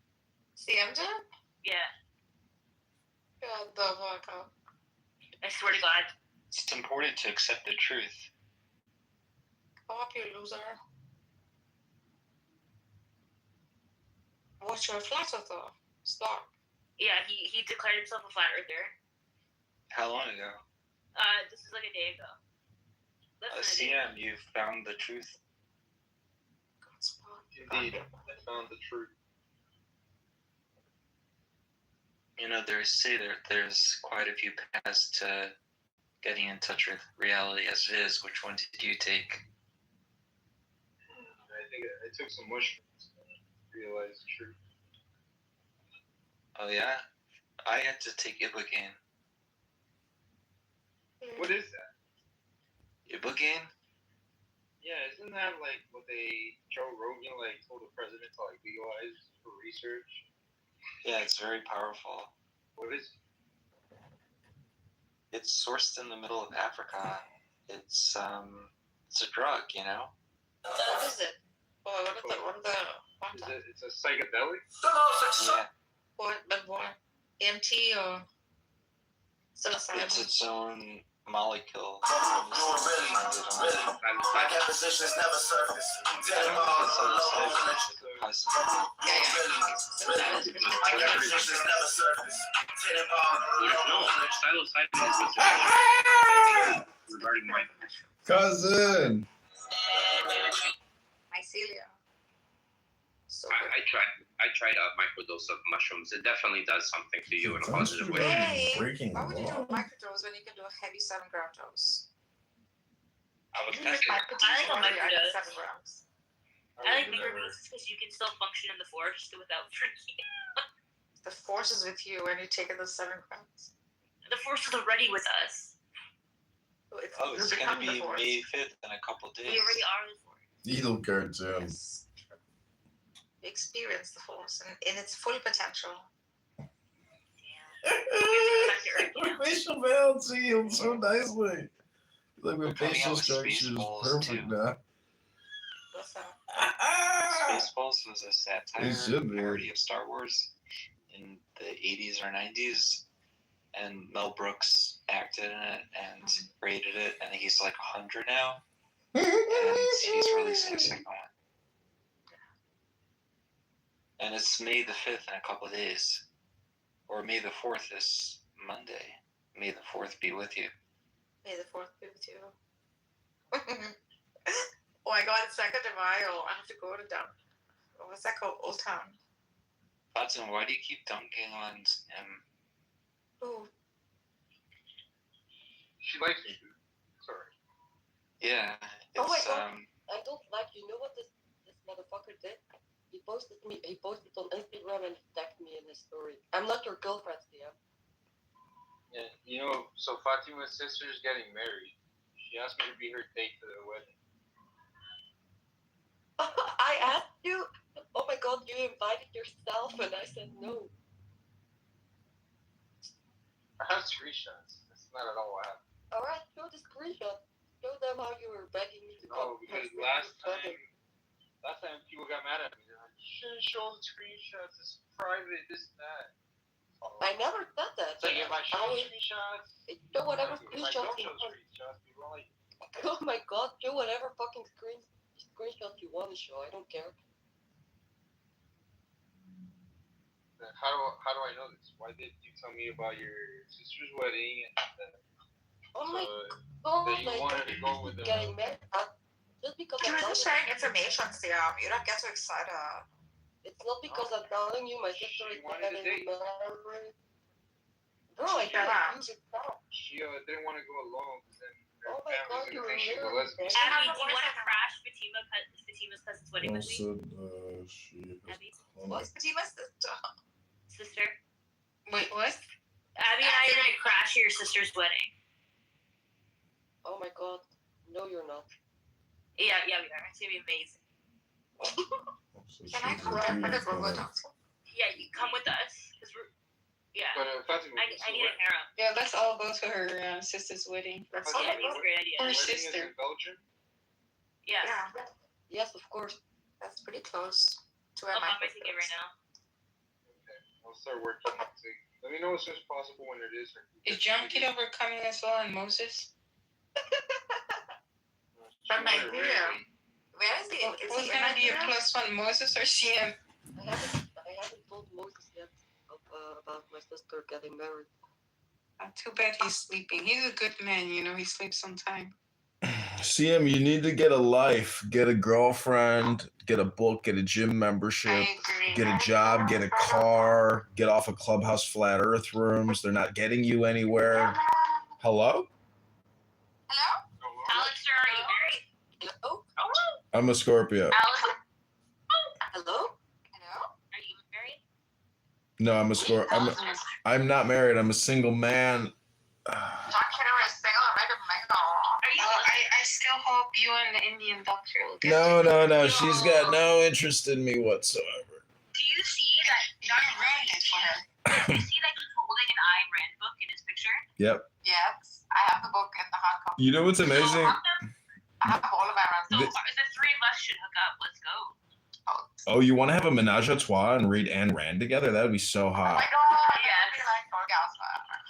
CM did? Yeah. God, the fuck up. I swear to God. It's important to accept the truth. Come up, you loser. What's your flat earther? Stop. Yeah, he declared himself a flat earther. How long ago? This is like a day ago. CM, you found the truth. Indeed, I found the truth. You know, there's quite a few paths to getting in touch with reality as it is. Which one did you take? I think I took some mushrooms to realize the truth. Oh yeah? I had to take Ibogaine. What is that? Ibogaine? Yeah, isn't that like what Joe Rogan told the president to legalize for research? Yeah, it's very powerful. What is it? It's sourced in the middle of Africa. It's a drug, you know? What is it? It's a psychedelic? Yeah. What? EMT or psilocybin? It's its own molecule. My depositions never surface. Regarding my Cousin! Mycelia. So I tried a microdose of mushrooms. It definitely does something to you in a positive way. Hey, Breaking why would you do law. a microdose when you can do a heavy 7-gram dose? I was I testing. like a microdose. 7 grams. I like microdoses because you can still function in the forest without freaking out. The force is with you when you're taking the 7 grams. The force is already with us. It's going to be May 5th in a couple days. We already are the force. Evil cartoon. Yes. Experience the force in its full potential. Facial balance healed so nicely. Like my They're coming facial out with structure is Spaceballs, perfect too. now. What's that? Spaceballs was a It should satire be. parody of Star Wars in the 80s or 90s. And Mel Brooks acted in it and rated it, and he's like 100 now. And he's releasing a second one. And it's May the 5th in a couple of days. Or May the 4th is Monday. May the 4th be with you. May the 4th be with you. Oh my god, it's Cinco de Mayo. I have to go to down. What's that called? Old Town. Hudson, why do you keep dunking on him? Ooh. She likes me, dude. Sorry. Yeah, it's, Oh my god, I don't like. You know what this motherfucker did? He posted on Instagram and he tagged me in his story. I'm not your girlfriend, Thea. Yeah, so Fatima's sister is getting married. She asked me to be her date for the wedding. I asked you. Oh my god, you invited yourself, and I said no. I have screenshots. That's not at all what happened. All right, show the screenshot. Show them how you were begging me to come. No, because last time people got mad at me. They're like, you shouldn't show the screenshots. It's private. This and that. I never said that. So if I show screenshots, show whatever if I screenshots don't you show want. screenshots, people are like, Oh my god, show whatever fucking screenshots you want to show. I don't care. How do I know this? Why did you tell me about your sister's wedding and Oh my that god, you wanted to go with them? getting married just because You're I'm just telling sharing information, Sam. You don't get so excited. it's not because I'm telling you my sister is wanted to getting date. married. Bro, I can't use it back. She didn't want to go alone because then her Oh my god, family's you're gonna think she's a literally lesbian. Abby, do you want to crash Fatima's cousin's wedding with me? Also, she Abby? What's Fatima's Sister? Wait, what? Abby and I are going to crash your sister's wedding. Oh my god. No, you're not. Yeah, we are. It's going to be amazing. Can I come back for the Google Docs? Yeah, you come with us. Cause we're, yeah. But Fatima, I need a harem. Yeah, let's all go to her sister's wedding. That's a great idea. Her wedding is sister. in Belgium? Yeah. Yes, of course. That's pretty close to where I'll my find my ticket right now. Okay, I'll start working on it. Let me know as soon as possible when it is. Is John Kitover coming as well and Moses? From Nigeria. Where is he? Is he gonna be a +1, Moses or CM? I haven't told Moses yet about my sister getting married. Too bad he's sleeping. He's a good man, you know. He sleeps sometime. CM, you need to get a life, get a girlfriend, get a book, get a gym membership, get a job, get a car, get off of Clubhouse Flat Earth rooms. They're not getting you anywhere. Hello? Alistair, are you married? Hello? I'm a Scorpio. Alistair? Hello? Are you married? No, I'm a Scorpio. I'm not married. I'm a single man. John Kitover is single. I still hope you and the Indian doctor will get No. She's got no interest in me whatsoever. Do you see that? Not ruined it for her. Do you see that he's holding an Ayn Rand book in his picture? Yep. Yes, I have the book and the hard copy. You know what's amazing? I have all of So The- the three of us should hook up. Let's go. Oh, you want to have a menage a trois and read Ayn Rand together? That would be so Oh hot. my god, Yes. I feel like orgasm.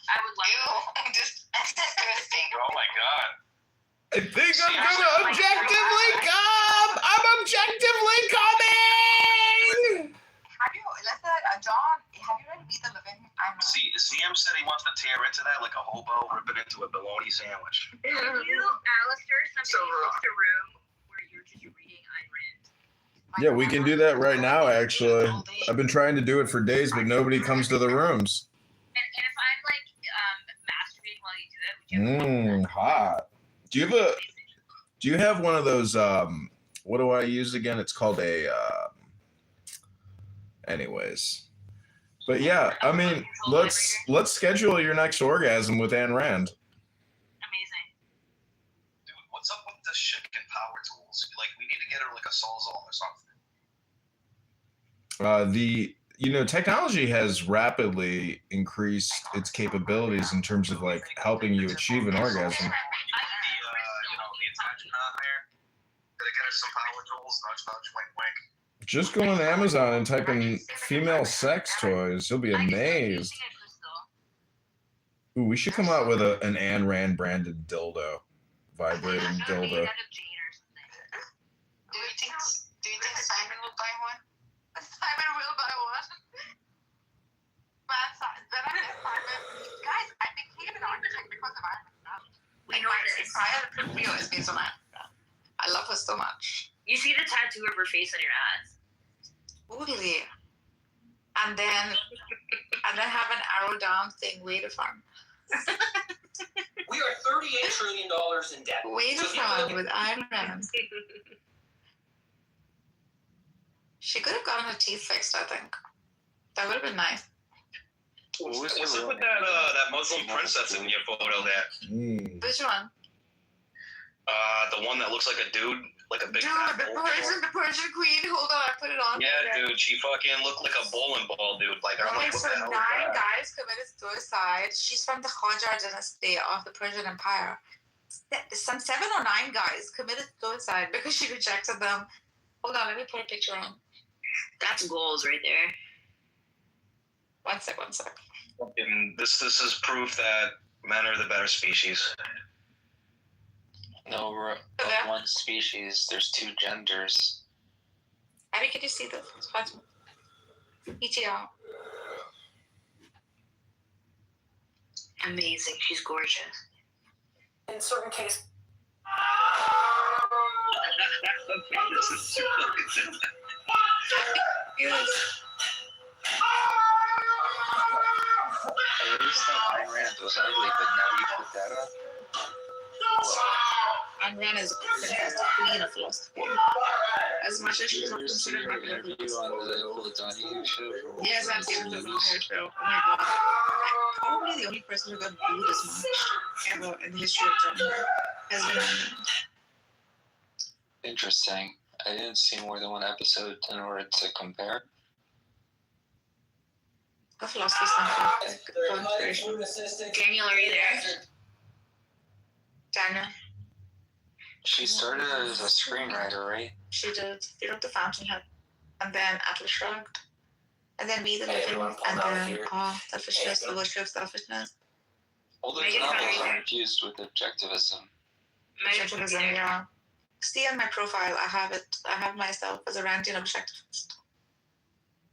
I would love Ew, disgusting. Oh my god. I think I'm gonna objectively come. I'm objectively coming. Have you, John, have you read Meet the Living? See, CM said he wants to tear into that like a hobo ripping into a bologna sandwich. You, Alistair, somebody booked a room where you're just reading Ayn Rand. Yeah, we can do that right now. Actually, I've been trying to do it for days, but nobody comes to the rooms. And if I'm like masturbating while you do it, would you Hot. Do you have one of those? What do I use again? It's called a. Anyways, but yeah, I mean, let's schedule your next orgasm with Ayn Rand. Amazing. Dude, what's up with the chicken power tools? Like, we need to get her like a Sawzall or something. Technology has rapidly increased its capabilities in terms of like helping you achieve an orgasm. The attachment on there. Gotta get her some power tools. Nudge, nudge, wink, wink. Just go on Amazon and type in female sex toys. You'll be amazed. Ooh, we should come out with an Ayn Rand branded dildo, vibrating dildo. Do you think Simon will buy one? Simon will buy one. But Simon, guys, I became an architect because of Iron. We know this. Entire video is based on Iron. I love her so much. You see the tattoo of her face on your ass. Really? And then have an arrow down thing, way to farm. We are $38 trillion in debt. Way to farm with Iron Man. She could have gotten her teeth fixed, I think. That would have been nice. What's up with that Muslim princess in your photo there? Which one? The one that looks like a dude, like a big. Dude, the Persian queen. Hold on, I put it on. Yeah, dude, she fucking looked like a bowling ball, dude. Like, I'm like, what So the hell 9 is that? guys committed suicide. She's from the Qajar dynasty of the Persian Empire. Some 7 or 9 guys committed suicide because she rejected them. Hold on, let me put a picture on. That's goals right there. One sec. And this is proof that men are the better species. No, we're of one species. There's 2 genders. Abby, can you see this? ETR. Amazing. She's gorgeous. In certain cases. Yes. I always thought Ayn Rand was ugly, but now you put that up. Ayn Rand is the queen of philosophy. As much as she's not considered like a interview on the Donahue show. Yes, I've seen the Donahue show. Oh my god. Probably the only person who got booed this much ever in the history of genre has been Ayn Rand. Interesting. I didn't see more than one episode in order to compare. The philosophy stuff. Daniel, are you there? Daniel. She started as a screenwriter, right? She did. She wrote The Fountainhead, and then Atlas Shrugged, and then We the Living, and then Selfishness, The Virtue of Selfishness. All those novels are infused with objectivism. Objectivism, yeah. See on my profile, I have myself as a Randian objectivist.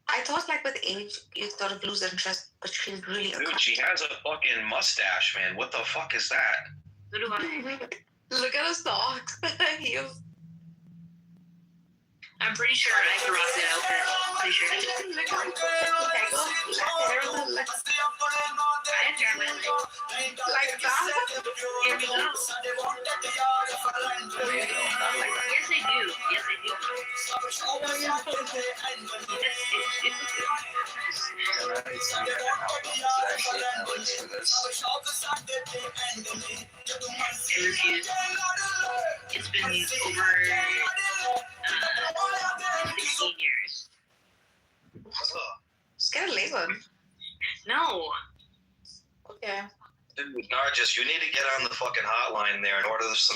I thought like with age, you sort of lose interest, but she's really a Dude, she has a fucking mustache, man. What the fuck is that? Look at her socks. Heels. I'm pretty sure I can rock that outfit. Pretty sure. I enjoy my leg. Like that? Here we go. Yes, I do. Yes, I do. I refuse. It's been over 16 years. Just get a laser. No. Okay. Dude, Nargis, you need to get on the fucking hotline there and order this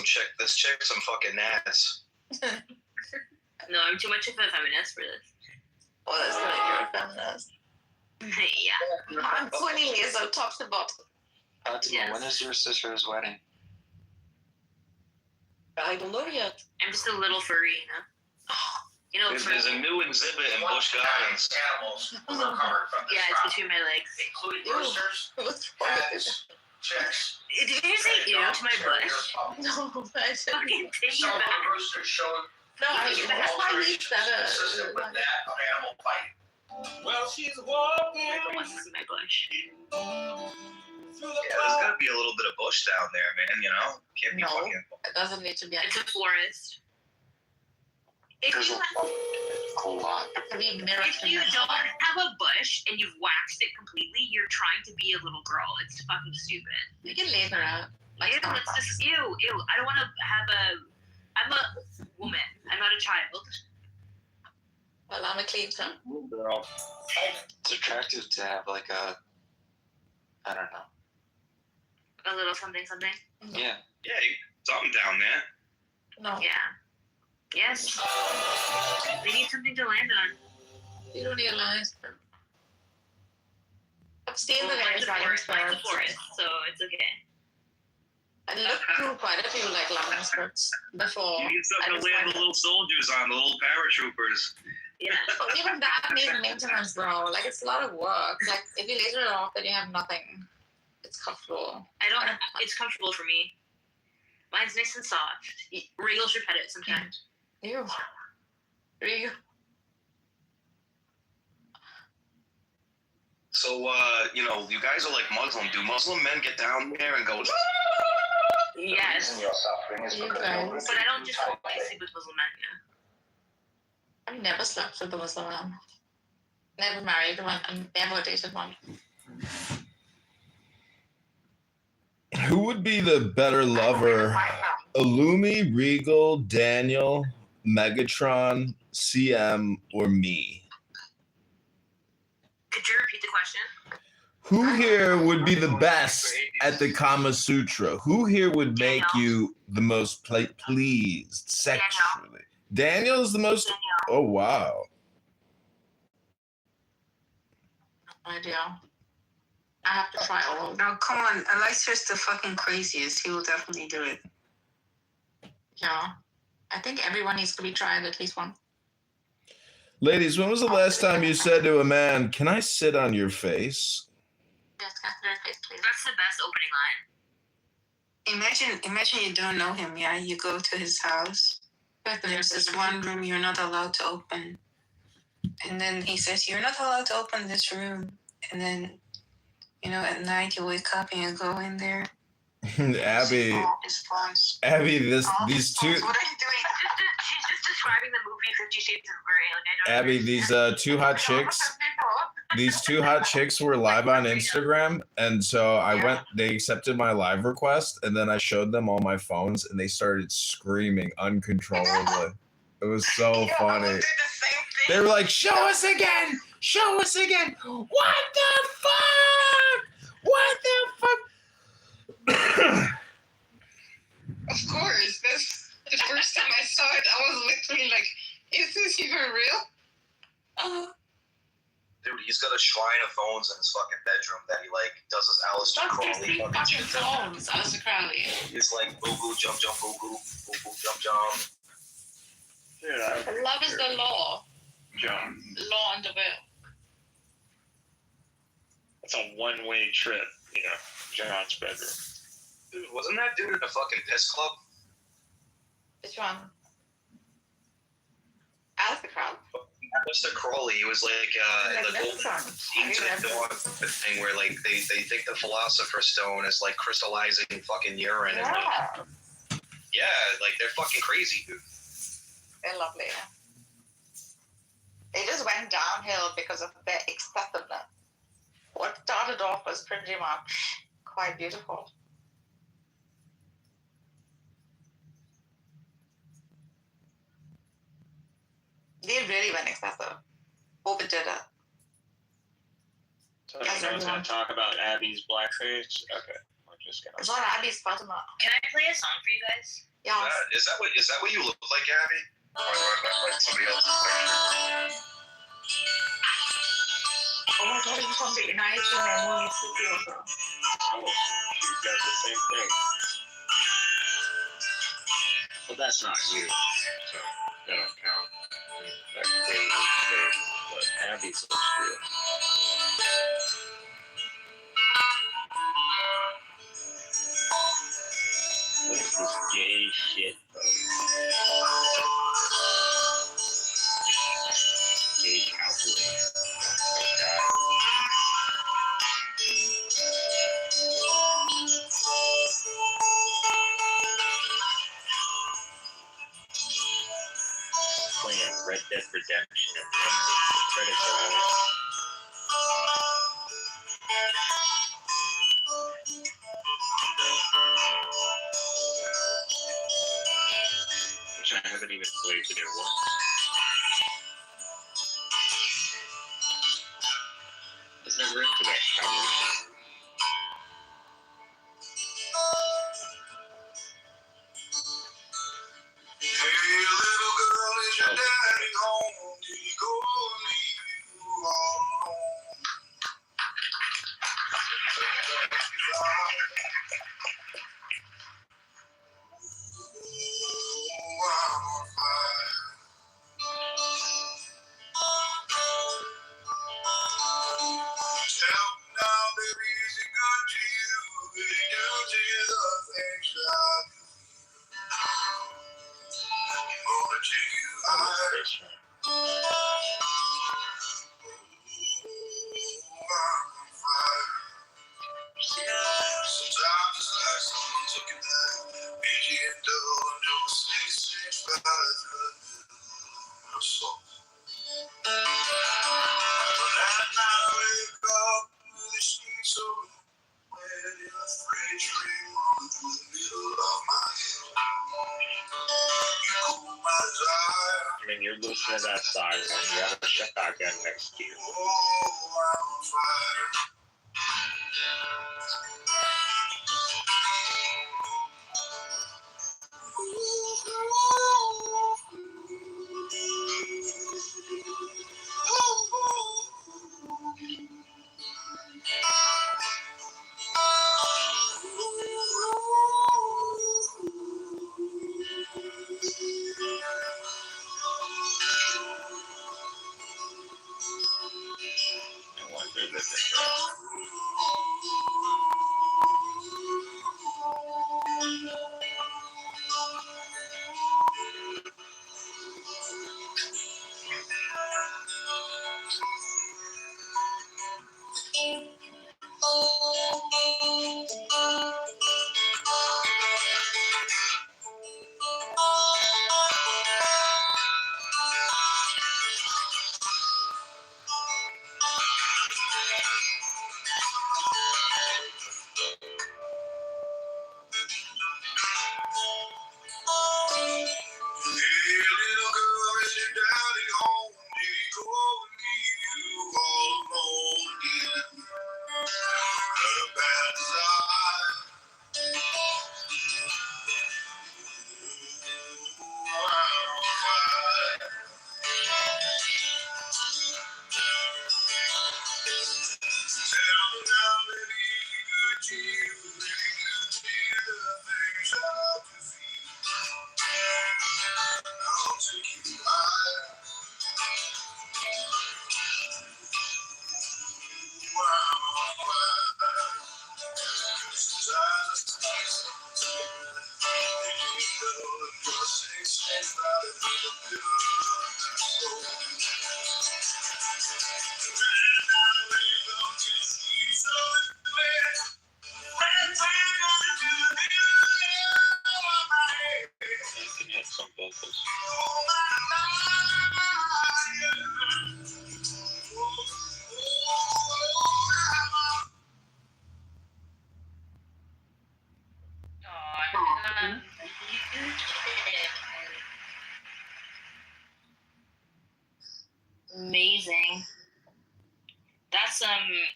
chick some fucking nads. No, I'm too much of a feminist for this. Oh, that's right. You're a feminist. Yeah. I'm 20 years old, top to bottom. Fatima, when is your sister's wedding? I don't know yet. I'm just a little furry, you know? You know, There's a new exhibit in Busch Gardens. Animals recovered from this yeah, it's crop, between my legs. including roosters, hens, chicks. Did you say ew to my bush? No, I didn't. Fucking take Some it of the back. roosters showed No, that's why he said consistent with that of animal fighting. Well, she's walking. I don't want to see my bush. Yeah, there's gotta be a little bit of bush down there, man, you know? Can't be No. fucking... It doesn't need to be. It's a forest. If There's you, a lot. If you don't have a bush and you've waxed it completely, you're trying to be a little girl. It's fucking stupid. You can laser out. Like Ew, it's just ew. I don't want to have I'm a woman. I'm not a child. Well, I'm a clean son. Girl. It's attractive to have like I don't know. A little something, something. Yeah. Yeah, something down there. No. Yeah. Yes. They need something to land on. You don't need a lines. I've seen the Mine's various a riding forest, mine's a spirits. forest, so it's okay. I looked through quite a few like riding spirits before. You need something to land the little soldiers on, the little paratroopers. Yeah. But even that needs maintenance, bro. Like it's a lot of work. Like if you laser it off, then you have nothing. It's comfortable. It's comfortable for me. Mine's nice and soft. Regal should pet it sometimes. Ew. Regal. So, you know, you guys are like Muslim. Do Muslim men get down there and go... Yes. You guys. But I don't just only sleep with Muslim men, yeah. I've never slept with a Muslim man. Never married one and never dated one. Who would be the better lover? Illumi, Regal, Daniel, Megatron, CM, or me? Could you repeat the question? Who here would be the best at the Kama Sutra? Who here would make you the most pleased sexually? Daniel's the most. Oh wow. No idea. I have to try all of them. Oh, come on. Alicia's the fucking craziest. He will definitely do it. Yeah. I think everyone needs to be tried at least once. Ladies, when was the last time you said to a man, "Can I sit on your face"? Yes, Catherine, please. That's the best opening line. Imagine you don't know him, yeah? You go to his house. There's this one room you're not allowed to open. And then he says, you're not allowed to open this room. And then, at night you wake up and you go in there. Abby, these two. What are you doing? She's just describing the movie 50 Shades of Grey. Like, I don't Abby, these two hot chicks. These two hot chicks were live on Instagram, and so I went. They accepted my live request, and then I showed them all my phones, and they started screaming uncontrollably. It was so funny. They were like, "Show us again! Show us again! What the fuck? What the fuck?" Of course, that's the first time I saw it. I was literally like, is this even real? Dude, he's got a shrine of phones in his fucking bedroom that he does his Aleister Crowley fucking shit. Phones, Aleister Crowley. He's like boo boo jump jump boo boo boo boo jump jump. Yeah. Love is the law. John. Law and the will. It's a one-way trip, John's bedroom. Dude, wasn't that dude in a fucking piss club? Which one? Aleister Crowley. Mr. Crowley, he was the golden thing where they think the Philosopher's Stone is crystallizing fucking urine. Yeah. And they're fucking crazy, dude. They're lovely. They just went downhill because of their excessiveness. What started off was pretty much quite beautiful. They really went excessive. Overdid it. So everyone's going to talk about Abby's blackface? Okay. We're just going to... It's not Abby's fault. Can I play a song for you guys? Yeah. Is that what you look like, Abby? Or like somebody else's picture? Oh my god, you from the United Memories Kitover. Oh, she's got the same thing. But that's not you, so that don't count. That's crazy shit, but Abby's looks real. What is this gay shit, though? Gay cowboy. Playing Red Dead Redemption and the credits are rolling. Which I haven't even played today once. I was never into that cowboy shit. Hey, little girl, is your daddy home? Did he go leave you all alone? Ooh, I'm on fire. Tell me now, baby, is he good to you? Did he do to you the things that I do? Gonna take you high. Sometimes it's like someone took it back. Busy and dull until the sleep sinks by the soul. But at night I wake up with the sheets open, wet in a freight train running through the middle of my head. You cool my desire. I mean, you're listening to that song and you have a shotgun next to you. Oh, I'm on fire. I wonder if it's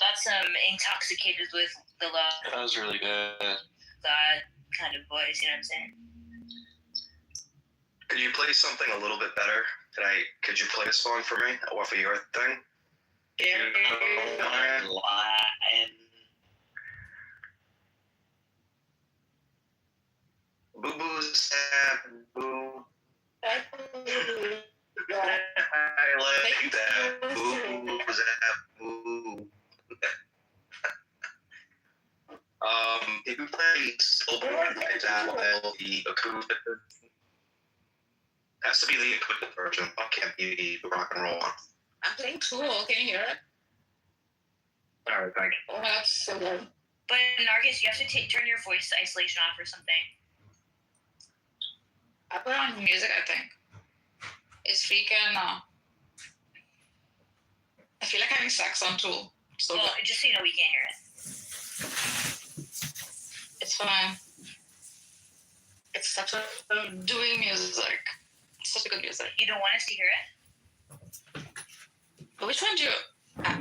That's intoxicated with the love. That was really good. That kind of voice, you know what I'm saying? Could you play something a little bit better? Could you play a song for me off of your thing? Boo boo's boo. I like that. Boo's boo. If you play Stillborn by Zach Wild, the acoustic, has to be the acoustic version. It can't be the rock and roll one. I'm playing Tool. Can you hear it? All right, thank you. Oh, that's so good. But Nargis, you have to turn your voice isolation off or something. I put on music, I think. It's freaking. I feel like having sex on Tool. So well, just so you know, we can't hear it. It's fine. It's such a doing music. It's such a good music. You don't want us to hear it? But which one do you?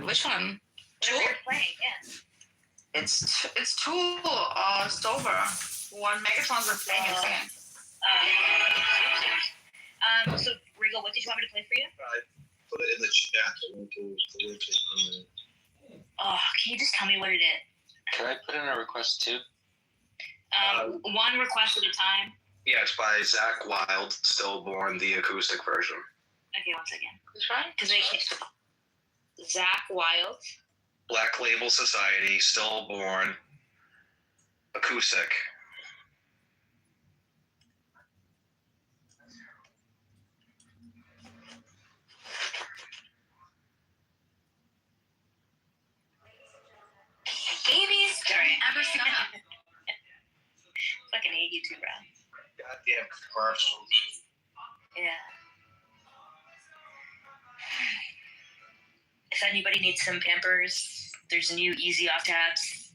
Which one? Tool? You're playing, yeah. It's Tool. Kitover. One Megatron's are playing and singing. So Rigo, what did you want me to play for you? I put it in the chat. Oh, can you just tell me what it is? Can I put in a request too? One request at a time. Yeah, it's by Zach Wild, Stillborn, the acoustic version. Okay, one second. Which one? Because they can't. Zach Wild. Black Label Society, Stillborn, acoustic. Babies. Sorry. Ever seen that? Fucking hate you too, bro. Goddamn commercials. Yeah. If anybody needs some Pampers, there's a new Easy Off tabs.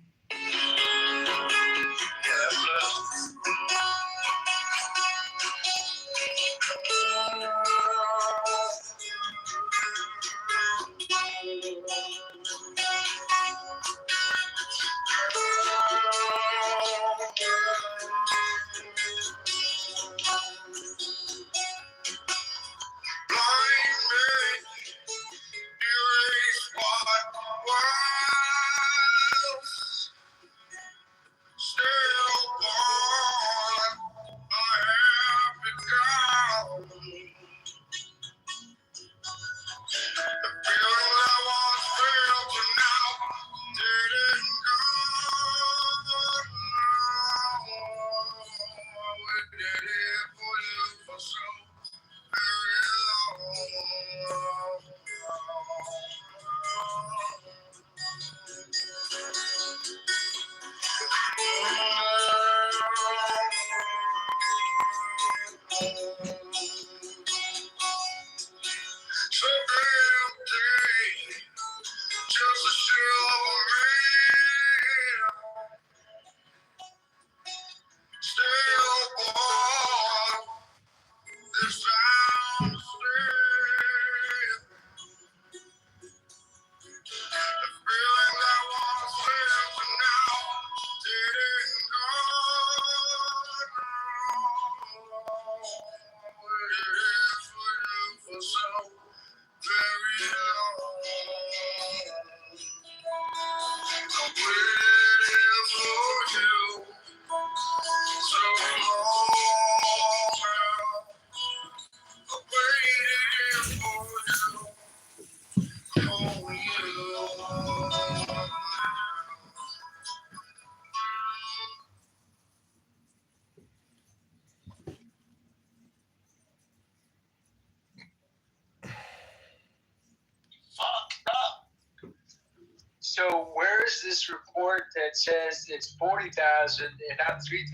So where's this report that says it's 40,000 and not 3,000?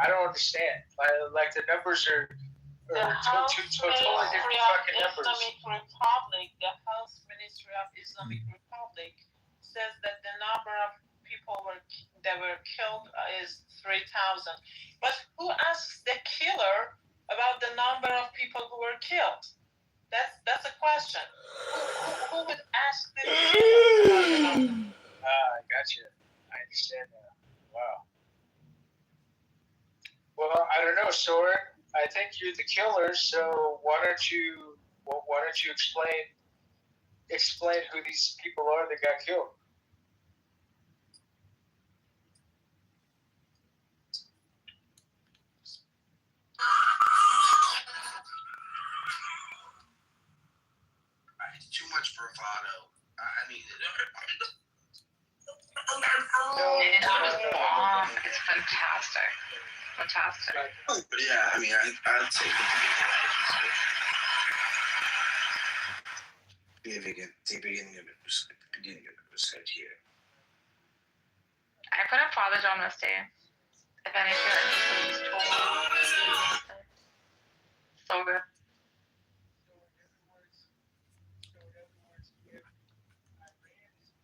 I don't understand. Like the numbers are two totally different fucking numbers. Republic, the House Ministry of Islamic Republic says that the number of people that were killed is 3,000. But who asks the killer about the number of people who were killed? That's a question. Who would ask the killer about the understand that. Wow. Well, I don't know, Sword. I think you're the killer. So why don't you explain who these people are that got killed? Too much bravado. I mean, It's fantastic. Fantastic. yeah, I mean, I'd say the beginning of it was good here. I put up Father John Misty. If any of you are interested, so good.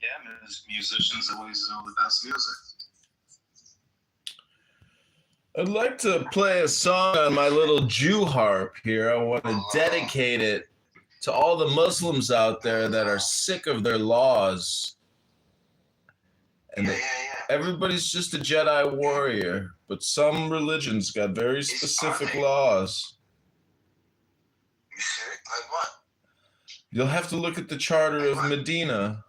Yeah, musicians always know the best music. I'd like to play a song on my little Jew harp here. I want to dedicate it to all the Muslims out there that are sick of their laws. And everybody's just a Jedi warrior, but some religions got very specific laws. You serious? Like what? You'll have to look at the Charter of Medina. From Medina.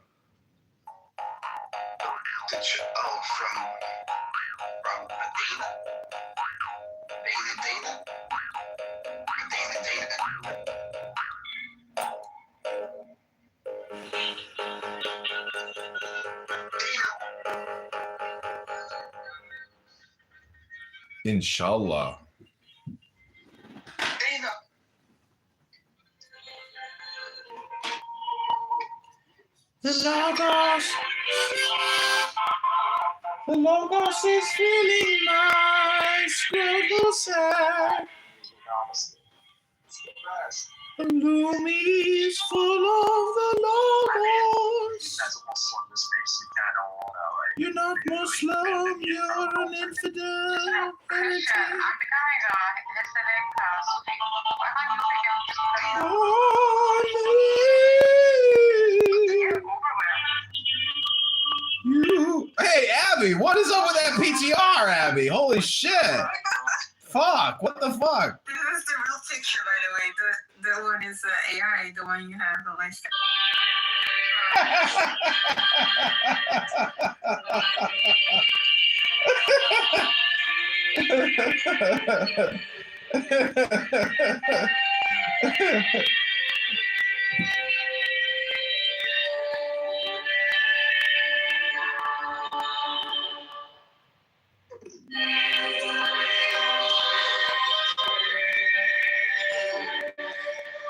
Inshallah. The Logos is feeling my scribble sad. The Lumi is full of the Logos. You're not Muslim, you're an infidel. Christian, I'm becoming a Hasidic Hey, Abby, what is up with that PTR, Abby? Holy shit. Fuck, what the fuck? This is the real picture, by the way. The one is AI, the one you have the like.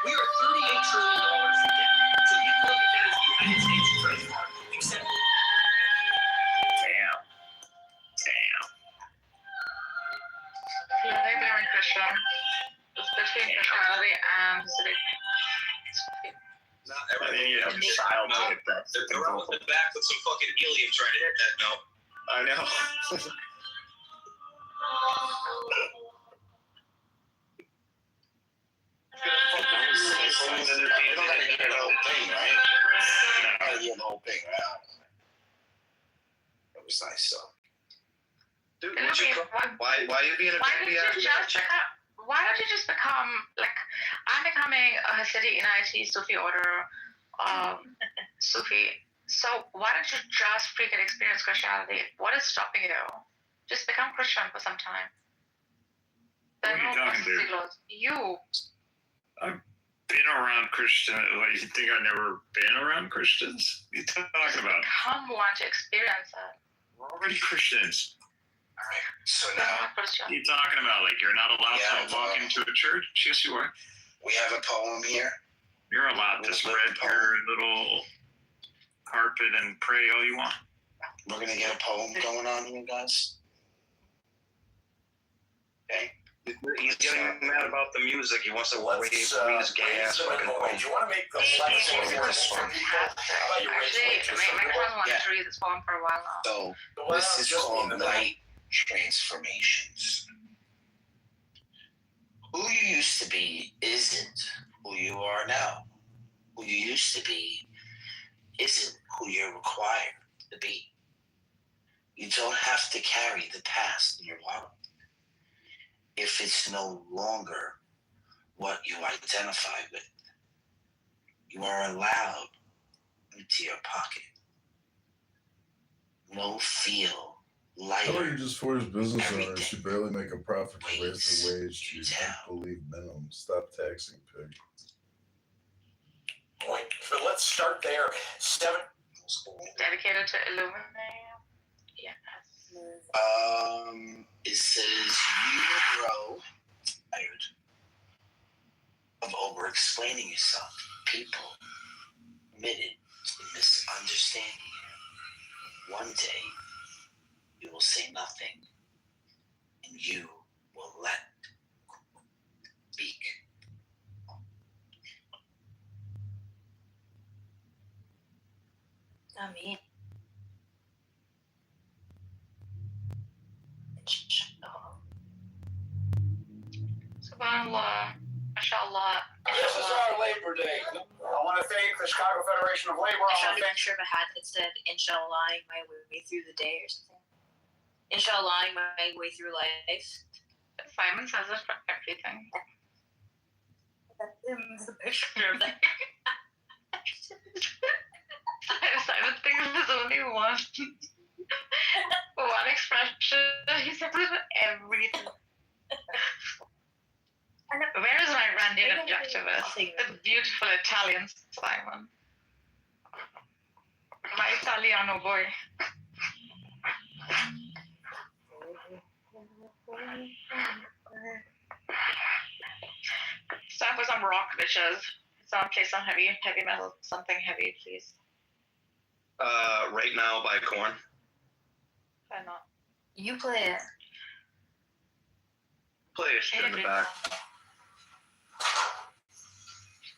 We are $38 trillion in debt. So you can look at that as the United States credit card, except Damn. See, I think they're in Christian. It's between Christianity and Hasidic. Not everything. You have a child to hit that. They're out in the back with some fucking helium trying to hit that note. I know. It was nice though. Dude, why you being a baby after that? Why don't you just become like I'm becoming a Hasidic United Sufi order Sufi. So why don't you just freaking experience Christianity? What is stopping you? Just become Christian for some time. What are you talking to? You. I've been around Christian. What, you think I've never been around Christians? What are you talking about? Come want to experience it. We're already Christians. All right. So now, what are you talking about? Like you're not allowed to walk into a church? Yes, you are. we have a poem here. You're allowed to spread your little carpet and pray all you want. We're gonna get a poem going on here, guys. Okay. He's getting mad about the music. He wants to raise his gay ass fucking poem. Do you want to make the flex for this one? How about you raise My friend wanted to read this poem for a while now. So this is called Light Transformations. Who you used to be isn't who you are now. Who you used to be isn't who you're required to be. You don't have to carry the past in your wallet if it's no longer what you identify with. You are allowed into your pocket. No feel lighter. How about you just force business owners who barely make a profit to raise the wage to believe minimum? Stop taxing pig. Point. But let's start there. 7. Dedicated to Illuminate. Yes. It says you grow tired of over-explaining yourself. People committed to misunderstanding you. One day, you will say nothing, and you will let speak. Not me. Subhanallah. Mashallah. This is our Labor Day. I want to thank the Chicago Federation of Labor. I shot a picture of a hat that said, Inshallah, my way through the day or something. Inshallah, my way through life. Simon says this for everything. That's the picture of that. Simon thinks there's only one expression. He says it for everything. Where is my Randian objectivist? The beautiful Italian Simon. My Italiano boy. It's time for some rock, bitches. Someone play some heavy metal, something heavy, please. Right Now by Korn. Why not? You play it. Play a shit in the back.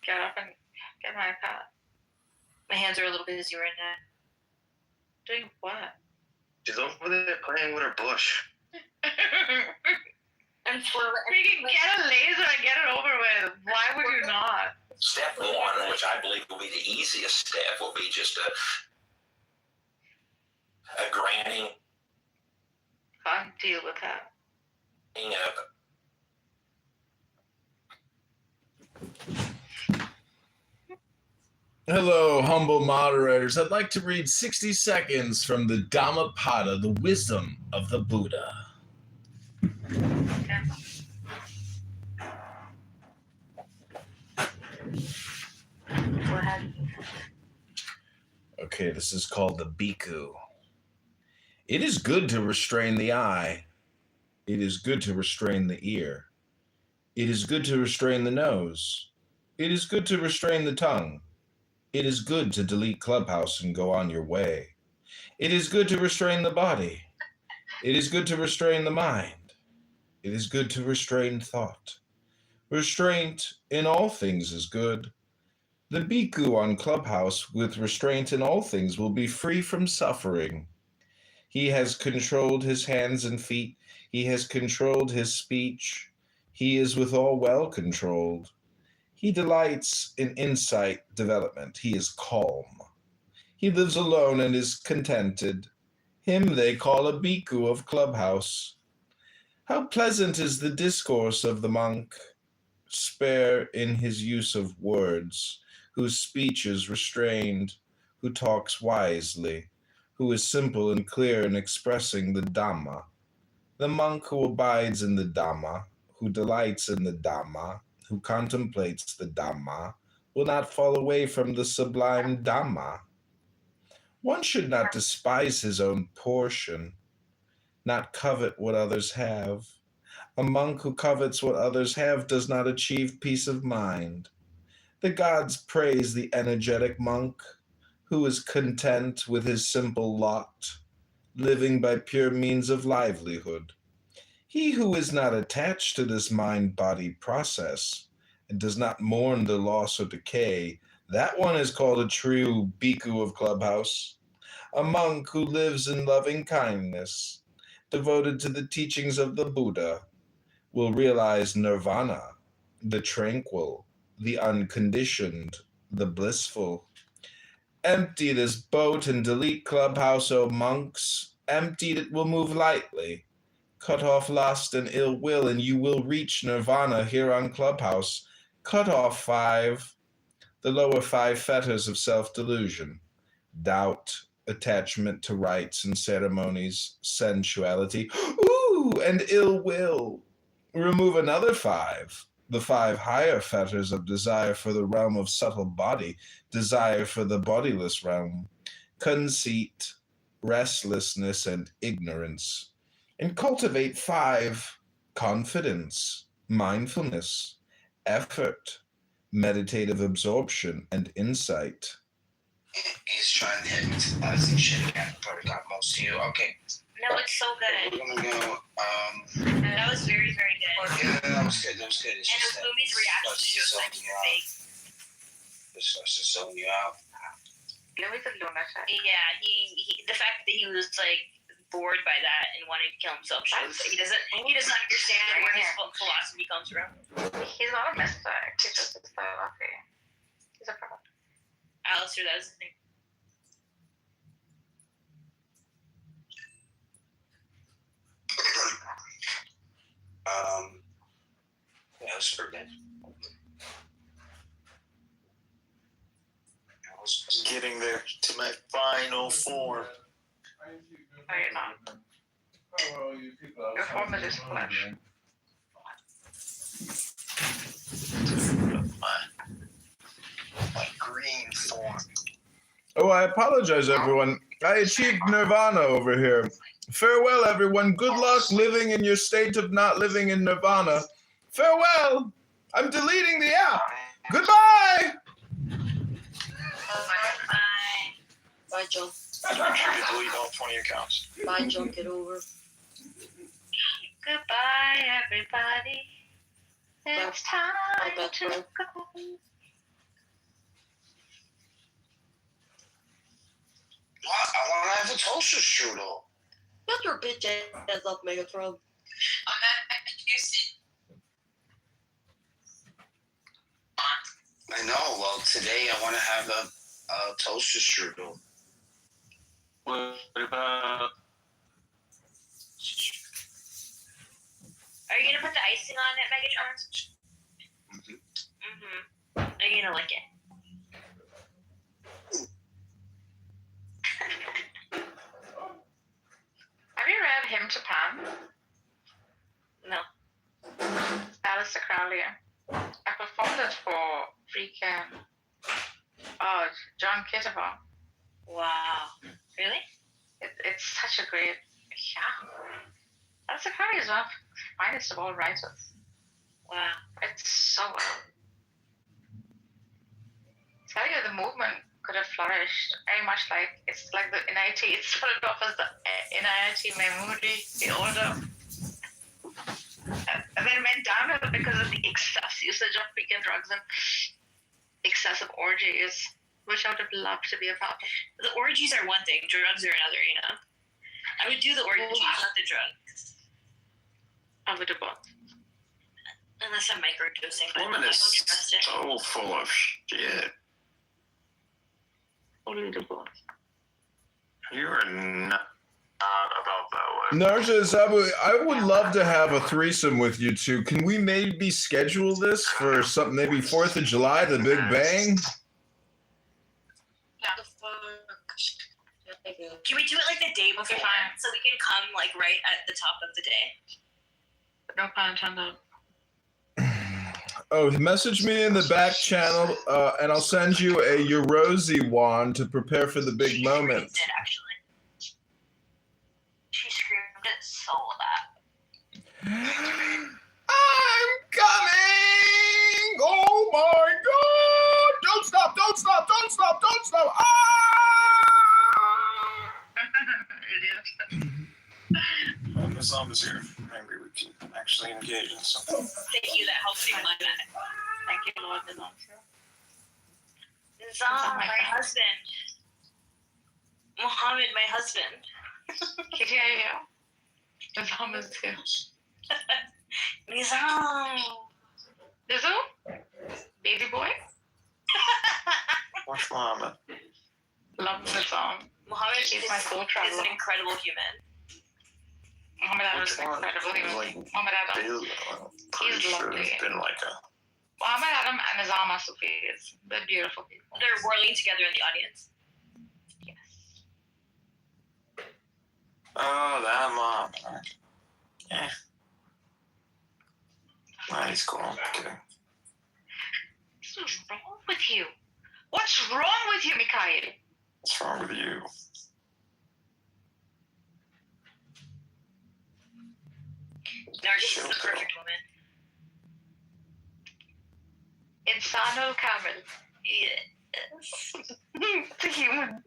Get up and get my iPad. My hands are a little busy right now. Doing what? She's over there playing with her bush. And for we can get a laser and get it over with. Why would you not? Step 1, which I believe will be the easiest step, will be just a granting. Can't deal with that. Hello, humble moderators. I'd like to read 60 seconds from the Dhammapada, the wisdom of the Buddha. Okay. Go ahead. Okay, this is called the Bhikkhu. It is good to restrain the eye. It is good to restrain the ear. It is good to restrain the nose. It is good to restrain the tongue. It is good to delete Clubhouse and go on your way. It is good to restrain the body. It is good to restrain the mind. It is good to restrain thought. Restraint in all things is good. The bhikkhu on Clubhouse with restraint in all things will be free from suffering. He has controlled his hands and feet. He has controlled his speech. He is withal well controlled. He delights in insight development. He is calm. He lives alone and is contented. Him they call a bhikkhu of Clubhouse. How pleasant is the discourse of the monk, spare in his use of words, whose speech is restrained, who talks wisely, who is simple and clear in expressing the Dhamma. The monk who abides in the Dhamma, who delights in the Dhamma, who contemplates the Dhamma, will not fall away from the sublime Dhamma. One should not despise his own portion, not covet what others have. A monk who covets what others have does not achieve peace of mind. The gods praise the energetic monk, who is content with his simple lot, living by pure means of livelihood. He who is not attached to this mind-body process and does not mourn the loss or decay, that one is called a true bhikkhu of Clubhouse, a monk who lives in loving kindness, devoted to the teachings of the Buddha, will realize nirvana, the tranquil, the unconditioned, the blissful. Empty this boat and delete Clubhouse, O monks. Emptied, it will move lightly. Cut off lust and ill will, and you will reach nirvana here on Clubhouse. Cut off 5, the lower 5 fetters of self-delusion. Doubt, attachment to rites and ceremonies, sensuality, and ill will. Remove another 5, the 5 higher fetters of desire for the realm of subtle body, desire for the bodiless realm, conceit, restlessness, and ignorance. And cultivate 5, confidence, mindfulness, effort, meditative absorption, and insight. He's trying to hit some shit again. Probably got most of you. Okay. No, it's so good. We're gonna go. That was very, very good. Yeah, that was good. It's And just the movie's reaction to it was like fake. It starts to zone you out. Louis the lunatic. Yeah, he the fact that he was like bored by that and wanted to kill himself shows that he doesn't understand where his philosophy comes from. He's not a mystic. He's just a philosophy. He's a fraud. Alistair, that was his name. Yeah, that's pretty good. Getting there to my final form. No, you're not. Your form is just flesh. My green form. Oh, I apologize, everyone. I achieved nirvana over here. Farewell, everyone. Good luck living in your state of not living in nirvana. Farewell. I'm deleting the app. Goodbye. Bye, Joe. Delete all 20 accounts. Bye, Joe. Get over. Goodbye, everybody. It's time to go. What? I want to have a toaster strudel. Shut your bitch ass up, Megatron. I know. Well, today I want to have a toaster strudel. What about? Are you gonna put the icing on it, Megatron? Are you gonna lick it? Have you read Hymn to Pan? No. Alistair Crowley. I performed it for freaking John Kitover. Wow. Really? It's such a great, yeah. Alistair Crowley is one of the finest of all writers. Wow. It's so well. Telling you the movement could have flourished very much like it's like the NIT. It started off as the NIT Memuri, the order. And then went downhill because of the excess usage of freaking drugs and excessive orgies, which I would have loved to be a part of. The orgies are one thing, drugs are another, you know. I would do the orgies, not the drugs. I would do both. Unless I'm microdosing, but Woman I is don't trust it. so full of shit. Only do both. You are not about that way. Narja Zabu, I would love to have a threesome with you two. Can we maybe schedule this for something, maybe 4th of July, the Big Bang? Can we do it like the day before, so we can come like right at the top of the day? No pun intended. Oh, message me in the back channel, and I'll send you a Eurosi wand to prepare for the big moment. She did, actually. She screamed it so loud. I'm coming! Oh my God! Don't stop! Don't stop! Don't stop! Don't stop! Miss Alma's here. Maybe we can actually engage in something. Thank you, that helps me a lot. Thank you, Lord. Nizam, my husband. Mohammed, my husband. Yeah. Nizam is here. Nizam. Nizam? Baby boy? What's Mohammed? Love Nizam. Muhammad She's my soul is traveler. an incredible human. Muhammad Ali is incredible. Muhammad Adam. Pretty sure lovely. it's been like a. Muhammad Adam and Nizama Sufis. They're beautiful people. They're whirling together in the audience. Oh, that mom. Yeah. Nice, cool. I'm kidding. What's wrong with you? What's wrong with you, Mikhail? What's wrong with you? Nargis is the perfect woman. Insano Kamil. Yes. It's a human.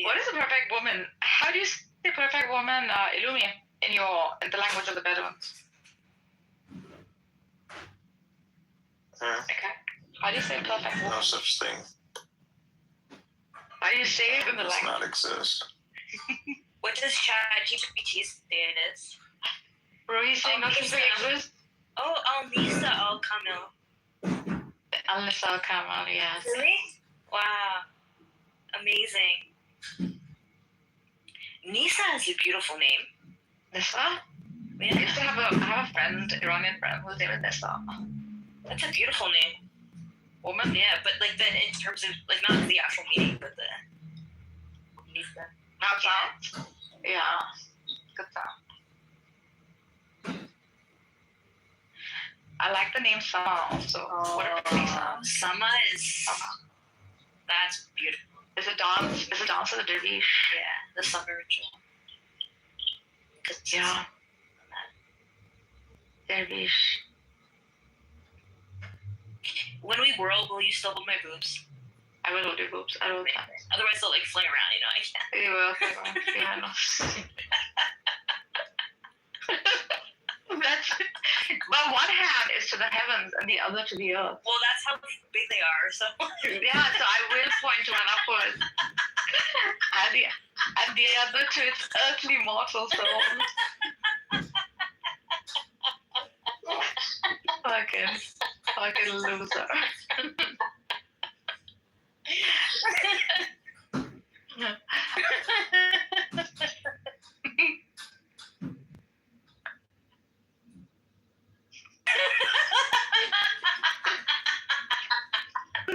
What is a perfect woman? How do you say perfect woman, Illumi, in the language of the Bedouins? Okay. How do you say perfect woman? No such thing. How do you say it in the Does language? not exist. What does ChatGPT say it is? Bro, he's saying nothing exists. Oh, Al-Nisa Al-Kamil. Al-Nisa Al-Kamil, yes. Really? Wow. Amazing. Nisa is a beautiful name. Nisa? Yeah. I used to have a friend, Iranian friend, whose name is Nisa. That's a beautiful name. Woman? Yeah, but like then in terms of like not the actual meaning, but the Nisa. Not sound? Yeah. Good sound. I like the name Sama also. What about Nisa? Sama is that's beautiful. Is it dance of the dervish? Yeah, the summer ritual. Yeah. Dervish. When we whirl, will you still hold my boobs? I will hold your boobs. I will. Otherwise, they'll like fling around. You know, I can't. You will. Yeah, no. But one hand is to the heavens and the other to the earth. Well, that's how big they are. So yeah, so I will point one upwards, and the other to its earthly mortal soul. Fucking loser.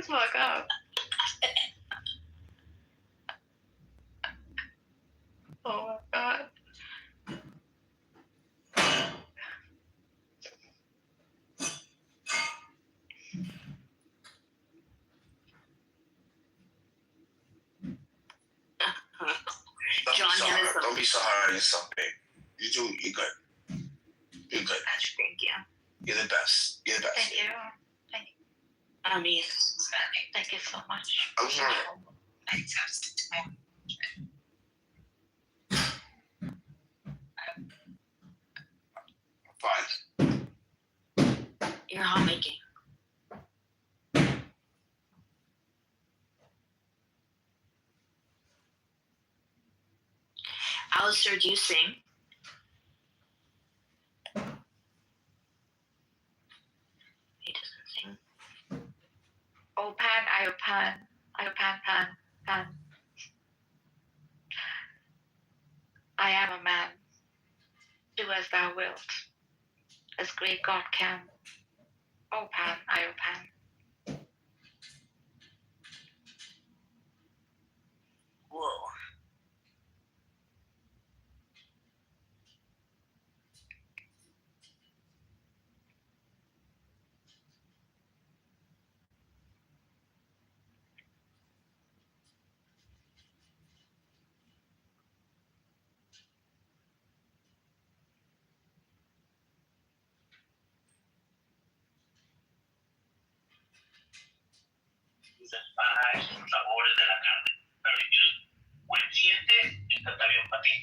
Fuck up. Oh my god. Don't be so hard on yourself, babe. You're good. You're good. Thank you. You're the best. You're the best. Thank you. I mean, thank you so much. I'm sorry. Fine. You're hot making. Alistair, do you sing? He doesn't sing. Oh, Pan. I am a man. Do as thou wilt, as great God can. Oh, Pan. Whoa. Para esos sabores de la carne. Pero si tienes buen diente, esta está bien para ti.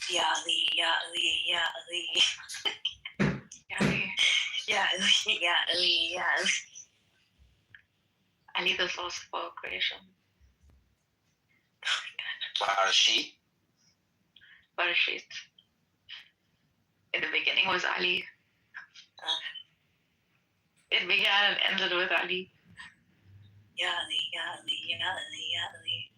Ya Ali, Ya Ali, Ya Ali. Ya Ali. Ya Ali, Ya Ali, Ya Ali. Ali the philosopher creation. Barashit. Barashit. In the beginning was Ali. It began and ended with Ali. Ya Ali, Ya Ali, Ya Ali, Ya Ali.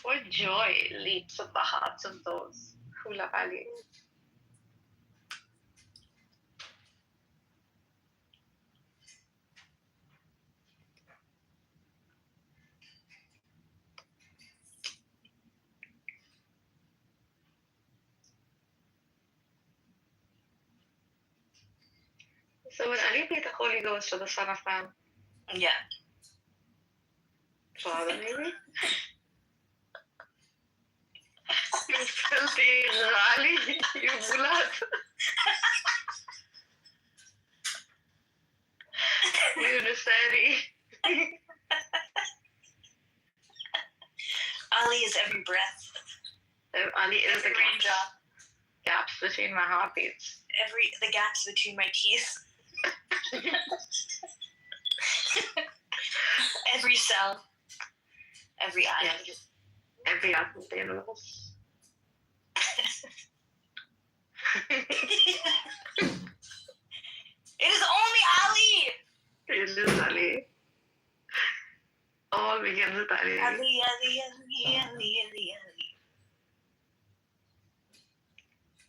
What joy leaps in the hearts of those who love Ali. So when Ali be the Holy Ghost or the Son of Man? Yeah. Father, maybe? You filthy Ali, you bulat. You Nasari. Ali is every breath. Ali is every the gaps between my heartbeats. The gaps between my teeth. Every cell. Every atom. Yeah. Every atom of the universe. It is only Ali! It is Ali. All begins with Ali. Ali, Ali, Ali, Ali, Ali, Ali.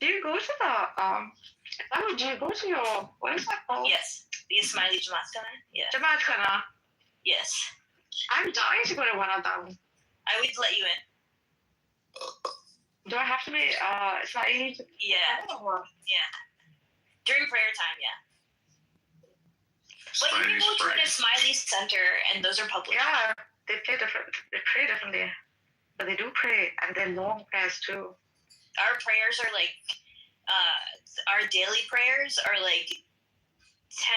Do you go to the do you go to your, what is that called? Yes. The Ismaili Jamaat Khana? Yeah. Jamaat Khana. Yes. I'm dying to go to one of them. I would let you in. Do I have to be Ismaili? Yeah. Yeah. During prayer time, yeah. But you can go to an Ismaili center, and those are public. Yeah, they pray differently. But they do pray, and they're long prayers too. Our prayers are like, our daily prayers are like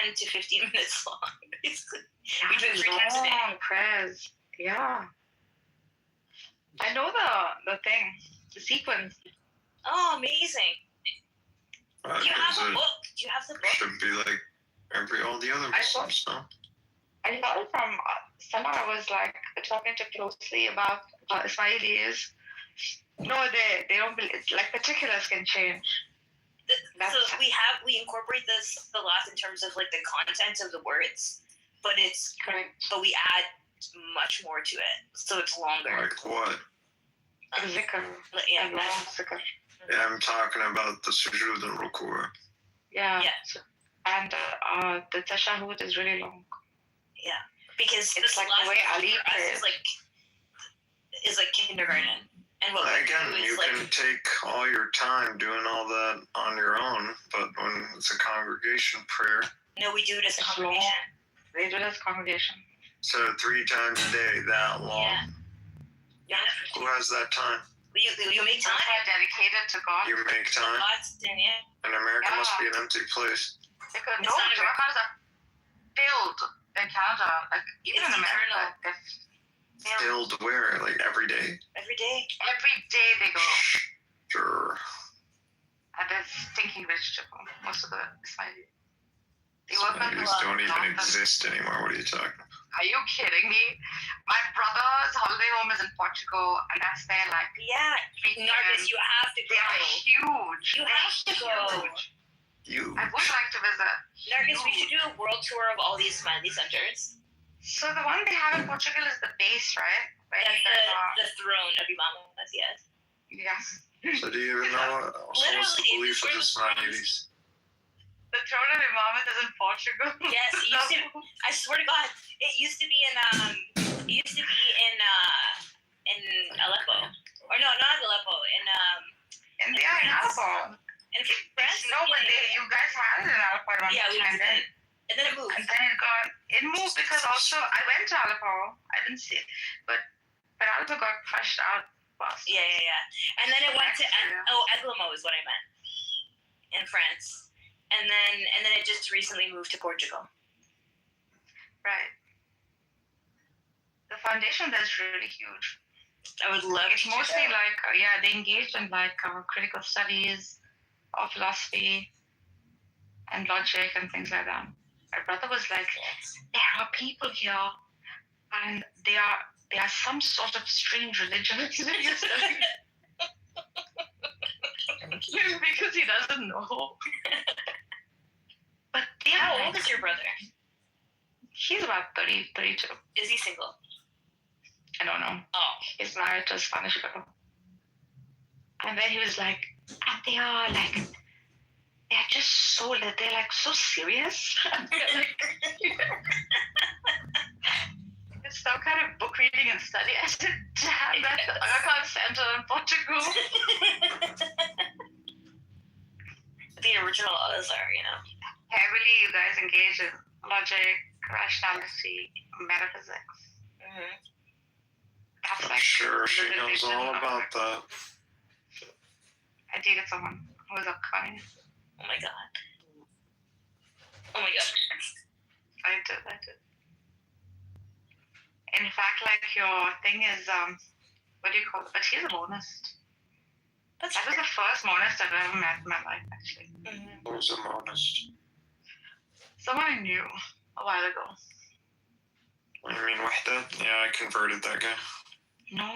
10 to 15 minutes long, basically. Yeah, we do it 3 times a day. Long prayers. Yeah. I know the thing, the sequence. Oh, amazing. Do you have a book? Do you have the book? Should be like all the other Muslims, no? I got it from someone I was like talking to closely about Ismailis. No, they don't believe, like particulars can change. So we incorporate this a lot in terms of like the content of the words, but we add much more to it, so it's longer. Like what? Zikr. Yeah, zikr. Yeah, I'm talking about the sujood and ruku'. Yeah. And the tashahhud is really long. Yeah, because it's like the way Ali prays. Is like kindergarten. And what again, you can take all your time doing all that on your own, but when it's a congregation prayer. No, we do it as a congregation. They do it as a congregation. So 3 times a day, that long. Yeah. Who has that time? You make time. Dedicated to God. You make time. And America must be an empty place. Because Jamaat are filled in Canada, like even in America. Filled where? Like every day? Every day. Every day they go. Sure. And they're stinking vegetable. Most of the Ismailis. Ismailis don't even exist anymore. What are you talking about? Are you kidding me? My brother's holiday home is in Portugal, and that's their like. Yeah, Nargis, you have to go. They're huge. You have to go. I would like to visit. Nargis, we should do a world tour of all these Ismaili centers. So the one they have in Portugal is the base, right? That's the throne of Imam Muhammad, yes. Yes. So do you even know what's the belief of Ismailis? The throne of Imam is in Portugal. Yes, it used to. I swear to God, it used to be in Aleppo, or no, not Aleppo, in Aleppo. In France. No, but you guys had it in Aleppo at one time. Yeah, we did. And then it moved. And then it moved because also I went to Aleppo. I didn't see it, but Aleppo got crushed out fast. Yeah. And then it went to Eglimo is what I meant in France. and then it just recently moved to Portugal. Right. The foundation there is really huge. I would love It's to mostly do that. like, they engaged in like critical studies of philosophy and logic and things like that. My brother was like, there are people here and they are some sort of strange religion. Because he doesn't know. But How old is your brother? He's about 30, 32. Is he single? I don't know. Oh. He's married to a Spanish girl. And then he was like, and they are like, they're just so, they're like so serious. It's some kind of book reading and study. I said, damn, that's the Arakan Center in Portugal. The original Al-Azhar, you know. Heavily, you guys engage in logic, rationality, metaphysics. Mm-hmm. That's I'm like sure she knows religion all of- about that. I dated someone who was a Connie. Oh my god. Oh my god. I did. In fact, like your thing is, what do you call it? But she's a monist. That was the first monist I've ever met in my life, actually. Mm-hmm. Who's a monist? Someone I knew a while ago. What do you mean, Wahda? Yeah, I converted that guy. No.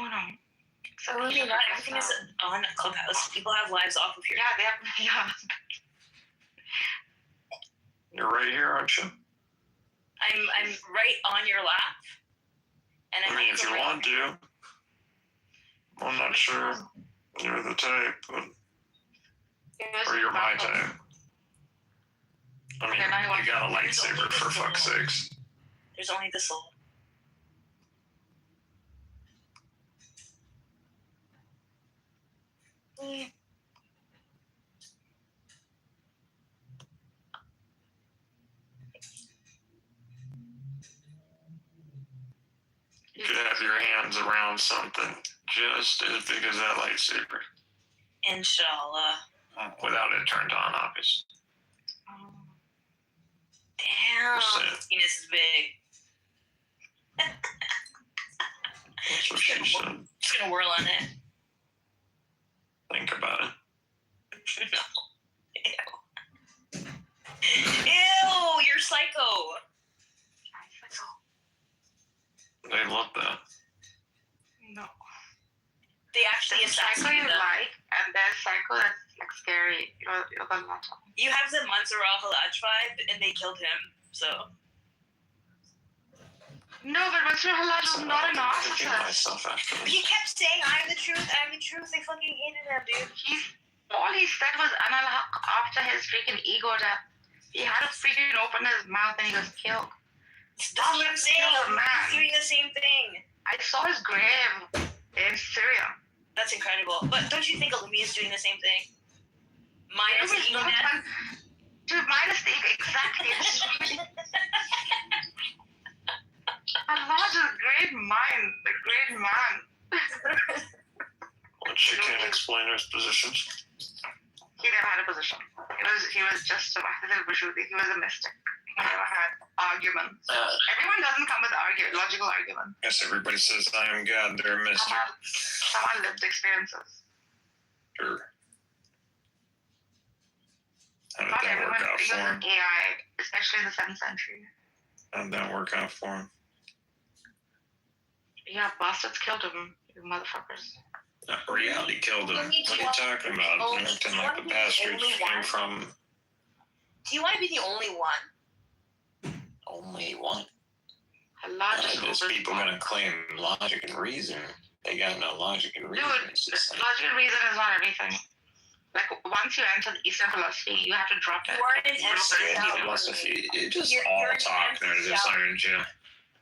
So Really not everything is on Clubhouse. People have lives off of here. Yeah, they have. Yeah. You're right here, aren't you? I'm right on your lap. And I mean, if you want to. I'm not sure you're the type, but or you're my type. I mean, you got a lightsaber for fuck's sakes. There's only the soul. You could have your hands around something just as big as that lightsaber. Inshallah. Without it turned on, obviously. Damn. Just saying. Penis is big. That's what she said. Just gonna whirl on it. Think about it. Ew, you're psycho. They love that. No. They actually There's psycho assassinate you them. like, and there's psycho that's like scary. You're the latter. You have the Mansour al-Halaj vibe, and they killed him, so. No, but Mansour al-Halaj was not a narcissist. But he kept saying, I'm the truth. They fucking hated him, dude. All he said was Analhaq after his freaking ego death. He had to freaking open his mouth and he was killed. That's what I'm saying. He's doing the same thing. I saw his grave in Syria. That's incredible. But don't you think Olivia is doing the same thing? Minus the ego death? Dude, minus the ego, exactly. Allah is a great mind, a great man. But she can't explain his positions. He never had a position. He was just a he was a mystic. He never had arguments. Everyone doesn't come with logical arguments. Yes, everybody says I am God. They're a mystic. Someone lived experiences. Sure. How did Not that everyone work out for him? uses AI, especially in the 7th century. How did that work out for him? Yeah, bastards killed him, you motherfuckers. Reality killed him. What are you talking about? Acting like the bastards came from. Do you want to be the only one? Only one. There's people gonna claim logic and reason. They got no logic and reason. Dude, logic and reason is not everything. Like, once you enter the Eastern philosophy, you have to drop it. Philosophy, it just all talk there, just aren't you?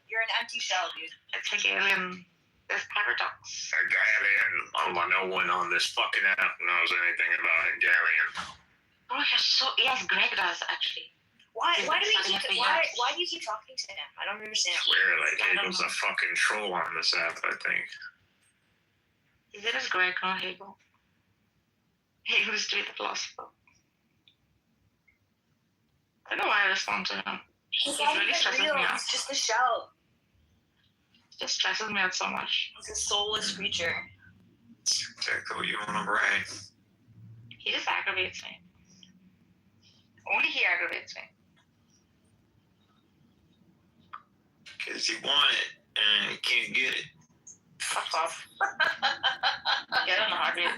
You're an empty shell, dude. It's Hegelian. There's paradox. Hegelian. No one on this fucking app knows anything about Hegelian. Oh, yes, Greg does, actually. Why do you keep talking to him? I don't understand. Clearly, Hegel's a fucking troll on this app, I think. His name is Greg, not Hegel. Hegel used to be the philosopher. I don't know why I respond to him. He's He really stresses me out. He's just a shell. It just stresses me out so much. He's a soulless creature. Exactly what you want to write. He just aggravates me. Only he aggravates me. Because you want it and you can't get it. Fuck off. Yeah, I don't know how to do it.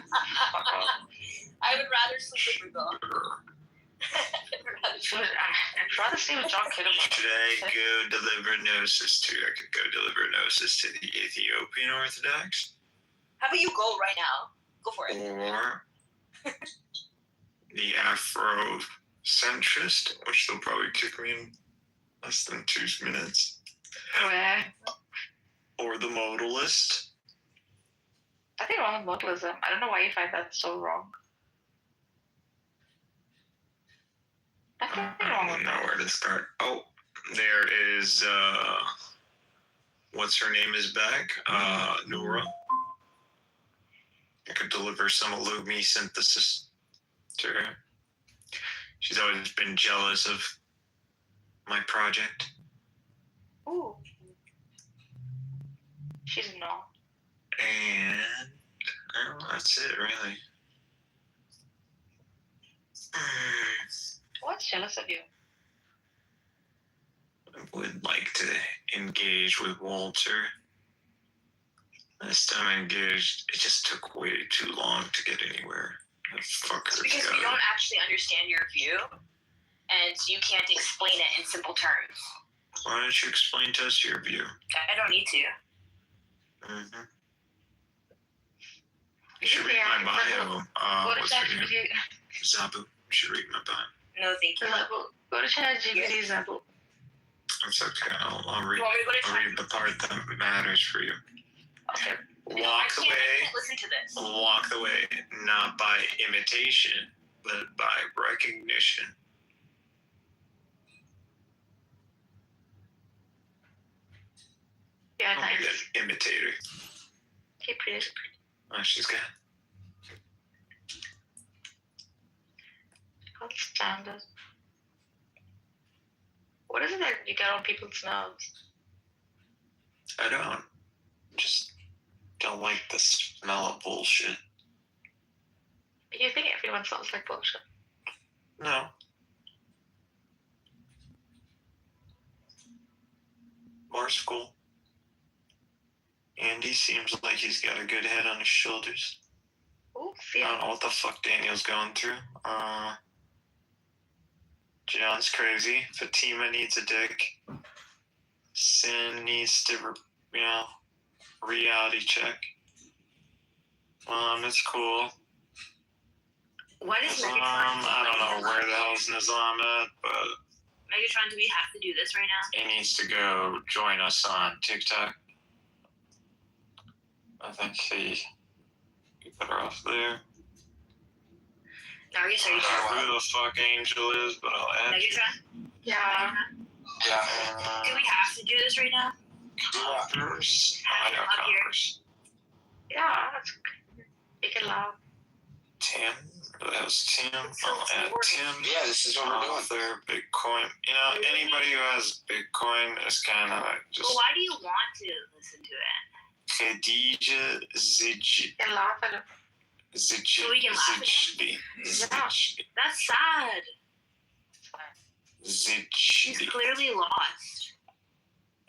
Fuck off. I would rather sleep with Rigo. I'd rather sleep with John Kitover. Should I go deliver gnosis to? I could go deliver gnosis to the Ethiopian Orthodox. How about you go right now? Go for it. Or the Afrocentrist, which they'll probably kick me in less than 2 minutes. Where? Or the modalist. I think wrong with modalism. I don't know why you find that so wrong. I don't know where to start. Oh, there is, what's her name is back? Nora. I could deliver some Illumi synthesis to her. She's always been jealous of my project. Ooh. She's not. And that's it, really. What's jealous of you? I would like to engage with Walter. Last time I engaged, it just took way too long to get anywhere. It's because we don't actually understand your view, and you can't explain it in simple terms. Why don't you explain to us your view? I don't need to. Mm-hmm. You should read my bio. What's her name? Zabu. You should read my bio. No, thank you. Go to ChatGPT, Zabu. It's okay. I'll read the part that matters for you. Okay. Walk the way. Listen to this. Walk the way, not by imitation, but by recognition. Yeah, Don't nice. be an imitator. Okay, pretty. Oh, she's good. I'll stand it. What is it that you get on people's nerves? I don't. Just don't like the smell of bullshit. You think everyone sounds like bullshit? No. More school. Andy seems like he's got a good head on his shoulders. Ooh, I don't know what the fuck Daniel's going through. John's crazy. Fatima needs a dick. Sin needs to, reality check. It's cool. What is Megatron? I don't know where the hell is Nizam at, but Megatron, do we have to do this right now? he needs to go join us on TikTok. I think he better off there. Now, are you I don't know who the fuck Angel is, but I'll add you. Megatron? Yeah. Yeah. Do we have to do this right now? Converse. I know Converse. Yeah, that's big and loud. Tim. That was Tim. I'll add Tim. Yeah, this is what we're doing. Author, Bitcoin. Anybody who has Bitcoin is kind of like just. Well, why do you want to listen to it? Khadija Zij. And laugh at it. So we can laugh at him? That's sad. He's clearly lost.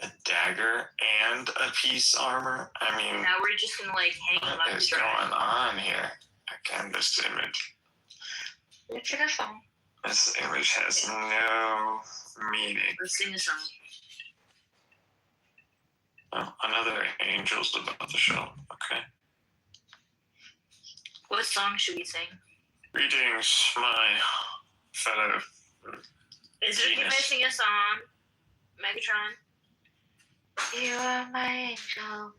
A dagger and a piece armor. I mean, now we're just gonna hang him up. what is going on here? Again, this image. Let's sing a song. This image has no meaning. Let's sing a song. Oh, another angel's about to show. Okay. What song should we sing? Greetings, my fellow. Is it okay if I sing a song, Megatron? You are my angel.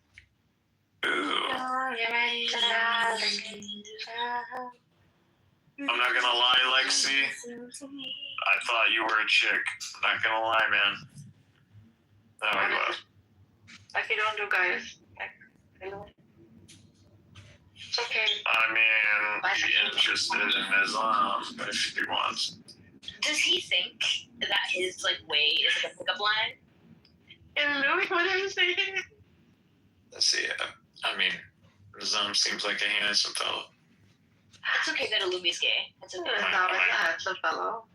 Ooh. You're my angel. I'm not gonna lie, Lexi. I thought you were a chick. Not gonna lie, man. That would love. Like you don't do guys. Like, hello. It's okay. I mean, she's interested in Islam if she wants. Does he think that his like way is like a pickup line? And Louis, what are you saying? Let's see. I mean, seems like a handsome fellow. It's okay that Illumi's gay. It's okay. It's not like a handsome fellow.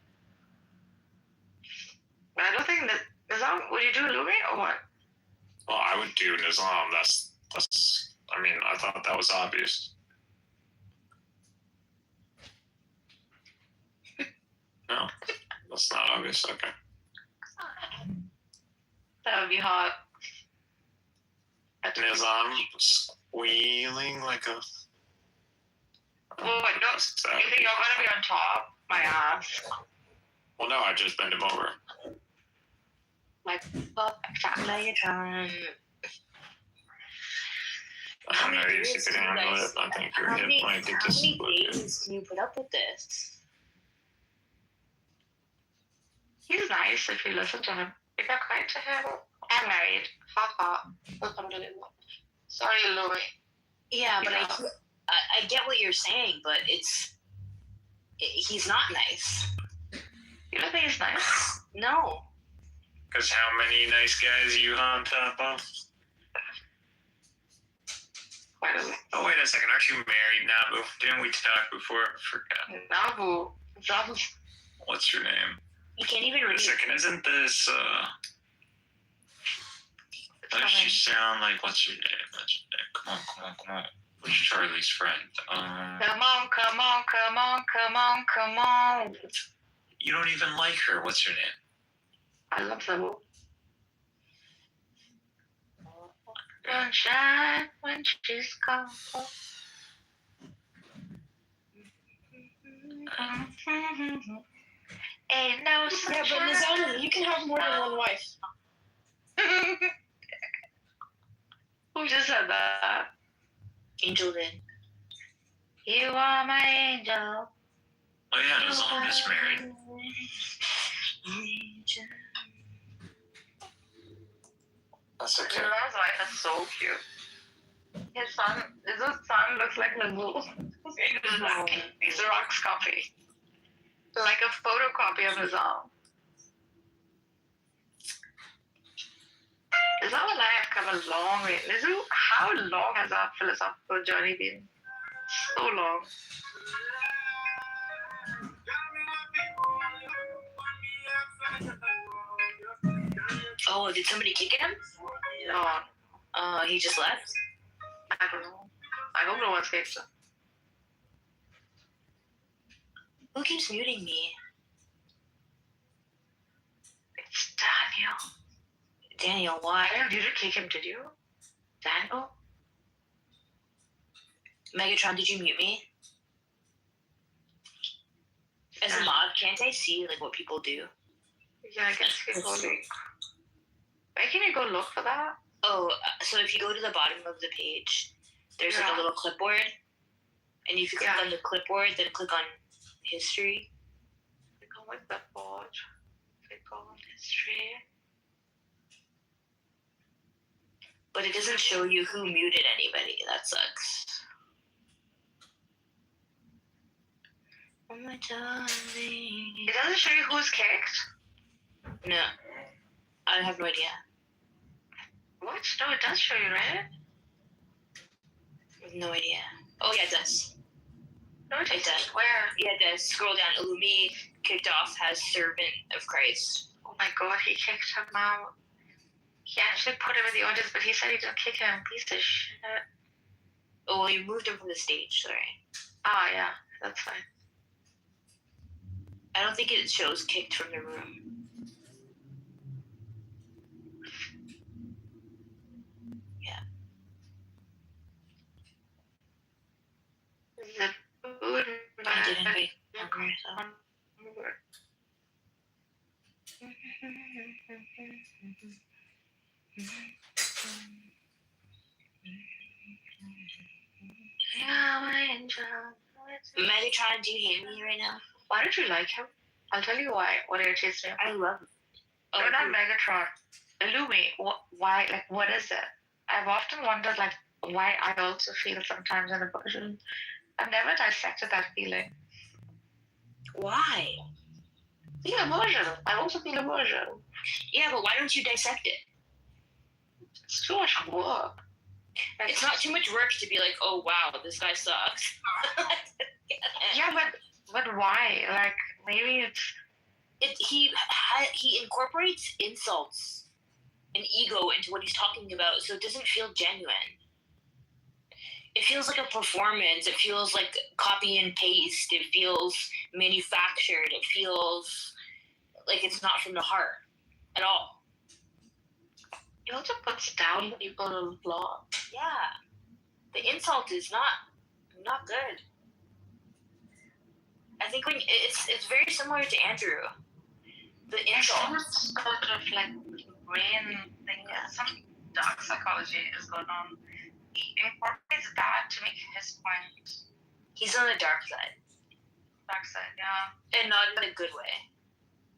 I don't think that Nizam, would you do Louis or what? Well, I would do Nizam. That's. I mean, I thought that was obvious. No, that's not obvious. Okay. That would be hot. Nizam squealing like a. Oh, no, you think you're gonna be on top? My ass. Well, no, I just bent him over. Like, fuck, Megatron. I don't know. You could handle it. I think your hip might get dislocated. How many days can you put up with this? he's nice if you listen to him. If you're kind to him, I'm married. Ha. Sorry, Louis. Yeah, but I get what you're saying, but he's not nice. You don't think he's nice? No. Because how many nice guys you on top of? Oh, wait a second. Aren't you married, Nabu? Didn't we talk before? I forgot. Nabu. What's your name? You can't even read. Wait a second. Isn't this, does you sound like, what's your name? Come on. Who's Charlie's friend? Come on. You don't even like her. What's your name? I love Nabu. Sunshine when she's gone. Ain't no sunshine. Yeah, but Nizam, you can have more than one wife. Who just said that? Angel did. You are my angel. Oh yeah, Nizam is married. That's okay. Nizam's wife is so cute. His son looks like Nabu. He's a Rock's copy. Like a photocopy of Nizam. Nizam and I have come a long way. Nizu, how long has our philosophical journey been? So long. Oh, did somebody kick him? No. He just left? I don't know. I hope no one's kicked him. Who keeps muting me? It's Daniel. Daniel, why? Did you kick him, did you? Daniel? Megatron, did you mute me? As a mod, can't I see like what people do? Yeah, I guess you go look. Where can you go look for that? Oh, so if you go to the bottom of the page, there's like a little clipboard. And if you click on the clipboard, then click on history. Click on like the board. Click on history. But it doesn't show you who muted anybody. That sucks. Oh my darling. It doesn't show you who's kicked? No. I have no idea. What? No, it does show you, right? No idea. Oh yeah, it does. No, it does. Where? Yeah, it does. Scroll down. Illumi kicked off as servant of Christ. Oh my god, he kicked him out. He actually put him in the audience, but he said he didn't kick him. Piece of shit. Oh, well, you moved him from the stage, sorry. Ah, yeah, that's fine. I don't think it shows kicked from the room. Yeah. The food I didn't make Yeah, my angel. Megatron, do you hate me right now? Why don't you like him? I'll tell you why. What irritates me. I love him. Oh, no, not Megatron. Illumi. Why? Like, what is it? I've often wondered, like, why I also feel sometimes in a version. I've never dissected that feeling. Why? Feel aversion. I also feel aversion. Yeah, but why don't you dissect it? It's too much work. It's not too much work to be like, oh wow, this guy sucks. Yeah, but why? Like maybe he incorporates insults and ego into what he's talking about, so it doesn't feel genuine. It feels like a performance. It feels like copy and paste. It feels manufactured. It feels like it's not from the heart at all. He also puts down people on the law. Yeah. The insult is not good. I think when it's very similar to Andrew. The insult. Some sort of like brain thing. Some dark psychology is going on. He incorporates that to make his point. He's on the dark side. Dark side, yeah. And not in a good way.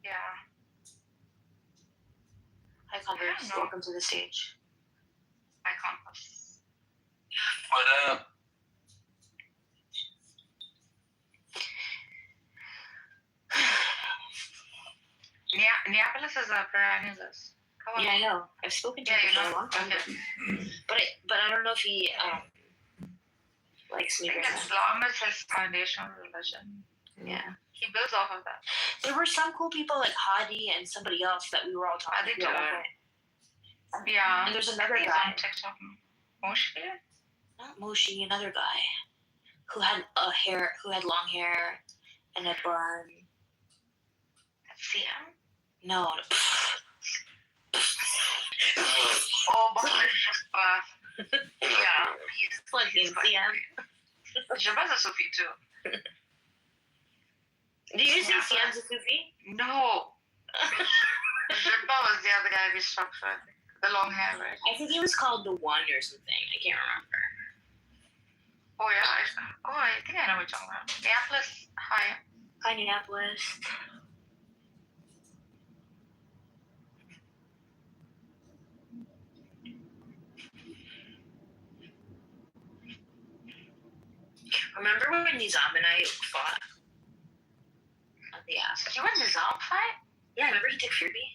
Yeah. Hi, Congress. Welcome to the stage. Hi, Congress. What up? Neapolis is a Paranesis. Yeah, I know. I've spoken to him for a long time. But I don't know if he likes me. I think Islam is his foundational religion. Yeah. He builds off of that. There were some cool people like Hadi and somebody else that we were all talking about. Yeah. And there's another guy guy. on TikTok. Moshi? Not Moshi, another guy who had long hair and a bun. See him? No. Oh, but yeah, he's like CM. Jabba's a Sufi too. Do you think CM's a Sufi? No. Jabba was the other guy we structured. The long hair, right? I think he was called the One or something. I can't remember. Oh yeah. I think I know what you're talking about. Neapolis. Hi. Hi, Neapolis. Remember when Nizam and I fought at the ass? You and Nizam fight? Yeah, remember he took Furby?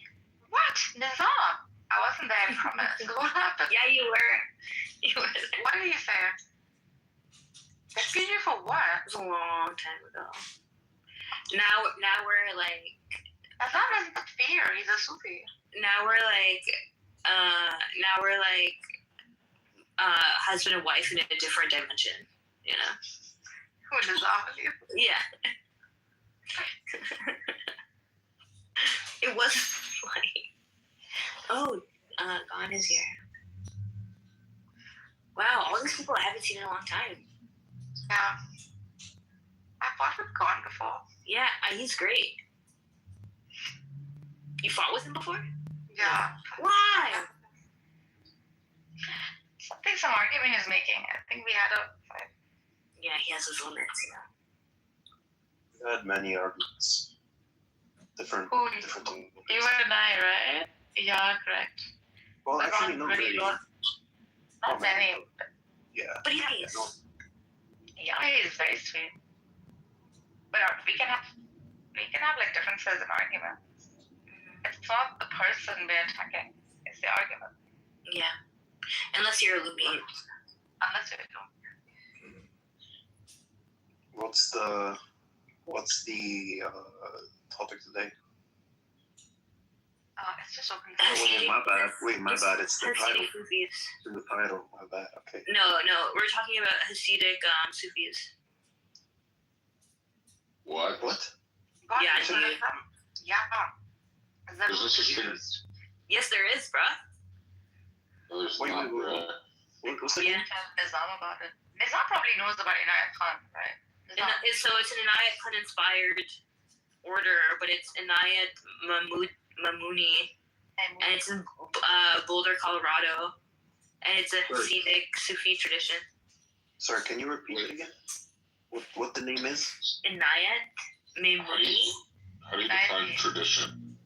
What? Nizam? I wasn't there, I promise. What happened? Yeah, you were. What did you say? Excuse you for what? It was a long time ago. Now we're like... Nizam isn't a fear, he's a Sufi. Now we're like husband and wife in a different dimension, you know? Who Nizam with you? Yeah. It was funny. Oh, Gon is here. Wow, all these people I haven't seen in a long time. Yeah. I fought with Gon before. Yeah, he's great. You fought with him before? Yeah. Why? Something some argument is making. I think we had a fight. Yeah, he has his limits, yeah. We've had many arguments. Different things. You and I, right? Yeah, correct. Well, but actually, not really many. Not many. Yeah. But he is. Yeah, he is very sweet. But we can have like differences in arguments. It's not the person we're attacking. It's the argument. Yeah. Unless you're a Lumi. Unless you're a Lumi. What's the topic today? It's just open. My bad. It's the title. It's in the title. My bad. Okay. No. We're talking about Hasidic Sufis. What? God, Yeah. Is that Yes, there is, bruh. What's the name? Nizam about it. Nizam probably knows about Inayat Khan, right? So it's an Inayat Khan inspired order, but it's Inayat Mamuni, and it's in Boulder, Colorado, and it's a Hasidic Sufi tradition. Sorry, can you repeat it again? What the name is? Inayat Mamuni. How do you define tradition?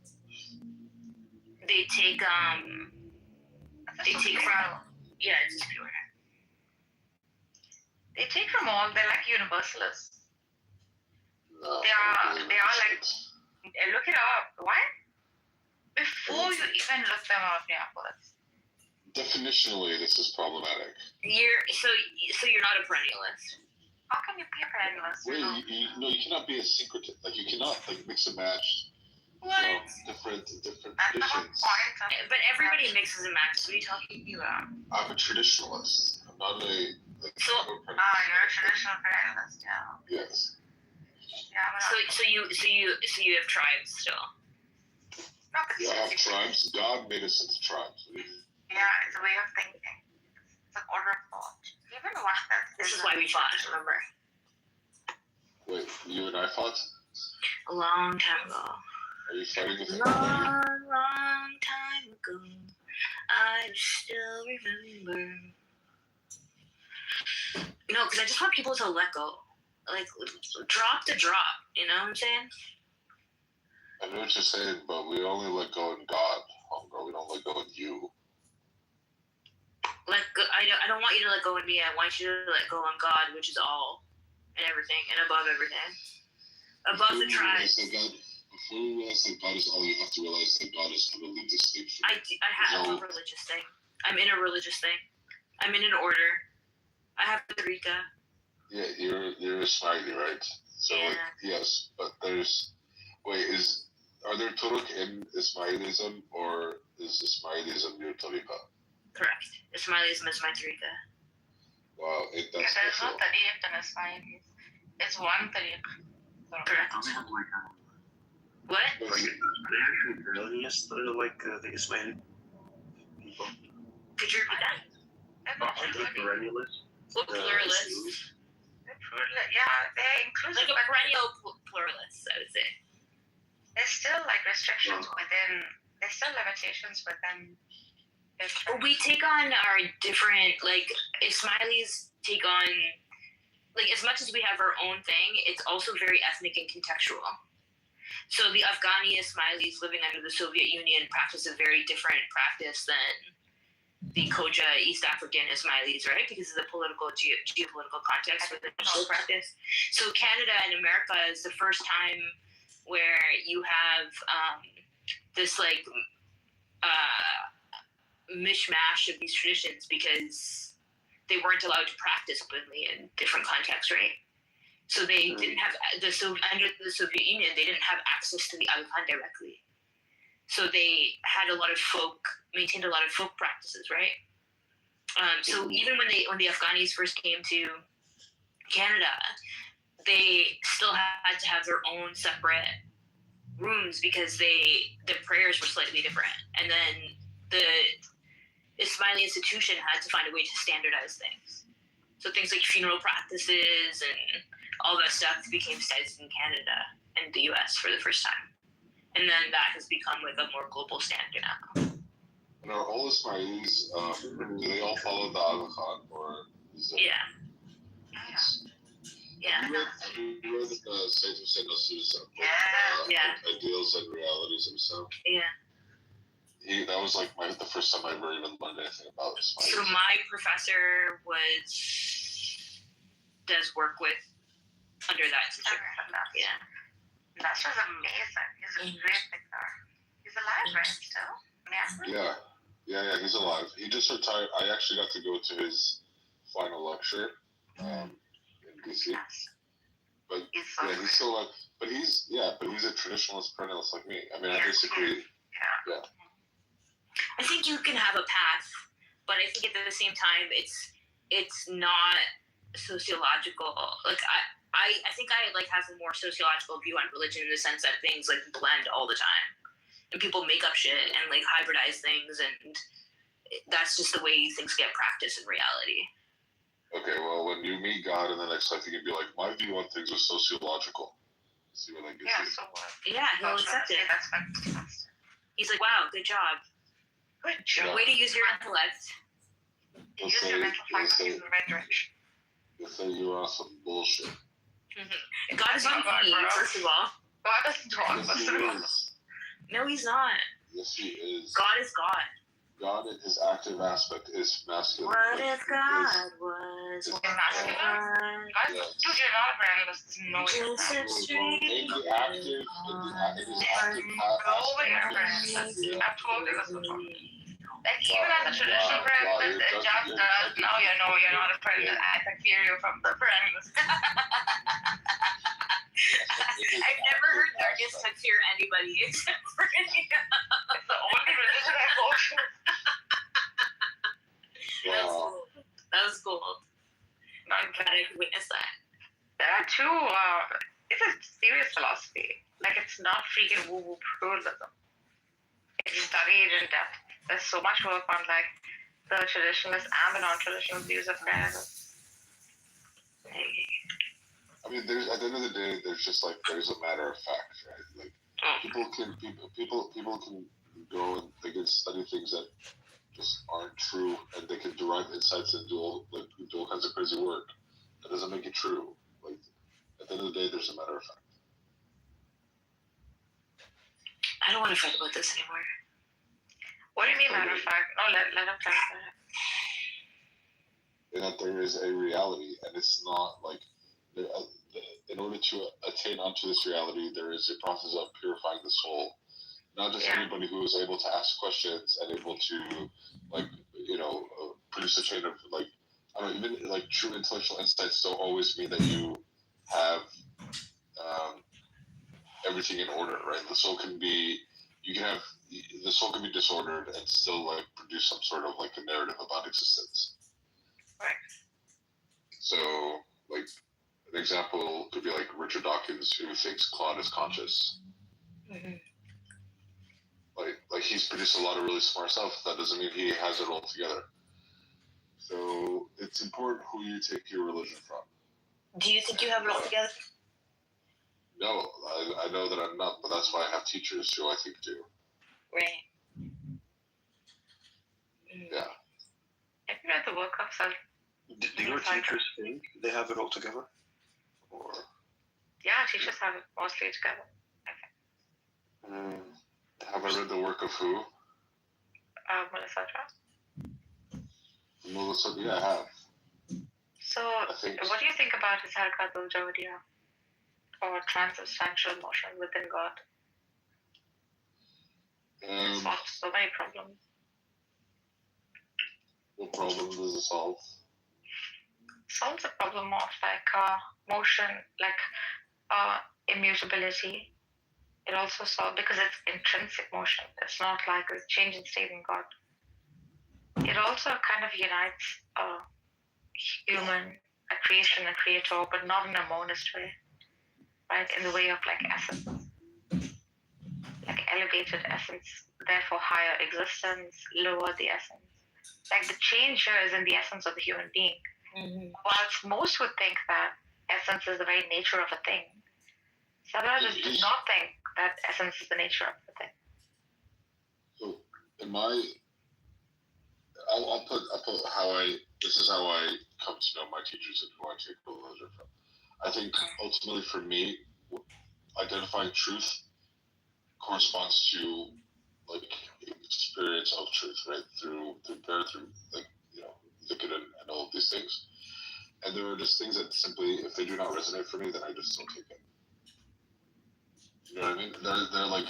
They take from it's pure. They take from all. They're like universalists. They are like Look it up. What? Before you even look them up, Neapolis. Definitionally, this is problematic. So you're not a perennialist. How can you be a perennialist? Wait, you cannot be a syncretist. Like you cannot mix and match. What? Different traditions. But everybody mixes and matches. What are you talking about? I'm a traditionalist. I'm not a. You're a traditional perennialist, yeah. Yes. Yeah. So you have tribes still. Yeah, I have tribes. God made us into tribes. Yeah, it's a way of thinking. It's an order of thought. You ever watch that? This is why we fought, remember? Wait, you and I fought? A long time ago. Are you fighting with long time ago. I still remember. No, because I just want people to let go. Like, drop the drop. You know what I'm saying? I know what you're saying, but we only let go in God, homegirl. We don't let go in you. I don't want you to let go in me. I want you to let go on God, which is all and everything and above everything. Above the tribes. Before you realize that God is all, you have to realize that God is utterly distinct from you. I have a religious thing. I'm in a religious thing. I'm in an order. I have the Rika. Yeah, you're a Smiley, right? So yeah. Yes, but are there Turuk in Ismailism, or is Ismailism your Tariqa? Correct. Ismailism is my Tariqa. Wow, that's there's no Tariq in Ismailis. It's one Tariq. Correct. What? Are they actually perennialists that are like the Ismaili people? Could you repeat that? Are they perennialists? Well, pluralists. Yeah, they're inclusive. Like a perennial pluralist, I would say. There's still restrictions within. There's still limitations within. We take on our different, Ismailis take on, as much as we have our own thing, it's also very ethnic and contextual. So the Afghani Ismailis living under the Soviet Union practice a very different practice than the Koja East African Ismailis, right? Because of the political, geopolitical context with the social practice. So Canada and America is the first time where you have this mishmash of these traditions because they weren't allowed to practice openly in different contexts, right? So they didn't have under the Soviet Union, they didn't have access to the Afghan directly. So they had maintained a lot of folk practices, right? So even when the Afghanis first came to Canada, they still had to have their own separate rooms because the prayers were slightly different, and then the Ismaili institution had to find a way to standardize things. So things like funeral practices and all that stuff became standards in Canada and the US for the first time. And then that has become a more global standard now. And are all Ismailis, do they all follow the Aga Khan, or is it? Yeah. Have you read the Saint Hussein Nasir's book, Ideals and Realities himself? Yeah. That was the first time I ever even learned anything about Ismailis. So my professor does work with under that teacher. Yeah. That's just amazing. He's a great thinker. He's alive, right? Still? Yeah, he's alive. He just retired. I actually got to go to his final lecture in DC. But he's still alive. But he's a traditionalist perennialist like me. I mean, I basically, yeah. I think you can have a path, but I think at the same time, it's not sociological. I think I have a more sociological view on religion in the sense that things blend all the time, and people make up shit and hybridize things, and that's just the way things get practiced in reality. Okay, well, when you meet God in the next life, you can be like, my view on things was sociological. See what I get you. So what? Yeah, he'll accept it. He's like, wow, good job. Good job. Way to use your intellect. Use your mental faculties in the right direction. You'll say you are some bullshit. God is not me, first of all. God is wrong. Yes, he is. No, he's not. Yes, he is. God is God. God in his active aspect is masculine. What if God was masculine? Yes. Dude, you're not a brandless. There's no way. Just a street. In his active No way you're a brandless. I've told you this before. Like, even as a traditional brandless, it just does. No, you know you're not a brandless. I can hear you from the brandless. I've never heard darkness to fear anybody except for It's the only religion I go to. That was cool. I'm glad I could witness that. There are two, it's a serious philosophy. Like, it's not freaking woo-woo pluralism. It's studied in depth. There's so much work on, like, the traditionalist and the non-traditional views of Canada. I mean, there's at the end of the day, there's just like there's a matter of fact, right? Like people can go and they can study things that just aren't true, and they can derive insights and do all kinds of crazy work. That doesn't make it true. Like at the end of the day, there's a matter of fact. I don't want to fight about this anymore. What do you mean matter of fact? No, let him clarify that. And that there is a reality, and it's not like in order to attain onto this reality, there is a process of purifying the soul. Not just anybody who is able to ask questions and able to, like, produce a chain of, like, I don't know, even, like, true intellectual insights don't always mean that you have everything in order, right? The soul can be disordered and still, like, produce some sort of, like, a narrative about existence. Right. So, like, an example could be like Richard Dawkins, who thinks Claude is conscious. Mm-hmm. Like he's produced a lot of really smart stuff. That doesn't mean he has it all together. So it's important who you take your religion from. Do you think you have it all together? No, I know that I'm not, but that's why I have teachers who I think do. Right. Yeah. Have you read the work of self? Do your teachers think they have it all together? Or yeah, teachers have it mostly together. Have I read the work of who? Melissa. Melissa, yeah, I have. So, what do you think about his Harkatul Jawadiya, or transubstantial motion within God? It solves so many problems. What problems does it solve? Solves the problem of motion, immutability. It also solves because it's intrinsic motion. It's not like a change in state in God. It also kind of unites human, a creation, a creator, but not in a monist way, right? In the way of like essence, like elevated essence, therefore higher existence, lower the essence. Like the change here is in the essence of the human being. Mm-hmm. Whilst most would think that essence is the very nature of a thing, Savarajis does not think that essence is the nature of the thing. So, I'll put this is how I come to know my teachers and who I take religion from. I think ultimately for me, identifying truth corresponds to like experience of truth, right? Through like Vicodin and all of these things. And there are just things that simply, if they do not resonate for me, then I just don't take it. You know what I mean? They're like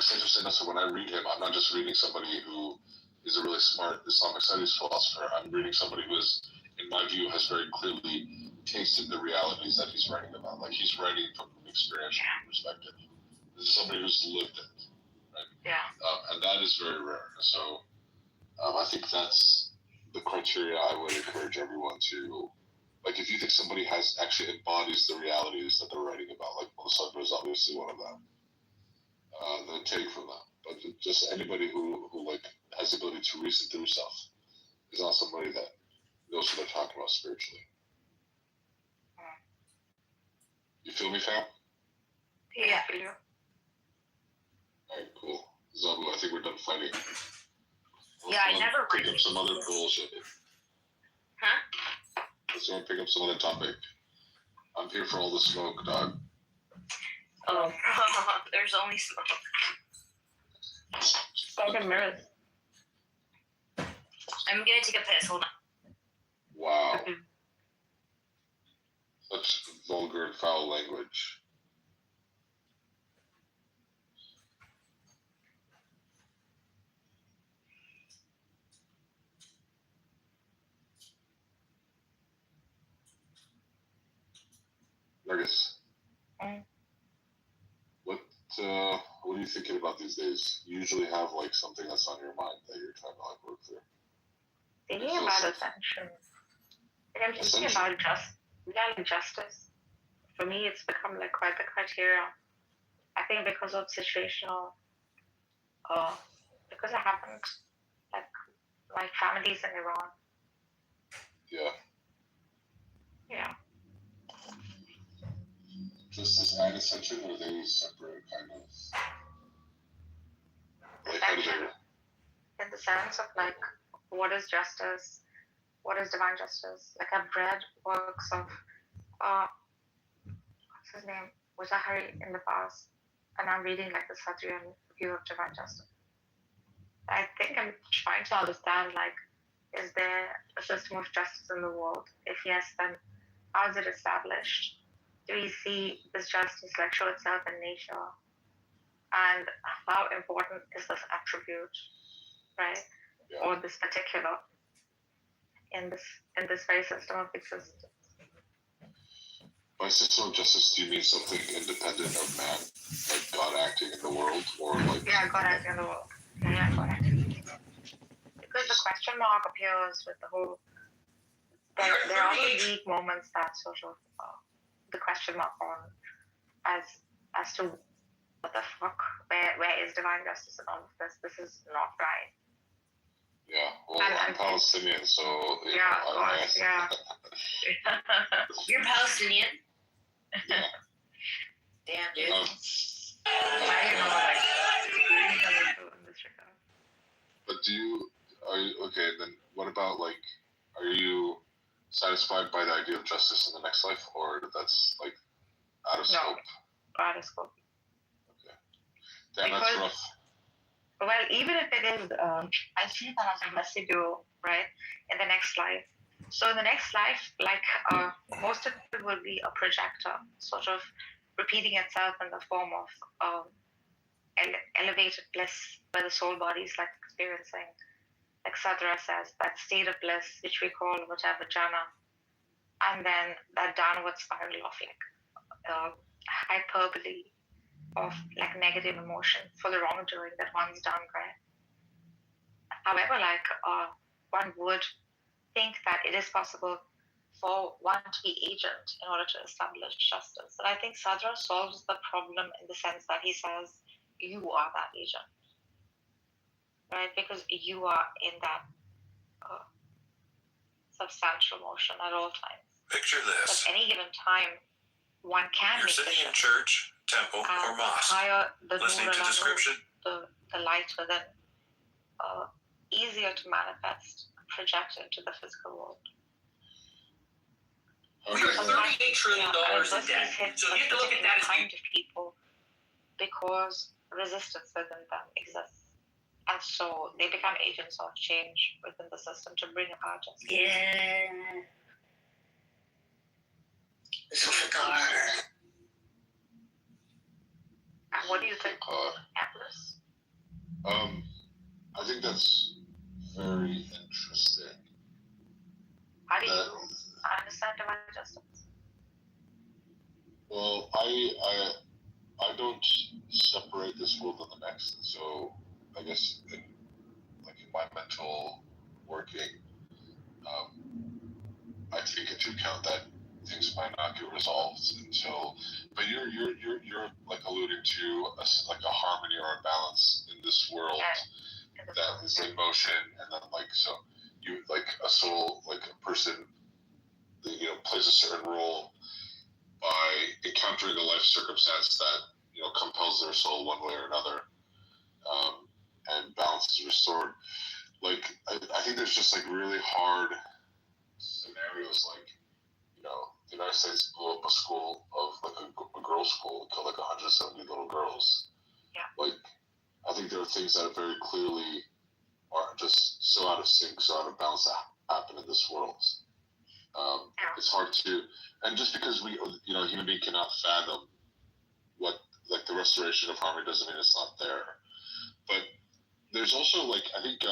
Saint Hussein. So when I read him, I'm not just reading somebody who is a really smart Islamic studies philosopher. I'm reading somebody who is, in my view, has very clearly tasted the realities that he's writing about. Like he's writing from an experiential perspective. This is somebody who's lived it, right? Yeah. And that is very rare. So I think that's the criteria I would encourage everyone to. Like, if you think somebody actually embodies the realities that they're writing about, like Melissa is obviously one of them, then take from them. But just anybody who like has the ability to reason through stuff is not somebody that knows what they're talking about spiritually. You feel me, fam? Yeah, I feel you. Alright, cool. Zabu, I think we're done fighting. Yeah, I never pick up some other bullshit. Huh? Let's go and pick up some other topic. I'm here for all the smoke, dog. Oh, there's only smoke. Smoke and mirrors. I'm gonna take a piss. Hold on. Wow. Such vulgar and foul language. Marcus, what are you thinking about these days? You usually have like something that's on your mind that you're trying to like work through. Thinking about ascension. I'm thinking about justice. For me, it's become like quite the criteria. I think because of situational, because it happened, like my family's in Iran. Yeah. Yeah. Justice and ascension, or are they separate kind of? Like how do they? In the sense of like, what is justice? What is divine justice? Like I've read works of, what's his name? Mujahari in the past, and I'm reading like the Satrian view of divine justice. I think I'm trying to understand like, is there a system of justice in the world? If yes, then how is it established? Do we see this justice like show itself in nature? And how important is this attribute, right? Yeah. Or this particular in this very system of existence? By system of justice, do you mean something independent of man, like God acting in the world, or like? Yeah, God acting in the world. Yeah, God acting. Because the question mark appears with the whole. There are weak moments that sort of the question mark on as to what the fuck, where is divine justice in all of this? This is not right. Yeah, well, I'm Palestinian, so yeah, of course, yeah. You're Palestinian? Yeah. Damn, dude. I don't know, like, in this regard. But are you okay? Then what about like, are you satisfied by the idea of justice in the next life, or that's like out of scope? No, out of scope. Okay. Damn, that's rough. Well, even if it is, I see that as a residual, right, in the next life. So in the next life, like most of it will be a projector, sort of repeating itself in the form of elevated bliss, where the soul body is like experiencing, like Sadhra says, that state of bliss, which we call whatever jhana, and then that downward spiral of like hyperbole of like negative emotion for the wrongdoing that one's done, right? However, like one would think that it is possible for one to be agent in order to establish justice. And I think Sadhra solves the problem in the sense that he says, you are that agent, right? Because you are in that substantial motion at all times. Picture this. At any given time, one can You're sitting in church, temple, or mosque, listening to description. The light within, easier to manifest, project into the physical world. We are $38 trillion in debt. So you have to look at that as kind of people because resistance within them exists. And so they become agents of change within the system to bring about justice. Yeah. And what do you think, Atlas? I think that's very interesting. How do you understand divine justice? Well, I don't separate this world and the next, and so I guess in my mental working, I take into account that things might not get resolved until. But you're like alluding to like a harmony or a balance in this world that is in motion, and then like so you like a soul, like a person, plays a certain role by encountering a life circumstance that compels their soul one way or another, and balance is restored. Like I think there's just like really hard scenarios, like the United States blew up a school of like a girls' school, killed like 170 little girls. Yeah. Like I think there are things that are very clearly are just so out of sync, so out of balance that happen in this world. It's hard to, and just because we, human being cannot fathom what, like, the restoration of harmony doesn't mean it's not there. But there's also, like, I think,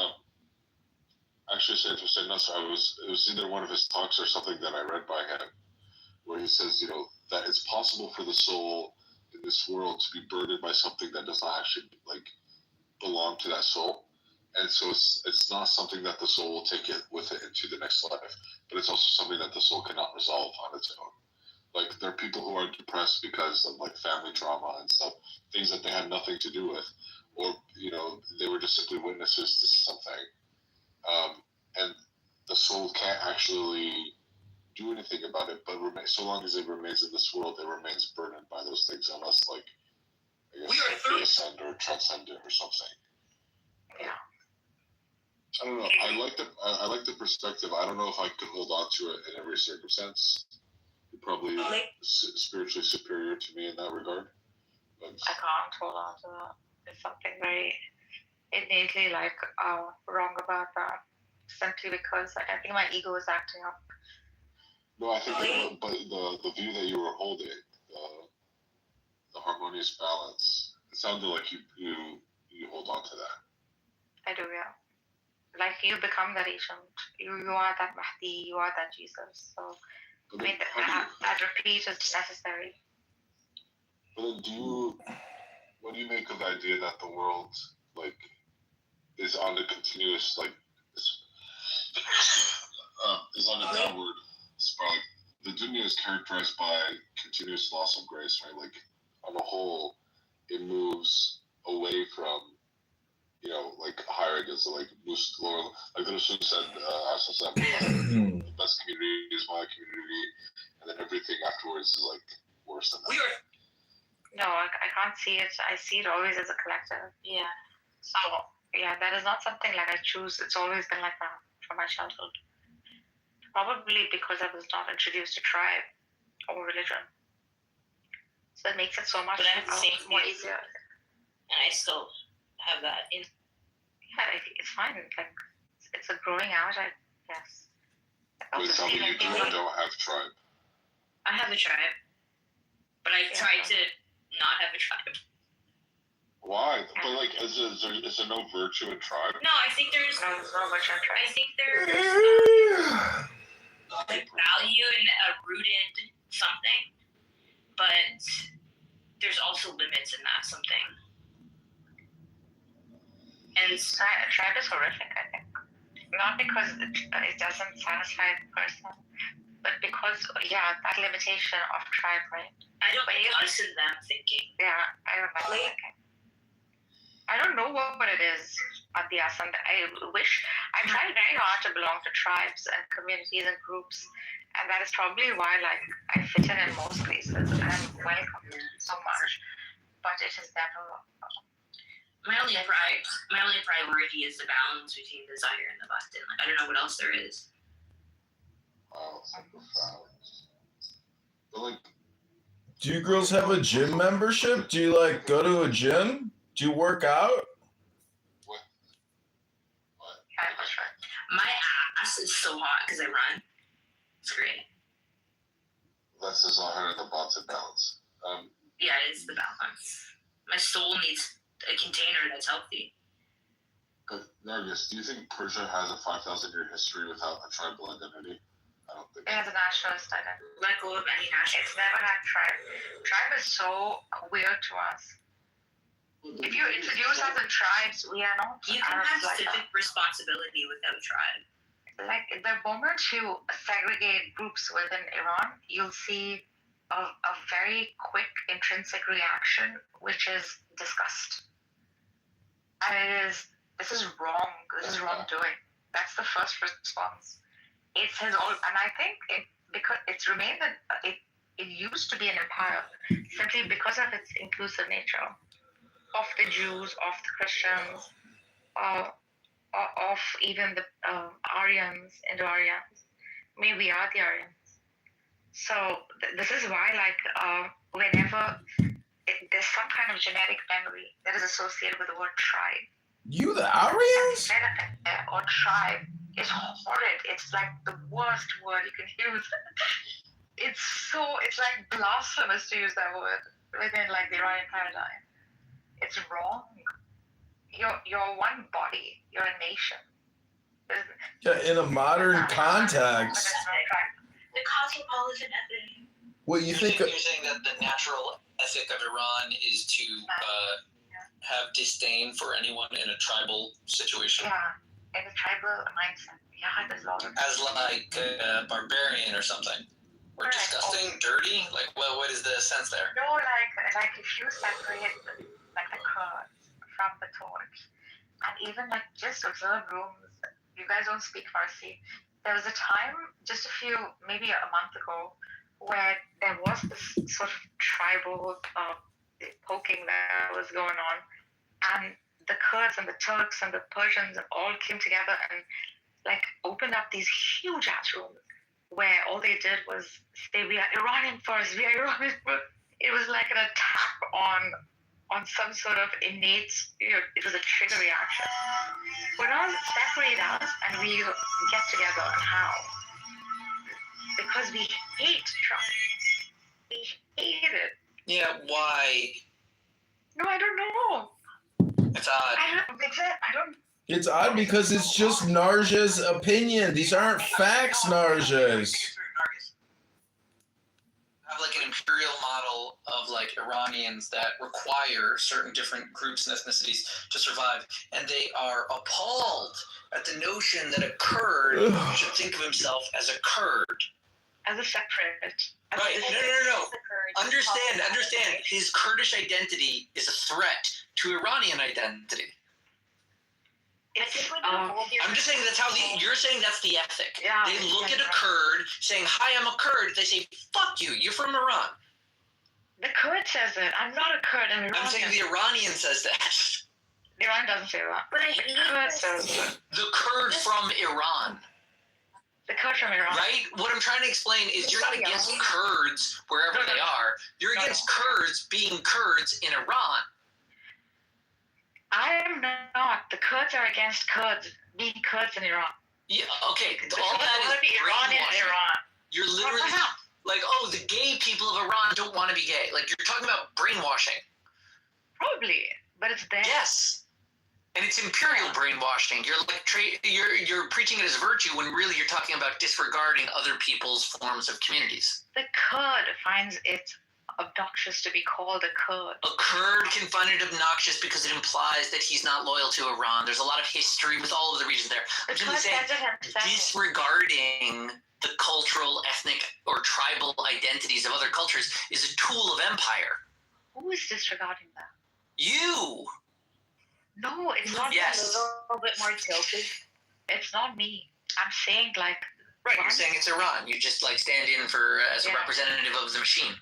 actually, it was either one of his talks or something that I read by him, where he says, that it's possible for the soul in this world to be burdened by something that does not actually, like, belong to that soul. And so it's not something that the soul will take it with it into the next life, but it's also something that the soul cannot resolve on its own. Like, there are people who are depressed because of, like, family trauma and stuff, things that they had nothing to do with, or, they were just simply witnesses to something. And the soul can't actually do anything about it, but so long as it remains in this world, it remains burdened by those things, unless, like, I guess, they ascend or transcend it or something. Yeah. I don't know. I like the perspective. I don't know if I could hold on to it in every circumstance. You're probably spiritually superior to me in that regard. But I can't hold on to that. There's something very innately, like, wrong about that. Simply because I think my ego is acting up. no, I think, but the view that you were holding, the harmonious balance, it sounded like you hold on to that. I do, yeah. Like, you become that agent. You are that Mahdi. You are that Jesus. So, But I mean, that repeat is necessary. But then what do you make of the idea that the world, like, is on a continuous, like, is on a downward spiral? The dunya is characterized by continuous loss of grace, right? Like, on a whole, it moves away from, like, higher against, like, boost lower. Like the Rasul said, the best community is my community, and then everything afterwards is, like, worse than that. No, I can't see it. I see it always as a collective. Yeah. So, yeah, that is not something like I choose. It's always been like that from my childhood. Probably because I was not introduced to tribe or religion. So it makes it so much more easier. And I still have that in. Yeah, it's fine. Like, it's a growing out, I guess. Wait, tell me you don't have tribe. I have a tribe, but I try to not have a tribe. Why? But, like, is there no virtue in tribe? No, I think there's no virtue in tribe. I think there's like value in a rooted something, but there's also limits in that something. And tribe is horrific, I think. Not because it doesn't satisfy the person, but because, that limitation of tribe, right? I don't like us and them thinking. Yeah, I don't like thinking. I don't know what it is at the us and I'm trying very hard to belong to tribes and communities and groups, and that is probably why, like, I fit in most places and I'm welcomed so much, but it is never. My only priority is the balance between desire and the batin. Like, I don't know what else there is. Wow, so profound. But, like, do you girls have a gym membership? Do you, like, go to a gym? Do you work out? What? My ass is so hot because I run. It's great. That's the Zahar and the batin balance. Yeah, it is the balance. My soul needs a container that's healthy. But, Nargis, do you think Persia has a 5,000-year history without a tribal identity? I don't think it has a nationalist identity. Let go of any nationalist. It's never had tribe. Tribe is so weird to us. If you introduce us in tribes, we are not. You can have civic responsibility without tribe. Like, the moment you segregate groups within Iran, you'll see a very quick intrinsic reaction, which is disgust. And this is wrong. This is wrongdoing. That's the first response. And I think because it's remained that it used to be an empire simply because of its inclusive nature. Of the Jews, of the Christians, of even the Aryans, Indo-Aryans. I mean, we are the Aryans. So this is why, like, whenever there's some kind of genetic memory that is associated with the word tribe, You the Aryans? Or tribe is horrid. It's like the worst word you can use. It's like blasphemous to use that word within like the Iranian paradigm. It's wrong. You're one body. You're a nation. Yeah, in a modern context. The cosmopolitan ethic. What you think? You're saying that the natural ethic of Iran is to have disdain for anyone in a tribal situation? Yeah, in a tribal mindset. Yeah, there's a lot of... As like a barbarian or something? Or disgusting, dirty? Like, what is the sense there? No, like if you separate like the Kurds from the Turks, and even like just observe rooms, you guys don't speak Farsi. There was a time, just maybe a month ago, where there was this sort of tribal poking that was going on, and the Kurds and the Turks and the Persians all came together and like opened up these huge ass rooms where all they did was say, "We are Iranian first, we are Iranian first." It was like an attack on some sort of innate, it was a trigger reaction. We're not separate us and we get together, and how? Because we hate Trump. We hate it. Yeah, why? No, I don't know. It's odd. I don't. It's odd because it's just Narja's opinion. These aren't facts, Narja's. Have like an imperial model of like Iranians that require certain different groups and ethnicities to survive, and they are appalled at the notion that a Kurd should think of himself as a Kurd. As a separate. Right, no. Understand. His Kurdish identity is a threat to Iranian identity. I'm just saying that's how you're saying that's the ethic. Yeah, they look at a Kurd saying, "Hi, I'm a Kurd." They say, "Fuck you, you're from Iran." The Kurd says it. I'm not a Kurd. I'm Iranian. I'm saying the Iranian says that. Iran doesn't say that. But the Kurd says it. The Kurd from Iran. The Kurd from Iran. Right? What I'm trying to explain is you're not against Kurds wherever they are. You're against Kurds being Kurds in Iran. I am not. The Kurds are against Kurds being Kurds in Iran. Yeah, okay. All that is Iranian in Iran. You're literally like, oh, the gay people of Iran don't want to be gay. Like, you're talking about brainwashing. Probably, but it's there. Yes. And it's imperial brainwashing. You're like you're preaching it as virtue when really you're talking about disregarding other people's forms of communities. The Kurd finds it obnoxious to be called a Kurd. A Kurd can find it obnoxious because it implies that he's not loyal to Iran. There's a lot of history with all of the regions there. I'm simply saying disregarding the cultural, ethnic, or tribal identities of other cultures is a tool of empire. Who is disregarding that? You! No, it's not. Yes. A little bit more tilted. It's not me. I'm saying like... Right, you're saying it's Iran. You just like stand in for as a representative of the machine.